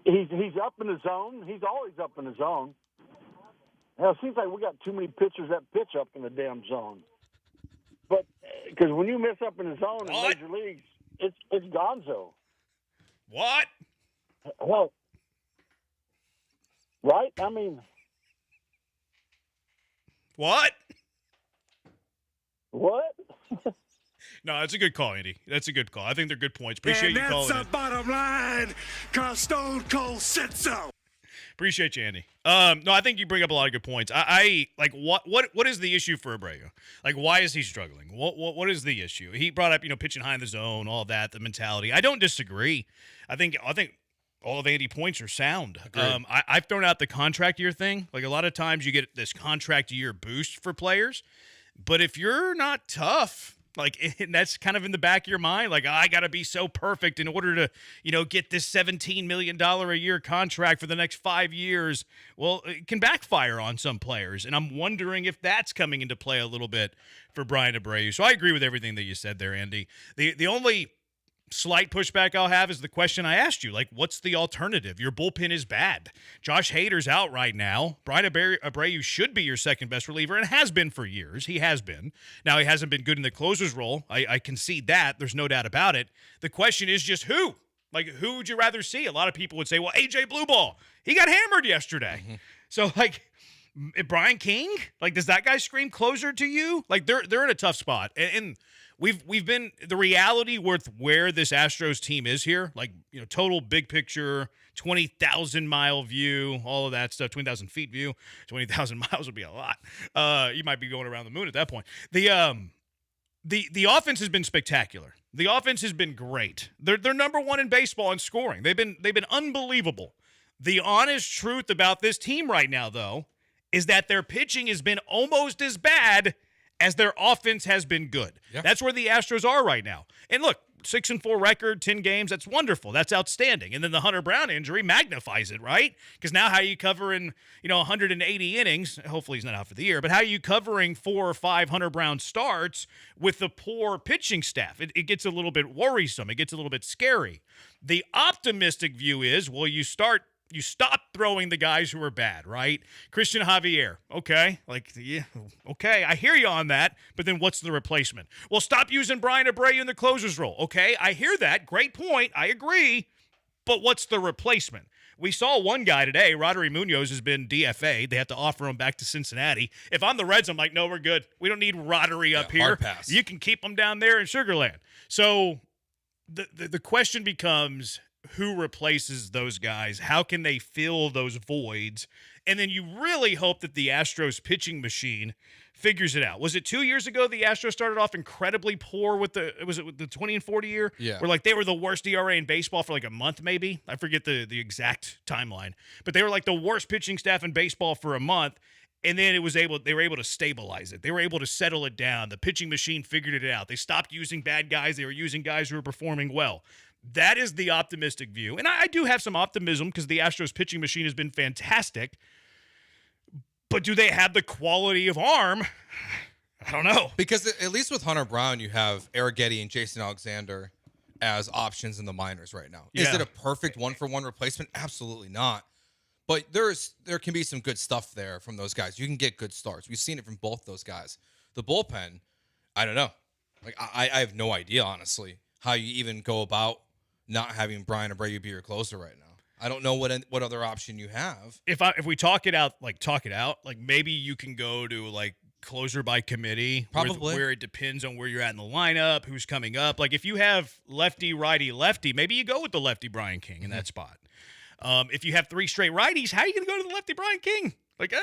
He's up in the zone. He's always up in the zone. Hell, it seems like we got too many pitchers that pitch up in the damn zone. But because when you miss up in the zone in major leagues, it's gonzo. What? Well, right? I mean, what? What? No, that's a good call, Andy. That's a good call. I think they're good points. Appreciate you calling. And that's the bottom line, because Stone Cold said so. Appreciate you, Andy. No, I think you bring up a lot of good points. I like what is the issue for Abreu? Like, why is he struggling? What is the issue? He brought up, pitching high in the zone, all that, the mentality. I don't disagree. I think all of Andy's points are sound. I've thrown out the contract year thing. Like, a lot of times you get this contract year boost for players, but if you're not tough, like, and that's kind of in the back of your mind, like, I got to be so perfect in order to, get this $17 million a year contract for the next 5 years. Well, it can backfire on some players, and I'm wondering if that's coming into play a little bit for Bryan Abreu. So I agree with everything that you said there, Andy. The only slight pushback I'll have is the question I asked you. Like, what's the alternative? Your bullpen is bad. Josh Hader's out right now. Bryan Abreu should be your second best reliever and has been for years. He has been. Now, he hasn't been good in the closer's role. I concede that. There's no doubt about it. The question is just who? Like, who would you rather see? A lot of people would say, well, AJ Blueball. He got hammered yesterday. Mm-hmm. So, like, Brian King? Like, does that guy scream closer to you? Like, they're in a tough spot. And We've been the reality with where this Astros team is here, like, total big picture, 20,000 mile view, all of that stuff, 20,000 feet view, 20,000 miles would be a lot. You might be going around the moon at that point. The offense has been spectacular. The offense has been great. They're number one in baseball in scoring. They've been unbelievable. The honest truth about this team right now, though, is that their pitching has been almost as bad as their offense has been good. Yeah. That's where the Astros are right now. And look, 6-4 record, 10 games, that's wonderful. That's outstanding. And then the Hunter Brown injury magnifies it, right? Because now how are you covering, 180 innings? Hopefully he's not out for the year, but how are you covering 4 or 5 Hunter Brown starts with the poor pitching staff? It gets a little bit worrisome. It gets a little bit scary. The optimistic view is, well, you stop throwing the guys who are bad, right? Christian Javier, okay. Like, yeah, okay, I hear you on that, but then what's the replacement? Well, stop using Bryan Abreu in the closer's role. Okay, I hear that. Great point. I agree. But what's the replacement? We saw one guy today, Rodri Munoz, has been DFA'd. They have to offer him back to Cincinnati. If I'm the Reds, I'm like, no, we're good. We don't need Rodri up here. Hard pass. You can keep him down there in Sugarland. So the question becomes, who replaces those guys? How can they fill those voids? And then you really hope that the Astros pitching machine figures it out. Was it 2 years ago the Astros started off incredibly poor with the 20-40 year? Yeah. Where like they were the worst ERA in baseball for like a month maybe. I forget the exact timeline. But they were like the worst pitching staff in baseball for a month. And then they were able to stabilize it. They were able to settle it down. The pitching machine figured it out. They stopped using bad guys. They were using guys who were performing well. That is the optimistic view. And I do have some optimism because the Astros pitching machine has been fantastic. But do they have the quality of arm? I don't know. Because at least with Hunter Brown, you have Arrighetti and Jason Alexander as options in the minors right now. Yeah. Is it a perfect one-for-one replacement? Absolutely not. But there can be some good stuff there from those guys. You can get good starts. We've seen it from both those guys. The bullpen, I don't know. Like I have no idea, honestly, how you even go about not having Bryan Abreu be your closer right now. I don't know what other option you have. If we talk it out, like maybe you can go to like closer by committee, probably where it depends on where you're at in the lineup, who's coming up. Like if you have lefty, righty, lefty, maybe you go with the lefty Brian King in that spot. If you have 3 straight righties, how are you going to go to the lefty Brian King? Like,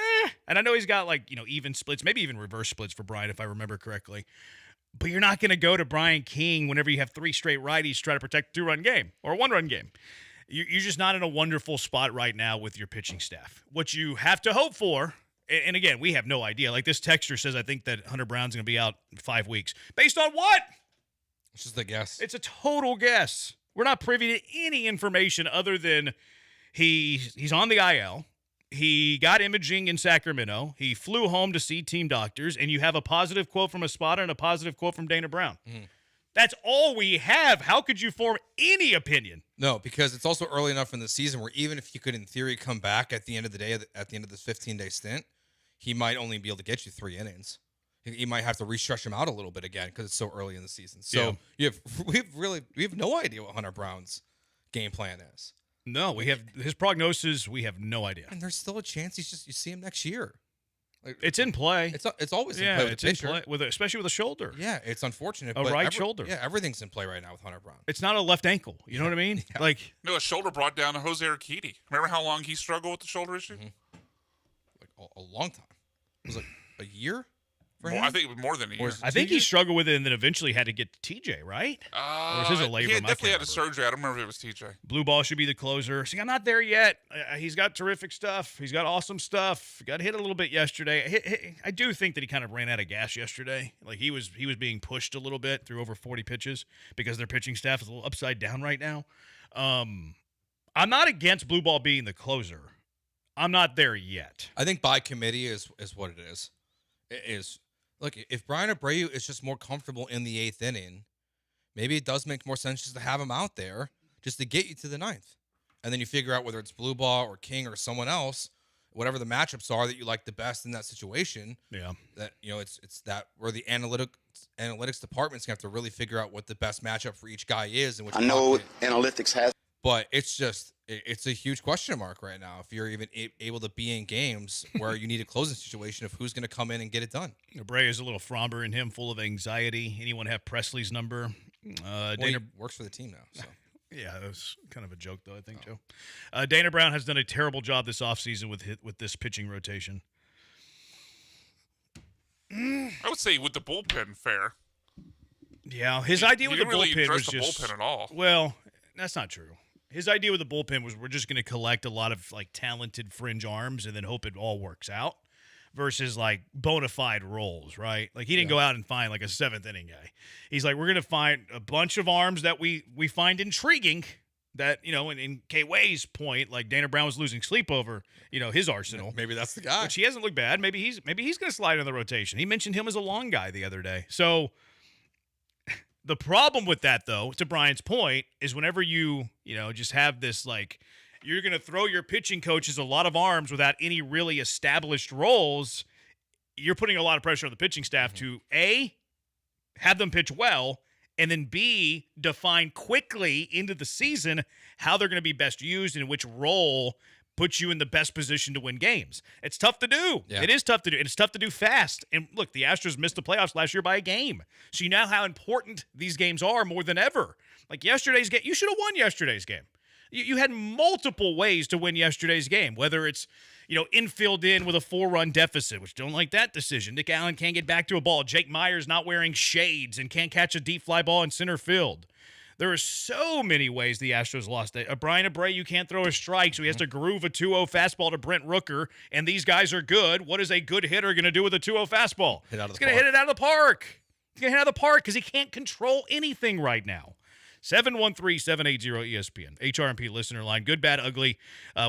and I know he's got even splits, maybe even reverse splits for Brian, if I remember correctly. But you're not going to go to Brian King whenever you have 3 straight righties to try to protect a 2-run game or a 1-run game. You're just not in a wonderful spot right now with your pitching staff. What you have to hope for, and again, we have no idea. Like this texter says, I think that Hunter Brown's going to be out in 5 weeks. Based on what? It's just a guess. It's a total guess. We're not privy to any information other than he's on the IL. He got imaging in Sacramento. He flew home to see team doctors, and you have a positive quote from a spotter and a positive quote from Dana Brown. Mm-hmm. That's all we have. How could you form any opinion? No, because it's also early enough in the season where even if he could, in theory, come back at the end of the day, at the end of this 15-day stint, he might only be able to get you 3 innings. He might have to restretch him out a little bit again because it's so early in the season. So we have no idea what Hunter Brown's game plan is. No, we have his prognosis. We have no idea, and there's still a chance you see him next year. Like, it's in play. It's always in play. With it's the pitcher. in play especially with a shoulder. Yeah, it's unfortunate. A right shoulder. Yeah, everything's in play right now with Hunter Brown. It's not a left ankle. You know what I mean? Yeah. Like a shoulder brought down Jose Urquidy. Remember how long he struggled with the shoulder issue? Mm-hmm. Like a long time. It was like a year. I think it was more than a year. I think he struggled with it and then eventually had to get to TJ, right? Or was his a labor? He definitely had a surgery. I don't remember if it was TJ. Blue ball should be the closer. See, I'm not there yet. He's got terrific stuff. He's got awesome stuff. Got hit a little bit yesterday. I do think that he kind of ran out of gas yesterday. Like he was being pushed a little bit through over 40 pitches because their pitching staff is a little upside down right now. I'm not against blue ball being the closer. I'm not there yet. I think by committee is what it is. It is. Look, if Brian Abreu is just more comfortable in the 8th inning, maybe it does make more sense just to have him out there just to get you to the 9th. And then you figure out whether it's blue ball or King or someone else, whatever the matchups are that you like the best in that situation. Yeah. That, it's that where the analytics department's going to have to really figure out what the best matchup for each guy is. And which I know analytics has. But it's a huge question mark right now if you're even able to be in games where you need a closing situation of who's going to come in and get it done. Abreu is a little Fromber in him, full of anxiety. Anyone have Presley's number? Dana works for the team now. So. Yeah, that was kind of a joke, though, I think, Joe. Dana Brown has done a terrible job this offseason with this pitching rotation. I would say with the bullpen, fair. Yeah, his idea with the bullpen was just... He didn't really address the bullpen at all. Well, that's not true. His idea with the bullpen was we're just going to collect a lot of talented fringe arms and then hope it all works out versus bona fide roles, right? Like he didn't go out and find a 7th inning guy. He's like, we're going to find a bunch of arms that we find intriguing that, in K-Way's point, Dana Brown was losing sleep over, his arsenal. Maybe that's the guy. Which he hasn't looked bad. Maybe he's going to slide in the rotation. He mentioned him as a long guy the other day. So the problem with that, though, to Brian's point, is whenever you just have this, you're going to throw your pitching coaches a lot of arms without any really established roles, you're putting a lot of pressure on the pitching staff to, A, have them pitch well, and then, B, define quickly into the season how they're going to be best used and which role puts you in the best position to win games. It's tough to do. Yeah. It is tough to do. And it's tough to do fast. And look, the Astros missed the playoffs last year by a game. So you know how important these games are more than ever. Like yesterday's game, you should have won yesterday's game. You had multiple ways to win yesterday's game, whether it's, infield in with a 4-run deficit, which don't like that decision. Nick Allen can't get back to a ball. Jake Myers not wearing shades and can't catch a deep fly ball in center field. There are so many ways the Astros lost it. Brian Abreu can't throw a strike, so he has to groove a 2-0 fastball to Brent Rooker, and these guys are good. What is a good hitter going to do with a 2-0 fastball? He's going to hit it out of the park. He's going to hit it out of the park because he can't control anything right now. 713-780-ESPN. HRMP listener line. Good, bad, ugly.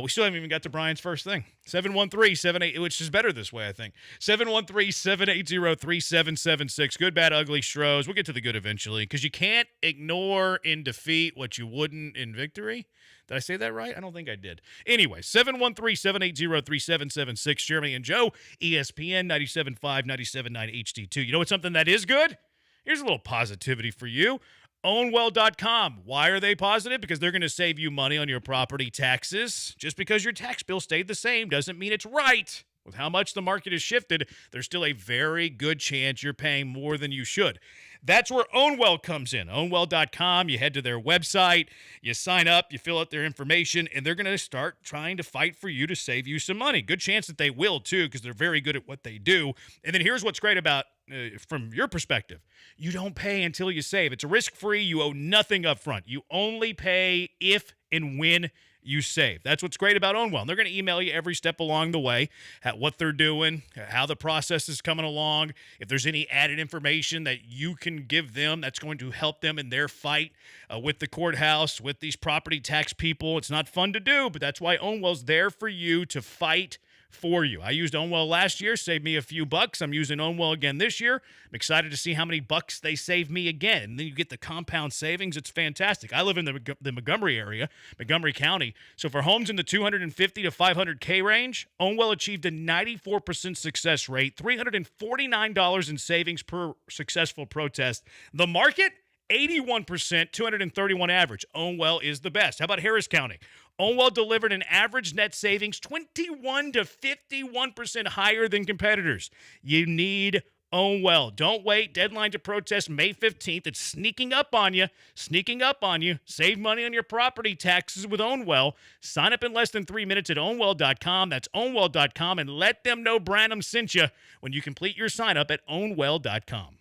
We still haven't even got to Brian's first thing. 713-78, which is better this way, I think. 713-780-3776. Good, bad, ugly, Stros. We'll get to the good eventually because you can't ignore in defeat what you wouldn't in victory. Did I say that right? I don't think I did. Anyway, 713-780-3776. Jeremy and Joe, ESPN 97.5, 97.9 HD2. You know what's something that is good? Here's a little positivity for you. Ownwell.com. Why are they positive? Because they're going to save you money on your property taxes. Just because your tax bill stayed the same doesn't mean it's right. With how much the market has shifted, there's still a very good chance you're paying more than you should. That's where Ownwell comes in. Ownwell.com. You head to their website, you sign up, you fill out their information, and they're going to start trying to fight for you to save you some money. Good chance that they will, too, because they're very good at what they do. And then here's what's great about, from your perspective, you don't pay until you save. It's risk-free. You owe nothing up front. You only pay if and when you save. That's what's great about Ownwell. They're going to email you every step along the way at what they're doing, how the process is coming along, if there's any added information that you can give them that's going to help them in their fight with the courthouse, with these property tax people. It's not fun to do, but that's why Ownwell's there for you to fight for you. I used Ownwell last year, saved me a few bucks. I'm using Ownwell again this year. I'm excited to see how many bucks they save me again. And then you get the compound savings. It's fantastic. I live in the Montgomery area, Montgomery County. So for homes in the 250 to 500K range, Ownwell achieved a 94% success rate, $349 in savings per successful protest. The market, 81%, 231 average. Ownwell is the best. How about Harris County? Ownwell delivered an average net savings 21 to 51% higher than competitors. You need Ownwell. Don't wait. Deadline to protest May 15th. It's sneaking up on you. Save money on your property taxes with Ownwell. Sign up in less than 3 minutes at Ownwell.com. That's Ownwell.com. And let them know Branham sent you when you complete your sign up at Ownwell.com.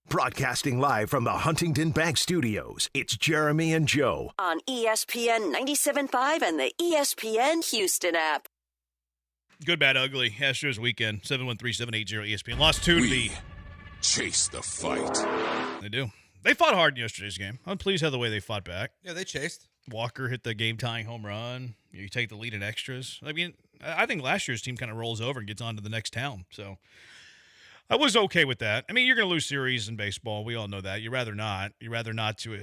Broadcasting live from the Huntington Bank Studios, it's Jeremy and Joe. On ESPN 97.5 and the ESPN Houston app. Good, bad, ugly. Astros weekend, 713-780 ESPN. Lost 2 to the... chase the fight. They do. They fought hard in yesterday's game. I'm pleased how the way they fought back. Yeah, they chased. Walker hit the game-tying home run. You take the lead in extras. I mean, I think last year's team kind of rolls over and gets on to the next town. So I was okay with that. I mean, you're going to lose series in baseball. We all know that. You'd rather not. You'd rather not to a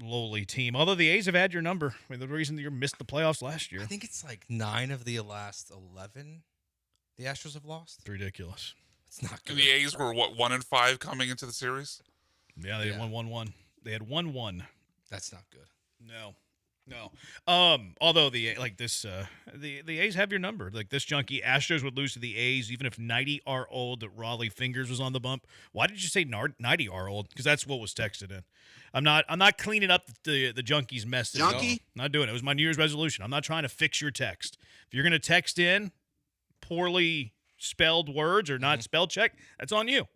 lowly team. Although the A's have had your number. I mean, the reason that you missed the playoffs last year. I think it's like 9 of the last 11 the Astros have lost. It's ridiculous. It's not good. And the A's were, 1-5 coming into the series? Yeah, they had 1-1. They had 1-1. That's not good. No. Although the A's have your number. Like this junkie, Astros would lose to the A's even if 90 are old. Raleigh Fingers was on the bump. Why did you say 90 are old? Because that's what was texted in. I'm not cleaning up the junkie's message. Junkie? Not doing it. It was my New Year's resolution. I'm not trying to fix your text. If you're going to text in poorly spelled words or not spell check, that's on you.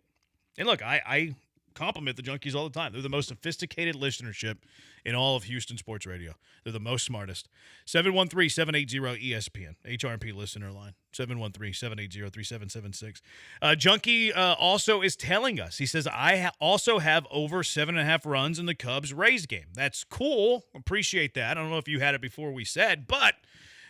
And look, I compliment the Junkies all the time. They're the most sophisticated listenership in all of Houston sports radio. They're the most smartest. 713-780-ESPN, HRP listener line, 713-780-3776. Junkie also is telling us, he says, I also have over 7.5 runs in the Cubs Rays game. That's cool. Appreciate that. I don't know if you had it before we said, but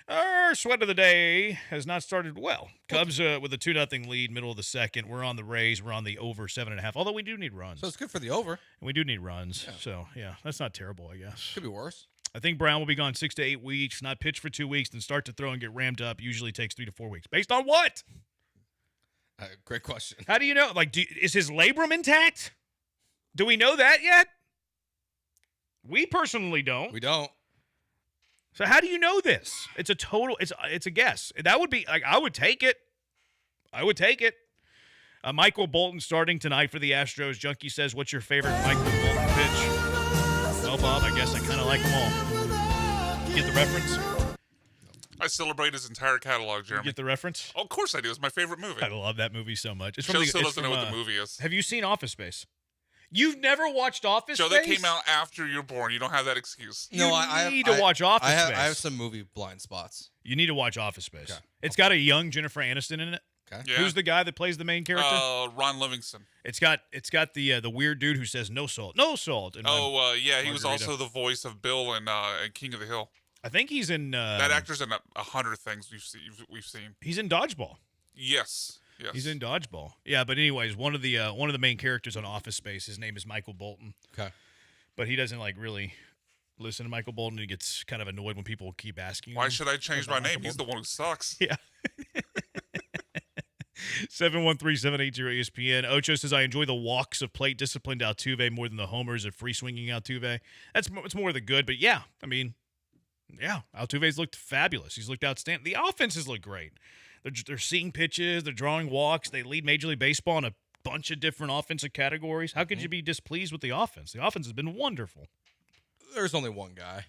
our sweat of the day has not started well. Cubs with a 2-0 lead, middle of the second. We're on the Rays. We're on the over 7.5, although we do need runs. So it's good for the over. And we do need runs. Yeah. So, yeah, that's not terrible, I guess. Could be worse. I think Brown will be gone 6 to 8 weeks, not pitch for 2 weeks, then start to throw and get rammed up. Usually takes 3 to 4 weeks. Based on what? Great question. How do you know? Like, is his labrum intact? Do we know that yet? We personally don't. We don't. So how do you know this? It's a total. It's a guess. That would be like I would take it. I would take it. Michael Bolton starting tonight for the Astros. Junkie says, "What's your favorite Michael Bolton pitch?" Well, Bob, I guess I kind of like them all. You get the reference? I celebrate his entire catalog, Jeremy. You get the reference? Oh, of course I do. It's my favorite movie. I love that movie so much. It's Joe still doesn't know what the movie is. Have you seen Office Space? You've never watched Office Joe, Space? that came out after you're born. You don't have that excuse. I need to watch Office Space. I have some movie blind spots. You need to watch Office Space. Okay. It's got a young Jennifer Aniston in it. Okay. Yeah. Who's the guy that plays the main character? Ron Livingston. It's got the weird dude who says no salt. No salt. He was also the voice of Bill in King of the Hill. I think he's in that actor's in 100 things we've seen. He's in Dodgeball. Yes. Yes. He's in Dodgeball. Yeah, but anyways, one of the main characters on Office Space, his name is Michael Bolton. Okay. But he doesn't really listen to Michael Bolton. He gets kind of annoyed when people keep asking Why him should I change my name? Michael He's the one who sucks. Yeah. 713-780-ESPN. Ocho says, I enjoy the walks of plate-disciplined Altuve more than the homers of free-swinging Altuve. It's more of the good, but yeah, I mean, yeah, Altuve's looked fabulous. He's looked outstanding. The offenses look great. They're seeing pitches. They're drawing walks. They lead Major League Baseball in a bunch of different offensive categories. How could you be displeased with the offense? The offense has been wonderful. There's only one guy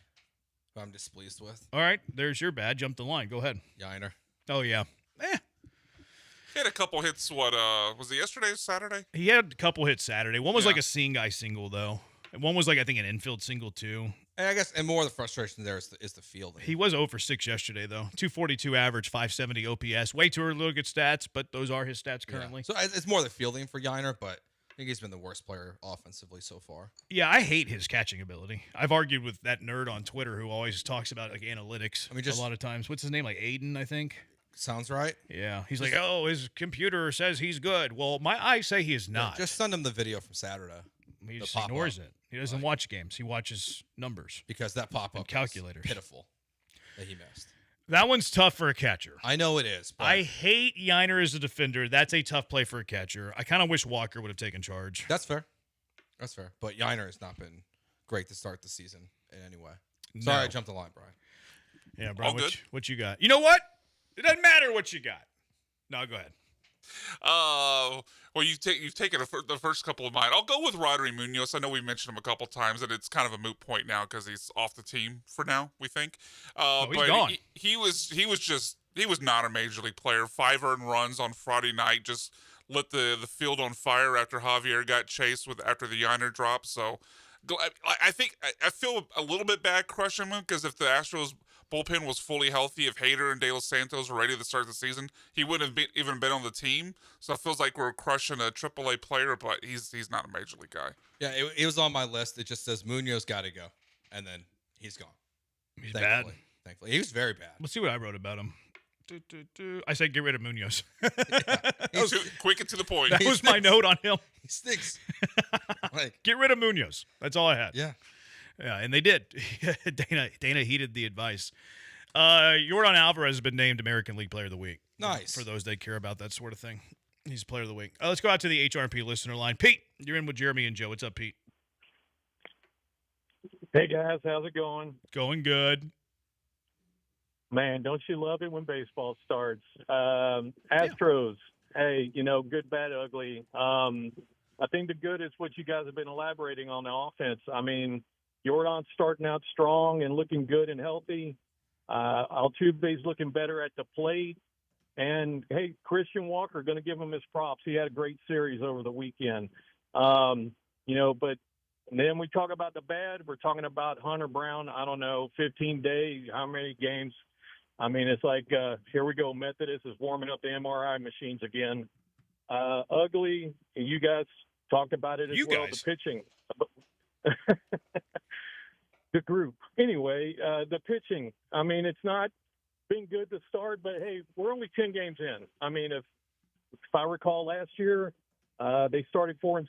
who I'm displeased with. All right, there's your bad. Jump the line. Go ahead. Yiner. Oh, yeah. He had a couple hits. Was it yesterday or Saturday? He had a couple hits Saturday. One was like a seeing guy single, though. And one was like, I think, an infield single, too. And I guess, and more of the frustration there is the fielding. He was 0 for 6 yesterday, though. 242 average, 570 OPS. Way too early to look at stats, but those are his stats currently. Yeah. So it's more the fielding for Yiner, but I think he's been the worst player offensively so far. Yeah, I hate his catching ability. I've argued with that nerd on Twitter who always talks about like analytics. I mean, just a lot of times. What's his name? Like Aiden, I think. Sounds right. Yeah, he's like, oh, his computer says he's good. Well, my eyes say he is not. Yeah, just send him the video from Saturday. He just ignores it. He doesn't watch games. He watches numbers. Because that pop-up calculators. Pitiful that he missed. That one's tough for a catcher. I know it is. But I hate Yiner as a defender. That's a tough play for a catcher. I kind of wish Walker would have taken charge. That's fair. That's fair. But Yiner has not been great to start the season in any way. Sorry, I jumped the line, Brian. Yeah, Brian, what you got? You know what? It doesn't matter what you got. No, go ahead. Well, you've taken the first couple of mine. I'll go with Rodri Munoz. I know we mentioned him a couple times, and it's kind of a moot point now because he's off the team for now. We think. He's but gone. He was not a major league player. 5 earned runs on Friday night. Just lit the field on fire after Javier got chased after the Yiner drop. So, I think I feel a little bit bad crushing him because if the Astros bullpen was fully healthy, if Hader and De Los Santos were ready to start the season, he wouldn't have even been on the team. So it feels like we're crushing a AAA player, but he's not a major league guy. Yeah, it was on my list. It just says Munoz got to go, and then he's gone. He's bad. Thankfully, he was very bad. Let's see what I wrote about him. I said get rid of Munoz. He's quick and to the point. That was my note on him. He stinks. Get rid of Munoz. That's all I had. Yeah. Yeah, and they did. Dana heeded the advice. Yordan Alvarez has been named American League Player of the Week. Nice. For those that care about that sort of thing. He's Player of the Week. Let's go out to the HRP listener line. Pete, you're in with Jeremy and Joe. What's up, Pete? Hey, guys. How's it going? Going good. Man, don't you love it when baseball starts? Astros, hey, good, bad, ugly. I think the good is what you guys have been elaborating on the offense. I mean, Yordan's starting out strong and looking good and healthy. Altuve's looking better at the plate. And, hey, Christian Walker, going to give him his props. He had a great series over the weekend. But then we talk about the bad. We're talking about Hunter Brown, I don't know, 15 days, how many games? I mean, it's like, here we go. Methodist is warming up the MRI machines again. Ugly. You guys talked about it as well, the pitching. The group. Anyway, the pitching. I mean, it's not been good to start, but, hey, we're only 10 games in. I mean, if I recall last year, they started 4-6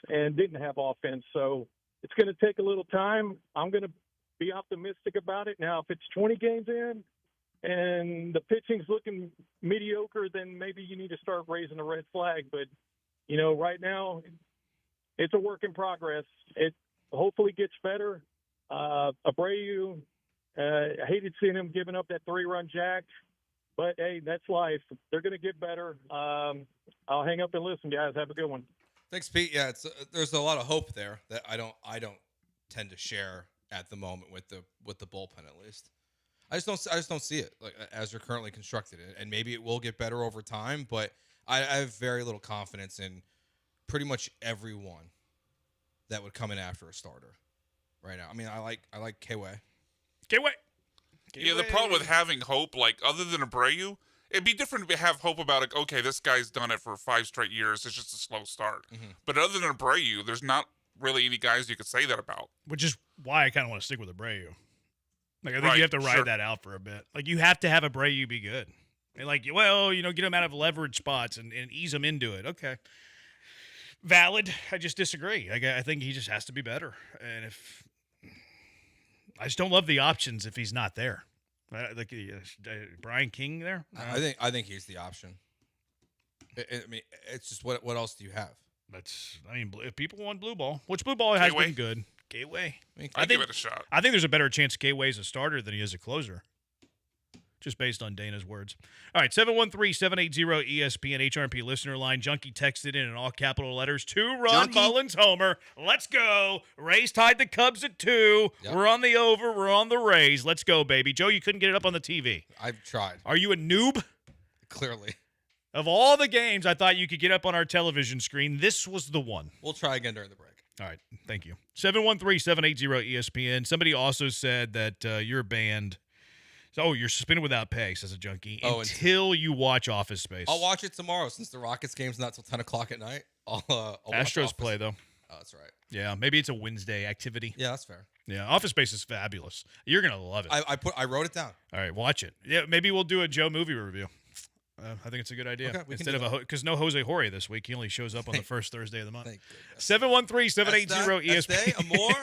and didn't have offense. So it's going to take a little time. I'm going to be optimistic about it. Now, if it's 20 games in and the pitching's looking mediocre, then maybe you need to start raising the red flag. But, right now it's a work in progress. It hopefully gets better. Abreu, I hated seeing him giving up that 3-run jack. But, hey, that's life. They're going to get better. I'll hang up and listen, guys. Have a good one. Thanks, Pete. Yeah, there's a lot of hope there that I don't tend to share at the moment with the bullpen, at least. I just don't see it like as you're currently constructed, and maybe it will get better over time. But I have very little confidence in pretty much everyone that would come in after a starter right now. I mean, I like K-Way. K-Way. Yeah, the problem with having hope, like other than Abreu, it'd be different to have hope about it. Okay, this guy's done it for 5 straight years. It's just a slow start. Mm-hmm. But other than Abreu, there's not really any guys you could say that about. Which is why I kind of want to stick with Abreu. Like, I think you have to ride that out for a bit. Like, you have to have Abreu be good. And like, well, get him out of leverage spots and ease him into it. Okay. Valid. I just disagree. I think he just has to be better. And I just don't love the options if he's not there. Like Brian King there? I think he's the option. I mean, it's just what else do you have? If people want blue ball, which blue ball has been good. Gateway. I give it a shot. I think there's a better chance Gateway's a starter than he is a closer. Just based on Dana's words. All right, 713-780-ESPN HRP listener line. Junkie texted in all capital letters. 2-run Mullins homer. Let's go. Rays tied the Cubs at 2. Yep. We're on the over. We're on the Rays. Let's go, baby. Joe, you couldn't get it up on the TV. I've tried. Are you a noob? Clearly. Of all the games I thought you could get up on our television screen, this was the one. We'll try again during the break. All right, thank you. 713-780-ESPN. Somebody also said that you're banned. Oh, you're suspended without pay, says a junkie, until you watch Office Space. I'll watch it tomorrow since the Rockets game's not till 10 o'clock at night. I'll Astros play, though. Oh, that's right. Yeah, maybe it's a Wednesday activity. Yeah, that's fair. Yeah, Office Space is fabulous. You're going to love it. I wrote it down. All right, watch it. Yeah, maybe we'll do a Joe movie review. I think it's a good idea. Okay, instead of because no Jose Jorge this week. He only shows up on the first Thursday of the month. 713-780-ESPN. Amor.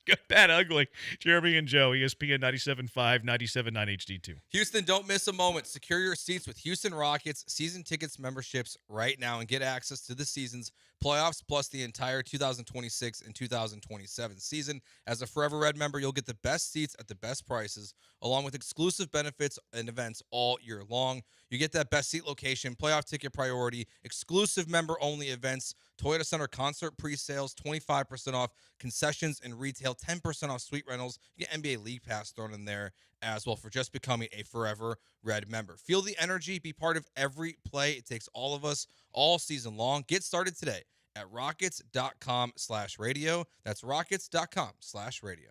Good, bad, ugly. Jeremy and Joe, ESPN 97.5, 97.9 HD2. Houston, don't miss a moment. Secure your seats with Houston Rockets season tickets memberships right now and get access to the season's playoffs plus the entire 2026 and 2027 season. As a Forever Red member, you'll get the best seats at the best prices, along with exclusive benefits and events all year long. You get that best seat location, playoff ticket priority, exclusive member-only events, Toyota Center concert pre-sales, 25% off concessions and retail, 10% off suite rentals. You get NBA League Pass thrown in there as well for just becoming a Forever Red member. Feel the energy, be part of every play. It takes all of us all season long. Get started today at rockets.com/radio. That's rockets.com/radio.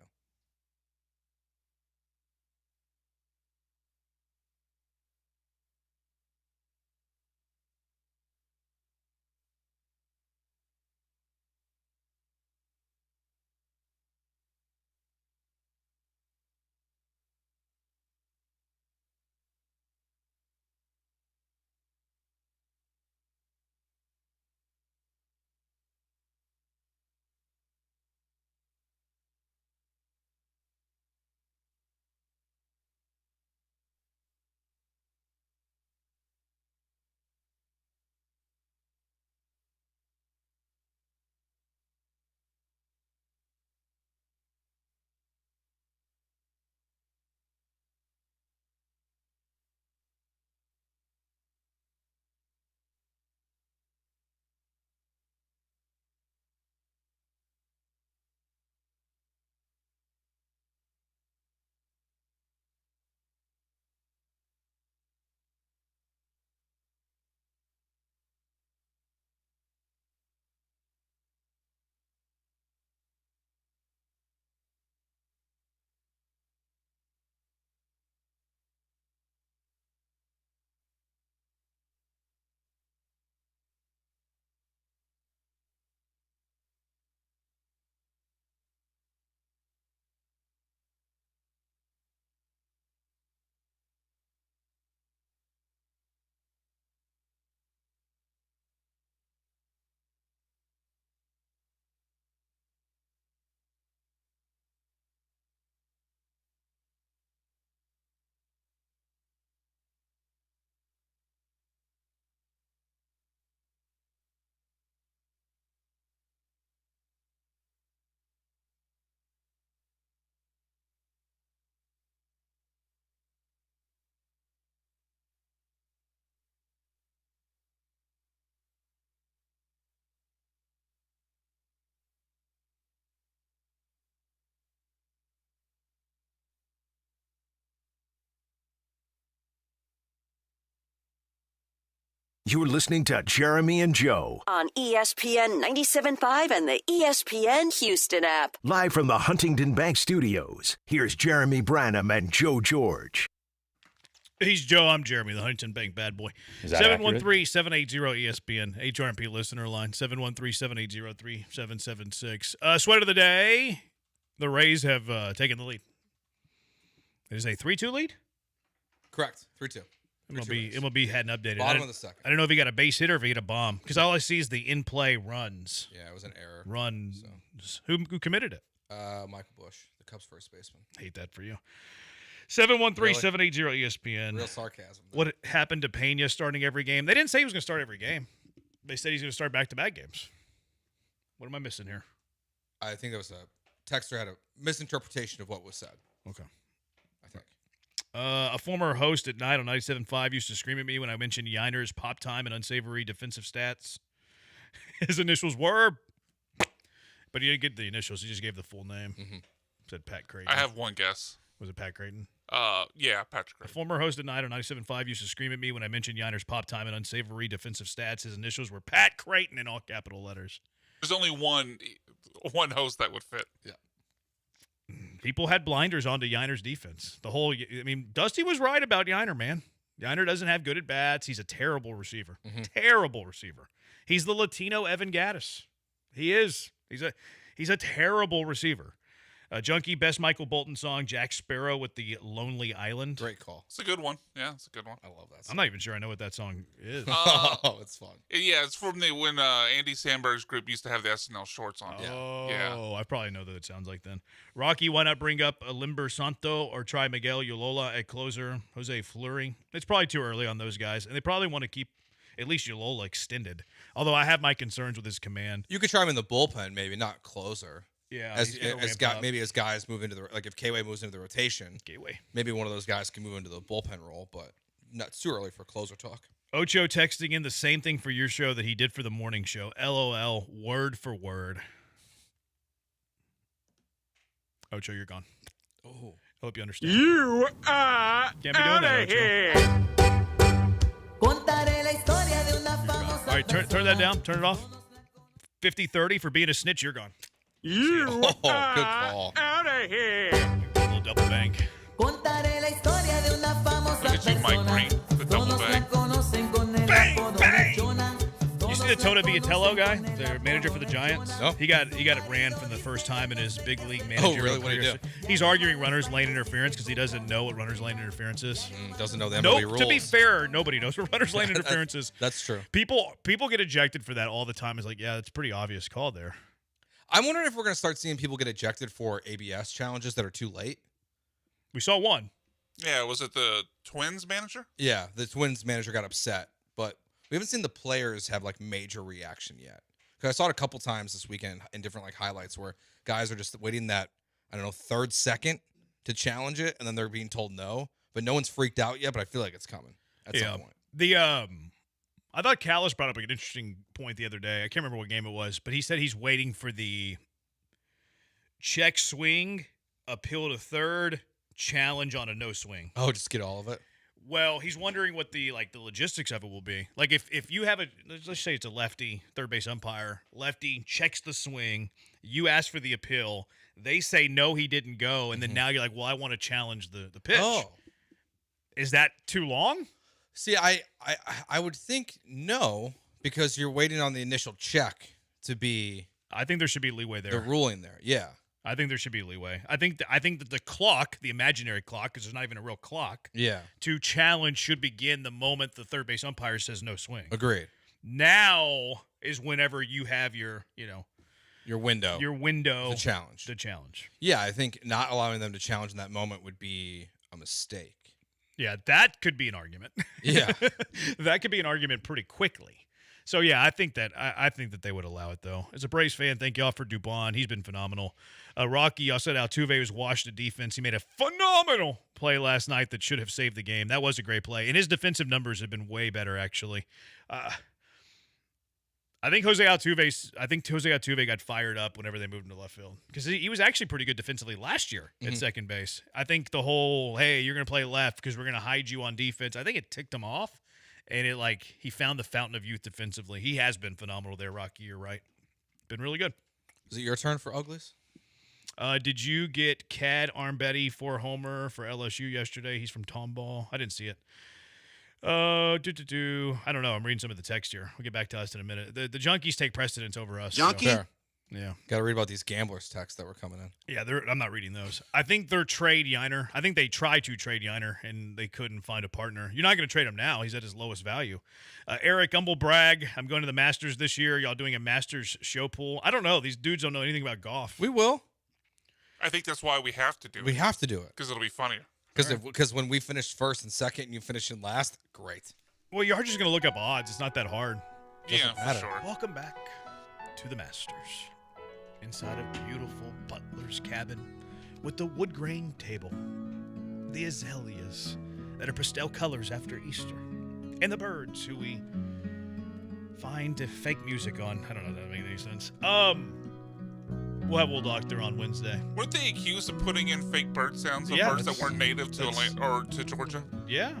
You're listening to Jeremy and Joe. On ESPN 97.5 and the ESPN Houston app. Live from the Huntington Bank Studios, here's Jeremy Branham and Joe George. He's Joe. I'm Jeremy, the Huntington Bank bad boy. 713-780-ESPN. HRMP listener line, 713-780-3776. Sweat of the day. The Rays have taken the lead. It is a 3-2 lead? Correct. 3-2. MLB hadn't updated. Bottom of the second. I don't know if he got a base hit or if he hit a bomb, because all I see is the in-play runs. Yeah, it was an error. Runs. So. Who committed it? Michael Bush, the Cubs first baseman. Hate that for you. 713-780-ESPN. Real sarcasm. What happened to Pena starting every game? They didn't say he was going to start every game. They said he's going to start back-to-back games. What am I missing here? I think there was a texter had a misinterpretation of what was said. Okay. I think. A former host at night on 97.5 used to scream at me when I mentioned Yiner's pop time and unsavory defensive stats. His initials were, but he didn't get the initials. He just gave the full name. Mm-hmm. Said Pat Creighton. I have one guess. Was it Pat Creighton? Yeah, Patrick A Creighton. former host at night on 97.5 used to scream at me when I mentioned Yiner's pop time and unsavory defensive stats. His initials were Pat Creighton in all capital letters. There's only one host that would fit. Yeah. People had blinders onto Yiner's defense. Dusty was right about Yiner, man. Yiner doesn't have good at bats. He's a terrible receiver. Mm-hmm. Terrible receiver. He's the Latino Evan Gaddis. He is. He's a terrible receiver. Junkie, best Michael Bolton song, Jack Sparrow with the Lonely Island. Great call. It's a good one. Yeah, it's a good one. I love that song. I'm not even sure I know what that song is. Oh, it's fun. Yeah, it's from when Andy Sandberg's group used to have the SNL shorts on. Oh, Yeah. I probably know that it sounds like then. Rocky, why not bring up a Limber Santo or try Miguel Yolola at closer? Jose Fleury. It's probably too early on those guys, and they probably want to keep at least Yolola extended. Although I have my concerns with his command. You could try him in the bullpen, maybe not closer. Yeah, as guys move into the if K-Way moves into the rotation, K-Way. Maybe one of those guys can move into the bullpen role, but not too early for closer talk. Ocho texting in the same thing for your show that he did for the morning show. LOL, word for word. Ocho, you're gone. Oh, I hope you understand. You are Can't be doing that, Ocho. All right, turn that down. Turn it off. 50-30 for being a snitch. You're gone. You good are call. out of here. A little double bank. Look at you, Mike Green, the double bang. Bang, bang. You see the Toto Vitello guy, the manager for the Giants? No. He got it ran for the first time in his big league manager. Oh, really? What did he do? He's arguing runners lane interference because he doesn't know what runners lane interference is. Doesn't know the MLB rules. To be fair, nobody knows what runners lane interference is. That's true. People get ejected for that all the time. It's like, yeah, that's a pretty obvious call there. I'm wondering if we're going to start seeing people get ejected for ABS challenges that are too late. We saw one. Yeah, was it the Twins manager? Yeah, the Twins manager got upset, but we haven't seen the players have like major reaction yet. Because I saw it a couple times this weekend in different like highlights where guys are just waiting that, I don't know, third second to challenge it, and then they're being told no. But no one's freaked out yet, but I feel like it's coming at some point. I thought Callis brought up an interesting point the other day. I can't remember what game it was, but he said he's waiting for the check swing, appeal to third, challenge on a no swing. Oh, just get all of it? Well, he's wondering what the logistics of it will be. Like if you have let's say it's a lefty, third base umpire, lefty checks the swing, you ask for the appeal, they say no, he didn't go, and then now you're like, well, I want to challenge the pitch. Oh. Is that too long? See, I would think no, because you're waiting on the initial check to be. I think there should be leeway there. The ruling there, yeah. I think there should be leeway. I think that the clock, the imaginary clock, because there's not even a real clock, to challenge should begin the moment the third base umpire says no swing. Agreed. Now is whenever you have your window. The challenge. Yeah, I think not allowing them to challenge in that moment would be a mistake. Yeah, that could be an argument. Yeah. That could be an argument pretty quickly. So, yeah, I think that they would allow it, though. As a Braves fan, thank y'all for Dubon. He's been phenomenal. Rocky, y'all said Altuve was washed at defense. He made a phenomenal play last night that should have saved the game. That was a great play. And his defensive numbers have been way better, actually. I think Jose Altuve got fired up whenever they moved him to left field because he was actually pretty good defensively last year at second base. I think the whole, hey, you're going to play left because we're going to hide you on defense, I think it ticked him off. And he found the fountain of youth defensively. He has been phenomenal there, Rocky. You're right. Been really good. Is it your turn for uglies? Did you get Cad Armbetti for homer for LSU yesterday? He's from Tomball. I didn't see it. I don't know. I'm reading some of the text here. We'll get back to us in a minute. The junkies take precedence over us. Junkie? So. Yeah. Got to read about these gamblers' texts that were coming in. Yeah, I'm not reading those. I think they're trade Yiner. I think they tried to trade Yiner, and they couldn't find a partner. You're not going to trade him now. He's at his lowest value. Eric Umblebrag, I'm going to the Masters this year. Y'all doing a Masters show pool? I don't know. These dudes don't know anything about golf. We will. I think that's why we have to do it. We have to do it. Because it'll be funnier. Because when we finish first and second and you finish in last, great. Well, you're just going to look up odds. It's not that hard. Yeah, for sure. Welcome back to the Masters. Inside a beautiful butler's cabin with the wood grain table, the azaleas that are pastel colors after Easter, and the birds who we find fake music on. I don't know if that makes any sense. We'll have Will Doctor on Wednesday. Weren't they accused of putting in fake bird sounds of birds that weren't native to Atlanta or to Georgia? Yeah.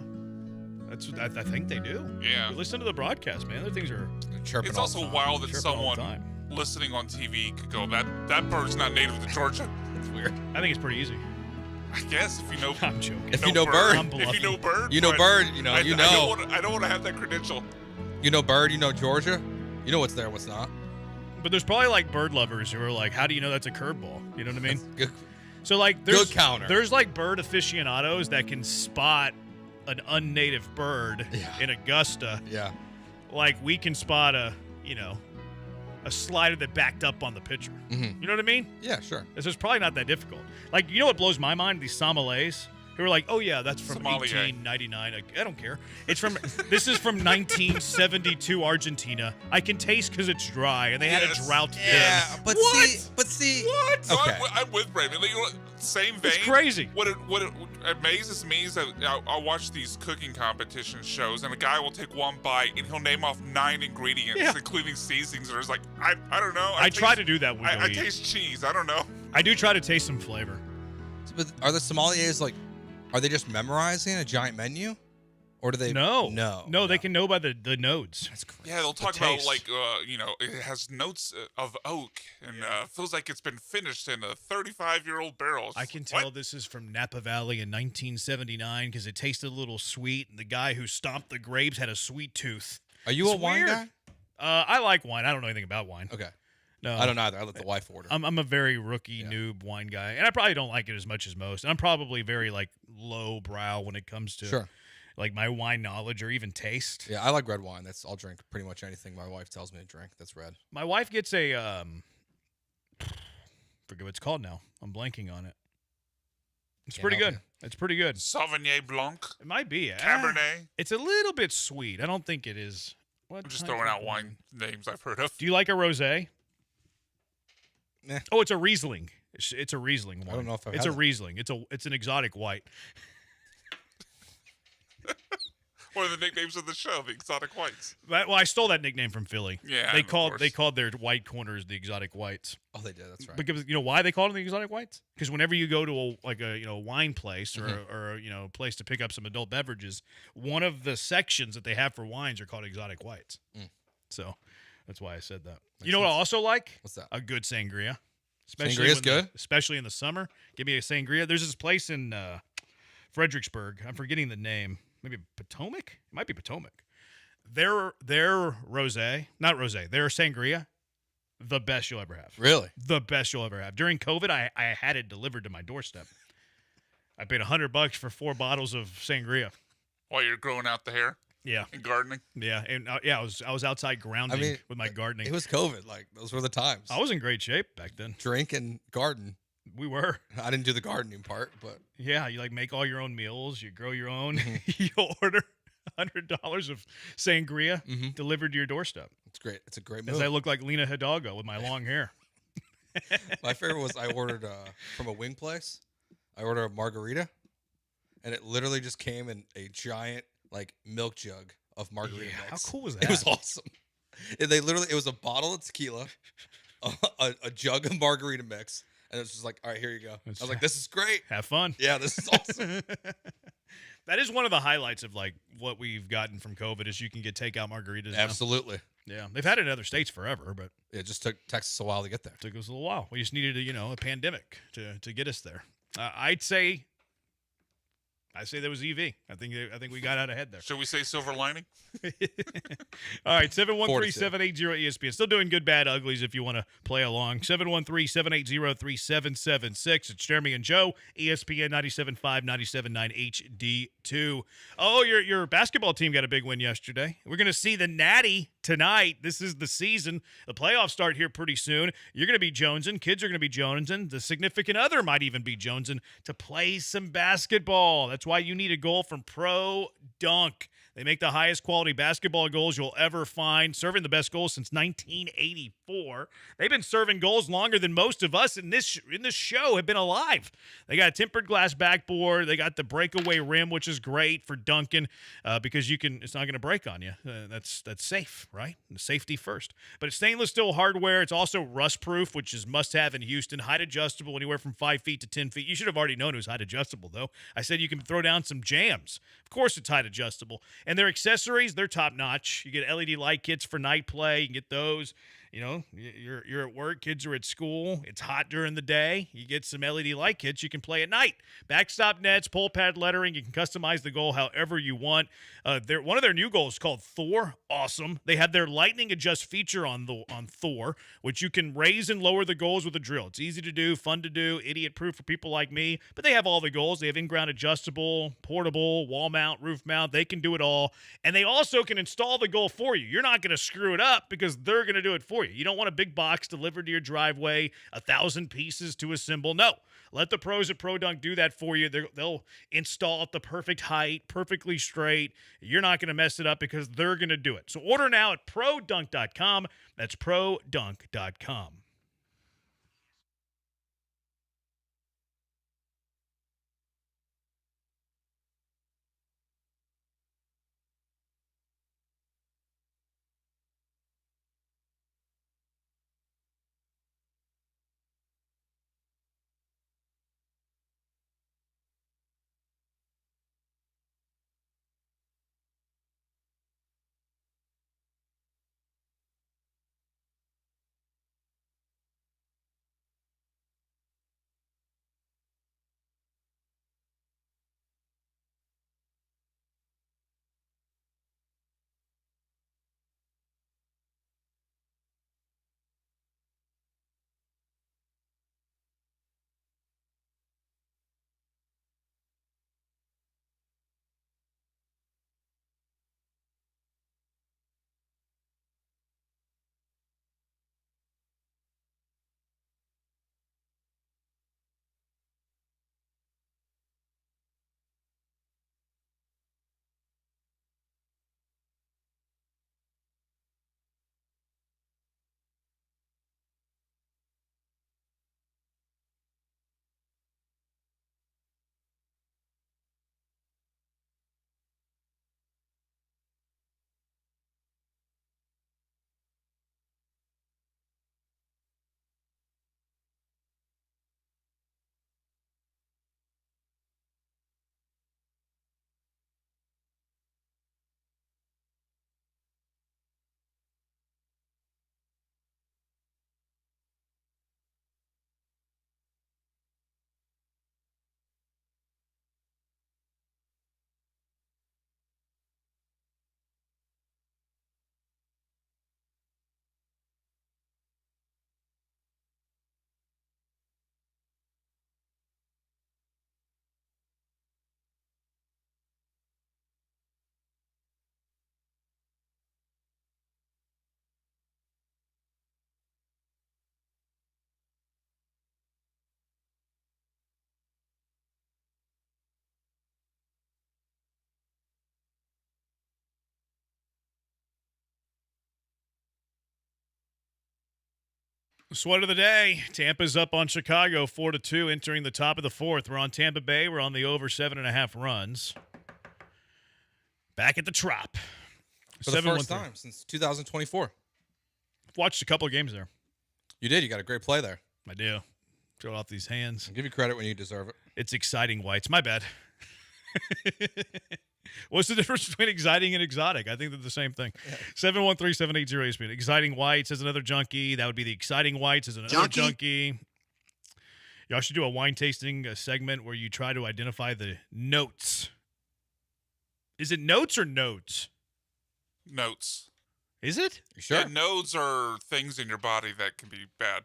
That's what I think they do. Yeah. You listen to the broadcast, man. Other things are chirping. It's also wild that someone listening on TV could go, that bird's not native to Georgia. It's weird. I think it's pretty easy. I guess if you know. I'm joking. If you know bird. If you know bird. You know bird. You know. I don't want to have that credential. You know bird. You know Georgia. You know what's there, what's not. But there's probably bird lovers who are like, how do you know that's a curveball? You know what I mean? Good. So there's good counter. There's bird aficionados that can spot an unnative bird in Augusta. Yeah. Like we can spot a slider that backed up on the pitcher. Mm-hmm. You know what I mean? Yeah, sure. This is probably not that difficult. You know what blows my mind? These sommeliers who are like, oh yeah, that's from 1899. I don't care. This is from 1972 Argentina. I can taste because it's dry, and they had a drought. Yeah, but see. What? Okay. So I'm with Brandon. Same vein. It's crazy. What amazes me is that I'll watch these cooking competition shows, and a guy will take one bite and he'll name off 9 ingredients, including seasonings. And it's like, I don't know. I try to do that when I taste cheese. I don't know. I do try to taste some flavor. But are the sommeliers are they just memorizing a giant menu? Or do they? No, they can know by the nodes. That's crazy. Yeah, they'll talk about it has notes of oak and feels like it's been finished in a 35-year-old barrel. I can tell this is from Napa Valley in 1979 because it tasted a little sweet, and the guy who stomped the grapes had a sweet tooth. Are you a wine guy? I like wine. I don't know anything about wine. Okay. No, I don't either. I let the wife order. I'm a very rookie noob wine guy, and I probably don't like it as much as most. And I'm probably very low brow when it comes to my wine knowledge or even taste. Yeah, I like red wine. I'll drink pretty much anything my wife tells me to drink that's red. My wife gets a forget what it's called now. I'm blanking on it. It's pretty good. It's pretty good. Sauvignon Blanc. It might be. Cabernet. It's a little bit sweet. I don't think it is. I'm just throwing out wine names I've heard of. Do you like a rosé? Nah. Oh, it's a Riesling. It's a Riesling wine. I don't know if I've It's had a Riesling. It's an exotic white. One of the nicknames of the show, the Exotic Whites. Well, I stole that nickname from Philly. Yeah, they called their white corners the Exotic Whites. Oh, they did. That's right. Because you know why they called them the Exotic Whites? Because whenever you go to a wine place or a place to pick up some adult beverages, one of the sections that they have for wines are called Exotic Whites. So that's why I said that. You know what I also like? What's that? A good sangria. Sangria's good? Especially in the summer. Give me a sangria. There's this place in Fredericksburg. I'm forgetting the name. Maybe Potomac? It might be Potomac. Their rosé, not rosé, their sangria, the best you'll ever have. Really? The best you'll ever have. During COVID, I had it delivered to my doorstep. I paid $100 for 4 bottles of sangria. While you're growing out the hair? Yeah. And gardening? Yeah. And I was outside grounding with my gardening. It was COVID. Those were the times. I was in great shape back then. Drink and garden. We were. I didn't do the gardening part, but yeah, you make all your own meals. You grow your own. You order $100 of sangria delivered to your doorstep. It's great. It's a great move. As I look like Lena Hidalgo with my long hair. My favorite was I ordered from a wing place. I ordered a margarita, and it literally just came in a giant milk jug of margarita mix. How cool was that? It was awesome. It was a bottle of tequila, a jug of margarita mix. And it's just all right, here you go. I was like, this is great. Have fun. Yeah, this is awesome. That is one of the highlights of like what we've gotten from COVID is you can get takeout margaritas. Absolutely. Now. Yeah, they've had it in other states forever, but it just took Texas a while to get there. Took us a little while. We just needed a pandemic to get us there. I'd say there was EV. I think we got out ahead there. Should we say silver lining? All right, 713-780-ESPN. Still doing good, bad, uglies if you want to play along. 713-780-3776. It's Jeremy and Joe, ESPN 97.5, 97.9 HD2. Oh, your basketball team got a big win yesterday. We're going to see the Natty tonight. This is the season. The playoffs start here pretty soon. You're going to be jonesing. Kids are going to be jonesing. The significant other might even be jonesing to play some basketball. That's why you need a goal from Pro Dunk. They make the highest quality basketball goals you'll ever find, serving the best goals since 1984. They've been serving goals longer than most of us in this show have been alive. They got a tempered glass backboard. They got the breakaway rim, which is great for dunking because it's not going to break on you. That's safe, right? Safety first. But it's stainless steel hardware. It's also rust-proof, which is must-have in Houston. Height adjustable, anywhere from 5 feet to 10 feet. You should have already known it was height adjustable, though. I said you can throw down some jams. Of course it's height adjustable. And their accessories, they're top-notch. You get LED light kits for night play. You can get those. You're at work, kids are at school. It's hot during the day. You get some LED light kits. You can play at night. Backstop nets, pull pad lettering. You can customize the goal however you want. One of their new goals is called Thor. Awesome. They have their lightning adjust feature on Thor, which you can raise and lower the goals with a drill. It's easy to do, fun to do, idiot-proof for people like me. But they have all the goals. They have in-ground adjustable, portable, wall mount, roof mount. They can do it all. And they also can install the goal for you. You're not going to screw it up because they're going to do it for you. You don't want a big box delivered to your driveway, 1,000 pieces to assemble. No. Let the pros at Pro Dunk do that for you. They'll install at the perfect height, perfectly straight. You're not going to mess it up because they're going to do it. So order now at produnk.com. That's produnk.com. Sweat of the day. Tampa's up on Chicago 4-2, entering the top of the fourth. We're on Tampa Bay. We're on the over 7.5 runs. Back at the Trop. For the first time since 2024. Watched a couple of games there. You did. You got a great play there. I do. Throw off these hands. I'll give you credit when you deserve it. It's exciting, Whites. My bad. What's the difference between exciting and exotic? I think they're the same thing. 713-780-ESPN. Exciting whites is another junkie. That would be the exciting whites is another junkie. Y'all should do a wine tasting segment where you try to identify the notes. Is it notes or nodes? Notes. Is it? You sure? Yeah, nodes are things in your body that can be bad.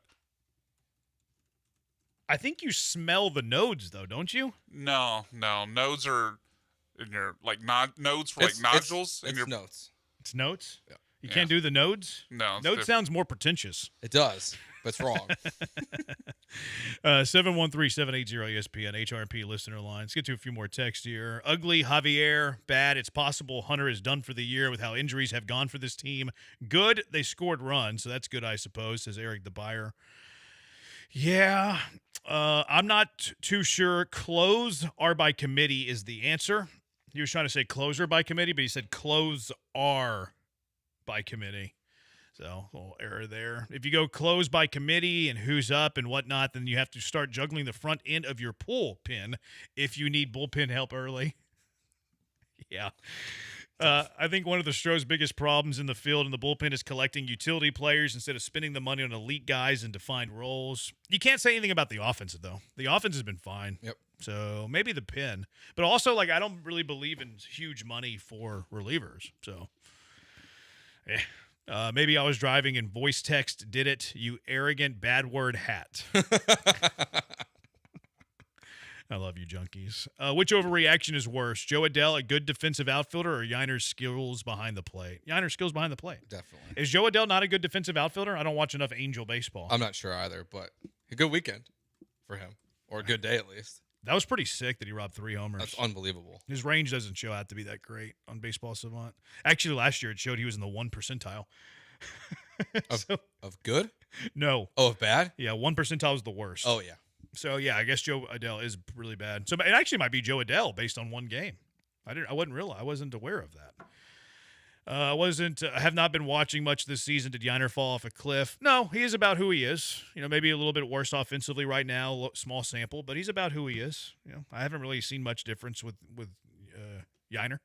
I think you smell the nodes, though, don't you? No. Nodes are in your nodes for nodules. It's notes. It's notes. Yeah. You can't do the nodes. No, nodes sounds more pretentious. It does, but it's wrong. 713-780-ESPN HRP listener line. Let's get to a few more texts here. Ugly, Javier, bad. It's possible Hunter is done for the year with how injuries have gone for this team. Good, they scored runs, so that's good, I suppose, says Eric the Buyer. Yeah, I'm not too sure. Close are by committee is the answer. He was trying to say closer by committee, but he said close are by committee. So, a little error there. If you go close by committee and who's up and whatnot, then you have to start juggling the front end of your bullpen if you need bullpen help early. Yeah. I think one of the Astros' biggest problems in the field and the bullpen is collecting utility players instead of spending the money on elite guys in defined roles. You can't say anything about the offensive, though. The offense has been fine. Yep. So maybe the pen. But also, I don't really believe in huge money for relievers. So, maybe I was driving and voice text did it, you arrogant bad word hat. I love you, junkies. Which overreaction is worse? Joe Adell, a good defensive outfielder, or Yiner's skills behind the plate? Yiner's skills behind the plate. Definitely. Is Joe Adell not a good defensive outfielder? I don't watch enough Angel baseball. I'm not sure either, but a good weekend for him, or a good day at least. That was pretty sick that he robbed 3 homers. That's unbelievable. His range doesn't show out to be that great on Baseball Savant. Actually, last year it showed he was in the 1 percentile. Of good? No. Oh, of bad? Yeah, 1 percentile is the worst. Oh, yeah. So, yeah, I guess Joe Adell is really bad. So it actually might be Joe Adell based on one game. I wasn't aware of that. I have not been watching much this season. Did Yiner fall off a cliff? No, he is about who he is. Maybe a little bit worse offensively right now, small sample, but he's about who he is. I haven't really seen much difference with Yiner.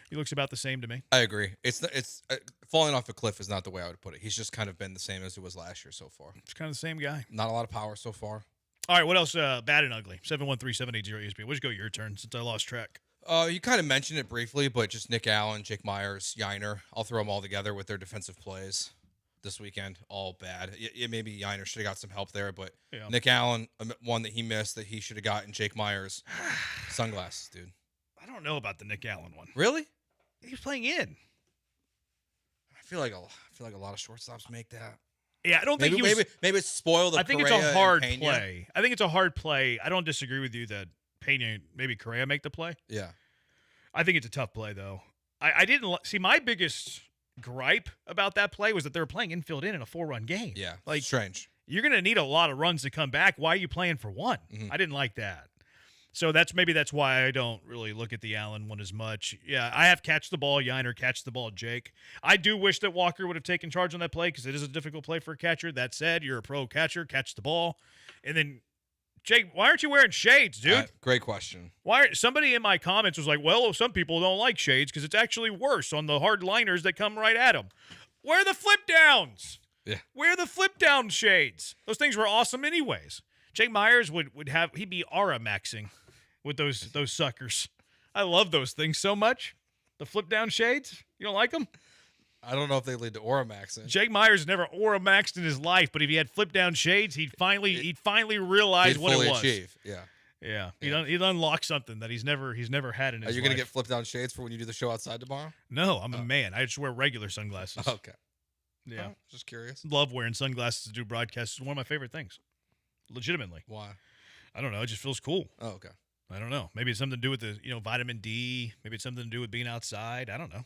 He looks about the same to me. I agree. It's falling off a cliff is not the way I would put it. He's just kind of been the same as he was last year so far. It's kind of the same guy. Not a lot of power so far. All right, what else? Bad and ugly. 713-780-ESPN. We'll just go your turn since I lost track. You kind of mentioned it briefly, but just Nick Allen, Jake Myers, Yiner. I'll throw them all together with their defensive plays this weekend. All bad. Maybe Yiner should have got some help there, but Nick Allen, one that he missed that he should have gotten. Jake Myers, sunglasses, dude. I don't know about the Nick Allen one. Really? He's playing in. I feel like a lot of shortstops make that. Yeah, I don't think maybe it's spoiled. I think it's a hard play. I think it's a hard play. I don't disagree with you that Pena, maybe Correa make the play. Yeah. I think it's a tough play, though. I didn't see my biggest gripe about that play was that they were playing infield in a 4-run game. Yeah, strange. You're going to need a lot of runs to come back. Why are you playing for 1? Mm-hmm. I didn't like that. So that's why I don't really look at the Allen one as much. Yeah, I have catch the ball, Yiner, catch the ball, Jake. I do wish that Walker would have taken charge on that play because it is a difficult play for a catcher. That said, you're a pro catcher, catch the ball. And then, Jake, why aren't you wearing shades, dude? Great question. Somebody in my comments was like, well, some people don't like shades because it's actually worse on the hard liners that come right at them. Wear the flip downs. Yeah. Wear the flip down shades. Those things were awesome anyways. Jake Myers he'd be aura maxing with those suckers. I love those things so much. The flip down shades. You don't like them? I don't know if they lead to aura maxing. Jake Myers never aura maxed in his life, but if he had flip down shades, he'd finally realize what it was. Achieve. Yeah. Yeah. He'd unlock something that he's never had in his life. Are you going to get flip down shades for when you do the show outside tomorrow? No, I'm a man. I just wear regular sunglasses. Okay. Yeah. Just curious. Love wearing sunglasses to do broadcasts. It's one of my favorite things. Legitimately. Why? I don't know. It just feels cool. Oh, okay. I don't know. Maybe it's something to do with the, vitamin D. Maybe it's something to do with being outside. I don't know.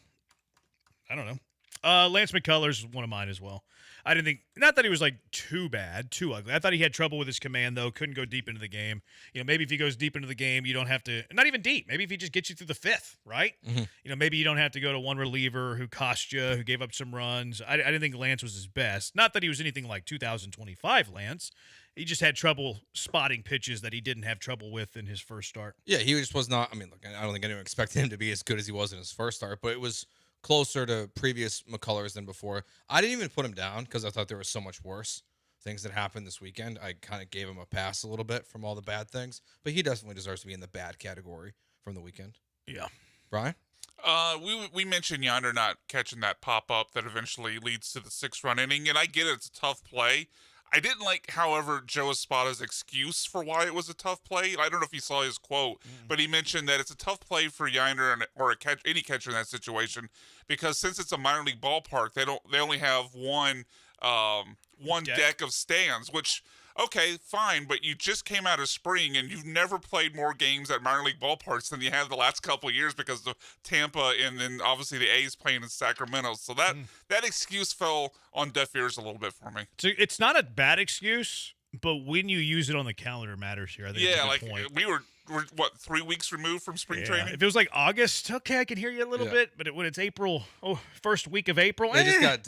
Lance McCullers is one of mine as well. I didn't think, not that he was like too bad, too ugly. I thought he had trouble with his command, though. Couldn't go deep into the game. Maybe if he goes deep into the game, you don't have to, not even deep. Maybe if he just gets you through the fifth, right? Mm-hmm. Maybe you don't have to go to one reliever who cost you, who gave up some runs. I didn't think Lance was his best. Not that he was anything like 2025 Lance. He just had trouble spotting pitches that he didn't have trouble with in his first start. Yeah, he just was not. I mean, look, I don't think anyone expected him to be as good as he was in his first start, but it was closer to previous McCullers than before. I didn't even put him down because I thought there was so much worse things that happened this weekend. I kind of gave him a pass a little bit from all the bad things, but he definitely deserves to be in the bad category from the weekend. Yeah. Brian? We mentioned Yonder not catching that pop-up that eventually leads to the 6-run inning, and I get it, it's a tough play. I didn't like, however, Joe Espada's excuse for why it was a tough play. I don't know if you saw his quote, but he mentioned that it's a tough play for Yonder or any catcher in that situation because since it's a minor league ballpark, they only have one deck of stands, which, okay, fine, but you just came out of spring and you've never played more games at minor league ballparks than you have the last couple of years because of Tampa and then obviously the A's playing in Sacramento. So that excuse fell on deaf ears a little bit for me. So it's not a bad excuse, but when you use it on the calendar matters here. I think yeah, it's a good point. We were what, 3 weeks removed from spring training? If it was like August, okay, I can hear you a little bit, but when it's April, first week of April, They just got,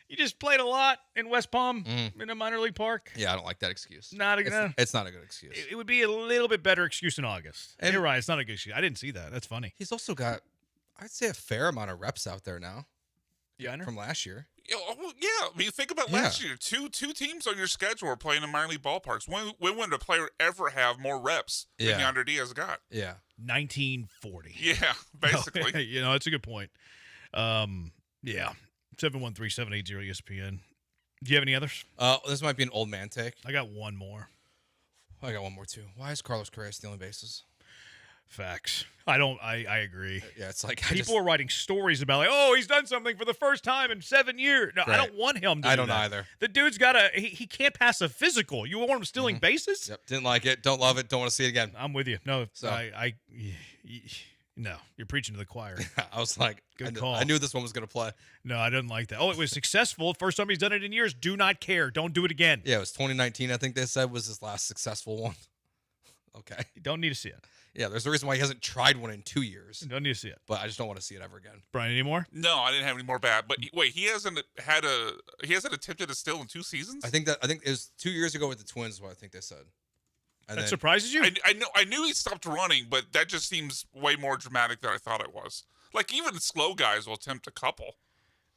you just played a lot in West Palm in a minor league park. Yeah, I don't like that excuse. It's not a good excuse. It would be a little bit better excuse in August. And you're right, it's not a good excuse. I didn't see that. That's funny. He's also got, I'd say, a fair amount of reps out there now. Yeah, from last year. Yeah, I mean, think about last year. Two teams on your schedule are playing in minor league ballparks. When would a player ever have more7 than Yonder Diaz got? Yeah. 1940. Yeah, basically. That's a good point. Yeah. 713-780 ESPN. Do you have any others? This might be an old man take. I got one more. I got one more too. Why is Carlos Correa stealing bases? Facts. I agree. Yeah, it's like people are writing stories about he's done something for the first time in 7 years. No, right. I don't want him to. I don't either. The dude's he can't pass a physical. You want him stealing bases? Yep. Didn't like it. Don't love it. Don't want to see it again. I'm with you. No, so. No, you're preaching to the choir. I was like, good call. I knew this one was going to play. No, I didn't like that. It was successful. First time he's done it in years. Do not care. Don't do it again. Yeah, it was 2019. I think they said was his last successful one. Okay. You don't need to see it. Yeah, there's a reason why he hasn't tried one in 2 years. You don't need to see it. But I just don't want to see it ever again. Brian, any more? No, I didn't have any more bad. But wait, he hasn't attempted a steal in 2 seasons? I think it was 2 years ago with the Twins is what I think they said. And that surprises you? I knew he stopped running, but that just seems way more dramatic than I thought it was. Like even slow guys will attempt a couple.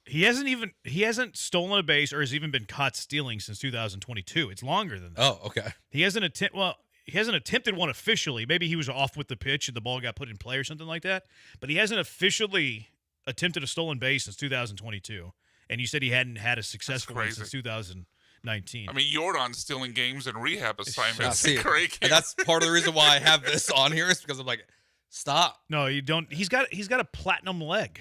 He hasn't stolen a base or has even been caught stealing since 2022. It's longer than that. Oh, okay. He hasn't attempted one officially. Maybe he was off with the pitch and the ball got put in play or something like that. But he hasn't officially attempted a stolen base since 2022. And you said he hadn't had a successful one since 2019. I mean, Jordan's stealing games and rehab assignments. And that's part of the reason why I have this on here is because I'm like, stop. No, you don't. He's got a platinum leg.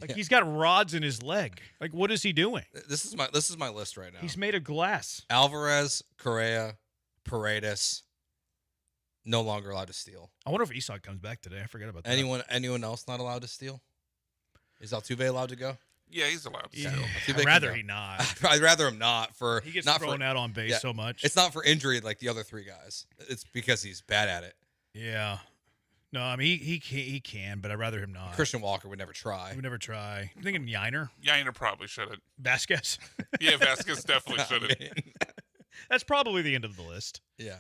Like he's got rods in his leg. Like what is he doing? This is my list right now. He's made of glass. Alvarez, Correa, Paredes, no longer allowed to steal. I wonder if Isak comes back today. I forgot about that. Anyone else not allowed to steal? Is Altuve allowed to go? Yeah, he's allowed to steal. I'd rather he not. I'd rather him not. He gets thrown out on base so much. It's not for injury like the other 3 guys. It's because he's bad at it. Yeah. No, I mean he can, but I'd rather him not. Christian Walker would never try. I'm thinking Yiner. Yiner probably shouldn't. Vasquez. Yeah, Vasquez definitely shouldn't. That's probably the end of the list. Yeah.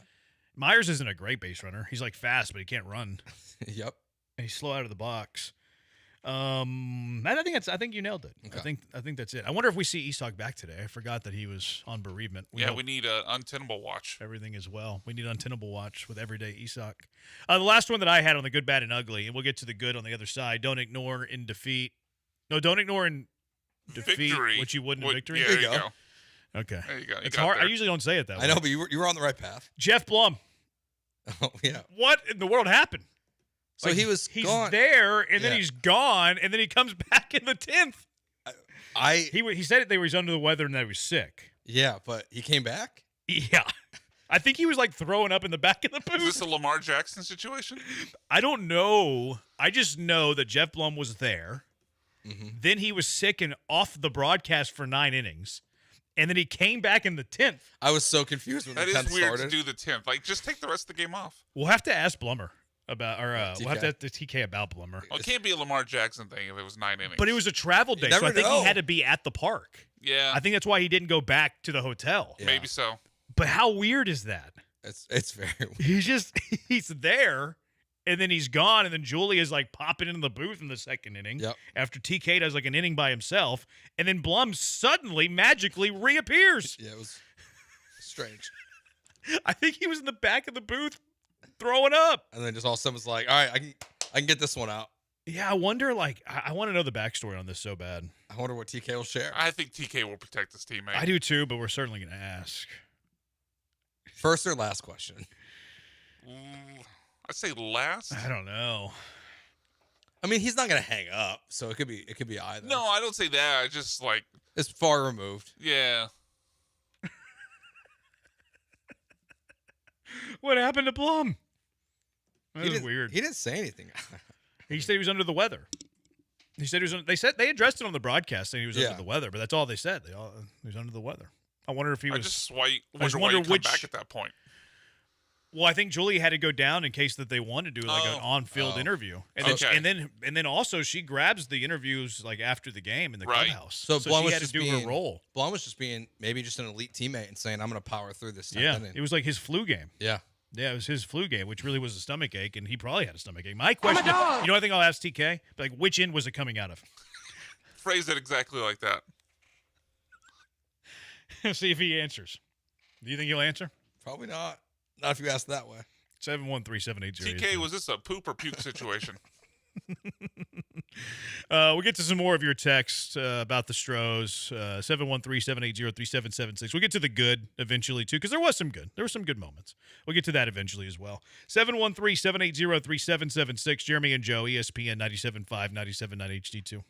Myers isn't a great base runner. He's like fast, but he can't run. Yep. And he's slow out of the box. I think you nailed it. Okay. I think that's it. I wonder if we see Isak back today. I forgot that he was on bereavement. We need an untenable watch. Everything as well. We need an untenable watch with everyday Isak. The last one that I had on the good, bad, and ugly, and we'll get to the good on the other side. Don't ignore in defeat. No, don't ignore in defeat what you wouldn't in victory. Yeah, there you go. Okay. There you go. It's hard. I usually don't say it that way. I know, but you were on the right path. Jeff Blum. Oh, yeah. What in the world happened? So he's gone. There, and then he's gone, and then he comes back in the 10th. He said they was under the weather and that he was sick. Yeah, but he came back? Yeah. I think he was like throwing up in the back of the booth. Is this a Lamar Jackson situation? I don't know. I just know that Jeff Blum was there, Then he was sick and off the broadcast for 9 innings. And then he came back in the 10th. I was so confused when the 10th That is weird started. to do the 10th. Like, just take the rest of the game off. We'll have to ask Blummer about, or TK. we'll have to ask the TK about Blummer. Well, it can't be a Lamar Jackson thing if it was 9 innings. But it was a travel day, so I think he had to be at the park. Yeah. I think that's why he didn't go back to the hotel. Yeah. Maybe so. But how weird is that? It's very weird. He's there, and then he's gone, and then Julie is like popping into the booth in the second inning after TK does like an inning by himself, and then Blum suddenly magically reappears. Yeah, it was strange. I think he was in the back of the booth throwing up. And then just all of a sudden was like, all right, I can get this one out. Yeah, I wonder, like, I want to know the backstory on this so bad. I wonder what TK will share. I think TK will protect his teammate. I do too, but we're certainly going to ask. First or last question? I'd say last. I don't know. I mean, he's not going to hang up, so it could be either. No, I don't say that. I just like it's far removed. Yeah. What happened to Blum? That was weird. He didn't say anything. He said he was under the weather. He said he was. They addressed it on the broadcast saying he was under the weather, but that's all they said. He was under the weather. I wonder if he was. I just wonder why you come back at that point. Well, I think Julie had to go down in case that they wanted to do like an on-field interview, and then also she grabs the interviews like after the game in the clubhouse. So Blum she was had just to do her role. Blum was just being maybe just an elite teammate and saying, "I'm going to power through this." Inning. It was like his flu game. Yeah, it was his flu game, which really was a stomach ache, and he probably had a stomach ache. My question, you know, I think I'll ask TK, like, which end was it coming out of? Phrase it exactly like that. See if he answers. Do you think he'll answer? Probably not. Not if you ask that way. 713-780. TK, was this a poop or puke situation? We'll get to some more of your texts about the Astros. 713-780-3776. We'll get to the good eventually, too, because there was some good. There were some good moments. We'll get to that eventually as well. 713-780-3776. Jeremy and Joe, ESPN 97.5, 97.9 HD2.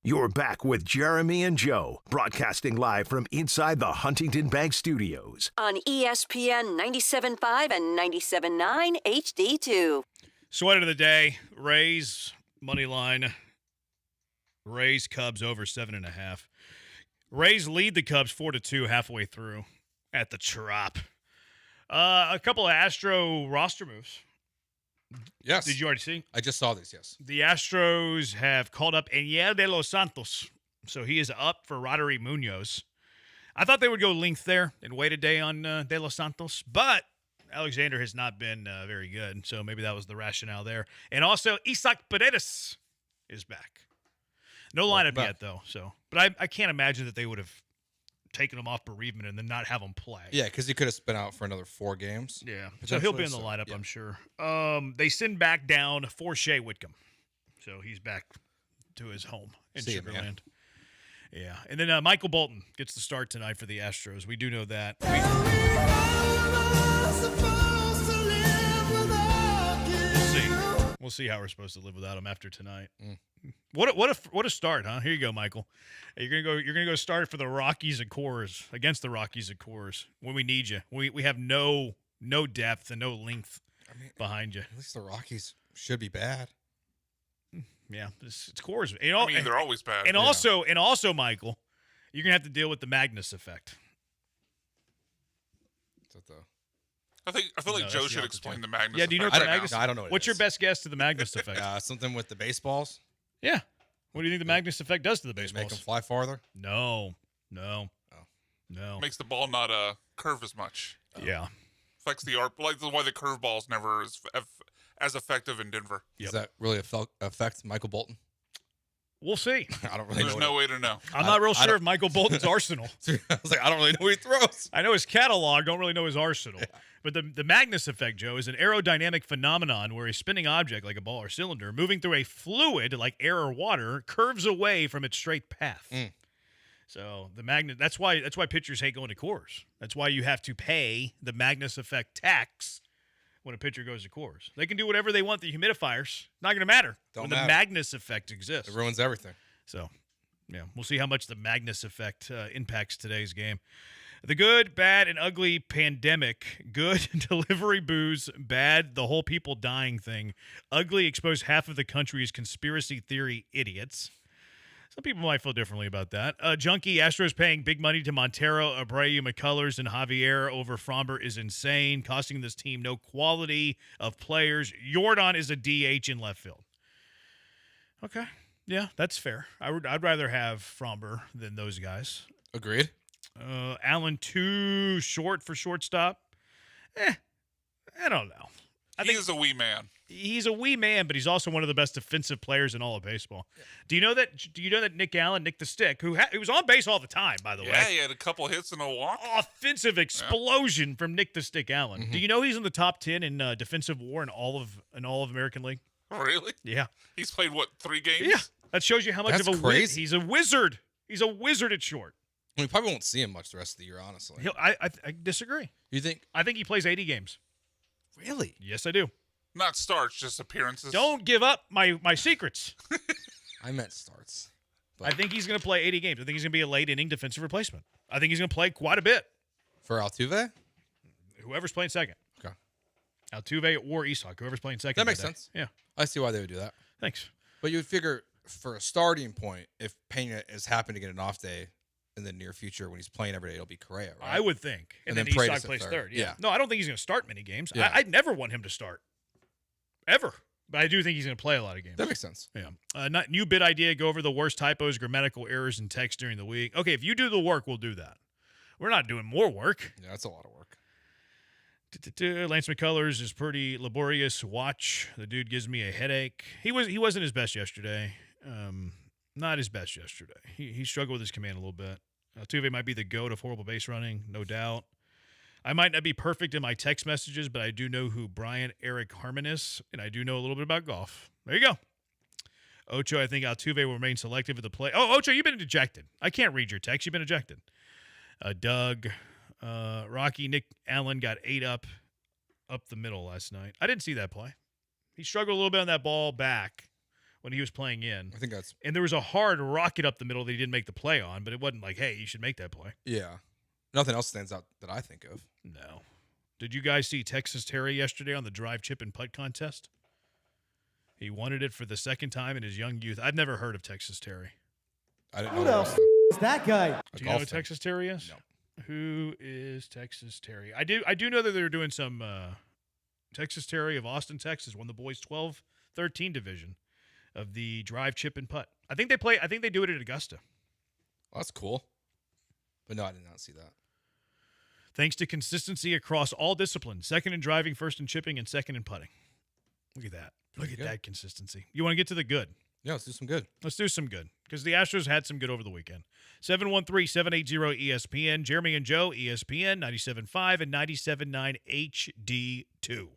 You're back with Jeremy and Joe, broadcasting live from inside the Huntington Bank Studios. On ESPN 97.5 and 97.9 HD2. Sweat of the day, Rays, money line. Rays, Cubs over 7.5. Rays lead the Cubs 4-2 halfway through at the Trop. A couple of Astro roster moves. Yes. Did you already see? I just saw this, yes. The Astros have called up Aniel de los Santos, so he is up for Roderick Munoz. I thought they would go length there and wait a day on de los Santos, but Alexander has not been very good, so maybe that was the rationale there. And also, Isaac Paredes is back. No lineup yet, though. But I can't imagine that they would have taken him off bereavement and then not have him play. Yeah, because he could have been out for another 4 games. Yeah, so he'll be in the lineup, I'm sure. They send back down for Shea Whitcomb, so he's back to his home in Sugar Land. Yeah, and then Michael Bolton gets the start tonight for the Astros. We do know that. We'll see how we're supposed to live without him after tonight. What a start, huh? Here you go, Michael. You're gonna go start for the Rockies at Coors, against the Rockies at Coors when we need you. We have no depth and no length behind you. At least the Rockies should be bad. Yeah, it's Coors. They're always bad. And also, Michael, you're gonna have to deal with the Magnus effect. I feel like Joe should explain the Magnus. Yeah, do you know what the Magnus? I don't know. What's your best guess to the Magnus effect? Something with the baseballs. Yeah. What do you think the Magnus effect does to the baseballs? Make them fly farther? No. Makes the ball not curve as much. Yeah. Affects the arc. Like why the curveball's never as effective in Denver. Does that really affect Michael Bolton? We'll see. I don't really know. There's no way to know. I'm not real sure of Michael Bolton's arsenal. I was like, I don't really know who he throws. I know his catalog, don't really know his arsenal. Yeah. But the Magnus effect, Joe, is an aerodynamic phenomenon where a spinning object like a ball or cylinder moving through a fluid like air or water curves away from its straight path. So the magnet that's why pitchers hate going to Coors. That's why you have to pay the Magnus effect tax when a pitcher goes to Coors. They can do whatever they want. The humidifiers, not going to matter when the Magnus effect exists. It ruins everything. So, yeah, we'll see how much the Magnus effect impacts today's game. The good, bad, and ugly pandemic. Good, delivery booze. Bad, the whole people dying thing. Ugly, expose half of the country as conspiracy theory idiots. Some people might feel differently about that. Junkie, Astros paying big money to Montero, Abreu, McCullers, and Javier over Fromber is insane, costing this team no quality of players. Jordan is a DH in left field. Okay. Yeah, that's fair. I'd rather have Fromber than those guys. Agreed. Allen too short for shortstop. I don't know. I think he's a wee man. He's a wee man, but he's also one of the best defensive players in all of baseball. Yeah. Do you know that Nick Allen, Nick the Stick, who was on base all the time, by the way? Yeah, he had a couple hits and a walk. Offensive explosion from Nick the Stick Allen. Mm-hmm. Do you know he's in the top 10 in defensive WAR in all of American League? Really? Yeah. He's played 3 games? Yeah. That shows you how much That's of a crazy. He's a wizard. He's a wizard at short. We probably won't see him much the rest of the year, honestly. I disagree. You think? I think he plays 80 games. Really? Yes, I do. Not starts, just appearances. Don't give up my secrets. I meant starts. I think he's going to play 80 games. I think he's going to be a late inning defensive replacement. I think he's going to play quite a bit. For Altuve? Whoever's playing second. Okay. Altuve or Isak, whoever's playing second. That makes sense. Yeah. I see why they would do that. Thanks. But you would figure for a starting point, if Pena is happen to get an off day in the near future when he's playing every day, it'll be Correa, right? I would think. And then Isak plays third. Yeah. No, I don't think he's going to start many games. Yeah. I'd never want him to start. Ever. But I do think he's going to play a lot of games. That makes sense. Yeah. New bit idea, go over the worst typos, grammatical errors, and text during the week. Okay, if you do the work, we'll do that. We're not doing more work. Yeah, that's a lot of work. Lance McCullers is pretty laborious watch. The dude gives me a headache. He wasn't his best yesterday. Not his best yesterday. He struggled with his command a little bit. Altuve might be the GOAT of horrible base running, no doubt. I might not be perfect in my text messages, but I do know who Brian Eric Harmon is, and I do know a little bit about golf. There you go. Ocho, I think Altuve will remain selective at the play. Oh, Ocho, you've been ejected. I can't read your text. You've been ejected. Doug, Rocky, Nick Allen got 8 up the middle last night. I didn't see that play. He struggled a little bit on that ball back when he was playing in. I think that's. And there was a hard rocket up the middle that he didn't make the play on, but it wasn't like, hey, you should make that play. Yeah. Nothing else stands out that I think of. No. Did you guys see Texas Terry yesterday on the drive, chip, and putt contest? He won it for the second time in his young youth. I've never heard of Texas Terry. I didn't Who know the is that guy? Do you know who Texas Terry is? No. Who is Texas Terry? I do know that they're doing some Texas Terry of Austin, Texas, won the boys 12-13 division of the drive, chip, and putt. I think they do it at Augusta. Well, that's cool. But no, I did not see that. Thanks to consistency across all disciplines. Second in driving, first in chipping, and second in putting. Look at that. Look at that consistency. You want to get to the good. Yeah, let's do some good. Let's do some good. Because the Astros had some good over the weekend. 713-780-ESPN. Jeremy and Joe, ESPN, 97.5 and 97.9 HD2.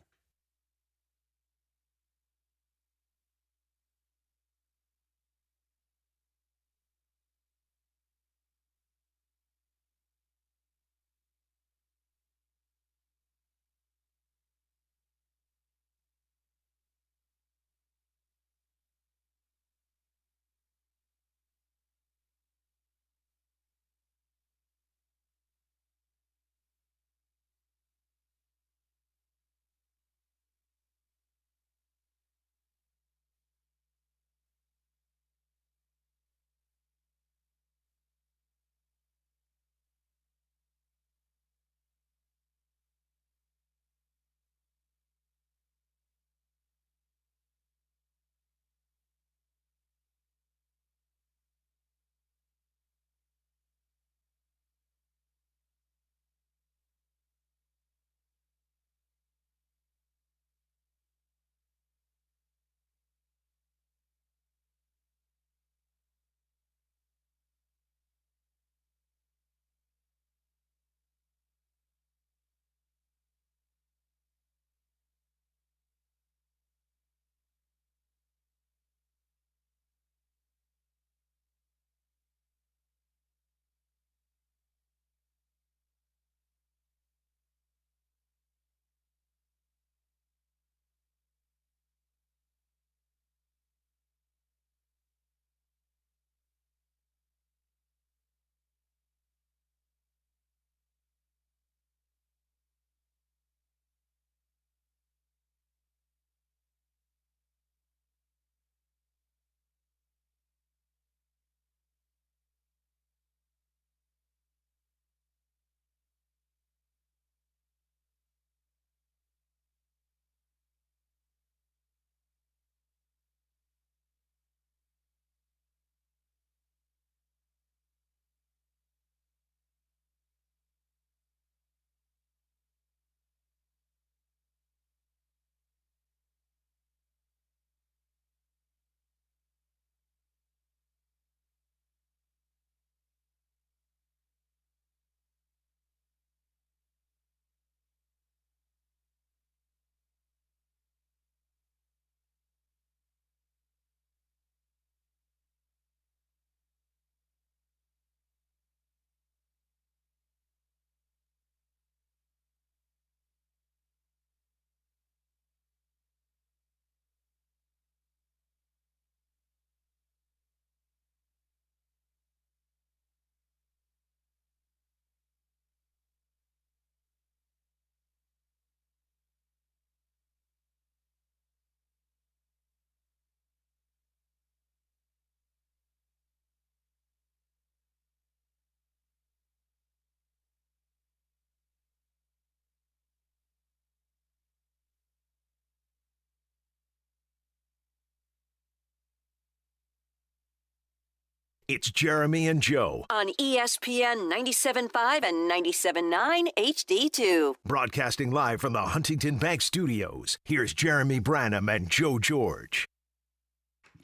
It's Jeremy and Joe. On ESPN 97.5 and 97.9 HD2. Broadcasting live from the Huntington Bank Studios. Here's Jeremy Branham and Joe George.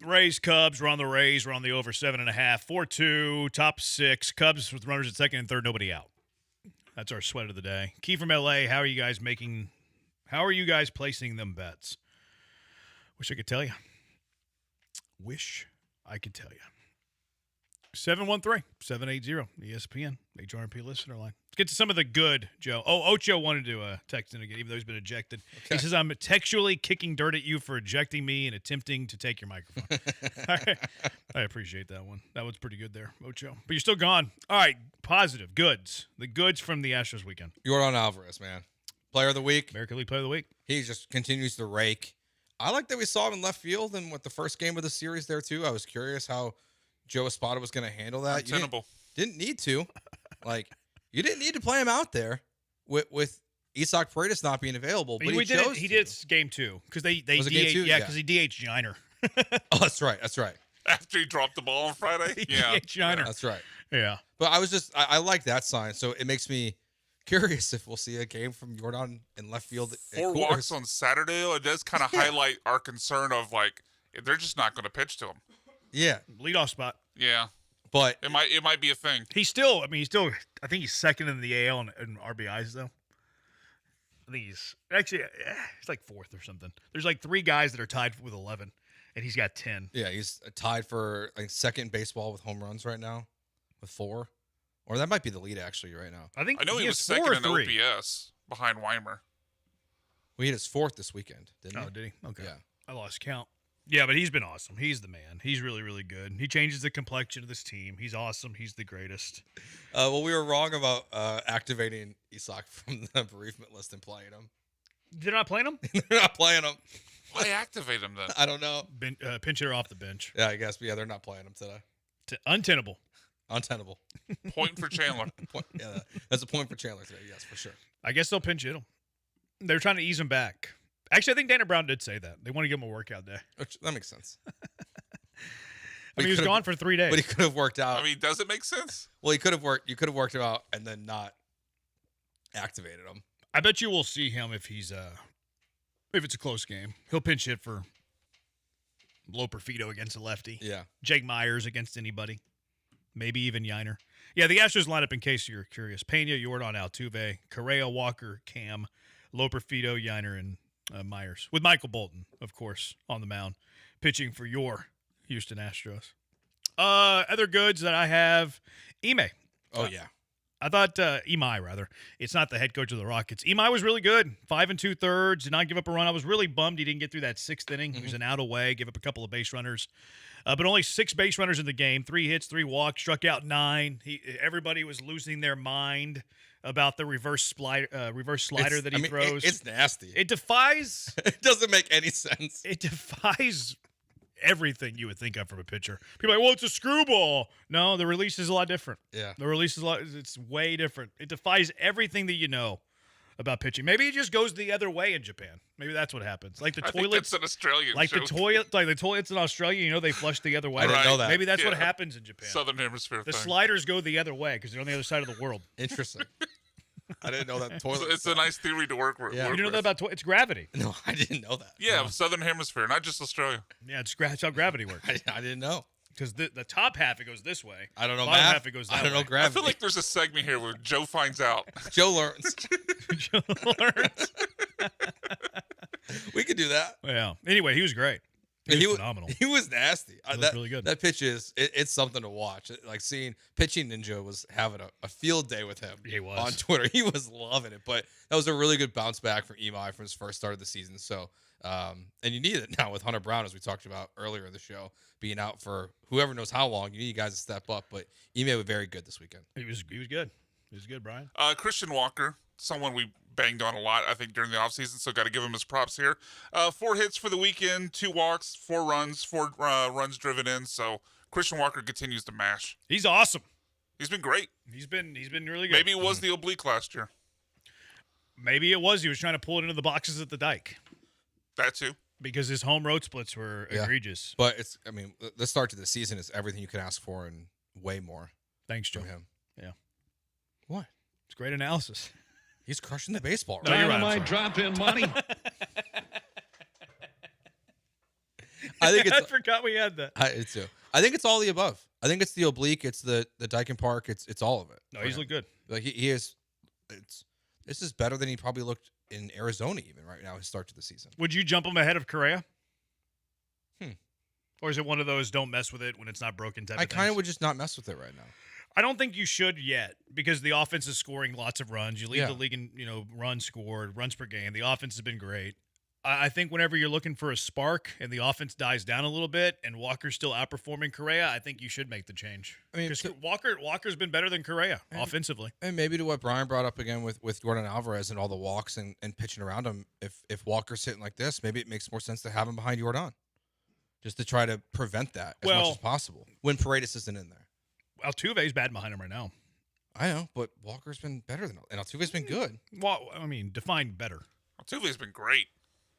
Rays, Cubs. We're on the Rays. We're on the over 7.5. 4-2, top 6. Cubs with runners at second and third, nobody out. That's our sweat of the day. Key from LA, how are you guys placing them bets? Wish I could tell you. 713-780-ESPN, HRP listener line. Let's get to some of the good, Joe. Oh, Ocho wanted to text in again, even though he's been ejected. Okay. He says, I'm textually kicking dirt at you for ejecting me and attempting to take your microphone. All right. I appreciate that one. That one's pretty good there, Ocho. But you're still gone. All right, positive, goods. The goods from the Astros weekend. Yordan Alvarez, man. Player of the week. American League Player of the Week. He just continues to rake. I like that we saw him in left field and with the first game of the series there, too. I was curious how Joe Espada was going to handle that. You didn't need to. You didn't need to play him out there with Isaac Paredes not being available. But he chose He did game 2 because they DH, because he DH Giner. Oh, that's right. After he dropped the ball on Friday? Yeah. Giner. That's right. Yeah. But I like that sign. So it makes me curious if we'll see a game from Yordan in left field. 4 walks on Saturday. It does kind of highlight our concern of they're just not going to pitch to him. Yeah. Leadoff spot. Yeah. But it might be a thing. He's still, I think he's second in the AL in RBIs, though. I think he's like 4th or something. There's 3 guys that are tied with 11, and he's got 10. Yeah, he's tied for second in baseball with home runs right now with 4. Or that might be the lead, actually, right now. I know he was second in OPS behind Weimer. Well, he hit his 4th this weekend, didn't he? Oh, did he? Okay. Yeah. I lost count. Yeah, but he's been awesome. He's the man. He's really, really good. He changes the complexion of this team. He's awesome. He's the greatest. Well, we were wrong about activating Isak from the bereavement list and playing him. They're not playing him? They're not playing him. Why activate him then? I don't know. Pinch hitter off the bench. Yeah, I guess. But yeah, they're not playing him today. Untenable. Untenable. Point for Chandler. Yeah, that's a point for Chandler today. Yes, for sure. I guess they'll pinch hit him. They're trying to ease him back. Actually, I think Dana Brown did say that. They want to give him a workout day. That makes sense. He was gone for 3 days. But he could have worked out. Does it make sense? Well, you could have worked him out and then not activated him. I bet you will see him if it's a close game. He'll pinch hit for Loper Fido against a lefty. Yeah. Jake Myers against anybody. Maybe even Yiner. Yeah, the Astros lineup, in case you're curious: Pena, Yordan, Altuve, Correa, Walker, Cam, Loper Fido, Yiner, and Myers, with Michael Bolton, of course, on the mound, pitching for your Houston Astros. Other goods that I have, Ime. Oh, yeah. I thought, Imai, rather. It's not the head coach of the Rockets. Imai was really good. 5 2/3, did not give up a run. I was really bummed he didn't get through that 6th inning. He was an out away, gave up a couple of base runners. But only 6 base runners in the game, 3 hits, 3 walks, struck out 9. Everybody was losing their mind about the reverse slider that he throws. It's nasty. It defies. It doesn't make any sense. It defies everything you would think of from a pitcher. People are like, well, it's a screwball. No, the release is a lot different. Yeah. The release is it's way different. It defies everything that you know about pitching. Maybe it just goes the other way in Japan. Maybe that's what happens. Like the toilets. That's an Australian like joke. the toilets in Australia, they flush the other way. I didn't know that. Maybe that's what happens in Japan. Southern Hemisphere The thing. sliders go the other way because they're on the other side of the world. Interesting. I didn't know that toilet. It's a nice theory to work with. Yeah. You know that about it's gravity. No, I didn't know that. Yeah, No. Southern Hemisphere, not just Australia. Yeah, it's how gravity works. I didn't know. Because the top half, it goes this way. I don't know bottom math. half, it goes that I don't know way. gravity. I feel like there's a segment here where Joe finds out. Joe learns. Joe learns. We could do that. Yeah. Anyway, he was great. He was phenomenal. He was nasty. That really good. That pitch it's something to watch. Like seeing Pitching Ninja was having a field day with him. He was. On Twitter. He was loving it. But that was a really good bounce back from Imai from his first start of the season. So, and you need it now with Hunter Brown, as we talked about earlier in the show, being out for whoever knows how long. You need you guys to step up. But Imai was very good this weekend. He was good. He was good, Brian. Christian Walker, someone we banged on a lot, I think, during the offseason, so got to give him his props here. 4 hits for the weekend, 2 walks, 4 runs, 4 runs driven in. So Christian Walker continues to mash. He's awesome. He's been great. He's been really good. Maybe it was the oblique last year. Maybe it was. He was trying to pull it into the boxes at the dike. That too. Because his home road splits were egregious. But the start to the season is everything you can ask for and way more. Thanks, Joe. From him. Yeah. What? It's great analysis. He's crushing the baseball. No, you're right. Dynamite drop-in money. I forgot we had that. I think it's all the above. I think it's the oblique. It's the Dyken Park. It's all of it. No, he's looked good. Like he is. This is better than he probably looked in Arizona even right now. His start to the season. Would you jump him ahead of Correa? Or is it one of those don't mess with it when it's not broken type I of kind of would just not mess with it right now. I don't think you should yet because the offense is scoring lots of runs. You lead Yeah. the league in, runs scored, runs per game. The offense has been great. I think whenever you're looking for a spark and the offense dies down a little bit and Walker's still outperforming Correa, I think you should make the change. I mean, Walker's been better than Correa offensively. And maybe to what Brian brought up again with Jordan Alvarez and all the walks and pitching around him, if Walker's hitting like this, maybe it makes more sense to have him behind Jordan just to try to prevent that as much as possible when Paredes isn't in there. Altuve's batting behind him right now. I know, but Walker's been better than and Altuve's been good. Well, I mean, define better. Altuve's been great.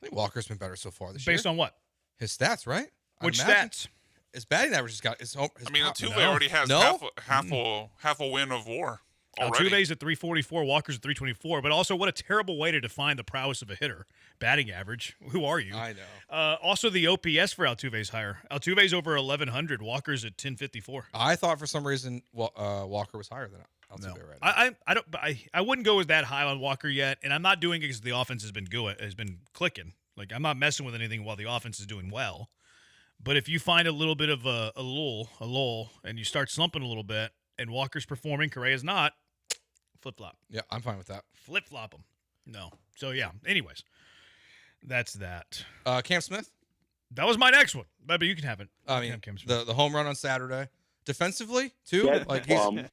I think Walker's been better so far this year. Based on what? His stats, right? Which stats? His batting average has got his Altuve already has half a win of WAR. Already. Altuve's at 344, Walker's at 324, but also what a terrible way to define the prowess of a hitter. Batting average. Who are you? I know. Also, the OPS for Altuve's higher. Altuve's over 1,100. Walker's at 1054. I thought for some reason Walker was higher than Altuve right now. I wouldn't go as that high on Walker yet, and I'm not doing it because the offense has been good, has been clicking. Like I'm not messing with anything while the offense is doing well. But if you find a little bit of a lull, and you start slumping a little bit, and Walker's performing, Correa's not, flip-flop. Yeah, I'm fine with that. Flip-flop them. No. So, yeah. Anyways, that's that. Cam Smith? That was my next one. But you can have it. I mean, the home run on Saturday. Defensively, too,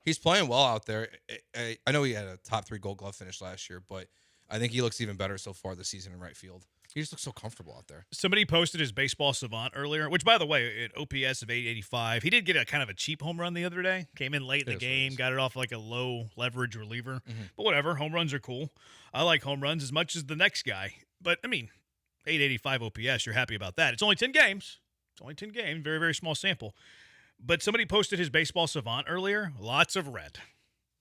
he's playing well out there. I know he had a top 3 Gold Glove finish last year, but I think he looks even better so far this season in right field. He just looks so comfortable out there. Somebody posted his baseball savant earlier, which, by the way, at OPS of 885, he did get a kind of a cheap home run the other day. Came in late in the game, got it off like a low leverage reliever. Mm-hmm. But whatever, home runs are cool. I like home runs as much as the next guy. But, I mean, 885 OPS, you're happy about that. It's only 10 games. Very, very small sample. But somebody posted his baseball savant earlier. Lots of red.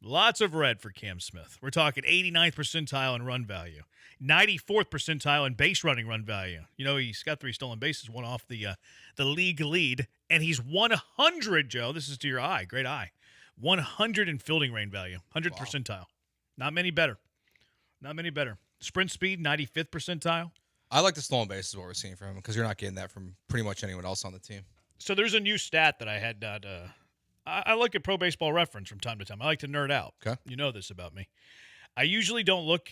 Lots of red for Cam Smith. We're talking 89th percentile in run value. 94th percentile in base running run value. You know, he's got 3 stolen bases, one off the league lead, and he's 100, Joe. This is to your eye. Great eye. 100 in fielding range value. 100th percentile. Not many better. Sprint speed, 95th percentile. I like the stolen bases, what we're seeing from him, because you're not getting that from pretty much anyone else on the team. So there's a new stat that I had not I look at Pro Baseball Reference from time to time. I like to nerd out. Okay. You know this about me. I usually don't look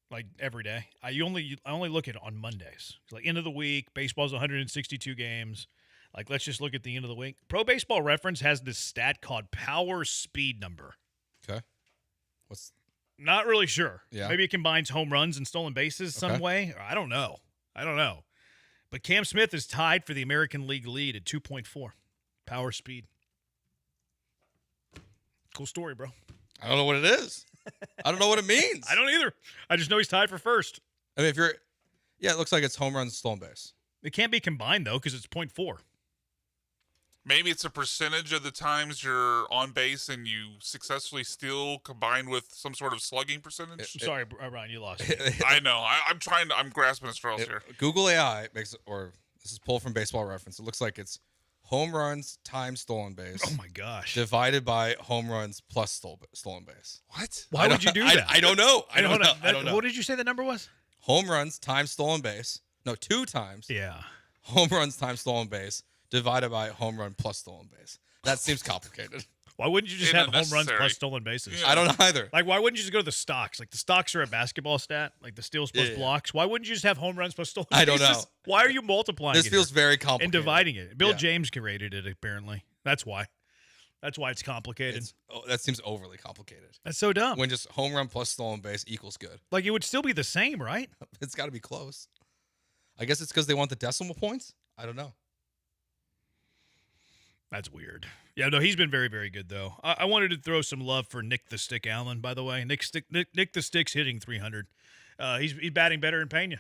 like every day. I only look at it on Mondays. It's like end of the week, baseball's 162 games. Like let's just look at the end of the week. Pro Baseball Reference has this stat called power speed number. Okay. Not really sure. Yeah. Maybe it combines home runs and stolen bases some way. I don't know. But Cam Smith is tied for the American League lead at 2.4 power speed. Cool story, bro. I don't know what it is. I don't know what it means. I don't either. I just know he's tied for first. I mean, it looks like it's home runs, stolen base. It can't be combined, though, because it's 0.4. Maybe it's a percentage of the times you're on base and you successfully steal combined with some sort of slugging percentage. Sorry, Ryan, you lost me. I know. I'm grasping at straws here. Google AI this is pulled from Baseball Reference. It looks like it's home runs times stolen base. Oh my gosh! Divided by home runs plus stolen base. What? Why would you do that? I don't know. I don't know. What did you say the number was? Home runs times stolen base. No, 2 times. Yeah. Home runs times stolen base divided by home run plus stolen base. That seems complicated. Why wouldn't you just have home runs plus stolen bases? Yeah. I don't know either. Like, why wouldn't you just go to the stocks? Like, the stocks are a basketball stat, like the steals plus blocks. Why wouldn't you just have home runs plus stolen bases? I don't know. Why are you multiplying This feels very complicated. and dividing it? Bill James created it, apparently. That's why. That's why it's complicated. That seems overly complicated. That's so dumb. When just home run plus stolen base equals good. Like, it would still be the same, right? It's got to be close. I guess it's because they want the decimal points? I don't know. That's weird. Yeah, no, he's been very, very good, though. I wanted to throw some love for Nick the Stick Allen, by the way. Nick the Stick's hitting 300. He's batting better than Pena.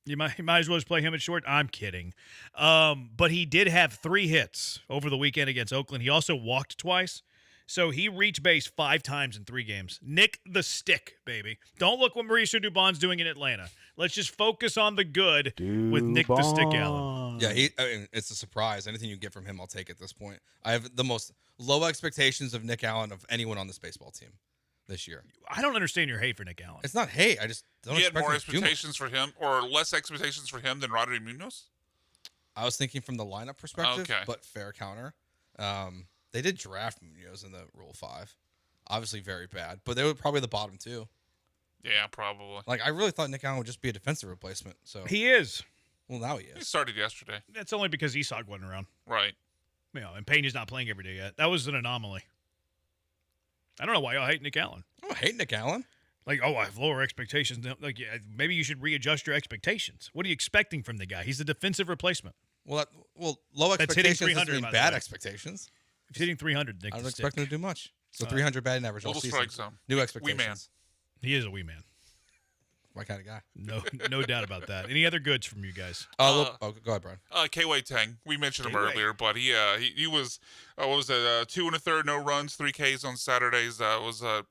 You might as well just play him at short. I'm kidding. But he did have 3 hits over the weekend against Oakland. He also walked twice. So he reached base 5 times in 3 games. Nick the Stick, baby. Don't look what Mauricio Dubon's doing in Atlanta. Let's just focus on the good with Nick the Stick Allen. Yeah, it's a surprise. Anything you get from him, I'll take at this point. I have the most low expectations of Nick Allen of anyone on this baseball team this year. I don't understand your hate for Nick Allen. It's not hate. I just don't You had expect more him to do much. expectations for him or less expectations for him than Rodri Munoz? I was thinking from the lineup perspective, but fair counter. They did draft Munoz in the Rule 5. Obviously very bad, but they were probably the bottom 2. Yeah, probably. Like, I really thought Nick Allen would just be a defensive replacement. So He is. Well, now he is. He started yesterday. That's only because Isak wasn't around. Right. You know, and Peña's not playing every day yet. That was an anomaly. I don't know why y'all hate Nick Allen. I don't hate Nick Allen. Like, I have lower expectations. Like, yeah, maybe you should readjust your expectations. What are you expecting from the guy? He's a defensive replacement. Well, low expectations doesn't mean bad expectations. If he's hitting 300, Nick, I don't expect him to do much. So 300 batting average all season. Strike zone. New expectations. Wee man. He is a wee man. My kind of guy. No doubt about that. Any other goods from you guys? Go ahead, Brian. K-Way Tang. We mentioned him earlier, but he was what was it? 2 1/3, no runs, 3 Ks on Saturdays. It was a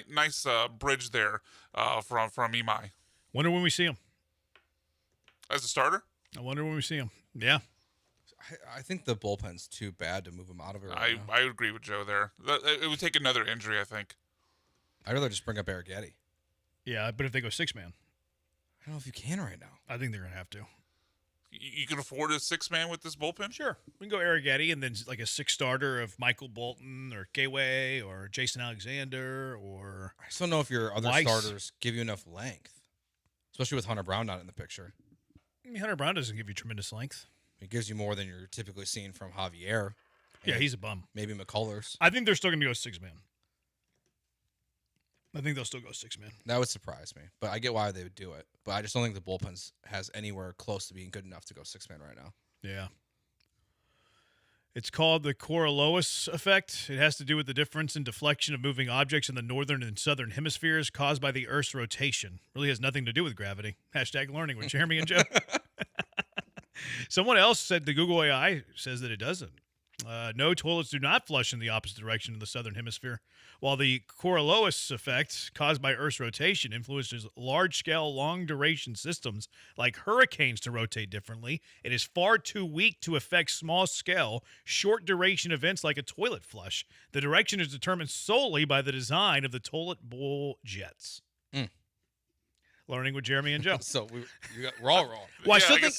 nice bridge there from Imai. Wonder when we see him as a starter. I wonder when we see him. Yeah. I think the bullpen's too bad to move him out of it. I would agree with Joe there. It would take another injury, I think. I'd rather just bring up Eric Getty. Yeah, but if they go 6-man. I don't know if you can right now. I think they're going to have to. You can afford a 6-man with this bullpen? Sure. We can go Eric Getty and then like a 6-starter of Michael Bolton or K-Way or Jason Alexander or I just don't know if your other Weiss. starters give you enough length, especially with Hunter Brown not in the picture. I mean, Hunter Brown doesn't give you tremendous length. It gives you more than you're typically seeing from Javier. Yeah, he's a bum. Maybe McCullers. I think they're still going to go 6-man. I think they'll still go 6-man. That would surprise me, but I get why they would do it. But I just don't think the bullpen has anywhere close to being good enough to go 6-man right now. Yeah. It's called the Coriolis effect. It has to do with the difference in deflection of moving objects in the northern and southern hemispheres caused by the Earth's rotation. Really has nothing to do with gravity. #learning with Jeremy and Joe. Someone else said the Google AI says that it doesn't. No, toilets do not flush in the opposite direction in the southern hemisphere. While the Coriolis effect caused by Earth's rotation influences large-scale, long-duration systems like hurricanes to rotate differently, it is far too weak to affect small-scale, short-duration events like a toilet flush. The direction is determined solely by the design of the toilet bowl jets. Learning with Jeremy and Joe. So we're all wrong. Well, I still think,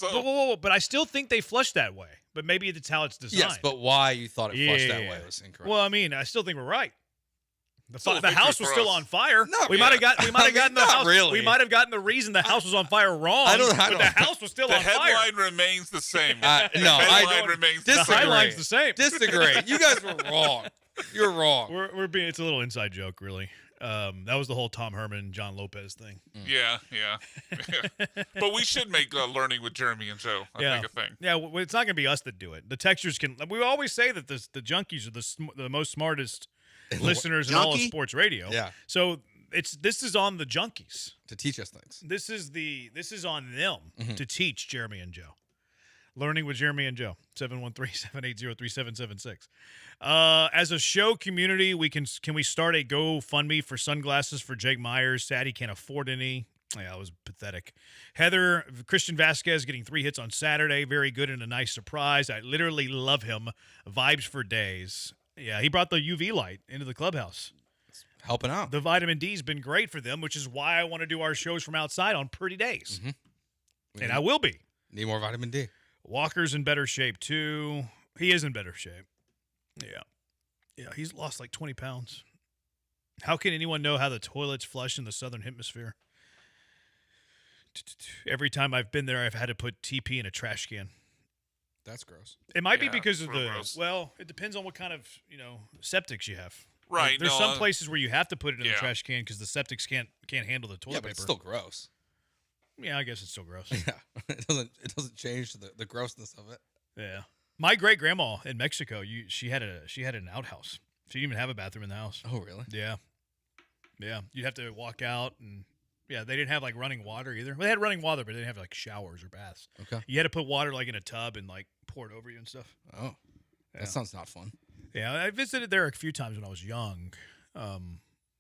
but I still think they flush that way. But maybe that's how it's designed. Yes, but why you thought it flushed that way was incorrect. Well, I mean, I still think we're right. The house was still on fire. No, we might have gotten the house. Really. We might have gotten the reason the house was on fire wrong. I don't but the house was still on fire. The headline remains the same. I don't. Remains the headline's the same. Disagree. You guys were wrong. You're wrong. We're being. It's a little inside joke, really. That was the whole Tom Herman, John Lopez thing. Yeah. But we should make learning with Jeremy and Joe, I think, a thing. Yeah, well, it's not going to be us that do it. The textures can. We always say that the junkies are the most smartest listeners in all of sports radio. Yeah. So this is on the junkies to teach us things. This is on them to teach Jeremy and Joe. Learning with Jeremy and Joe, 713-780-3776. As a show community, can we start a GoFundMe for sunglasses for Jake Myers? Sad he can't afford any. Yeah, that was pathetic. Heather, Christian Vasquez getting 3 hits on Saturday. Very good and a nice surprise. I literally love him. Vibes for days. Yeah, he brought the UV light into the clubhouse. Helping out. The vitamin D's been great for them, which is why I want to do our shows from outside on pretty days. And I will be. Need more vitamin D. Walker's in better shape, too. He is in better shape. Yeah, he's lost like 20 pounds. How can anyone know how the toilets flush in the southern hemisphere? Every time I've been there, I've had to put TP in a trash can. That's gross. It might be because of gross. Well, it depends on what kind of, septics you have. Right. Like, there's some places where you have to put it in the trash can because the septics can't handle the toilet Yeah, but paper. it's still gross. Yeah, I guess it's still gross. Yeah, it doesn't change the grossness of it. Yeah, my great grandma in Mexico, she had an outhouse. She didn't even have a bathroom in the house. Oh, really? Yeah. You'd have to walk out, and they didn't have like running water either. Well, they had running water, but they didn't have like showers or baths. Okay. You had to put water like in a tub and like pour it over you and stuff. Oh, that sounds not fun. Yeah, I visited there a few times when I was young.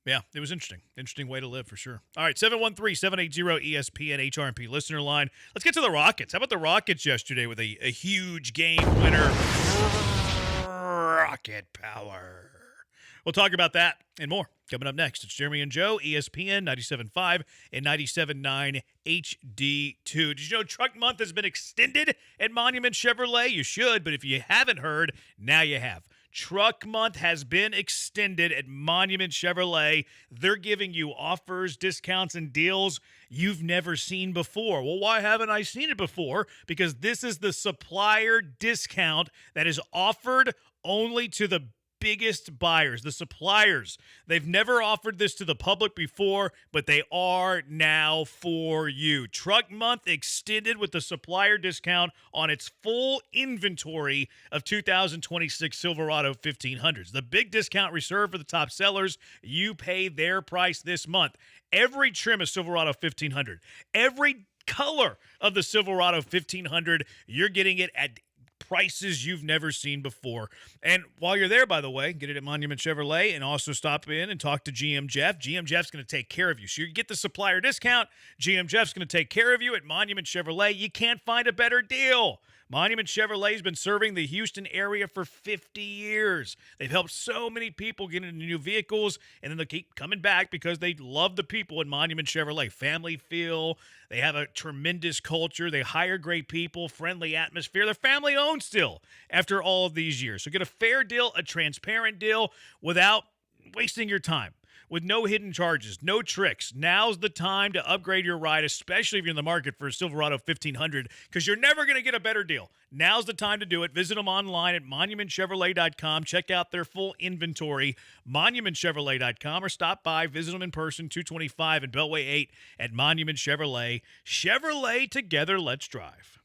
Yeah, it was interesting. Interesting way to live for sure. All right, 713-780-ESPN HRP listener line. Let's get to the Rockets. How about the Rockets yesterday with a huge game winner? Rocket power. We'll talk about that and more Coming up next, it's Jeremy and Joe, ESPN 97.5 and 97.9 HD2. Did you know Truck Month has been extended at Monument Chevrolet? You should, but if you haven't heard, now you have. Truck Month has been extended at Monument Chevrolet. They're giving you offers, discounts, and deals you've never seen before. Well, why haven't I seen it before? Because this is the supplier discount that is offered only to the biggest buyers, the suppliers. They've never offered this to the public before, but they are now for you. Truck Month extended with the supplier discount on its full inventory of 2026 Silverado 1500s. The big discount reserved for the top sellers. You pay their price this month. Every trim of Silverado 1500, every color of the Silverado 1500, you're getting it at prices you've never seen before. And while you're there, by the way, get it at Monument Chevrolet and also stop in and talk to GM Jeff. GM Jeff's going to take care of you. So you get the supplier discount. GM Jeff's going to take care of you at Monument Chevrolet. You can't find a better deal. Monument Chevrolet has been serving the Houston area for 50 years. They've helped so many people get into new vehicles, and then they keep coming back because they love the people at Monument Chevrolet. Family feel. They have a tremendous culture. They hire great people, friendly atmosphere. They're family-owned still after all of these years. So get a fair deal, a transparent deal without wasting your time. With no hidden charges, no tricks. Now's the time to upgrade your ride, especially if you're in the market for a Silverado 1500, because you're never going to get a better deal. Now's the time to do it. Visit them online at monumentchevrolet.com. Check out their full inventory, monumentchevrolet.com, or stop by, visit them in person, 225 and Beltway 8 at Monument Chevrolet. Chevrolet, together, let's drive.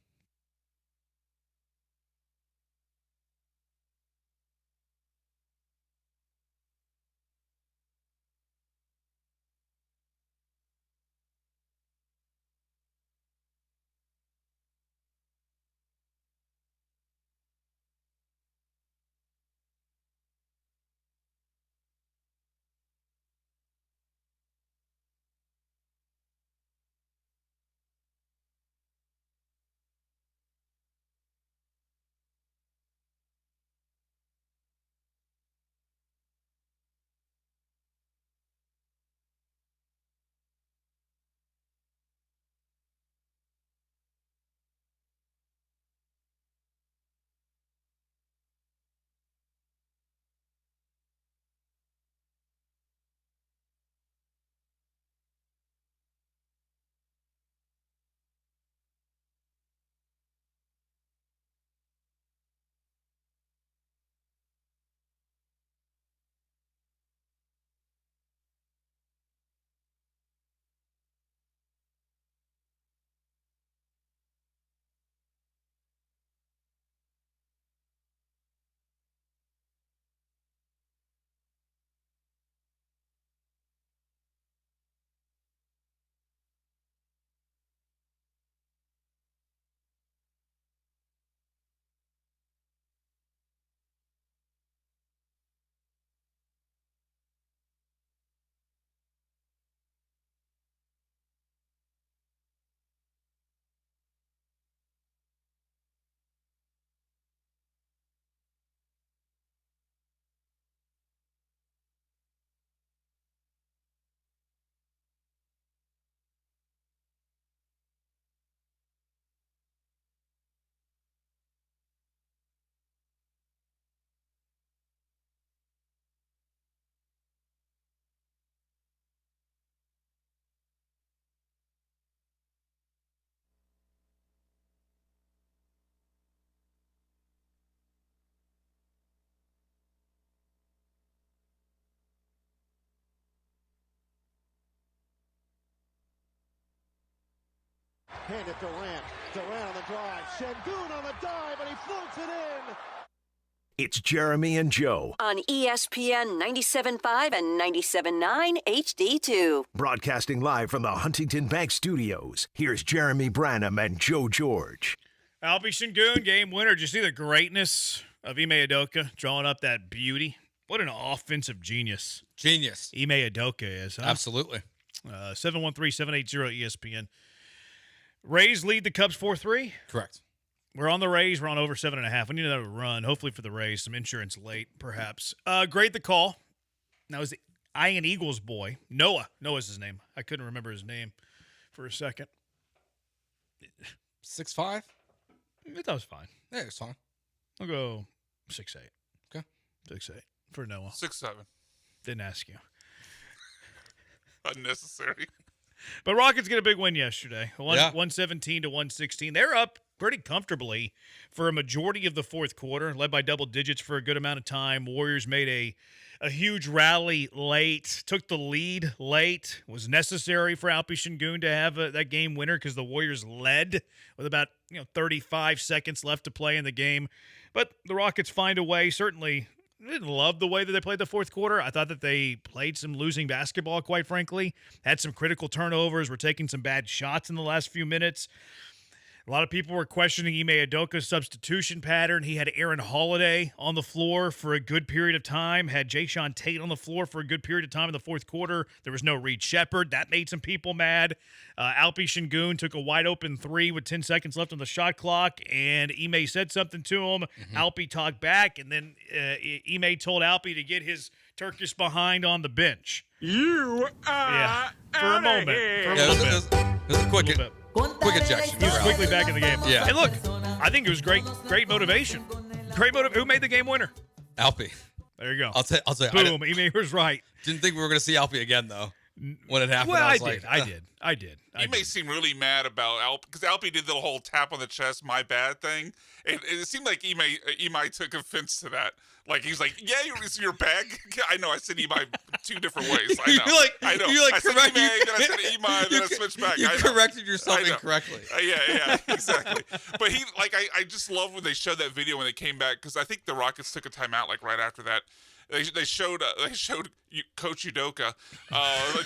Hand it Durant. Durant on the drive. Şengün on the dive, and he floats it in. It's Jeremy and Joe. On ESPN 97.5 and 97.9 HD2. Broadcasting live from the Huntington Bank Studios. Here's Jeremy Branham and Joe George. Albie Şengün, game winner. Did you see the greatness of Ime Udoka drawing up that beauty? What an offensive genius. Genius. Ime Udoka is, huh? Absolutely. 713-780-ESPN. Rays lead the Cubs 4-3. Correct. We're on the Rays. We're on over 7.5. We need another run, hopefully for the Rays. Some insurance late, perhaps. Great the call. Now, Ian Eagles boy, Noah. Noah's his name. I couldn't remember his name for a second. 6'5"? That was fine. Yeah, it's fine. I'll go 6'8". Okay. 6'8" for Noah. 6'7". Didn't ask you. Unnecessary. But Rockets get a big win yesterday. 117 to 116. They're up pretty comfortably for a majority of the fourth quarter, led by double digits for a good amount of time. Warriors made a huge rally late, took the lead late. Was necessary for Alpi Şengün to have that game winner because the Warriors led with about 35 seconds left to play in the game. But the Rockets find a way. Certainly didn't love the way that they played the fourth quarter. I thought that they played some losing basketball, quite frankly. Had some critical turnovers, were taking some bad shots in the last few minutes. A lot of people were questioning Ime Udoka's substitution pattern. He had Aaron Holiday on the floor for a good period of time, had Jayshawn Tate on the floor for a good period of time in the fourth quarter. There was no Reed Shepherd. That made some people mad. Alpi Şengün took a wide-open three with 10 seconds left on the shot clock, and Ime said something to him. Alpi talked back, and then Ime told Alpi to get his Turkish behind on the bench. You are for a moment. For a little bit. It was a quick ejection. He was quickly back in the game. Yeah. And look, I think it was great motivation. Who made the game winner? Alpi. There you go. I'll tell you. Boom. Ime was right. Didn't think we were going to see Alpi again, though. When it happened, Well, I did. He may seem really mad about Alpi because Alpi did the whole tap on the chest, my bad thing. And it seemed like Ime took offense to that. Like he's like, yeah, it's your bag. I know. I said Ime two different ways. I know. I know. I said Ime, then I said Ime, then I switched back. You corrected yourself incorrectly. Yeah, exactly. But I just love when they showed that video when they came back because I think the Rockets took a timeout like right after that. They showed Coach Udoka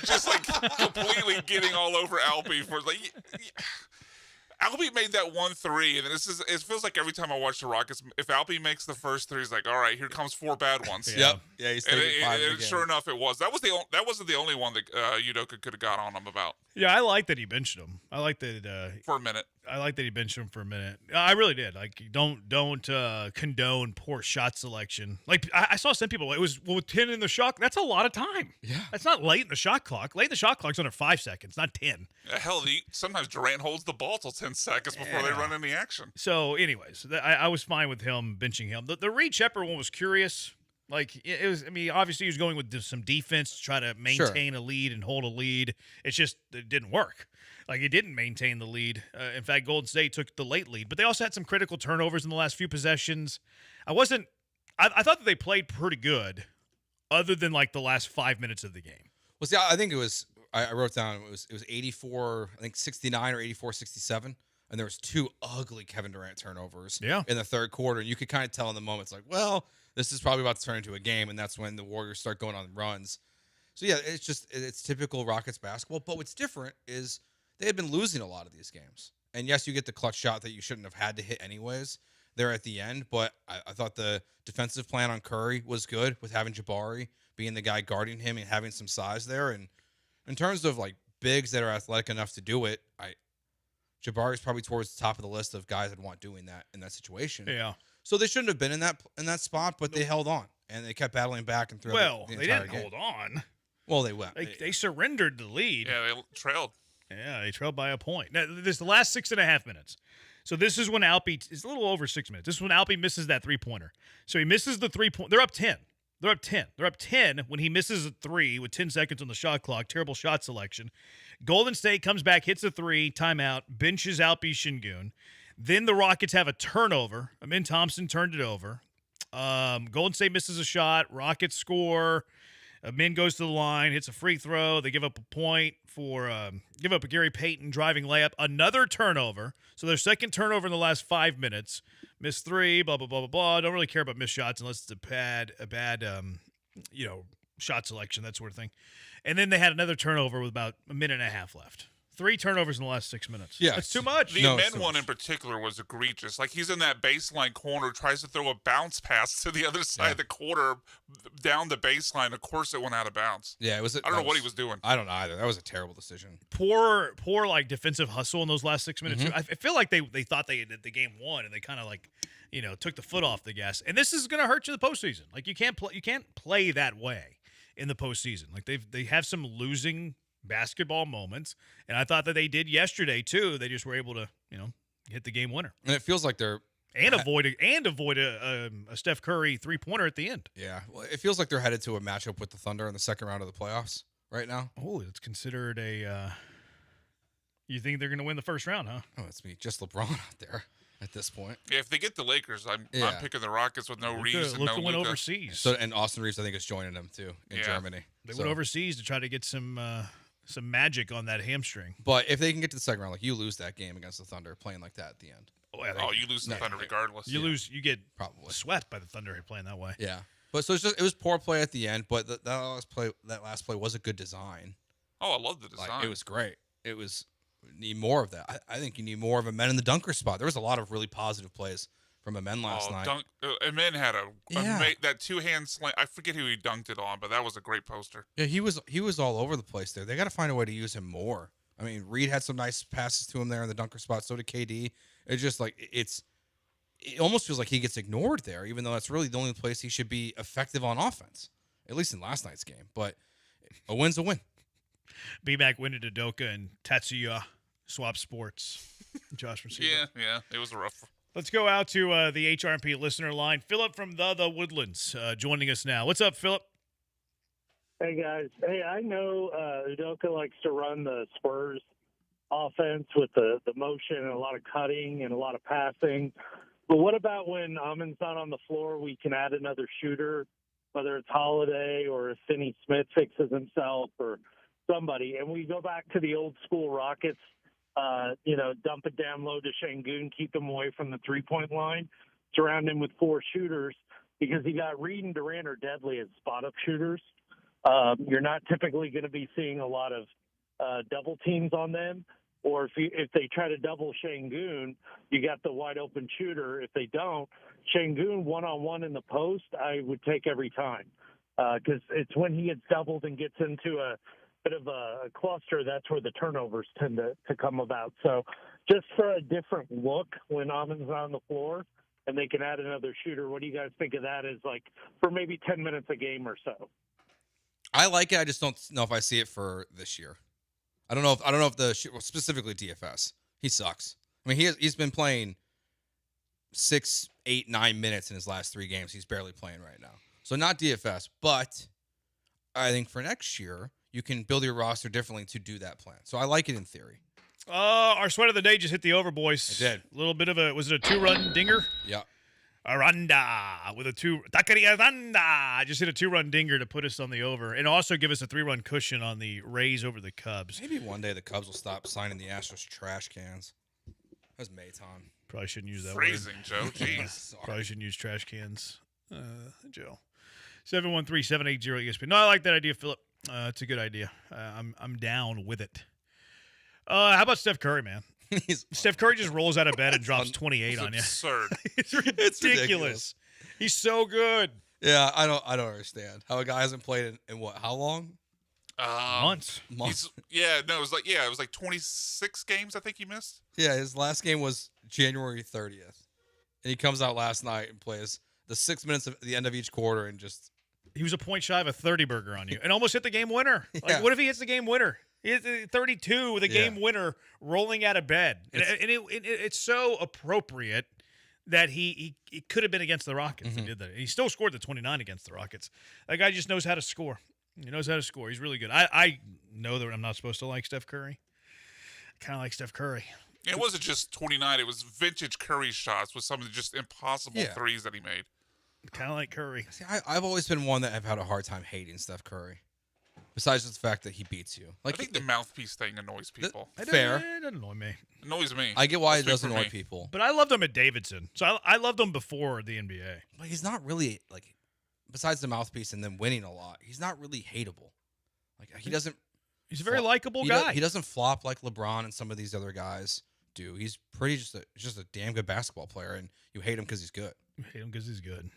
just like completely getting all over Alpi for like. Alpi made that 1-3, and it feels like every time I watch the Rockets, if Alpi makes the first three, he's like, all right, here comes 4 bad ones. Yep. Yeah, he's taking 5 and sure enough, it was. That wasn't the only one that Udoka could have got on him about. Yeah, I like that he benched him. I like that for a minute. I like that he benched him for a minute. I really did. Like, don't condone poor shot selection. Like, I saw some people. It was with 10 in the shot. That's a lot of time. Yeah, that's not late in the shot clock. Late in the shot clock's under 5 seconds, not 10. Hell, sometimes Durant holds the ball till 10 seconds before they run any action. So, anyways, I was fine with him benching him. The Reed Shepherd one was curious. Like, it was, I mean, obviously he was going with some defense to try to maintain a lead and hold a lead. It's just, it didn't work. Like, it didn't maintain the lead. In fact, Golden State took the late lead. But they also had some critical turnovers in the last few possessions. I thought that they played pretty good, other than, like, the last 5 minutes of the game. Well, see, I think it was, I wrote down, it was 84, I think 69 or 84-67. And there was 2 ugly Kevin Durant turnovers in the third quarter. And you could kind of tell in the moment, it's like, well, this is probably about to turn into a game, and that's when the Warriors start going on runs. So, yeah, it's typical Rockets basketball. But what's different is they had been losing a lot of these games. And, yes, you get the clutch shot that you shouldn't have had to hit anyways there at the end. But I thought the defensive plan on Curry was good with having Jabari being the guy guarding him and having some size there. And in terms of, like, bigs that are athletic enough to do it, Jabari's probably towards the top of the list of guys that want doing that in that situation. Yeah. So they shouldn't have been in that spot, but they held on and they kept battling back and through. Well, the they entire didn't game. hold on. Well, they went. They surrendered the lead. Yeah, they trailed. Yeah, they trailed by a point. Now, this is the last 6.5 minutes. So this is when Alpi is a little over 6 minutes. This is when Alpi misses that 3-pointer. So he misses the 3-point. They're up 10. They're up 10 when he misses a 3 with 10 seconds on the shot clock. Terrible shot selection. Golden State comes back, hits a 3, timeout, benches Alpi Şengün. Then the Rockets have a turnover. Amin Thompson turned it over. Golden State misses a shot. Rockets score. Amin goes to the line, hits a free throw. They give up a point give up a Gary Payton driving layup. Another turnover. So their second turnover in the last 5 minutes. Missed 3, blah, blah, blah, blah, blah. Don't really care about missed shots unless it's a bad shot selection, that sort of thing. And then they had another turnover with about a minute and a half left. 3 turnovers in the last 6 minutes. Yeah. That's too much. The Amin one in particular was egregious. Like, he's in that baseline corner, tries to throw a bounce pass to the other side of the quarter down the baseline. Of course it went out of bounds. Yeah, I don't know what he was doing. I don't know either. That was a terrible decision. Poor like defensive hustle in those last 6 minutes. I feel like they thought they had the game won, and they kind of like, took the foot off the gas. And this is going to hurt you in the postseason. Like, you can't play that way. in the postseason. Like they have some losing basketball moments, and I thought that they did yesterday too. They just were able to, hit the game winner. And it feels like they're avoid a Steph Curry 3-pointer at the end. Yeah, well, it feels like they're headed to a matchup with the Thunder in the second round of the playoffs right now. Oh, it's considered a. You think they're going to win the first round, huh? Oh, it's me, just LeBron out there at this point. Yeah, if they get the Lakers, I'm picking the Rockets with no Reeves and Luka no went Luka. overseas. So, and Austin Reeves, I think, is joining them too in Germany. They went overseas to try to get some magic on that hamstring. But if they can get to the second round, like you lose that game against the Thunder playing like that at the end. Oh, you lose the Thunder regardless. You lose. You get probably swept by the Thunder playing that way. Yeah, but so it was poor play at the end. But that last play was a good design. Oh, I love the design. Like, it was great. It was need more of that. I think you need more of a men in the dunker spot. There was a lot of really positive plays from a men last night. Men had that two-hand slam. I forget who he dunked it on, but that was a great poster. Yeah, he was all over the place there. They got to find a way to use him more. I mean, Reed had some nice passes to him there in the dunker spot. So did KD. It's just like it almost feels like he gets ignored there, even though that's really the only place he should be effective on offense, at least in last night's game. But a win's a win. B-Mac win to Doka and Tatsuya Swap Sports. Josh Receiver. Yeah, it was rough. Let's go out to the HRP listener line. Philip from the Woodlands joining us now. What's up, Philip? Hey, guys. Hey, I know Udoka likes to run the Spurs offense with the motion and a lot of cutting and a lot of passing. But what about when Amon's not on the floor, we can add another shooter, whether it's Holiday or if Finney Smith fixes himself or somebody. And we go back to the old school Rockets, dump it down low to Şengün, keep him away from the three-point line, surround him with four shooters because you got Reed and Durant are deadly as spot-up shooters. You're not typically going to be seeing a lot of double teams on them. Or if they try to double Şengün, you got the wide open shooter. If they don't, Şengün one-on-one in the post, I would take every time because it's when he gets doubled and gets into a bit of a cluster, that's where the turnovers tend to come about. So just for a different look when Amon's on the floor and they can add another shooter, what do you guys think of that as like for maybe 10 minutes a game or so? I like it. I just don't know if I see it for this year. I don't know if specifically DFS. He sucks. I mean, he's been playing 6, 8, 9 minutes in his last 3 games. He's barely playing right now. So not DFS, but I think for next year you can build your roster differently to do that plan. So I like it in theory. Our sweat of the day just hit the over, boys. It did. A little bit of was it a 2-run dinger? Yeah. Aranda with a 2. Takari Aranda just hit a 2-run dinger to put us on the over and also give us a 3-run cushion on the Rays over the Cubs. Maybe one day the Cubs will stop signing the Astros trash cans. That's Mayton. Probably shouldn't use that phrasing, word. Joe. Jeez. Probably shouldn't use trash cans, Joe. 713-780-ESPN. No, I like that idea, Philip. It's a good idea. I'm down with it. How about Steph Curry, man? Steph Curry just rolls out of bed and drops 28 on you. Absurd. It's ridiculous. He's so good. Yeah, I don't understand how a guy hasn't played in what? How long? Months. It was like 26 games I think he missed. Yeah, his last game was January 30th. And he comes out last night and plays the 6 minutes at the end of each quarter and just... He was a point shy of a 30 burger on you and almost hit the game winner. Yeah. Like, what if he hits the game winner? He hit 32 with a game winner rolling out of bed. It's so appropriate that he could have been against the Rockets. Mm-hmm. He did that. He still scored the 29 against the Rockets. That guy just knows how to score. He knows how to score. He's really good. I know that I'm not supposed to like Steph Curry. I kind of like Steph Curry. It wasn't just 29. It was vintage Curry shots with some of the just impossible threes that he made. Kind of like Curry. See, I've always been one that have had a hard time hating Steph Curry. Besides the fact that he beats you. Like, I think the mouthpiece thing annoys people. Fair. It doesn't annoy me. It annoys me. I get why it doesn't annoy people. But I loved him at Davidson. So I loved him before the NBA. But he's not really, like, besides the mouthpiece and then winning a lot, he's not really hateable. Like, he doesn't... He's a very likable guy. He doesn't flop like LeBron and some of these other guys do. He's pretty just a damn good basketball player, and you hate him because he's good. You hate him because he's good.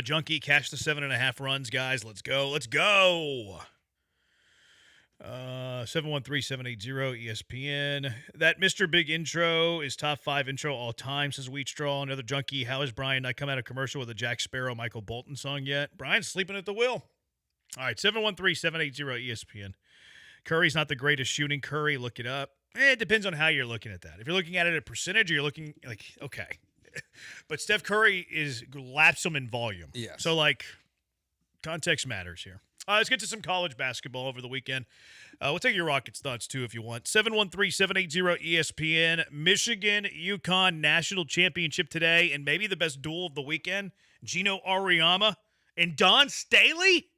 Junkie, cash the 7.5 runs, guys. Let's go. Let's go. 713-780-ESPN. That Mr. Big intro is top 5 intro all time, says Wheat Straw. Another Junkie. How has Brian not come out of commercial with a Jack Sparrow, Michael Bolton song yet? Brian's sleeping at the wheel. All right, 713-780-ESPN. Curry's not the greatest shooting. Curry, look it up. It depends on how you're looking at that. If you're looking at it at percentage, or you're looking like, okay. But Steph Curry laps him in volume. Yes. So, context matters here. Let's get to some college basketball over the weekend. We'll take your Rockets thoughts, too, if you want. 713-780-ESPN. Michigan, UConn national championship today, and maybe the best duel of the weekend. Gino Auriemma and Don Staley?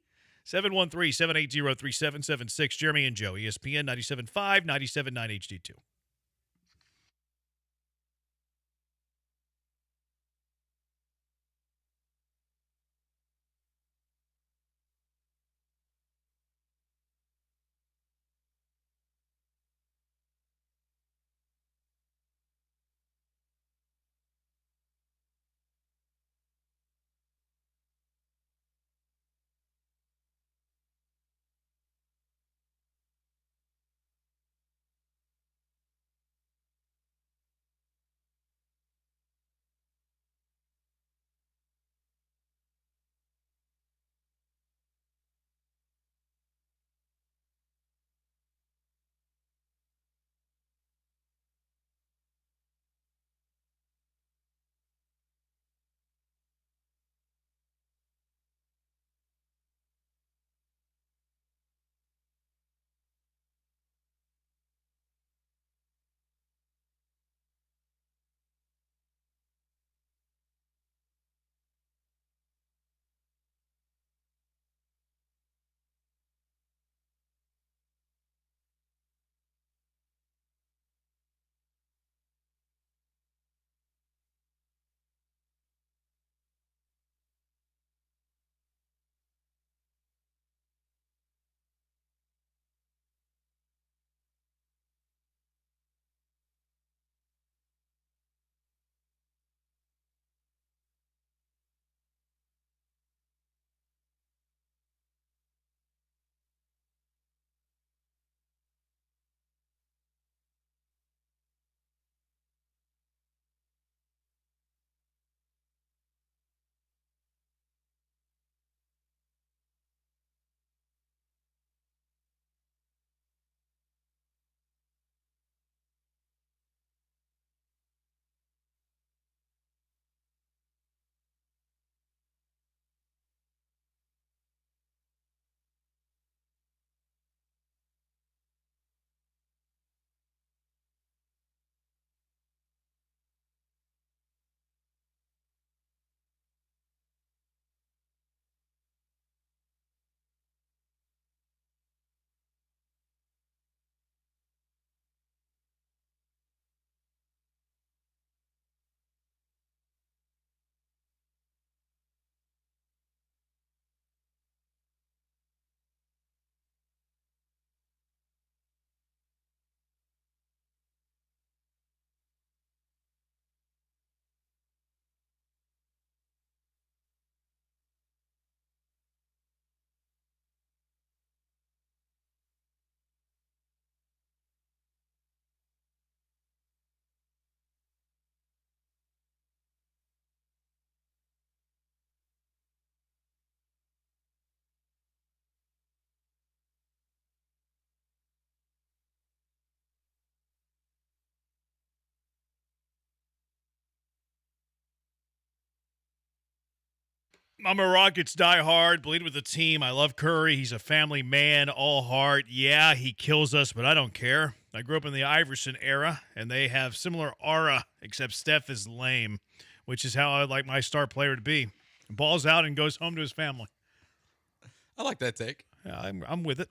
713-780-3776. Jeremy and Joe, ESPN 97.5, 97.9 HD2. I'm a Rockets diehard, bleed with the team. I love Curry. He's a family man, all heart. Yeah, he kills us, but I don't care. I grew up in the Iverson era, and they have similar aura, except Steph is lame, which is how I'd like my star player to be. Balls out and goes home to his family. I like that take. Yeah, I'm with it.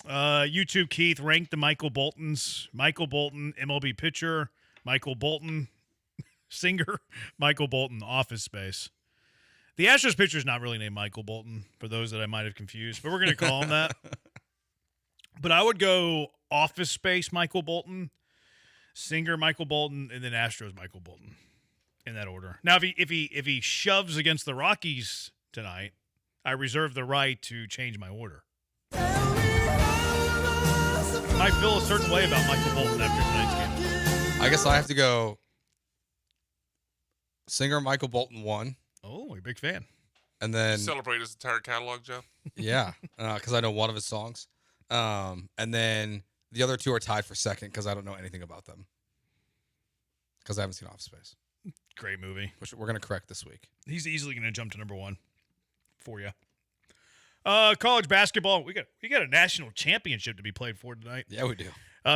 YouTube Keith ranked the Michael Boltons. Michael Bolton, MLB pitcher. Michael Bolton, singer. Michael Bolton, Office Space. The Astros pitcher is not really named Michael Bolton, for those that I might have confused, but we're going to call him that. But I would go Office Space Michael Bolton, singer Michael Bolton, and then Astros Michael Bolton, in that order. Now, if he shoves against the Rockies tonight, I reserve the right to change my order. I might feel a certain way about Michael Bolton after tonight's game. I guess I have to go singer Michael Bolton 1. Oh, you're a big fan. And then celebrate his entire catalog, Joe. Yeah, because I know one of his songs. And then the other two are tied for second because I don't know anything about them. Because I haven't seen Office Space. Great movie. Which we're going to correct this week. He's easily going to jump to number 1 for you. College basketball. We got a national championship to be played for tonight. Yeah, we do.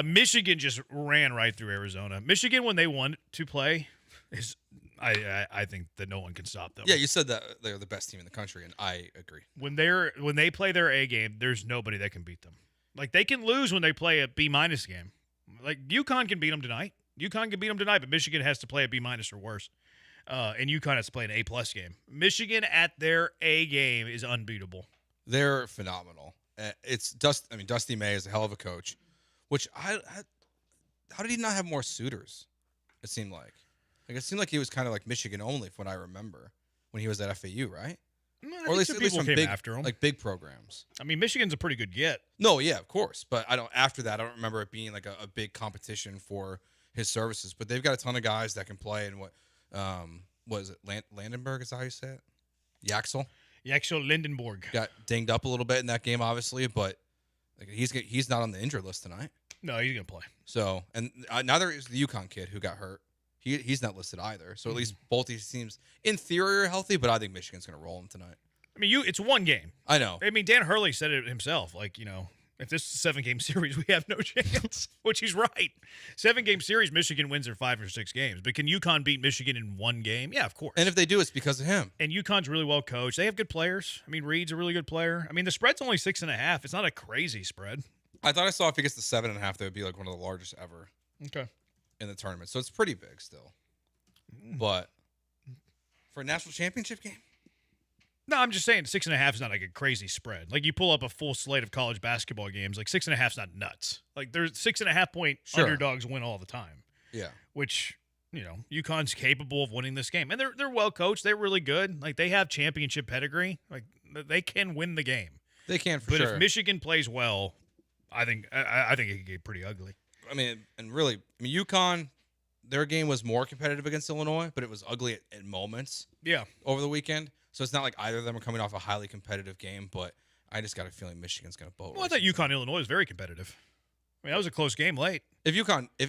Michigan just ran right through Arizona. Michigan, when they want to play, is I think that no one can stop them. Yeah, you said that they're the best team in the country, and I agree. When they play their A game, there's nobody that can beat them. Like, they can lose when they play a B- game. Like, UConn can beat them tonight. But Michigan has to play a B- or worse. And UConn has to play an A+ game. Michigan at their A game is unbeatable. They're phenomenal. Dusty May is a hell of a coach. Which how did he not have more suitors? It seemed like it seemed like he was kind of like Michigan only, from what I remember, when he was at FAU, right? Or at least people came big, after him, like big programs. I mean, Michigan's a pretty good get. No, yeah, of course, but I don't. After that, I don't remember it being like a big competition for his services. But they've got a ton of guys that can play. And what is it? Landenberg, is that how you say it? Yaxel Lindenborg got dinged up a little bit in that game, obviously, but like, he's not on the injured list tonight. No, he's gonna play. So, and neither is the UConn kid who got hurt. He's not listed either. So at least both these teams, in theory, are healthy. But I think Michigan's gonna roll them tonight. I mean, it's one game. I know. I mean, Dan Hurley said it himself. Like, if this is a 7-game series, we have no chance. Which he's right. 7-game series, Michigan wins their 5 or 6 games. But can UConn beat Michigan in one game? Yeah, of course. And if they do, it's because of him. And UConn's really well coached. They have good players. I mean, Reed's a really good player. I mean, the spread's only 6.5. It's not a crazy spread. I thought I saw if he gets to 7.5, that would be like one of the largest ever. Okay. In the tournament. So it's pretty big still. But for a national championship game? No, I'm just saying 6.5 is not like a crazy spread. Like, you pull up a full slate of college basketball games, like 6.5 is not nuts. Like, there's 6.5 point underdogs win all the time. Yeah. Which, UConn's capable of winning this game. And they're well coached. They're really good. Like, they have championship pedigree. Like, they can win the game. They can, for sure. But if Michigan plays well, I think it could get pretty ugly. I mean, UConn, their game was more competitive against Illinois, but it was ugly at moments. Yeah. Over the weekend. So it's not like either of them are coming off a highly competitive game, but I just got a feeling Michigan's going to boat. Well, I thought UConn-Illinois was very competitive. I mean, that was a close game late. If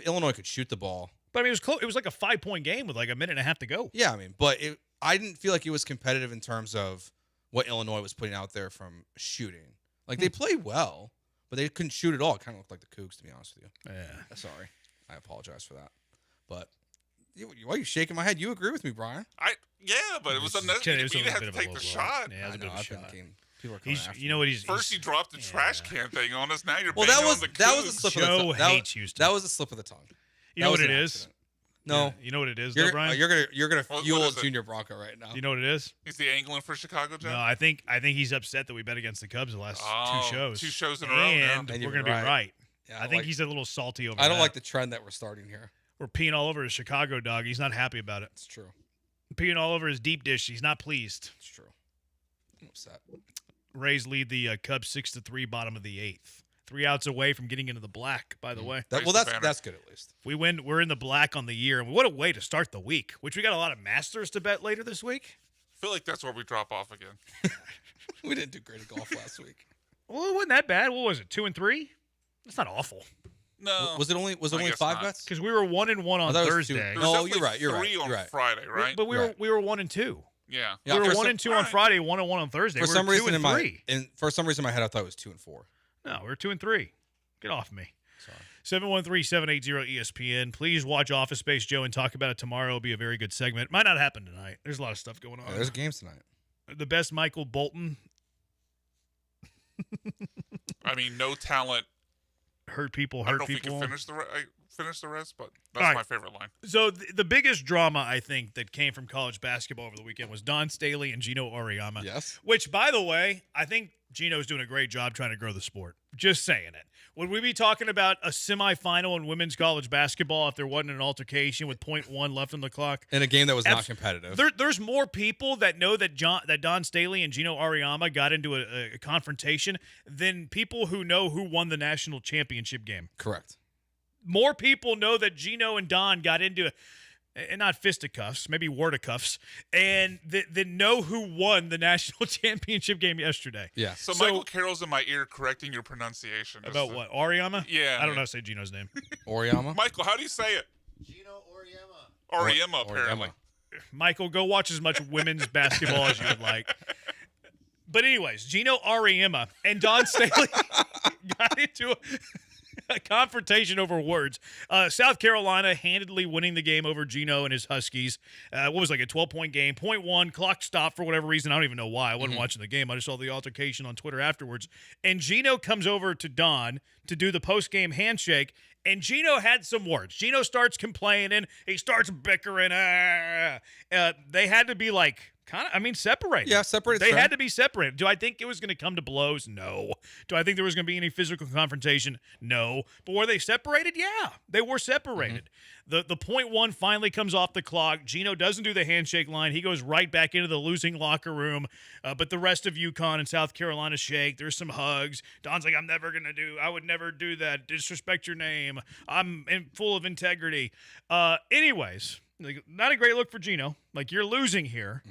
Illinois could shoot the ball. But I mean, it was close. It was like a 5-point game with like a minute and a half to go. Yeah, I mean, but I didn't feel like it was competitive in terms of what Illinois was putting out there from shooting. Like, they played well, but they couldn't shoot at all. It kind of looked like the Cougs, to be honest with you. Yeah. Sorry. I apologize for that. But why are you shaking my head? You agree with me, Brian? But it was unnecessary. You didn't have to take the shot. Yeah, it was a bit of a shot. People are coming after you know what he's first. You dropped the trash can thing on us. Now you're that was the a slip of the tongue. Hates Houston. That was a slip of the tongue. You know what it is? No, yeah. You know what it is, though, Brian. You're gonna fuel Junior Bronco right now. You know what it is? He's the angling for Chicago, Joe. No, I think he's upset that we bet against the Cubs the last 2 shows. 2 shows in a row, and we're gonna be right. Yeah, I think he's a little salty over. I don't like the trend that we're starting here. We're peeing all over his Chicago dog. He's not happy about it. It's true. Peeing all over his deep dish. He's not pleased. It's true. I'm upset. Rays lead the Cubs 6-3, bottom of the 8th. 3 outs away from getting into the black, by the way. That's good at least. If we win, we're in the black on the year. And what a way to start the week, which we got a lot of Masters to bet later this week. I feel like that's where we drop off again. We didn't do great at golf last week. Well, it wasn't that bad. What was it, 2-3? That's not awful. No. Was it only 5 bets? Because we were 1-1 on Thursday. No, you're right. You're 3 on Friday, right? But we were 1-2. Yeah. We were 1-2 on Friday, 1-1 on Thursday. For some reason in my head, I thought it was 2-4. No, we're 2-3. Get off me. Sorry. 713-780-ESPN. Please watch Office Space, Joe, and talk about it tomorrow. It'll be a very good segment. Might not happen tonight. There's a lot of stuff going on. Yeah, there's games tonight. The best Michael Bolton. I mean, no talent. Hurt people. I don't know if we can finish the rest, but that's my favorite line. So the biggest drama, I think, that came from college basketball over the weekend was Don Staley and Gino Auriemma. Yes. Which, by the way, I think Gino's doing a great job trying to grow the sport. Just saying it. Would we be talking about a semifinal in women's college basketball if there wasn't an altercation with 0.1 left on the clock? In a game that was not competitive. There's more people that know that Don Staley and Gino Auriemma got into a confrontation than people who know who won the national championship game. Correct. More people know that Gino and Don got into and not fisticuffs, maybe wordicuffs, and then know who won the national championship game yesterday. Yeah. So Michael Carroll's in my ear correcting your pronunciation. About what? Auriemma? Yeah. I don't know how to say Gino's name. Auriemma? Michael, how do you say it? Gino Auriemma. Auriemma, apparently. Michael, go watch as much women's basketball as you would like. But anyways, Gino Auriemma and Don Staley got into a confrontation over words. South Carolina handedly winning the game over Gino and his Huskies. What was like a 12-point game? Point one, clock stopped for whatever reason. I don't even know why. I wasn't watching the game. I just saw the altercation on Twitter afterwards. And Gino comes over to Don to do the post-game handshake, and Gino had some words. Gino starts complaining. He starts bickering. They had to be like separated. Yeah, separated. They had to be separated. Do I think it was going to come to blows? No. Do I think there was going to be any physical confrontation? No. But were they separated? Yeah, they were separated. The point one finally comes off the clock. Gino doesn't do the handshake line. He goes right back into the losing locker room. But the rest of UConn and South Carolina shake. There's some hugs. Don's like, I would never do that. Disrespect your name. I'm full of integrity. Anyways, like, not a great look for Gino. Like, you're losing here.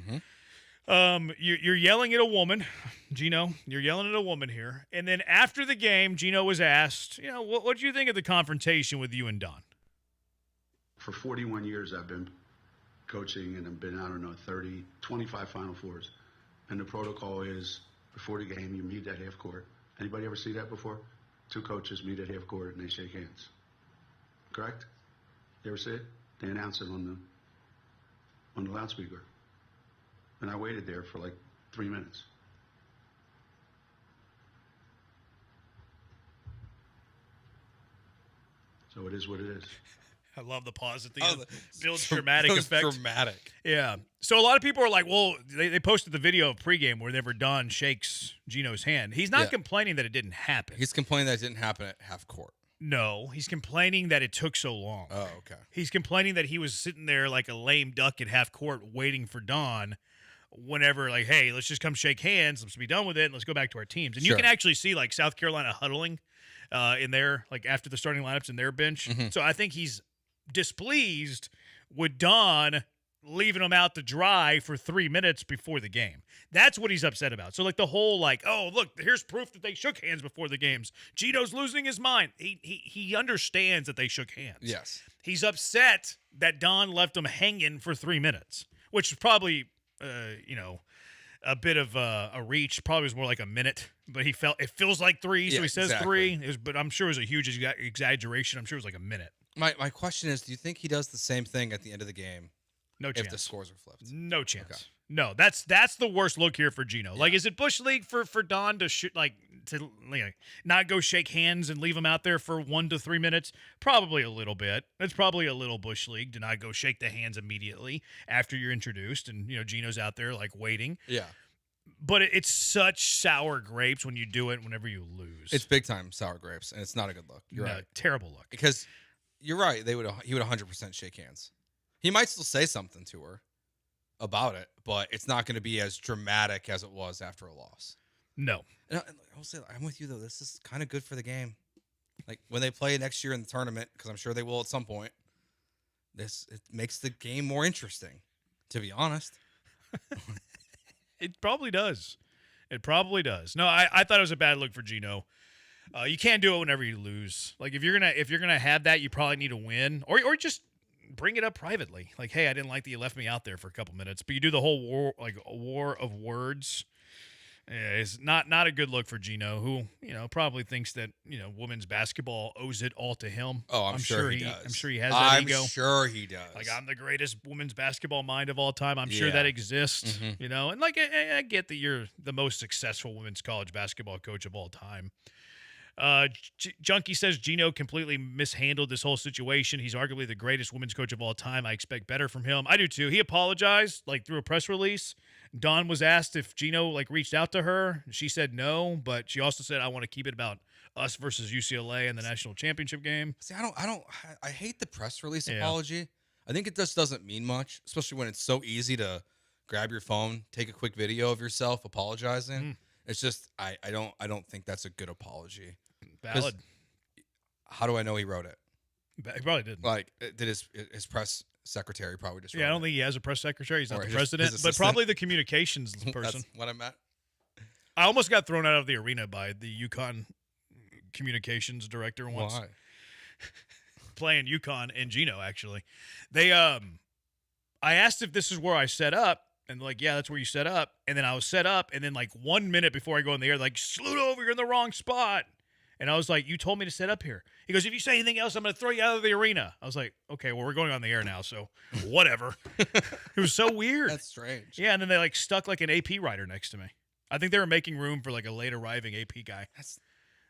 You're yelling at a woman, Gino. You're yelling at a woman here. And then after the game, Gino was asked, what do you think of the confrontation with you and Don? For 41 years, I've been coaching, and I've been, 25 Final Fours. And the protocol is, before the game, you meet at half court. Anybody ever see that before? Two coaches meet at half court, and they shake hands. Correct? You ever see it? They announce it on the loudspeaker. And I waited there for like 3 minutes. So it is what it is. I love the pause at the end. Builds dramatic effect. Dramatic. Yeah. So a lot of people are like, well, they posted the video of pregame whenever Don shakes Gino's hand. He's not complaining that it didn't happen. He's complaining that it didn't happen at half court. No, he's complaining that it took so long. Oh, okay. He's complaining that he was sitting there like a lame duck at half court waiting for Don whenever, like, hey, let's just come shake hands. Let's be done with it, and let's go back to our teams. And you can actually see, like, South Carolina huddling in there, like, after the starting lineups in their bench. So I think he's displeased with Don leaving him out to dry for 3 minutes before the game. That's what he's upset about. So, like, the whole, like, oh, look, here's proof that they shook hands before the games. Gino's losing his mind. He understands that they shook hands. Yes. He's upset that Don left him hanging for 3 minutes, which is probably, a bit of a reach. Probably was more like a minute, but it feels like three, so he says exactly. 3. But I'm sure it was a huge exaggeration. I'm sure it was like a minute. My question is, do you think he does the same thing at the end of the game? No chance. If the scores are flipped. No chance. Okay. No, that's the worst look here for Gino. Yeah. Like, is it Bush League for Don to not go shake hands and leave him out there for 1 to 3 minutes? Probably a little bit. It's probably a little Bush League to not go shake the hands immediately after you're introduced and, Gino's out there, like, waiting. Yeah. But it's such sour grapes when you do it whenever you lose. It's big time sour grapes, and it's not a good look. You're right. Terrible look. Because you're right. He would 100% shake hands. He might still say something to her about it, but it's not going to be as dramatic as it was after a loss. No. And I'll say, I'm with you, though. This is kind of good for the game. Like, when they play next year in the tournament, because I'm sure they will at some point, it makes the game more interesting, to be honest. It probably does. It probably does. No, I thought it was a bad look for Gino. You can't do it whenever you lose. Like, if you're gonna have that, you probably need to win, or just bring it up privately. Like, hey, I didn't like that you left me out there for a couple minutes, but you do the whole war of words. It's not a good look for Gino, who probably thinks that women's basketball owes it all to him. Oh, I'm sure he does. I'm sure he has that ego. I'm sure he does. Like, I'm the greatest women's basketball mind of all time. I'm sure that exists. And like I get that you're the most successful women's college basketball coach of all time. Junkie says Gino completely mishandled this whole situation. He's arguably the greatest women's coach of all time. I expect better from him. I do too. He apologized, like, through a press release. Dawn was asked if Gino, like, reached out to her. She said no, but she also said, I want to keep it about us versus UCLA in the national championship game. See, I hate the press release apology. I think it just doesn't mean much, especially when it's so easy to grab your phone, take a quick video of yourself apologizing. It's just, I don't think that's a good apology. Valid. How do I know he wrote it? He probably didn't. Like, did his press secretary probably just. Yeah, I don't think he has a press secretary. He's not the his president, but assistant. probably the communications person. That's what I meant. I almost got thrown out of the arena by the UConn communications director once. Why? Playing UConn and Gino, actually. They I asked if this is where I set up, and like, yeah, that's where you set up. And then I was set up, and then like 1 minute before I go in the air, like, Sluto, you're in the wrong spot. And I was like, you told me to set up here. He goes, if you say anything else, I'm going to throw you out of the arena. I was like, okay, well, we're going on the air now, so whatever. It was so weird. That's strange. Yeah, and then they like stuck like an AP writer next to me. I think they were making room for like a late arriving AP guy.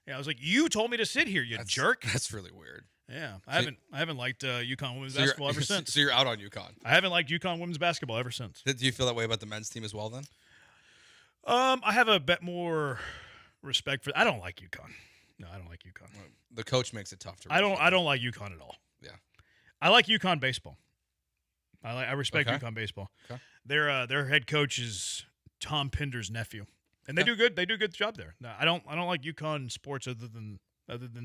Yeah, I was like, you told me to sit here, you jerk. That's really weird. Yeah, I haven't liked UConn women's basketball ever since. So you're out on UConn. I haven't liked UConn women's basketball ever since. Do you feel that way about the men's team as well then? I have a bit more respect for. I don't like UConn. No, I don't like UConn. The coach makes it tough to. I don't like UConn at all. Yeah, I like UConn baseball. I respect UConn baseball. Okay. Their head coach is Tom Pinder's nephew, and they do good. They do a good job there. No, I don't like UConn sports other than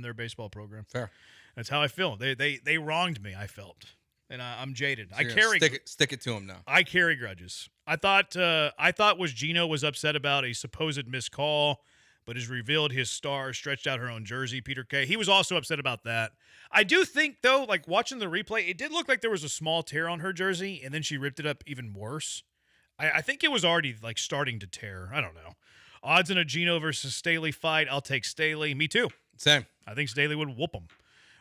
their baseball program. Fair. That's how I feel. They wronged me. I felt, and I'm jaded. So I carry stick it to him now. I carry grudges. I thought Gino was upset about a supposed missed call, but has revealed his star stretched out her own jersey. Peter Kay. He was also upset about that. I do think though, like watching the replay, it did look like there was a small tear on her jersey, and then she ripped it up even worse. I think it was already like starting to tear. I don't know. Odds in a Gino versus Staley fight. I'll take Staley. Me too. Same. I think Staley would whoop him.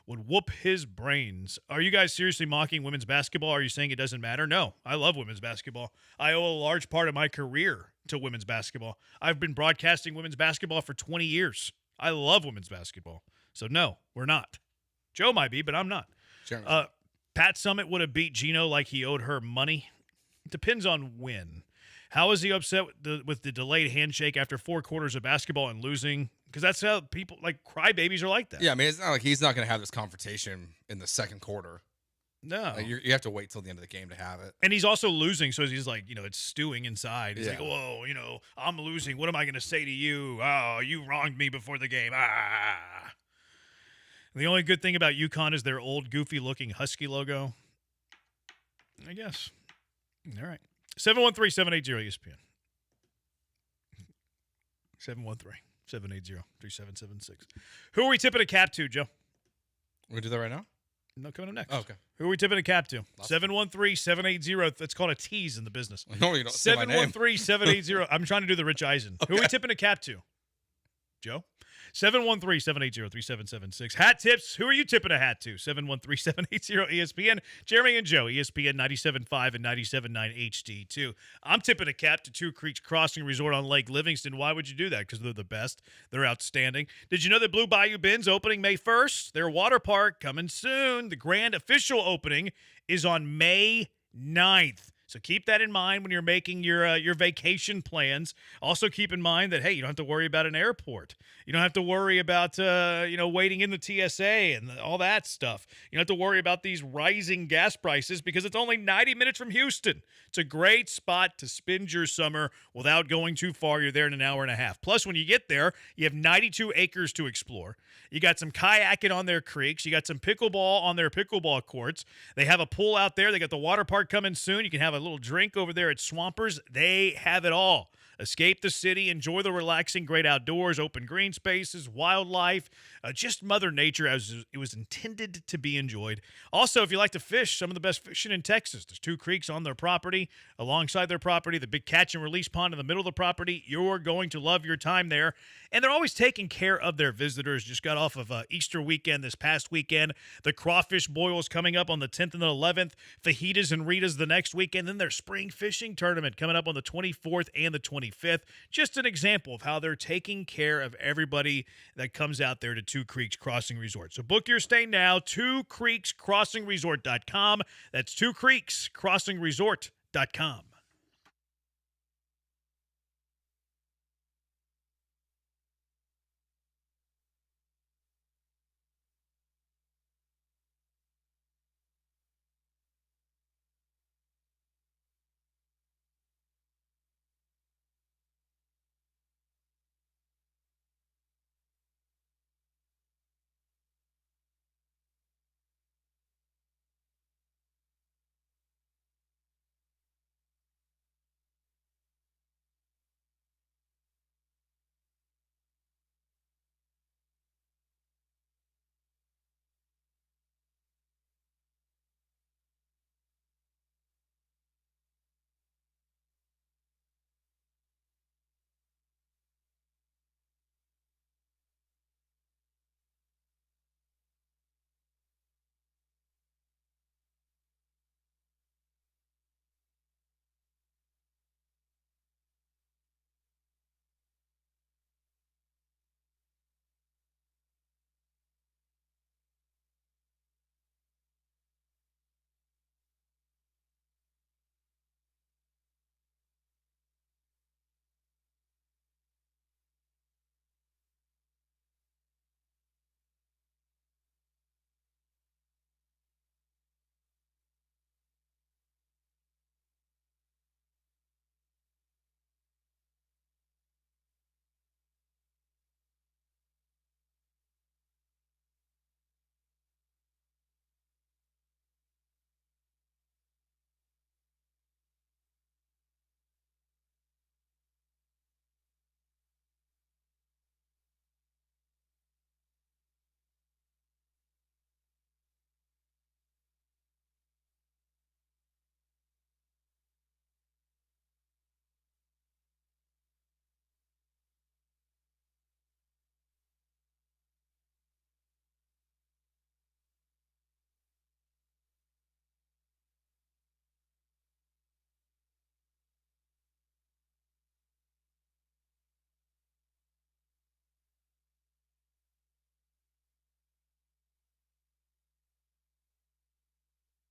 Would whoop his brains. Are you guys seriously mocking women's basketball? Are you saying it doesn't matter? No, I love women's basketball. I owe a large part of my career to women's basketball. I've been broadcasting women's basketball for 20 years. I love women's basketball. So no, we're not. Joe might be, but I'm not. Sure. Pat Summitt would have beat Gino like he owed her money. Depends on when. How is he upset with the delayed handshake after 4 quarters of basketball and losing? Because that's how people, like, crybabies are like that. Yeah, I mean, it's not like he's not going to have this confrontation in the second quarter. No. Like, you have to wait till the end of the game to have it. And he's also losing, so he's like, it's stewing inside. He's Yeah. like, whoa, I'm losing. What am I going to say to you? Oh, you wronged me before the game. Ah. The only good thing about UConn is their old, goofy-looking Husky logo. I guess. All right. 713-780-ESPN. 713-780-3776. Who are we tipping a cap to, Joe? We're going to do that right now? No, coming up next. Oh, okay. Who are we tipping a cap to? 713-780. That's called a tease in the business. No, you don't say my name. 713-780. I'm trying to do the Rich Eisen. Okay. Who are we tipping a cap to? Joe? 713-780-3776. Hat tips. Who are you tipping a hat to? 713-780-ESPN. Jeremy and Joe, ESPN 97.5 and 97.9 HD2. I'm tipping a cap to Two Creeks Crossing Resort on Lake Livingston. Why would you do that? Because they're the best. They're outstanding. Did you know that Blue Bayou Bend's opening May 1st? Their water park coming soon. The grand official opening is on May 9th. So keep that in mind when you're making your vacation plans. Also keep in mind that, hey, you don't have to worry about an airport. You don't have to worry about, waiting in the TSA and all that stuff. You don't have to worry about these rising gas prices because it's only 90 minutes from Houston. It's a great spot to spend your summer without going too far. You're there in an hour and a half. Plus, when you get there, you have 92 acres to explore. You got some kayaking on their creeks. You got some pickleball on their pickleball courts. They have a pool out there. They got the water park coming soon. You can have a little drink over there at Swampers. They have it all. Escape the city, enjoy the relaxing, great outdoors, open green spaces, wildlife, just Mother Nature as it was intended to be enjoyed. Also, if you like to fish, some of the best fishing in Texas. There's 2 creeks on their property, alongside their property, the big catch and release pond in the middle of the property. You're going to love your time there. And they're always taking care of their visitors. Just got off of Easter weekend this past weekend. The crawfish boils coming up on the 10th and the 11th. Fajitas and Ritas the next weekend. Then their spring fishing tournament coming up on the 24th and the 25th. Just an example of how they're taking care of everybody that comes out there to Two Creeks Crossing Resort. So book your stay now, twocreekscrossingresort.com. That's twocreekscrossingresort.com.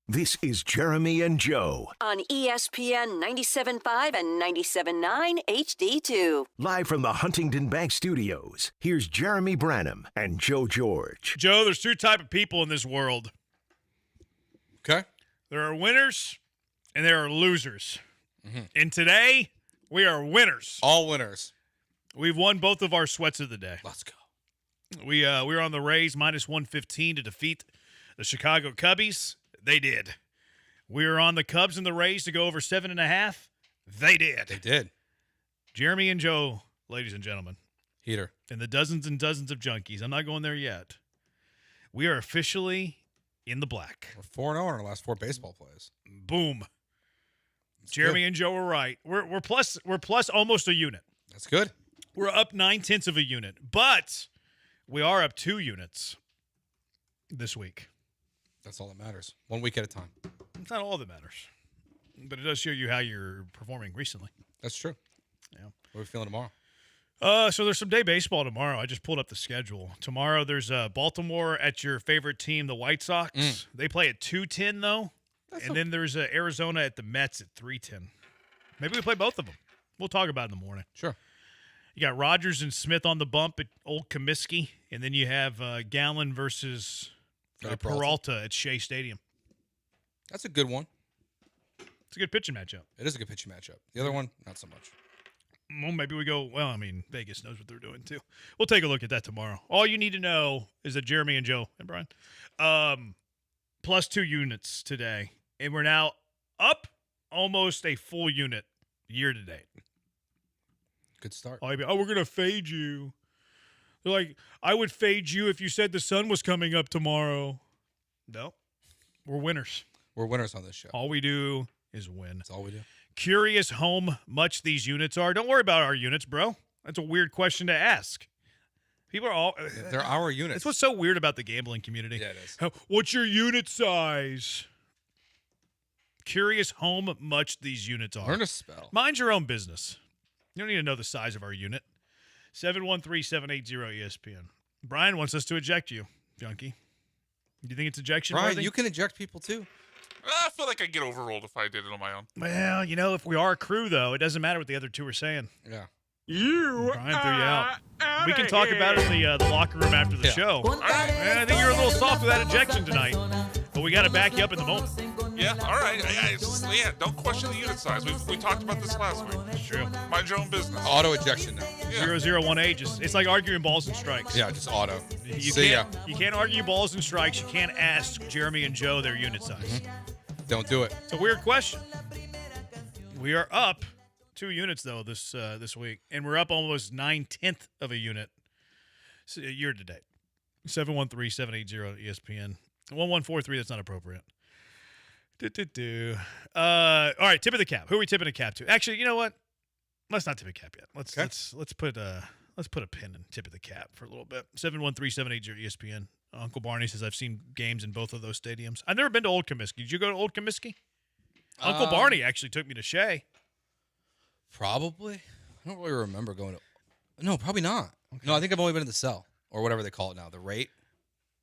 This is Jeremy and Joe. On ESPN 97.5 and 97.9 HD2. Live from the Huntington Bank Studios, here's Jeremy Branham and Joe George. Joe, there's two type of people in this world. Okay. There are winners and there are losers. And today, we are winners. All winners. We've won both of our sweats of the day. Let's go. We were on the Rays minus 115 to defeat the Chicago Cubbies. They did. We were on the Cubs and the Rays to go over 7.5. They did. They did. Jeremy and Joe, ladies and gentlemen. Heater. And the dozens and dozens of junkies. I'm not going there yet. We are officially in the black. We're 4-0 in our last 4 baseball plays. Boom. That's Jeremy good. And Joe were right. We're plus almost a unit. That's good. We're up 0.9 of a unit, but we are up 2 units this week. That's all that matters. 1 week at a time. It's not all that matters, but it does show you how you're performing recently. That's true. Yeah. What are we feeling tomorrow? So there's some day baseball tomorrow. I just pulled up the schedule. Tomorrow there's Baltimore at your favorite team, the White Sox. They play at 2:10 though, then there's Arizona at the Mets at 3:10. Maybe we play both of them. We'll talk about it in the morning. Sure. You got Rogers and Smith on the bump at Old Comiskey, and then you have Gallen versus Peralta at Shea Stadium. That's a good one. It's a good pitching matchup. It is a good pitching matchup. The other one, not so much. Well, maybe we go, Vegas knows what they're doing too. We'll take a look at that tomorrow. All you need to know is that Jeremy and Joe and Brian, plus 2 units today. And we're now up almost a full unit year to date. Good start. We're going to fade you. They're like, I would fade you if you said the sun was coming up tomorrow. No, we're winners. We're winners on this show. All we do is win. That's all we do. Curious how much these units are. Don't worry about our units, bro. That's a weird question to ask. People are all... They're our units. That's what's so weird about the gambling community. Yeah, it is. What's your unit size? Curious how much these units are. Learn to spell. Mind your own business. You don't need to know the size of our unit. 713-780-ESPN. Brian wants us to eject you, junkie. Do you think it's ejection Brian, worthy? you can eject people too. I feel like I'd get overruled if I did it on my own. Well, if we are a crew, though, it doesn't matter what the other 2 are saying. Yeah. Brian threw you out. We can talk about it in the locker room after the show. I think you're a little soft with that ejection tonight, but we got to back you up in the moment. Yeah, all right. Don't question the unit size. We talked about this last week. That's true. Mind your own business. Auto ejection now. Yeah. 0018. It's like arguing balls and strikes. Yeah, just auto. You can't argue balls and strikes. You can't ask Jeremy and Joe their unit size. Don't do it. It's a weird question. We are up 2 units, though, this week, and we're up almost 9/10 of a unit year to date. 713-780-ESPN. 1143, that's not appropriate. All right, tip of the cap. Who are we tipping a cap to? Actually, you know what? Let's not tip a cap yet. Let's put a pin in tip of the cap for a little bit. 713-780-ESPN. Uncle Barney says I've seen games in both of those stadiums. I've never been to Old Comiskey. Did you go to Old Comiskey? Uncle Barney actually took me to Shea. Probably. I don't really remember going to. No, probably not. Okay. No, I think I've only been to the Cell or whatever they call it now. The Rate.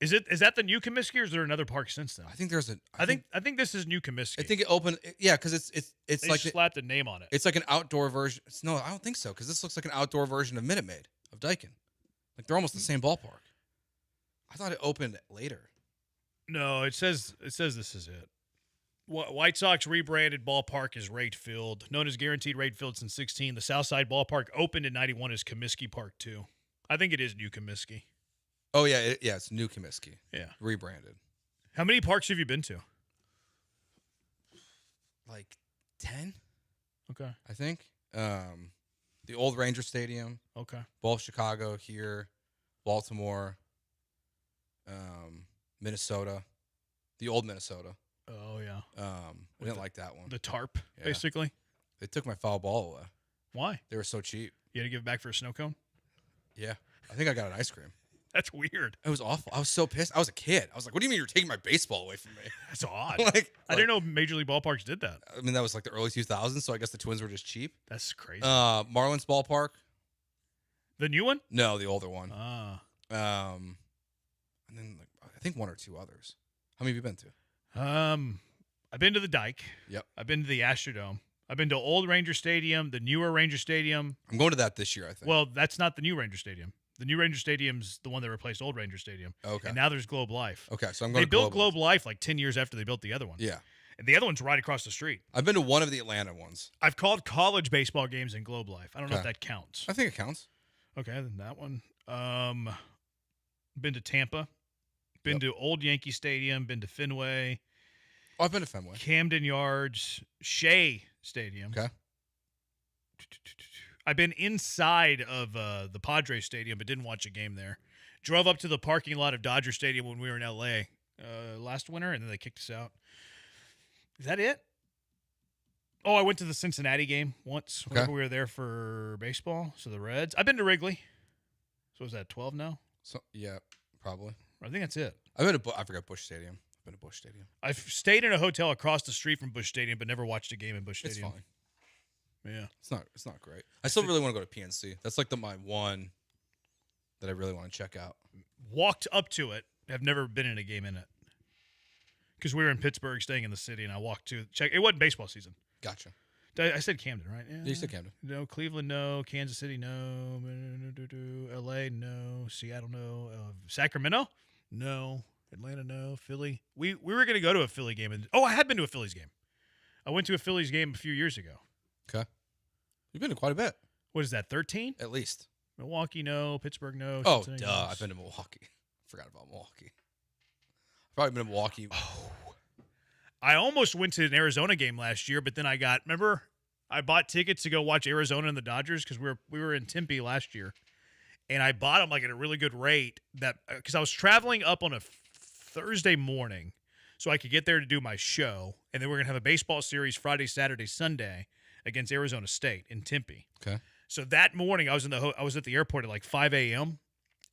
Is that the new Comiskey, or is there another park since then? I think there's I think this is new Comiskey. I think it opened. Yeah, because it's they like slapped a name on it. It's like an outdoor version. No, I don't think so, because this looks like an outdoor version of Minute Maid of Daikin. Like they're almost the same ballpark. I thought it opened later. No, it says this is it. White Sox rebranded ballpark as Rate Field, known as Guaranteed Rate Field since 16. The Southside ballpark opened in 91 as Comiskey Park 2. I think it is new Comiskey. Oh yeah, it's new Comiskey. Yeah, rebranded. How many parks have you been to? Like 10. Okay, I think. The old Ranger Stadium. Okay. Both Chicago here, Baltimore, Minnesota, the old Minnesota. Oh yeah. We didn't like that one. The tarp, basically. They took my foul ball away. Why? They were so cheap. You had to give it back for a snow cone? Yeah. I think I got an ice cream. That's weird. It was awful. I was so pissed. I was a kid. I was like, what do you mean you're taking my baseball away from me? That's odd. I didn't know Major League ballparks did that. I mean, that was like the early 2000s, so I guess the Twins were just cheap. That's crazy. Marlins ballpark. The new one? No, the older one. Ah. And then I think 1 or 2 others. How many have you been to? I've been to the Dike. Yep. I've been to the Astrodome. I've been to Old Ranger Stadium, the newer Ranger Stadium. I'm going to that this year, I think. Well, that's not the new Ranger Stadium. The new Ranger Stadium's the one that replaced Old Ranger Stadium. Okay. And now there's Globe Life. Okay, so I'm going They to built Globe Life like 10 years after they built the other one. Yeah. And the other one's right across the street. I've been to one of the Atlanta ones. I've called college baseball games in Globe Life. I don't know if Okay. that counts. I think it counts. Okay, then that one. Been to Tampa. Been to Old Yankee Stadium. Been to Fenway. Oh, I've been to Fenway. Camden Yards. Shea Stadium. Okay. I've been inside of the Padres Stadium, but didn't watch a game there. Drove up to the parking lot of Dodger Stadium when we were in L.A. Last winter, and then they kicked us out. Is that it? Oh, I went to the Cincinnati game once whenever we were there for baseball. So the Reds. I've been to Wrigley. So is that 12 now? So yeah, probably. I think that's it. I've been to I forgot Busch Stadium. I've been to Busch Stadium. I've stayed in a hotel across the street from Busch Stadium, but never watched a game in Busch It's Stadium. fine. Yeah. It's not great. I still really want to go to PNC. That's like my one that I really want to check out. Walked up to it. Have never been in a game in it. Because we were in Pittsburgh staying in the city, and I walked to check. It wasn't baseball season. Gotcha. I said Camden, right? Yeah, you said Camden. No. Cleveland, no. Kansas City, no. L.A., no. Seattle, no. Sacramento, no. Atlanta, no. Philly. We were going to go to a Philly game. I had been to a Phillies game. I went to a Phillies game a few years ago. Okay. You've been to quite a bit. What is that, 13? At least. Milwaukee, no. Pittsburgh, no. Oh, Cincinnati, duh. no. I've been to Milwaukee. Forgot about Milwaukee. I've probably been to Milwaukee. Oh. I almost went to an Arizona game last year, but then remember, I bought tickets to go watch Arizona and the Dodgers because we were in Tempe last year, and I bought them like at a really good rate because I was traveling up on a Thursday morning so I could get there to do my show, and then we're gonna have a baseball series Friday, Saturday, Sunday against Arizona State in Tempe. Okay. So that morning I was at the airport at like 5 a.m.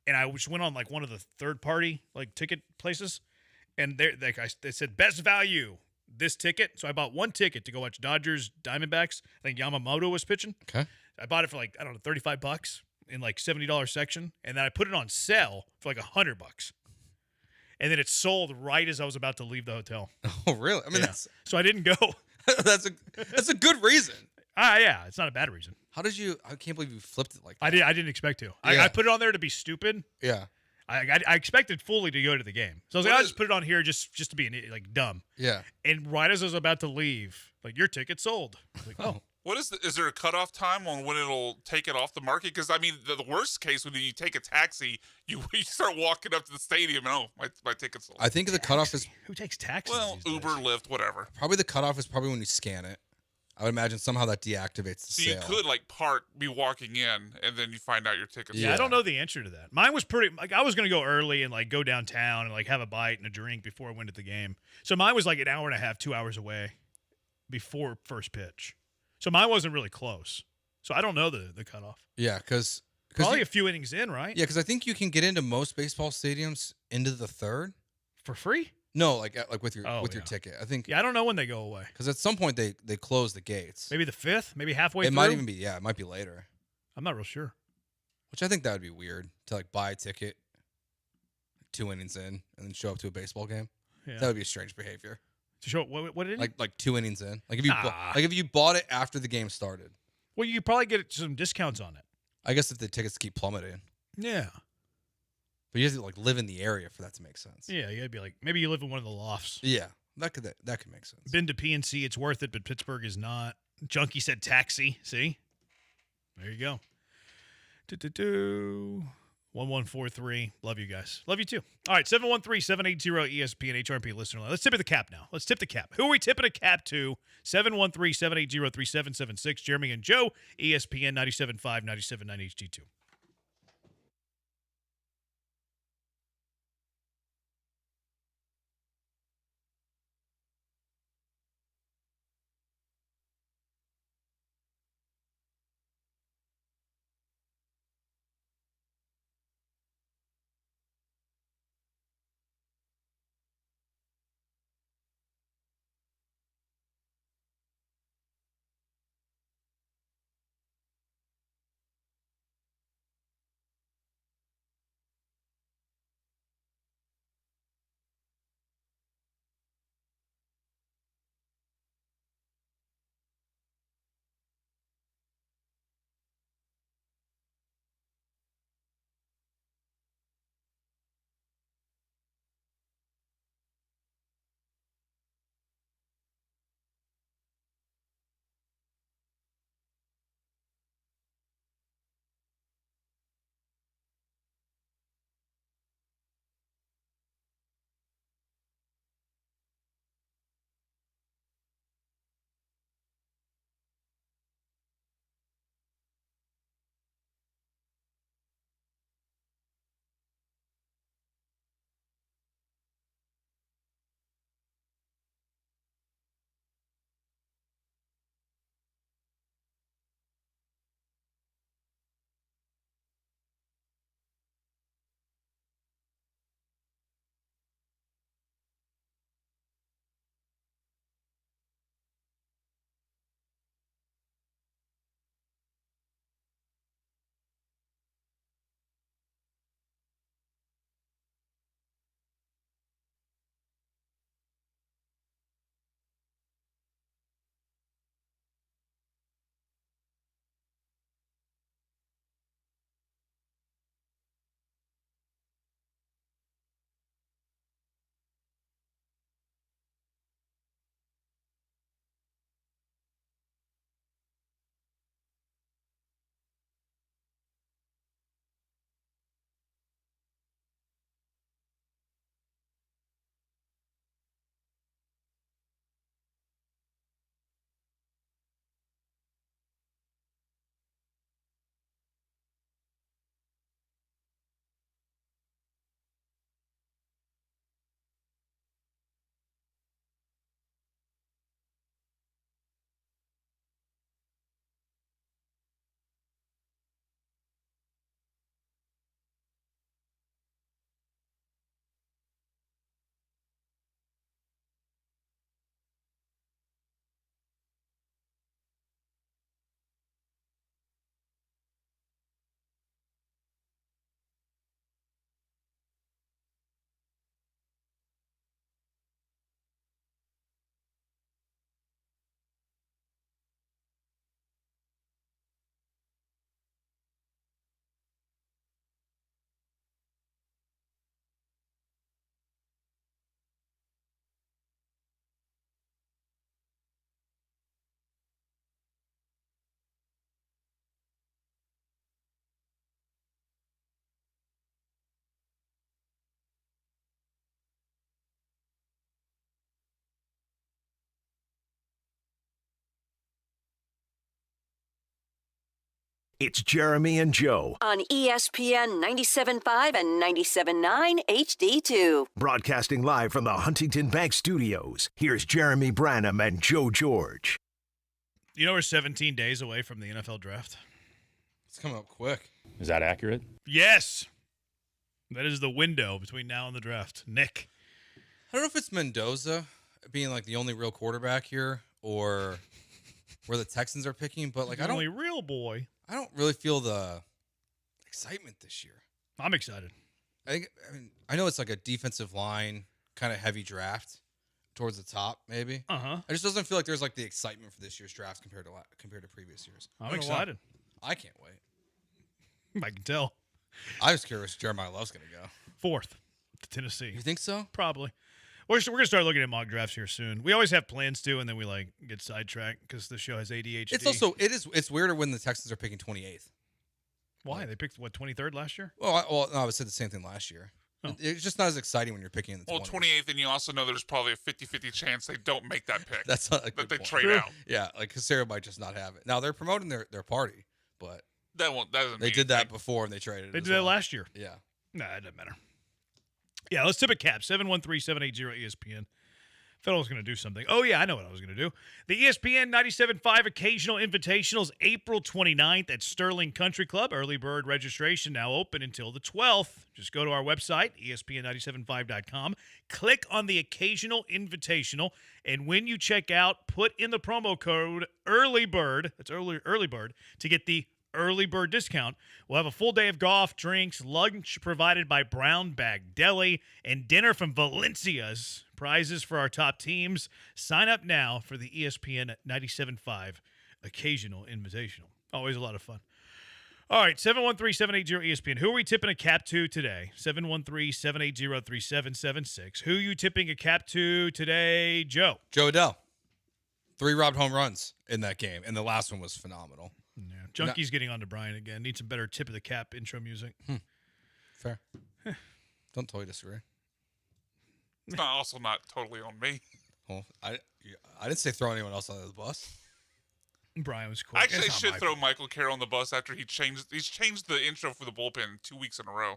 and I just went on like one of the third party like ticket places. And they said, best value, this ticket. So I bought one ticket to go watch Dodgers, Diamondbacks. I think Yamamoto was pitching. Okay. I bought it for like, I don't know, $35 in like $70 section. And then I put it on sale for like $100. And then it sold right as I was about to leave the hotel. Oh, really? I mean, so I didn't go. that's a good reason. Yeah, it's not a bad reason. How did you? I can't believe you flipped it like that. I didn't expect to. Yeah. I put it on there to be stupid. Yeah. I expected fully to go to the game. So I was like, I'll just put it on here just to be like dumb. Yeah. And right as I was about to leave, like, your ticket sold. Like, oh. What is there a cutoff time on when it'll take it off the market? Because I mean, the worst case when you take a taxi, you start walking up to the stadium and my ticket's sold. I think the cutoff is who takes taxis? Well, Uber, Lyft, whatever. Probably the cutoff is probably when you scan it. I would imagine somehow that deactivates the So sale. you could be walking in, and then you find out your ticket's Yeah, I don't know the answer to that. Mine was pretty like I was gonna go early and like go downtown and like have a bite and a drink before I went to the game. So mine was like an hour and a half, 2 hours away before first pitch. So mine wasn't really close. So I don't know the cutoff. Yeah, because probably a few innings in, right? Yeah, because I think you can get into most baseball stadiums into the third for free. No, like with your ticket. I think. Yeah, I don't know when they go away. Because at some point they close the gates. Maybe the 5th, maybe halfway. It through? might even be. Yeah, it might be later. I'm not real sure. Which I think that would be weird to like buy a ticket 2 innings in and then show up to a baseball game. Yeah. That would be a strange behavior. To show what inning? Like 2 innings in. Like if you bought it after the game started. Well, you probably get some discounts on it. I guess if the tickets keep plummeting. Yeah. But you have to like live in the area for that to make sense. Yeah, you gotta be like maybe you live in one of the lofts. Yeah, that could make sense. Been to PNC, it's worth it, but Pittsburgh is not. Junkie said taxi. See, there you go. 1143. Love you guys. Love you too. All right, 713-780-ESPN HRP listener line. Let's tip the cap now. Let's tip the cap. Who are we tipping a cap to? 713-780-3776. Jeremy and Joe, ESPN 97.5, 97.9 HD2. It's Jeremy and Joe. On ESPN 97.5 and 97.9 HD2. Broadcasting live from the Huntington Bank Studios. Here's Jeremy Branham and Joe George. You know we're 17 days away from the NFL draft. It's coming up quick. Is that accurate? Yes. That is the window between now and the draft. Nick. I don't know if it's Mendoza being like the only real quarterback here or where the Texans are picking, but like The only real boy. I don't really feel the excitement this year. I'm excited. I know it's like a defensive line kind of heavy draft towards the top, maybe. Uh-huh. It just doesn't feel like there's like the excitement for this year's draft compared to previous years. I'm excited. I can't wait. I can tell. I was curious. Jeremiah Love's going to go 4th to Tennessee. You think so? Probably. We're going to start looking at mock drafts here soon. We always have plans to, and then we like get sidetracked because the show has ADHD. It's weirder when the Texans are picking 28th. Why? They picked, 23rd last year? Well, no, I would say the same thing last year. Oh. It's just not as exciting when you're picking in the 20th. 28th, and you also know there's probably a 50-50 chance they don't make that pick. That's not a good that they point. trade out. Yeah, like Casero might just not have it. Now, they're promoting their party, but that doesn't they did that before and they traded it. They did that last year. Yeah. Nah, it doesn't matter. Yeah, let's tip a cap. 713-780-ESPN. I thought I was going to do something. Oh, yeah, I know what I was going to do. The ESPN 97.5 Occasional Invitationals, April 29th at Sterling Country Club. Early bird registration now open until the 12th. Just go to our website, ESPN975.com. Click on the Occasional Invitational, and when you check out, put in the promo code EARLYBIRD, that's early bird, to get the early bird discount. We'll have a full day of golf, drinks, lunch provided by Brown Bag Deli, and dinner from Valencia's. Prizes for our top teams. Sign up now for the ESPN 97.5 Occasional Invitational. Always a lot of fun. All right, 713-780-ESPN. Who are we tipping a cap to today? 713-780-3776. Who are you tipping a cap to today, Joe? Joe Adell. 3 robbed home runs in that game, and the last one was phenomenal. Yeah. Junkie's getting on to Brian again. Needs some better tip of the cap intro music. Fair. Don't totally disagree. It's also not totally on me. Well, I didn't say throw anyone else under the bus. Brian was quick. Actually, I should throw Michael Carroll on the bus after he's changed the intro for the bullpen 2 weeks in a row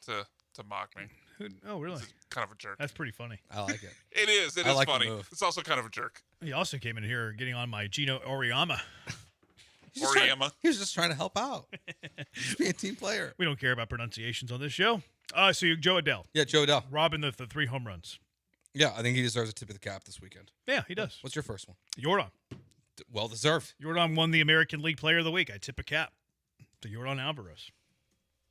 to mock me. Oh, really? He's kind of a jerk. That's pretty funny. I like it. It is. It is like funny. It's also kind of a jerk. He also came in here getting on my Gino Oriyama. He was just trying to help out. Just be a team player. We don't care about pronunciations on this show. So you Joe Adell. Yeah, Joe Adell. Robbing the 3 home runs. Yeah, I think he deserves a tip of the cap this weekend. Yeah, he does. What's your first one? Jordan. Well deserved. Jordan won the American League Player of the Week. I tip a cap to Jordan Alvarez.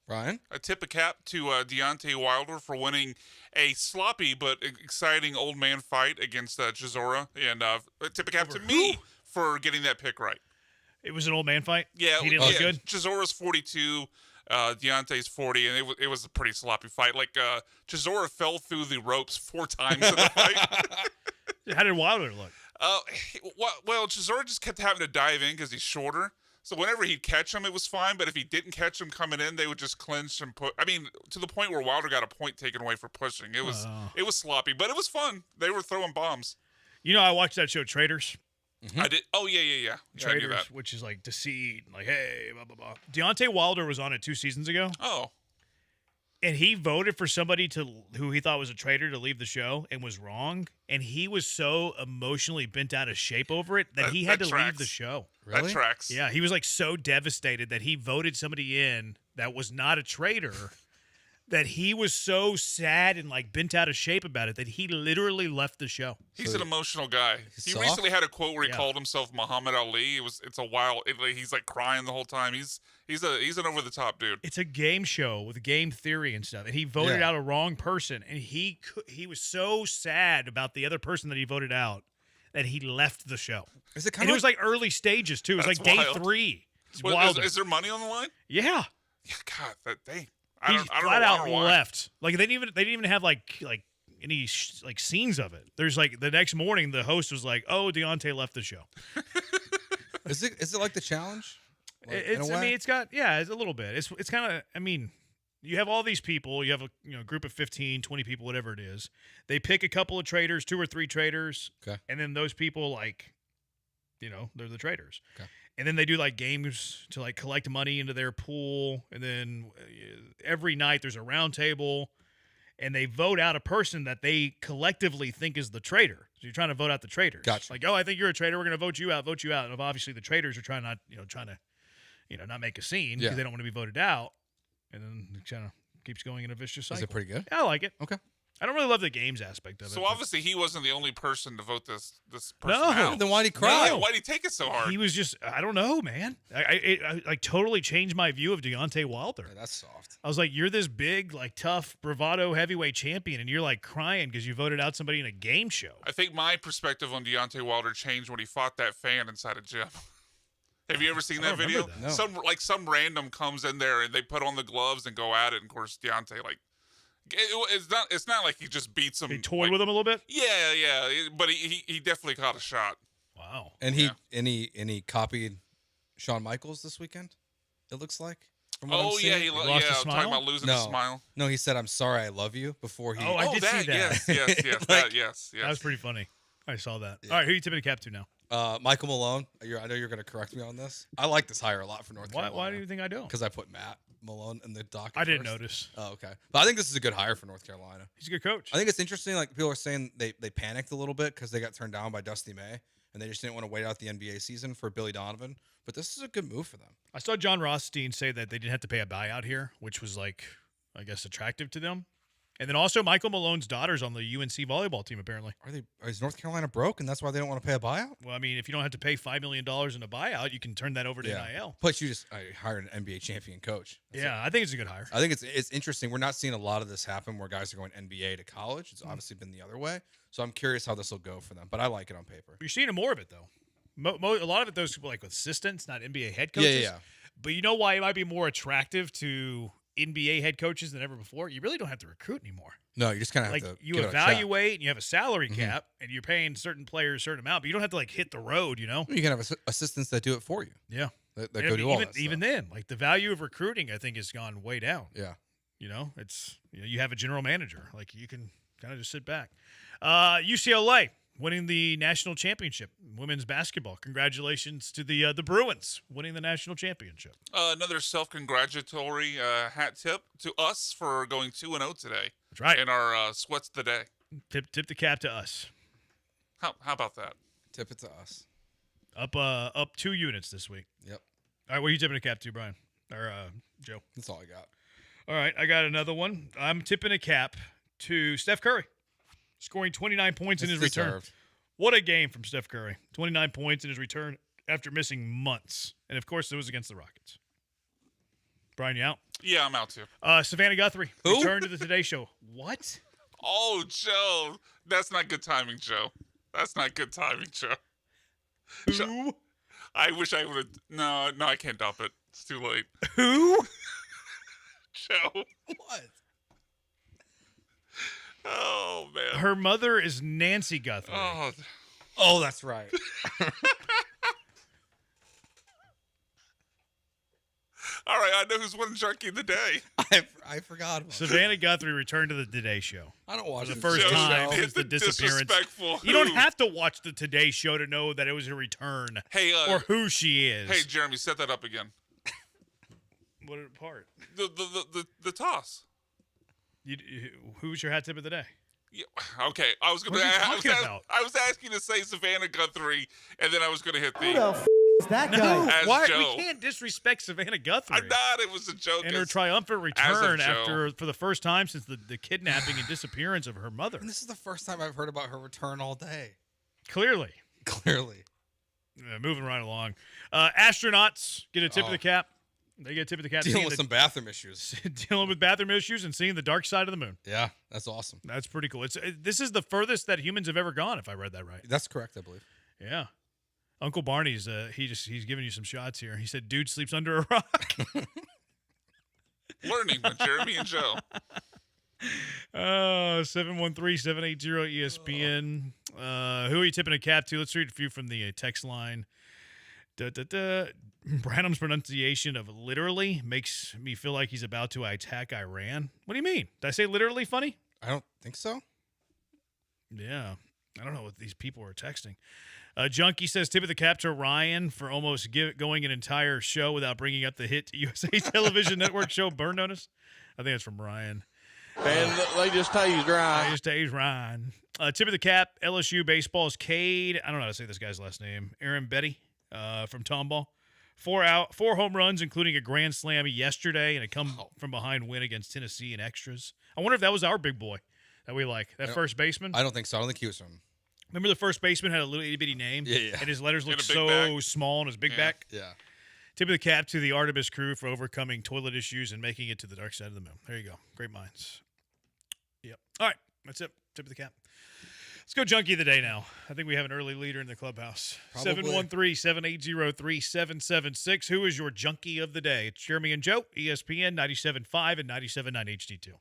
Brian? I tip a cap to Deontay Wilder for winning a sloppy but exciting old man fight against Chisora. And I tip a cap to me for getting that pick right. It was an old man fight? Yeah. He didn't look good? Chisora's 42. Deontay's 40, and it was a pretty sloppy fight. Like, Chisora fell through the ropes 4 times in the fight. How did Wilder look? Well, Chisora just kept having to dive in because he's shorter. So whenever he'd catch him, it was fine. But if he didn't catch him coming in, they would just clinch and put. I mean, to the point where Wilder got a point taken away for pushing. It was sloppy, but it was fun. They were throwing bombs. You know, I watched that show Traitors. Mm-hmm. I did. Oh yeah. Traitors, I knew that. which is like deceit, like hey, blah blah blah. Deontay Wilder was on it 2 seasons ago. Oh. And he voted for somebody who he thought was a traitor to leave the show and was wrong. And he was so emotionally bent out of shape over it that he had to leave the show. Really? That tracks. Yeah, he was like so devastated that he voted somebody in that was not a traitor, that he was so sad and like bent out of shape about it that he literally left the show. He's an emotional guy. He recently had a quote where he called himself Muhammad Ali. It's a wild. He's like crying the whole time. He's an over the top dude. It's a game show with game theory and stuff, and he voted out a wrong person, and he was so sad about the other person that he voted out that he left the show. Is it it was like early stages too. It was like day 3. It's wild. Is there money on the line? Yeah. Yeah. God, that day. I don't flat out left. Like they didn't even have like any like scenes of it. There's like the next morning the host was like, "Oh, Deontay left the show." Is it like the challenge? Like, it's a little bit. It's kind of you have all these people, you have a group of 15, 20 people, whatever it is. They pick a couple of traders, 2 or 3 traders, okay, and then those people they're the traders. Okay. And then they do like games to like collect money into their pool. And then every night there's a round table and they vote out a person that they collectively think is the traitor. So you're trying to vote out the traitors. Gotcha. Like, oh, I think you're a traitor. We're going to vote you out. And obviously the traitors are trying to not make a scene because they don't want to be voted out. And then it kind of keeps going in a vicious cycle. Is it pretty good? Yeah, I like it. Okay. I don't really love the games aspect of it. So obviously he wasn't the only person to vote this person No. out. Then why'd he cry? Why'd he take it so hard? He was just, I don't know, man. I like totally changed my view of Deontay Wilder. Yeah, that's soft. I was like, you're this big, like tough, bravado heavyweight champion, and you're like crying because you voted out somebody in a game show. I think my perspective on Deontay Wilder changed when he fought that fan inside a gym. Have you ever seen that video? That. No. Some random comes in there and they put on the gloves and go at it. And of course, Deontay it's not like he just beats him. He toyed with him a little bit. Yeah, but he definitely caught a shot. Wow. And he copied Shawn Michaels this weekend. It looks like. From what I'm seeing. He lost his smile? talking about losing his smile. No, he said, "I'm sorry, I love you." Before he. I did see that. Yes. That was pretty funny. I saw that. Yeah. All right, who are you tipping the cap to now? Michael Malone. I know you're going to correct me on this. I like this hire a lot for North Carolina. Why do you think I do? Because I put Matt Malone in the doc. I didn't notice. Oh, okay. But I think this is a good hire for North Carolina. He's a good coach. I think it's interesting. Like people are saying they panicked a little bit because they got turned down by Dusty May and they just didn't want to wait out the NBA season for Billy Donovan. But this is a good move for them. I saw John Rothstein say that they didn't have to pay a buyout here, which was like, I guess, attractive to them. And then also Michael Malone's daughter's on the UNC volleyball team, apparently. Is North Carolina broke and that's why they don't want to pay a buyout? Well, I mean, if you don't have to pay $5 million in a buyout, you can turn that over to NIL. Plus, you just hired an NBA champion coach. I think it's a good hire. I think it's interesting. We're not seeing a lot of this happen where guys are going NBA to college. It's obviously been the other way. So I'm curious how this will go for them. But I like it on paper. You're seeing more of it, though. A lot of it, those like with assistants, not NBA head coaches. Yeah. But you know why it might be more attractive to NBA head coaches than ever before? You really don't have to recruit anymore. No, you just kind of have like to you evaluate and you have a salary cap and you're paying certain players a certain amount, but you don't have to like hit the road, you know? You can have assistants that do it for you. Yeah. That go do all that stuff. Even then, like the value of recruiting, I think, has gone way down. Yeah. You know, it's you have a general manager. Like you can kind of just sit back. UCLA winning the national championship, women's basketball. Congratulations to the Bruins winning the national championship. Another self-congratulatory hat tip to us for going 2-0 today. That's right. In our sweats of the day. Tip the cap to us. How about that? Tip it to us. Up 2 units this week. Yep. All right, what are you tipping the cap to, Brian? Or Joe? That's all I got. All right, I got another one. I'm tipping a cap to Steph Curry, scoring 29 points in his return. What a game from Steph Curry. 29 points in his return after missing months. And, of course, it was against the Rockets. Brian, you out? Yeah, I'm out too. Savannah Guthrie returned to the Today Show. What? Oh, Joe. That's not good timing, Joe. That's not good timing, Joe. Who? I wish I would have. No, I can't dump it. It's too late. Who? Joe. What? Oh, man. Her mother is Nancy Guthrie. Oh, that's right. All right, I know who's winning Junkie of the Day. I forgot about Savannah Guthrie returned to the Today Show. I don't watch the the first Joe time Show. since the disappearance. Disrespectful. You don't have to watch the Today Show to know that it was a return. Hey, or who she is. Hey, Jeremy, set that up again. What part? The toss. Who's your hat tip of the day? Yeah, okay, I was going to. I was asking to say Savannah Guthrie, and then I was going to hit the. Who the is that guy? As Why? Joe. We can't disrespect Savannah Guthrie. I'm not. It was a joke. And her triumphant return Joe. for the first time since the kidnapping and disappearance of her mother. And this is the first time I've heard about her return all day. Clearly. Moving right along. Astronauts get a tip of the cap. They get a tip of the cap. Dealing with some bathroom issues. Dealing with bathroom issues and seeing the dark side of the moon. Yeah, that's awesome. That's pretty cool. This is the furthest that humans have ever gone, if I read that right. That's correct, I believe. Yeah. Uncle Barney's he's giving you some shots here. He said, "Dude sleeps under a rock." Learning with Jeremy and Joe. 713-780-ESPN. Who are you tipping a cap to? Let's read a few from the text line. Branham's pronunciation of literally makes me feel like he's about to attack Iran. What do you mean? Did I say literally funny? I don't think so. Yeah. I don't know what these people are texting. Junkie says, tip of the cap to Ryan for almost going an entire show without bringing up the hit USA Television Network show Burn Notice. I think that's from Ryan. And they just tased Ryan. They just tased Ryan. Tip of the cap, LSU baseball's Cade. I don't know how to say this guy's last name. Aaron Betty from Tomball. 4 home runs, including a grand slam yesterday, and a come-from-behind win against Tennessee in extras. I wonder if that was our big boy that we like, that first baseman. I don't think so. I don't think he was from. Remember the first baseman had a little itty-bitty name? Yeah. And his letters looked so back. small on his big back? Yeah. Tip of the cap to the Artemis crew for overcoming toilet issues and making it to the dark side of the moon. There you go. Great minds. Yep. All right. That's it. Tip of the cap. Let's go junkie of the day now. I think we have an early leader in the clubhouse. 713-780-3776. Who is your junkie of the day? It's Jeremy and Joe, ESPN 97.5 and 97.9 HD2.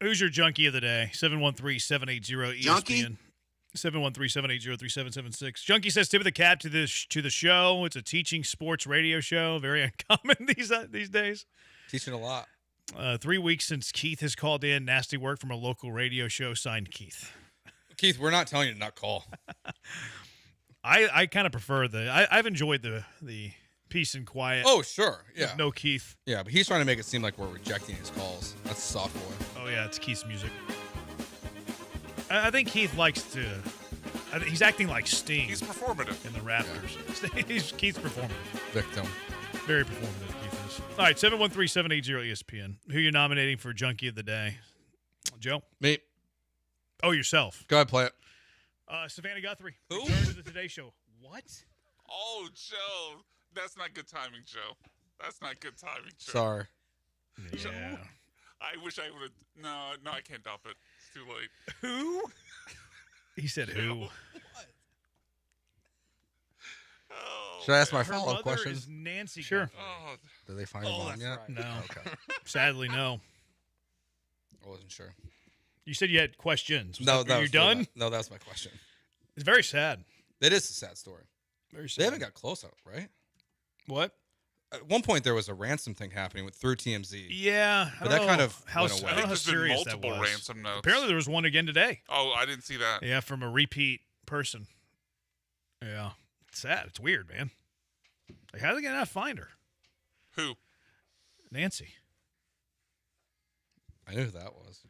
Who's your junkie of the day? 713-780-ESPN. Junkie? 713-780-3776. Junkie says tip of the cap to the show. It's a teaching sports radio show. Very uncommon these days. Teaching a lot. 3 weeks since Keith has called in. Nasty work from a local radio show. Signed, Keith. Keith, we're not telling you to not call. I kind of prefer I've enjoyed the peace and quiet. Oh, sure. Yeah. No Keith. Yeah, but he's trying to make it seem like we're rejecting his calls. That's a soft boy. Oh, yeah, it's Keith's music. I think Keith likes to... he's acting like Sting. He's performative. In the Raptors. Yeah. Keith's performative. Victim. Very performative, Keith is. All right, 713-780-ESPN. Who you nominating for Junkie of the Day? Joe? Me. Oh, yourself. Go ahead, play it. Savannah Guthrie. Who? Return to the Today Show. What? Oh, Joe. That's not good timing, Joe. That's not good timing, Joe. Sorry. Yeah. Joe, I wish I would have. No, I can't dump it. It's too late. Who? He said Joe. who? What? Oh, Should I ask my Her follow-up mother question? is Nancy. Sure. Guthrie. Oh, Did they find a mom yet? Right. No. Okay. Sadly, no. I wasn't sure. You said you had questions. No, Are you done? No, that's my question. It's very sad. It is a sad story. Very sad. They haven't got close up, right? What? At one point, there was a ransom thing happening through TMZ. Yeah. But that kind of how, went away. I don't know how there's been serious that multiple was. ransom notes. Apparently, there was one again today. Oh, I didn't see that. Yeah, from a repeat person. Yeah. It's sad. It's weird, man. Like, how are they going to not find her? Who? Nancy. I knew who that was.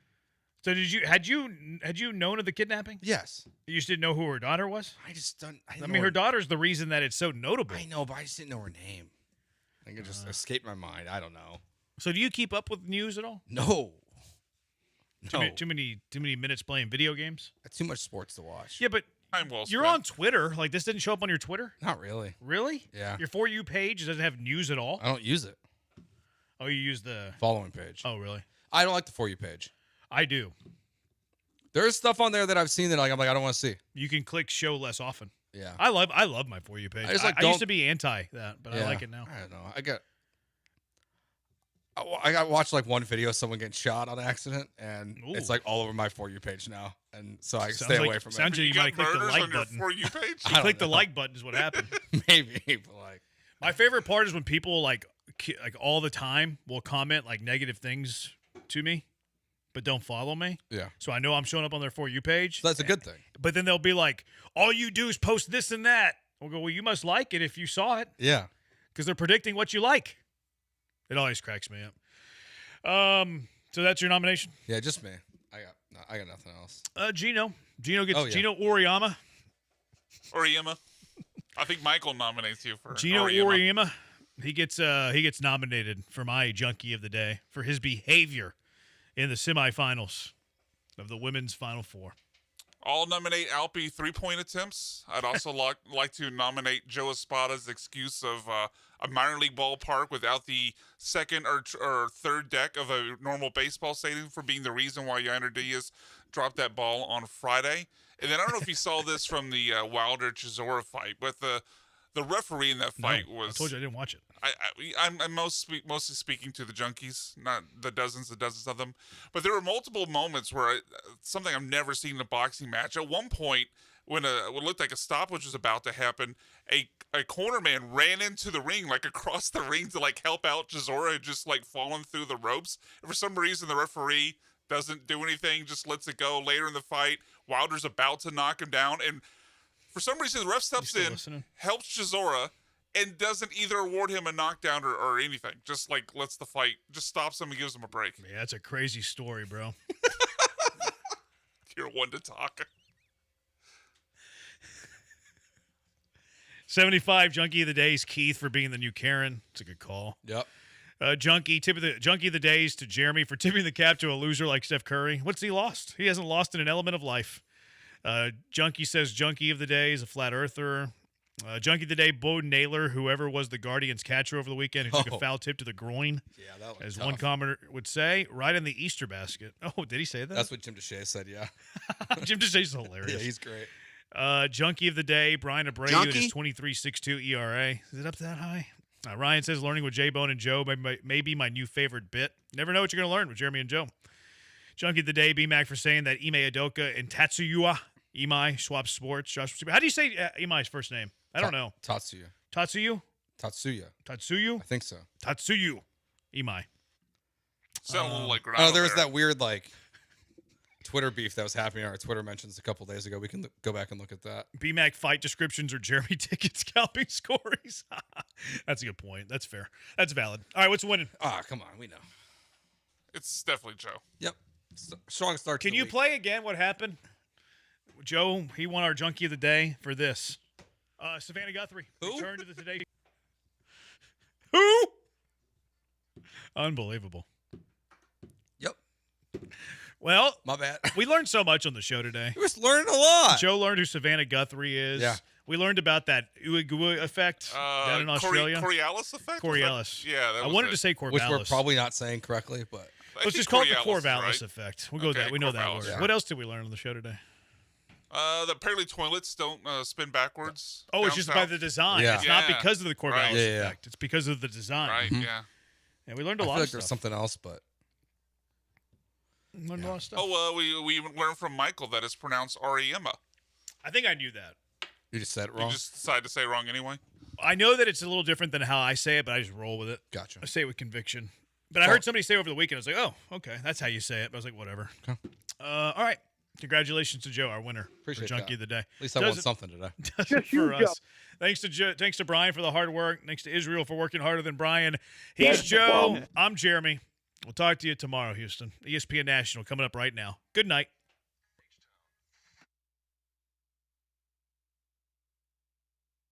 So had you known of the kidnapping? Yes. You just didn't know who her daughter was? I just don't. I mean, her daughter's the reason that it's so notable. I know, but I just didn't know her name. I think it just escaped my mind. I don't know. So do you keep up with news at all? No. Too many minutes playing video games? That's too much sports to watch. Yeah, but you're on Twitter. Like, this didn't show up on your Twitter? Not really. Really? Yeah. Your For You page doesn't have news at all? I don't use it. Oh, you use the following page. Oh, really? I don't like the For You page. I do. There's stuff on there that I've seen that I'm like, I don't want to see. You can click show less often. Yeah. I love my For You page. I used to be anti that, but I like it now. I don't know. I got watched like one video of someone getting shot on accident, and it's like all over my For You page now, and so I stay away from it. Sounds like you might click the like button. For You page? You click the like button is what happened. Maybe, but like my favorite part is when people like all the time will comment like negative things to me, but don't follow me. Yeah. So I know I'm showing up on their For You page. So that's a good thing. But then they'll be like, all you do is post this and that. We'll go, well, you must like it if you saw it. Yeah. Because they're predicting what you like. It always cracks me up. So that's your nomination? Yeah, just me. I got nothing else. Gino gets Gino Oriyama. Oriyama. I think Michael nominates you for Gino Oriyama. He gets nominated for my Junkie of the Day for his behavior in the semifinals of the women's Final Four. I'll nominate Alpi 3-point attempts. I'd also like to nominate Joe Espada's excuse of a minor league ballpark without the second or third deck of a normal baseball stadium for being the reason why Yainer Diaz dropped that ball on Friday. And then I don't know if you saw this from the Wilder-Chisora fight, but the referee in that fight was... I told you I didn't watch it. I'm mostly speaking to the junkies, not the dozens of them. But there were multiple moments where something I've never seen in a boxing match. At one point, when what looked like a stoppage was about to happen, a corner man ran into the ring, like across the ring to like help out Chisora, had just like fallen through the ropes. And for some reason, the referee doesn't do anything, just lets it go. Later in the fight, Wilder's about to knock him down, and for some reason, the ref steps in, helps Chisora, and doesn't either award him a knockdown or anything. Just like lets the fight, just stops him and gives him a break. Yeah, that's a crazy story, bro. You're one to talk. 75 Junkie of the Day is Keith for being the new Karen. It's a good call. Yep. Junkie of the Day is to Jeremy for tipping the cap to a loser like Steph Curry. What's he lost? He hasn't lost in an element of life. Junkie says Junkie of the Day is a flat earther. Junkie of the Day, Bo Naylor, whoever was the Guardians catcher over the weekend, who took a foul tip to the groin. Yeah, that was as tough. one commenter would say, right in the Easter basket. Oh, did he say that? That's what Jim Deshae said, yeah. Jim Deshae's hilarious. Yeah, he's great. Junkie of the Day, Brian Abreu with his 23.62 ERA. Is it up that high? Ryan says, learning with J-Bone and Joe may be my new favorite bit. Never know what you're going to learn with Jeremy and Joe. Junkie of the Day, B-Mac for saying that Ime Udoka and Tatsuyuya Imai swap sports. How do you say Imai's first name? I don't know. Tatsuya. Tatsuyu? Tatsuya. Tatsuyu? I think so. Tatsuyu Imai. Sound a little like Oh, there was that weird like Twitter beef that was happening on our Twitter mentions a couple days ago. We can go back and look at that. BMAC fight descriptions or Jeremy tickets scalping stories. That's a good point. That's fair. That's valid. All right, what's winning? Come on, we know. It's definitely Joe. Yep. Strong start. Can you play again? What happened? Joe, he won our Junkie of the Day for this. Savannah Guthrie. Who? Return to the Today. Who? Unbelievable. Yep. Well, my bad. We learned so much on the show today. We just learned a lot. Joe learned who Savannah Guthrie is. Yeah. We learned about that Uigua effect down in Australia. Coriolis effect? Coriolis. Yeah, that I was wanted it. to say Corvallis. Which we're probably not saying correctly, but let's just call it the Corvallis right? effect. We'll go with that. We know that Corvallis, word. yeah. What else did we learn on the show today? That apparently toilets don't spin backwards. Oh, it's down just south. by the design. Yeah. It's not because of the Corvallis Right. effect. It's because of the design. Right, yeah. Yeah, we learned a I lot feel of like there's stuff. something else, but Learned a lot of stuff. Oh, we even learned from Michael that it's pronounced Ariema. I think I knew that. you just said it wrong. You just decided to say it wrong anyway? I know that it's a little different than how I say it, but I just roll with it. Gotcha. I say it with conviction. But I heard somebody say over the weekend, I was like, oh, okay, that's how you say it. But I was like, whatever. Okay. All right. Congratulations to Joe, our winner Appreciate for Junkie that. of the Day. At least I won something today. Does it for us. Thanks to Brian for the hard work. Thanks to Israel for working harder than Brian. He's Joe. I'm Jeremy. We'll talk to you tomorrow, Houston. ESPN National coming up right now. Good night.